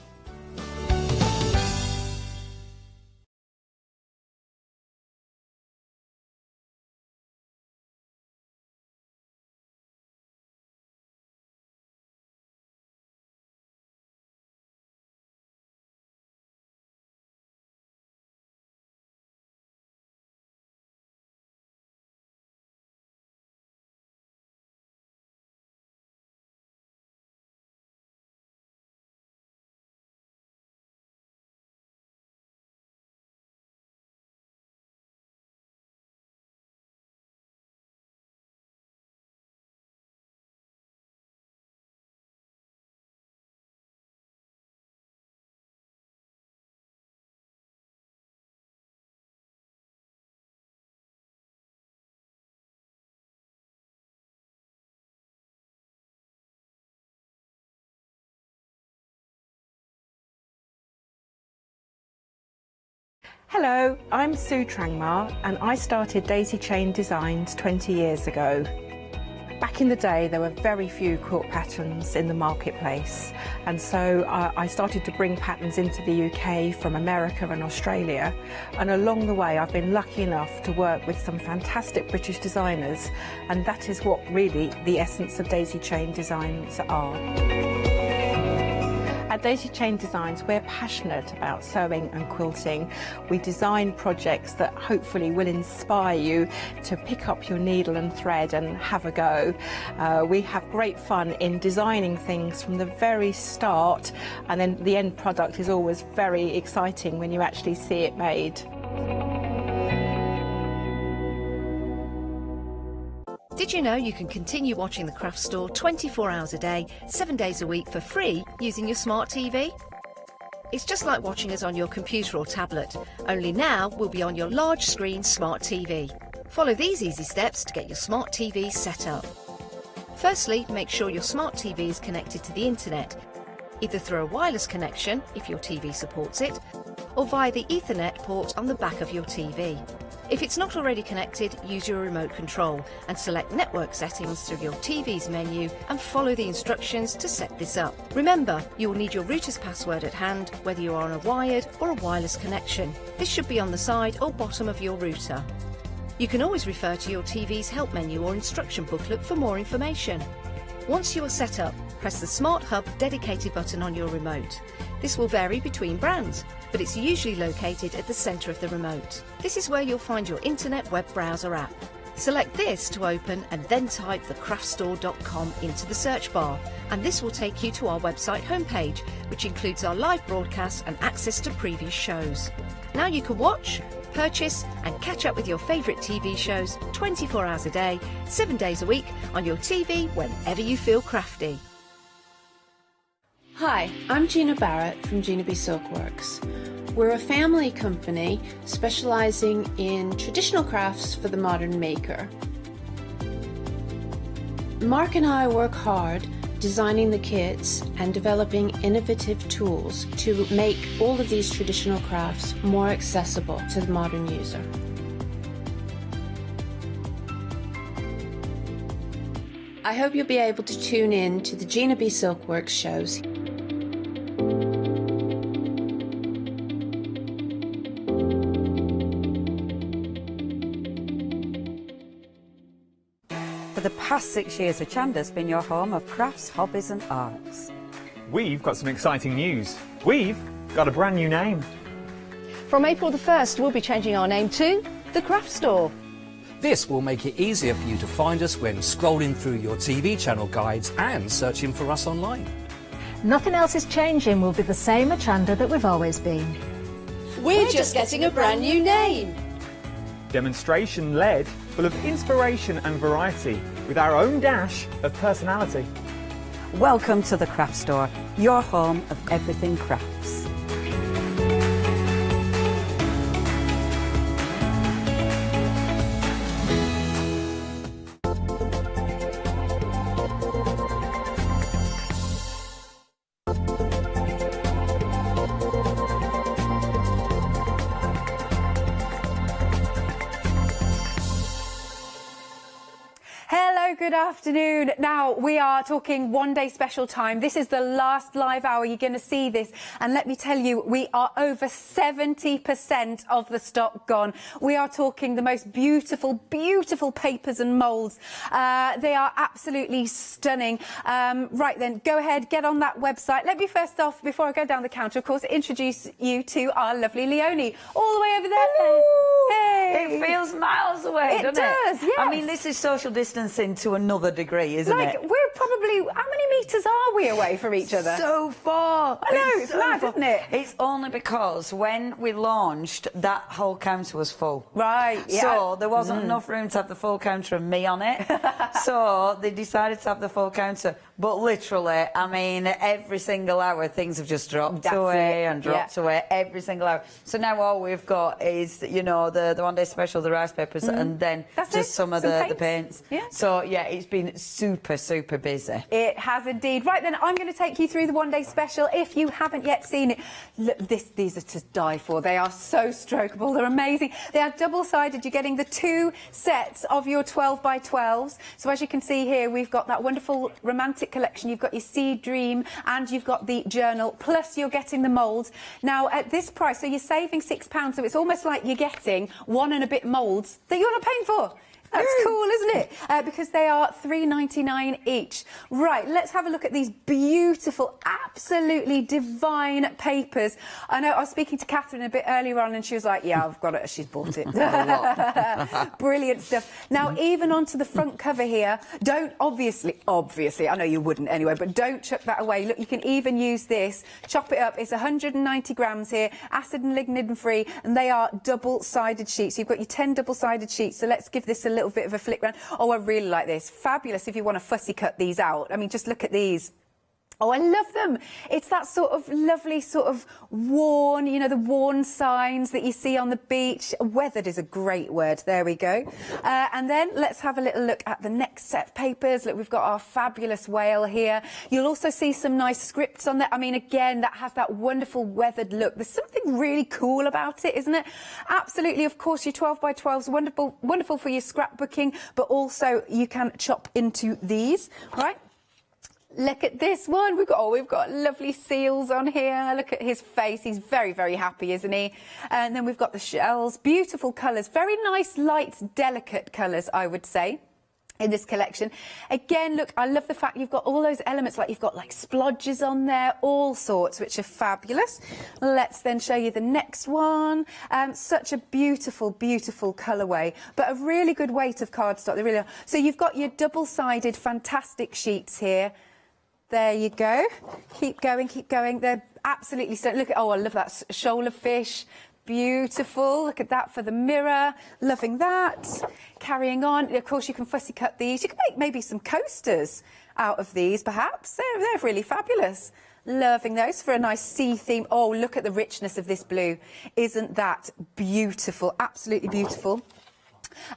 Hello, I'm Sue Trangmar and I started Daisy Chain Designs 20 years ago. Back in the day there were very few quilt patterns in the marketplace, and so I started to bring patterns into the UK from America and Australia, and along the way I've been lucky enough to work with some fantastic British designers, and that is what really the essence of Daisy Chain Designs are. At Daisy Chain Designs, we're passionate about sewing and quilting. We design projects that hopefully will inspire you to pick up your needle and thread and have a go. We have great fun in designing things from the very start, and then the end product is always very exciting when you actually see it made. Did you know you can continue watching the Craft Store 24 hours a day, 7 days a week for free using your smart TV? It's just like watching us on your computer or tablet, only now we'll be on your large screen smart TV. Follow these easy steps to get your smart TV set up. Firstly, make sure your smart TV is connected to the internet, either through a wireless connection if your TV supports it, or via the Ethernet port on the back of your TV. If it's not already connected, use your remote control and select network settings through your TV's menu and follow the instructions to set this up. Remember, you will need your router's password at hand whether you are on a wired or a wireless connection. This should be on the side or bottom of your router. You can always refer to your TV's help menu or instruction booklet for more information. Once you are set up, press the Smart Hub dedicated button on your remote. This will vary between brands, but it's usually located at the centre of the remote. This is where you'll find your internet web browser app. Select this to open and then type thecraftstore.com into the search bar, and this will take you to our website homepage, which includes our live broadcasts and access to previous shows. Now you can watch, purchase and catch up with your favourite TV shows 24 hours a day, 7 days a week on your TV whenever you feel crafty. Hi, I'm Gina Barrett from Gina B Silkworks. We're a family company specialising in traditional crafts for the modern maker. Mark and I work hard designing the kits and developing innovative tools to make all of these traditional crafts more accessible to the modern user. I hope you'll be able to tune in to the Gina B Silkworks shows. For the past 6 years, Hochanda's been your home of crafts, hobbies and arts. We've got some exciting news. We've got a brand new name. From April the 1st, we'll be changing our name to The Craft Store. This will make it easier for you to find us when scrolling through your TV channel guides and searching for us online. Nothing else is changing. We'll be the same Hochanda that we've always been. We're just getting a brand new name. Demonstration-led, full of inspiration and variety, with our own dash of personality. Welcome to the Craft Store, your home of everything crafts. Good afternoon. Now, we are talking one-day special time. This is the last live hour. You're going to see this. And let me tell you, we are over 70% of the stock gone. We are talking the most beautiful, beautiful papers and moulds. They are absolutely stunning. Right then, go ahead, get on that website. Let me first off, before I go down the counter, of course, introduce you to our lovely Leonie, all the way over there. Hello. Hey. It feels miles away, doesn't it? It does, yes. I mean, this is social distancing to another degree, isn't it? We're probably, how many metres are we away from each other? So far. I know, it's mad, isn't it? It's only because when we launched, that whole counter was full. Right, yeah. So there wasn't enough room to have the full counter and me on it. So they decided to have the full counter. But literally, I mean, every single hour, things have just dropped away and dropped away every single hour. So now all we've got is, you know, the one-day special, the rice papers, and then just some of the paints. Yeah. So, yeah, it's been super, super busy. It has indeed. Right then, I'm going to take you through the one-day special. If you haven't yet seen it, look, these are to die for. They are so strokeable. They're amazing. They are double-sided. You're getting the 2 sets of your 12 by 12s. So as you can see here, we've got that wonderful romantic collection. You've got your Seed Dream and you've got the journal, plus you're getting the moulds. Now, at this price, so you're saving £6, so it's almost like you're getting 1 and a bit moulds that you're not paying for. That's cool, isn't it? Because they are £3.99 each. Right, let's have a look at these beautiful, absolutely divine papers. I know I was speaking to Catherine a bit earlier on and she was like, yeah, I've got it. She's bought it. Brilliant stuff. Now, even onto the front cover here, don't obviously, I know you wouldn't anyway, but don't chuck that away. Look, you can even use this, chop it up. It's 190 grams here, acid and lignin free, and they are double-sided sheets. You've got your 10 double-sided sheets, so let's give this a little bit of a flick round. Oh, I really like this. Fabulous if you want to fussy cut these out. I mean, just look at these. Oh, I love them. It's that sort of lovely sort of worn, you know, the worn signs that you see on the beach. Weathered is a great word. There we go. And then let's have a little look at the next set of papers. Look, we've got our fabulous whale here. You'll also see some nice scripts on there. I mean, again, that has that wonderful weathered look. There's something really cool about it, isn't it? Absolutely. Of course, your 12 by 12s, wonderful for your scrapbooking, but also you can chop into these, right? Look at this one. We've got lovely seals on here. Look at his face. He's very, very happy, isn't he? And then we've got the shells. Beautiful colours. Very nice, light, delicate colours, I would say, in this collection. Again, look, I love the fact you've got all those elements, like you've got like splodges on there, all sorts, which are fabulous. Let's then show you the next one. Such a beautiful, beautiful colourway, but a really good weight of cardstock. They really are. So you've got your double-sided fantastic sheets here. There you go. Keep going, keep going. They're absolutely stunning. Look at, oh, I love that shoal of fish. Beautiful. Look at that for the mirror. Loving that. Carrying on. Of course, you can fussy cut these. You can make maybe some coasters out of these, perhaps. They're really fabulous. Loving those for a nice sea theme. Oh, look at the richness of this blue. Isn't that beautiful? Absolutely beautiful.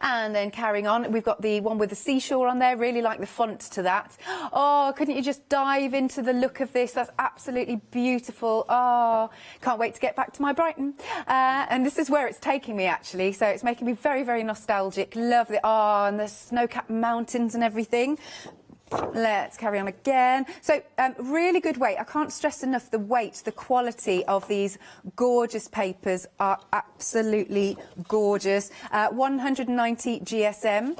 And then carrying on, we've got the one with the seashore on there. Really like the font to that. Oh, couldn't you just dive into the look of this? That's absolutely beautiful. Oh, can't wait to get back to my Brighton. And this is where it's taking me, actually. So it's making me very, very nostalgic. Lovely. Oh, and the snow-capped mountains and everything. Let's carry on again. So really good weight. I can't stress enough the weight, the quality of these gorgeous papers are absolutely gorgeous. 190 GSM.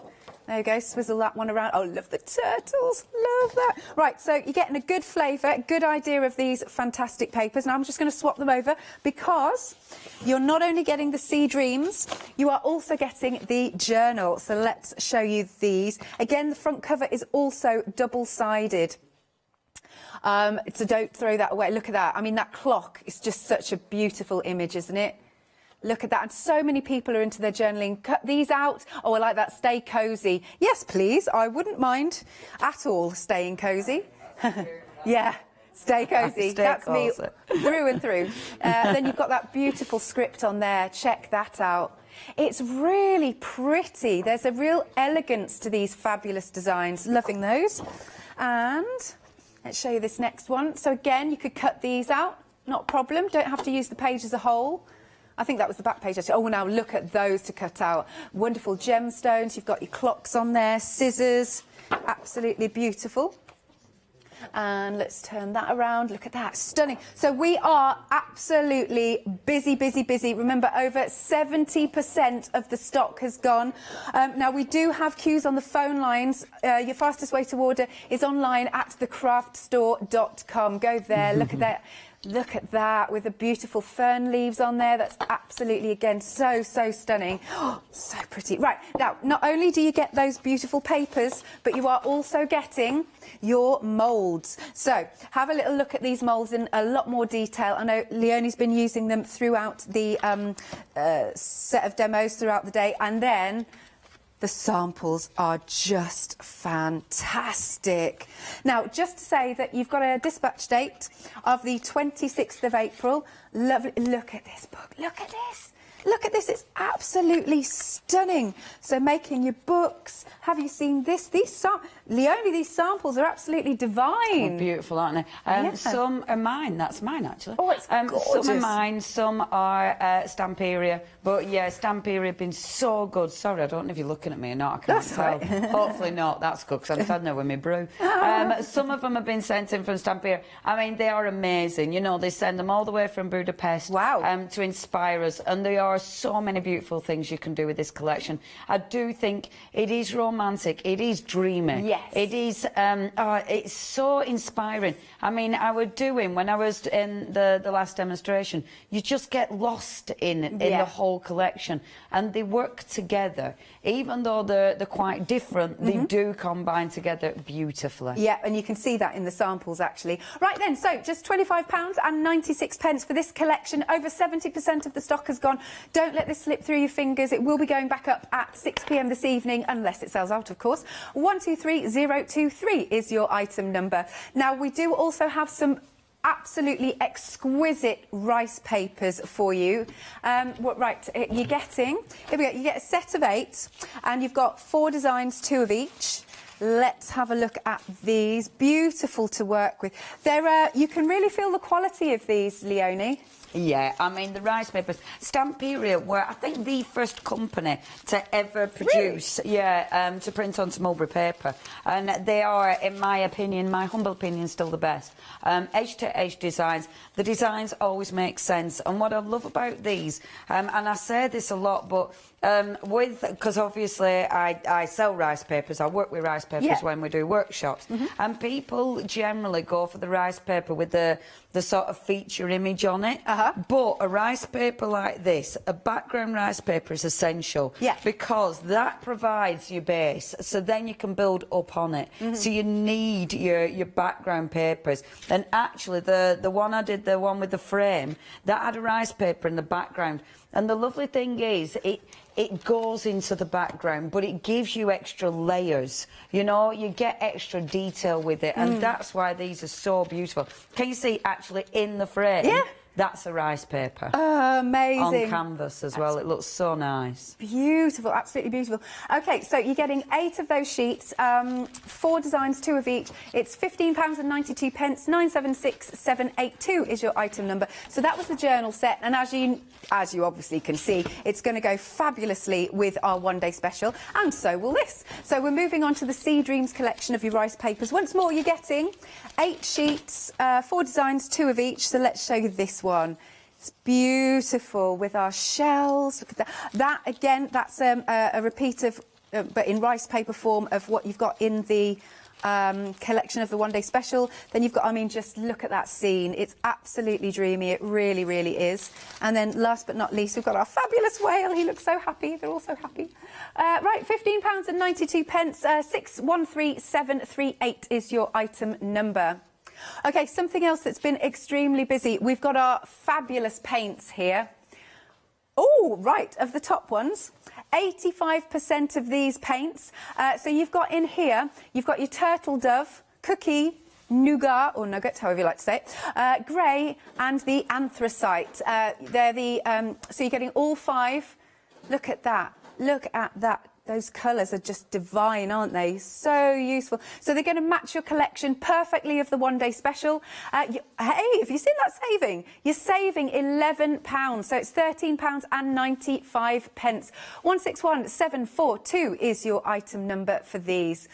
There you go, swizzle that one around. Oh, love the turtles, love that. Right, so you're getting a good flavour, good idea of these fantastic papers. Now I'm just going to swap them over because you're not only getting the Sea Dreams, you are also getting the journal. So let's show you these. Again, the front cover is also double-sided. So don't throw that away. Look at that. I mean, that clock is just such a beautiful image, isn't it? Look at that. And so many people are into their journaling. Cut these out. Oh, I like that. Stay cosy. Yes, please. I wouldn't mind at all staying cosy. Yeah, stay cosy. That's me through and through. Then you've got that beautiful script on there. Check that out. It's really pretty. There's a real elegance to these fabulous designs. Loving those. And let's show you this next one. So again, you could cut these out. Not a problem. Don't have to use the page as a whole. I think that was the back page, actually. Oh, now look at those to cut out. Wonderful gemstones. You've got your clocks on there, scissors. Absolutely beautiful. And let's turn that around. Look at that. Stunning. So we are absolutely busy, busy, busy. Remember, over 70% of the stock has gone. Now, we do have queues on the phone lines. Your fastest way to order is online at thecraftstore.com. Go there. Look at that. Look at that, with the beautiful fern leaves on there. That's absolutely, again, so, so stunning. Oh, so pretty. Right, now, not only do you get those beautiful papers, but you are also getting your moulds. So, have a little look at these moulds in a lot more detail. I know Leonie's been using them throughout the set of demos throughout the day. And then the samples are just fantastic. Now, just to say that you've got a dispatch date of the 26th of April. Lovely. Look at this book. Look at this. Look at this. It's absolutely stunning. So making your books. Have you seen this? Leonie, these samples are absolutely divine. Oh, beautiful, aren't they? Yeah. Some are mine. That's mine, actually. Oh, it's gorgeous. Some are mine. Some are Stamperia. But, yeah, Stamperia have been so good. Sorry, I don't know if you're looking at me or not. I can't tell. Right. Hopefully not. That's good, because I'm standing there with my brew. Some of them have been sent in from Stamperia. I mean, they are amazing. You know, they send them all the way from Budapest to inspire us. And they are so many beautiful things you can do with this collection. I do think it is romantic. It is dreamy. Yes. It is. It's so inspiring. I mean, I was doing, when I was in the last demonstration, you just get lost in the whole collection. And they work together. Even though they're quite different, they do combine together beautifully. Yeah, and you can see that in the samples, actually. Right then, so just £25.96 for this collection. Over 70% of the stock has gone. Don't let this slip through your fingers. It will be going back up at 6 p.m. this evening, unless it sells out, of course. 123023 is your item number. Now, we do also have some absolutely exquisite rice papers for you. You're getting, here we go, you get a set of 8 and you've got 4 designs, 2 of each. Let's have a look at these. Beautiful to work with. You can really feel the quality of these, Leonie. Yeah, I mean, the rice papers. Stamperia were, I think, the first company to ever produce, to print onto mulberry paper. And they are, in my opinion, my humble opinion, still the best. Edge-to-edge designs. The designs always make sense. And what I love about these, and I say this a lot, but because obviously I sell rice papers, I work with rice papers when we do workshops, and people generally go for the rice paper with the sort of feature image on it. But a rice paper like this, a background rice paper, is essential because that provides your base, so then you can build up on it. So you need your background papers. And actually the one I did, the one with the frame, that had a rice paper in the background. And the lovely thing is, it goes into the background, but it gives you extra layers. You know, you get extra detail with it, and that's why these are so beautiful. Can you see, actually, in the frame? Yeah. That's a rice paper. Amazing. On canvas as well. It looks so nice. Beautiful, absolutely beautiful. OK, so you're getting 8 of those sheets, 4 designs, 2 of each. It's £15.92, 976782 is your item number. So that was the journal set, and as you obviously can see, it's going to go fabulously with our one-day special, and so will this. So we're moving on to the Sea Dreams collection of your rice papers. Once more, you're getting 8 sheets, 4 designs, 2 of each. So let's show you this one. It's beautiful with our shells. Look at that. That again, that's a repeat of, but in rice paper form, of what you've got in the collection of the one-day special. Then you've got, I mean, just look at that scene. It's absolutely dreamy. It really, really is. And then last but not least, we've got our fabulous whale. He looks so happy. They're all so happy. Right, £15.92, 613738 is your item number. OK, something else that's been extremely busy. We've got our fabulous paints here. Oh, right, of the top ones, 85% of these paints. So you've got in here, you've got your turtle dove, cookie, nougat, or nugget, however you like to say it, grey, and the anthracite. They're the, so you're getting all 5. Look at that. Look at that. Those colours are just divine, aren't they? So useful. So they're going to match your collection perfectly of the one-day special. Hey, have you seen that saving? You're saving £11. So it's £13.95. 161742 is your item number for these.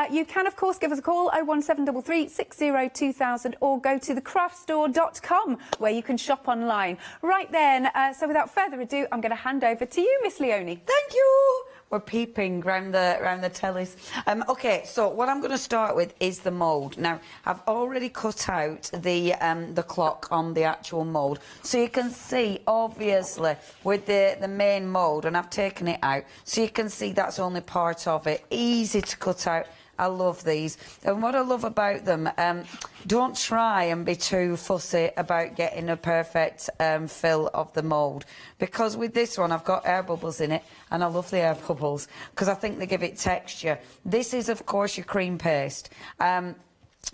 You can, of course, give us a call, 01733 60 2000, or go to thecraftstore.com, where you can shop online. Right then, so without further ado, I'm going to hand over to you, Miss Leonie. Thank you. We're peeping round the tellies. OK, so what I'm going to start with is the mould. Now, I've already cut out the clock on the actual mould, so you can see, obviously, with the main mould, and I've taken it out, so you can see that's only part of it. Easy to cut out. I love these. And what I love about them, don't try and be too fussy about getting a perfect fill of the mould. Because with this one, I've got air bubbles in it, and I love the air bubbles because I think they give it texture. This is, of course, your cream paste.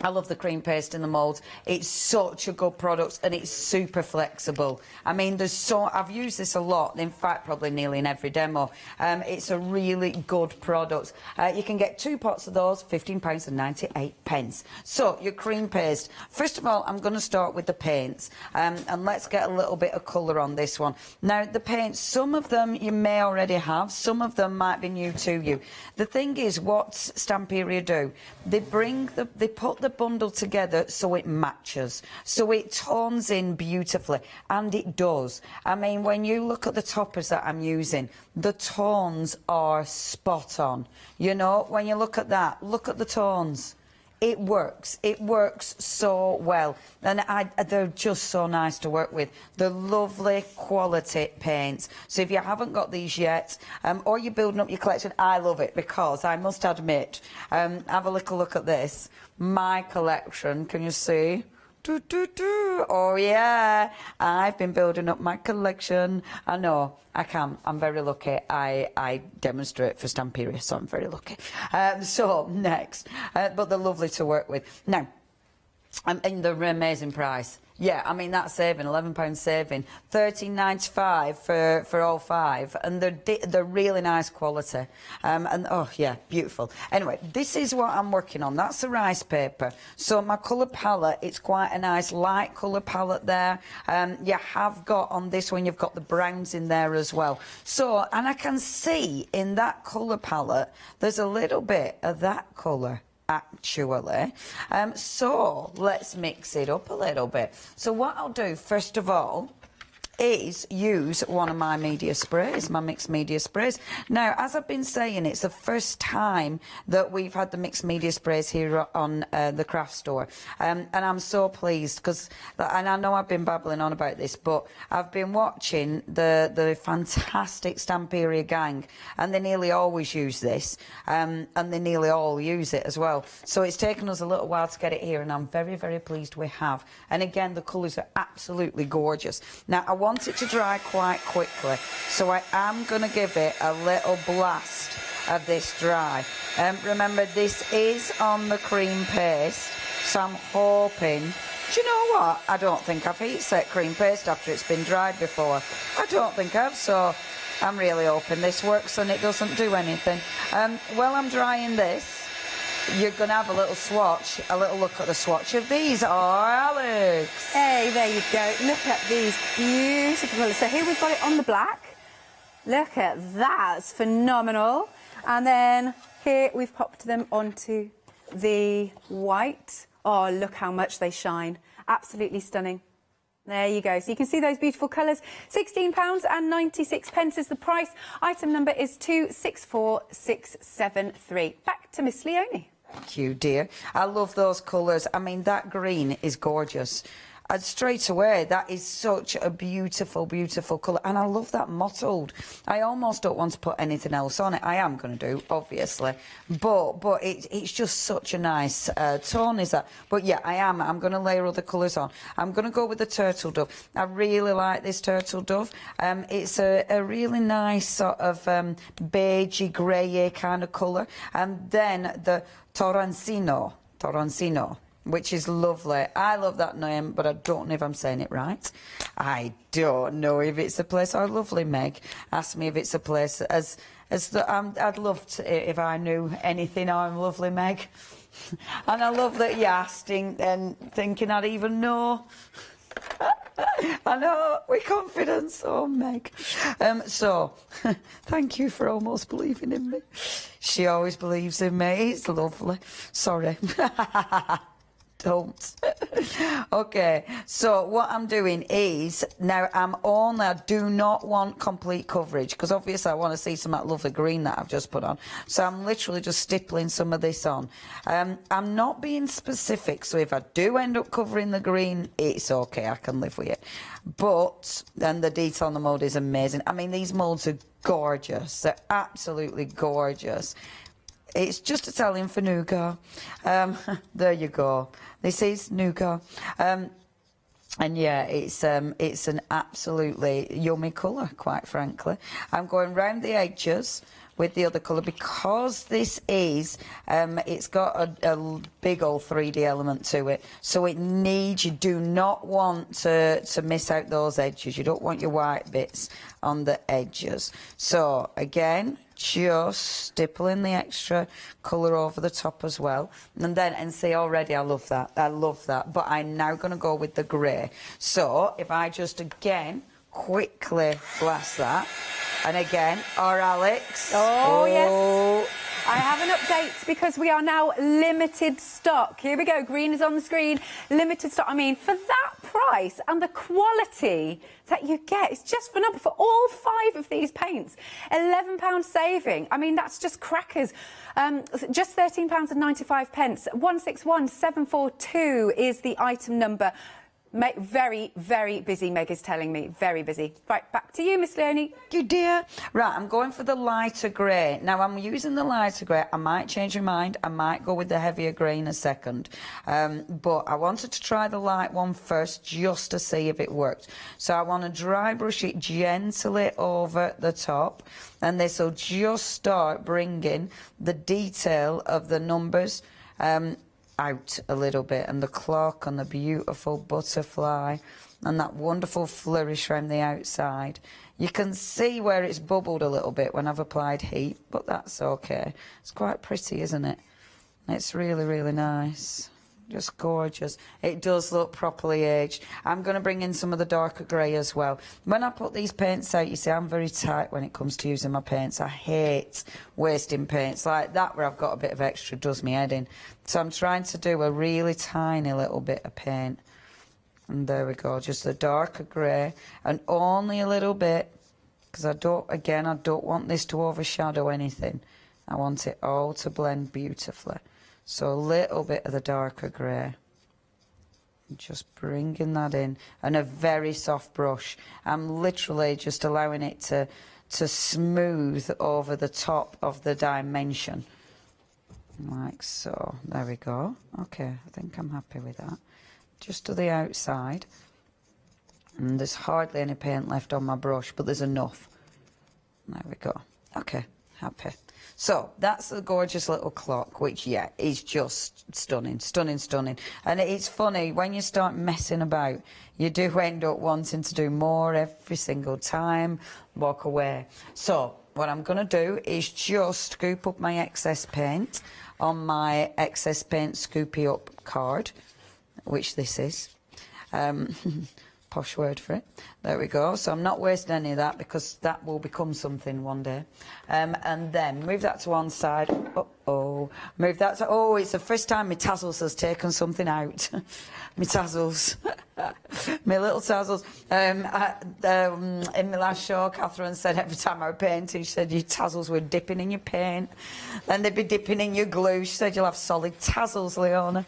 I love the cream paste in the moulds. It's such a good product, and it's super flexible. I mean, I've used this a lot, in fact, probably nearly in every demo. It's a really good product. You can get 2 pots of those, £15.98. So, your cream paste. First of all, I'm going to start with the paints, and let's get a little bit of colour on this one. Now, the paints, some of them you may already have, some of them might be new to you. The thing is, what Stamperia do, they put the bundle together so it matches, so it tones in beautifully, and it does. I mean, when you look at the toppers that I'm using, the tones are spot on. You know, when you look at that, look at the tones. It works so well, and they're just so nice to work with. They're lovely quality paints. So if you haven't got these yet, or you're building up your collection, I love it, because I must admit, have a little look at this. My collection, can you see? Oh yeah, I've been building up my collection. I know, I can. I'm very lucky. I demonstrate for Stamperia, so I'm very lucky. So next, but they're lovely to work with. Now, and they're an amazing price. Yeah, I mean, that's saving, £11 saving, $13.95 for all 5, and they're really nice quality. And oh yeah, beautiful. Anyway, this is what I'm working on. That's the rice paper. So my colour palette, it's quite a nice light colour palette there. You have got on this one, you've got the browns in there as well. So, and I can see in that colour palette, there's a little bit of that colour, actually. So let's mix it up a little bit. So what I'll do first of all is use one of my media sprays, my mixed media sprays. Now, as I've been saying, it's the first time that we've had the mixed media sprays here on the craft store, and I'm so pleased because, and I know I've been babbling on about this, but I've been watching the fantastic Stamperia gang, and they nearly always use this, and they nearly all use it as well. So it's taken us a little while to get it here, and I'm very, very pleased we have. And again, the colours are absolutely gorgeous. Now, I want it to dry quite quickly, so I am going to give it a little blast of this dry. Remember, this is on the cream paste, so I'm hoping... Do you know what? I don't think I've heat set cream paste after it's been dried before. I don't think I've, so I'm really hoping this works and it doesn't do anything. While I'm drying this, you're going to have a little swatch, a little look at the swatch of these. Oh, Alex! Hey, there you go. Look at these beautiful colours. So here we've got it on the black. Look at that. It's phenomenal. And then here we've popped them onto the white. Oh, look how much they shine. Absolutely stunning. There you go. So you can see those beautiful colours. £16.96 is the price. Item number is 264673. Back to Miss Leonie. Thank you, dear. I love those colours. I mean, that green is gorgeous. And straight away, that is such a beautiful, beautiful colour. And I love that mottled. I almost don't want to put anything else on it. I am going to do, obviously. But it's just such a nice tone, is that? But yeah, I'm going to layer other colours on. I'm going to go with the turtle dove. I really like this turtle dove. It's a really nice sort of beigey, grey kind of colour. And then the Toroncino, which is lovely. I love that name, but I don't know if I'm saying it right. I don't know if it's a place. Oh, lovely Meg asked me if it's a place. I'd love to if I knew anything on lovely Meg. And I love that you asked and thinking I'd even know. I know, with confidence. Oh, Meg. So, thank you for almost believing in me. She always believes in me. It's lovely. Sorry. Don't. Okay, so what I'm doing is, now I do not want complete coverage, because obviously I want to see some of that lovely green that I've just put on. So I'm literally just stippling some of this on. I'm not being specific, so if I do end up covering the green, it's okay, I can live with it. But then the detail on the mould is amazing. I mean, these moulds are gorgeous. They're absolutely gorgeous. It's just Italian for nougat. There you go. This is nougat. And yeah, it's an absolutely yummy colour, quite frankly. I'm going round the edges with the other colour because this is, it's got a big old 3D element to it. So you do not want to miss out those edges. You don't want your white bits on the edges. So again, just stippling the extra colour over the top as well. And see, already I love that. But I'm now going to go with the grey. So if I just again quickly blast that. And again, our Alex. Oh, yes. I have an update because we are now limited stock. Here we go. Green is on the screen. Limited stock. I mean, for that price and the quality that you get, it's just phenomenal. For all 5 of these paints, £11 saving. I mean, that's just crackers. Just £13.95. 161742 is the item number. Very, very busy, Meg is telling me. Very busy. Right, back to you, Miss Leonie. You dear. Right, I'm going for the lighter grey. Now, I'm using the lighter grey. I might change my mind. I might go with the heavier grey in a second. But I wanted to try the light one first just to see if it worked. So I want to dry brush it gently over the top. And this will just start bringing the detail of the numbers out a little bit, and the clock and the beautiful butterfly and that wonderful flourish around the outside. You can see where it's bubbled a little bit when I've applied heat, but that's okay. It's quite pretty, isn't it? It's really, really nice. Just gorgeous. It does look properly aged. I'm going to bring in some of the darker grey as well. When I put these paints out, you see, I'm very tight when it comes to using my paints. I hate wasting paints like that, where I've got a bit of extra, does me head in. So I'm trying to do a really tiny little bit of paint. And there we go, just the darker grey, and only a little bit, because I don't want this to overshadow anything. I want it all to blend beautifully. So a little bit of the darker grey. Just bringing that in. And a very soft brush. I'm literally just allowing it to smooth over the top of the dimension. Like so. There we go. Okay, I think I'm happy with that. Just to the outside. And there's hardly any paint left on my brush, but there's enough. There we go. Okay, happy. So that's the gorgeous little clock, which, yeah, is just stunning, stunning, stunning. And it's funny, when you start messing about, you do end up wanting to do more every single time, walk away. So what I'm going to do is just scoop up my excess paint on my excess paint scoopy up card, which this is. Posh word for it. There we go. So I'm not wasting any of that, because that will become something one day. And then move that to one side. Move that to... Oh, it's the first time my tassels has taken something out. My tassels. My little tassels. In my last show, Catherine said every time I was painting, she said your tassels were dipping in your paint. Then they'd be dipping in your glue. She said you'll have solid tassels, Leona.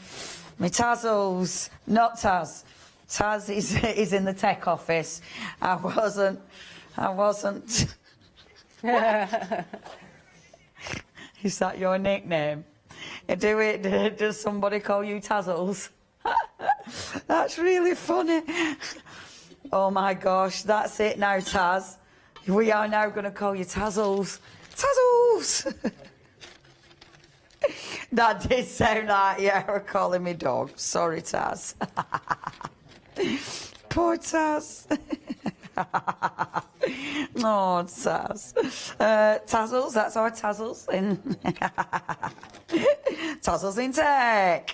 My tassels. Not Taz. Taz is in the tech office. I wasn't. Is that your nickname? Does somebody call you Tazzles? That's really funny. Oh my gosh, that's it now, Taz. We are now going to call you Tazzles. Tazzles! That did sound like, yeah, we're calling me dog. Sorry, Taz. Poor Taz. Oh, Taz. Tazzles, that's our Tazzles in... Tazzles in tech.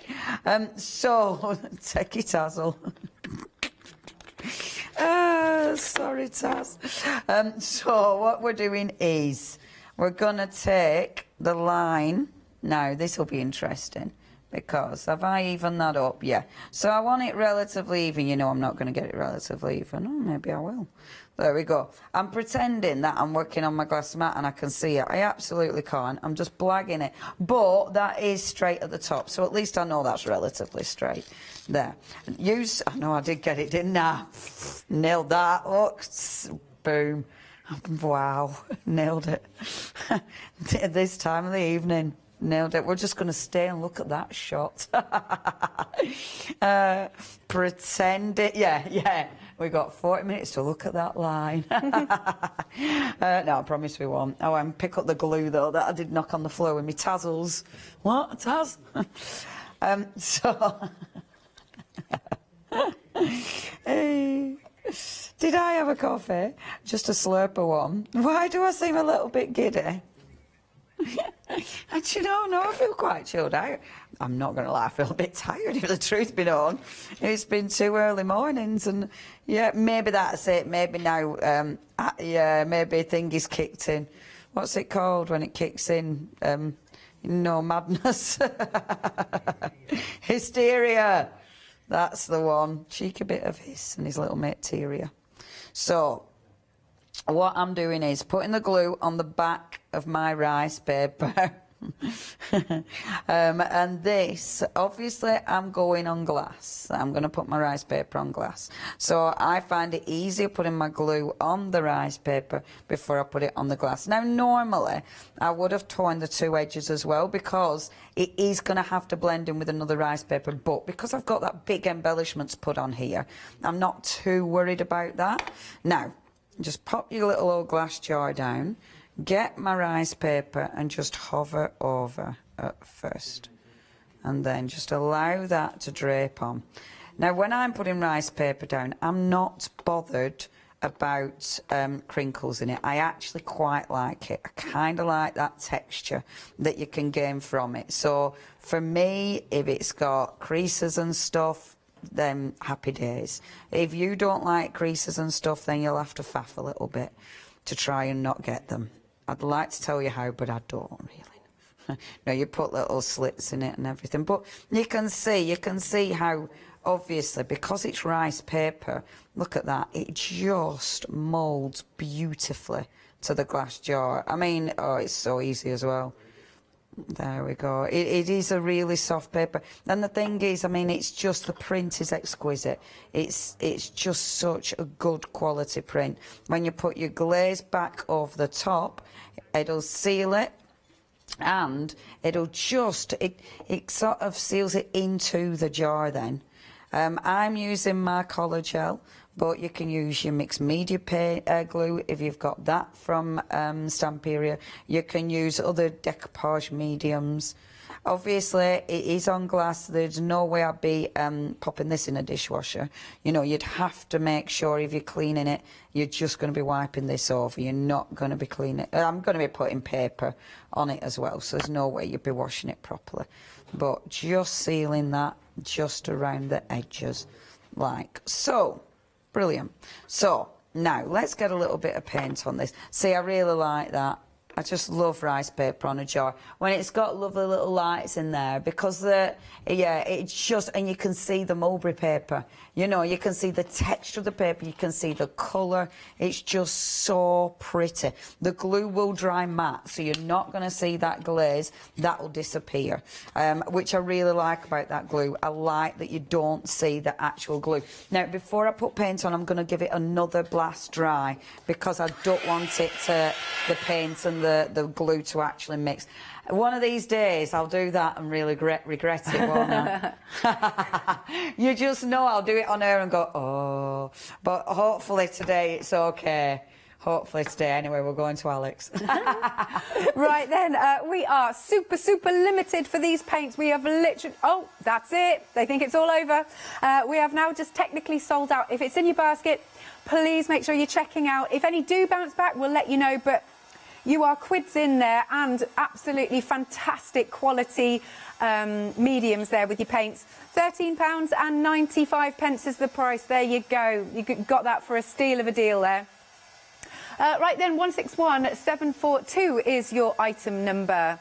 So, techie Tazzle. Sorry, Taz. So, what we're doing is we're going to take the line. Now, this will be interesting. Because have I evened that up? Yeah. So I want it relatively even. You know I'm not going to get it relatively even. Oh, maybe I will. There we go. I'm pretending that I'm working on my glass mat and I can see it. I absolutely can't. I'm just blagging it. But that is straight at the top. So at least I know that's relatively straight. There. I know I did get it, didn't I? Nailed that. Look. Boom. Wow. Nailed it. This time of the evening. Nailed it. We're just going to stay and look at that shot. Pretend it. Yeah. We got 40 minutes to look at that line. No, I promise we won't. Oh, and pick up the glue, though, that I did knock on the floor with my tassels. What? Taz? Hey. Did I have a coffee? Just a slurper one. Why do I seem a little bit giddy? And you know, no, I feel quite chilled out. I'm not going to lie, I feel a bit tired, if the truth be known. It's been 2 early mornings, and yeah, maybe that's it. Maybe now, maybe thingy's kicked in. What's it called when it kicks in? Madness. Hysteria. That's the one. Cheeky bit of his and his little mate Tyria. So, what I'm doing is putting the glue on the back of my rice paper. And this, obviously, I'm going on glass. I'm going to put my rice paper on glass. So I find it easier putting my glue on the rice paper before I put it on the glass. Now, normally, I would have torn the two edges as well because it is going to have to blend in with another rice paper. But because I've got that big embellishments put on here, I'm not too worried about that. Now, just pop your little old glass jar down. Get my rice paper and just hover over at first, and then just allow that to drape on. Now, when I'm putting rice paper down, I'm not bothered about crinkles in it. I actually quite like it. I kind of like that texture that you can gain from it. So for me, if it's got creases and stuff, then happy days. If you don't like creases and stuff, then you'll have to faff a little bit to try and not get them. I'd like to tell you how, but I don't really. No, you put little slits in it and everything. But you can see how, obviously, because it's rice paper, look at that, it just moulds beautifully to the glass jar. I mean, oh, it's so easy as well. There we go. It is a really soft paper. And the thing is, I mean, it's just, the print is exquisite. It's just such a good quality print. When you put your glaze back over the top, it'll seal it, and it'll just, it sort of seals it into the jar then. I'm using my color gel, but you can use your mixed media glue if you've got that from Stamperia. You can use other decoupage mediums. Obviously, it is on glass. There's no way I'd be popping this in a dishwasher. You know, you'd have to make sure if you're cleaning it, you're just going to be wiping this over. You're not going to be cleaning it. I'm going to be putting paper on it as well, so there's no way you'd be washing it properly. But just sealing that just around the edges, like so. Brilliant. So now let's get a little bit of paint on this. See, I really like that. I just love rice paper on a jar when it's got lovely little lights in there, because it's just, and you can see the mulberry paper, you know, you can see the texture of the paper, you can see the colour. It's just so pretty. The glue will dry matte, so you're not going to see that glaze. That will disappear, which I really like about that glue. I like that you don't see the actual glue. Now, before I put paint on, I'm going to give it another blast dry, because I don't want it to, the paint and the glue to actually mix. One of these days I'll do that and really regret it, won't I? You just know I'll do it on air and go, oh. But hopefully today it's okay. Hopefully today. Anyway, we're going to Alex. Right then, we are super limited for these paints. We have literally, oh, that's it. They think it's all over. We have now just technically sold out. If it's in your basket, please make sure you're checking out. If any do bounce back, we'll let you know, but you are quids in there, and absolutely fantastic quality mediums there with your paints. £13.95 is the price. There you go. You got that for a steal of a deal there. Right then, 161742 is your item number.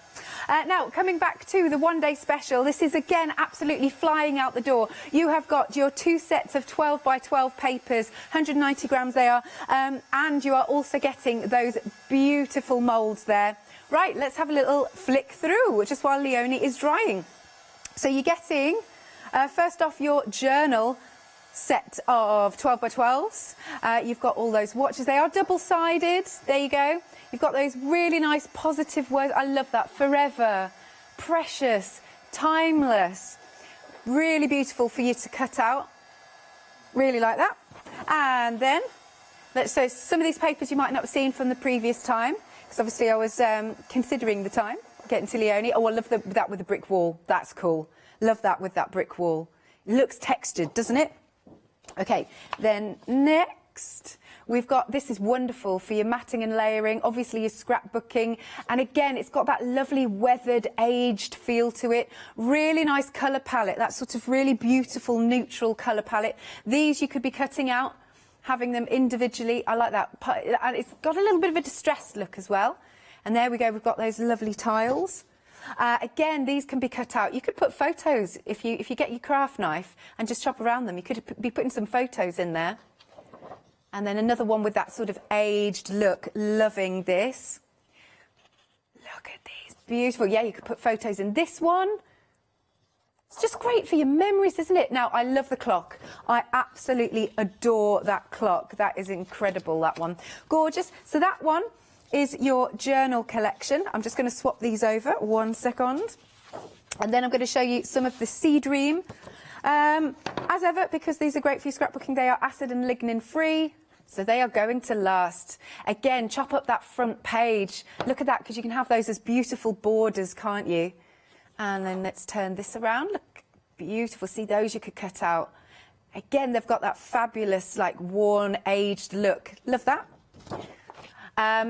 Now, coming back to the one-day special, this is again absolutely flying out the door. You have got your 2 sets of 12 by 12 papers, 190 grams they are, and you are also getting those beautiful moulds there. Right, let's have a little flick through, just while Leonie is drying. So you're getting, first off, your journal set of 12 by 12s. You've got all those watches. They are double-sided. There you go. You've got those really nice positive words. I love that. Forever, precious, timeless. Really beautiful for you to cut out. Really like that. And then, so some of these papers you might not have seen from the previous time, because obviously I was considering the time, getting to Leonie. Oh, I love that with the brick wall. That's cool. Love that with that brick wall. It looks textured, doesn't it? Okay, then next we've got, this is wonderful for your matting and layering, obviously your scrapbooking, and again it's got that lovely weathered, aged feel to it. Really nice colour palette, that sort of really beautiful neutral colour palette. These you could be cutting out, having them individually. I like that, and it's got a little bit of a distressed look as well. And there we go, we've got those lovely tiles. Again, these can be cut out. You could put photos if you get your craft knife and just chop around them. You could be putting some photos in there. And then another one with that sort of aged look. Loving this. Look at these Beautiful. Yeah, you could put photos in this one. It's just great for your memories, isn't it? Now, I love the clock. I absolutely adore that clock. That is incredible, that one. Gorgeous. So that one is your journal collection. I'm just going to swap these over 1 second. And then I'm going to show you some of the Sea Dream. As ever, because these are great for your scrapbooking, they are acid and lignin free. So they are going to last. Again, chop up that front page. Look at that, because you can have those as beautiful borders, can't you? And then let's turn this around. Look, beautiful. See, those you could cut out. Again, they've got that fabulous, like, worn, aged look. Love that.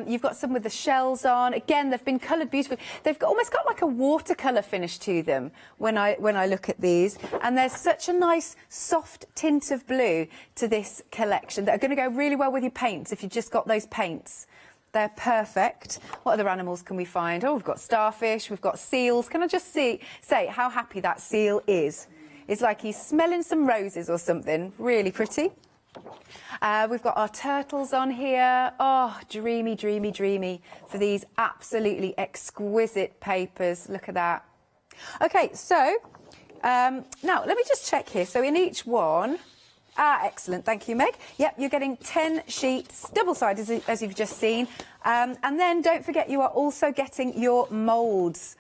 You've got some with the shells on. Again, they've been coloured beautifully. They've almost got like a watercolour finish to them when I look at these. And there's such a nice soft tint of blue to this collection that are going to go really well with your paints if you've just got those paints. They're perfect. What other animals can we find? Oh, we've got starfish, we've got seals. Can I just say how happy that seal is? It's like he's smelling some roses or something. Really pretty. We've got our turtles on here. Oh, dreamy, dreamy, dreamy for these absolutely exquisite papers. Look at that. Okay, so now let me just check here. So in each one... excellent. Thank you, Meg. Yep, you're getting 10 sheets, double-sided, as you've just seen. And then don't forget, you are also getting your moulds.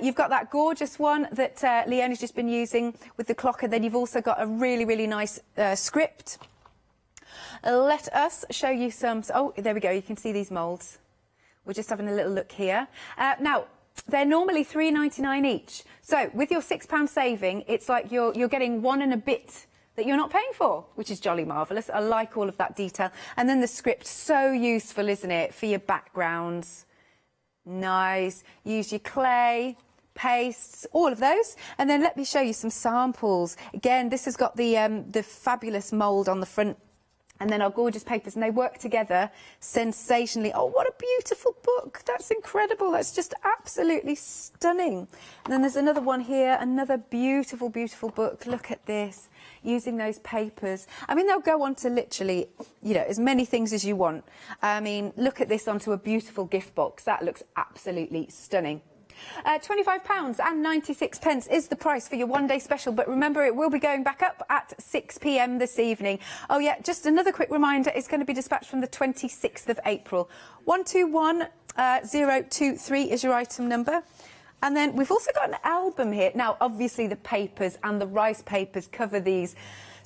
You've got that gorgeous one that Leonie's just been using with the clock, and then you've also got a really, really nice script. Let us show you some... Oh, there we go. You can see these moulds. We're just having a little look here. Now, they're normally £3.99 each. So with your £6 saving, it's like you're getting one and a bit that you're not paying for, which is jolly marvellous. I like all of that detail. And then the script, so useful, isn't it, for your backgrounds. Nice. Use your clay, pastes, all of those. And then let me show you some samples. Again, this has got the fabulous mould on the front, and then our gorgeous papers, and they work together sensationally. Oh, what a beautiful book. That's incredible. That's just absolutely stunning. And then there's another one here, another beautiful, beautiful book. Look at this. Using those papers. I mean, they'll go on to literally, you know, as many things as you want. I mean, look at this onto a beautiful gift box. That looks absolutely stunning. £25.96 is the price for your one-day special, but remember, it will be going back up at 6 p.m. this evening. Oh, yeah, just another quick reminder, it's going to be dispatched from the 26th of April. 121023 is your item number. And then we've also got an album here. Now, obviously, the papers and the rice papers cover these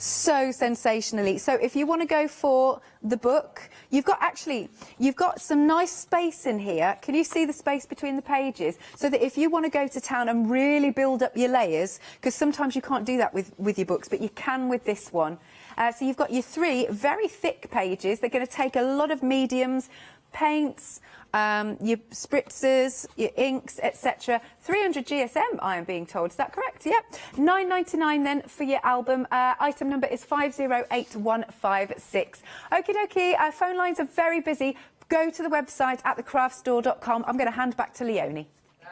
so sensationally. So if you want to go for the book, you've got some nice space in here. Can you see the space between the pages? So that if you want to go to town and really build up your layers, because sometimes you can't do that with your books, but you can with this one. So you've got your 3 very thick pages. They're going to take a lot of mediums, paints, your spritzers, your inks, etc. 300 GSM, I am being told. Is that correct? Yep. £9.99 then for your album. Item number is 508156. Okie dokie. Our phone lines are very busy. Go to the website at thecraftstore.com. I'm going to hand back to Leonie.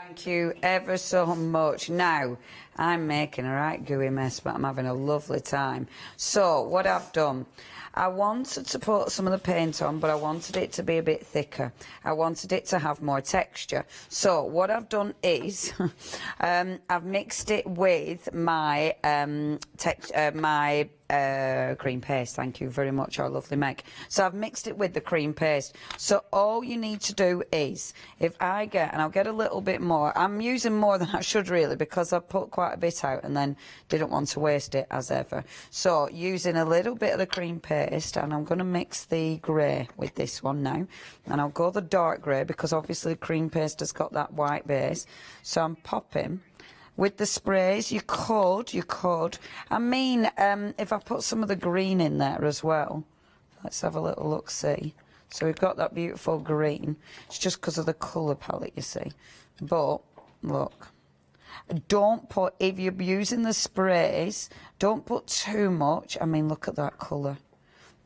Thank you ever so much. Now, I'm making a right gooey mess, but I'm having a lovely time. So, what I've done, I wanted to put some of the paint on, but I wanted it to be a bit thicker. I wanted it to have more texture. So, what I've done is, I've mixed it with my cream paste. Thank you very much, our lovely Meg. So I've mixed it with the cream paste. So all you need to do is, if I get, and I'll get a little bit more, I'm using more than I should really, because I've put quite a bit out and then didn't want to waste it as ever. So using a little bit of the cream paste, and I'm going to mix the grey with this one now, and I'll go the dark grey because obviously the cream paste has got that white base. So I'm popping. With the sprays, you could. I mean, if I put some of the green in there as well. Let's have a little look-see. So we've got that beautiful green. It's just because of the colour palette, you see. But, look. Don't put, if you're using the sprays, don't put too much. I mean, look at that colour.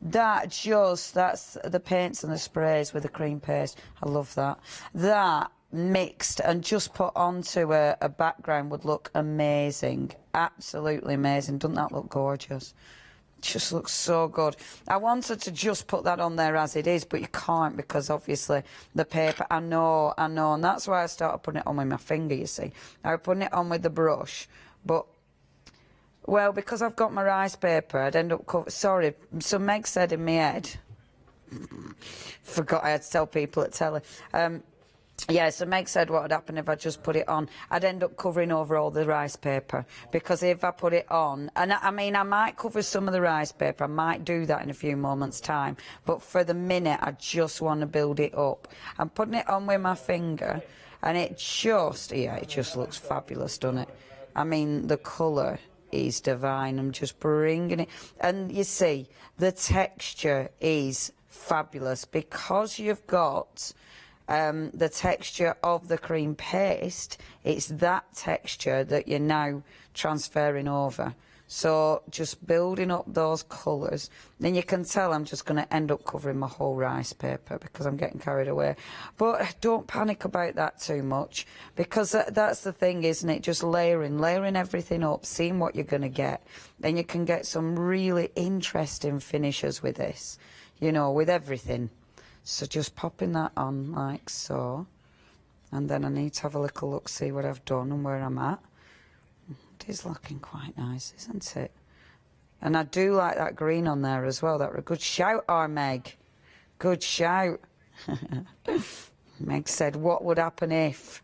That's the paints and the sprays with the cream paste. I love that. That mixed and just put onto a background would look amazing. Absolutely amazing. Doesn't that look gorgeous? Just looks so good. I wanted to just put that on there as it is, but you can't because obviously the paper, I know, and that's why I started putting it on with my finger, you see. I was putting it on with the brush, but, well, because I've got my rice paper, I'd end up sorry, so Meg said in my head, forgot I had to tell people at telly, yeah, so Meg said what would happen if I just put it on. I'd end up covering over all the rice paper, because if I put it on, and I mean, I might cover some of the rice paper, I might do that in a few moments' time, but for the minute, I just want to build it up. I'm putting it on with my finger, and it just looks fabulous, doesn't it? I mean, the colour is divine. I'm just bringing it, and you see, the texture is fabulous, because you've got the texture of the cream paste. It's that texture that you're now transferring over. So just building up those colours. Then you can tell I'm just going to end up covering my whole rice paper because I'm getting carried away. But don't panic about that too much, because that's the thing, isn't it? Just layering everything up, seeing what you're going to get. Then you can get some really interesting finishes with this, you know, with everything. So just popping that on like so, and then I need to have a little look, see what I've done and where I'm at. It is looking quite nice, isn't it? And I do like that green on there as well. That was a good shout, Meg. Good shout. Meg said, what would happen if?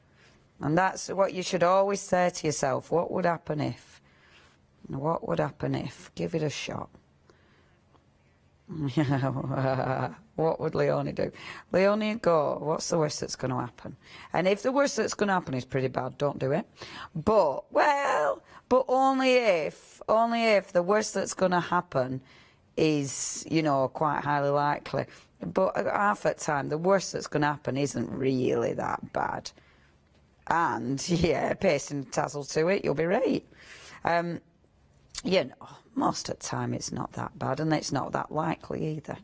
And that's what you should always say to yourself. What would happen if? What would happen if? Give it a shot. What would Leonie do? Leonie would go, what's the worst that's going to happen? And if the worst that's going to happen is pretty bad, don't do it. But, well, but only if the worst that's going to happen is, you know, quite highly likely. But half the time, the worst that's going to happen isn't really that bad. And, yeah, pasting tassel to it, you'll be right. You know, most of the time it's not that bad, and it's not that likely either.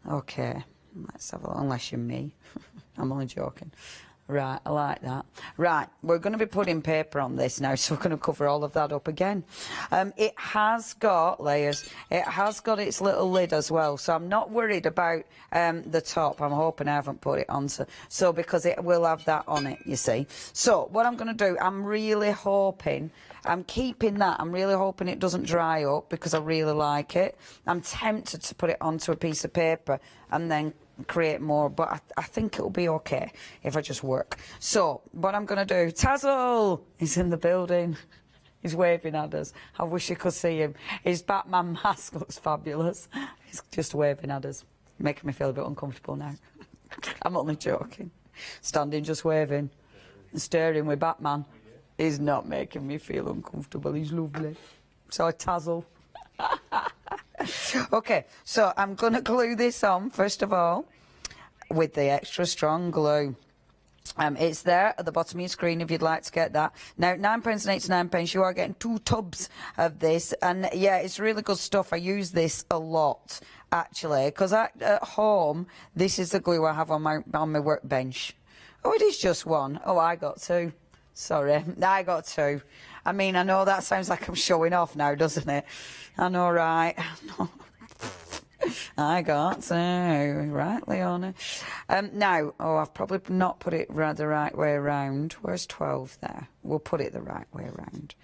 Okay, let's have a look, unless you're me. I'm only joking. Right, I like that. Right, we're going to be putting paper on this now, so we're going to cover all of that up again. It has got layers. It has got its little lid as well, so I'm not worried about the top. I'm hoping I haven't put it on, so because it will have that on it, you see. So what I'm going to do, I'm really hoping, I'm keeping that. I'm really hoping it doesn't dry up because I really like it. I'm tempted to put it onto a piece of paper and then create more, but I think it'll be okay if I just work. So what I'm going to do, Tazzle is in the building. He's waving at us. I wish you could see him. His Batman mask looks fabulous. He's just waving at us, making me feel a bit uncomfortable now. I'm only joking. Standing just waving and staring with Batman is not making me feel uncomfortable. He's lovely. So Tazzle. Okay, so I'm going to glue this on, first of all, with the extra strong glue. It's there at the bottom of your screen if you'd like to get that. Now, £9.89, you are getting 2 tubs of this. And, yeah, it's really good stuff. I use this a lot, actually, because at home, this is the glue I have on my workbench. Oh, it is just one. Oh, I got 2. Sorry, I got 2. I mean, I know that sounds like I'm showing off now, doesn't it? I know, right? I got 2. Right, Leona? Now, I've probably not put it the right way around. Where's 12 there? We'll put it the right way around.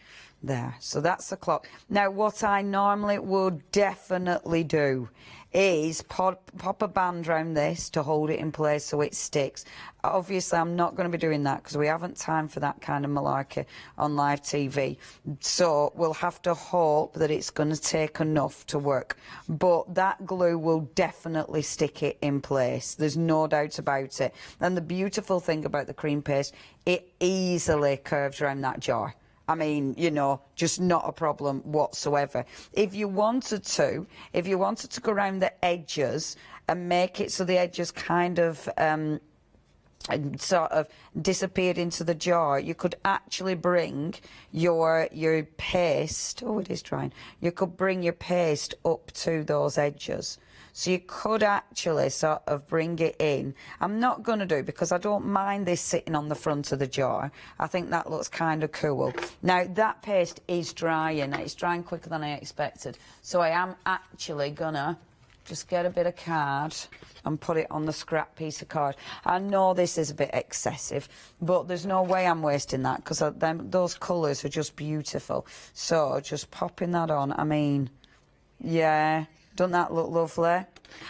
There. So that's the clock. Now, what I normally would definitely do is pop a band around this to hold it in place so it sticks. Obviously, I'm not going to be doing that because we haven't time for that kind of malarkey on live TV. So we'll have to hope that it's going to take enough to work. But that glue will definitely stick it in place. There's no doubt about it. And the beautiful thing about the cream paste, it easily curves around that jar. I mean, you know, just not a problem whatsoever. If you wanted to go around the edges and make it so the edges kind of sort of disappeared into the jar, you could actually bring your paste, oh it is drying, you could bring your paste up to those edges. So you could actually sort of bring it in. I'm not going to do, because I don't mind this sitting on the front of the jar. I think that looks kind of cool. Now that paste is drying, it's drying quicker than I expected. So I am actually gonna just get a bit of card and put it on the scrap piece of card. I know this is a bit excessive, but there's no way I'm wasting that, because those colours are just beautiful. So just popping that on, I mean, yeah, doesn't that look lovely?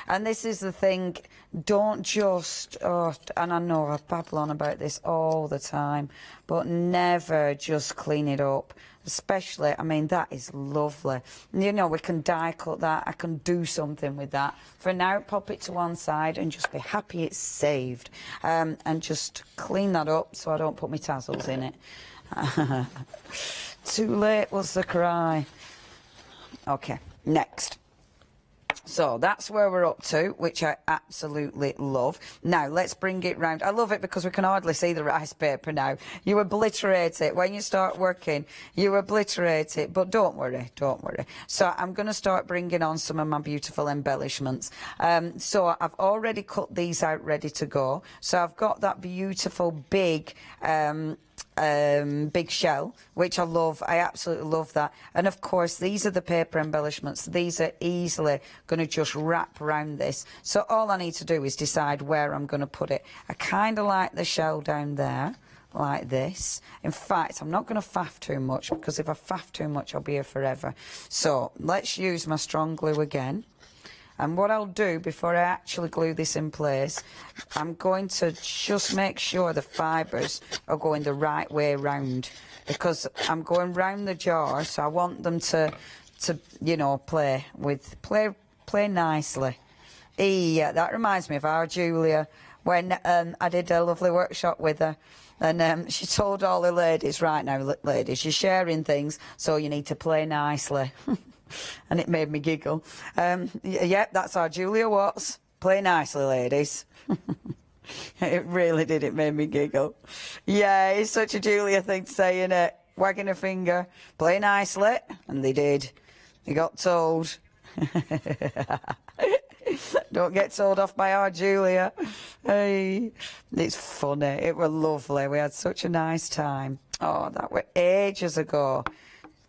And this is the thing, don't just, and I know I babble on about this all the time, but never just clean it up. Especially, I mean, that is lovely. You know, we can die cut that. I can do something with that. For now, pop it to one side and just be happy it's saved. And just clean that up so I don't put my tassels in it. Too late was the cry. Okay, next. So that's where we're up to, which I absolutely love. Now, let's bring it round. I love it because we can hardly see the rice paper now. You obliterate it. When you start working, you obliterate it. But don't worry, don't worry. So I'm going to start bringing on some of my beautiful embellishments. So I've already cut these out ready to go. So I've got that beautiful big big shell, which I love. I absolutely love that. And of course, these are the paper embellishments. These are easily going to just wrap around this. So all I need to do is decide where I'm going to put it. I kind of like the shell down there, like this. In fact, I'm not going to faff too much, because if I faff too much, I'll be here forever. So let's use my strong glue again. And what I'll do before I actually glue this in place, I'm going to just make sure the fibres are going the right way round, because I'm going round the jar, so I want them to you know, play nicely. Yeah, that reminds me of our Julia, when I did a lovely workshop with her. And she told all the ladies, right now, ladies, you're sharing things, so you need to play nicely. And it made me giggle. Yep, that's our Julia Watts. Play nicely, ladies. It really did. It made me giggle. Yeah, it's such a Julia thing to say, isn't it? Wagging a finger. Play nicely. And they did. They got told. Don't get told off by our Julia. Hey, it's funny. It was lovely. We had such a nice time. Oh, that were ages ago.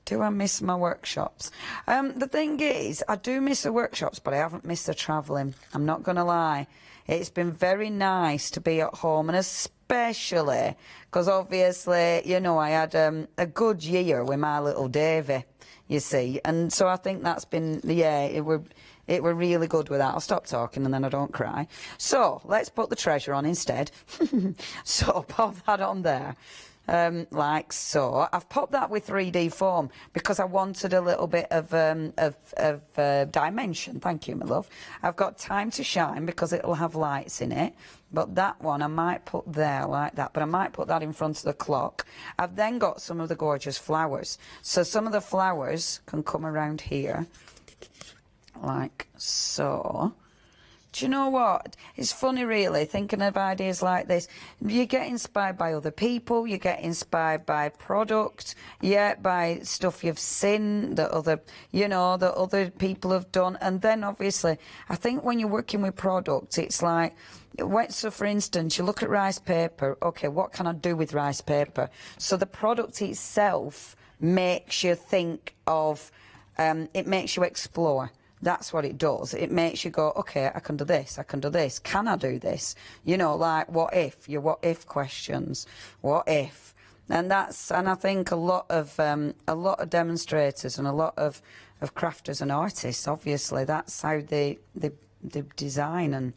Do I miss my workshops? The thing is, I do miss the workshops, but I haven't missed the travelling. I'm not going to lie. It's been very nice to be at home, and especially because obviously, you know, I had a good year with my little Davy, you see. And so I think that's been, yeah, it were really good with that. I'll stop talking and then I don't cry. So let's put the treasure on instead. So pop that on there. Like so. I've popped that with 3D foam because I wanted a little bit of dimension. Thank you, my love. I've got Time to Shine because it'll have lights in it. But that one I might put there like that. But I might put that in front of the clock. I've then got some of the gorgeous flowers. So some of the flowers can come around here. Like so. Do you know what? It's funny, really, thinking of ideas like this. You get inspired by other people, you get inspired by product, yeah, by stuff you've seen that other, you know, that other people have done. And then, obviously, I think when you're working with products, it's like, so for instance, you look at rice paper, okay, what can I do with rice paper? So the product itself makes you think of, it makes you explore. That's what it does. It makes you go, okay, I can do this, I can do this. Can I do this? You know, like what if, your what if questions. What if? And that's, and I think a lot of demonstrators and a lot of crafters and artists, obviously, that's how they design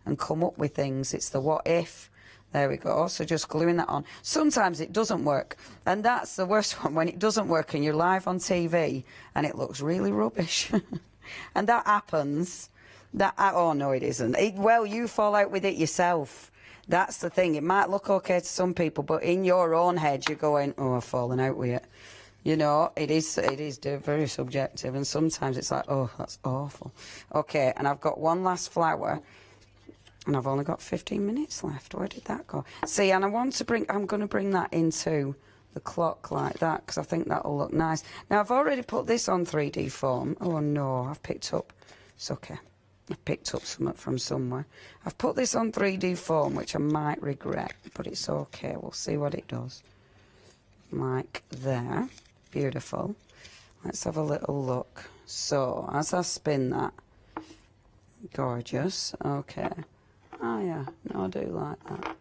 and come up with things. It's the what if. There we go. So just gluing that on. Sometimes it doesn't work. And that's the worst one, when it doesn't work and you're live on TV and it looks really rubbish. And that happens. Oh, no, it isn't. Well, you fall out with it yourself. That's the thing. It might look okay to some people, but in your own head, you're going, oh, I've fallen out with it. You know, it is very subjective. And sometimes it's like, oh, that's awful. Okay, and I've got one last flower. And I've only got 15 minutes left. Where did that go? See, and I'm going to bring that into the clock like that, because I think that'll look nice. Now, I've already put this on 3D form. Oh, no, I've picked up... It's okay. I've picked up something from somewhere. I've put this on 3D form, which I might regret, but it's okay. We'll see what it does. Like there. Beautiful. Let's have a little look. So, as I spin that... Gorgeous. Okay. Oh, yeah. No, I do like that.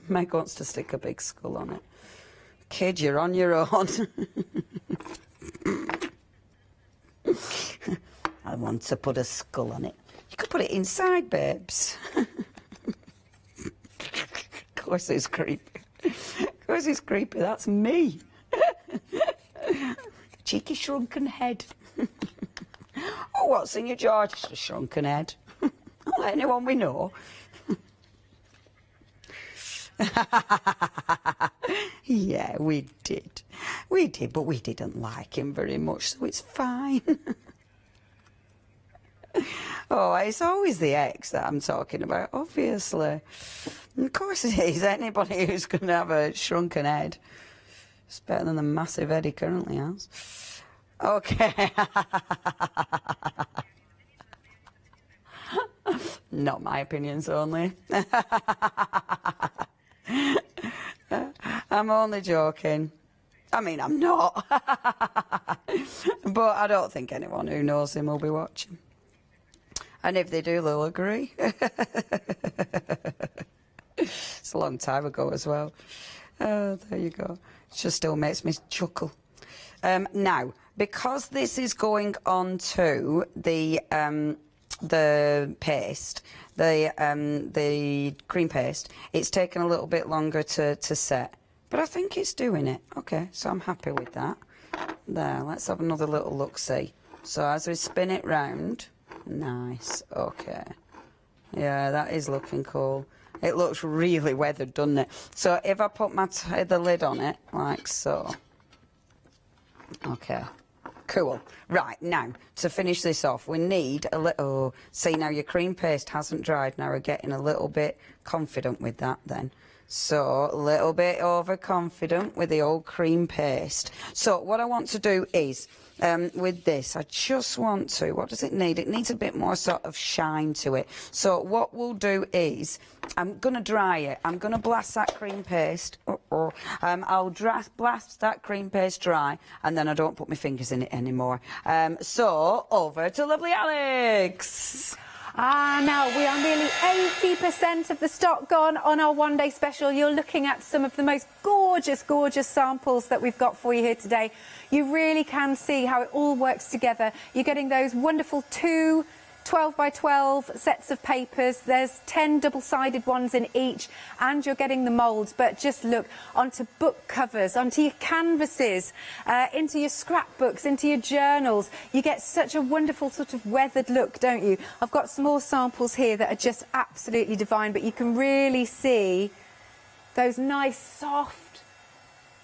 Meg wants to stick a big skull on it. Kid, you're on your own. I want to put a skull on it. You could put it inside, babes. Of course it's creepy. Of course it's creepy. That's me. Cheeky shrunken head. Oh, what's in your jar? Just a shrunken head. Not let anyone we know. Yeah, we did. We did, but we didn't like him very much, so it's fine. Oh, it's always the ex that I'm talking about, obviously. Of course it is. Anybody who's going to have a shrunken head. It's better than the massive head he currently has. Okay. Not my opinions only. I'm only joking. I mean, I'm not. But I don't think anyone who knows him will be watching. And if they do, they'll agree. It's a long time ago as well. Oh, there you go. It just still makes me chuckle. Now, because this is going on to the paste, the cream paste, it's taken a little bit longer to set. But I think it's doing it. Okay, so I'm happy with that. There, let's have another little look-see. So as we spin it round, nice, okay. Yeah, that is looking cool. It looks really weathered, doesn't it? So if I put the lid on it, like so. Okay, cool. Right, now, to finish this off, we need a little... Oh, see, now your cream paste hasn't dried. Now we're getting a little bit confident with that then. So, a little bit overconfident with the old cream paste. So, what I want to do is, with this, I just want to... What does it need? It needs a bit more sort of shine to it. So, what we'll do is, I'm going to dry it. I'm going to blast that cream paste. I'll blast that cream paste dry, and then I don't put my fingers in it anymore. So, over to lovely Alex. Now we are nearly 80% of the stock gone on our one-day special. You're looking at some of the most gorgeous, gorgeous samples that we've got for you here today. You really can see how it all works together. You're getting those wonderful 2 12 by 12 sets of papers. There's 10 double-sided ones in each, and you're getting the moulds. But just look onto book covers, onto your canvases, into your scrapbooks, into your journals. You get such a wonderful sort of weathered look, don't you? I've got some more samples here that are just absolutely divine, but you can really see those nice, soft,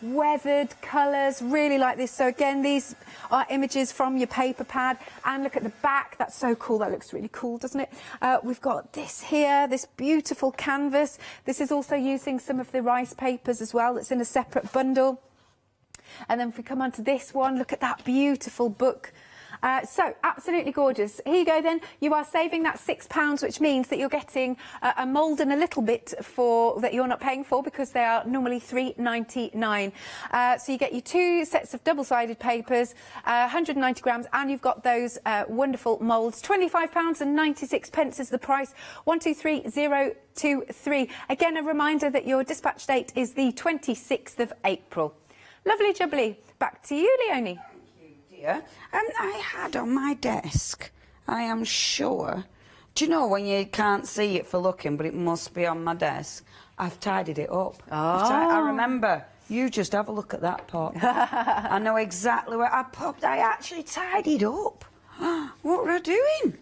weathered colours, really like this. So again, these are images from your paper pad, and look at the back. That's so cool. That looks really cool, doesn't it? We've got this here, this beautiful canvas. This is also using some of the rice papers as well. That's in a separate bundle. And then if we come on to this one, look at that beautiful book. So absolutely gorgeous. Here you go then. You are saving that £6, which means that you're getting a mould and a little bit for that you're not paying for, because they are normally £3.99. So you get your 2 sets of double-sided papers, 190 grams, and you've got those wonderful moulds. £25.96 is the price. 123023. Again, a reminder that your dispatch date is the 26th of April. Lovely jubbly. Back to you, Leonie. I had on my desk, I am sure, do you know when you can't see it for looking, but it must be on my desk? I've tidied it up. I remember. You just have a look at that pot. I know exactly where I popped. I actually tidied up. What were I doing?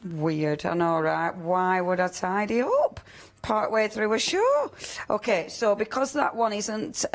Weird, I know, right? Why would I tidy up? Part way through a show. Okay, so because that one isn't...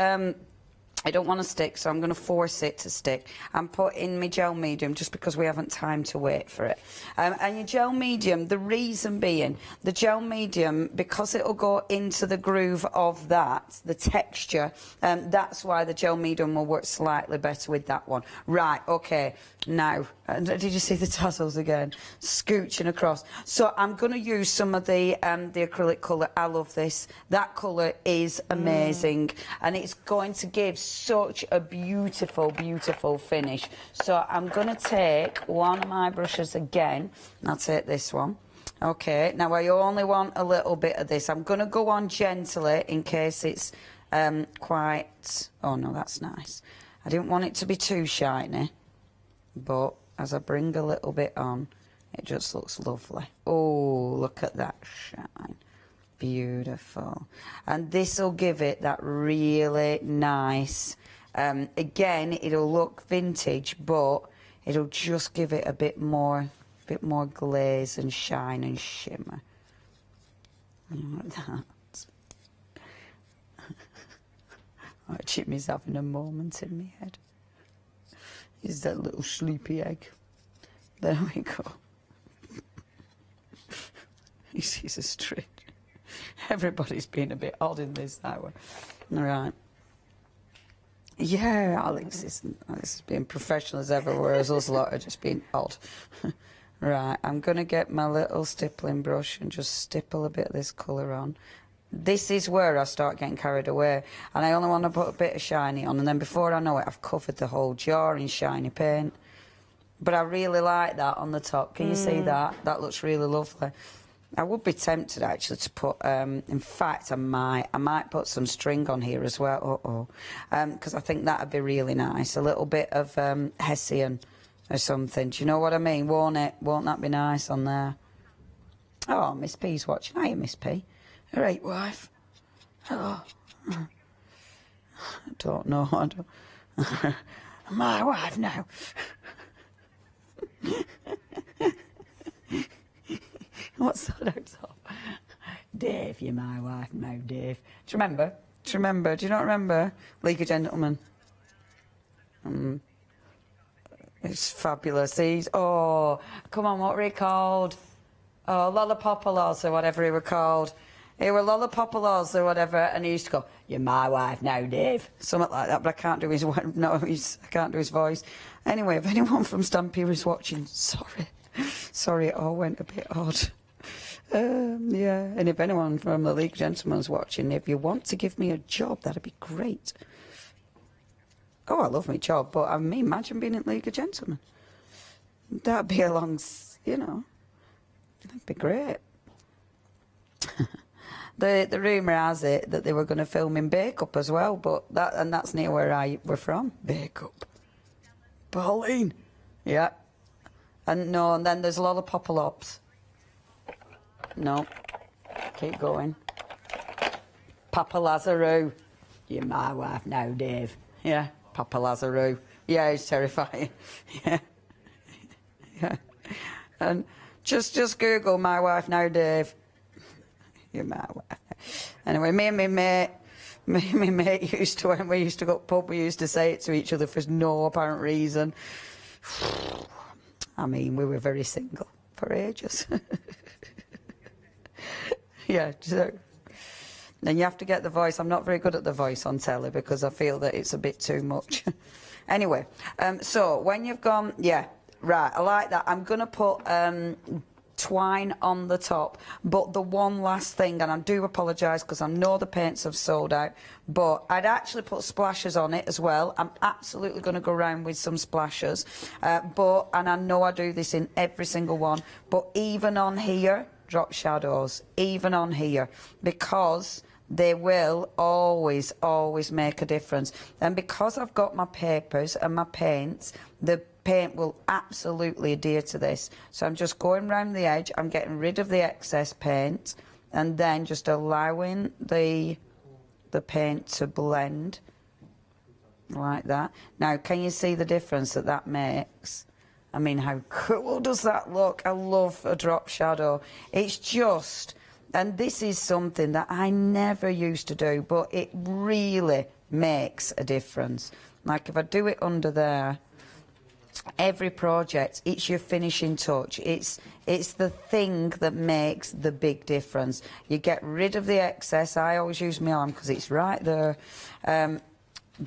I don't want to stick, so I'm going to force it to stick. I'm putting my gel medium just because we haven't time to wait for it. And your gel medium, the reason being, the gel medium, because it'll go into the groove of that, the texture, that's why the gel medium will work slightly better with that one. Right, okay, now, did you see the tassels again? Scooching across. So I'm going to use some of the acrylic colour. I love this. That colour is amazing, and it's going to give such a beautiful, beautiful finish. So I'm going to take one of my brushes again. I'll take this one. Okay, now I only want a little bit of this. I'm going to go on gently in case it's quite... Oh, no, that's nice. I didn't want it to be too shiny, but as I bring a little bit on, it just looks lovely. Oh, look at that shine. Beautiful. And this will give it that really nice, again, it'll look vintage, but it'll just give it a bit more glaze and shine and shimmer. Like that. Oh, Jimmy's having a moment in my head. He's that little sleepy egg. There we go. He sees a strange. Everybody's been a bit odd in this hour. Right. Yeah, Alex is being professional as ever, whereas us lot are just being odd. Right, I'm going to get my little stippling brush and just stipple a bit of this colour on. This is where I start getting carried away, and I only want to put a bit of shiny on, and then before I know it, I've covered the whole jar in shiny paint. But I really like that on the top. Can you see that? That looks really lovely. I would be tempted actually to put, in fact I might put some string on here as well, because I think that would be really nice. A little bit of Hessian or something, do you know what I mean? Won't it? Won't that be nice on there? Oh, Miss P's watching. Hiya, Miss P. All right, wife. Hello. I don't know. I don't. My wife now. What's that out of? Dave, you're my wife now, Dave. Do you remember? Do you remember? Do you not remember? League of Gentlemen. It's fabulous. He's, oh, come on, what were he called? Oh, Lollapopoulos or whatever he were called. He were Lollapopoulos or whatever, and he used to go, "You're my wife now, Dave." Something like that, but I can't do his I can't do his voice. Anyway, if anyone from Stampede is watching, sorry. Sorry, it all went a bit odd. Yeah, and if anyone from the League of Gentlemen's watching, if you want to give me a job, that'd be great. Oh, I love my job, but I mean, imagine being in League of Gentlemen. That'd be a long, you know, that'd be great. The rumour has it that they were going to film in Bacup as well, but that's near where we're from. Bacup. Pauline. Yeah. And no, and then there's Lollapopoulos. No. Keep going. Papa Lazarou. You're my wife now, Dave. Yeah. Papa Lazarou. Yeah, he's terrifying. Yeah. Yeah. And just Google my wife now, Dave. You're my wife. Anyway, me and my mate used to, when we used to go to the pub, we used to say it to each other for no apparent reason. I mean, we were very single for ages. Yeah, so. Then you have to get the voice. I'm not very good at the voice on telly because I feel that it's a bit too much. Anyway, so when you've gone, yeah, right, I like that. I'm going to put twine on the top, but the one last thing, and I do apologise because I know the paints have sold out, but I'd actually put splashes on it as well. I'm absolutely going to go around with some splashes, and I know I do this in every single one, but even on here, drop shadows, even on here, because they will always make a difference. And because I've got my papers and my paints, the paint will absolutely adhere to this. So I'm just going round the edge, I'm getting rid of the excess paint, and then just allowing the paint to blend like that. Now, can you see the difference that makes? I mean, how cool does that look? I love a drop shadow. It's just, and this is something that I never used to do, but it really makes a difference. Like if I do it under there, every project, it's your finishing touch. It's the thing that makes the big difference. You get rid of the excess. I always use my arm because it's right there.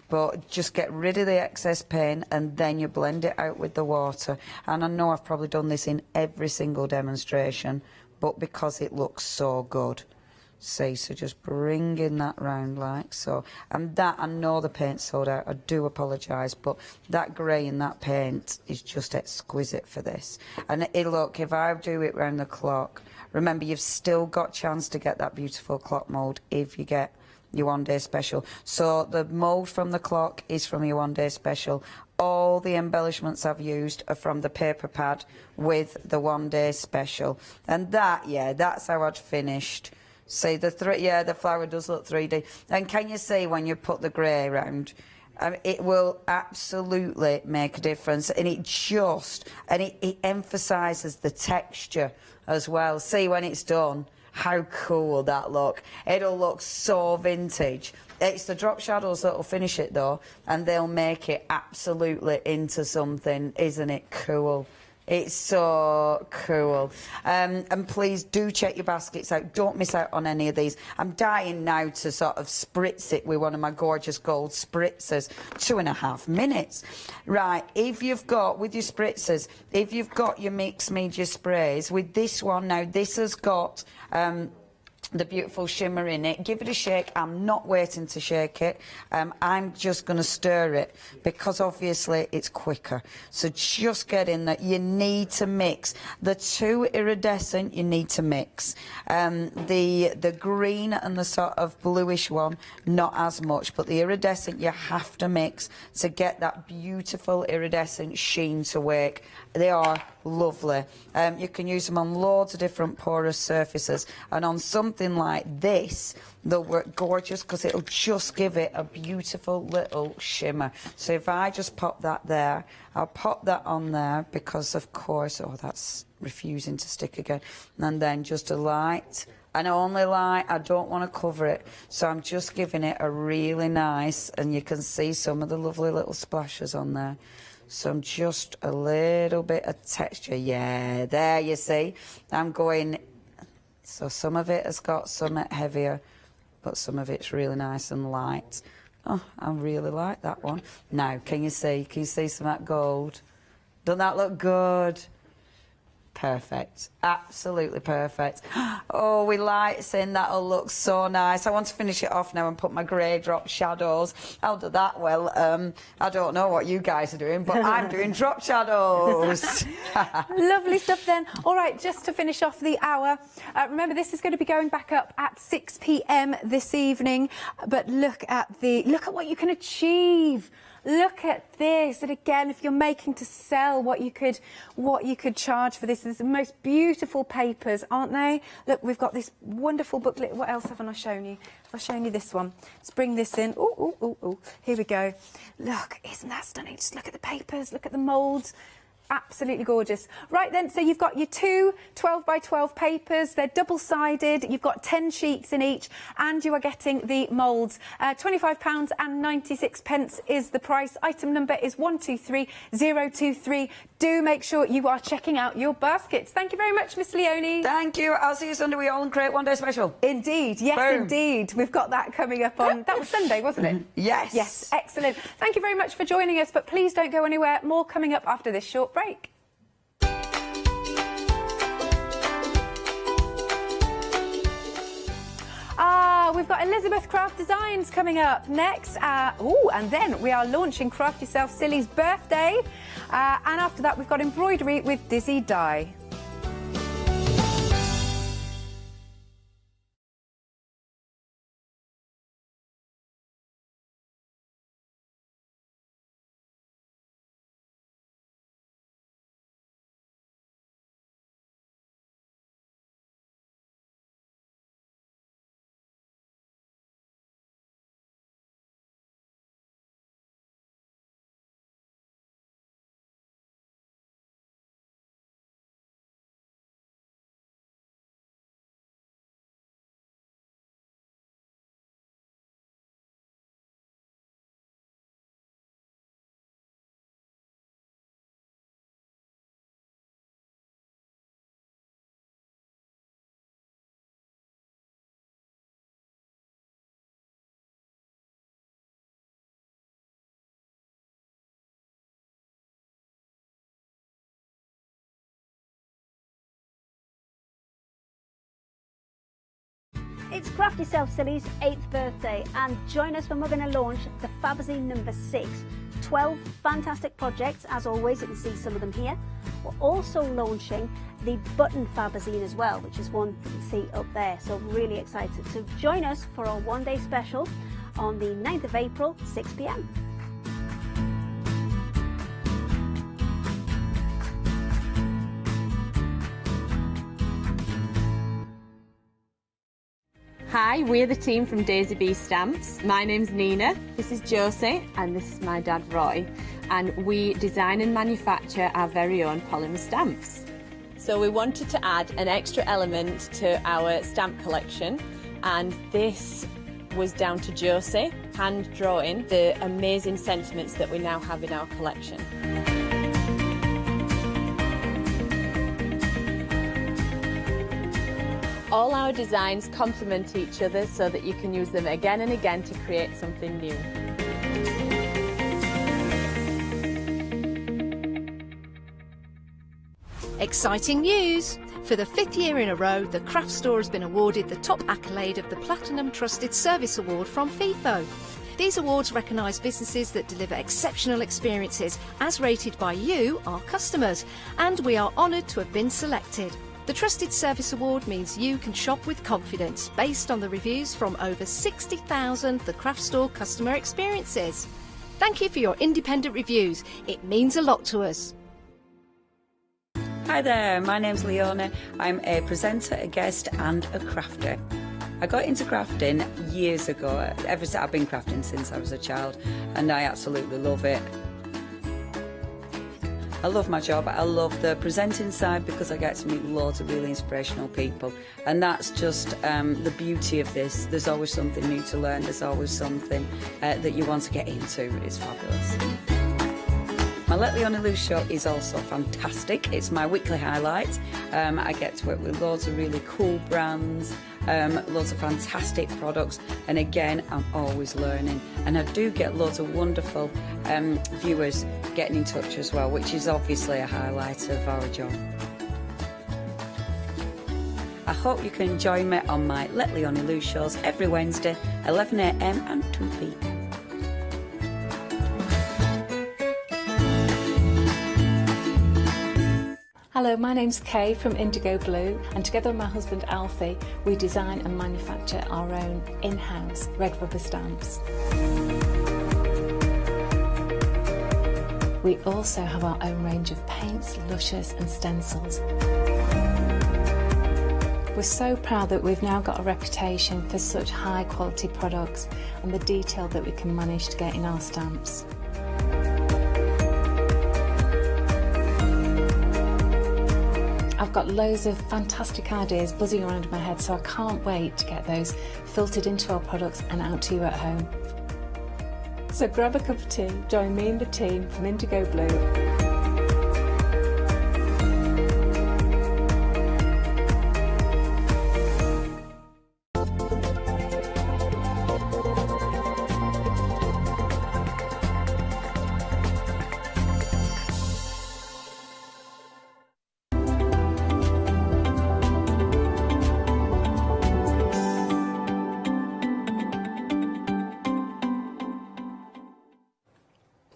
But just get rid of the excess paint and then you blend it out with the water. And I know I've probably done this in every single demonstration, but because it looks so good. See, so just bringing that round like so. And that, I know the paint's sold out, I do apologise, but that grey in that paint is just exquisite for this. And look, if I do it round the clock, remember you've still got chance to get that beautiful clock mould if you get your one-day special. So the mould from the clock is from your one-day special. All the embellishments I've used are from the paper pad with the one-day special. And that, yeah, that's how I'd finished. See, the flower does look 3D. And can you see when you put the grey around? It will absolutely make a difference. And it emphasises the texture as well. See, when it's done, how cool that look. It'll look so vintage. It's the drop shadows that'll finish it though, and they'll make it absolutely into something. Isn't it cool? It's so cool. And please do check your baskets out. Don't miss out on any of these. I'm dying now to sort of spritz it with one of my gorgeous gold spritzers. 2.5 minutes. Right, if you've got, with your spritzers, if you've got your mixed media sprays, with this one now, this has got the beautiful shimmer in it. Give it a shake. I'm not waiting to shake it. I'm just going to stir it because obviously it's quicker. So just get in there. You need to mix. The two iridescent you need to mix. The green and the sort of bluish one, not as much, but the iridescent you have to mix to get that beautiful iridescent sheen to work. They are lovely. You can use them on loads of different porous surfaces, and on something like this they'll work gorgeous because it'll just give it a beautiful little shimmer. So if I just pop that there, I'll pop that on there because of course, oh, that's refusing to stick again, and then just a light, and only light. I don't want to cover it, so I'm just giving it a really nice, and you can see some of the lovely little splashes on there. Some just a little bit of texture. Yeah, there you see. I'm going, so some of it has got some heavier, but some of it's really nice and light. Oh, I really like that one. Now, can you see some of that gold? Doesn't that look good? Perfect. Absolutely perfect. Oh, with lights in, that'll look so nice. I want to finish it off now and put my grey drop shadows. I'll do that well. I don't know what you guys are doing, but I'm doing drop shadows. Lovely stuff then. All right, just to finish off the hour, remember this is going to be going back up at 6 p.m. this evening, but look at what you can achieve. Look at this, and again, if you're making to sell, what you could charge for this. There's the most beautiful papers, aren't they? Look, we've got this wonderful booklet. What else haven't I shown you? I've shown you this one. Let's bring this in. Oh, here we go. Look, isn't that stunning? Just look at the papers, look at the moulds. Absolutely gorgeous. Right then, so you've got your two 12 by 12 papers. They're double-sided. You've got 10 sheets in each, and you are getting the moulds. £25.96 is the price. Item number is 123023. Do make sure you are checking out your baskets. Thank you very much, Miss Leone. Thank you. I'll see you Sunday. We all create one day special. Indeed. Yes, Boom. Indeed. We've got that coming up on... That was Sunday, wasn't it? Yes. Yes. Excellent. Thank you very much for joining us, but please don't go anywhere. More coming up after this short break. We've got Elizabeth Craft Designs coming up next. And then we are launching Craft Yourself Silly's birthday. And after that, we've got embroidery with Dizzy Dye. It's Crafty Self Silly's 8th birthday, and join us when we're going to launch the Fabazine number 6. 12 fantastic projects, as always. You can see some of them here. We're also launching the button Fabazine as well, which is one you can see up there. So really excited. So join us for our one-day special on the 9th of April, 6 p.m. Hi, we're the team from Daisy Bee Stamps. My name's Nina, this is Josie, and this is my dad Roy. And we design and manufacture our very own polymer stamps. So we wanted to add an extra element to our stamp collection, and this was down to Josie, hand drawing the amazing sentiments that we now have in our collection. All our designs complement each other so that you can use them again and again to create something new. Exciting news! For the 5th year in a row, the craft store has been awarded the top accolade of the Platinum Trusted Service Award from Feefo. These awards recognise businesses that deliver exceptional experiences as rated by you, our customers, and we are honoured to have been selected. The Trusted Service Award means you can shop with confidence based on the reviews from over 60,000 The Craft Store customer experiences. Thank you for your independent reviews. It means a lot to us. Hi there, my name's Leona. I'm a presenter, a guest and a crafter. I got into crafting years ago. I've been crafting since I was a child and I absolutely love it. I love my job. I love the presenting side because I get to meet loads of really inspirational people, and that's just the beauty of this. There's always something new to learn. There's always something that you want to get into. It's fabulous. My Let Leona Loose show is also fantastic. It's my weekly highlight. I get to work with loads of really cool brands, loads of fantastic products, and again, I'm always learning. And I do get loads of wonderful viewers getting in touch as well, which is obviously a highlight of our job. I hope you can join me on my Let Leona Loose shows every Wednesday, 11 a.m. and 2 p.m. Hello, my name's Kay from Indigo Blue, and together with my husband Alfie, we design and manufacture our own in-house red rubber stamps. We also have our own range of paints, lushes and stencils. We're so proud that we've now got a reputation for such high quality products and the detail that we can manage to get in our stamps. I've got loads of fantastic ideas buzzing around in my head, so I can't wait to get those filtered into our products and out to you at home. So grab a cup of tea, join me and the team from Indigo Blue.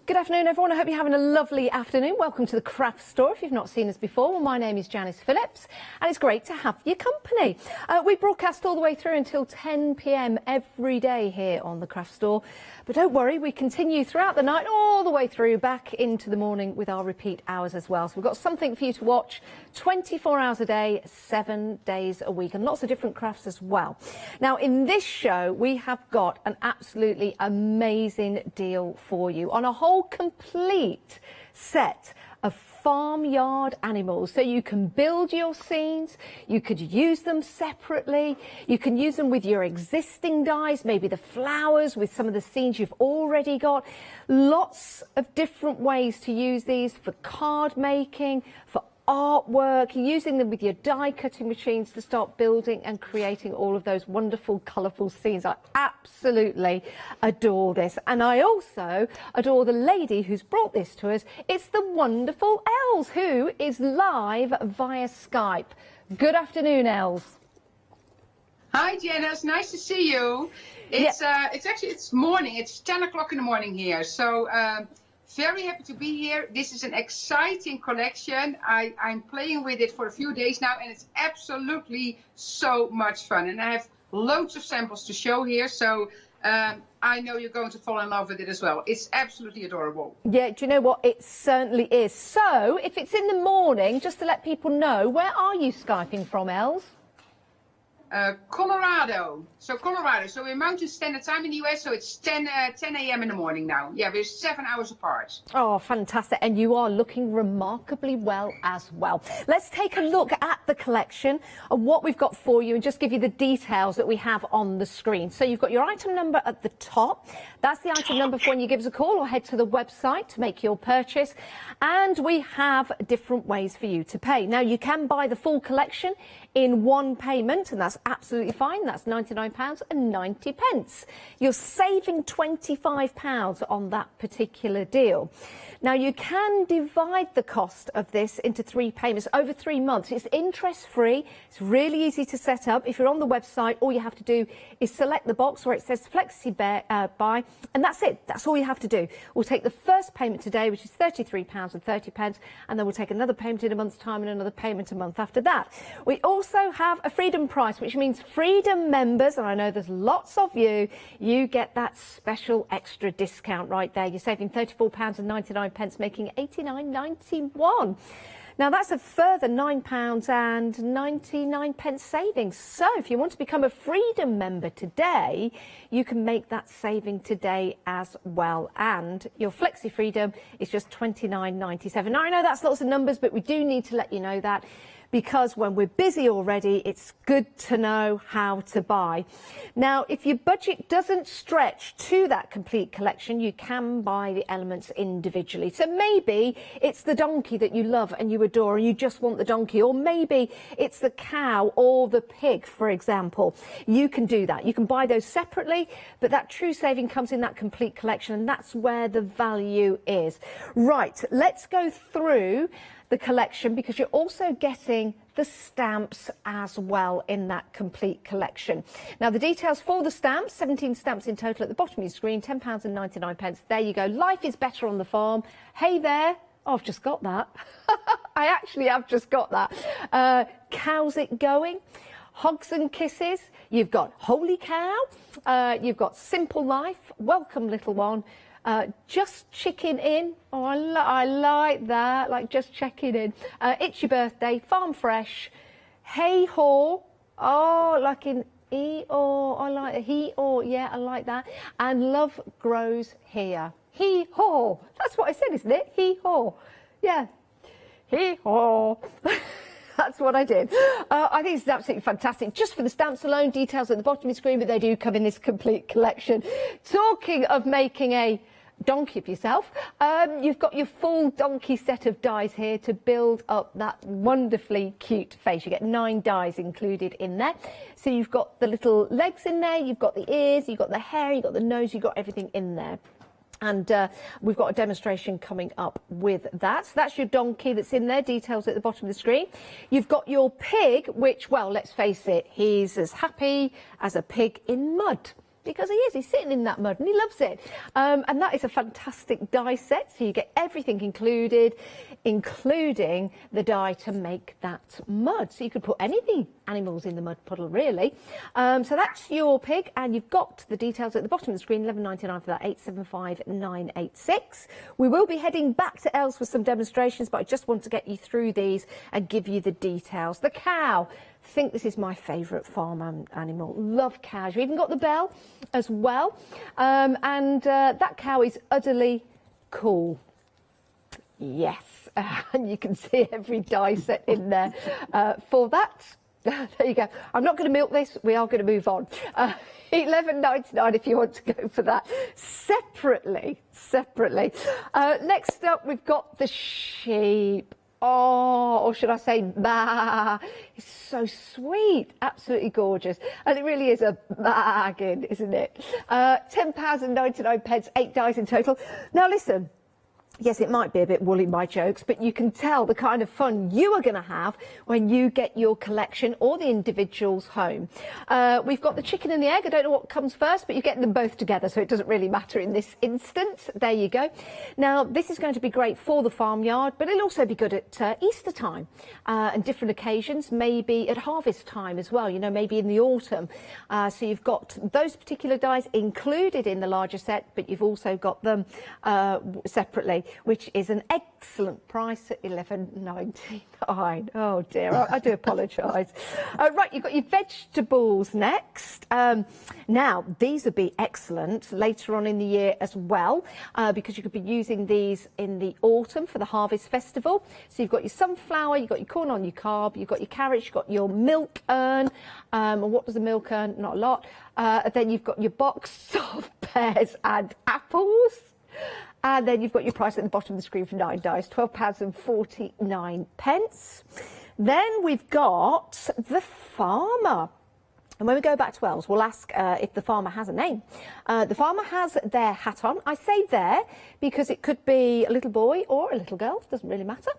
Good afternoon, everyone. I hope you're having a lovely afternoon. Welcome to the Craft Store. If you've not seen us before, well, my name is Janice Phillips, and it's great to have your company. We broadcast all the way through until 10 p.m. every day here on the Craft Store. But don't worry, we continue throughout the night, all the way through, back into the morning with our repeat hours as well. So we've got something for you to watch 24 hours a day, 7 days a week, and lots of different crafts as well. Now, in this show, we have got an absolutely amazing deal for you on a whole complete set of farmyard animals. So you can build your scenes, you could use them separately, you can use them with your existing dies, maybe the flowers with some of the scenes you've already got. Lots of different ways to use these for card making, for artwork, using them with your die cutting machines to start building and creating all of those wonderful colourful scenes. I absolutely adore this, and I also adore the lady who's brought this to us. It's the wonderful Els, who is live via Skype. Good afternoon, Els. Hi, Janice. Nice to see you. It's it's morning. It's 10 o'clock in the morning here. So very happy to be here. This is an exciting collection. I'm playing with it for a few days now, and it's absolutely so much fun. And I have loads of samples to show here. So I know you're going to fall in love with it as well. It's absolutely adorable. Yeah, do you know what? It certainly is. So if it's in the morning, just to let people know, where are you Skyping from, Els? Colorado. So we're Mountain Standard Time in the US, so it's 10 a.m. in the morning now. Yeah, we're 7 hours apart. Oh, fantastic. And you are looking remarkably well as well. Let's take a look at the collection and what we've got for you and just give you the details that we have on the screen. So you've got your item number at the top. That's the item number for when you give us a call or head to the website to make your purchase. And we have different ways for you to pay. Now, you can buy the full collection in one payment, and that's absolutely fine. That's £99.90. You're saving £25 on that particular deal. Now, you can divide the cost of this into 3 payments over 3 months. It's interest-free. It's really easy to set up. If you're on the website, all you have to do is select the box where it says Flexi Buy, and that's it. That's all you have to do. We'll take the first payment today, which is £33.30, and then we'll take another payment in a month's time and another payment a month after that. We also have a Freedom price, which means Freedom members, and I know there's lots of you, you get that special extra discount right there. You're saving £34.99, making £89.91. Now, that's a further £9.99 savings. So if you want to become a Freedom member today, you can make that saving today as well. And your Flexi Freedom is just £29.97. Now, I know that's lots of numbers, but we do need to let you know that, because when we're busy already, it's good to know how to buy. Now, if your budget doesn't stretch to that complete collection, you can buy the elements individually. So maybe it's the donkey that you love and you adore and you just want the donkey, or maybe it's the cow or the pig, for example. You can do that. You can buy those separately, but that true saving comes in that complete collection, and that's where the value is. Right, let's go through the collection, because you're also getting the stamps as well in that complete collection. Now, the details for the stamps, 17 stamps in total at the bottom of your screen, £10.99. There you go. Life is better on the farm. Hey there. Oh, I've just got that. I actually have just got that. How's it going? Hugs and kisses. You've got Holy Cow. You've got Simple Life. Welcome, little one. Just chicken in. Oh, I like that, like just checking in. It's your birthday, Farm Fresh, Hey Haw. Oh, like in E-Haw. I like he-haw. Yeah, I like that. And Love Grows Here. He-haw. That's what I said, isn't it? He-haw. Yeah. He-haw. That's what I did. I think this is absolutely fantastic. Just for the stamps alone, details at the bottom of the screen, but they do come in this complete collection. Talking of making a donkey of yourself, you've got your full donkey set of dies here to build up that wonderfully cute face. You get 9 dies included in there. So you've got the little legs in there, you've got the ears, you've got the hair, you've got the nose, you've got everything in there. And we've got a demonstration coming up with that. So that's your donkey that's in there, details at the bottom of the screen. You've got your pig, which, well, let's face it, he's as happy as a pig in mud. Because he is, he's sitting in that mud and he loves it. And that is a fantastic die set. So you get everything included, including the die to make that mud. So you could put any of the animals in the mud puddle, really. So that's your pig, and you've got the details at the bottom of the screen, £11.99 for that, 875,986. We will be heading back to Els for some demonstrations, but I just want to get you through these and give you the details. The cow. I think this is my favourite farm animal. Love cows. You've even got the bell as well. That cow is utterly cool. Yes. And you can see every die set in there for that. There you go. I'm not going to milk this. We are going to move on. £11.99 if you want to go for that. Separately. Next up, we've got the sheep. Oh, or should I say, bah. It's so sweet, absolutely gorgeous. And it really is a bargain, isn't it? £10.99, 8 dies in total. Now listen, Yes, it might be a bit woolly, my jokes, but you can tell the kind of fun you are going to have when you get your collection or the individuals home. We've got the chicken and the egg. I don't know what comes first, but you get them both together, so it doesn't really matter in this instance. There you go. Now, this is going to be great for the farmyard, but it'll also be good at Easter time and different occasions, maybe at harvest time as well, you know, maybe in the autumn. So you've got those particular dies included in the larger set, but you've also got them separately, which is an excellent price at $11.99. Oh dear, I do apologise. Right, you've got your vegetables next. Now, these would be excellent later on in the year as well, because you could be using these in the autumn for the harvest festival. So you've got your sunflower, you've got your corn on your cob, you've got your carrots, you've got your milk urn. And what does the milk urn? Not a lot. Then you've got your box of pears and apples. And then you've got your price at the bottom of the screen for 9 dies, £12.49. Then we've got the farmer. And when we go back to Wells, we'll ask if the farmer has a name. The farmer has their hat on. I say there because it could be a little boy or a little girl, doesn't really matter.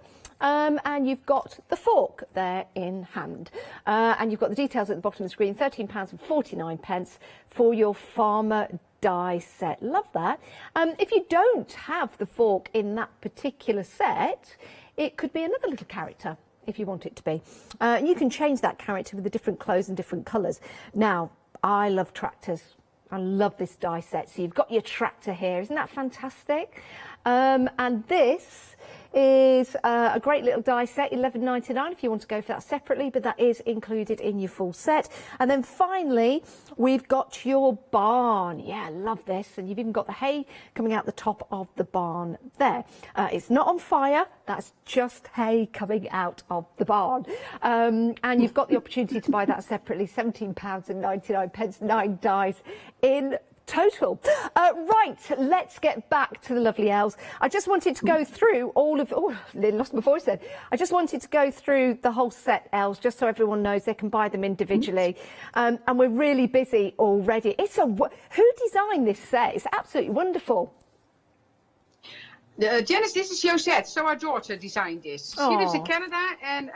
And you've got the fork there in hand. And you've got the details at the bottom of the screen, £13.49 for your farmer die set. Love that. If you don't have the fork in that particular set, it could be another little character if you want it to be. And you can change that character with the different clothes and different colours. Now, I love tractors. I love this die set. So you've got your tractor here. Isn't that fantastic? And this is a great little die set, $11.99 if you want to go for that separately, but that is included in your full set. And then finally, we've got your barn. Yeah, I love this. And you've even got the hay coming out the top of the barn there. It's not on fire. That's just hay coming out of the barn. And you've got the opportunity to buy that separately, £17.99, 9 dies in total. Right, let's get back to the lovely elves. I just wanted to go through all of... Oh, I lost my voice then. I just wanted to go through the whole set, elves, just so everyone knows they can buy them individually. And we're really busy already. Who designed this set? It's absolutely wonderful. Janice, this is Josette. So our daughter designed this. She lives in Canada, and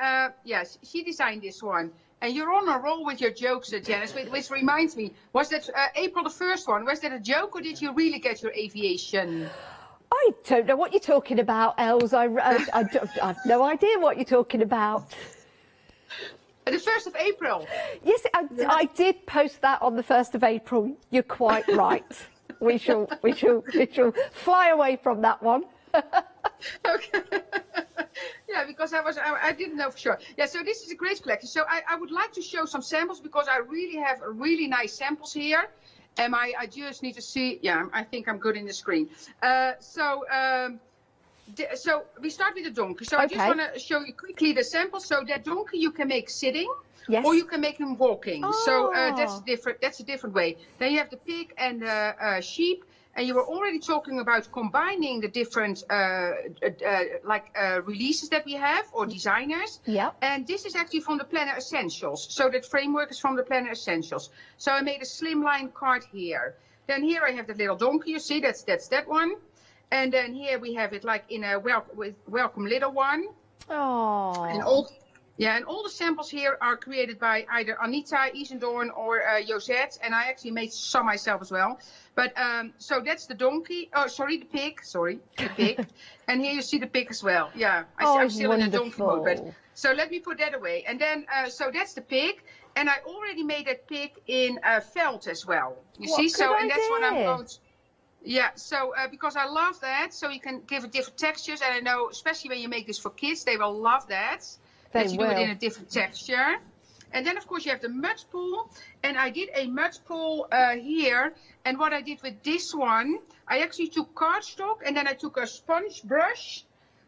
yes, she designed this one. And you're on a roll with your jokes, Janice, which reminds me, was that April the 1st one, was that a joke or did you really get your aviation? I don't know what you're talking about, Els. I've no idea what you're talking about. The 1st of April. Yes, I did post that on the 1st of April. You're quite right. We shall fly away from that one. Okay. Yeah, because I didn't know for sure. Yeah, so this is a great collection. So I would like to show some samples because I really have really nice samples here. And I just need to see. Yeah, I think I'm good in the screen. So we start with the donkey. So I just want to show you quickly the samples. So that donkey you can make sitting. Yes. Or you can make him walking. Oh. So that's different. That's a different way. Then you have the pig and the sheep. And you were already talking about combining the different releases that we have or designers. Yeah. And this is actually from the Planner Essentials. So that framework is from the Planner Essentials. So I made a slimline card here. Then here I have the little donkey. You see, that's that one. And then here we have it like in a welcome little one. Oh. And all the samples here are created by either Anita, Isendorn, or Josette, and I actually made some myself as well. But so that's the donkey. Oh, sorry, the pig. Sorry, the pig. And here you see the pig as well. Yeah, I'm still in the donkey mode. But so let me put that away. And then so that's the pig, and I already made that pig in felt as well. You see, so and that's what I'm going to. Yeah, so because I love that, so you can give it different textures, and I know especially when you make this for kids, they will love that. That you do it in a different texture. And then, of course, you have the mud pool. And I did a mud pool here. And what I did with this one, I actually took cardstock and then I took a sponge brush,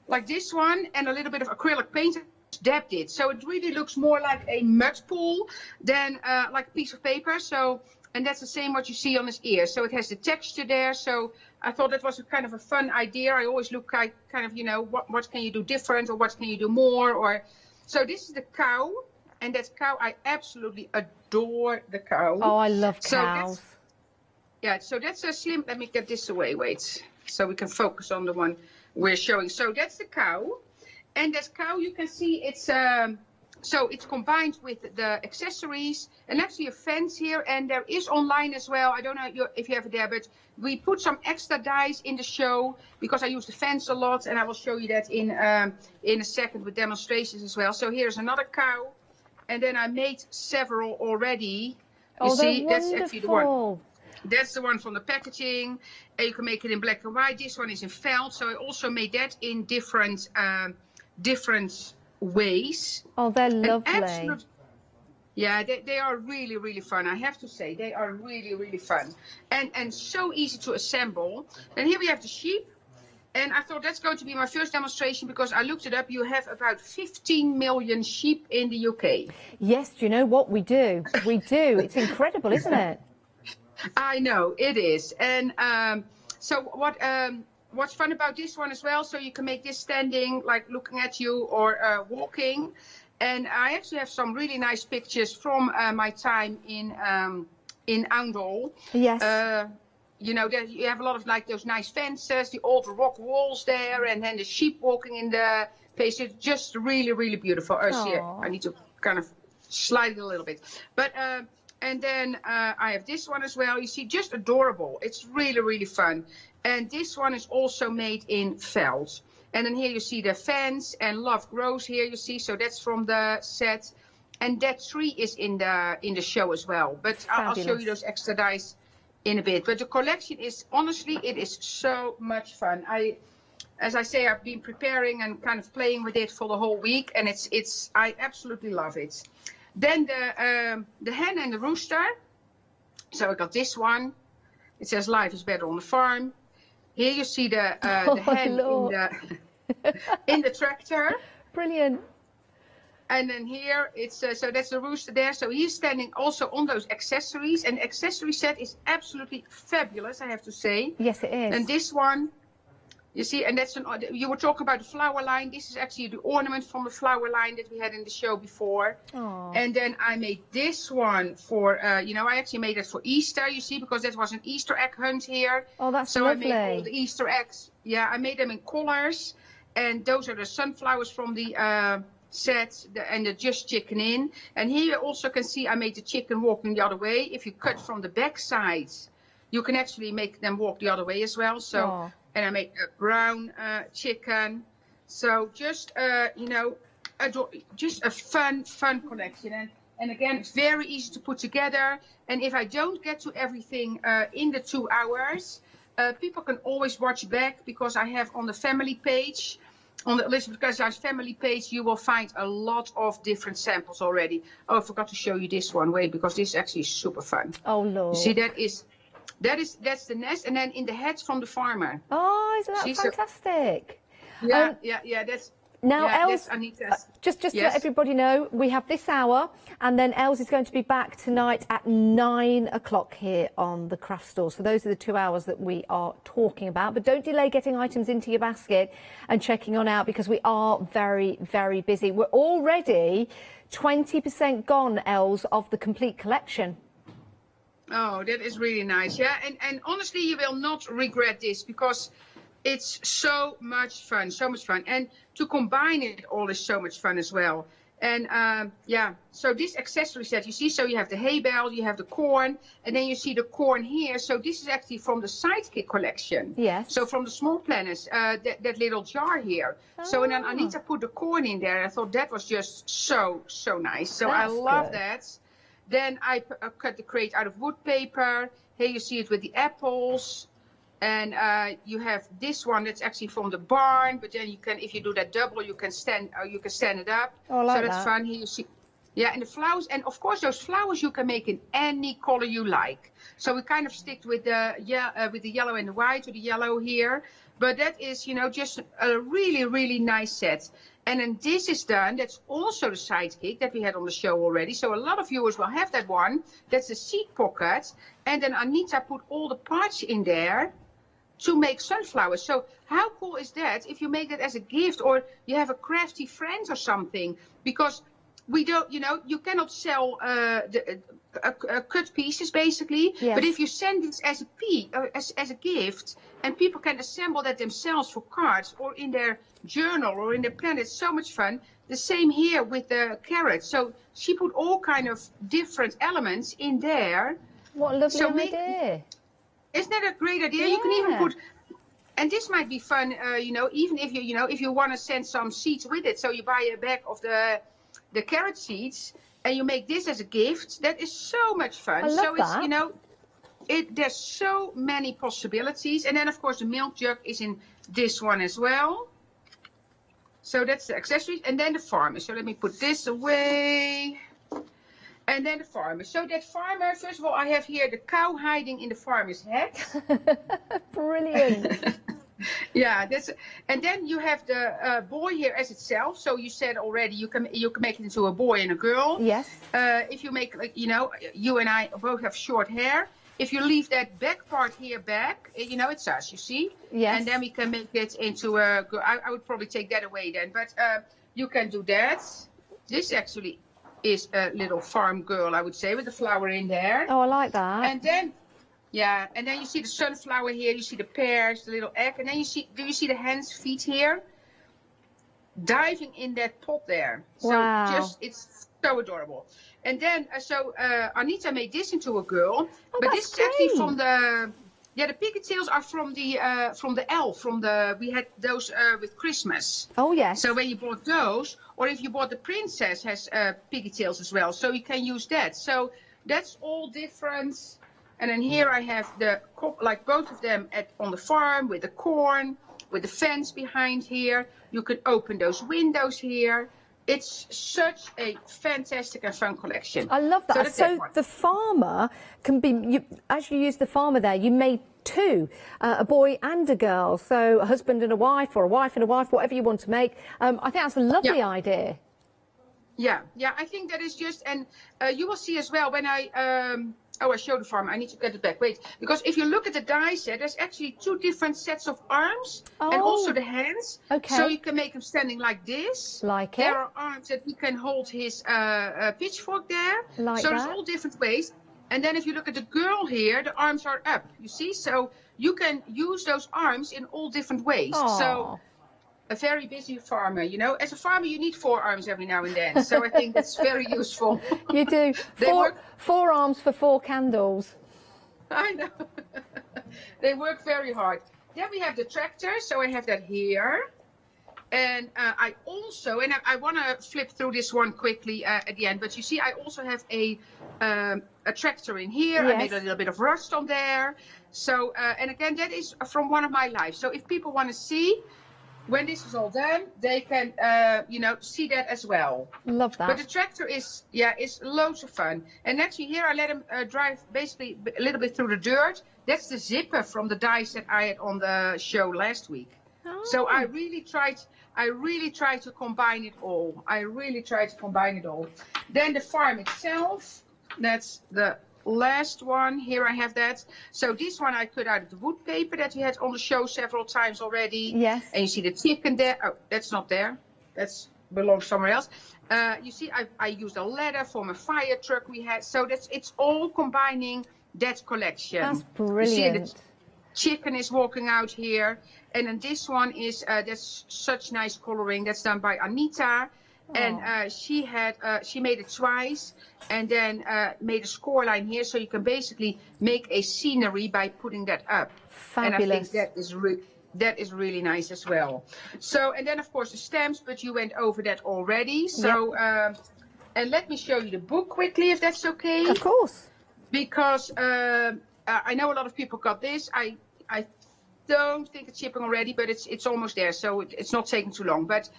like this one, and a little bit of acrylic paint and dabbed it. So it really looks more like a mud pool than like a piece of paper. So, and that's the same what you see on his ear. So it has the texture there. So I thought that was a kind of a fun idea. I always look kind of, you know, what can you do different or what can you do more or... So this is the cow, and that cow, I absolutely adore the cow. Oh, I love cows. So that's a slim, let me get this away, wait, so we can focus on the one. we're showing. So that's the cow. And this cow, you can see it's so it's combined with the accessories and actually a fence here, and there is online as well. I don't know if you have it there, but we put some extra dies in the show because I use the fence a lot, and I will show you that in a second with demonstrations as well. So here's another cow, and then I made several already. You see, that's actually the one. That's the one from the packaging, and you can make it in black and white. This one is in felt, so I also made that in different ways. Oh, they're lovely. Yeah, they are really, really fun. I have to say, they are really, really fun. And so easy to assemble. And here we have the sheep. And I thought that's going to be my first demonstration because I looked it up. You have about 15 million sheep in the UK. Yes, do you know what we do? We do. It's incredible, isn't it? I know, it is. And so what's fun about this one as well, so you can make this standing, like looking at you or walking. And I actually have some really nice pictures from my time in Oundle. Yes. You know, you have a lot of like those nice fences, the old rock walls there, and then the sheep walking in the place. It's just really, really beautiful. Oh, see, I need to kind of slide it a little bit. But and then I have this one as well. You see, just adorable. It's really, really fun. And this one is also made in felt. And then here you see the fence and Love Grows here, you see. So that's from the set. And that tree is in the show as well. But I'll show you those extra dice in a bit. But the collection is, honestly, it is so much fun. As I say, I've been preparing and kind of playing with it for the whole week. And I absolutely love it. Then the hen and the rooster. So I got this one. It says life is better on the farm. Here you see the hen in the tractor. Brilliant. And then here it's so that's the rooster there. So he's standing also on those accessories, and the accessory set is absolutely fabulous, I have to say. Yes, it is. And this one, you see, and that's you were talking about the flower line. This is actually the ornament from the flower line that we had in the show before. Aww. And then I made this one for, you know, I actually made it for Easter, you see, because that was an Easter egg hunt here. Oh, that's so lovely. I made all the Easter eggs. Yeah, I made them in colors. And those are the sunflowers from the set and the just chicken in. And here you also can see I made the chicken walking the other way. If you cut from the back sides, you can actually make them walk the other way as well. So. Aww. And I made a brown chicken. So just, you know, just a fun collection. And again, it's very easy to put together. And if I don't get to everything in the 2 hours, people can always watch back because I have on the family page, on the Elizabeth Gazai's family page, you will find a lot of different samples already. Oh, I forgot to show you this one. Wait, because this actually is super fun. Oh, Lord. You see, that's the nest, and then in the heads from the farmer. Oh, isn't that fantastic? Yeah, that's. Now, yeah, Els, just to yes. let everybody know, we have this hour, and then Els is going to be back tonight at 9 o'clock here on the craft store. So those are the 2 hours that we are talking about. But don't delay getting items into your basket and checking on out because we are very, very busy. We're already 20% gone, Els, of the complete collection. Oh, that is really nice. Yeah, and honestly, you will not regret this because it's so much fun, And to combine it all is so much fun as well. And yeah, so this accessory set, you see, so you have the hay bale, you have the corn, and then you see the corn here. So this is actually from the Sidekick collection. Yes. So from the Small Planners, that little jar here. Oh. So and then Anita put the corn in there. I thought that was just so nice. So I love that. Then I cut the crate out of wood paper. Here you see it with the apples. And you have this one that's actually from the barn. But then you can, if you do that double, you can stand it up. Oh, I like so that's fun. Here you see, yeah, and the flowers. And of course, those flowers you can make in any color you like. So we kind of stick with the yellow and the white, or the yellow here. But that is, you know, just a really, really nice set. And then this is done. That's also the Sidekick that we had on the show already. So a lot of viewers will have that one. That's the seed pocket. And then Anita put all the parts in there to make sunflowers. So how cool is that if you make that as a gift or you have a crafty friend or something? Because we don't, you know, you cannot sell cut pieces basically. Yes. But if you send this as a gift, and people can assemble that themselves for cards or in their journal or in their planner, it's so much fun. The same here with the carrot. So she put all kind of different elements in there. What a lovely idea. Isn't that a great idea? Yeah. You can even put, and this might be fun, you know, even if you, if you want to send some seeds with it. So you buy a bag of the carrot seeds and you make this as a gift. That is so much fun. I love so that. It's, you know, there's so many possibilities. And then of course the milk jug is in this one as well. So that's the accessories. And then the farmer. So let me put this away. And then the farmer. So that farmer, first of all, I have here the cow hiding in the farmer's hat. Brilliant. Yeah, and then you have the boy here as itself. So you said already you can make it into a boy and a girl. Yes. If you make, like, you know, you and I both have short hair. If you leave that back part here back, you know, it's us, you see? Yes. And then we can make it into a girl. I would probably take that away then. But you can do that. This actually is a little farm girl, I would say, with the flower in there. Oh, I like that. And then, yeah, and then you see the sunflower here, you see the pears, the little egg, and then you see, do you see the hen's feet here? Diving in that pot there. Wow. So it's so adorable. And then, Anita made this into a girl, but this is actually from the pigtails are from the elf, we had those with Christmas. Oh, yes. So when you bought those, or if you bought the princess has pigtails as well, so you can use that. So that's all different. And then here I have like both of them on the farm with the corn, with the fence behind here. You can open those windows here. It's such a fantastic and fun collection. I love that. So the farmer can be, as you use the farmer there, you made two, a boy and a girl. So a husband and a wife, or a wife and a wife, whatever you want to make. I think that's a lovely idea. Yeah, I think that is just, and you will see as well when I show the farmer. I need to get it back. Wait, because if you look at the die set, there's actually two different sets of arms and also the hands. Okay. So you can make him standing like this. Like There are arms that he can hold his pitchfork there. Like so that. there's all different ways. And then if you look at the girl here, the arms are up. You see, so you can use those arms in all different ways. Aww. So a very busy farmer, you know. As a farmer, you need 4 arms every now and then. So I think that's very useful. You do. Four arms for 4 candles. I know. They work very hard. Then we have the tractor. So I have that here. And I also, and I want to flip through this one quickly at the end. But you see, I also have a tractor in here. Yes. I made a little bit of rust on there. So, and again, that is from one of my lives. So if people want to see, when this is all done, they can, see that as well. Love that. But the tractor is loads of fun. And actually here I let him drive basically a little bit through the dirt. That's the zipper from the dice that I had on the show last week. Oh. So I really tried to combine it all. Then the farm itself, that's the last one. Here I have that. So this one I cut out of the wood paper that we had on the show several times already. Yes. And you see the chicken there. Oh, that's not there. That belongs somewhere else. You see, I used a ladder from a fire truck we had. So it's all combining that collection. That's brilliant. You see the chicken is walking out here. And then this one is, that's such nice coloring. That's done by Anita. And she made it twice and then made a score line here. So you can basically make a scenery by putting that up. Fabulous. And I think that is really nice as well. So, and then of course the stamps, but you went over that already. So, and let me show you the book quickly, if that's okay. Of course. Because I know a lot of people got this. I don't think it's shipping already, but it's almost there. So it's not taking too long. But,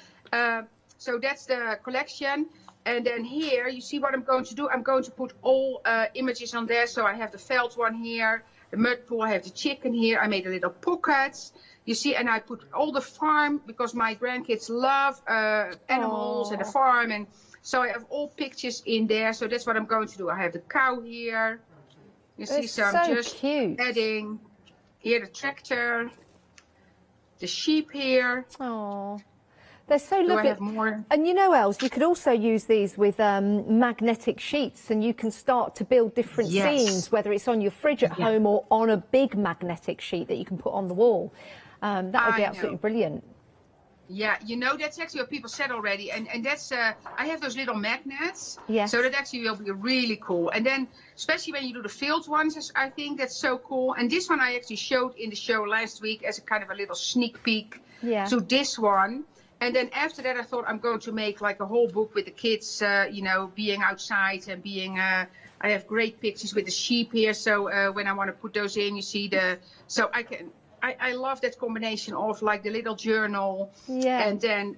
so that's the collection. And then here, you see what I'm going to do? I'm going to put all images on there. So I have the felt one here, the mud pool, I have the chicken here. I made a little pocket. You see, and I put all the farm because my grandkids love animals and the farm. And so I have all pictures in there. So that's what I'm going to do. I have the cow here. You see, so I'm just adding here the tractor, the sheep here. Oh. They're so lovely. Do I have more? And you know, Els, you could also use these with magnetic sheets, and you can start to build different scenes, whether it's on your fridge at home or on a big magnetic sheet that you can put on the wall. That would be absolutely brilliant. Yeah, you know, that's actually what people said already. And that's, I have those little magnets. Yes. So that actually will be really cool. And then, especially when you do the filled ones, I think that's so cool. And this one I actually showed in the show last week as a kind of a little sneak peek to this one. And then after that, I thought I'm going to make like a whole book with the kids, you know, being outside and being, I have great pictures with the sheep here. So when I want to put those in, you see so I love that combination of like the little journal and then,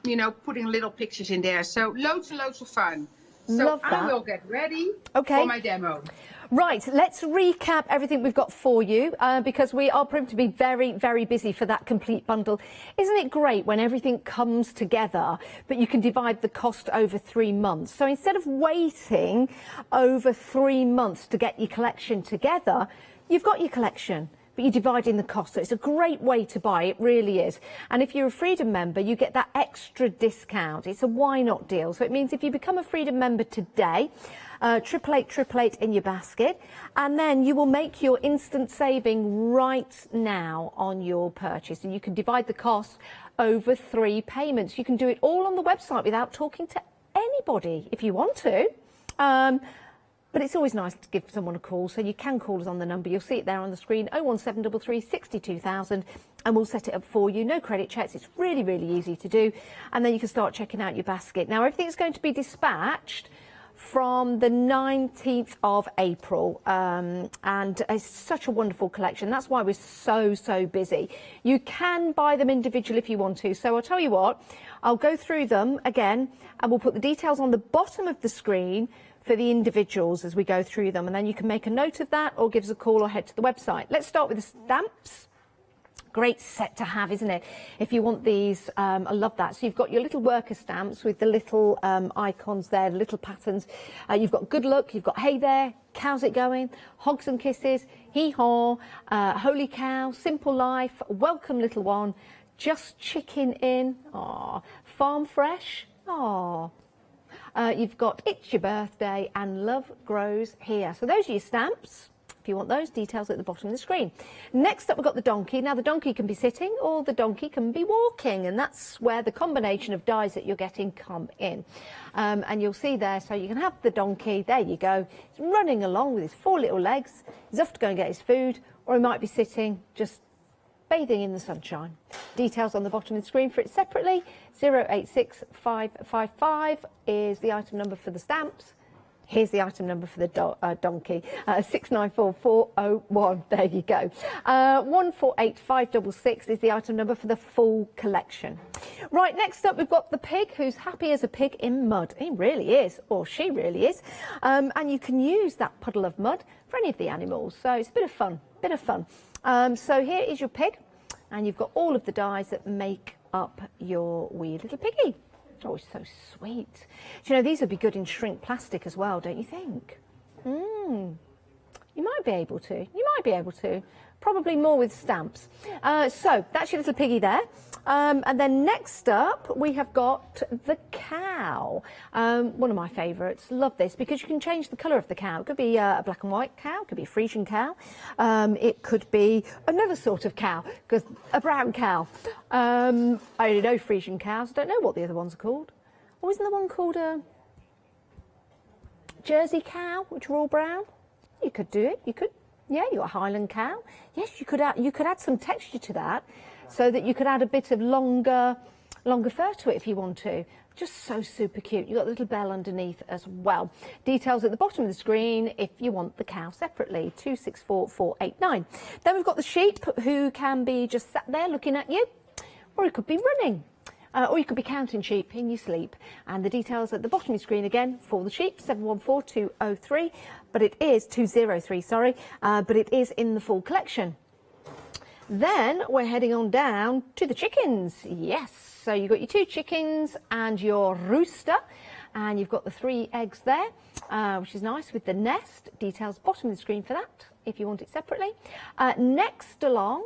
you know, putting little pictures in there. So loads and loads of fun. So I will get ready for my demo. Right, let's recap everything we've got for you because we are proved to be very, very busy for that complete bundle. Isn't it great when everything comes together, but you can divide the cost over 3 months? So instead of waiting over 3 months to get your collection together, you've got your collection, but you're dividing the cost. So it's a great way to buy, it really is. And if you're a Freedom member, you get that extra discount. It's a why not deal. So it means if you become a Freedom member today, 888 in your basket, and then you will make your instant saving right now on your purchase. And you can divide the cost over 3 payments. You can do it all on the website without talking to anybody if you want to. But it's always nice to give someone a call, so you can call us on the number. You'll see it there on the screen, 01733 62000, and we'll set it up for you. No credit checks. It's really, really easy to do. And then you can start checking out your basket. Now, everything's going to be dispatched from the 19th of April, and it's such a wonderful collection. That's why we're so busy. You can buy them individually if you want to. So I'll tell you what, I'll go through them again, and we'll put the details on the bottom of the screen for the individuals as we go through them, and then you can make a note of that or give us a call or head to the website. Let's start with the stamps. Great set to have, isn't it? If you want these, I love that. So you've got your little worker stamps with the little icons there, the little patterns. You've got Good Luck, you've got Hey There, How's It Going, Hogs and Kisses, Hee Haw, Holy Cow, Simple Life, Welcome Little One, Just Chicken In, Farm Fresh, you've got It's Your Birthday and Love Grows Here. So those are your stamps. If you want those, details at the bottom of the screen. Next up, we've got the donkey. Now, the donkey can be sitting or the donkey can be walking, and that's where the combination of dies that you're getting come in. And you'll see there, so you can have the donkey. There you go. He's running along with his 4 little legs. He's off to go and get his food, or he might be sitting just bathing in the sunshine. Details on the bottom of the screen for it separately. 086555 is the item number for the stamps. Here's the item number for the donkey, 694401. There you go. 148566 is the item number for the full collection. Right, next up we've got the pig, who's happy as a pig in mud. He really is, or she really is. And you can use that puddle of mud for any of the animals. So it's a bit of fun, so here is your pig, and you've got all of the dies that make up your wee little piggy. Oh, it's so sweet. Do you know, these would be good in shrink plastic as well, don't you think? You might be able to. Probably more with stamps. So that's your little piggy there. And then next up, we have got the cow. One of my favourites. Love this because you can change the colour of the cow. It could be a black and white cow. It could be a Frisian cow. It could be another sort of cow, because a brown cow. I only know Frisian cows. I don't know what the other ones are called. Or isn't the one called a Jersey cow, which are all brown? You could do it. You could. Yeah, you got a Highland cow. Yes, you could add some texture to that, so that you could add a bit of longer fur to it if you want to. Just so super cute. You've got the little bell underneath as well. Details at the bottom of the screen if you want the cow separately, 264489. Then we've got the sheep, who can be just sat there looking at you, or it could be running. Or you could be counting sheep in your sleep. And the details at the bottom of your screen again for the sheep, 714203, but it is 203, sorry, but it is in the full collection. Then we're heading on down to the chickens. Yes, so you've got your 2 chickens and your rooster, and you've got the 3 eggs there, which is nice with the nest. Details bottom of the screen for that. if you want it separately. Next along,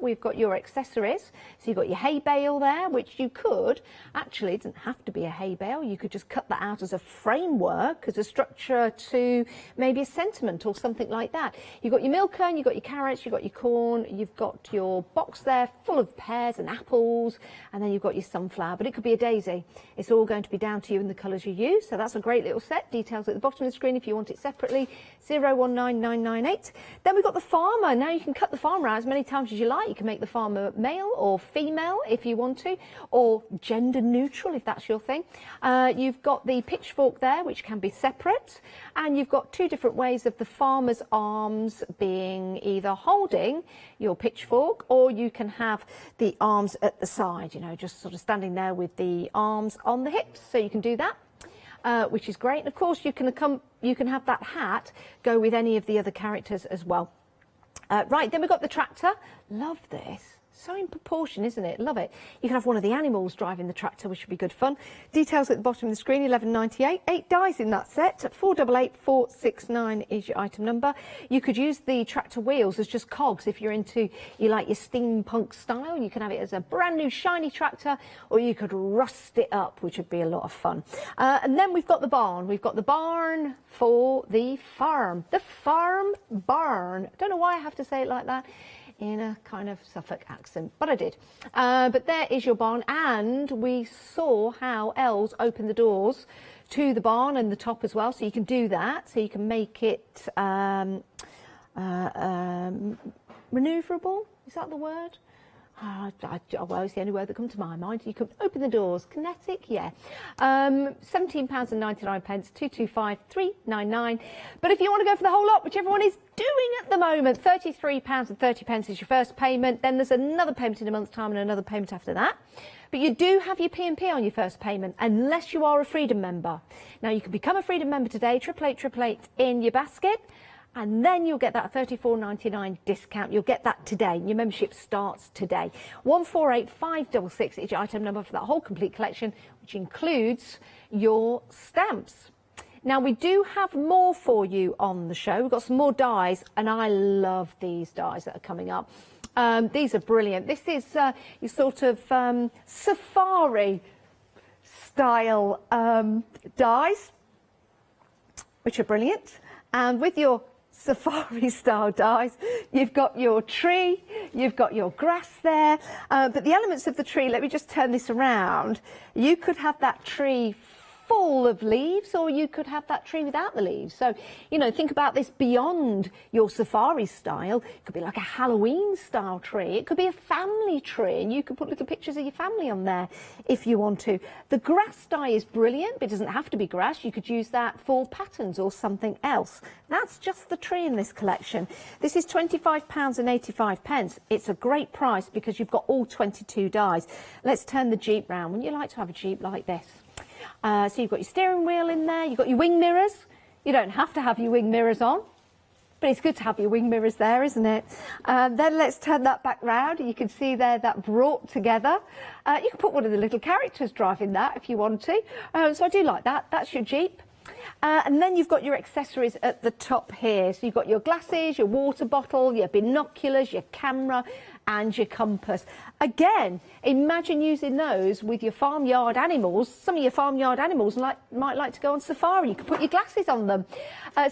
we've got your accessories. So you've got your hay bale there, which you could, actually, it doesn't have to be a hay bale. You could just cut that out as a framework, as a structure to maybe a sentiment or something like that. You've got your milk urn, you've got your carrots, you've got your corn, you've got your box there full of pears and apples, and then you've got your sunflower, but it could be a daisy. It's all going to be down to you and the colours you use. So that's a great little set. Details at the bottom of the screen if you want it separately. 019998. Then we've got the farmer. Now you can cut the farmer out as many times as you like. You can make the farmer male or female if you want to, or gender neutral if that's your thing. You've got the pitchfork there, which can be separate, and you've got two different ways of the farmer's arms being either holding your pitchfork, or you can have the arms at the side, you know, just sort of standing there with the arms on the hips. So you can do that. Which is great. And of course, you can have that hat go with any of the other characters as well. Right, then we've got the tractor. Love this. So in proportion, isn't it? Love it. You can have one of the animals driving the tractor, which would be good fun. Details at the bottom of the screen, 11.98. 8 dies in that set. 488469 is your item number. You could use the tractor wheels as just cogs if you're into, you like your steampunk style. You can have it as a brand new shiny tractor, or you could rust it up, which would be a lot of fun. And then we've got the barn. We've got the barn for the farm. The farm barn. I don't know why I have to say it like that in a kind of Suffolk accent, but I did. But there is your barn, and we saw how Els opened the doors to the barn and the top as well, so you can do that. So you can make it maneuverable, is that the word? Well, it's the only word that comes to my mind. You can open the doors. Kinetic, yeah. £17.99, 225399. But if you want to go for the whole lot, which everyone is doing at the moment, £33.30 is your first payment. Then there's another payment in a month's time and another payment after that. But you do have your P&P on your first payment, unless you are a Freedom member. Now, you can become a Freedom member today, 88888 in your basket. And then you'll get that £34.99 discount. You'll get that today. Your membership starts today. 148566 is your item number for that whole complete collection, which includes your stamps. Now, we do have more for you on the show. We've got some more dies, and I love these dies that are coming up. These are brilliant. This is your sort of safari style dies, which are brilliant. And with your safari style dies, you've got your tree, you've got your grass there, but the elements of the tree, let me just turn this around. You could have that tree full of leaves, or you could have that tree without the leaves. So, you know, think about this beyond your safari style. It could be like a Halloween style tree. It could be a family tree, and you could put little pictures of your family on there if you want to. The grass die is brilliant, but it doesn't have to be grass. You could use that for patterns or something else. That's just the tree in this collection. This is £25.85. It's a great price because you've got all 22 dies. Let's turn the Jeep round. Wouldn't you like to have a Jeep like this? So you've got your steering wheel in there, you've got your wing mirrors. You don't have to have your wing mirrors on, but it's good to have your wing mirrors there, isn't it? Then let's turn that back round. You can see there that brought together. You can put one of the little characters driving that if you want to. So I do like that. That's your Jeep. And then you've got your accessories at the top here. So you've got your glasses, your water bottle, your binoculars, your camera, and your compass. Again, imagine using those with your farmyard animals. Some of your farmyard animals might like to go on safari. You can put your glasses on them.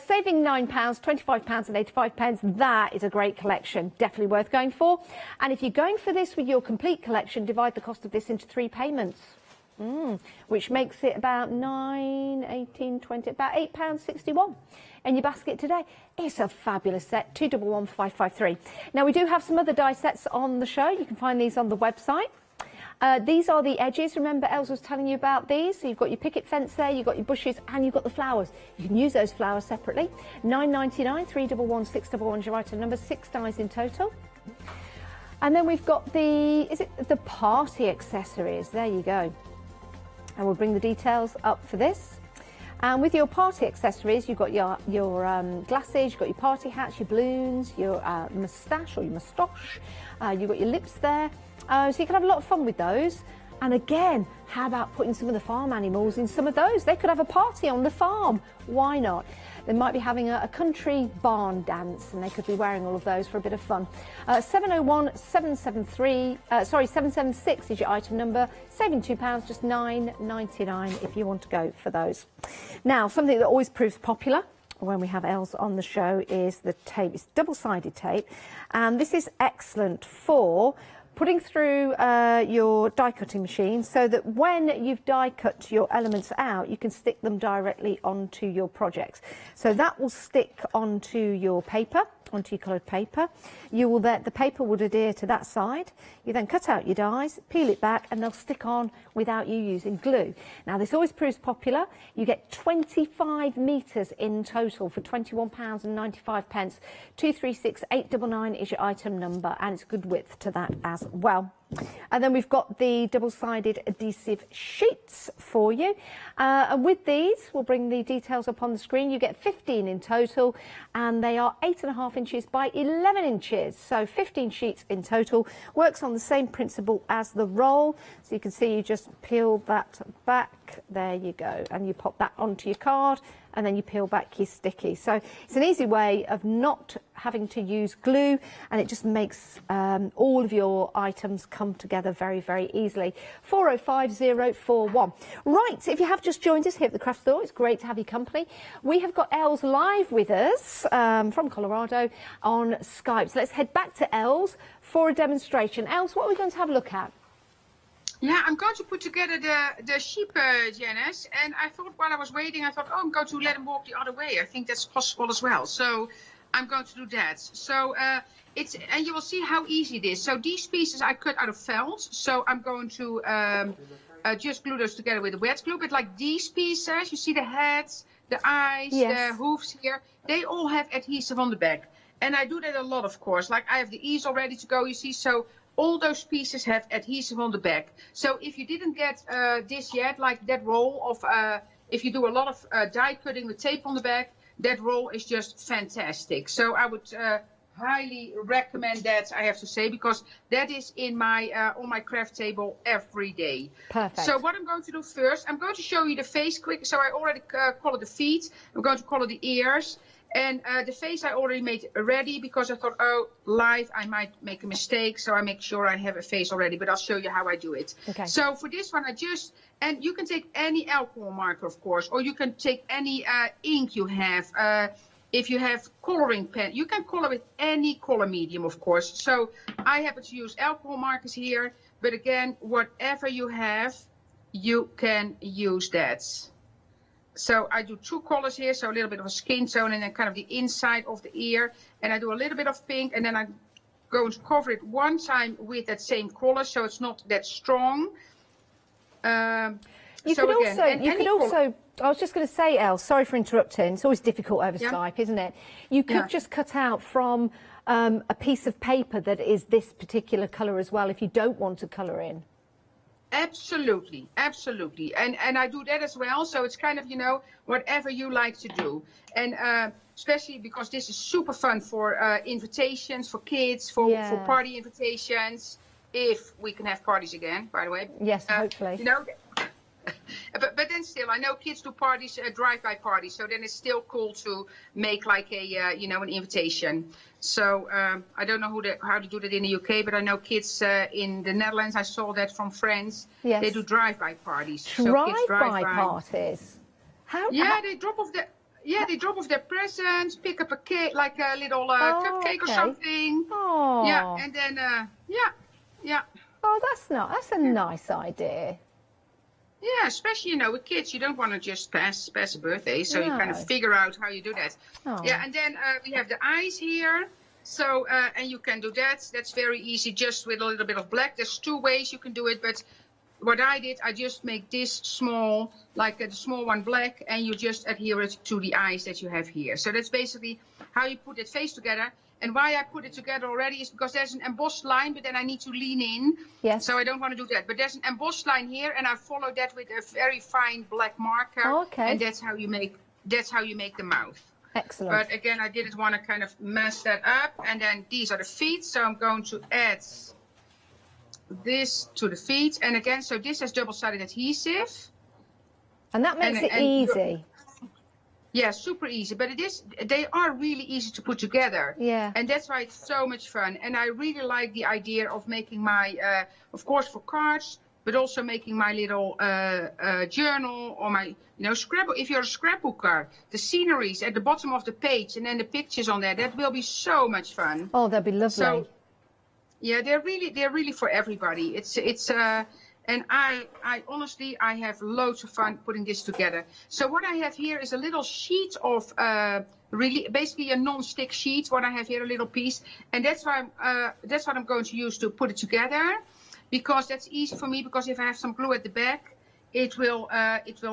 Saving £9, £25.85. That is a great collection. Definitely worth going for. And if you're going for this with your complete collection, divide the cost of this into 3 payments. Which makes it about 9, 18, 20, about £8.61 in your basket today. It's a fabulous set, 211553. Now, we do have some other die sets on the show. You can find these on the website. These are the edges. Remember, Els was telling you about these. So you've got your picket fence there, you've got your bushes, and you've got the flowers. You can use those flowers separately. £9.99, 311 611 is your item number, 6 dies in total. And then we've got the party accessories. There you go. And we'll bring the details up for this. And with your party accessories, you've got your glasses, you've got your party hats, your balloons, your moustache or your moustache. You've got your lips there. So you can have a lot of fun with those. And again, how about putting some of the farm animals in some of those? They could have a party on the farm. Why not? They might be having a country barn dance, and they could be wearing all of those for a bit of fun. 776 is your item number. Saving £2, just £9.99 if you want to go for those. Now, something that always proves popular when we have Els on the show is the tape. It's double-sided tape, and this is excellent for putting through your die cutting machine, so that when you've die cut your elements out, you can stick them directly onto your projects. So that will stick onto your paper, onto your coloured paper. You will the paper would adhere to that side. You then cut out your dies, peel it back, and they'll stick on without you using glue. Now, this always proves popular. You get 25 metres in total for £21.95. 236899 is your item number, and it's good width to that as well. And then we've got the double-sided adhesive sheets for you. And with these, we'll bring the details up on the screen. You get 15 in total, and they are 8.5 inches by 11 inches. So 15 sheets in total. Works on the same principle as the roll. So you can see you just peel that back. There you go. And you pop that onto your card, and then you peel back your sticky. So it's an easy way of not having to use glue, and it just makes all of your items come together very, very easily. 405041. Right, if you have just joined us here at the Craft Store, it's great to have your company. We have got Els live with us from Colorado on Skype. So let's head back to Els for a demonstration. Els, what are we going to have a look at? Yeah, I'm going to put together the sheep, Janice, and I thought while I was waiting, I thought, oh, I'm going to let him walk the other way. I think that's possible as well. So I'm going to do that. So and you will see how easy it is. So these pieces I cut out of felt. So I'm going to just glue those together with a wet glue. But like these pieces, you see the heads, the eyes, the hooves here, they all have adhesive on the back. And I do that a lot, of course. Like I have the ears all ready to go, you see. So all those pieces have adhesive on the back. So if you didn't get this yet, like that roll of, if you do a lot of die cutting with tape on the back, that roll is just fantastic. So I would highly recommend that, I have to say, because that is in my on my craft table every day. Perfect. So what I'm going to do first, I'm going to show you the face quick. So I already colored the feet. I'm going to color the ears. And the face I already made ready, because I thought, oh, live, I might make a mistake. So I make sure I have a face already, but I'll show you how I do it. Okay. So for this one, and you can take any alcohol marker, of course, or you can take any ink you have. If you have coloring pen, you can color with any color medium, of course. So I happen to use alcohol markers here, but again, whatever you have, you can use that. So I do two colors here, so a little bit of a skin tone and then kind of the inside of the ear. And I do a little bit of pink, and then I'm going to cover it one time with that same color, so it's not that strong. You could also, I was just going to say, Els, sorry for interrupting. It's always difficult over Skype, isn't it? You could just cut out from a piece of paper that is this particular colour as well, if you don't want to colour in. Absolutely, absolutely. And I do that as well. So it's kind of, you know, whatever you like to do. And especially because this is super fun for invitations, for kids, for party invitations, if we can have parties again, by the way. Yes, hopefully. You know, but then still, I know kids do parties, drive-by parties, so then it's still cool to make like a, you know, an invitation. So I don't know how to do that in the UK, but I know kids in the Netherlands, I saw that from friends, they do drive-by parties. Drive-by parties? They drop off they drop off their presents, pick up a cake, like a little cupcake or something. Oh. Yeah, and then, Oh, that's a nice idea. Yeah, especially, you know, with kids, you don't want to just pass a birthday, so you kind of figure out how you do that. Oh. Yeah, and then we have the eyes here. So, and you can do that. That's very easy, just with a little bit of black. There's two ways you can do it, but what I did, I just make this small, like the small one black, and you just adhere it to the eyes that you have here. So that's basically how you put that face together. And why I put it together already is because there's an embossed line, but then I need to lean in. Yes. So I don't want to do that. But there's an embossed line here, and I follow that with a very fine black marker. Okay. And that's how you make the mouth. Excellent. But again, I didn't want to kind of mess that up. And then these are the feet, so I'm going to add this to the feet, and again, so this has double-sided adhesive. And that makes it easy. Yeah, super easy, but they are really easy to put together. Yeah. And that's why it's so much fun. And I really like the idea of making my, of course for cards, but also making my little journal or my, scrapbook. If you're a scrapbooker, the sceneries at the bottom of the page and then the pictures on there, that will be so much fun. Oh, that'd be lovely. So, yeah, they're really for everybody. And I honestly, I have loads of fun putting this together. So what I have here is a little sheet of basically a non-stick sheet. What I have here, a little piece, and that's what I'm going to use to put it together, because that's easy for me. Because if I have some glue at the back, it will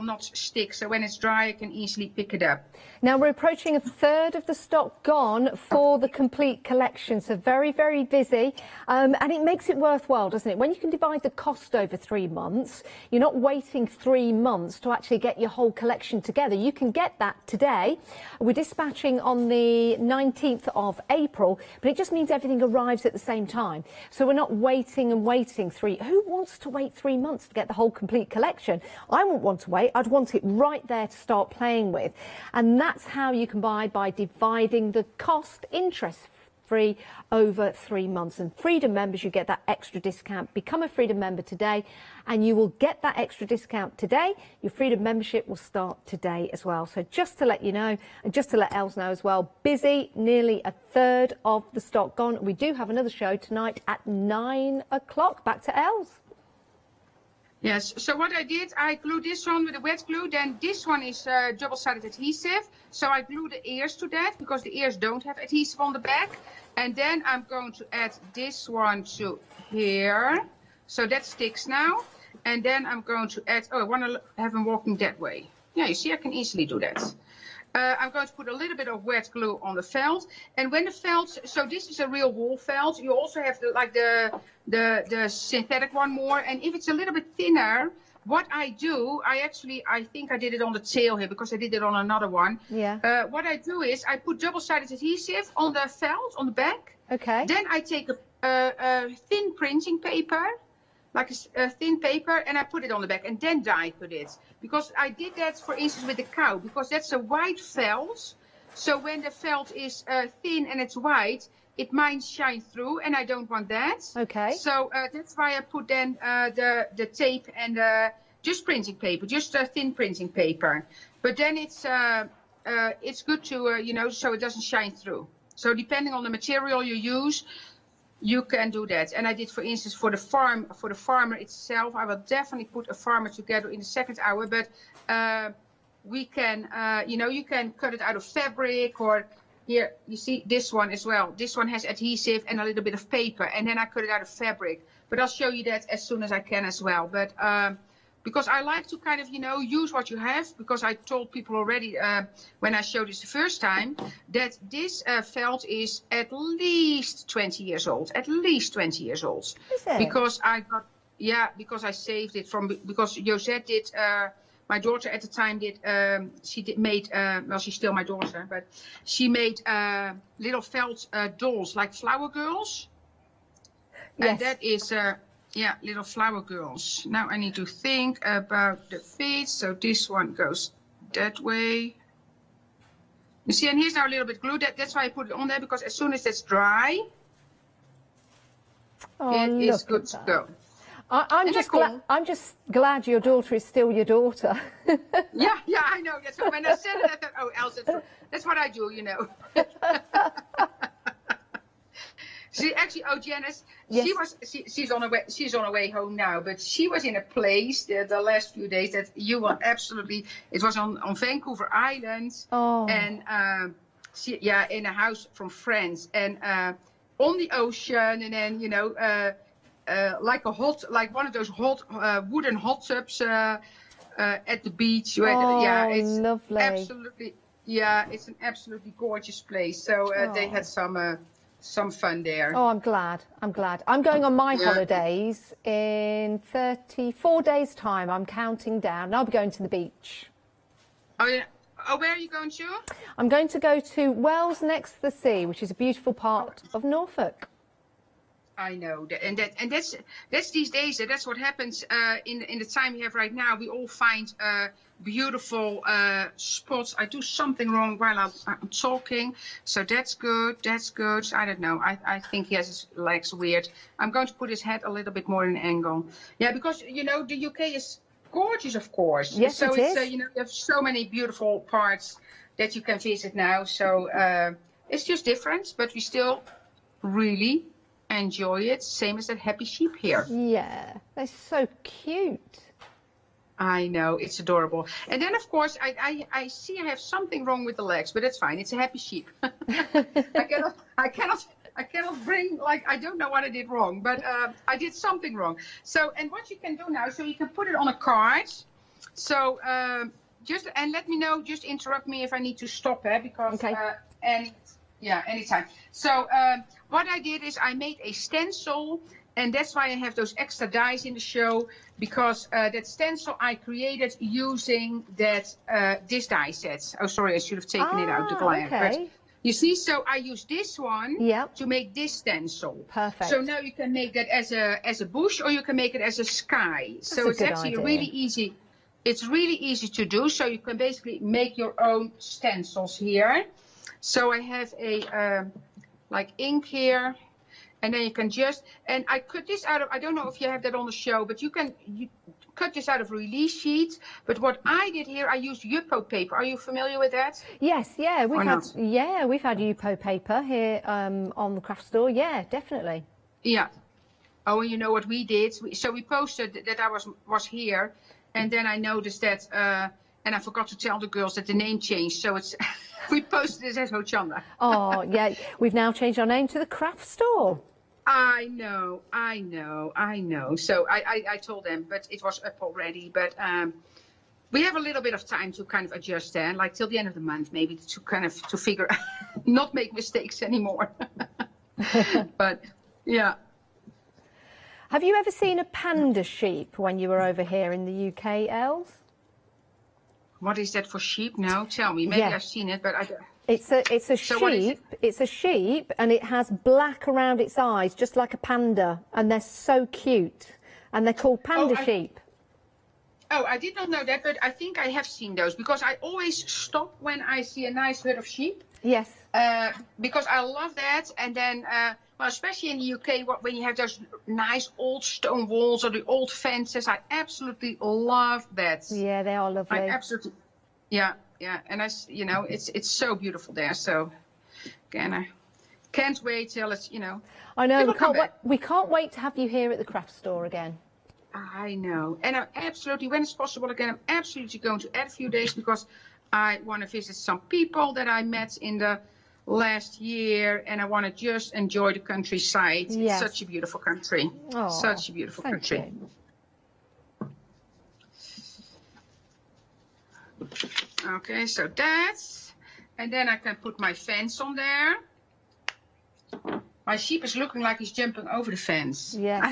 not stick. So when it's dry, I can easily pick it up. Now we're approaching a third of the stock gone for the complete collection, so very, very busy, and it makes it worthwhile, doesn't it? When you can divide the cost over 3 months, you're not waiting 3 months to actually get your whole collection together. You can get that today. We're dispatching on the 19th of April, but it just means everything arrives at the same time. So we're not waiting and waiting who wants to wait 3 months to get the whole complete collection? I wouldn't want to wait. I'd want it right there to start playing with. And that's how you can buy, by dividing the cost interest-free over 3 months. And Freedom members, you get that extra discount. Become a Freedom member today and you will get that extra discount today. Your Freedom membership will start today as well. So just to let you know, and just to let Els know as well, busy, nearly a third of the stock gone. We do have another show tonight at 9 o'clock. Back to Els. Yes, so what I did, I glued this one with a wet glue, then this one is double-sided adhesive, so I glue the ears to that, because the ears don't have adhesive on the back, and then I'm going to add this one to here, so that sticks now, and then I'm going to add, I want to have them walking that way. Yeah, you see, I can easily do that. I'm going to put a little bit of wet glue on the felt, and when the felt, so this is a real wool felt, you also have the synthetic one more, and if it's a little bit thinner, what I do, I think I did it on the tail here because I did it on another one. Yeah. What I do is I put double-sided adhesive on the felt on the back. Okay. Then I take a thin printing paper, like a thin paper, and I put it on the back and then dye cut it. Because I did that, for instance, with the cow, because that's a white felt. So when the felt is thin and it's white, it might shine through, and I don't want that. Okay. So that's why I put then the tape and just printing paper, just thin printing paper. But then it's good to so it doesn't shine through. So depending on the material you use, you can do that. And I did, for instance, for the farmer itself, I will definitely put a farmer together in the second hour, but we can, you can cut it out of fabric, or here, you see this one as well. This one has adhesive and a little bit of paper, and then I cut it out of fabric. But I'll show you that as soon as I can as well. But because I like to kind of, use what you have, because I told people already when I showed this the first time, that this felt is at least 20 years old. At least 20 years old. Is it? Because because I saved it because Josette did, my daughter at the time did, made, she's still my daughter, but she made little felt dolls, like flower girls. Yes. And that is, little flower girls. Now I need to think about the feet. So this one goes that way. You see, and here's now a little bit glue. That's why I put it on there, because as soon as it's dry, it is good to go. I'm just glad your daughter is still your daughter. yeah, I know. That's what, when I said it, I thought, oh, Elsa, that's what I do, See, actually, Janice, yes. She's on her way home now, but she was in a place the last few days that you will absolutely. It was on Vancouver Island, and in a house from friends, and on the ocean, and then like one of those hot wooden hot tubs at the beach. It's lovely. Absolutely, it's an absolutely gorgeous place. So they had some fun there. Oh, I'm glad. I'm going on my holidays in 34 days' time. I'm counting down. I'll be going to the beach. Oh, yeah. Oh, where are you going to? I'm going to go to Wells next to the sea, which is a beautiful part of Norfolk. I know, and that's these days. That's what happens in the time we have right now. We all find beautiful spots. I do something wrong while I'm talking, so that's good. That's good. I don't know. I think he has his legs weird. I'm going to put his head a little bit more in an angle. Yeah, because you know the UK is gorgeous, of course. Yes, so it is. You know, you have so many beautiful parts that you can visit now. So it's just different, but we still really enjoy it. Same as that happy sheep here. Yeah, they're so cute. I know, it's adorable. And then of course I see I have something wrong with the legs, but that's fine. It's a happy sheep. I cannot bring, like, I don't know what I did wrong, but I did something wrong. So, and what you can do now, so you can put it on a card. So and let me know, just interrupt me if I need to stop, because anytime. So what I did is I made a stencil, and that's why I have those extra dies in the show, because that stencil I created using that this die set. Oh, sorry, I should have taken it out, the glare. Okay. But you see, so I use this one to make this stencil. Perfect. So now you can make that as a bush, or you can make it as a sky. So it's actually really easy. It's really easy to do. So you can basically make your own stencils here. So I have a like ink here, and then you can and I cut this out of, I don't know if you have that on the show, but you cut this out of release sheets. But what I did here, I used Yupo paper. Are you familiar with that? Yes, yeah, we've had Yupo paper here on the craft store. Yeah, definitely. Yeah. Oh, and you know what we did? So we posted that I was here, and then I noticed that, and I forgot to tell the girls that the name changed. So it's we posted this as Hochanda. Oh, yeah. We've now changed our name to the craft store. I know. So I told them, but it was up already. But we have a little bit of time to kind of adjust then, like till the end of the month, maybe to figure, not make mistakes anymore. But yeah. Have you ever seen a panda sheep when you were over here in the UK, Els? What is that for sheep? No, tell me. Maybe I've seen it, but I don't. It's a sheep. It's a sheep, and it has black around its eyes, just like a panda, and they're so cute. And they're called panda sheep. Oh, I did not know that, but I think I have seen those, because I always stop when I see a nice herd of sheep. Yes. Because I love that, and then, well, especially in the UK, when you have those nice old stone walls or the old fences, I absolutely love that. Yeah, they are lovely. I absolutely, yeah, and it's so beautiful there. So, again, I can't wait till it's, I know, we can't wait to have you here at the craft store again. I know, and I'm absolutely, when it's possible again, I'm absolutely going to add a few days, because I want to visit some people that I met in the last year, and I want to just enjoy the countryside. Yes. It's such a beautiful country. Oh, such a beautiful country. Okay, so that's, and then I can put my fence on there. My sheep is looking like he's jumping over the fence. Yes.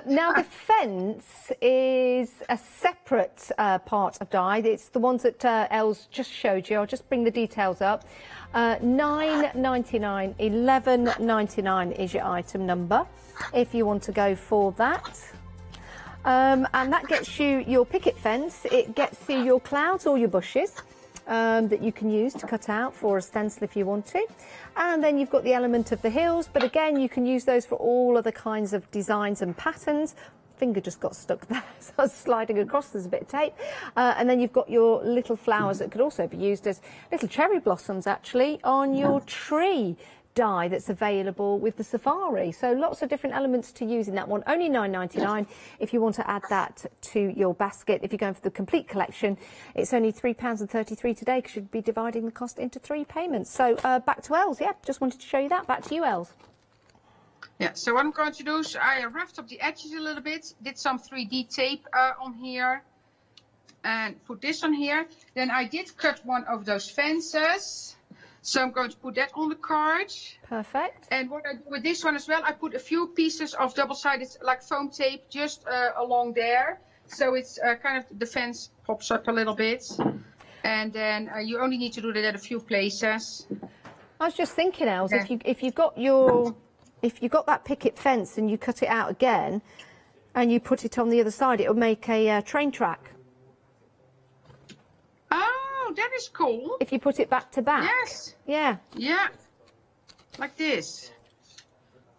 Now the fence is a separate part of dye. It's the ones that Els just showed you. I'll just bring the details up. $9.99, $11.99 is your item number if you want to go for that. And that gets you your picket fence. It gets you your clouds or your bushes. That you can use to cut out for a stencil if you want to. And then you've got the element of the hills, but again, you can use those for all other kinds of designs and patterns. Finger just got stuck there, so I was sliding across, there's a bit of tape. And then you've got your little flowers that could also be used as little cherry blossoms, actually, on your tree die that's available with the safari. So lots of different elements to use in that one. Only $9.99 if you want to add that to your basket. If you're going for the complete collection, it's only £3.33 today, because you'd be dividing the cost into 3 payments. So back to Els. Yeah, just wanted to show you that. Back to you, Els. Yeah, so what I'm going to do is I roughed up the edges a little bit, did some 3D tape on here, and put this on here. Then I did cut one of those fences. So I'm going to put that on the card. Perfect. And what I do with this one as well, I put a few pieces of double-sided, like foam tape, just along there. So it's kind of, the fence pops up a little bit. And then you only need to do that at a few places. I was just thinking, Els, if you've got your if you got that picket fence and you cut it out again and you put it on the other side, it'll make a train track. Oh, that is cool. If you put it back to back. Yes. Yeah. Yeah. Like this.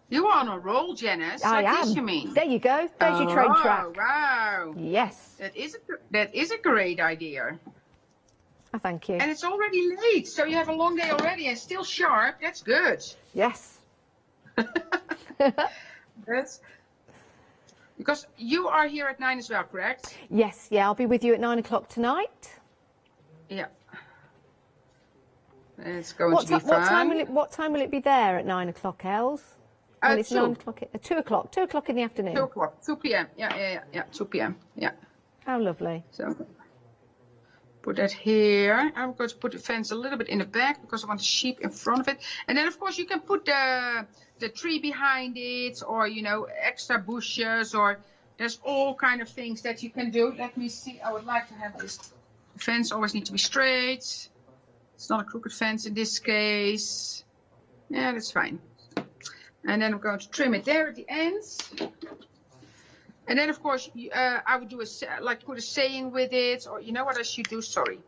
You are on a roll, Janice. I like am. This, you mean? There you go. There's your train track. Oh, wow. Yes. That is a great idea. Oh, thank you. And it's already late, so you have a long day already and still sharp. That's good. Yes. That's because you are here at 9 as well, correct? Yes, yeah, I'll be with you at 9 o'clock tonight. Yeah. It's going to be fun. What time will it be there at 9 o'clock, Els? When it's 9 o'clock, 2 o'clock, 2 o'clock in the afternoon. 2 o'clock, 2 p.m. Yeah, 2 p.m. Yeah. How lovely. So put that here. I'm going to put the fence a little bit in the back because I want the sheep in front of it. And then, of course, you can put the tree behind it, or, you know, extra bushes, or there's all kind of things that you can do. Let me see. I would like to have this fence always need to be straight. It's not a crooked fence in this case. Yeah, that's fine. And then I'm going to trim it there at the ends. And then, of course, I would do put a saying with it, or you know what I should do? Sorry,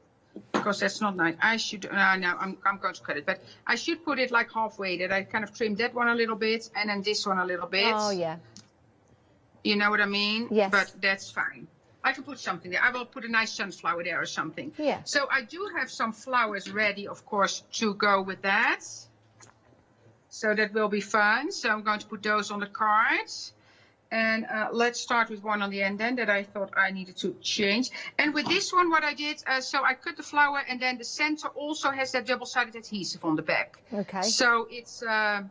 because that's not nice. I should. No, I'm going to cut it, but I should put it like halfway. That I kind of trim that one a little bit, and then this one a little bit. Oh yeah. You know what I mean? Yes. But that's fine. I can put something there. I will put a nice sunflower there or something. Yeah. So I do have some flowers ready, of course, to go with that. So that will be fun. So I'm going to put those on the cards. And let's start with one on the end then that I thought I needed to change. And with this one, what I did, so I cut the flower, and then the center also has that double-sided adhesive on the back. Okay. So it's, let's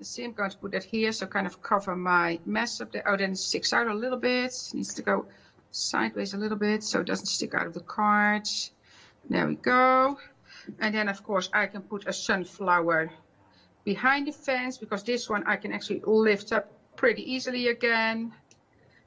see, I'm going to put that here, so kind of cover my mess up there. Oh, then it sticks out a little bit. It needs to go sideways a little bit so it doesn't stick out of the card. There we go. And then, of course, I can put a sunflower behind the fence, because this one I can actually lift up pretty easily again,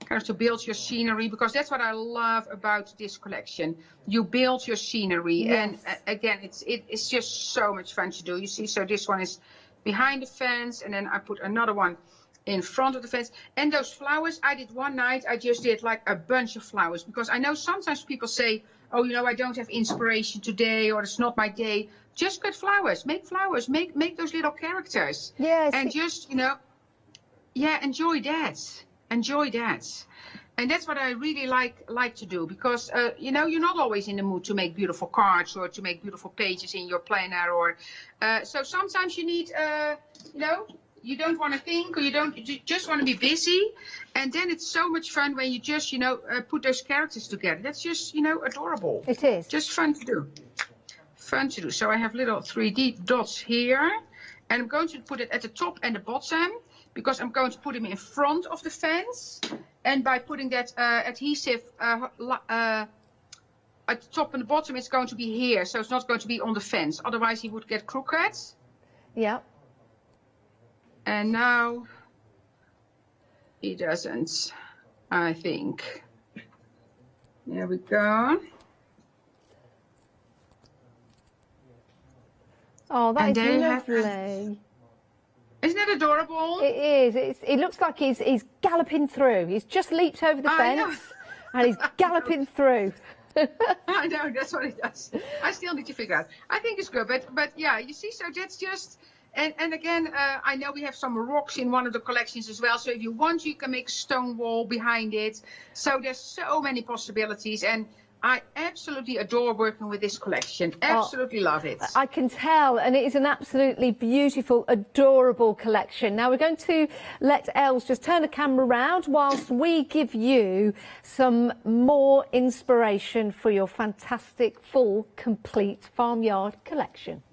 kind of to build your scenery, because that's what I love about this collection. You build your scenery. Yes. And again, it's just so much fun to do. You see, so this one is behind the fence, and then I put another one in front of the fence. And those flowers, I did one night, I just did like a bunch of flowers, because I know sometimes people say, oh, you know, I don't have inspiration today, or it's not my day. Just cut flowers, make those little characters. Yes. And just, you know, yeah, enjoy that. And that's what I really like to do, because, you know, you're not always in the mood to make beautiful cards or to make beautiful pages in your planner, or so sometimes you need, you know, you don't want to think, or you just want to be busy, and then it's so much fun when you just, you know, put those characters together. That's just, you know, adorable. It is. Just fun to do. So I have little 3D dots here, and I'm going to put it at the top and the bottom, because I'm going to put them in front of the fence. And by putting that adhesive at the top and the bottom, it's going to be here. So it's not going to be on the fence. Otherwise, he would get crooked. Yeah. And now he doesn't, I think. There we go. Oh, that And is there you have lovely. Isn't it adorable? It is. It looks like he's galloping through. He's just leaped over the fence and he's galloping through. I know, that's what it does. I still need to figure out. I think it's good, but yeah, you see, so that's just, and again, I know we have some rocks in one of the collections as well. So if you want, you can make a stone wall behind it. So there's so many possibilities, and I absolutely adore working with this collection. Absolutely love it. I can tell, and it is an absolutely beautiful, adorable collection. Now we're going to let Els just turn the camera around whilst we give you some more inspiration for your fantastic, full, complete farmyard collection.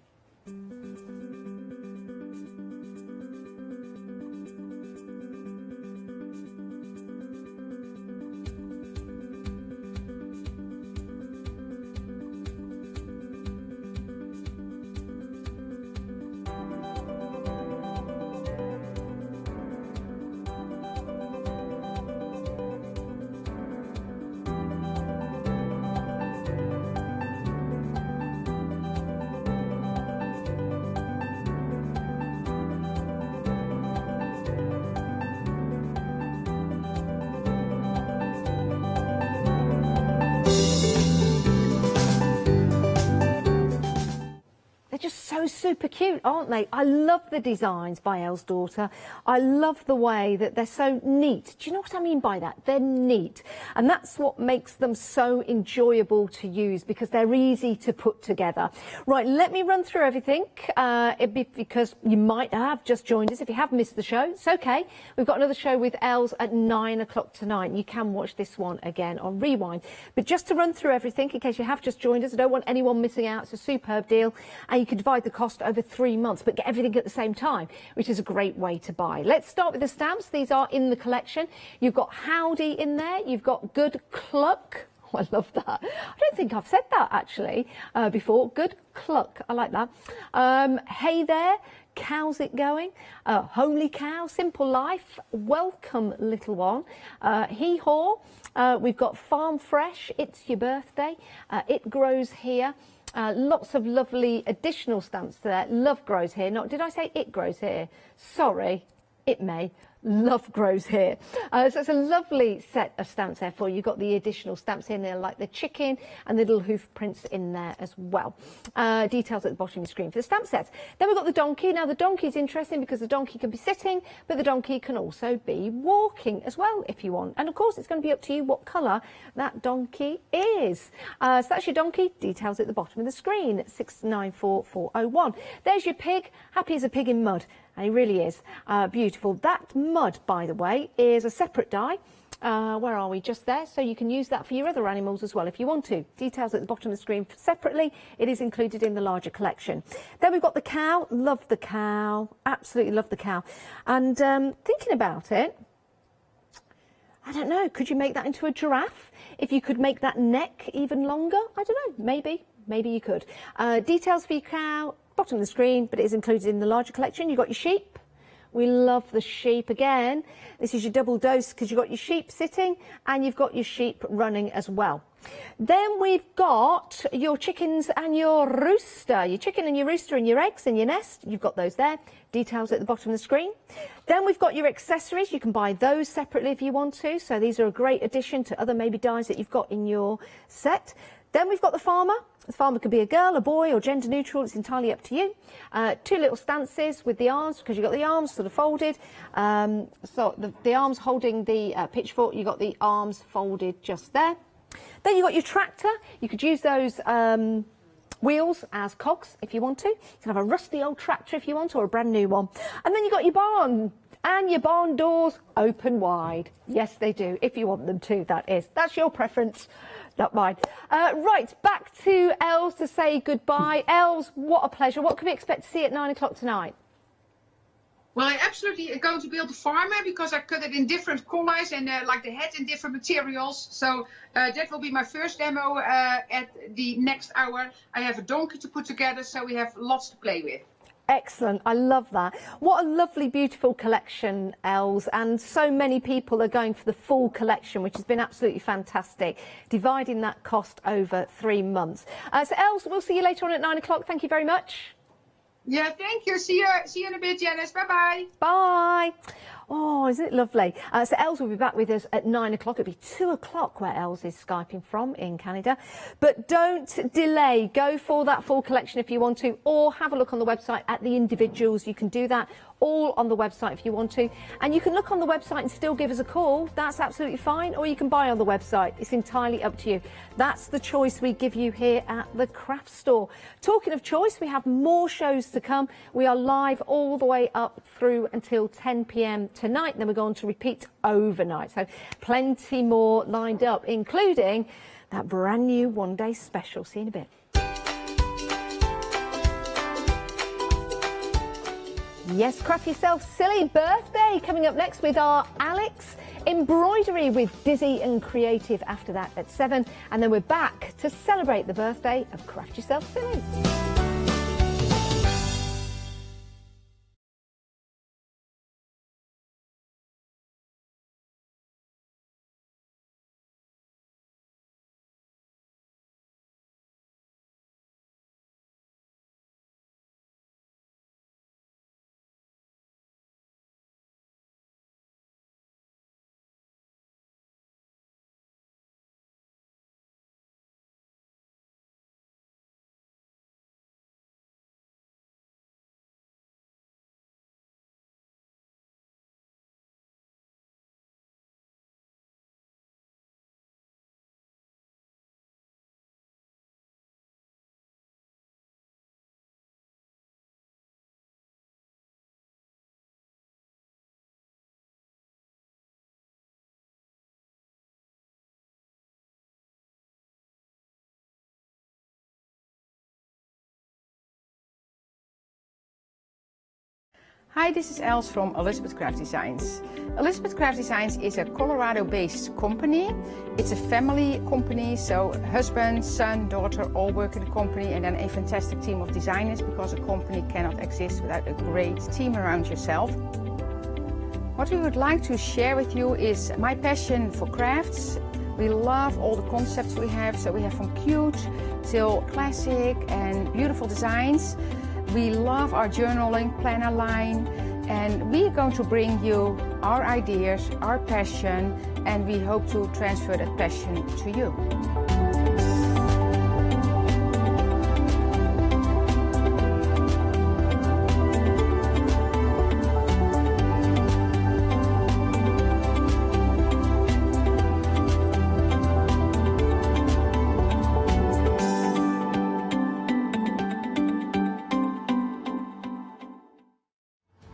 super cute, aren't they? I love the designs by Elle's daughter. I love the way that they're so neat. Do you know what I mean by that? They're neat. And that's what makes them so enjoyable to use, because they're easy to put together. Right, let me run through everything, because you might have just joined us. If you have missed the show, it's okay. We've got another show with Els at 9 o'clock tonight. You can watch this one again on Rewind. But just to run through everything, in case you have just joined us, I don't want anyone missing out. It's a superb deal, and you can divide the cost over 3 months, but get everything at the same time, which is a great way to buy. Let's start with the stamps. These are in the collection. You've got Howdy in there. You've got Good Cluck. Oh, I love that. I don't think I've said that actually before. Good Cluck. I like that. Hey there. How's it going? Holy cow. Simple life. Welcome, little one. Hee haw. We've got Farm Fresh. It's your birthday. It grows here. Lots of lovely additional stamps there. Love grows here. Not, did I say it grows here? Sorry, it may. Love grows here. So it's a lovely set of stamps there for you. You've got the additional stamps in there, like the chicken and the little hoof prints in there as well. Details at the bottom of the screen for the stamp sets. Then we've got the donkey. Now the donkey is interesting because the donkey can be sitting, but the donkey can also be walking as well if you want. And of course it's going to be up to you what colour that donkey is. So that's your donkey. Details at the bottom of the screen, 694401. There's your pig. Happy as a pig in mud. And he really is beautiful. That mud, by the way, is a separate die. Where are we? Just there. So you can use that for your other animals as well if you want to. Details at the bottom of the screen separately. It is included in the larger collection. Then we've got the cow. Love the cow. Absolutely love the cow. And thinking about it, I don't know, could you make that into a giraffe? If you could make that neck even longer? I don't know. Maybe you could. Details for your cow. Bottom of the screen, but it is included in the larger collection. You've got your sheep. We love the sheep again. This is your double dose because you've got your sheep sitting and you've got your sheep running as well. Then we've got your chickens and your rooster. Your chicken and your rooster and your eggs and your nest. You've got those there. Details at the bottom of the screen. Then we've got your accessories. You can buy those separately if you want to. So these are a great addition to other maybe dies that you've got in your set. Then we've got the farmer. The farmer could be a girl, a boy, or gender neutral. It's entirely up to you. 2 little stances with the arms, because you've got the arms sort of folded. So the arms holding the pitchfork, you've got the arms folded just there. Then you've got your tractor. You could use those wheels as cogs if you want to. You can have a rusty old tractor if you want, or a brand new one. And then you've got your barn. And your barn doors open wide. Yes, they do, if you want them to, that is. That's your preference, not mine. Right, back to Els to say goodbye. Els, what a pleasure. What can we expect to see at 9 o'clock tonight? Well, I absolutely am going to build a farmer because I cut it in different colors and like the head in different materials. So that will be my first demo at the next hour. I have a donkey to put together, so we have lots to play with. Excellent. I love that. What a lovely, beautiful collection, Els. And so many people are going for the full collection, which has been absolutely fantastic, dividing that cost over 3 months. So, Els, we'll see you later on at 9 o'clock. Thank you very much. Yeah, thank you. See you in a bit, Janice. Bye-bye. Bye. Oh, isn't it lovely? So Els will be back with us at 9 o'clock. It'll be 2 o'clock where Els is Skyping from in Canada. But don't delay. Go for that full collection if you want to, or have a look on the website at the individuals. You can do that all on the website if you want to. And you can look on the website and still give us a call. That's absolutely fine. Or you can buy on the website. It's entirely up to you. That's the choice we give you here at the Craft Store. Talking of choice, we have more shows to come. We are live all the way up through until 10 p.m. tonight, and then we're going to repeat overnight. So plenty more lined up, including that brand new one-day special. See you in a bit. Yes, Craft Yourself Silly birthday coming up next with our Alex. Embroidery with Dizzy and Creative after that at 7. And then we're back to celebrate the birthday of Craft Yourself Silly. Hi, this is Els from Elizabeth Craft Designs. Elizabeth Craft Designs is a Colorado-based company. It's a family company, so husband, son, daughter all work in the company, and then a fantastic team of designers, because a company cannot exist without a great team around yourself. What we would like to share with you is my passion for crafts. We love all the concepts we have, so we have from cute till classic and beautiful designs. We love our journaling planner line, and we're going to bring you our ideas, our passion, and we hope to transfer that passion to you.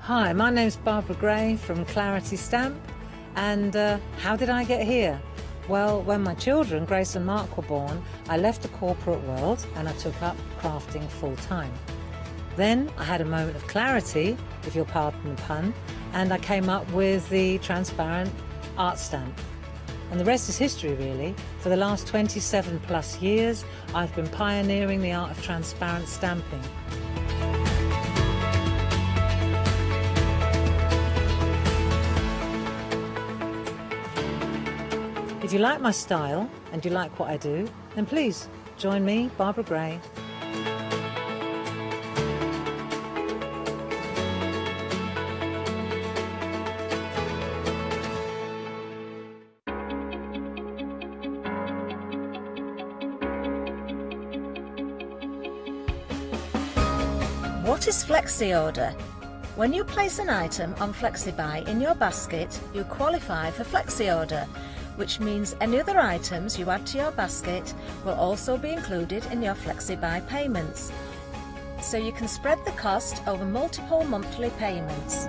Hi, my name's Barbara Gray from Clarity Stamp, and how did I get here? Well, when my children, Grace and Mark, were born, I left the corporate world and I took up crafting full-time. Then I had a moment of clarity, if you'll pardon the pun, and I came up with the transparent art stamp. And the rest is history, really. For the last 27 plus years, I've been pioneering the art of transparent stamping. If you like my style and you like what I do, then please join me, Barbara Gray. What is Flexi Order? When you place an item on FlexiBuy in your basket, you qualify for Flexi Order, which means any other items you add to your basket will also be included in your FlexiBuy payments. So you can spread the cost over multiple monthly payments.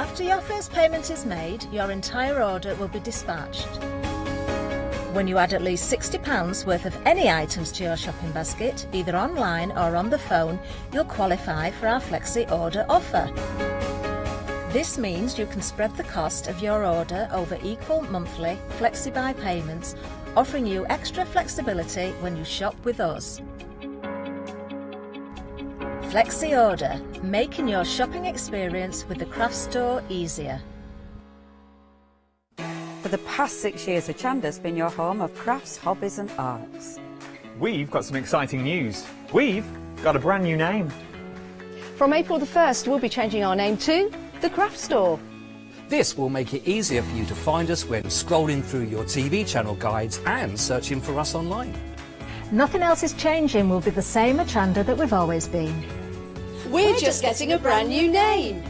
After your first payment is made, your entire order will be dispatched. When you add at least £60 worth of any items to your shopping basket, either online or on the phone, you'll qualify for our Flexi Order offer. This means you can spread the cost of your order over equal monthly FlexiBuy payments, offering you extra flexibility when you shop with us. Flexi Order, making your shopping experience with the craft store easier. For the past 6 years, Hochanda's been your home of crafts, hobbies and arts. We've got some exciting news. We've got a brand new name. From April the 1st, we'll be changing our name to The Craft Store. This will make it easier for you to find us when scrolling through your TV channel guides and searching for us online. Nothing else is changing. We'll be the same Hochanda that we've always been. We're just getting a brand new name.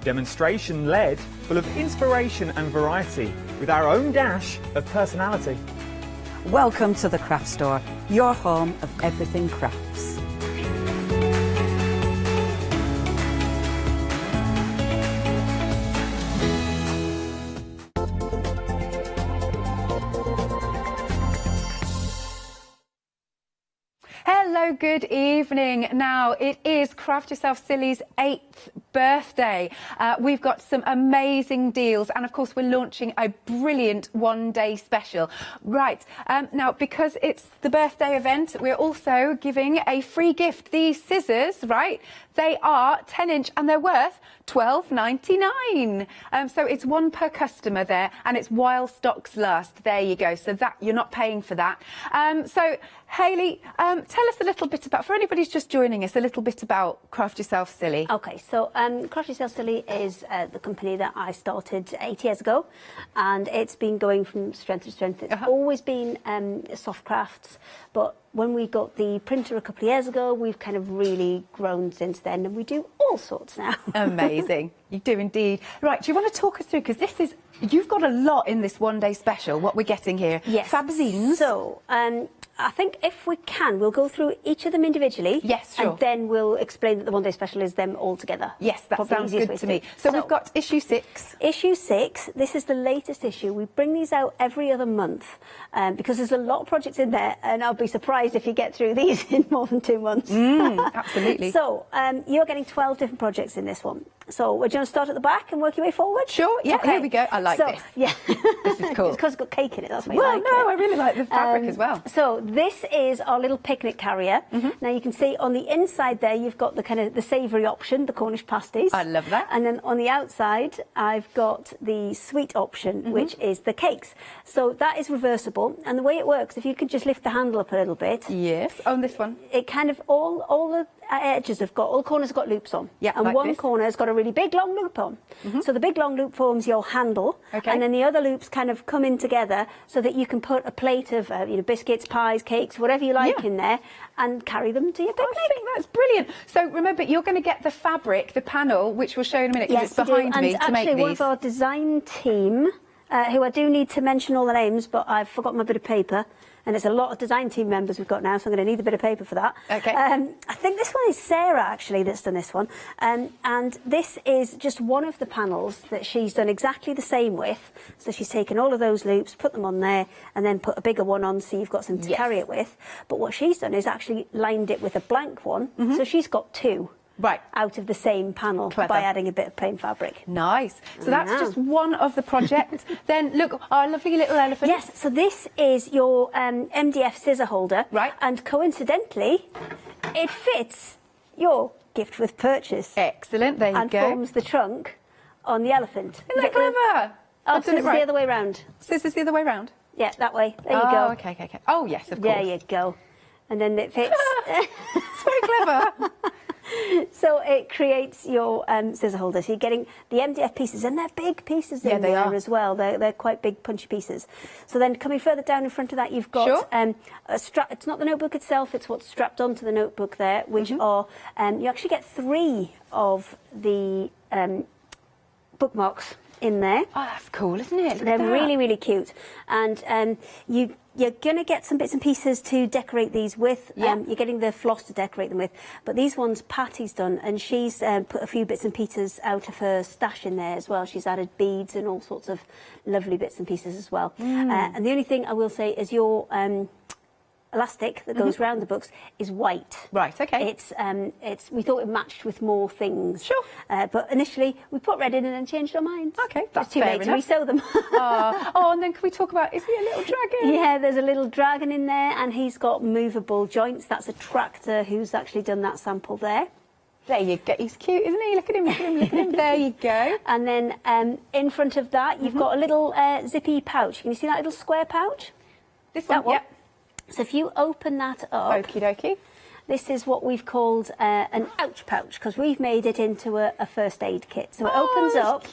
Demonstration-led, full of inspiration and variety, with our own dash of personality. Welcome to The Craft Store, your home of everything crafts. Hello, good evening. Now, it is Craft Yourself Silly's 8th birthday. We've got some amazing deals, and of course we're launching a brilliant one-day special. Right, now because it's the birthday event, we're also giving a free gift. These scissors, right, they are 10-inch and they're worth £12.99. So it's one per customer there, and it's while stocks last. There you go. So that you're not paying for that. So Hayley, tell us a little bit about, for anybody who's just joining us, a little bit about Craft Yourself Silly. Okay, so Craft Yourself Silly is the company that I started 8 years ago, and it's been going from strength to strength. It's always been soft crafts, but when we got the printer a couple of years ago, we've kind of really grown since then, and we do all sorts now. Amazing. You do indeed. Right, do you want to talk us through, because this is, you've got a lot in this one-day special, what we're getting here. Yes. Fabzines. So, I think if we can, we'll go through each of them individually. Yes, sure. And then we'll explain that the one day special is them all together. Yes, that Probably sounds the easiest good way to do me. it. So we've got issue 6. Issue 6, this is the latest issue. We bring these out every other month because there's a lot of projects in there, and I'll be surprised if you get through these in more than 2 months. Absolutely. So you're getting 12 different projects in this one. So we're going to start at the back and work your way forward? Sure, yeah, Okay. here we go. I like this. Yeah. This is cool. It's because it's got cake in it, that's why Well, you like no, it. I really like the fabric as well. So this is our little picnic carrier. Now you can see on the inside there you've got the kind of the savoury option, the Cornish pasties. I love that. And then on the outside I've got the sweet option, which is the cakes. So that is reversible, and the way it works, if you could just lift the handle up a little bit. Yes, on this one. It kind of all the edges have got, all the corners have got loops on. Yeah, and like one this. corner has got a really big long loop on. So the big long loop forms your handle, Okay. and then the other loops kind of come in together so that you can put a plate of biscuits, pies, cakes, whatever you like in there, and carry them to your picnic. I think that's brilliant. So remember, you're going to get the fabric, the panel, which we'll show in a minute because Yes, it's behind you do. me And to make actually, one these. of our design team, who I do need to mention all the names, but I've forgotten my bit of paper. And there's a lot of design team members we've got now, so I'm going to need a bit of paper for that. Okay. I think this one is Sarah, actually, that's done this one. And this is just one of the panels that she's done exactly the same with. So she's taken all of those loops, put them on there, and then put a bigger one on so you've got something to carry it with. But what she's done is actually lined it with a blank one. So she's got 2. Right. Out of the same panel by adding a bit of plain fabric. Nice. So that's just one of the projects. Then look, our lovely little elephant. Yes, so this is your MDF scissor holder. Right. And coincidentally, it fits your gift with purchase. Excellent, there you and go. And forms the trunk on the elephant. Isn't that clever? Oh, I've done it scissors right. the other way round. Scissors the other way round? Yeah, that way. There you go. Okay. Oh, yes, of course. There you go. And then it fits. It's very clever. So it creates your scissor holder. So you're getting the MDF pieces, and they're big pieces in they there are. as well. They're quite big, punchy pieces. So then coming further down in front of that, you've got a strap. It's not the notebook itself, it's what's strapped onto the notebook there, which are, you actually get 3 of the bookmarks in there. Oh, that's cool, isn't it? Look They're at that. really, really cute. And you're going to get some bits and pieces to decorate these with. You're getting the floss to decorate them with. But these ones Patty's done, and she's put a few bits and pieces out of her stash in there as well. She's added beads and all sorts of lovely bits and pieces as well. And the only thing I will say is your elastic that goes round the books is white. Right, okay. It's we thought it matched with more things. Sure. But initially we put red in and then changed our minds. Okay, It's that's too fair late to enough. resew them. And then can we talk about, is he a little dragon? Yeah, there's a little dragon in there, and he's got movable joints. That's a tractor who's actually done that sample there. There you go. He's cute, isn't he? Look at him, look at him, look at him. There you go. And then in front of that, you've got a little zippy pouch. Can you see that little square pouch? This That one? one? So if you open that up... Okie dokie. This is what we've called an ouch pouch, because we've made it into a first aid kit. So it opens up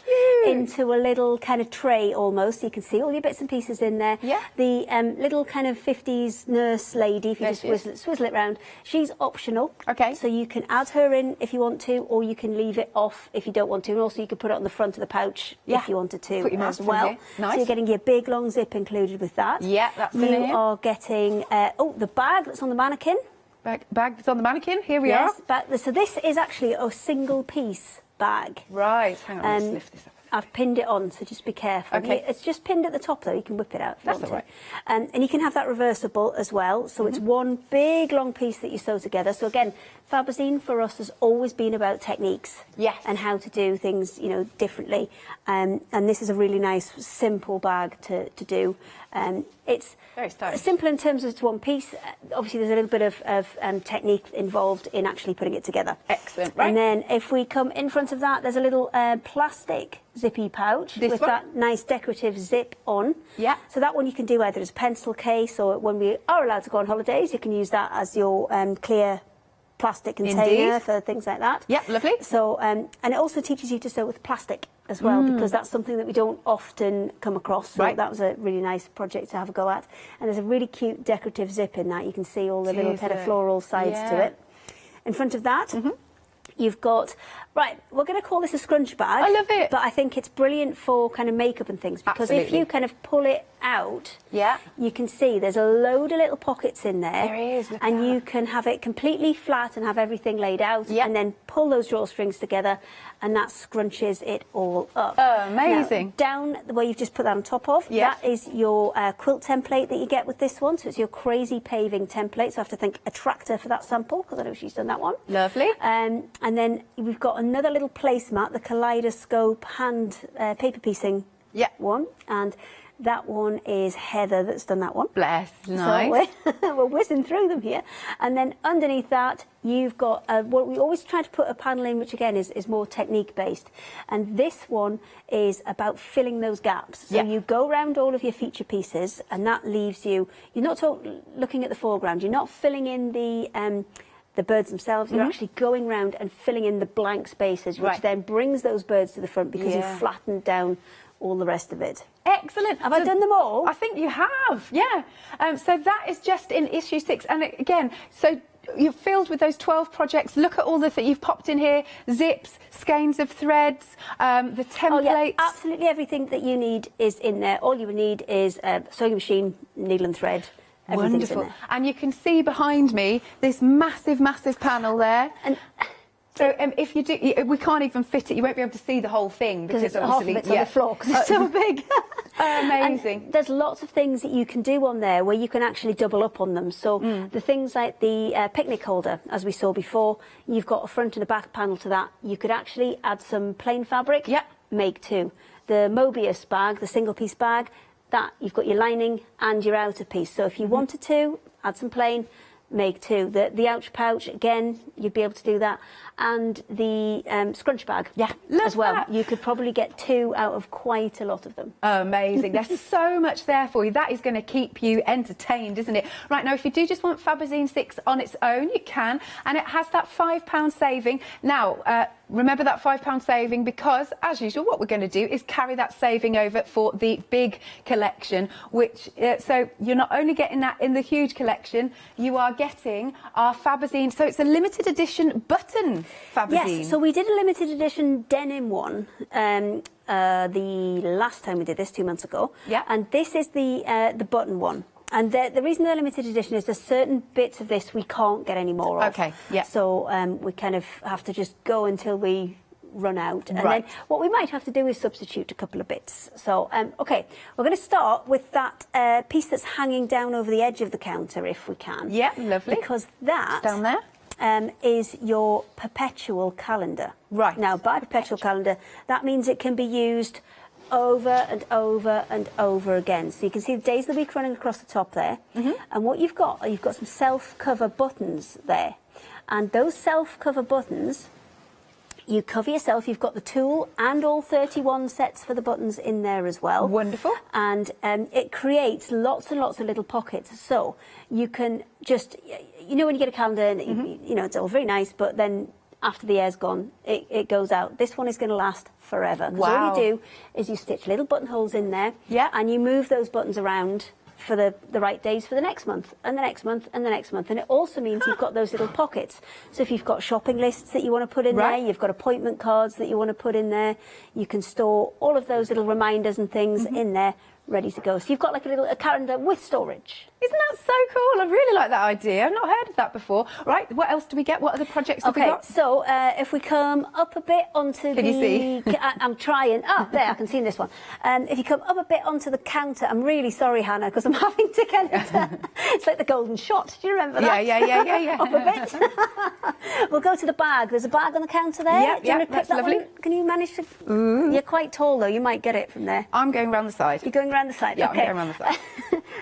into a little kind of tray almost. You can see all your bits and pieces in there. Yeah. The little kind of 50s nurse lady, if you just swizzle it round, she's optional. Okay. So you can add her in if you want to, or you can leave it off if you don't want to. And also you could put it on the front of the pouch if you wanted to Put your as mouse in well. here. Nice. So you're getting your big long zip included with that. Yeah, that's in You here. are getting, the bag that's on the mannequin. Bag that's on the mannequin. Here we are. So this is actually a single piece bag. Right. Hang on, let's lift this up. I've pinned it on, so just be careful. Okay. It's just pinned at the top, though. You can whip it out if you That's want all right. to. And you can have that reversible as well. So it's one big, long piece that you sew together. So again, Faberzine for us has always been about techniques. Yes. And how to do things, differently. And this is a really nice, simple bag to do. It's very stylish. Simple in terms of it's one piece. Obviously, there's a little bit of technique involved in actually putting it together. Excellent. Right. And then if we come in front of that, there's a little plastic zippy pouch with that nice decorative zip on. Yeah. So that one you can do either as a pencil case, or when we are allowed to go on holidays, you can use that as your clear plastic container Indeed. for things like that. Yeah, lovely. So, and it also teaches you to sew with plastic as well, because that's something that we don't often come across. So that was a really nice project to have a go at. And there's a really cute decorative zip in that. You can see all the little kind of floral sides to it. In front of that, you've got, we're going to call this a scrunch bag. I love it. But I think it's brilliant for kind of makeup and things, because if you kind of pull it out, you can see there's a load of little pockets in there. There is, look and at you that. can have it completely flat and have everything laid out, and then pull those drawstrings together, and that scrunches it all up. Oh, amazing. Now, down where you've just put that on top of, that is your quilt template that you get with this one. So it's your crazy paving template. So I have to think a tractor for that sample, because I know she's done that one. Lovely. And then we've got another little placemat, the kaleidoscope hand paper piecing one. And that one is Heather that's done that one. Bless, nice. So we're whizzing through them here. And then underneath that, you've got what we always try to put a panel in, which again is more technique based. And this one is about filling those gaps. So you go around all of your feature pieces, and that leaves you, you're not looking at the foreground, you're not filling in the birds themselves, you're actually going round and filling in the blank spaces, which then brings those birds to the front because you've flattened down all the rest of it. Excellent. Have I done them all? I think you have, yeah. So that is just in issue 6. And again, so you're filled with those 12 projects. Look at all the things you've popped in here. Zips, skeins of threads, the templates. Oh, yeah, absolutely everything that you need is in there. All you would need is a sewing machine, needle and thread. Everything's in Wonderful. there. And you can see behind me this massive, massive panel there. And so if you do, we can't even fit it. You won't be able to see the whole thing because half of it's on the floor because it's so big. Amazing. And there's lots of things that you can do on there where you can actually double up on them. So the things like the picnic holder, as we saw before, you've got a front and a back panel to that. You could actually add some plain fabric. Make 2. The Mobius bag, the single piece bag, that you've got your lining and your outer piece. So if you wanted to add some plain, make 2. The ouch pouch, again, you'd be able to do that. And the scrunch bag as well. That. You could probably get 2 out of quite a lot of them. Amazing. There's so much there for you. That is going to keep you entertained, isn't it? Right, now, if you do just want Fabazine 6 on its own, you can. And it has that £5 saving. Now, remember that £5 saving because, as usual, what we're going to do is carry that saving over for the big collection, which, so you're not only getting that in the huge collection, you are getting our Fabazine. So it's a limited edition button Fabazine. Yes, so we did a limited edition denim one the last time we did this, 2 months ago. Yeah. And this is the button one. And the reason they're limited edition is there's certain bits of this we can't get any more of. Okay, yeah. So we kind of have to just go until we run out. And then what we might have to do is substitute a couple of bits. So, OK, we're going to start with that piece that's hanging down over the edge of the counter, if we can. Yeah, lovely. Because that... Down there? Is your perpetual calendar. Right. Now, by perpetual calendar, that means it can be used over and over and over again. So you can see the days of the week running across the top there. And what you've got some self-cover buttons there. And those self-cover buttons, you cover yourself. You've got the tool and all 31 sets for the buttons in there as well. Wonderful. And it creates lots and lots of little pockets. So you can just... You know when you get a calendar, and you know, it's all very nice, but then after the air's gone, it goes out. This one is going to last forever. Wow. All you do is you stitch little buttonholes in there, and you move those buttons around for the right days for the next month, and the next month, and the next month. And it also means you've got those little pockets. So if you've got shopping lists that you want to put in there, you've got appointment cards that you want to put in there, you can store all of those little reminders and things in there, ready to go. So you've got like a calendar with storage. Isn't that so cool? I really like that idea. I've not heard of that before. Right, what else do we get? What other projects have we got? So if we come up a bit onto Can you see? I'm trying. Oh, there, I can see this one. If you come up a bit onto the counter, I'm really sorry, Hannah, because I'm having to get it. It's like the golden shot. Do you remember that? Yeah. Up a bit. We'll go to the bag. There's a bag on the counter there. Yeah, Do you want to pick that lovely. one? Can you manage to... You're quite tall, though. You might get it from there. I'm going round the side. You're going round the side? Yeah, okay. I'm going round the side.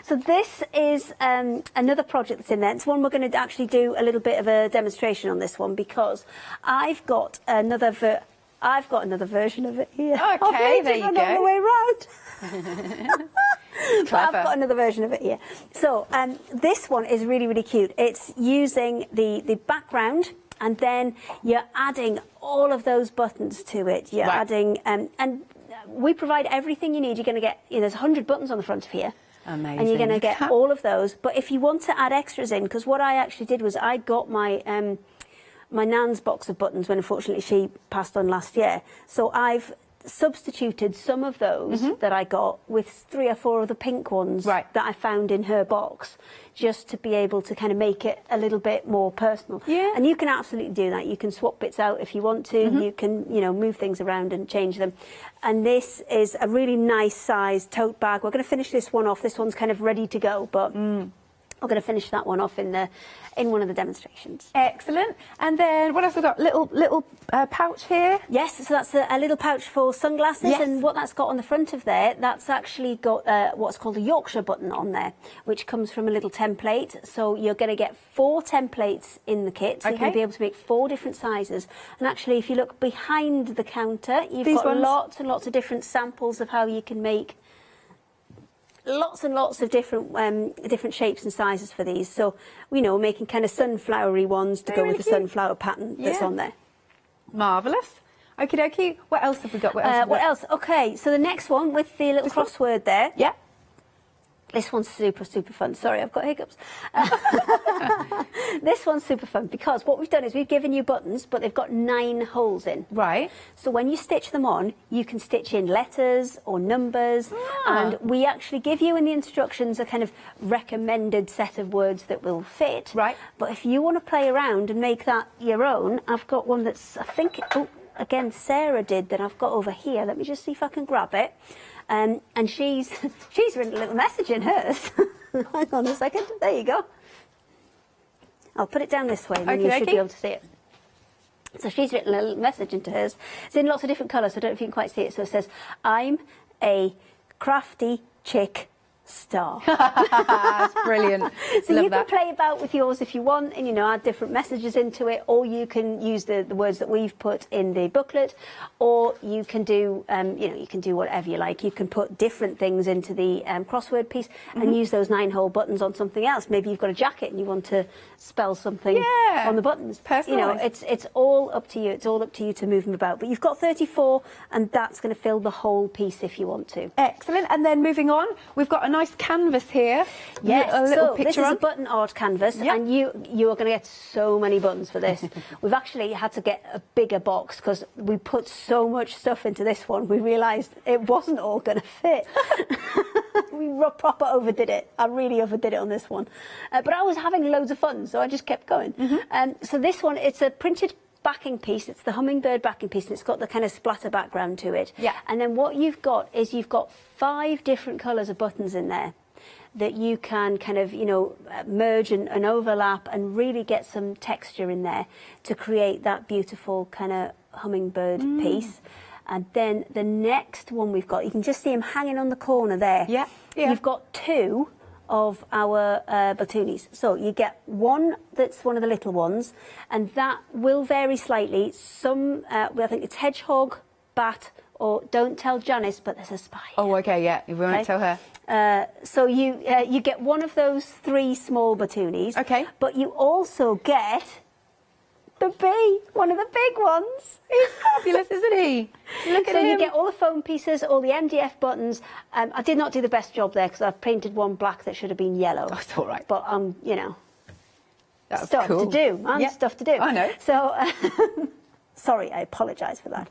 So this is another project that's in there. It's one we're going to actually do a little bit of a demonstration on this one because I've got another version of it here. Okay, there you go. All the way round. But I've got another version of it here. So this one is really, really cute. It's using the background, and then you're adding all of those buttons to it. You're adding, and we provide everything you need. You're going to get, there's 100 buttons on the front of here. Amazing. And you're going to get all of those. But if you want to add extras in, because what I actually did was I got my my nan's box of buttons when unfortunately she passed on last year. So I've substituted some of those that I got with 3 or 4 of the pink ones that I found in her box, just to be able to kind of make it a little bit more personal. Yeah. And you can absolutely do that. You can swap bits out if you want to. You can, you know, move things around and change them. And this is a really nice size tote bag. We're going to finish this one off. This one's kind of ready to go, but we're going to finish that one off in one of the demonstrations. Excellent. And then what else we got? Little pouch here. Yes, so that's a little pouch for sunglasses. Yes. And what that's got on the front of there, that's actually got what's called a Yorkshire button on there, which comes from a little template. So you're going to get 4 templates in the kit. So you're going to be able to make 4 different sizes. And actually, if you look behind the counter, you've got lots and lots of different samples of how you can make lots and lots of different shapes and sizes for these. So, you know, making kind of sunflowery ones to go with the sunflower pattern that's on there. Marvellous. Okie dokie. What else have we got? What else? Okay, so the next one with the little crossword there. Yeah. This one's super, super fun. Sorry, I've got hiccups. This one's super fun because what we've done is we've given you buttons, but they've got 9 holes in. Right. So when you stitch them on, you can stitch in letters or numbers, and we actually give you in the instructions a kind of recommended set of words that will fit. Right. But if you want to play around and make that your own, I've got one that's, I think, again, Sarah did, that I've got over here. Let me just see if I can grab it. And she's written a little message in hers. Hang on a second. There you go. I'll put it down this way, and then you should be able to see it. So she's written a little message into hers. It's in lots of different colours, so I don't know if you can quite see it. So it says, "I'm a crafty chick star." That's brilliant. So you can play about with yours if you want, and, you know, add different messages into it, or you can use the words that we've put in the booklet, or you can do you know, you can do whatever you like. You can put different things into the crossword piece and use those 9-hole buttons on something else. Maybe you've got a jacket and you want to spell something on the buttons. You know, it's all up to you. It's all up to you to move them about. But you've got 34, and that's going to fill the whole piece if you want to. Excellent. And then moving on, we've got a nice canvas here. Yes, a little so picture this is a button art canvas, and you are going to get so many buttons for this. We've actually had to get a bigger box because we put so much stuff into this one. We realised it wasn't all going to fit. We proper overdid it. I really overdid it on this one. But I was having loads of fun, so I just kept going. So this one, it's a printed backing piece. It's the hummingbird backing piece, and it's got the kind of splatter background to it. Yeah. And then what you've got is you've got 5 different colours of buttons in there that you can kind of, you know, merge and overlap and really get some texture in there to create that beautiful kind of hummingbird piece. And then the next one we've got, you can just see him hanging on the corner there. Yeah. You've got 2 of our batoonies. So you get one that's one of the little ones, and that will vary slightly. Some, I think it's hedgehog, bat, or don't tell Janice, but there's a spider. Oh, okay, yeah, we won't tell her. So you get one of those 3 small batoonies. Okay. But you also get the bee, one of the big ones. He's fabulous, isn't he? Look at him. So you get all the foam pieces, all the MDF buttons. I did not do the best job there because I've painted one black that should have been yellow. Oh, it's all right. But you know, that's stuff cool. to do, man. Yeah. Stuff to do. I know. So, sorry, I apologise for that.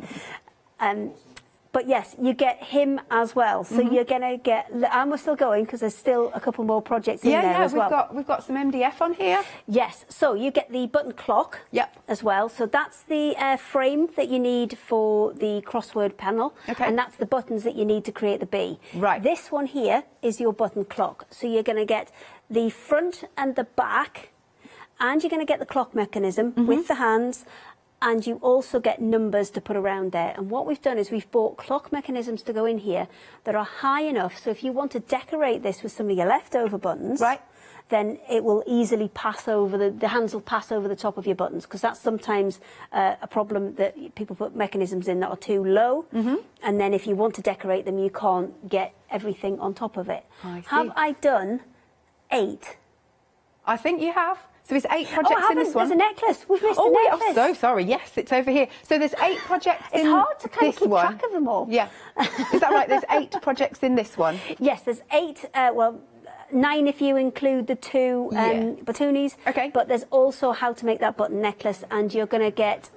But yes, you get him as well. So you're going to get, and we're still going because there's still a couple more projects in there as well. We've got some MDF on here. Yes, so you get the button clock as well. So that's the frame that you need for the crossword panel. Okay. And that's the buttons that you need to create the bee. Right. This one here is your button clock. So you're going to get the front and the back, and you're going to get the clock mechanism with the hands. And you also get numbers to put around there. And what we've done is we've bought clock mechanisms to go in here that are high enough. So if you want to decorate this with some of your leftover buttons, then it will easily pass over, the hands will pass over the top of your buttons, because that's sometimes a problem that people put mechanisms in that are too low. And then if you want to decorate them, you can't get everything on top of it. Have I done 8? I think you have. So there's 8 projects in this one. There's a necklace. We've missed a necklace. I'm so sorry. Yes, it's over here. So there's 8 projects in this one. It's hard to kind of keep track of them all. Yeah. Is that right? There's 8 projects in this one? Yes, there's 8. 9 if you include the 2 batoonies. Okay. But there's also how to make that button necklace, and you're going to get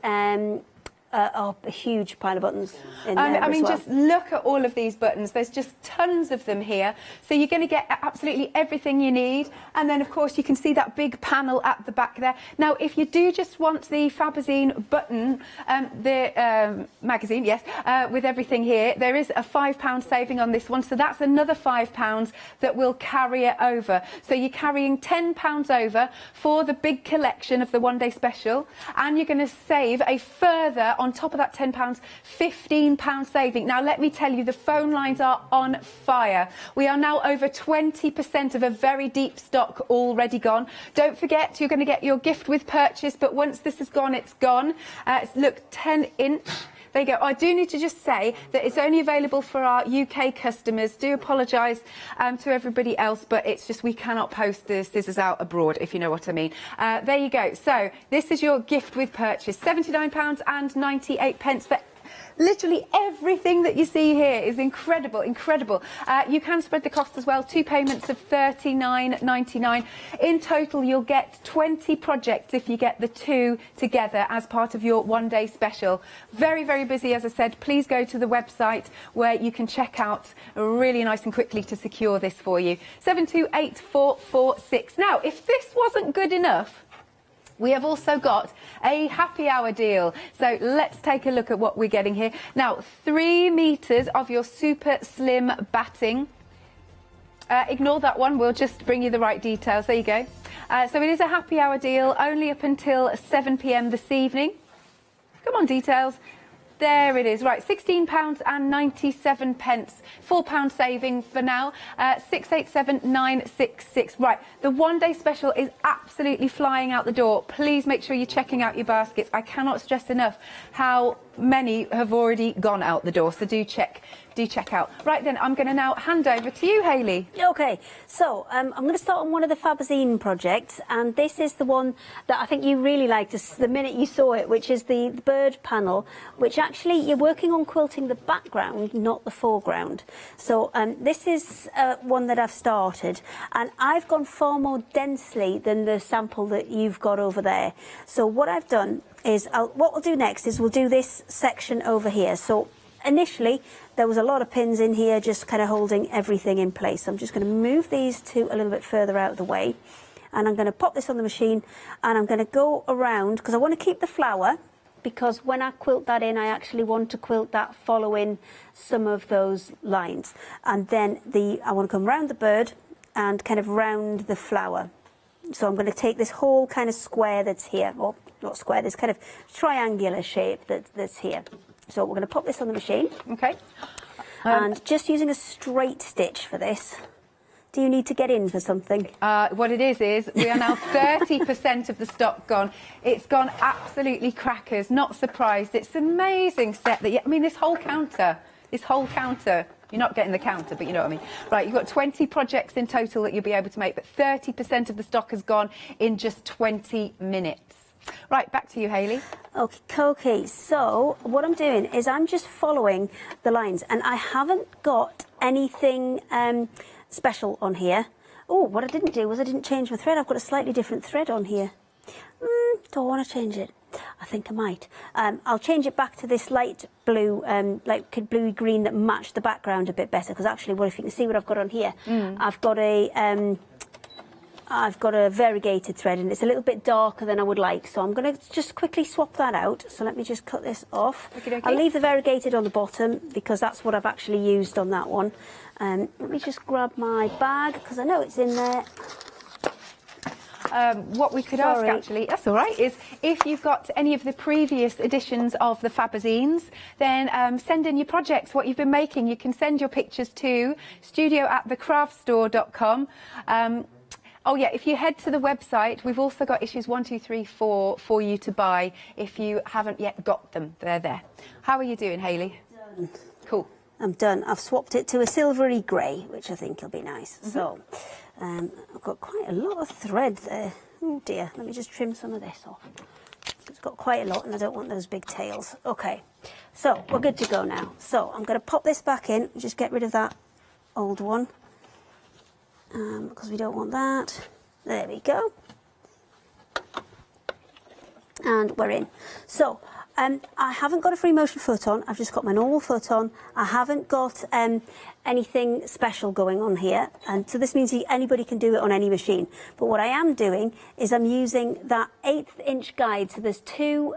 a huge pile of buttons in there I mean, as well. just look at all of these buttons. There's just tons of them here. So you're going to get absolutely everything you need. And then, of course, you can see that big panel at the back there. Now, if you do just want the Fabazine button, the magazine, yes, with everything here, there is a £5 saving on this one. So that's another £5 that will carry it over. So you're carrying £10 over for the big collection of the one-day special. And you're going to save a further, on top of that £10, £15 saving. Now, let me tell you, the phone lines are on fire. We are now over 20% of a very deep stock already gone. Don't forget, you're going to get your gift with purchase, but once this is gone, it's gone. Look, 10-inch. There you go. I do need to just say that it's only available for our UK customers. Do apologise to everybody else, but it's just we cannot post the scissors out abroad, if you know what I mean. There you go. So this is your gift with purchase. £79.98 for literally everything that you see here is incredible, incredible. You can spread the cost as well, 2 payments of £39.99. In total, you'll get 20 projects if you get the 2 together as part of your one-day special. Very, very busy, as I said. Please go to the website where you can check out really nice and quickly to secure this for you. 728446. Now, if this wasn't good enough, we have also got a happy hour deal. So let's take a look at what we're getting here. Now, 3 metres of your super slim batting. Ignore that one, we'll just bring you the right details. There you go. So it is a happy hour deal, only up until 7 p.m. this evening. Come on, details. There it is. Right, £16.97. £4 saving for now. 687966. Right, the one-day special is absolutely flying out the door. Please make sure you're checking out your baskets. I cannot stress enough how many have already gone out the door. So do check out. Right then, I'm going to now hand over to you, Hayley. Okay, so I'm going to start on one of the Fabazine projects, and this is the one that I think you really liked the minute you saw it, which is the bird panel, which actually you're working on quilting the background, not the foreground. So this is one that I've started, and I've gone far more densely than the sample that you've got over there. So what I've done is, what we'll do next is we'll do this section over here. So initially, there was a lot of pins in here just kind of holding everything in place. I'm just going to move these 2 a little bit further out of the way, and I'm going to pop this on the machine, and I'm going to go around, because I want to keep the flower, because when I quilt that in, I actually want to quilt that following some of those lines. And then I want to come round the bird and kind of round the flower. So I'm going to take this whole kind of square that's here, or not square, this kind of triangular shape that's here. So we're going to pop this on the machine. Okay. And just using a straight stitch for this. Do you need to get in for something? What it is we are now 30% of the stock gone. It's gone absolutely crackers. Not surprised. It's an amazing set. I mean, this whole counter. You're not getting the counter, but you know what I mean. Right, you've got 20 projects in total that you'll be able to make, but 30% of the stock has gone in just 20 minutes. Right, back to you, Hayley. Okay, so what I'm doing is I'm just following the lines, and I haven't got anything special on here. Oh, what I didn't do was I didn't change my thread. I've got a slightly different thread on here. Do I want to change it? I think I might. I'll change it back to this light blue, like bluey green that matched the background a bit better, because actually, if you can see what I've got on here, I've got a variegated thread, and it's a little bit darker than I would like, so I'm going to just quickly swap that out. So let me just cut this off. I'll leave the variegated on the bottom, because that's what I've actually used on that one. Let me just grab my bag, because I know it's in there. What we could ask, actually, that's all right, is if you've got any of the previous editions of the Fabazines, then send in your projects, what you've been making. You can send your pictures to studio@thecraftstore.com. Oh yeah, if you head to the website, we've also got issues 1, 2, 3, 4 for you to buy if you haven't yet got them. They're there. How are you doing, Hayley? Done. Cool. I'm done. I've swapped it to a silvery grey, which I think will be nice. So I've got quite a lot of thread there. Oh dear, let me just trim some of this off. It's got quite a lot, and I don't want those big tails. Okay, so we're good to go now. So I'm going to pop this back in, just get rid of that old one. Because we don't want that. There we go. And we're in. So I haven't got a free motion foot on, I've just got my normal foot on. I haven't got anything special going on here, and so this means anybody can do it on any machine. But what I am doing is I'm using that 1/8 inch guide, so there's 2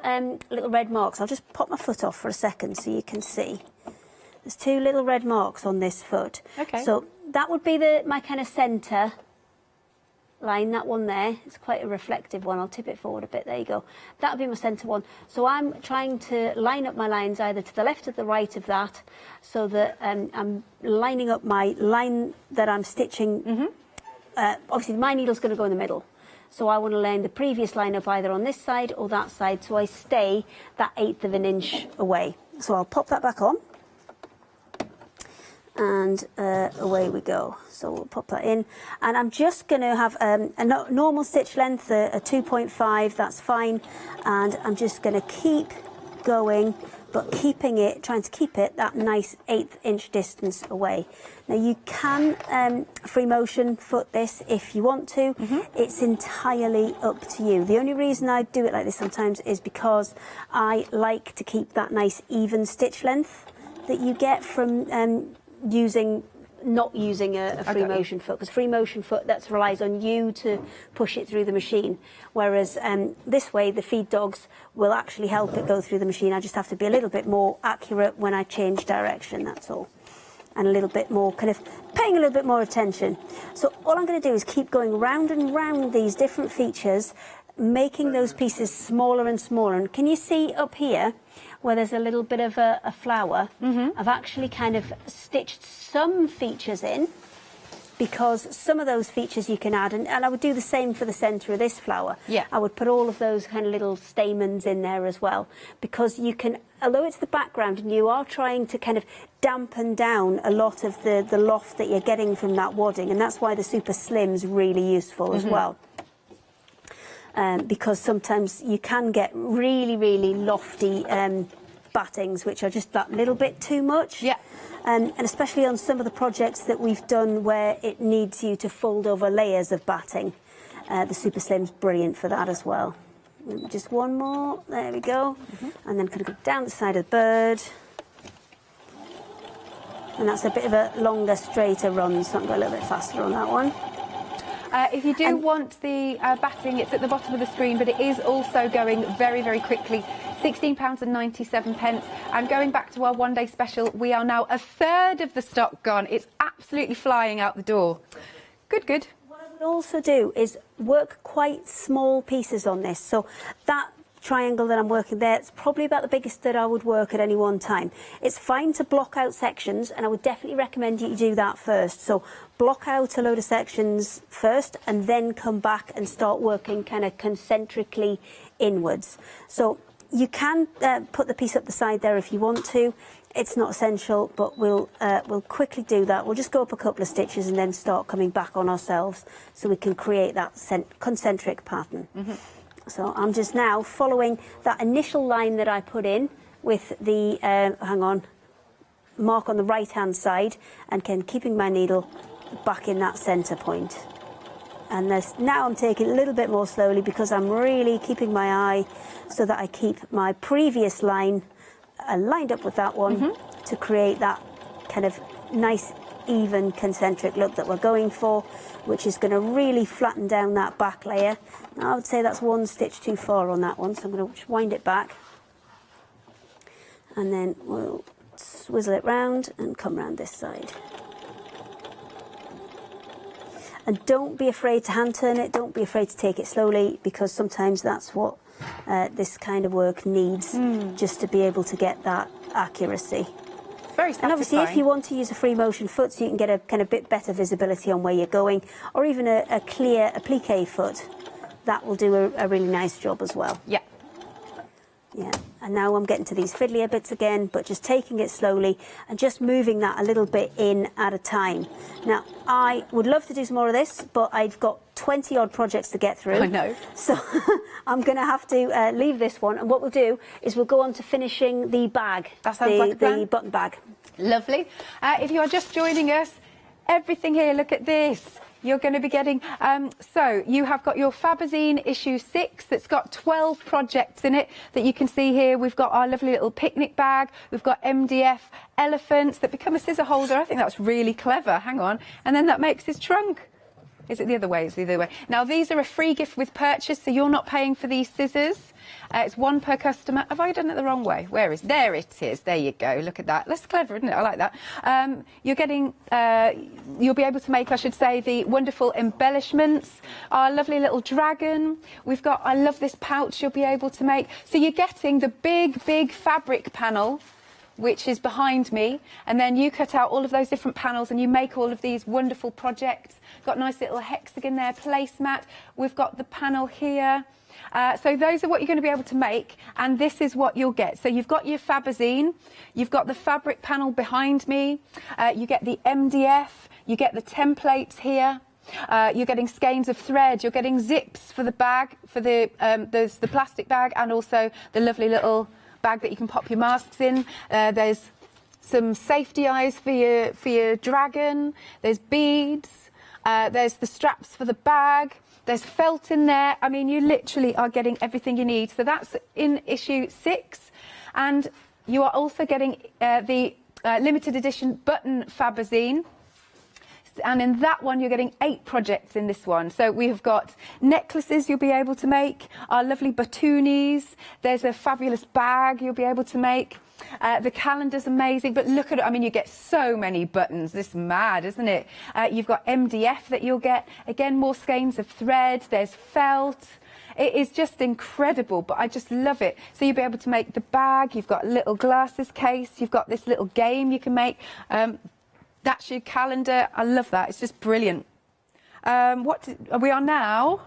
little red marks. I'll just pop my foot off for a second so you can see. There's 2 little red marks on this foot. Okay. So that would be my kind of centre line, that one there. It's quite a reflective one. I'll tip it forward a bit. There you go. That'll be my centre one. So I'm trying to line up my lines either to the left or the right of that, so that I'm lining up my line that I'm stitching. Obviously, my needle's going to go in the middle. So I want to line the previous line up either on this side or that side, so I stay that 1/8 of an inch away. So I'll pop that back on. And away we go. So we'll pop that in, and I'm just going to have a normal stitch length, a 2.5, that's fine, and I'm just going to keep going, but trying to keep it that nice 1/8 inch distance away. Now you can free motion foot this if you want to. It's entirely up to you. The only reason I do it like this sometimes is because I like to keep that nice even stitch length that you get from not using a free motion foot, because free motion foot relies on you to push it through the machine, whereas this way the feed dogs will actually help it go through the machine. I just have to be a little bit more accurate when I change direction, that's all, and a little bit more kind of paying a little bit more attention. So all I'm going to do is keep going round and round these different features, making those pieces smaller and smaller. And can you see up here where there's a little bit of a flower? I've actually kind of stitched some features in, because some of those features you can add, and I would do the same for the centre of this flower. Yeah. I would put all of those kind of little stamens in there as well, because you can, although it's the background and you are trying to kind of dampen down a lot of the loft that you're getting from that wadding, and that's why the super slim's really useful as well. Because sometimes you can get really, really lofty battings, which are just that little bit too much. Yeah. And especially on some of the projects that we've done where it needs you to fold over layers of batting. The Super Slim's brilliant for that as well. Just one more, there we go. And then kind of go down the side of the bird. And that's a bit of a longer, straighter run, so I'm going a little bit faster on that one. If you do want the batting, it's at the bottom of the screen, but it is also going very, very quickly. £16.97. And going back to our one-day special, we are now 1/3 of the stock gone. It's absolutely flying out the door. Good, good. What I would also do is work quite small pieces on this. So that triangle that I'm working there, it's probably about the biggest that I would work at any one time. It's fine to block out sections, and I would definitely recommend you do that first. So block out a load of sections first, and then come back and start working kind of concentrically inwards. So you can put the piece up the side there if you want to. It's not essential, but we'll quickly do that. We'll just go up a couple of stitches and then start coming back on ourselves, so we can create that concentric pattern. So I'm just now following that initial line that I put in with the, mark on the right-hand side, and keeping my needle back in that centre point. And now I'm taking it a little bit more slowly, because I'm really keeping my eye so that I keep my previous line lined up with that one to create that kind of nice, even, concentric look that we're going for, which is going to really flatten down that back layer. Now, I would say that's one stitch too far on that one, so I'm going to just wind it back. And then we'll swizzle it round and come round this side. And don't be afraid to hand turn it, don't be afraid to take it slowly, because sometimes that's what this kind of work needs, just to be able to get that accuracy. Very satisfying. And obviously, if you want to use a free motion foot, so you can get a kind of bit better visibility on where you're going, or even a clear applique foot, that will do a really nice job as well. Yeah. Yeah, and now I'm getting to these fiddlier bits again, but just taking it slowly and just moving that a little bit in at a time. Now, I would love to do some more of this, but I've got 20 odd projects to get through. I know. So I'm going to have to leave this one, and what we'll do is we'll go on to finishing the bag. That sounds like a plan. The button bag. Lovely. If you are just joining us, everything here, look at this. You're going to be getting, so you have got your Fabazine issue 6 that's got 12 projects in it that you can see here. We've got our lovely little picnic bag. We've got MDF elephants that become a scissor holder. I think that's really clever. Hang on. And then that makes his trunk. Is it the other way? It's the other way. Now, these are a free gift with purchase, so you're not paying for these scissors. It's one per customer. Have I done it the wrong way? Where is? There it is. There you go. Look at that. That's clever, isn't it? I like that. You're getting, you'll be able to make, I should say, the wonderful embellishments. Our lovely little dragon. We've got, I love this pouch you'll be able to make. So you're getting the big, big fabric panel, which is behind me, and then you cut out all of those different panels and you make all of these wonderful projects. Got a nice little hexagon there, placemat. We've got the panel here. So those are what you're going to be able to make, and this is what you'll get. So you've got your Fabazine, you've got the fabric panel behind me, you get the MDF, you get the templates here. You're getting skeins of thread, you're getting zips for the bag, for there's the plastic bag, and also the lovely little bag that you can pop your masks in. There's some safety eyes for your dragon. There's beads. There's the straps for the bag. There's felt in there. I mean, you literally are getting everything you need. So that's in issue 6. And you are also getting the limited edition button Fabazine. And in that one, you're getting 8 projects in this one. So we've got necklaces you'll be able to make, our lovely batoonies. There's a fabulous bag you'll be able to make. The calendar's amazing, but look at it. I mean, you get so many buttons. This is mad, isn't it? You've got MDF that you'll get. Again, more skeins of thread. There's felt. It is just incredible, but I just love it. So you'll be able to make the bag. You've got a little glasses case. You've got this little game you can make. That's your calendar. I love that. It's just brilliant. We are now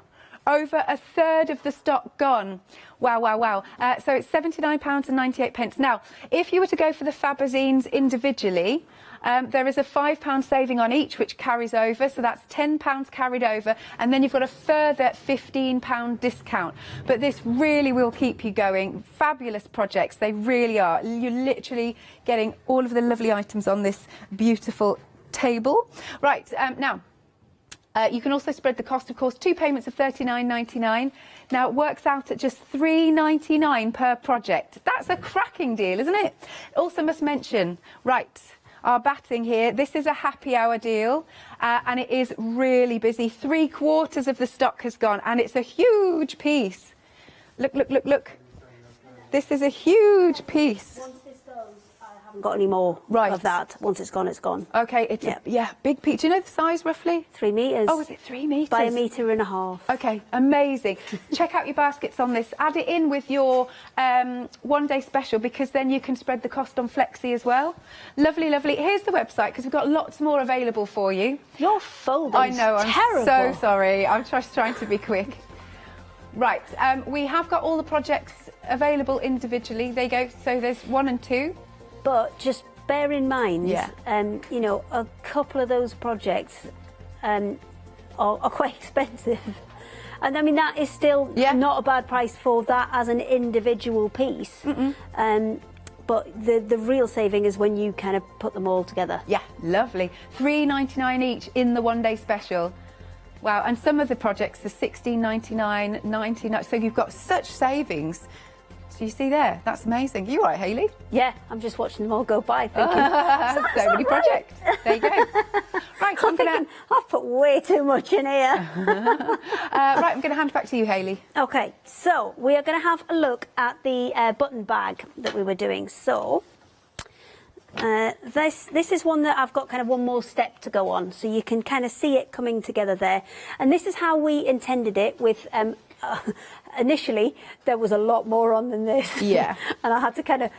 over a third of the stock gone. Wow, wow, wow. So it's £79.98. Now, if you were to go for the Fabazines individually, there is a £5 saving on each, which carries over. So that's £10 carried over. And then you've got a further £15 discount. But this really will keep you going. Fabulous projects. They really are. You're literally getting all of the lovely items on this beautiful table. Right, now, you can also spread the cost, of course, 2 payments of £39.99. Now, it works out at just £3.99 per project. That's a cracking deal, isn't it? Also must mention, right, our batting here, this is a happy hour deal, and it is really busy. 3/4 of the stock has gone, and it's a huge piece. Look, look, look, look. This is a huge piece. Got any more of that. Once it's gone, it's gone. Okay, it's a big piece. Do you know the size roughly? 3 metres. Oh, is it 3 metres? By 1.5 metres. Okay, amazing. Check out your baskets on this. Add it in with your one-day special, because then you can spread the cost on Flexi as well. Lovely, lovely. Here's the website, because we've got lots more available for you. Your folder's I know, I'm terrible. so sorry. I'm just trying to be quick. Right, we have got all the projects available individually. There you go. So there's 1 and 2. But just bear in mind, you know, a couple of those projects are quite expensive. And I mean, that is still not a bad price for that as an individual piece. But the real saving is when you kind of put them all together. Yeah, lovely. £3.99 each in the one-day special. Wow, and some of the projects are £16.99, £19. So you've got such savings. So you see there, that's amazing. You all right, Hayley? Yeah, I'm just watching them all go by thinking, so many projects. There you go. Right, I'm thinking, I've put way too much in here. Right, I'm going to hand back to you, Hayley. Okay, so we are going to have a look at the button bag that we were doing. So this is one that I've got kind of one more step to go on, so you can kind of see it coming together there. And this is how we intended it with initially there was a lot more on than this, and I had to kind of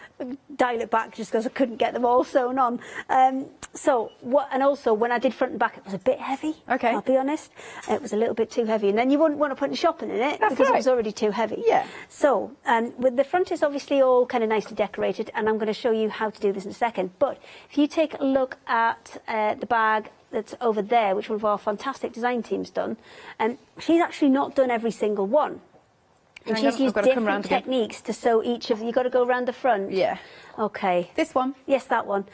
dial it back just because I couldn't get them all sewn on. And also when I did front and back, it was a bit heavy. I'll be honest, it was a little bit too heavy, and then you wouldn't want to put any shopping in it because it was already too heavy. So with the front is obviously all kind of nicely decorated, and I'm going to show you how to do this in a second. But if you take a look at the bag that's over there, which one of our fantastic design team's done, she's actually not done every single one. And she's used different techniques to sew each of them. You've got to go around the front. Yeah. Okay. This one? Yes, that one.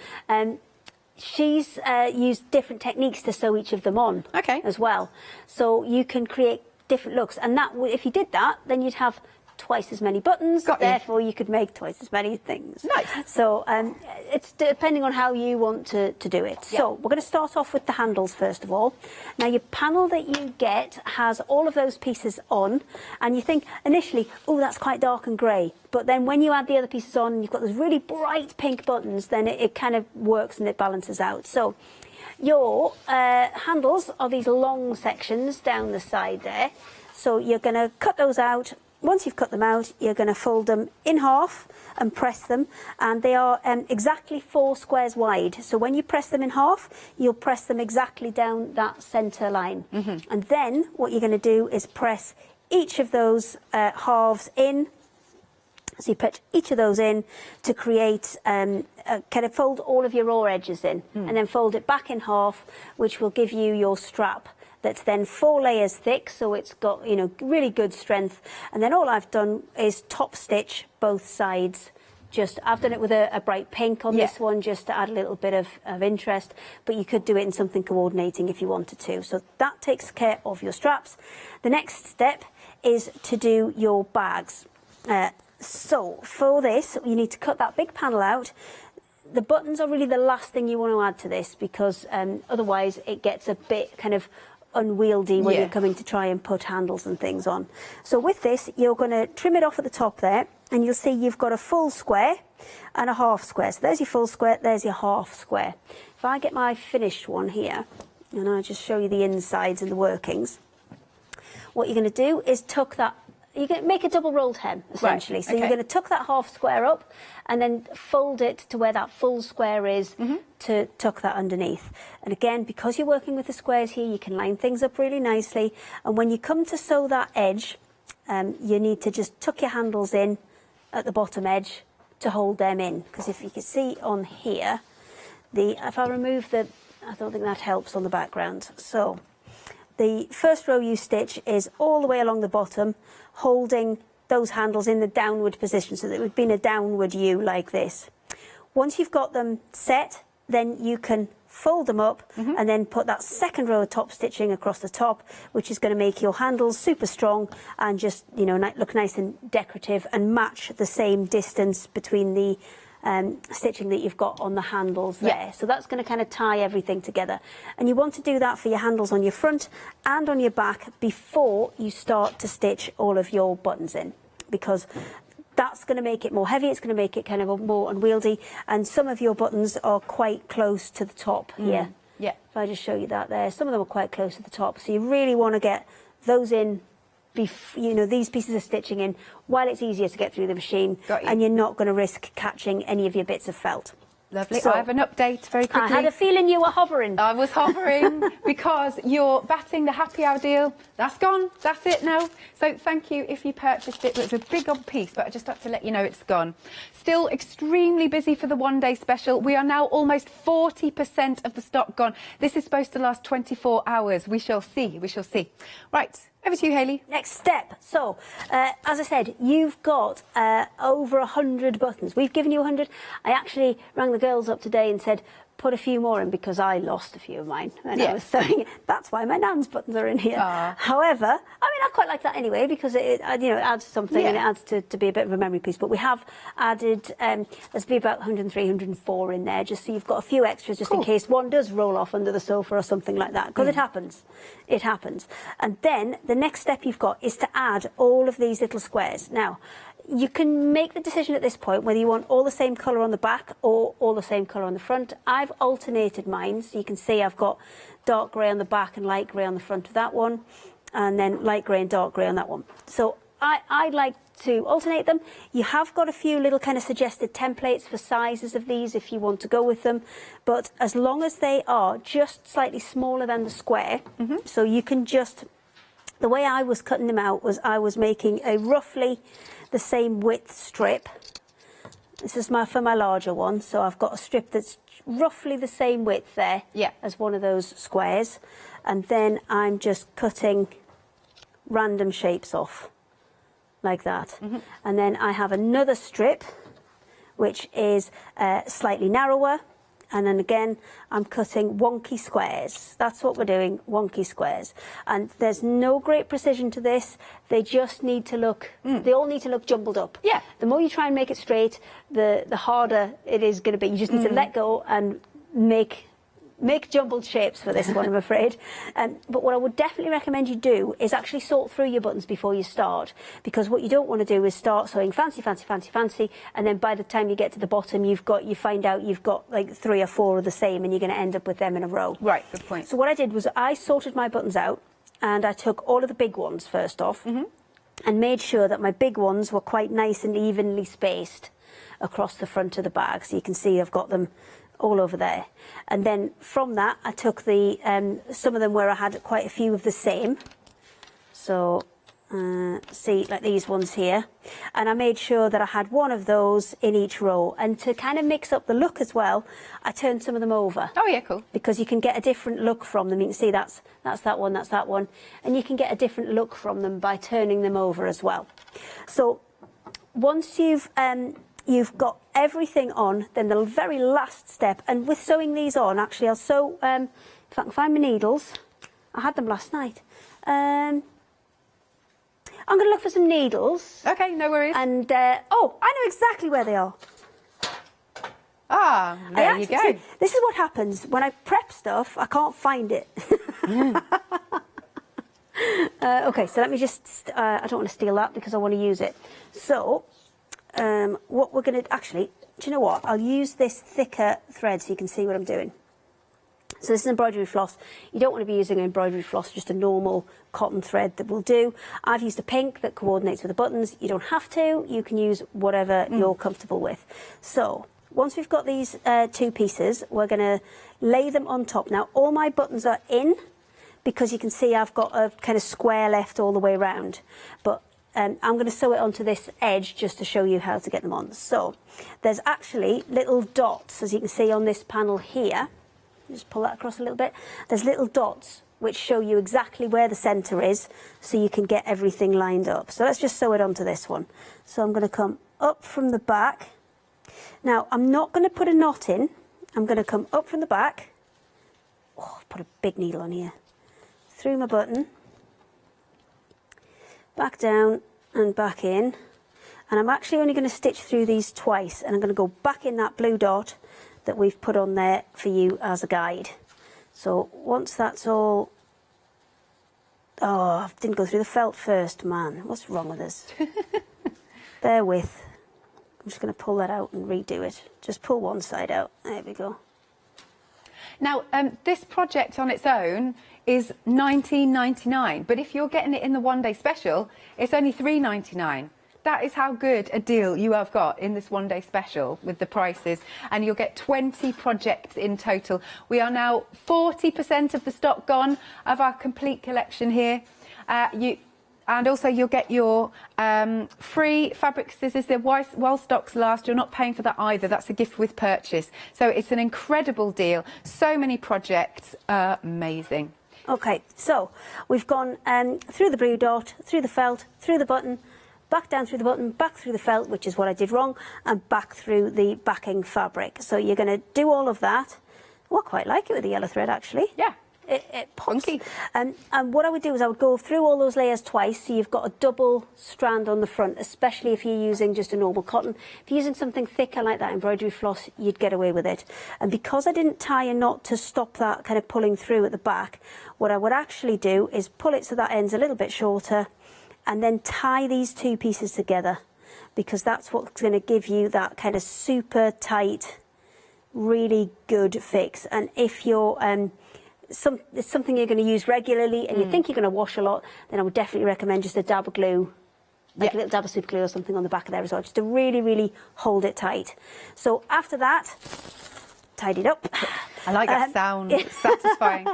she's used different techniques to sew each of them on as well. So you can create different looks. And that, if you did that, then you'd have twice as many buttons, therefore you could make twice as many things. Nice. So it's depending on how you want to do it. Yeah. So we're going to start off with the handles first of all. Now your panel that you get has all of those pieces on, and you think initially, oh, that's quite dark and grey, but then when you add the other pieces on and you've got those really bright pink buttons, then it kind of works and it balances out. So your handles are these long sections down the side there. So you're going to cut those out. Once you've cut them out, you're going to fold them in half and press them, and they are exactly 4 squares wide. So when you press them in half, you'll press them exactly down that centre line. And then what you're going to do is press each of those halves in. So you put each of those in to create, kind of fold all of your raw edges in, and then fold it back in half, which will give you your strap. That's then 4 layers thick, so it's got, you know, really good strength. And then all I've done is top stitch both sides. I've done it with a bright pink on this one, just to add a little bit of interest, but you could do it in something coordinating if you wanted to. So that takes care of your straps. The next step is to do your bags. So for this, you need to cut that big panel out. The buttons are really the last thing you want to add to this, because otherwise it gets a bit kind of unwieldy when you're coming to try and put handles and things on. So with this, you're going to trim it off at the top there, and you'll see you've got a full square and a half square. So there's your full square, there's your half square. If I get my finished one here, and I'll just show you the insides and the workings, what you're going to do is tuck that. You're going to make a double rolled hem, essentially. Right. So you're going to tuck that half square up and then fold it to where that full square is to tuck that underneath. And again, because you're working with the squares here, you can line things up really nicely. And when you come to sew that edge, you need to just tuck your handles in at the bottom edge to hold them in. Because if you can see on here, if I remove I don't think that helps on the background. So the first row you stitch is all the way along the bottom, holding those handles in the downward position, so that it would be in a downward U like this. Once you've got them set, then you can fold them up and then put that second row of top stitching across the top, which is going to make your handles super strong and just, you know, look nice and decorative and match the same distance between the stitching that you've got on the handles there. So that's going to kind of tie everything together. And you want to do that for your handles on your front and on your back before you start to stitch all of your buttons in, because that's going to make it more heavy, it's going to make it kind of more unwieldy, and some of your buttons are quite close to the top here. If I just show you that there, some of them are quite close to the top, so you really want to get those in, you know, these pieces of stitching in while it's easier to get through the machine, and you're not going to risk catching any of your bits of felt. Lovely. So, I have an update very quickly. I had a feeling you were hovering. I was hovering because you're batting the happy hour deal. That's gone. That's it now. So thank you if you purchased it. It was a big old piece, but I just have to let you know it's gone. Still extremely busy for the one-day special. We are now almost 40% of the stock gone. This is supposed to last 24 hours. We shall see. We shall see. Right. Over to you, Hayley. Next step. So, as I said, you've got over 100 buttons. We've given you 100. I actually rang the girls up today and said, put a few more in, because I lost a few of mine when I was sewing it. That's why my Nan's buttons are in here. However, I mean, I quite like that anyway, because it you know, it adds something and it adds to be a bit of a memory piece. But we have added, there's be about 103, 104 in there, just so you've got a few extras just in case one does roll off under the sofa or something like that, because it happens. It happens. And then the next step you've got is to add all of these little squares. Now, you can make the decision at this point whether you want all the same colour on the back or all the same colour on the front. I've alternated mine, so you can see I've got dark grey on the back and light grey on the front of that one, and then light grey and dark grey on that one. So I like to alternate them. You have got a few little kind of suggested templates for sizes of these if you want to go with them, but as long as they are just slightly smaller than the square, so you can just, the way I was cutting them out was I was making a roughly the same width strip. This is for my larger one, so I've got a strip that's roughly the same width there as one of those squares, and then I'm just cutting random shapes off like that. And then I have another strip which is slightly narrower, And then again, I'm cutting wonky squares. That's what we're doing, wonky squares. And there's no great precision to this. They just need to look, they all need to look jumbled up. Yeah. The more you try and make it straight, the harder it is going to be. You just need to let go and make jumbled shapes for this one, I'm afraid. But what I would definitely recommend you do is actually sort through your buttons before you start, because what you don't want to do is start sewing fancy, and then by the time you get to the bottom, you find out you've got like 3 or 4 of the same, and you're going to end up with them in a row. Right, good point. So what I did was I sorted my buttons out, and I took all of the big ones first off, and made sure that my big ones were quite nice and evenly spaced across the front of the bag. So you can see I've got them all over there. And then from that, I took the some of them where I had quite a few of the same. So see, like these ones here. And I made sure that I had one of those in each row. And to kind of mix up the look as well, I turned some of them over. Oh yeah, cool. Because you can get a different look from them. You can see that's that one, that's that one. And you can get a different look from them by turning them over as well. So once you've got everything on, then the very last step, and with sewing these on, actually I'll sew, if I can find my needles, I had them last night. I'm going to look for some needles. Okay, no worries. And, oh, I know exactly where they are. Ah, there you go. See, this is what happens when I prep stuff, I can't find it. Okay, so let me just, I don't want to steal that because I want to use it. So, what we're going to, actually, do you know what? I'll use this thicker thread so you can see what I'm doing. So this is embroidery floss. You don't want to be using embroidery floss, just a normal cotton thread that will do. I've used a pink that coordinates with the buttons. You don't have to. You can use whatever you're comfortable with. So once we've got these 2 pieces, we're going to lay them on top. Now, all my buttons are in because you can see I've got a kind of square left all the way around. But I'm going to sew it onto this edge just to show you how to get them on. So there's actually little dots, as you can see on this panel here. Just pull that across a little bit. There's little dots which show you exactly where the centre is so you can get everything lined up. So let's just sew it onto this one. So I'm going to come up from the back. Now I'm not going to put a knot in. I'm going to come up from the back. Oh, I've put a big needle on here. Through my button. Back down and back in. And I'm actually only going to stitch through these twice, and I'm going to go back in that blue dot that we've put on there for you as a guide. So once that's all... Oh, I didn't go through the felt first, man. What's wrong with us? Bear with. I'm just going to pull that out and redo it. Just pull one side out. There we go. Now, this project on its own is $19.99, but if you're getting it in the one-day special, it's only $3.99. That is how good a deal you have got in this one-day special with the prices, and you'll get 20 projects in total. We are now 40% of the stock gone of our complete collection here. And also you'll get your free fabric scissors. They're while stocks last. You're not paying for that either. That's a gift with purchase. So it's an incredible deal. So many projects. Amazing. Okay, so we've gone through the blue dot, through the felt, through the button, back down through the button, back through the felt, which is what I did wrong, and back through the backing fabric. So you're going to do all of that. Oh, I quite like it with the yellow thread, actually. Yeah. It pops. And what I would do is I would go through all those layers twice, so you've got a double strand on the front, especially if you're using just a normal cotton. If you're using something thicker like that embroidery floss, you'd get away with it. And because I didn't tie a knot to stop that kind of pulling through at the back, what I would actually do is pull it so that end's a little bit shorter, and then tie these 2 pieces together, because that's what's going to give you that kind of super tight, really good fix. And if you're it's something you're going to use regularly and you think you're going to wash a lot, then I would definitely recommend just a dab of glue, like a little dab of super glue or something on the back of there as well, just to really, really hold it tight. So after that, tied it up. I like that sound. It's satisfying.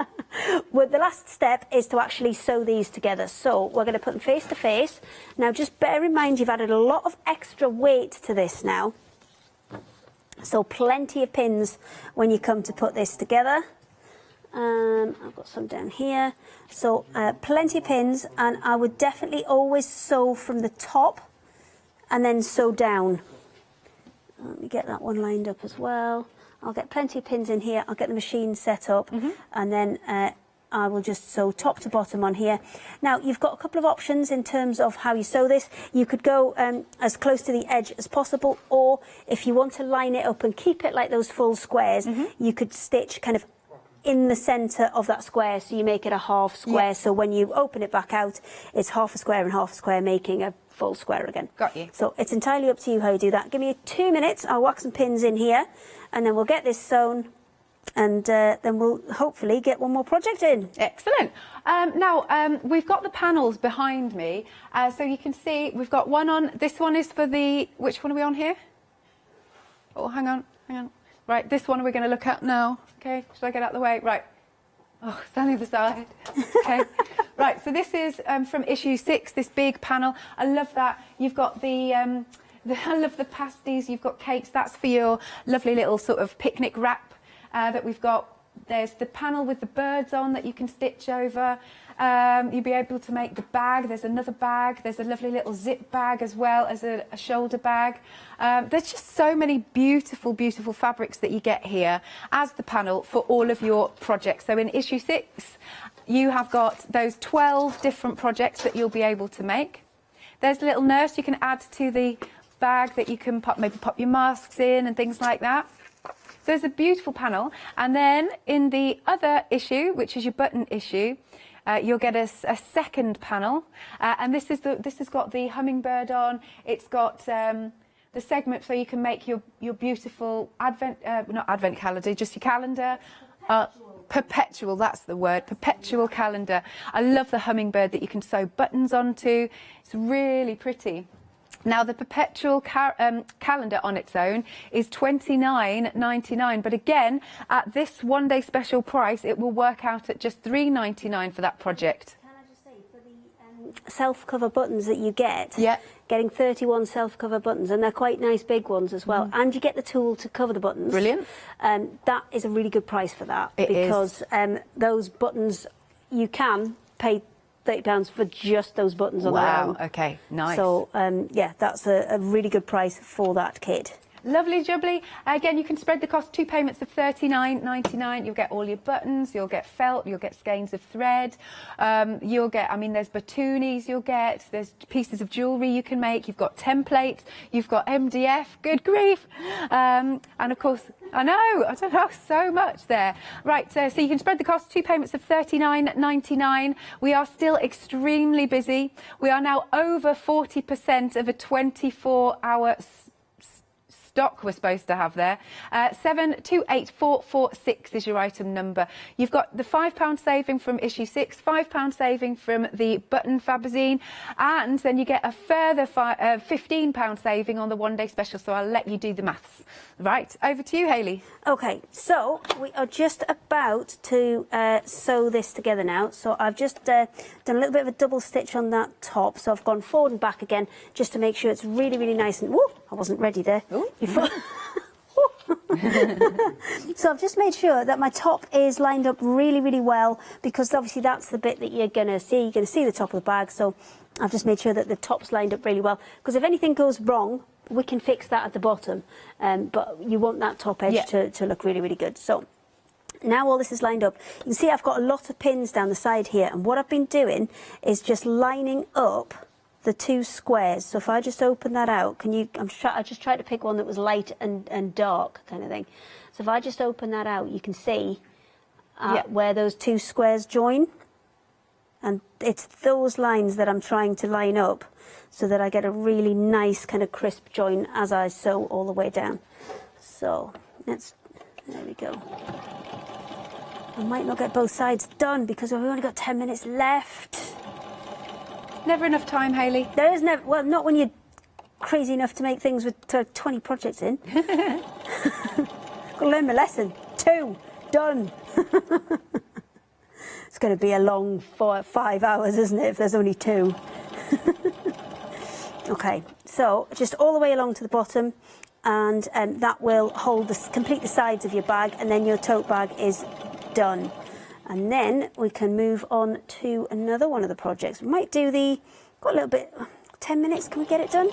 Well, the last step is to actually sew these together. So we're going to put them face to face. Now just bear in mind you've added a lot of extra weight to this now. So plenty of pins when you come to put this together. I've got some down here. So plenty of pins, and I would definitely always sew from the top and then sew down. Let me get that one lined up as well. I'll get plenty of pins in here. I'll get the machine set up, and then I will just sew top to bottom on here. Now, you've got a couple of options in terms of how you sew this. You could go as close to the edge as possible, or if you want to line it up and keep it like those full squares, you could stitch kind of in the centre of that square, so you make it a half square. So when you open it back out, it's half a square and half a square, making a full square again. Got you. So it's entirely up to you how you do that. Give me 2 minutes. I'll whack some pins in here, and then we'll get this sewn, and then we'll hopefully get one more project in. Excellent. Now, we've got the panels behind me, so you can see we've got one on. This one is for the, which one are we on here? Oh, hang on. Right, this one we're going to look at now. Okay, should I get out of the way? Right. Oh, stand the other side. Okay. Right, so this is from issue 6, this big panel. I love that. You've got I love the pasties. You've got cakes. That's for your lovely little sort of picnic wrap that we've got. There's the panel with the birds on that you can stitch over. You'll be able to make the bag. There's another bag. There's a lovely little zip bag as well as a shoulder bag. There's just so many beautiful, beautiful fabrics that you get here as the panel for all of your projects. So in issue 6, you have got those 12 different projects that you'll be able to make. There's a little nurse you can add to the bag that you can maybe pop your masks in and things like that. So there's a beautiful panel. And then in the other issue, which is your button issue, you'll get a second panel, and this has got the hummingbird on. It's got the segment so you can make your beautiful not advent calendar, just your calendar. Perpetual, that's the word, perpetual calendar. I love the hummingbird that you can sew buttons onto. It's really pretty. Now, the perpetual calendar on its own is $29.99, but again, at this one-day special price, it will work out at just $3.99 for that project. Can I just say, for the self-cover buttons that you get, getting 31 self-cover buttons, and they're quite nice big ones as well, and you get the tool to cover the buttons. Brilliant. That is a really good price for that, it because those buttons, you can pay £30 for just those buttons on their own. Wow, okay, nice. So, yeah, that's a really good price for that kit. Lovely jubbly. Again, you can spread the cost, 2 payments of $39.99. You'll get all your buttons, you'll get felt, you'll get skeins of thread, you'll get, I mean, there's batoonies you'll get, there's pieces of jewellery you can make, you've got templates, you've got MDF, good grief. And of course, I don't know, so much there. Right, so you can spread the cost, 2 payments of $39.99. We are still extremely busy. We are now over 40% of a 24-hour stock we're supposed to have there. 728446 is your item number. You've got the £5 saving from issue 6, £5 saving from the button Fabazine, and then you get a further £15 saving on the one-day special, so I'll let you do the maths. Right, over to you, Hayley. Okay, so we are just about to sew this together now. So I've just done a little bit of a double stitch on that top, so I've gone forward and back again just to make sure it's really, really nice and... Whoa, I wasn't ready there. Before. So I've just made sure that my top is lined up really, really well, because obviously that's the bit that you're going to see. You're going to see the top of the bag, so I've just made sure that the top's lined up really well, because if anything goes wrong, we can fix that at the bottom, but you want that top edge to look really, really good. So now all this is lined up. You can see I've got a lot of pins down the side here, and what I've been doing is just lining up the 2 squares. So if I just open that out, I just tried to pick one that was light and dark kind of thing. So if I just open that out, you can see where those 2 squares join. And it's those lines that I'm trying to line up so that I get a really nice kind of crisp join as I sew all the way down. So there we go. I might not get both sides done because we've only got 10 minutes left. Never enough time, Hayley. There is never, well, not when you're crazy enough to make things with 20 projects in. Got to learn my lesson. 2, done. It's going to be a long 5 hours, isn't it, if there's only 2. Okay, so just all the way along to the bottom, and that will complete the sides of your bag, and then your tote bag is done. And then we can move on to another one of the projects. We might do got a little bit, 10 minutes, can we get it done?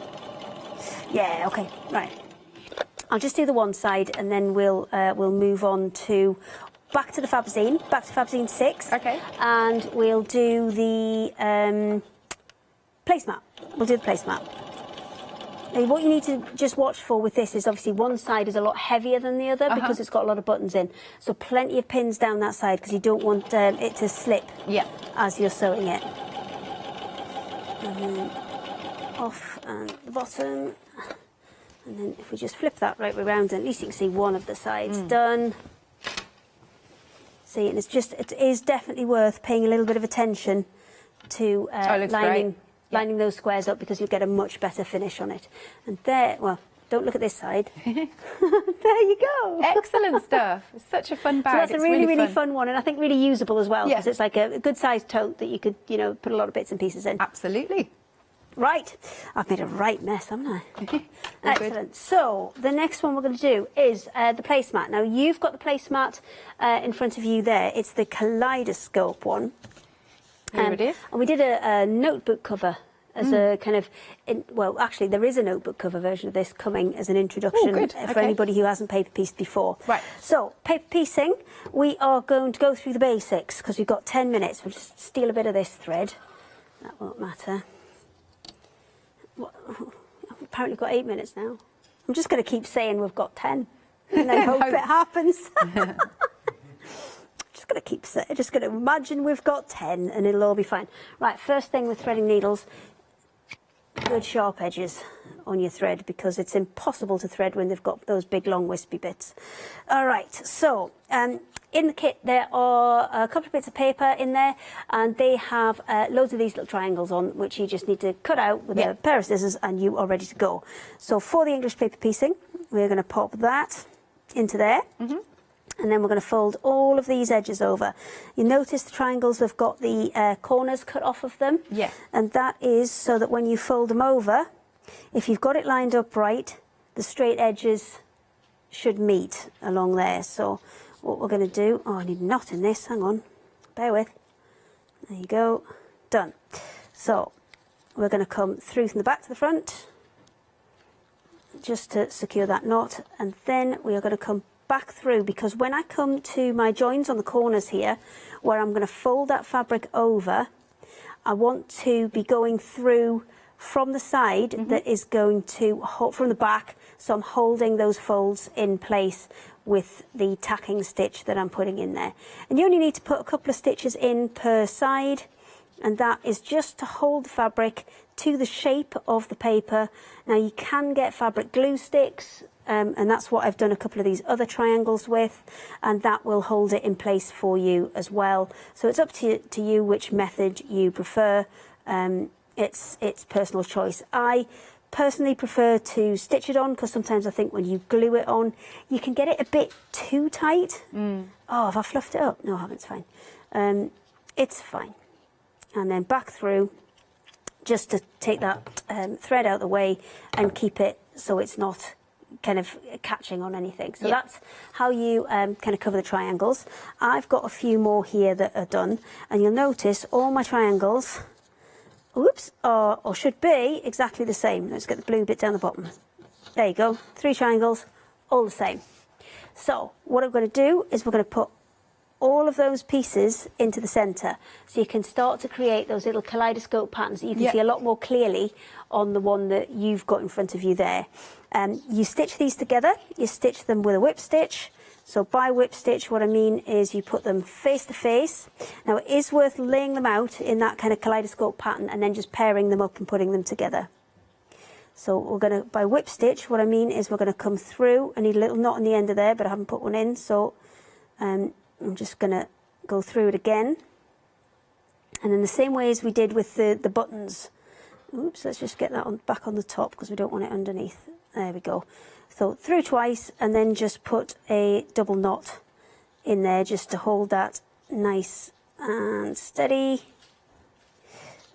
Yeah, okay, right. I'll just do the one side, and then we'll move on to back to Fabzine 6. Okay. And we'll do the placemat. We'll do the placemat. Now, what you need to just watch for with this is obviously one side is a lot heavier than the other because it's got a lot of buttons in. So plenty of pins down that side because you don't want it to slip as you're sewing it. And then off and the bottom. And then if we just flip that right way around, at least you can see one of the sides done. See, and it is definitely worth paying a little bit of attention to lining those squares up because you'll get a much better finish on it. And there, well, don't look at this side. There you go. Excellent stuff. It's such a fun bag. So that's a really fun one, and I think really usable as well because it's like a good sized tote that you could, put a lot of bits and pieces in. Absolutely. Right, I've made a right mess, haven't I? Excellent. So the next one we're going to do is the placemat. Now you've got the placemat in front of you there. It's the kaleidoscope one. Here it is. And we did a notebook cover as a kind of, well, actually there is a notebook cover version of this coming as an introduction for anybody who hasn't paper pieced before. Right. So paper piecing, we are going to go through the basics because we've got 10 minutes. We'll just steal a bit of this thread. That won't matter. I've apparently got 8 minutes now. I'm just going to keep saying we've got 10 and then hope it happens. Just going to keep saying, just going to imagine we've got 10 and it'll all be fine. Right, first thing with threading needles, good sharp edges on your thread because it's impossible to thread when they've got those big long wispy bits. All right, so in the kit there are a couple of bits of paper in there and they have loads of these little triangles on which you just need to cut out with a pair of scissors and you are ready to go. So for the English paper piecing, we're going to pop that into there. And then we're going to fold all of these edges over. You notice the triangles have got the corners cut off of them. Yeah. And that is so that when you fold them over, if you've got it lined up right, the straight edges should meet along there. So what we're going to do, I need a knot in this, hang on, bear with. There you go, done. So we're going to come through from the back to the front, just to secure that knot, and then we are going to come back through because when I come to my joins on the corners here, where I'm going to fold that fabric over, I want to be going through from the side that is going to hold from the back, so I'm holding those folds in place with the tacking stitch that I'm putting in there. And you only need to put a couple of stitches in per side, and that is just to hold the fabric to the shape of the paper. Now you can get fabric glue sticks, and that's what I've done a couple of these other triangles with, and that will hold it in place for you as well. So it's up to you which method you prefer. It's personal choice. I personally prefer to stitch it on because sometimes I think when you glue it on, you can get it a bit too tight. Oh, have I fluffed it up? No, I haven't. It's fine. It's fine. And then back through, just to take that thread out of the way and keep it so it's not kind of catching on anything. So that's how you kind of cover the triangles. I've got a few more here that are done, and you'll notice all my triangles, or should be exactly the same. Let's get the blue bit down the bottom. There you go, 3 triangles, all the same. So what I'm going to do is we're going to put all of those pieces into the centre, so you can start to create those little kaleidoscope patterns that you can see a lot more clearly on the one that you've got in front of you there. You stitch these together, you stitch them with a whip stitch. So by whip stitch, what I mean is you put them face to face. Now it is worth laying them out in that kind of kaleidoscope pattern and then just pairing them up and putting them together. So we're going to, by whip stitch, what I mean is we're going to come through. I need a little knot on the end of there, but I haven't put one in, so I'm just going to go through it again. And in the same way as we did with the buttons. Oops, let's just get that back on the top because we don't want it underneath. There we go. So through twice and then just put a double knot in there just to hold that nice and steady.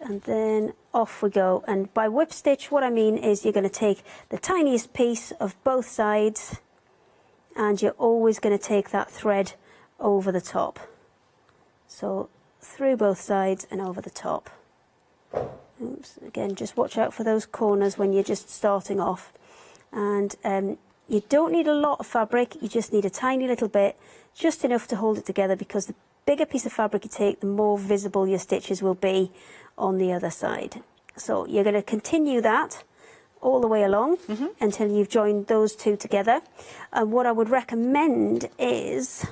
And then off we go. And by whip stitch, what I mean is you're going to take the tiniest piece of both sides and you're always going to take that thread over the top. So through both sides and over the top. Oops, again, just watch out for those corners when you're just starting off. And You don't need a lot of fabric, you just need a tiny little bit, just enough to hold it together, because the bigger piece of fabric you take, the more visible your stitches will be on the other side. So you're going to continue that all the way along until you've joined those two together. And what I would recommend is,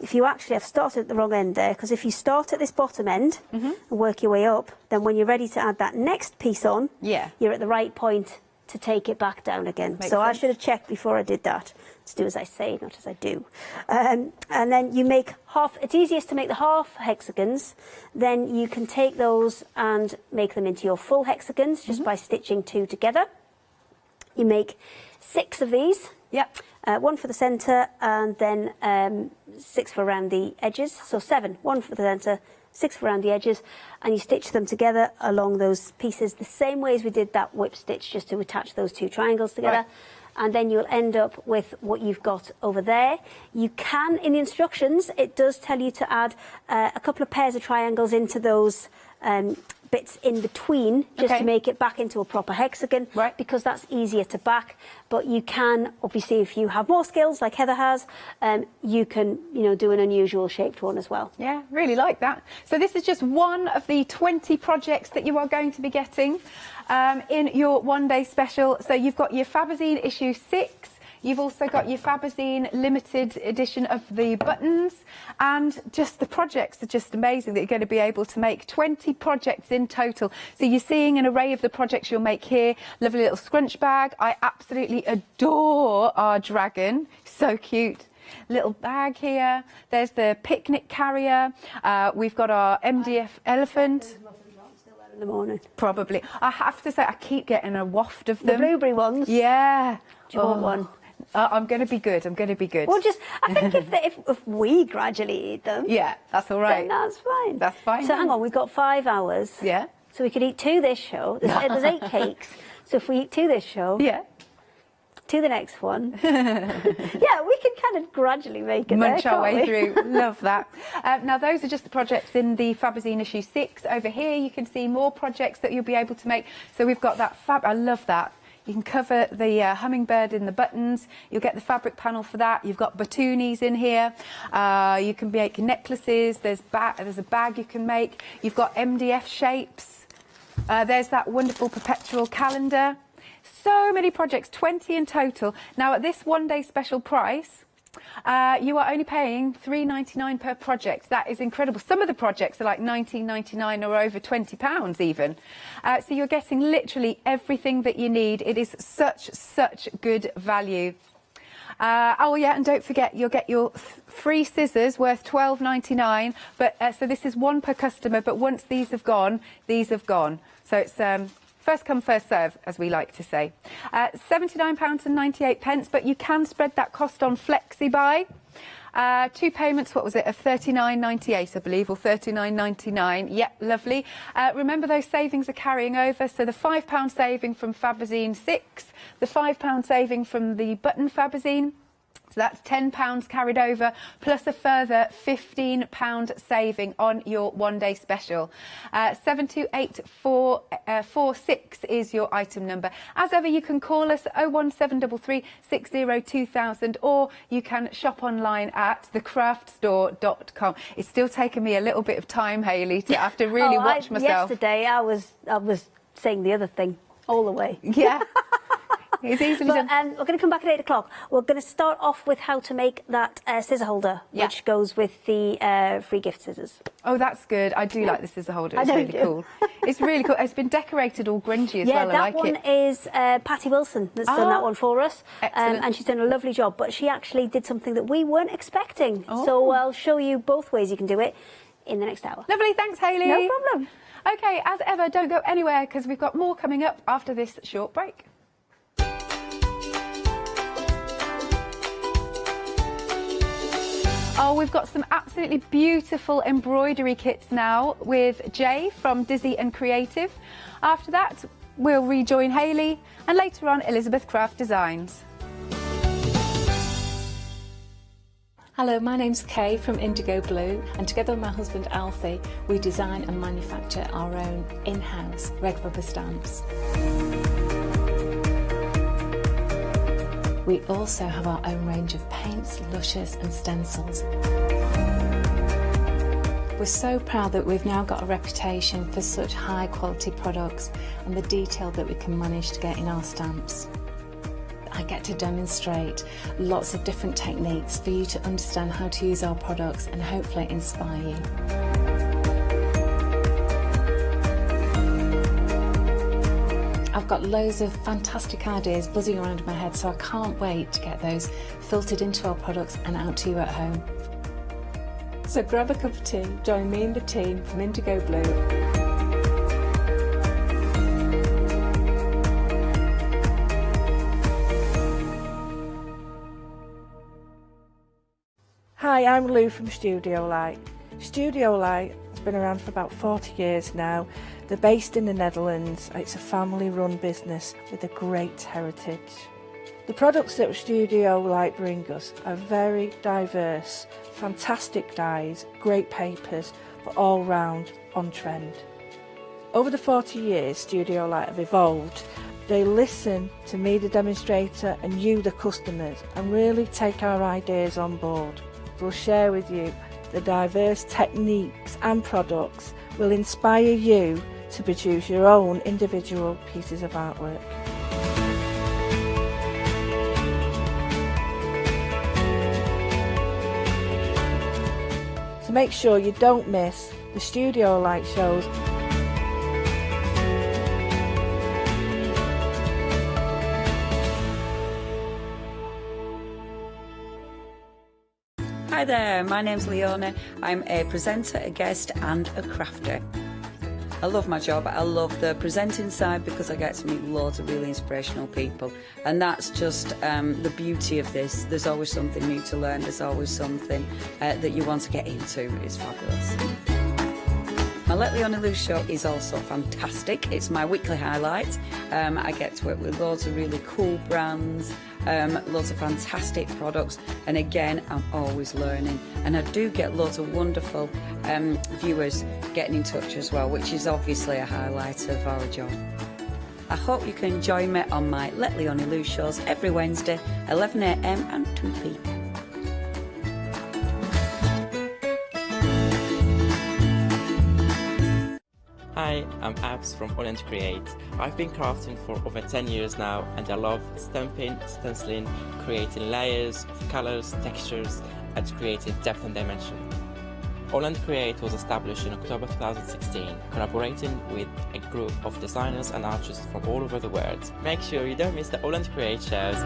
if you actually have started at the wrong end there, because if you start at this bottom end and work your way up, then when you're ready to add that next piece on, you're at the right point to take it back down again. Makes so I sense. should have checked before I did that. Let's do as I say, not as I do. And then you make half, it's easiest to make the half hexagons, then you can take those and make them into your full hexagons just by stitching two together. You make 6 of these. Yep. 1 for the centre, and then 6 for around the edges. So 7, 1 for the centre, 6 for around the edges, and you stitch them together along those pieces the same way as we did that whip stitch, just to attach those two triangles together. Right. And then you'll end up with what you've got over there. You can, in the instructions, it does tell you to add a couple of pairs of triangles into those bits in between, just to make it back into a proper hexagon, because that's easier to back. But you can, obviously, if you have more skills like Heather has, you can, do an unusual shaped one as well. Yeah, really like that. So this is just one of the 20 projects that you are going to be getting in your one-day special. So you've got your Fabazine issue 6. You've also got your Fabazine limited edition of the buttons, and just the projects are just amazing that you're going to be able to make 20 projects in total. So you're seeing an array of the projects you'll make here. Lovely little scrunch bag. I absolutely adore our dragon. So cute. Little bag here. There's the picnic carrier. We've got our MDF elephant. In the morning. Probably. I have to say, I keep getting a waft of them. The blueberry ones? Yeah. Do you want one? I'm going to be good. I'm going to be good. Well, I think if we gradually eat them, yeah, that's all right. Then that's fine. That's fine. So hang on, we've got 5 hours. Yeah. So we could eat 2 this show. There's 8 cakes. So if we eat 2 this show, 2 the next one. Yeah, we can kind of gradually make it. Munch there, our way we? through. Love that. Now, those are just the projects in the Fabazine issue 6. Over here, you can see more projects that you'll be able to make. So we've got that I love that. You can cover the hummingbird in the buttons. You'll get the fabric panel for that. You've got batoonies in here. You can make necklaces. There's a bag you can make. You've got MDF shapes. There's that wonderful perpetual calendar. So many projects, 20 in total. Now, at this one-day special price, you are only paying $3.99 per project. That is incredible. Some of the projects are like $19.99 or over £20 even. So you're getting literally everything that you need. It is such good value. Oh yeah, and don't forget, you'll get your free scissors worth £12.99. But so this is 1 per customer. But once these have gone, these have gone. So it's first come, first serve, as we like to say. £79.98, but you can spread that cost on FlexiBuy. 2 payments, what was it, of $39.98, I believe, or $39.99. Yep, lovely. Remember, those savings are carrying over. So the £5 saving from Fabazine 6, the £5 saving from the button Fabazine. So that's £10 carried over, plus a further £15 saving on your one-day special. 728446 is your item number. As ever, you can call us 01733 602000, or you can shop online at thecraftstore.com. It's still taken me a little bit of time, Hayley, to have to really watch myself. Yesterday, I was saying the other thing all the way. Yeah. It's easily done. We're going to come back at 8 o'clock. We're going to start off with how to make that scissor holder, which goes with the free gift scissors. Oh, that's good. I do like the scissor holder. It's really cool. It's really cool. It's been decorated all grungy as well. I like it. Yeah, that one is Patty Wilson that's done that one for us. Excellent. And she's done a lovely job. But she actually did something that we weren't expecting. So I'll show you both ways you can do it in the next hour. Lovely. Thanks, Hayley. No problem. OK, as ever, don't go anywhere, because we've got more coming up after this short break. Oh, we've got some absolutely beautiful embroidery kits now with Jay from Dizzy and Creative. After that, we'll rejoin Hayley, and later on, Elizabeth Craft Designs. Hello, my name's Kay from Indigo Blue, and together with my husband Alfie, we design and manufacture our own in-house red rubber stamps. We also have our own range of paints, lushes and stencils. We're so proud that we've now got a reputation for such high quality products and the detail that we can manage to get in our stamps. I get to demonstrate lots of different techniques for you to understand how to use our products and hopefully inspire you. I've got loads of fantastic ideas buzzing around in my head, so I can't wait to get those filtered into our products and out to you at home. So grab a cup of tea, join me and the team from Indigo Blue. Hi, I'm Lou from Studio Light. Studio Light has been around for about 40 years now. They're based in the Netherlands. It's a family-run business with a great heritage. The products that Studio Light bring us are very diverse, fantastic dyes, great papers, but all round on trend. Over the 40 years Studio Light have evolved. They listen to me, the demonstrator, and you, the customers, and really take our ideas on board. We'll share with you the diverse techniques and products will inspire you to produce your own individual pieces of artwork. So make sure you don't miss the Studio Light shows. Hi there, my name's Leona. I'm a presenter, a guest and a crafter. I love my job. I love the presenting side because I get to meet loads of really inspirational people, and that's just the beauty of this. There's always something new to learn. There's always something that you want to get into. It's fabulous. My Let Leona Loose show is also fantastic. It's my weekly highlight. I get to work with loads of really cool brands, loads of fantastic products, and again, I'm always learning. And I do get loads of wonderful viewers getting in touch as well, which is obviously a highlight of our job. I hope you can join me on my Let Leona Loose shows every Wednesday, 11 AM and 2 PM. Hi, I'm Abs from Holland Create. I've been crafting for over 10 years now, and I love stamping, stenciling, creating layers of colours, textures, and creating depth and dimension. Holland Create was established in October 2016, collaborating with a group of designers and artists from all over the world. Make sure you don't miss the Holland Create shows.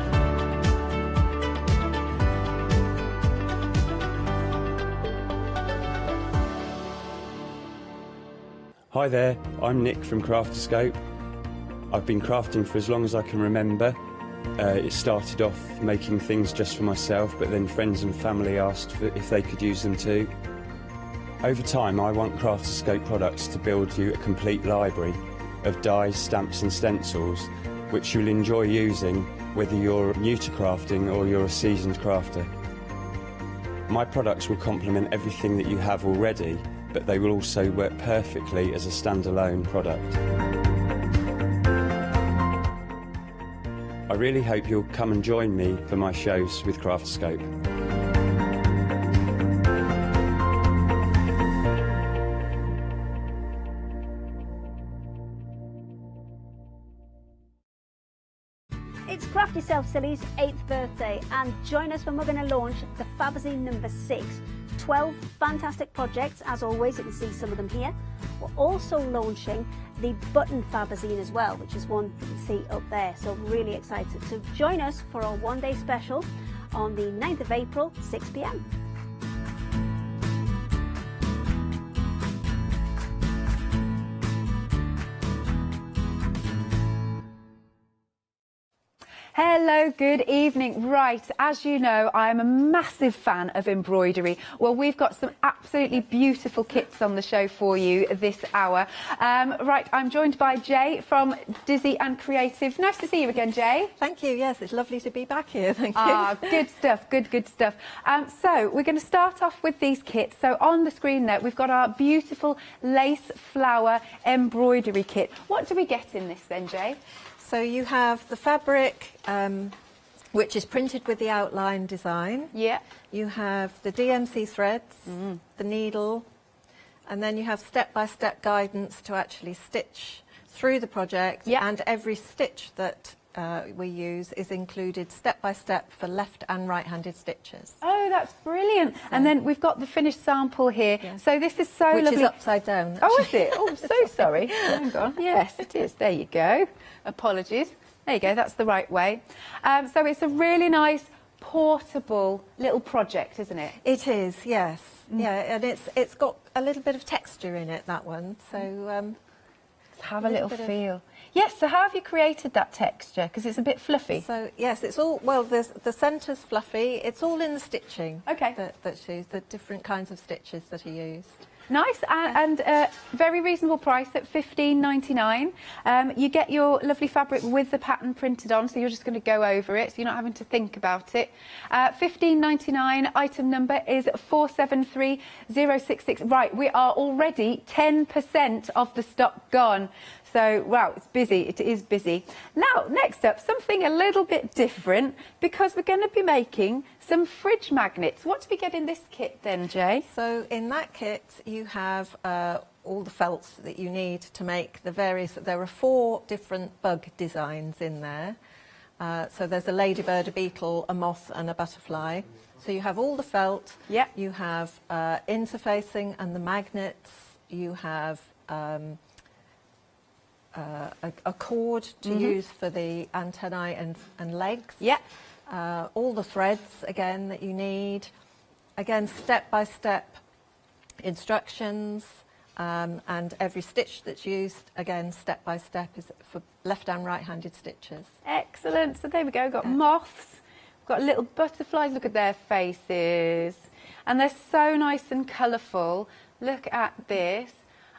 Hi there, I'm Nick from Crafterscope. I've been crafting for as long as I can remember. It started off making things just for myself, but then friends and family asked if they could use them too. Over time, I want Crafterscope products to build you a complete library of dies, stamps and stencils, which you'll enjoy using whether you're new to crafting or you're a seasoned crafter. My products will complement everything that you have already, but they will also work perfectly as a standalone product. I really hope you'll come and join me for my shows with Crafterscope. It's Craft Yourself Silly's 8th birthday, and join us when we're going to launch the Fabazine number 6. 12 fantastic projects, as always. You can see some of them here. We're also launching the button Fabazine as well, which is one you can see up there, so really excited. So join us for our one-day special on the 9th of April, 6 PM. Hello, good evening. Right, as you know, I am a massive fan of embroidery. Well, we've got some absolutely beautiful kits on the show for you this hour. Right, I'm joined by Jay from Dizzy and Creative. Nice to see you again, Jay. Thank you. Yes, it's lovely to be back here. Thank you. Ah, good stuff. Good stuff. So we're going to start off with these kits. So on the screen there, we've got our beautiful lace flower embroidery kit. What do we get in this then, Jay? So you have the fabric, which is printed with the outline design. Yeah. You have the DMC threads, the needle, and then you have step-by-step guidance to actually stitch through the project. Yeah. And every stitch that we use is included step-by-step for left and right-handed stitches. Oh, that's brilliant. And then we've got the finished sample here. Yes. So this is so Which lovely. is upside down. Oh, is it? Oh, I'm so sorry. Hang on. Yes, it is. There you go. Apologies. There you go. That's the right way. So it's a really nice, portable little project, isn't it? It is, yes. Yeah, and it's got a little bit of texture in it, that one. So let's have a little feel. Yes, so how have you created that texture? Because it's a bit fluffy. So, yes, it's all, well, the centre's fluffy. It's all in the stitching. Okay. That's used, the different kinds of stitches that are used. Nice, and very reasonable price at $15.99. You get your lovely fabric with the pattern printed on, so you're just going to go over it, so you're not having to think about it. $15.99, item number is 473066. Right, we are already 10% of the stock gone. So, wow, it's busy. It is busy. Now, next up, something a little bit different, because we're going to be making some fridge magnets. What do we get in this kit then, Jay? So, in that kit, you have all the felts that you need to make the various... There are 4 different bug designs in there. So, there's a ladybird, a beetle, a moth, and a butterfly. So, you have all the felt. Yeah. You have interfacing and the magnets. You have... a cord to use for the antennae and legs. Yeah. All the threads, again, that you need. Again, step-by-step instructions, and every stitch that's used, again, step-by-step, is for left and right-handed stitches. Excellent. So there we go. We've got moths. We've got little butterflies. Look at their faces. And they're so nice and colourful. Look at this.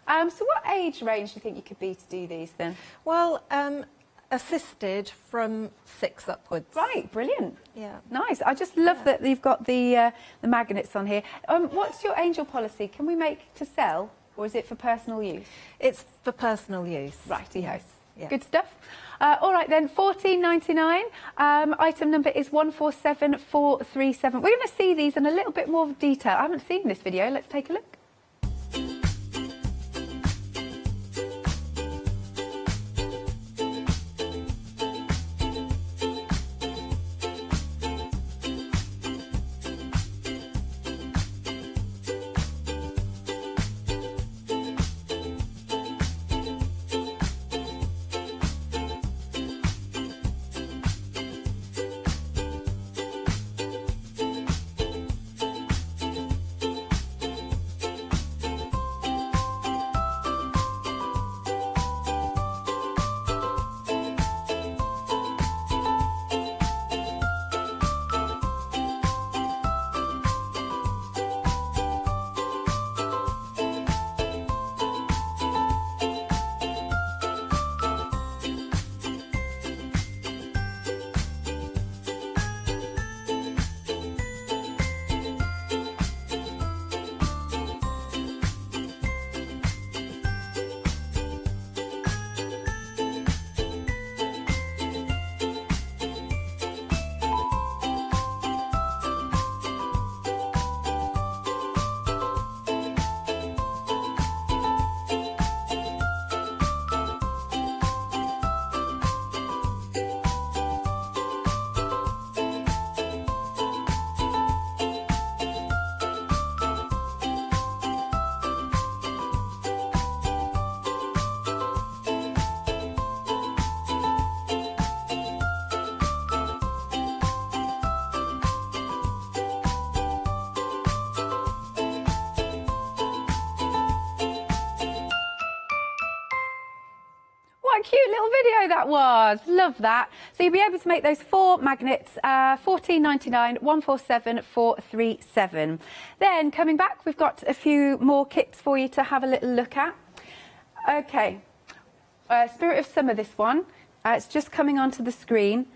So what age range do you think you could be to do these then? Well, assisted from 6 upwards. Right, brilliant. Yeah. Nice. I just love that you've got the magnets on here. What's your angel policy? Can we make to sell, or is it for personal use? It's for personal use. Righty-ho. Yes. Yeah. Good stuff. All right then, $14.99. Item number is 147437. We're going to see these in a little bit more detail. I haven't seen this video. Let's take a look. What a cute little video that was. Love that. So you'll be able to make those 4 magnets, $14.99, 147437. Then coming back, we've got a few more kits for you to have a little look at. Okay, Spirit of Summer, this one. It's just coming onto the screen.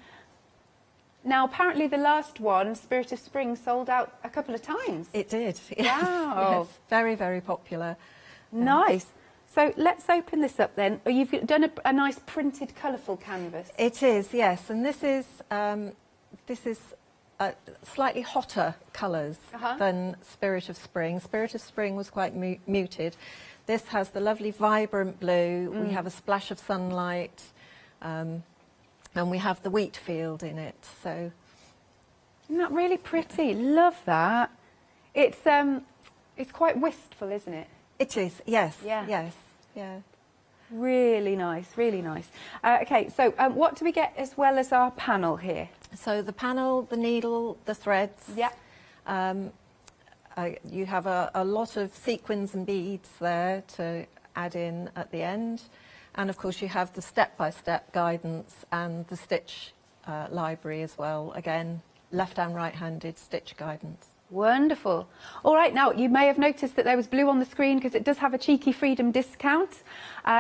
Now, apparently the last one, Spirit of Spring, sold out a couple of times. It did. Yes. Wow. Yes. Very, very popular. Nice. So let's open this up then. You've done a nice printed, colourful canvas. It is, yes. And this is this is slightly hotter colours than Spirit of Spring. Spirit of Spring was quite muted. This has the lovely vibrant blue. We have a splash of sunlight, and we have the wheat field in it. So, isn't that really pretty? Love that. It's quite wistful, isn't it? It is. Yes. Yeah. Yes. Yeah. Really nice. Really nice. Okay. So, what do we get as well as our panel here? So the panel, the needle, the threads. Yeah. You have a lot of sequins and beads there to add in at the end. And of course you have the step-by-step guidance and the stitch library as well. Again, left and right-handed stitch guidance. Wonderful. All right, now you may have noticed that there was blue on the screen because it does have a cheeky Freedom discount.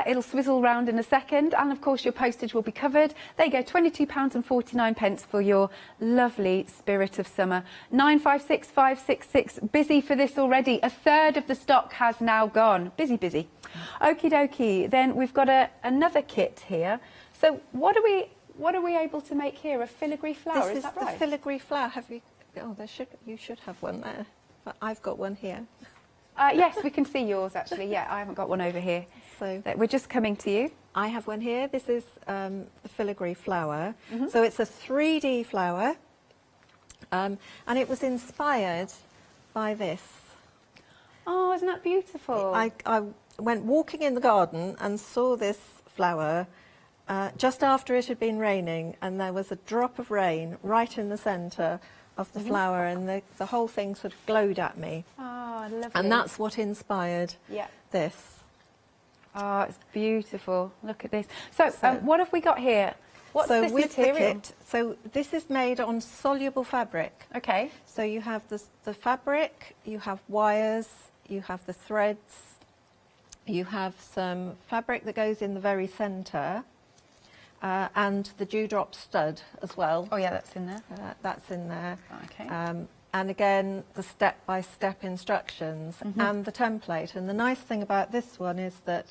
It'll swizzle round in a second, and of course your postage will be covered. There you go, £22.49 for your lovely Spirit of Summer. 956566, busy for this already. A third of the stock has now gone. Busy, busy. Okie dokie. Then we've got another kit here. So what are we able to make here? A filigree flower, This is that right? the filigree flower. Have you? Oh, you should have one there. But I've got one here. Yes, we can see yours actually. Yeah, I haven't got one over here. So we're just coming to you. I have one here. This is the filigree flower. So it's a 3D flower, and it was inspired by this. Oh, isn't that beautiful? I went walking in the garden and saw this flower just after it had been raining, and there was a drop of rain right in the centre of the flower, and the whole thing sort of glowed at me. Oh, lovely. And that's what inspired this. Oh, it's beautiful. Look at this. So what have we got here? What's this material? So this is made on soluble fabric. Okay. So you have the fabric, you have wires, you have the threads, you have some fabric that goes in the very centre, and the dewdrop stud as well. Oh yeah, that's in there. That's in there. Okay. And again, the step-by-step instructions and the template. And the nice thing about this one is that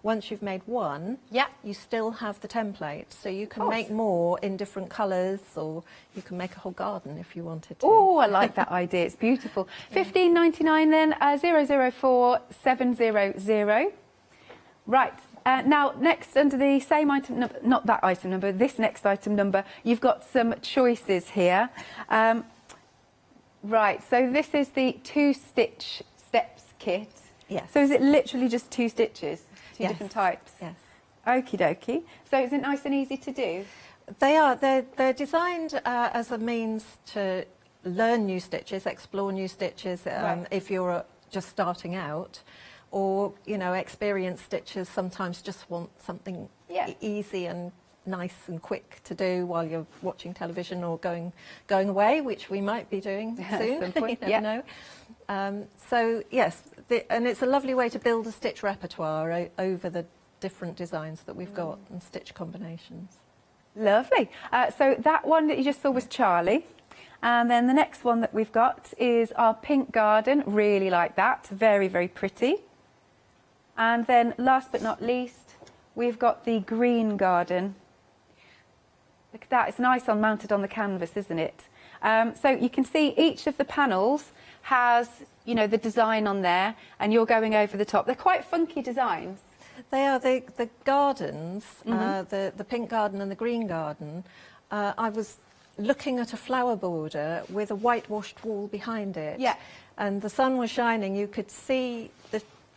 once you've made one, you still have the template. So you can make more in different colours, or you can make a whole garden if you wanted to. Oh, I like that idea. It's beautiful. $15.99 then, 004700. Right. Now, next, under the same item number, not that item number, this next item number, you've got some choices here. Right, so this is the 2-stitch steps kit. Yes. So is it literally just 2 stitches? Two Yes. different types? Yes. Okie dokie. So is it nice and easy to do? They are. They're designed as a means to learn new stitches, explore new stitches, if you're just starting out. Or, you know, experienced stitchers sometimes just want something easy and nice and quick to do while you're watching television or going away, which we might be doing soon. At some point. You never know. So yes, and it's a lovely way to build a stitch repertoire over the different designs that we've got and stitch combinations. Lovely. So that one that you just saw was Charlie. And then the next one that we've got is our pink garden. Really like that. Very, very pretty. And then last but not least, we've got the green garden. Look at that. It's nice mounted on the canvas, isn't it? So you can see each of the panels has, you know, the design on there, and you're going over the top. They're quite funky designs. They are. The gardens, the pink garden and the green garden, I was looking at a flower border with a whitewashed wall behind it. Yeah. And the sun was shining. You could see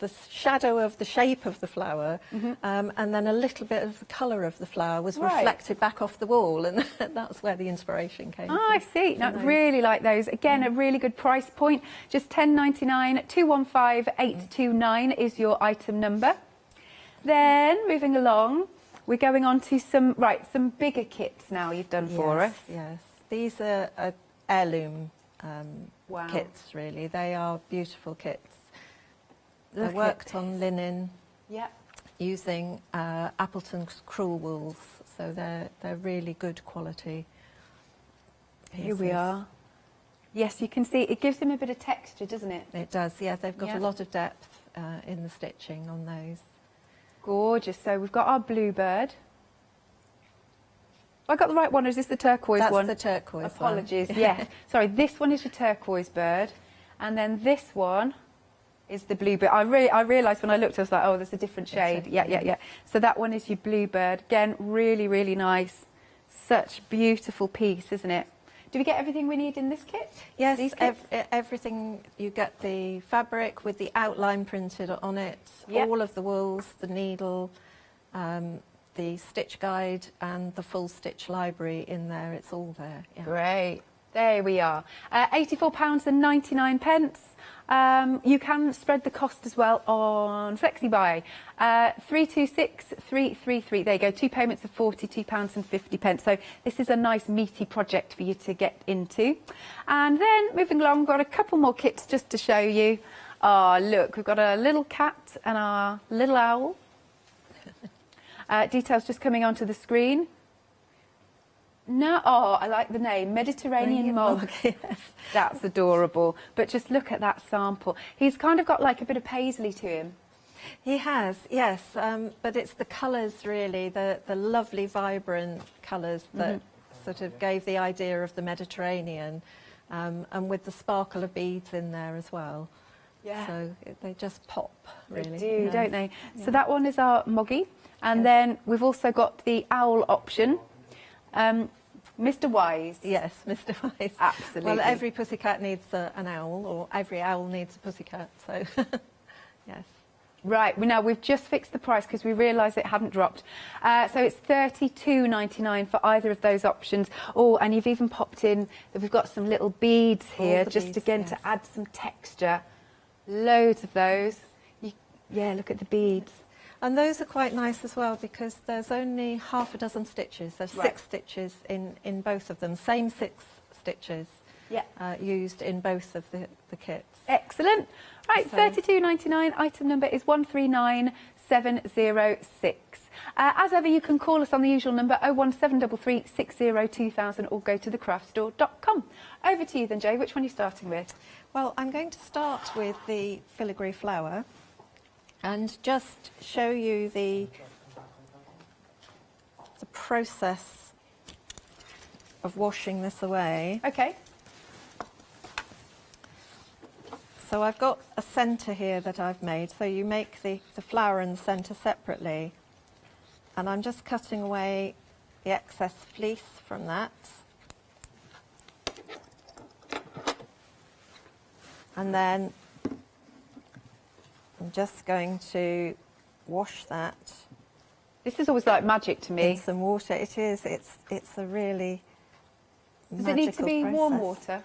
the shadow of the shape of the flower, and then a little bit of the colour of the flower was reflected back off the wall, and that's where the inspiration came from. I see. No, really like those. Again, a really good price point. Just $10.99. 215829 is your item number. Then, moving along, we're going on to some bigger kits now you've done for us. Yes, these are heirloom kits, really. They are beautiful kits. They're worked on linen using Appleton's crewel wools, so they're really good quality pieces. Here we are. Yes, you can see it gives them a bit of texture, doesn't it? It does, yeah. They've got a lot of depth in the stitching on those. Gorgeous. So we've got our bluebird. I got the right one, or is this the turquoise That's one? the turquoise one. Apologies, yes. Sorry, this one is your turquoise bird, and then this one is the bluebird. I realised when I looked, I was like, oh, there's a different shade. Yeah. So that one is your bluebird. Again, really, really nice. Such beautiful piece, isn't it? Do we get everything we need in this kit? Yes, These kits? everything. You get the fabric with the outline printed on it, all of the wools, the needle, the stitch guide and the full stitch library in there. It's all there. Yeah. Great. There we are. £84.99. You can spread the cost as well on FlexiBuy. 326333. There you go. 2 payments of £42.50. So this is a nice meaty project for you to get into. And then moving along, we've got a couple more kits just to show you. Oh, look, we've got a little cat and our little owl. Details just coming onto the screen. No, oh, I like the name, Mediterranean Mug. Yes. That's adorable. But just look at that sample. He's kind of got like a bit of paisley to him. He has, yes, but it's the colours really, the lovely vibrant colours that sort of gave the idea of the Mediterranean, and with the sparkle of beads in there as well. Yeah. So they just pop, really. They do, don't they? Yeah. So that one is our Moggy. And then we've also got the owl option. Mr. Wise. Yes, Mr. Wise. Absolutely. Well, every pussycat needs an owl, or every owl needs a pussycat, so yes. Right, now we've just fixed the price because we realised it hadn't dropped. So it's £32.99 for either of those options. Oh, and you've even popped in that we've got some little beads here, just beads, again yes. to add some texture. Loads of those. Yeah, look at the beads. And those are quite nice as well because there's only half a dozen stitches. There's 6 stitches in both of them. Same 6 stitches used in both of the kits. Excellent. Right, So- £32.99. Item number is 139706. As ever, you can call us on the usual number 01733 602000 or go to thecraftstore.com. Over to you then, Jo. Which one are you starting with? Well, I'm going to start with the filigree flower and just show you the process of washing this away. Okay. So I've got a centre here that I've made. So you make the flower and the centre separately. And I'm just cutting away the excess fleece from that. And then I'm just going to wash that. This is always like magic to me. In some water. It is. It's a really Does it need to be warm process. water?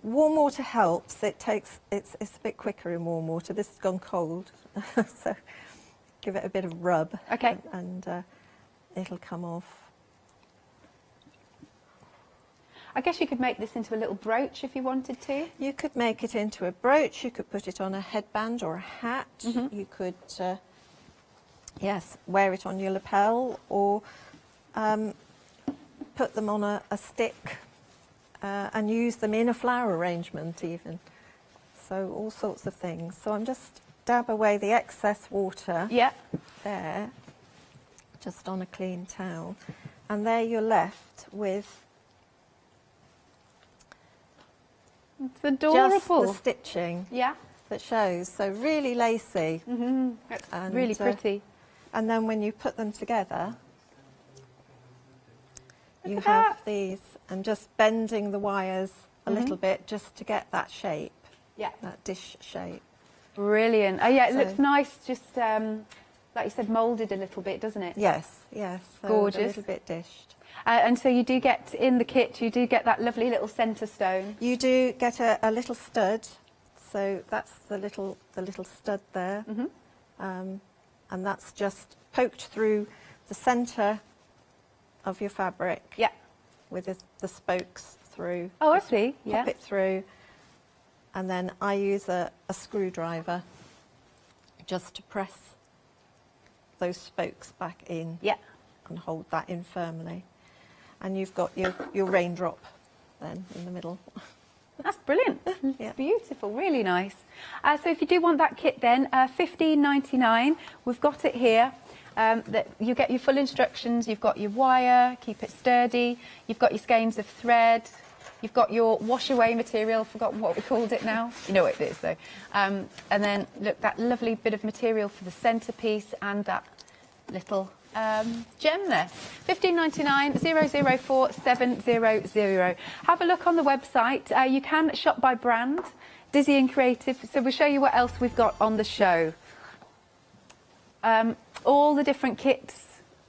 Warm water helps. It's a bit quicker in warm water. This has gone cold, so give it a bit of rub. Okay. And it'll come off. I guess you could make this into a little brooch if you wanted to. You could make it into a brooch. You could put it on a headband or a hat. You could, yes, wear it on your lapel or put them on a stick and use them in a flower arrangement even. So all sorts of things. So I'm just dab away the excess water there, just on a clean towel. And there you're left with it's adorable. just the stitching Yeah. that shows. So really lacy. That's And, really pretty. And then when you put them together, you at have that. these, and just bending the wires a little bit just to get that shape. Yeah. That dish shape. Brilliant. Oh yeah, it So- looks nice. Just like you said, moulded a little bit, doesn't it? Yes, yes. So Gorgeous. A little bit dished. And so you do get in the kit. You do get that lovely little centre stone. You do get a little stud. So that's the little stud there. And that's just poked through the centre of your fabric. Yeah. With the spokes through. Oh, I Just see. Pop Yeah. it through. And then I use a screwdriver just to press those spokes back in. Yeah. And hold that in firmly. And you've got your raindrop then in the middle. That's brilliant. Yeah. Beautiful, really nice. So if you do want that kit then, $15.99. We've got it here. that you get your full instructions. You've got your wire, keep it sturdy. You've got your skeins of thread. You've got your wash away material, forgotten what we called it now. You know what it is though. And then look, that lovely bit of material for the centrepiece and that little gem there. $15.99 004 700. Have a look on the website. You can shop by brand, Dizzy and Creative. So we'll show you what else we've got on the show. All the different kits.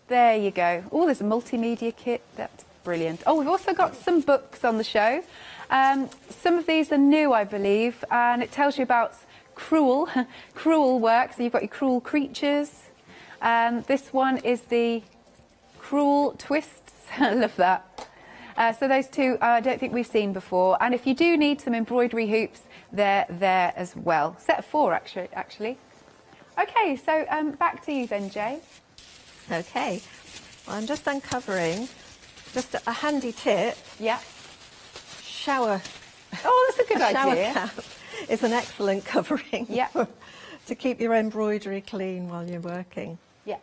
There you go. Oh, there's a multimedia kit. That's brilliant. Oh, we've also got some books on the show. Some of these are new, I believe, and it tells you about cruel work. So you've got your cruel creatures. This one is the cruel twists. I love that. So those two I don't think we've seen before. And if you do need some embroidery hoops, they're there as well. Set of 4 actually. Okay, so back to you then, Jay. Okay, well, I'm just uncovering just a handy tip. Yeah. Shower. Oh, that's a good shower idea. cap is an excellent covering. Yeah. To keep your embroidery clean while you're working. Yeah.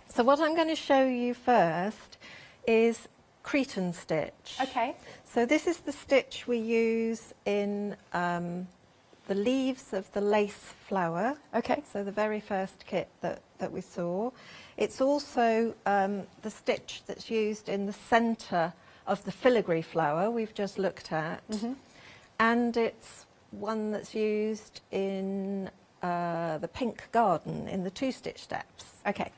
So what I'm going to show you first is Cretan stitch. Okay. So this is the stitch we use in the leaves of the lace flower. Okay. So the very first kit that we saw. It's also the stitch that's used in the centre of the filigree flower we've just looked at. Mm-hmm. And it's one that's used in the pink garden in the 2-stitch steps. Okay.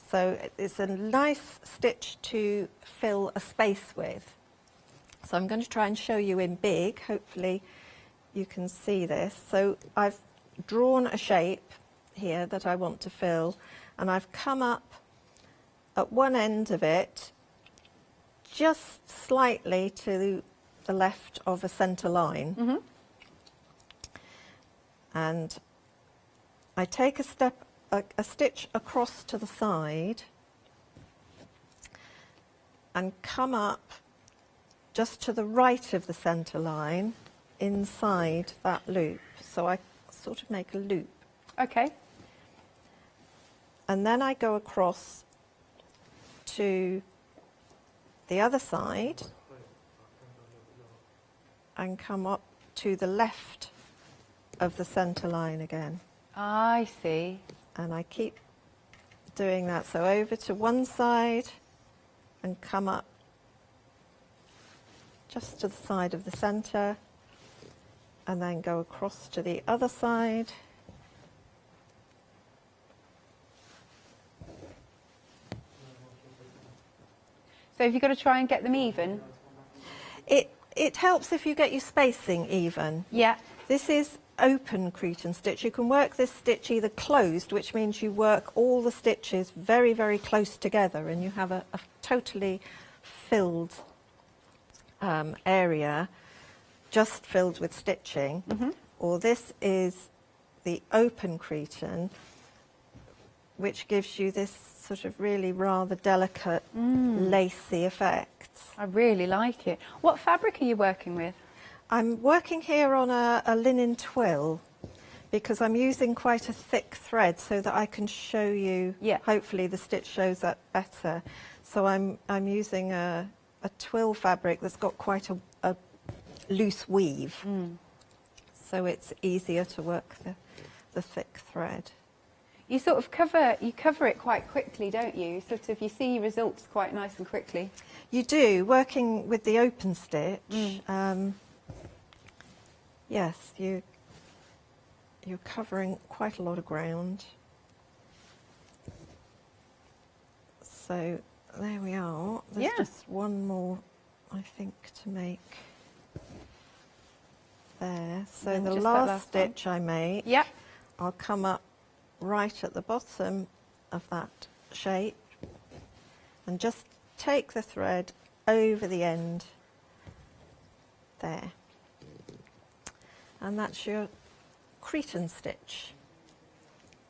So it's a nice stitch to fill a space with. So I'm going to try and show you in big. Hopefully you can see this. So I've drawn a shape here that I want to fill, and I've come up at one end of it just slightly to the left of a centre line. Mm-hmm. And I take a stitch across to the side and come up just to the right of the centre line inside that loop. So I sort of make a loop. Okay. And then I go across to the other side and come up to the left of the centre line again. I see. And I keep doing that. So over to one side and come up just to the side of the centre, and then go across to the other side. So have you got to try and get them even? It helps if you get your spacing even. Yeah. This is open Cretan stitch. You can work this stitch either closed, which means you work all the stitches very, very close together and you have a totally filled area, just filled with stitching. Mm-hmm. Or this is the open Cretan, which gives you this sort of really rather delicate, lacy effect. I really like it. What fabric are you working with? I'm working here on a linen twill because I'm using quite a thick thread so that I can show you, hopefully the stitch shows up better. So I'm using a twill fabric that's got quite a loose weave. So it's easier to work the thick thread. You sort of cover it quite quickly, don't you? Sort of, you see your results quite nice and quickly. You do, working with the open stitch. Yes, you're covering quite a lot of ground. So there we are. There's just one more, I think, to make there. So And the just that last stitch I make, I'll come up right at the bottom of that shape and just take the thread over the end there. And that's your Cretan stitch.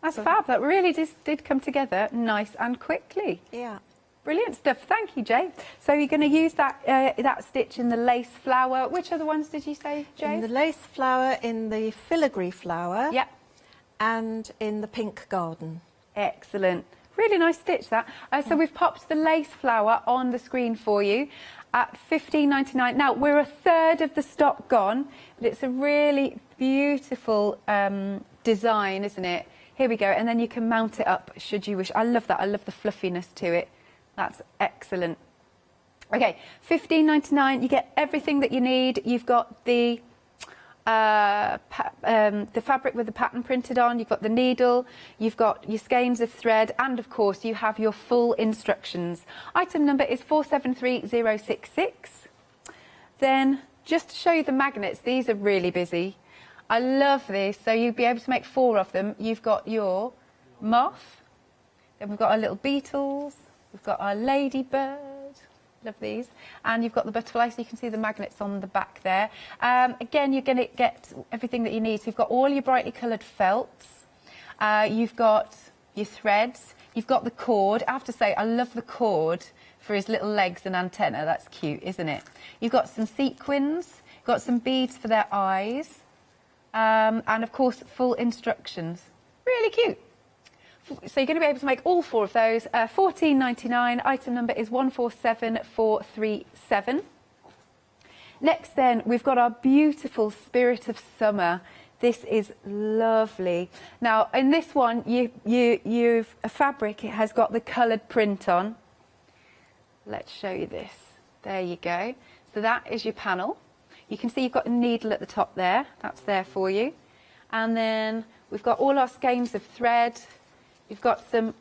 That's fab. That really did come together nice and quickly. Yeah. Brilliant stuff. Thank you, Jay. So you're going to use that stitch in the lace flower. Which other ones did you say, Jay? In the lace flower, in the filigree flower. Yeah. And in the pink garden. Excellent. Really nice stitch that. So we've popped the lace flower on the screen for you at $15.99. Now we're a third of the stock gone, but it's a really beautiful design, isn't it? Here we go, and then you can mount it up should you wish. I love that. I love the fluffiness to it. That's excellent. Okay, $15.99. You get everything that you need. You've got the fabric with the pattern printed on, you've got the needle, you've got your skeins of thread, and of course you have your full instructions. Item number is 473066. Then just to show you the magnets, these are really busy. I love this. So you'll be able to make 4 of them. You've got your moth, then we've got our little beetles, we've got our ladybird. Love these. And you've got the butterfly, so you can see the magnets on the back there. Again, you're going to get everything that you need. So you've got all your brightly coloured felts. You've got your threads. You've got the cord. I have to say, I love the cord for his little legs and antenna. That's cute, isn't it? You've got some sequins. You've got some beads for their eyes. And, of course, full instructions. Really cute. So you're going to be able to make all 4 of those. $14.99. Item number is 147437. Next then, we've got our beautiful Spirit of Summer. This is lovely. Now, in this one, you've a fabric. It has got the coloured print on. Let's show you this. There you go. So that is your panel. You can see you've got a needle at the top there. That's there for you. And then we've got all our skeins of thread. You've got some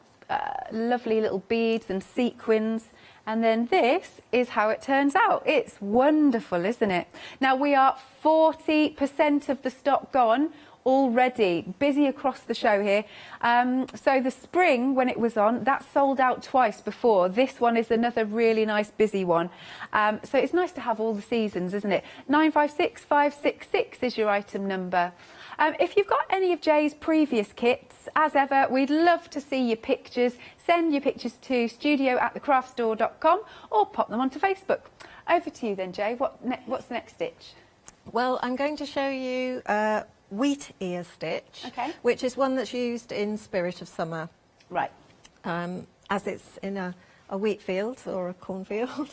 lovely little beads and sequins. And then this is how it turns out. It's wonderful, isn't it? Now, we are 40% of the stock gone already. Busy across the show here. So the spring, when it was on, that sold out twice before. This one is another really nice busy one. So it's nice to have all the seasons, isn't it? 956566 is your item number. If you've got any of Jay's previous kits, as ever, we'd love to see your pictures. Send your pictures to studio@thecraftstore.com or pop them onto Facebook. Over to you then, Jay. What's the next stitch? Well, I'm going to show you wheat ear stitch, okay, which is one that's used in Spirit of Summer. Right. As it's in a wheat field or a cornfield.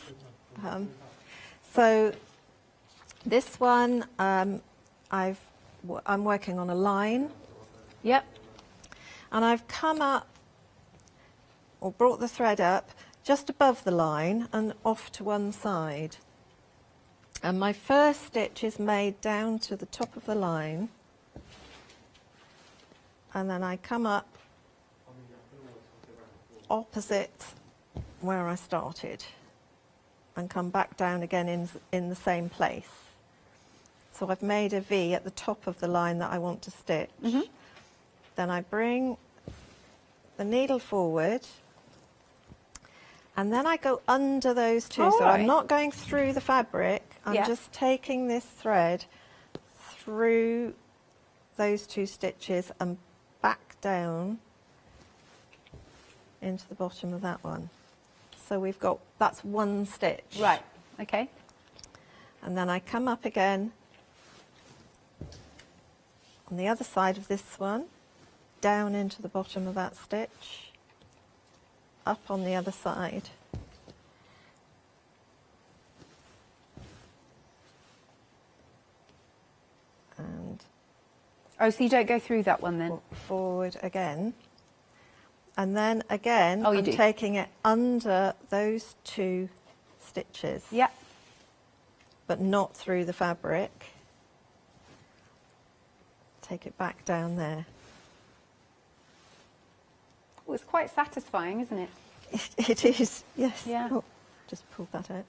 So this one, I'm working on a line. Yep. And I've come up, or brought the thread up, just above the line and off to one side. And my first stitch is made down to the top of the line. And then I come up opposite where I started and come back down again in the same place. So I've made a V at the top of the line that I want to stitch. Mm-hmm. Then I bring the needle forward and then I go under those 2. So I'm not going through the fabric, I'm just taking this thread through those 2 stitches and back down into the bottom of that one. So we've got, that's one stitch. Right, okay. And then I come up again on the other side of this one, down into the bottom of that stitch, up on the other side. And oh, so you don't go through that one then? Forward again. And then again, I'm taking it under those 2 stitches. Yeah. But not through the fabric. Take it back down there. Well, it's quite satisfying, isn't it? It is, yes. Yeah. Oh, just pulled that out.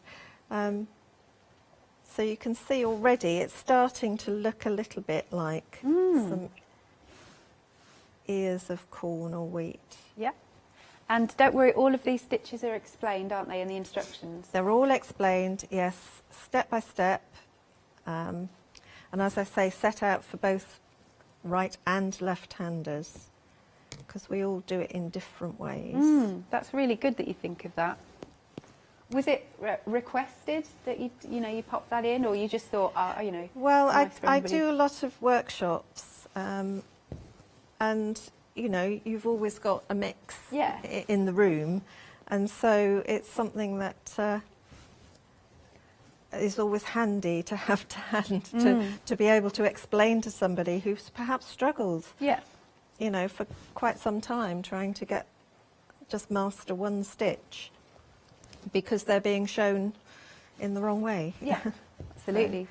So you can see already it's starting to look a little bit like some ears of corn or wheat. Yeah. And don't worry, all of these stitches are explained, aren't they, in the instructions? They're all explained, yes, step by step. And as I say, set out for both right and left-handers, because we all do it in different ways. That's really good that you think of that. Was it requested that you pop that in, or you just thought, Well, nice I do a lot of workshops, and you know, you've always got a mix Yeah. in the room, and so it's something that is always handy to have to hand to be able to explain to somebody who's perhaps struggled, Yeah. you know, for quite some time trying to just master one stitch because they're being shown in the wrong way. Yeah, absolutely.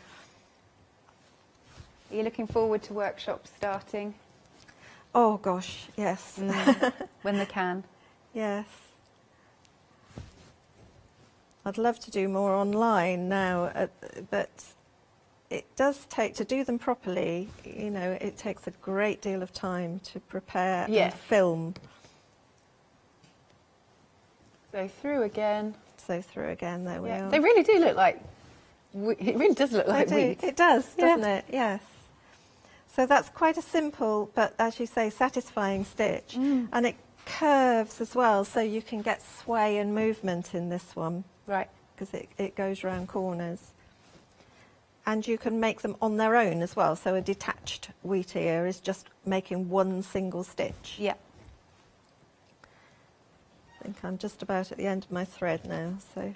Are you looking forward to workshops starting? Oh gosh, yes. When they can. Yes. I'd love to do more online now, but it does take, to do them properly, you know, it takes a great deal of time to prepare and film. Go through again. So through again, there we are. They really do look like, it really does look like wheat. It does, doesn't it? Yes. So that's quite a simple, but as you say, satisfying stitch. And it curves as well, so you can get sway and movement in this one. Right. Because it goes round corners. And you can make them on their own as well. So a detached wheat ear is just making one single stitch. Yeah. I think I'm just about at the end of my thread now, so.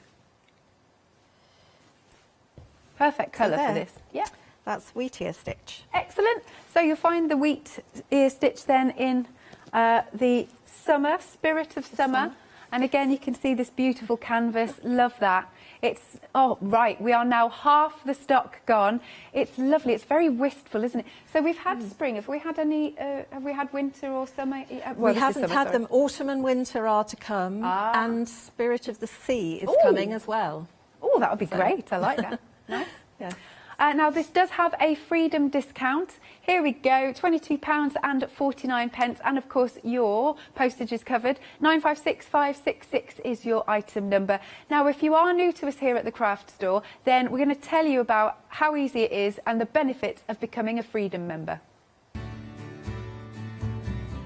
Perfect colour for there. this. Yeah. That's wheat ear stitch. Excellent. So you'll find the wheat ear stitch then in the summer, spirit of summer. And again, you can see this beautiful canvas. Love that. It's, oh, right, we are now half the stock gone. It's lovely. It's very wistful, isn't it? So we've had spring. Have we had any, have we had winter or summer? We haven't had them. Autumn and winter are to come. And Spirit of the Sea is coming as well. Oh, that would be great. I like that. Nice. Yes. Now, this does have a freedom discount. Here we go, £22 and 49 pence. And of course, your postage is covered. 956566 is your item number. Now, if you are new to us here at the craft store, then we're going to tell you about how easy it is and the benefits of becoming a freedom member.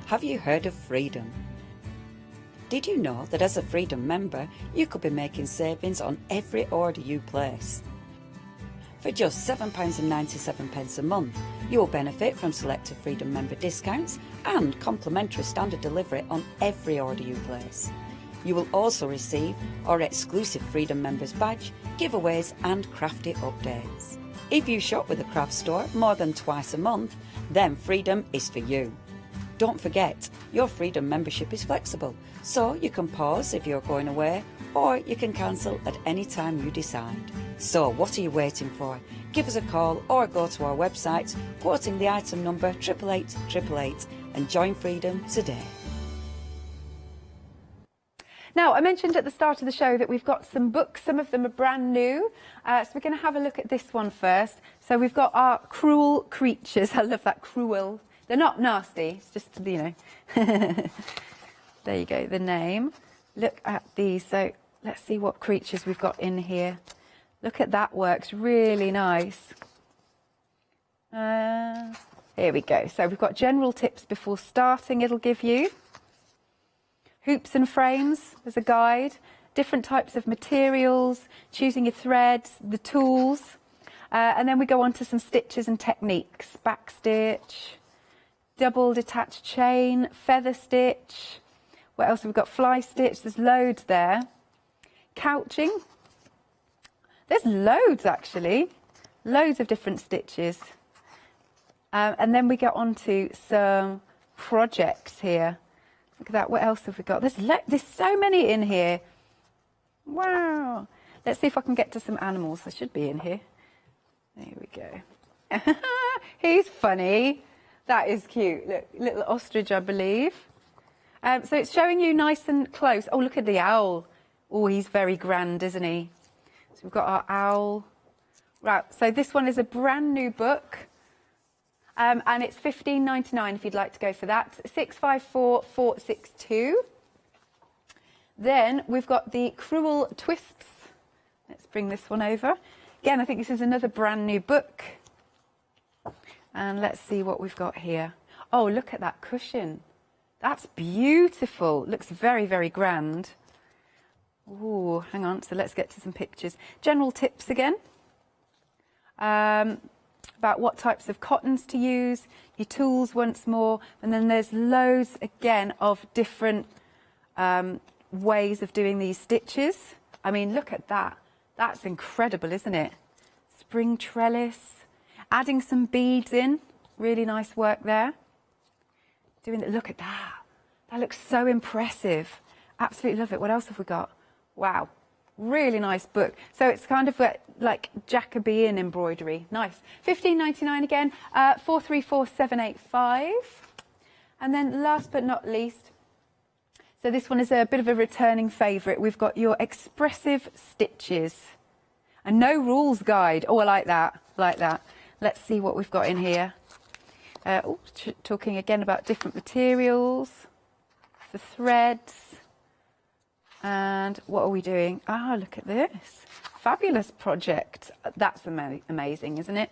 Have you heard of freedom? Did you know that as a freedom member, you could be making savings on every order you place? For just £7.97 a month, you'll benefit from selected Freedom member discounts and complimentary standard delivery on every order you place. You will also receive our exclusive Freedom Members badge, giveaways and crafty updates. If you shop with the craft store more than twice a month, then Freedom is for you. Don't forget, your Freedom membership is flexible, so you can pause if you're going away, or you can cancel at any time you decide. So what are you waiting for? Give us a call or go to our website, quoting the item number 88888 and join Freedom today. Now, I mentioned at the start of the show that we've got some books. Some of them are brand new. So we're going to have a look at this one first. So we've got our Cruel Creatures. I love that, cruel. They're not nasty. It's just, you know. There you go, the name. Look at these. So let's see what creatures we've got in here. Look at that, works really nice. Here we go. So we've got general tips before starting, it'll give you. Hoops and frames, there's a guide. Different types of materials, choosing your threads, the tools. And then we go on to some stitches and techniques. Back stitch, double detached chain, feather stitch. What else have we got? Fly stitch, there's loads there. Couching. There's loads, actually. Loads of different stitches. And then we get on to some projects here. Look at that. What else have we got? There's so many in here. Wow. Let's see if I can get to some animals. There should be in here. There we go. He's funny. That is cute. Look, little ostrich, I believe. So it's showing you nice and close. Oh, look at the owl. Oh, he's very grand, isn't he? So we've got our owl. Right, so this one is a brand new book. And it's £15.99 if you'd like to go for that. 654462. Then we've got the Cruel Twists. Let's bring this one over. Again, I think this is another brand new book. And let's see what we've got here. Oh, look at that cushion. That's beautiful. Looks very, very grand. Ooh, hang on. So let's get to some pictures. General tips again. about what types of cottons to use, your tools once more, and then there's loads again of different ways of doing these stitches. I mean, look at that. That's incredible, isn't it? Spring trellis, adding some beads in, really nice work there. Look at that. That looks so impressive. Absolutely love it. What else have we got? Wow. Really nice book. So it's kind of like Jacobean embroidery. Nice. $15.99 again. 434785. And then last but not least, so this one is a bit of a returning favourite. We've got your expressive stitches. A no rules guide. Oh, I like that. Like that. Let's see what we've got in here. Talking again about different materials, the threads. And what are we doing? Ah, look at this. Fabulous project. That's amazing, isn't it?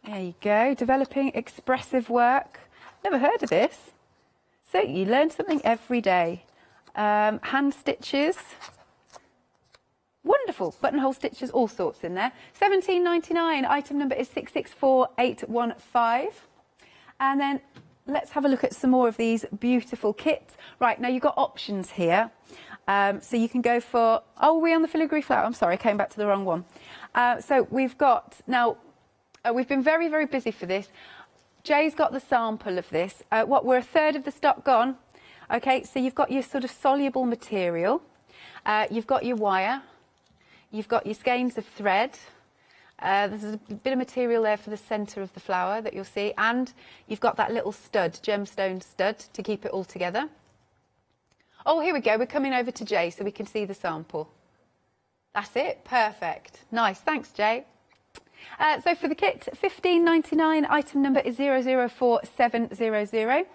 There you go. Developing expressive work. Never heard of this. So you learn something every day. Hand stitches. Wonderful. Buttonhole stitches, all sorts in there. $17.99. Item number is 664815. And then let's have a look at some more of these beautiful kits. Right, now you've got options here. So you can go for, oh, we're on the filigree flower. I'm sorry, I came back to the wrong one. So we've got, now, we've been very, very busy for this. Jay's got the sample of this. We're a third of the stock gone. Okay, so you've got your sort of soluble material. You've got your wire. You've got your skeins of thread. There's a bit of material there for the centre of the flower that you'll see. And you've got that little stud, gemstone stud, to keep it all together. Oh, here we go. We're coming over to Jay so we can see the sample. That's it. Perfect. Nice. Thanks, Jay. So for the kit, $15.99. Item number is 004700.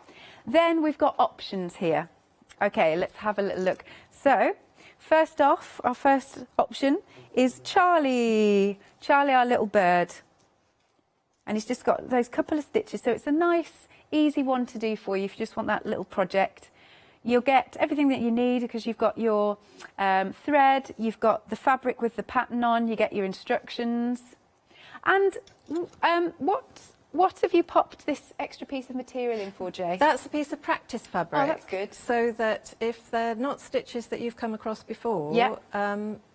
Then we've got options here. Okay, let's have a little look. So first off, our first option is Charlie. Charlie, our little bird. And he's just got those couple of stitches. So it's a nice, easy one to do for you if you just want that little project. You'll get everything that you need because you've got your thread, you've got the fabric with the pattern on, you get your instructions. And what have you popped this extra piece of material in for, Jay? That's a piece of practice fabric. Oh, that's good. So that if they're not stitches that you've come across before, yeah.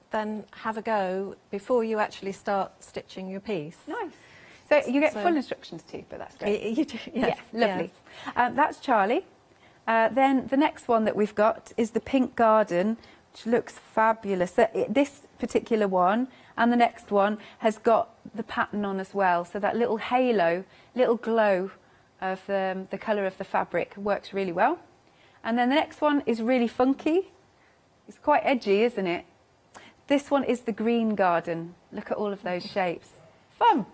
Then have a go before you actually start stitching your piece. Nice. So you get full instructions too, but that's great. You do, yes. Yeah, lovely. Yes. That's Charlie. Then the next one that we've got is the Pink Garden, which looks fabulous. This particular one and the next one has got the pattern on as well. So that little halo, little glow of the colour of the fabric works really well. And then the next one is really funky. It's quite edgy, isn't it? This one is the Green Garden. Look at all of those shapes. Fun.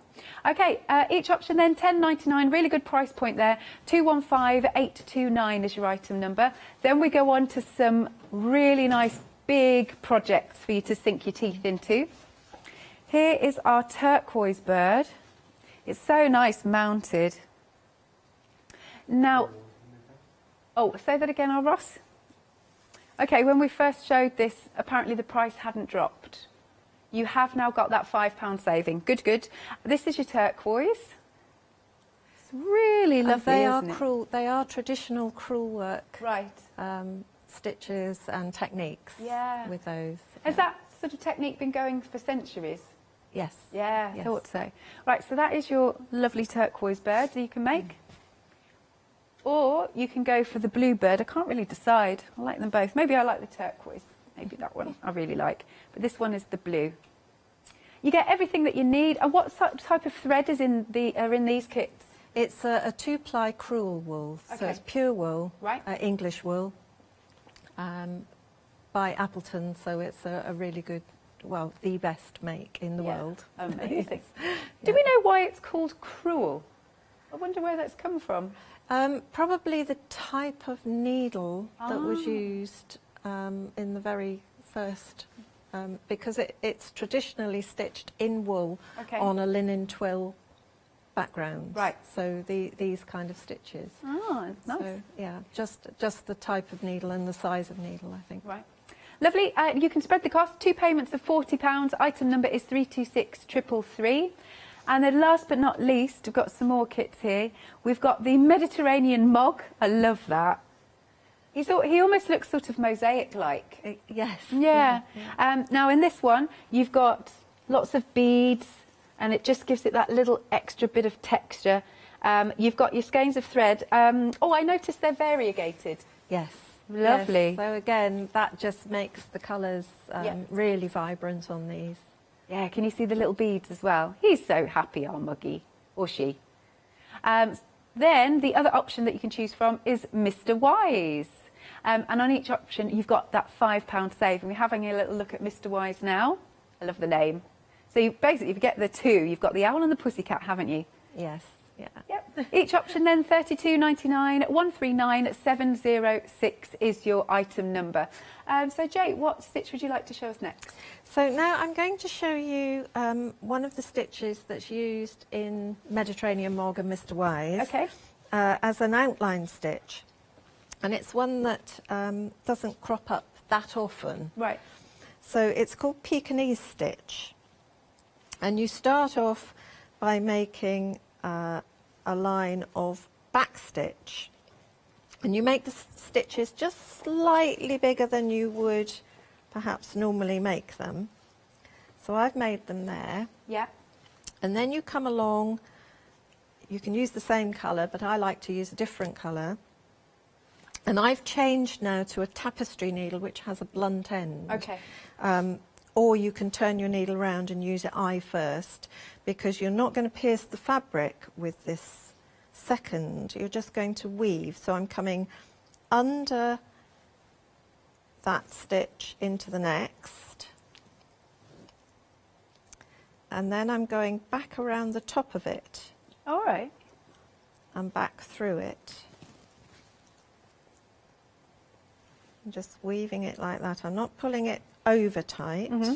Okay, each option then $10.99, really good price point there. 215829 is your item number. Then we go on to some really nice big projects for you to sink your teeth into. Here is our turquoise bird. It's so nice mounted. Now, oh, say that again, Ross. Okay, when we first showed this, apparently the price hadn't dropped. You have now got that £5 saving. Good, good. This is your turquoise. It's really lovely, isn't it? They are traditional crewel work. Right. Stitches and techniques. Yeah. With those. Has that sort of technique been going for centuries? Yes. Yeah, I thought so. Right, so that is your lovely turquoise bird that you can make. Or you can go for the blue bird. I can't really decide. I like them both. Maybe I like the turquoise. Maybe that one I really like. But this one is the blue. You get everything that you need. And what type of thread is are in these kits? It's a 2-ply crewel wool. Okay. So it's pure wool, right. English wool, by Appleton. So it's a really good, well, the best make in the world. Amazing. Do we know why it's called crewel? I wonder where that's come from. Probably the type of needle that was used in the very first, because it's traditionally stitched in wool on a linen twill background. Right. So these kind of stitches. Oh, nice. So, yeah, just the type of needle and the size of needle, I think. Right. Lovely. You can spread the cost. 2 payments of £40. Item number is 326333. And then last but not least, we've got some more kits here. We've got the Mediterranean mug. I love that. He almost looks sort of mosaic-like. Yes. Yeah. Now in this one, you've got lots of beads, and it just gives it that little extra bit of texture. You've got your skeins of thread. Oh, I noticed they're variegated. Yes. Lovely. Yes. So again, that just makes the colours really vibrant on these. Yeah, can you see the little beads as well? He's so happy, our muggy, or she. Then the other option that you can choose from is Mr. Wise. And on each option, you've got that £5 save. And we're having a little look at Mr. Wise now. I love the name. So you basically, if you get the two, you've got the owl and the pussycat, haven't you? Yes. Yeah. Yep. Each option then £32.99, 139706 is your item number. So Jay, what stitch would you like to show us next? So now I'm going to show you one of the stitches that's used in Mediterranean Mog and Mr. Wise. Okay. As an outline stitch, and it's one that doesn't crop up that often. Right. So it's called Pekingese stitch, and you start off by making a line of back stitch, and you make the stitches just slightly bigger than you would perhaps normally make them. So I've made them there. Yeah. And then you come along, you can use the same colour, but I like to use a different colour. And I've changed now to a tapestry needle which has a blunt end. Okay. Or you can turn your needle around and use it eye first, because you're not going to pierce the fabric with this second, you're just going to weave. So I'm coming under that stitch into the next, and then I'm going back around the top of it. All right. And back through it. I'm just weaving it like that. I'm not pulling it over tight. Mm-hmm.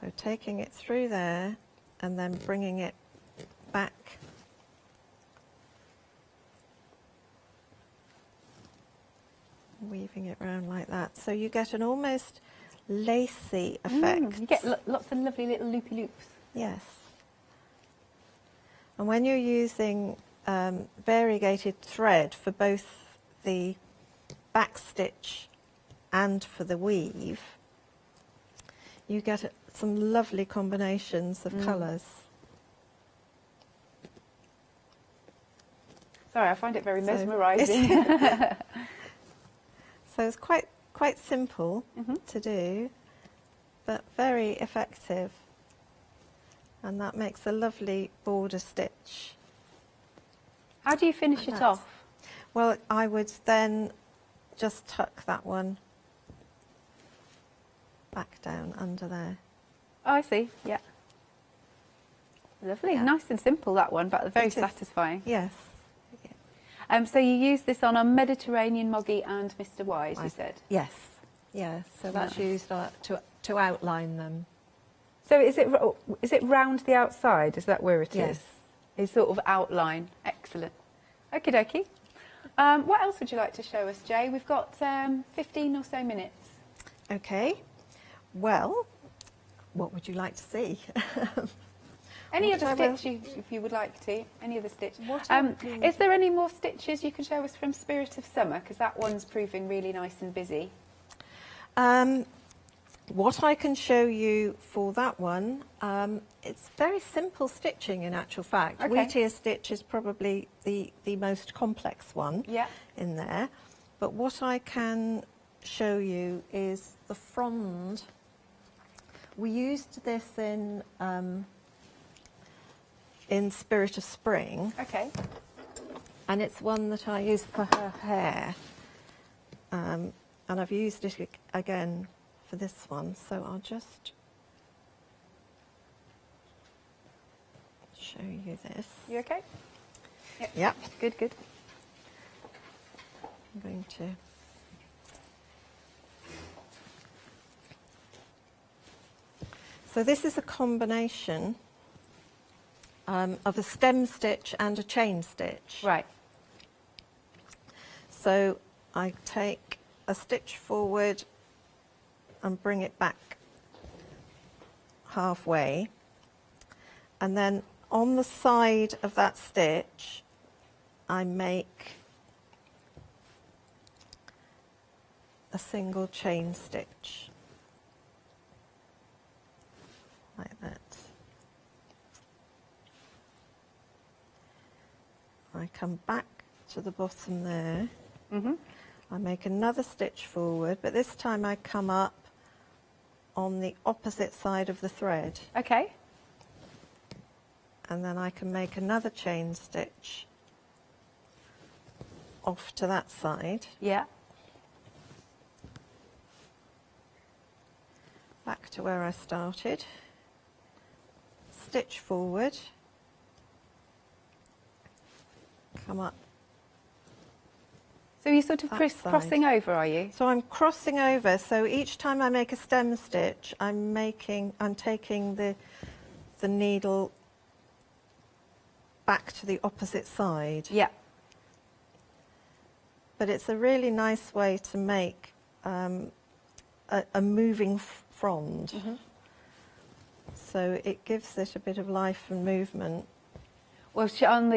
So taking it through there and then bringing it back. Weaving it around like that. So you get an almost lacy effect. You get lots of lovely little loopy loops. Yes. And when you're using variegated thread for both the back stitch and for the weave, you get some lovely combinations of colours. Sorry, I find it very mesmerising. So it's quite simple to do, but very effective. And that makes a lovely border stitch. How do you finish it off? Well, I would then just tuck that one back down under there. Oh, I see, yeah. Lovely, nice and simple that one, but very satisfying. Yes. So you use this on a Mediterranean Moggy and Mr. Wise, you said? Yes. Yeah, so that's used to outline them. So is it round the outside? Is that where it is? Yes. It's sort of outline. Excellent. Okie dokie. What else would you like to show us, Jay? We've got 15 or so minutes. Okay. Well, what would you like to see? Any other stitch, if you would like to. Any other stitch. Is there any more stitches you can show us from Spirit of Summer? Because that one's proving really nice and busy. What I can show you for that one, it's very simple stitching in actual fact. Okay. Wheatear stitch is probably the most complex one in there. But what I can show you is the frond. We used this in Spirit of Spring. Okay. And it's one that I use for her hair. And I've used it again for this one, so I'll just show you this. You okay? Yep. Good, good. I'm going to So this is a combination of a stem stitch and a chain stitch. Right. So I take a stitch forward and bring it back halfway, and then on the side of that stitch I make a single chain stitch like that. I come back to the bottom there. I make another stitch forward, but this time I come up on the opposite side of the thread. Okay. And then I can make another chain stitch off to that side. Yeah. Back to where I started. Stitch forward. Come up. So you're sort of crossing over, are you? So I'm crossing over. So each time I make a stem stitch, I'm taking the needle back to the opposite side. Yeah. But it's a really nice way to make a moving frond. So it gives it a bit of life and movement. Well, on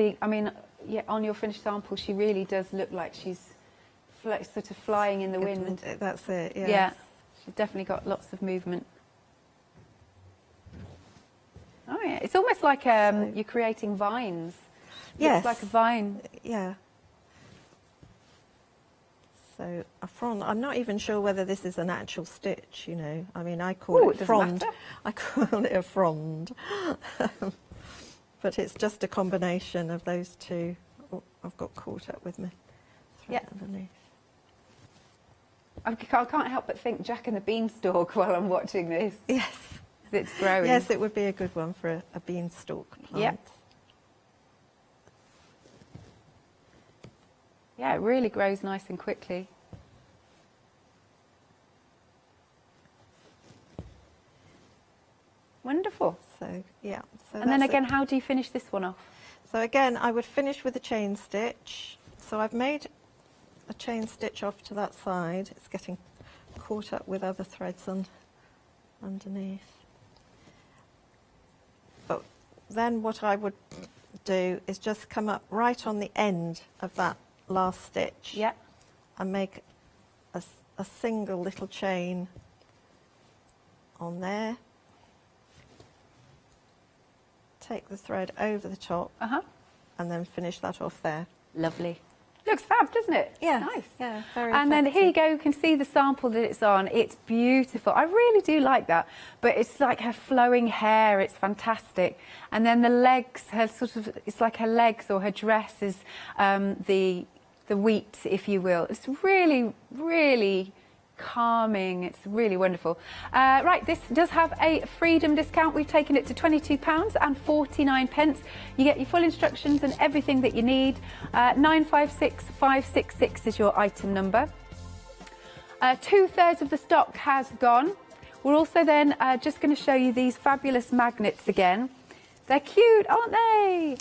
your finished sample, she really does look like she's sort of flying in the wind. That's it, yes. Yeah, she's definitely got lots of movement. Oh yeah, it's almost like you're creating vines. Yes. It's like a vine. Yeah. So a frond, I'm not even sure whether this is an actual stitch, you know. I mean, I call it frond. I call it a frond. But it's just a combination of those two. Oh, I've got caught up with me. Yeah. Underneath. I can't help but think Jack and the Beanstalk while I'm watching this. Yes. It's growing. Yes, it would be a good one for a beanstalk plant. Yeah. Yeah, it really grows nice and quickly. Wonderful. So, yeah. So and then again, how do you finish this one off? So again, I would finish with a chain stitch. So I've made a chain stitch off to that side. It's getting caught up with other threads underneath. But then what I would do is just come up right on the end of that last stitch. Yeah. And make a single little chain on there. Take the thread over the top. And then finish that off there. Lovely. Looks fab, doesn't it? Yeah. Nice. Yeah, very And then here you go, you can see the sample that it's on. It's beautiful. I really do like that. But it's like her flowing hair, it's fantastic. And then the legs, it's like her legs or her dress is the wheat, if you will. It's really, really calming. It's really wonderful. Right, this does have a freedom discount. We've taken it to £22.49. You get your full instructions and everything that you need. 956566 is your item number. 2/3 of the stock has gone. We're also then just going to show you these fabulous magnets again. They're cute, aren't they?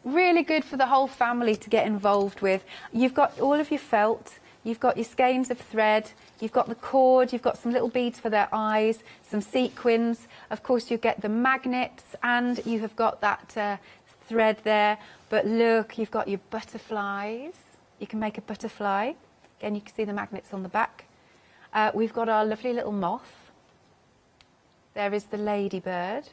Really good for the whole family to get involved with. You've got all of your felt. You've got your skeins of thread, you've got the cord, you've got some little beads for their eyes, some sequins. Of course, you get the magnets and you have got that thread there. But look, you've got your butterflies. You can make a butterfly. Again, you can see the magnets on the back. We've got our lovely little moth. There is the ladybird.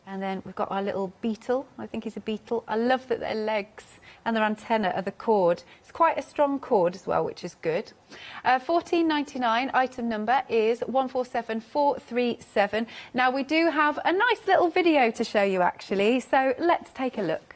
And then we've got our little beetle. I think he's a beetle. I love that their legs and their antenna are the cord. It's quite a strong cord as well, which is good. $14.99. Item number is 147437. Now, we do have a nice little video to show you, actually. So let's take a look.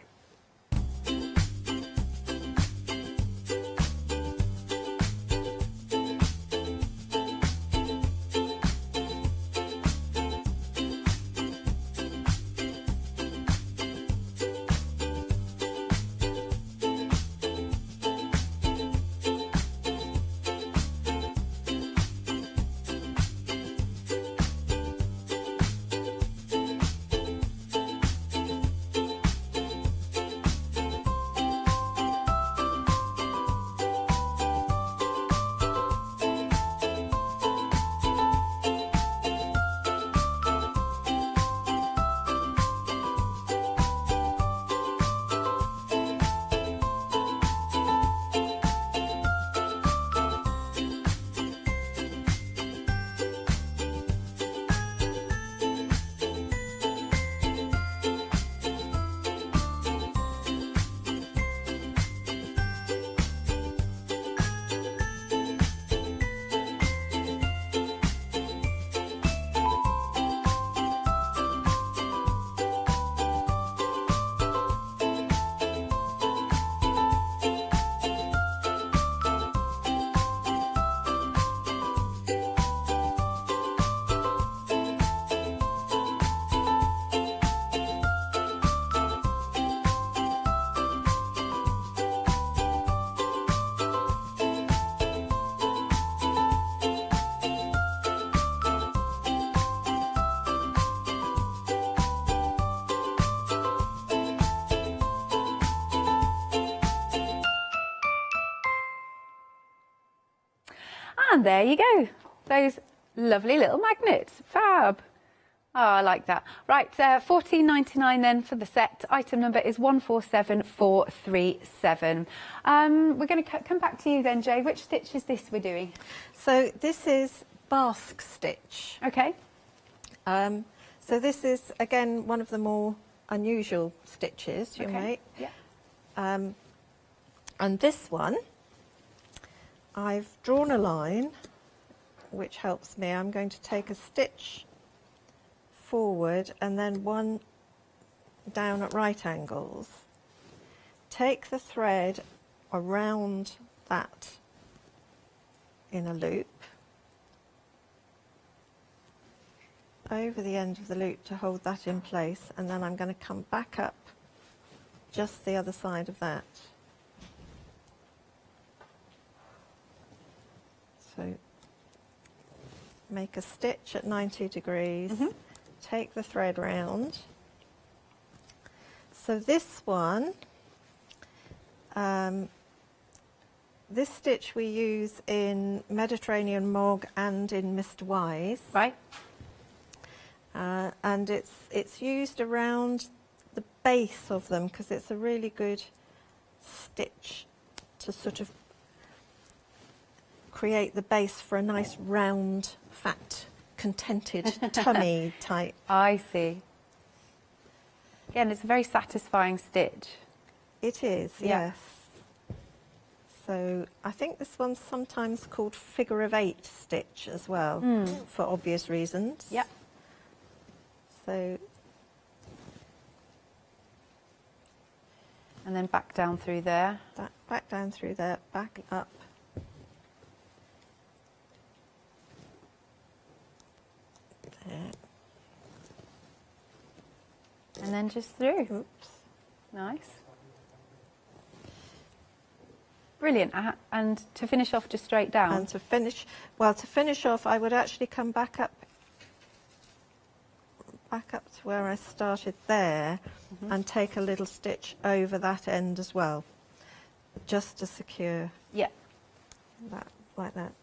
And there you go. Those lovely little magnets. Fab. Oh, I like that. Right, $14.99 then for the set. Item number is 147437. We're going to come back to you then, Jay. Which stitch is this we're doing? So this is basque stitch. Okay. So this is, again, one of the more unusual stitches you make. Yeah. And this one, I've drawn a line, which helps me. I'm going to take a stitch forward and then one down at right angles. Take the thread around that in a loop, over the end of the loop to hold that in place, and then I'm going to come back up just the other side of that. So make a stitch at 90 degrees, take the thread round. So this one, this stitch we use in Mediterranean Mog and in Mr. Wise. Right. And it's used around the base of them because it's a really good stitch to sort of create the base for a nice round, fat, contented tummy type. I see. Again, it's a very satisfying stitch. It is, Yeah. yes. So I think this one's sometimes called figure of 8 stitch as well, for obvious reasons. Yep. So, and then back down through there. Back down through there, back up. There. And then just through. Oops. Nice. Brilliant. And to finish off, just straight down. And to finish off, I would actually come back up to where I started there, and take a little stitch over that end as well, just to secure. Yeah. That like that.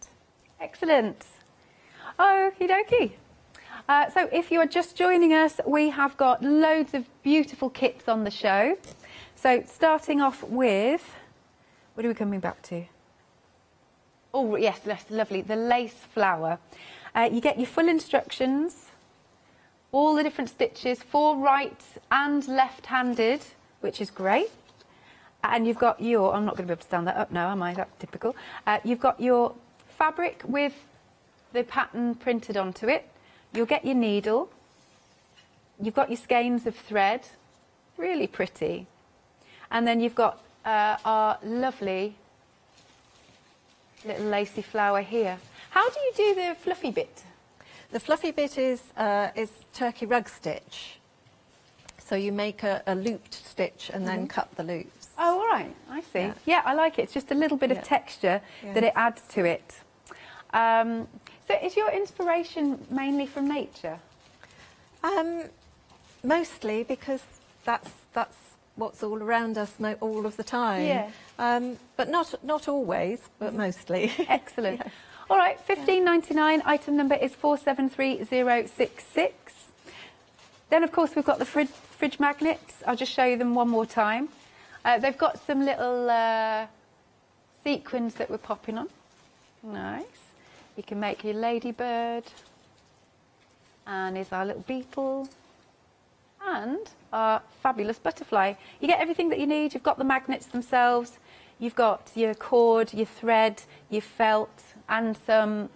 Excellent. Okie dokie. So if you are just joining us, we have got loads of beautiful kits on the show. So starting off with, what are we coming back to? Oh yes, that's lovely, the lace flower. You get your full instructions, all the different stitches for right and left-handed, which is great. And you've got your, I'm not going to be able to stand that up now, am I? That's typical. You've got your fabric with the pattern printed onto it. You'll get your needle. You've got your skeins of thread, really pretty. And then you've got our lovely little lacy flower here. How do you do the fluffy bit? The fluffy bit is turkey rug stitch. So you make a looped stitch and then cut the loops. Oh, all right, I see. Yeah, I like it. It's just a little bit of texture that it adds to it. So is your inspiration mainly from nature? Mostly, because that's what's all around us all of the time. Yeah. But not always, but mostly. Excellent. Yes. All right, $15.99. Item number is 473066. Then, of course, we've got the fridge magnets. I'll just show you them one more time. They've got some little sequins that we're popping on. Nice. You can make your ladybird. And here's our little beetle. And our fabulous butterfly. You get everything that you need. You've got the magnets themselves. You've got your cord, your thread, your felt, and some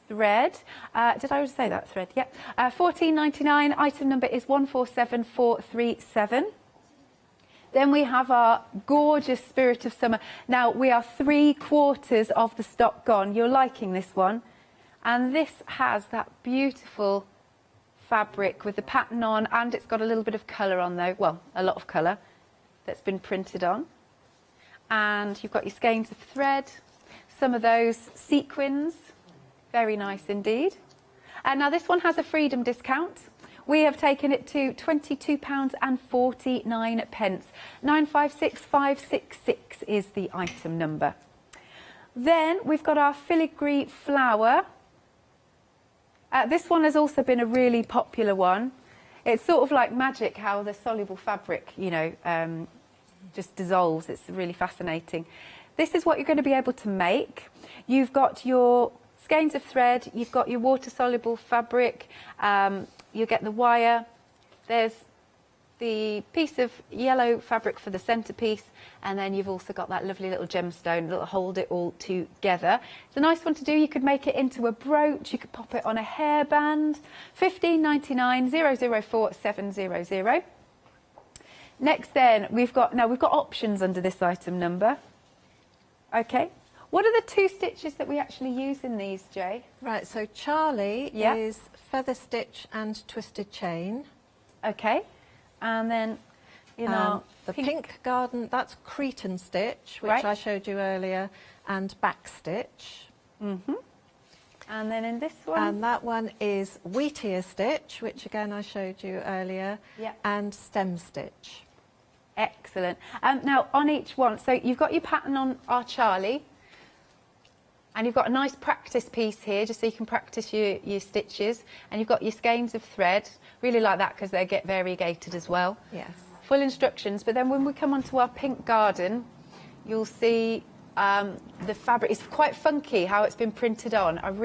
thread. Did I already say that, thread? Yep. $14.99. Item number is 147437. Then we have our gorgeous Spirit of Summer. Now, we are 3/4 of the stock gone. You're liking this one. And this has that beautiful fabric with the pattern on, and it's got a little bit of colour on though. Well, a lot of colour that's been printed on. And you've got your skeins of thread, some of those sequins. Very nice indeed. And now this one has a freedom discount. We have taken it to £22.49. 956566 is the item number. Then we've got our filigree flower. This one has also been a really popular one. It's sort of like magic how the soluble fabric, you know, just dissolves. It's really fascinating. This is what you're going to be able to make. You've got your skeins of thread, you've got your water-soluble fabric, you get the wire, there's the piece of yellow fabric for the centerpiece, and then you've also got that lovely little gemstone that'll hold it all together. It's a nice one to do. You could make it into a brooch, you could pop it on a hairband. $15.99 004 700. Next then, we've got options under this item number. Okay. What are the two stitches that we actually use in these, Jay? Right, so Charlie is feather stitch and twisted chain. Okay. And then, you know, the pink garden, that's Cretan stitch, which I showed you earlier, and back stitch. Mm-hmm. And then in this one? And that one is wheatear stitch, which again I showed you earlier, and stem stitch. Excellent. Now on each one, so you've got your pattern on our Charlie, and you've got a nice practice piece here, just so you can practice your stitches, and you've got your skeins of thread. Really like that because they get variegated as well. Yes. Full instructions, but then when we come onto our pink garden, you'll see the fabric is quite funky how it's been printed on.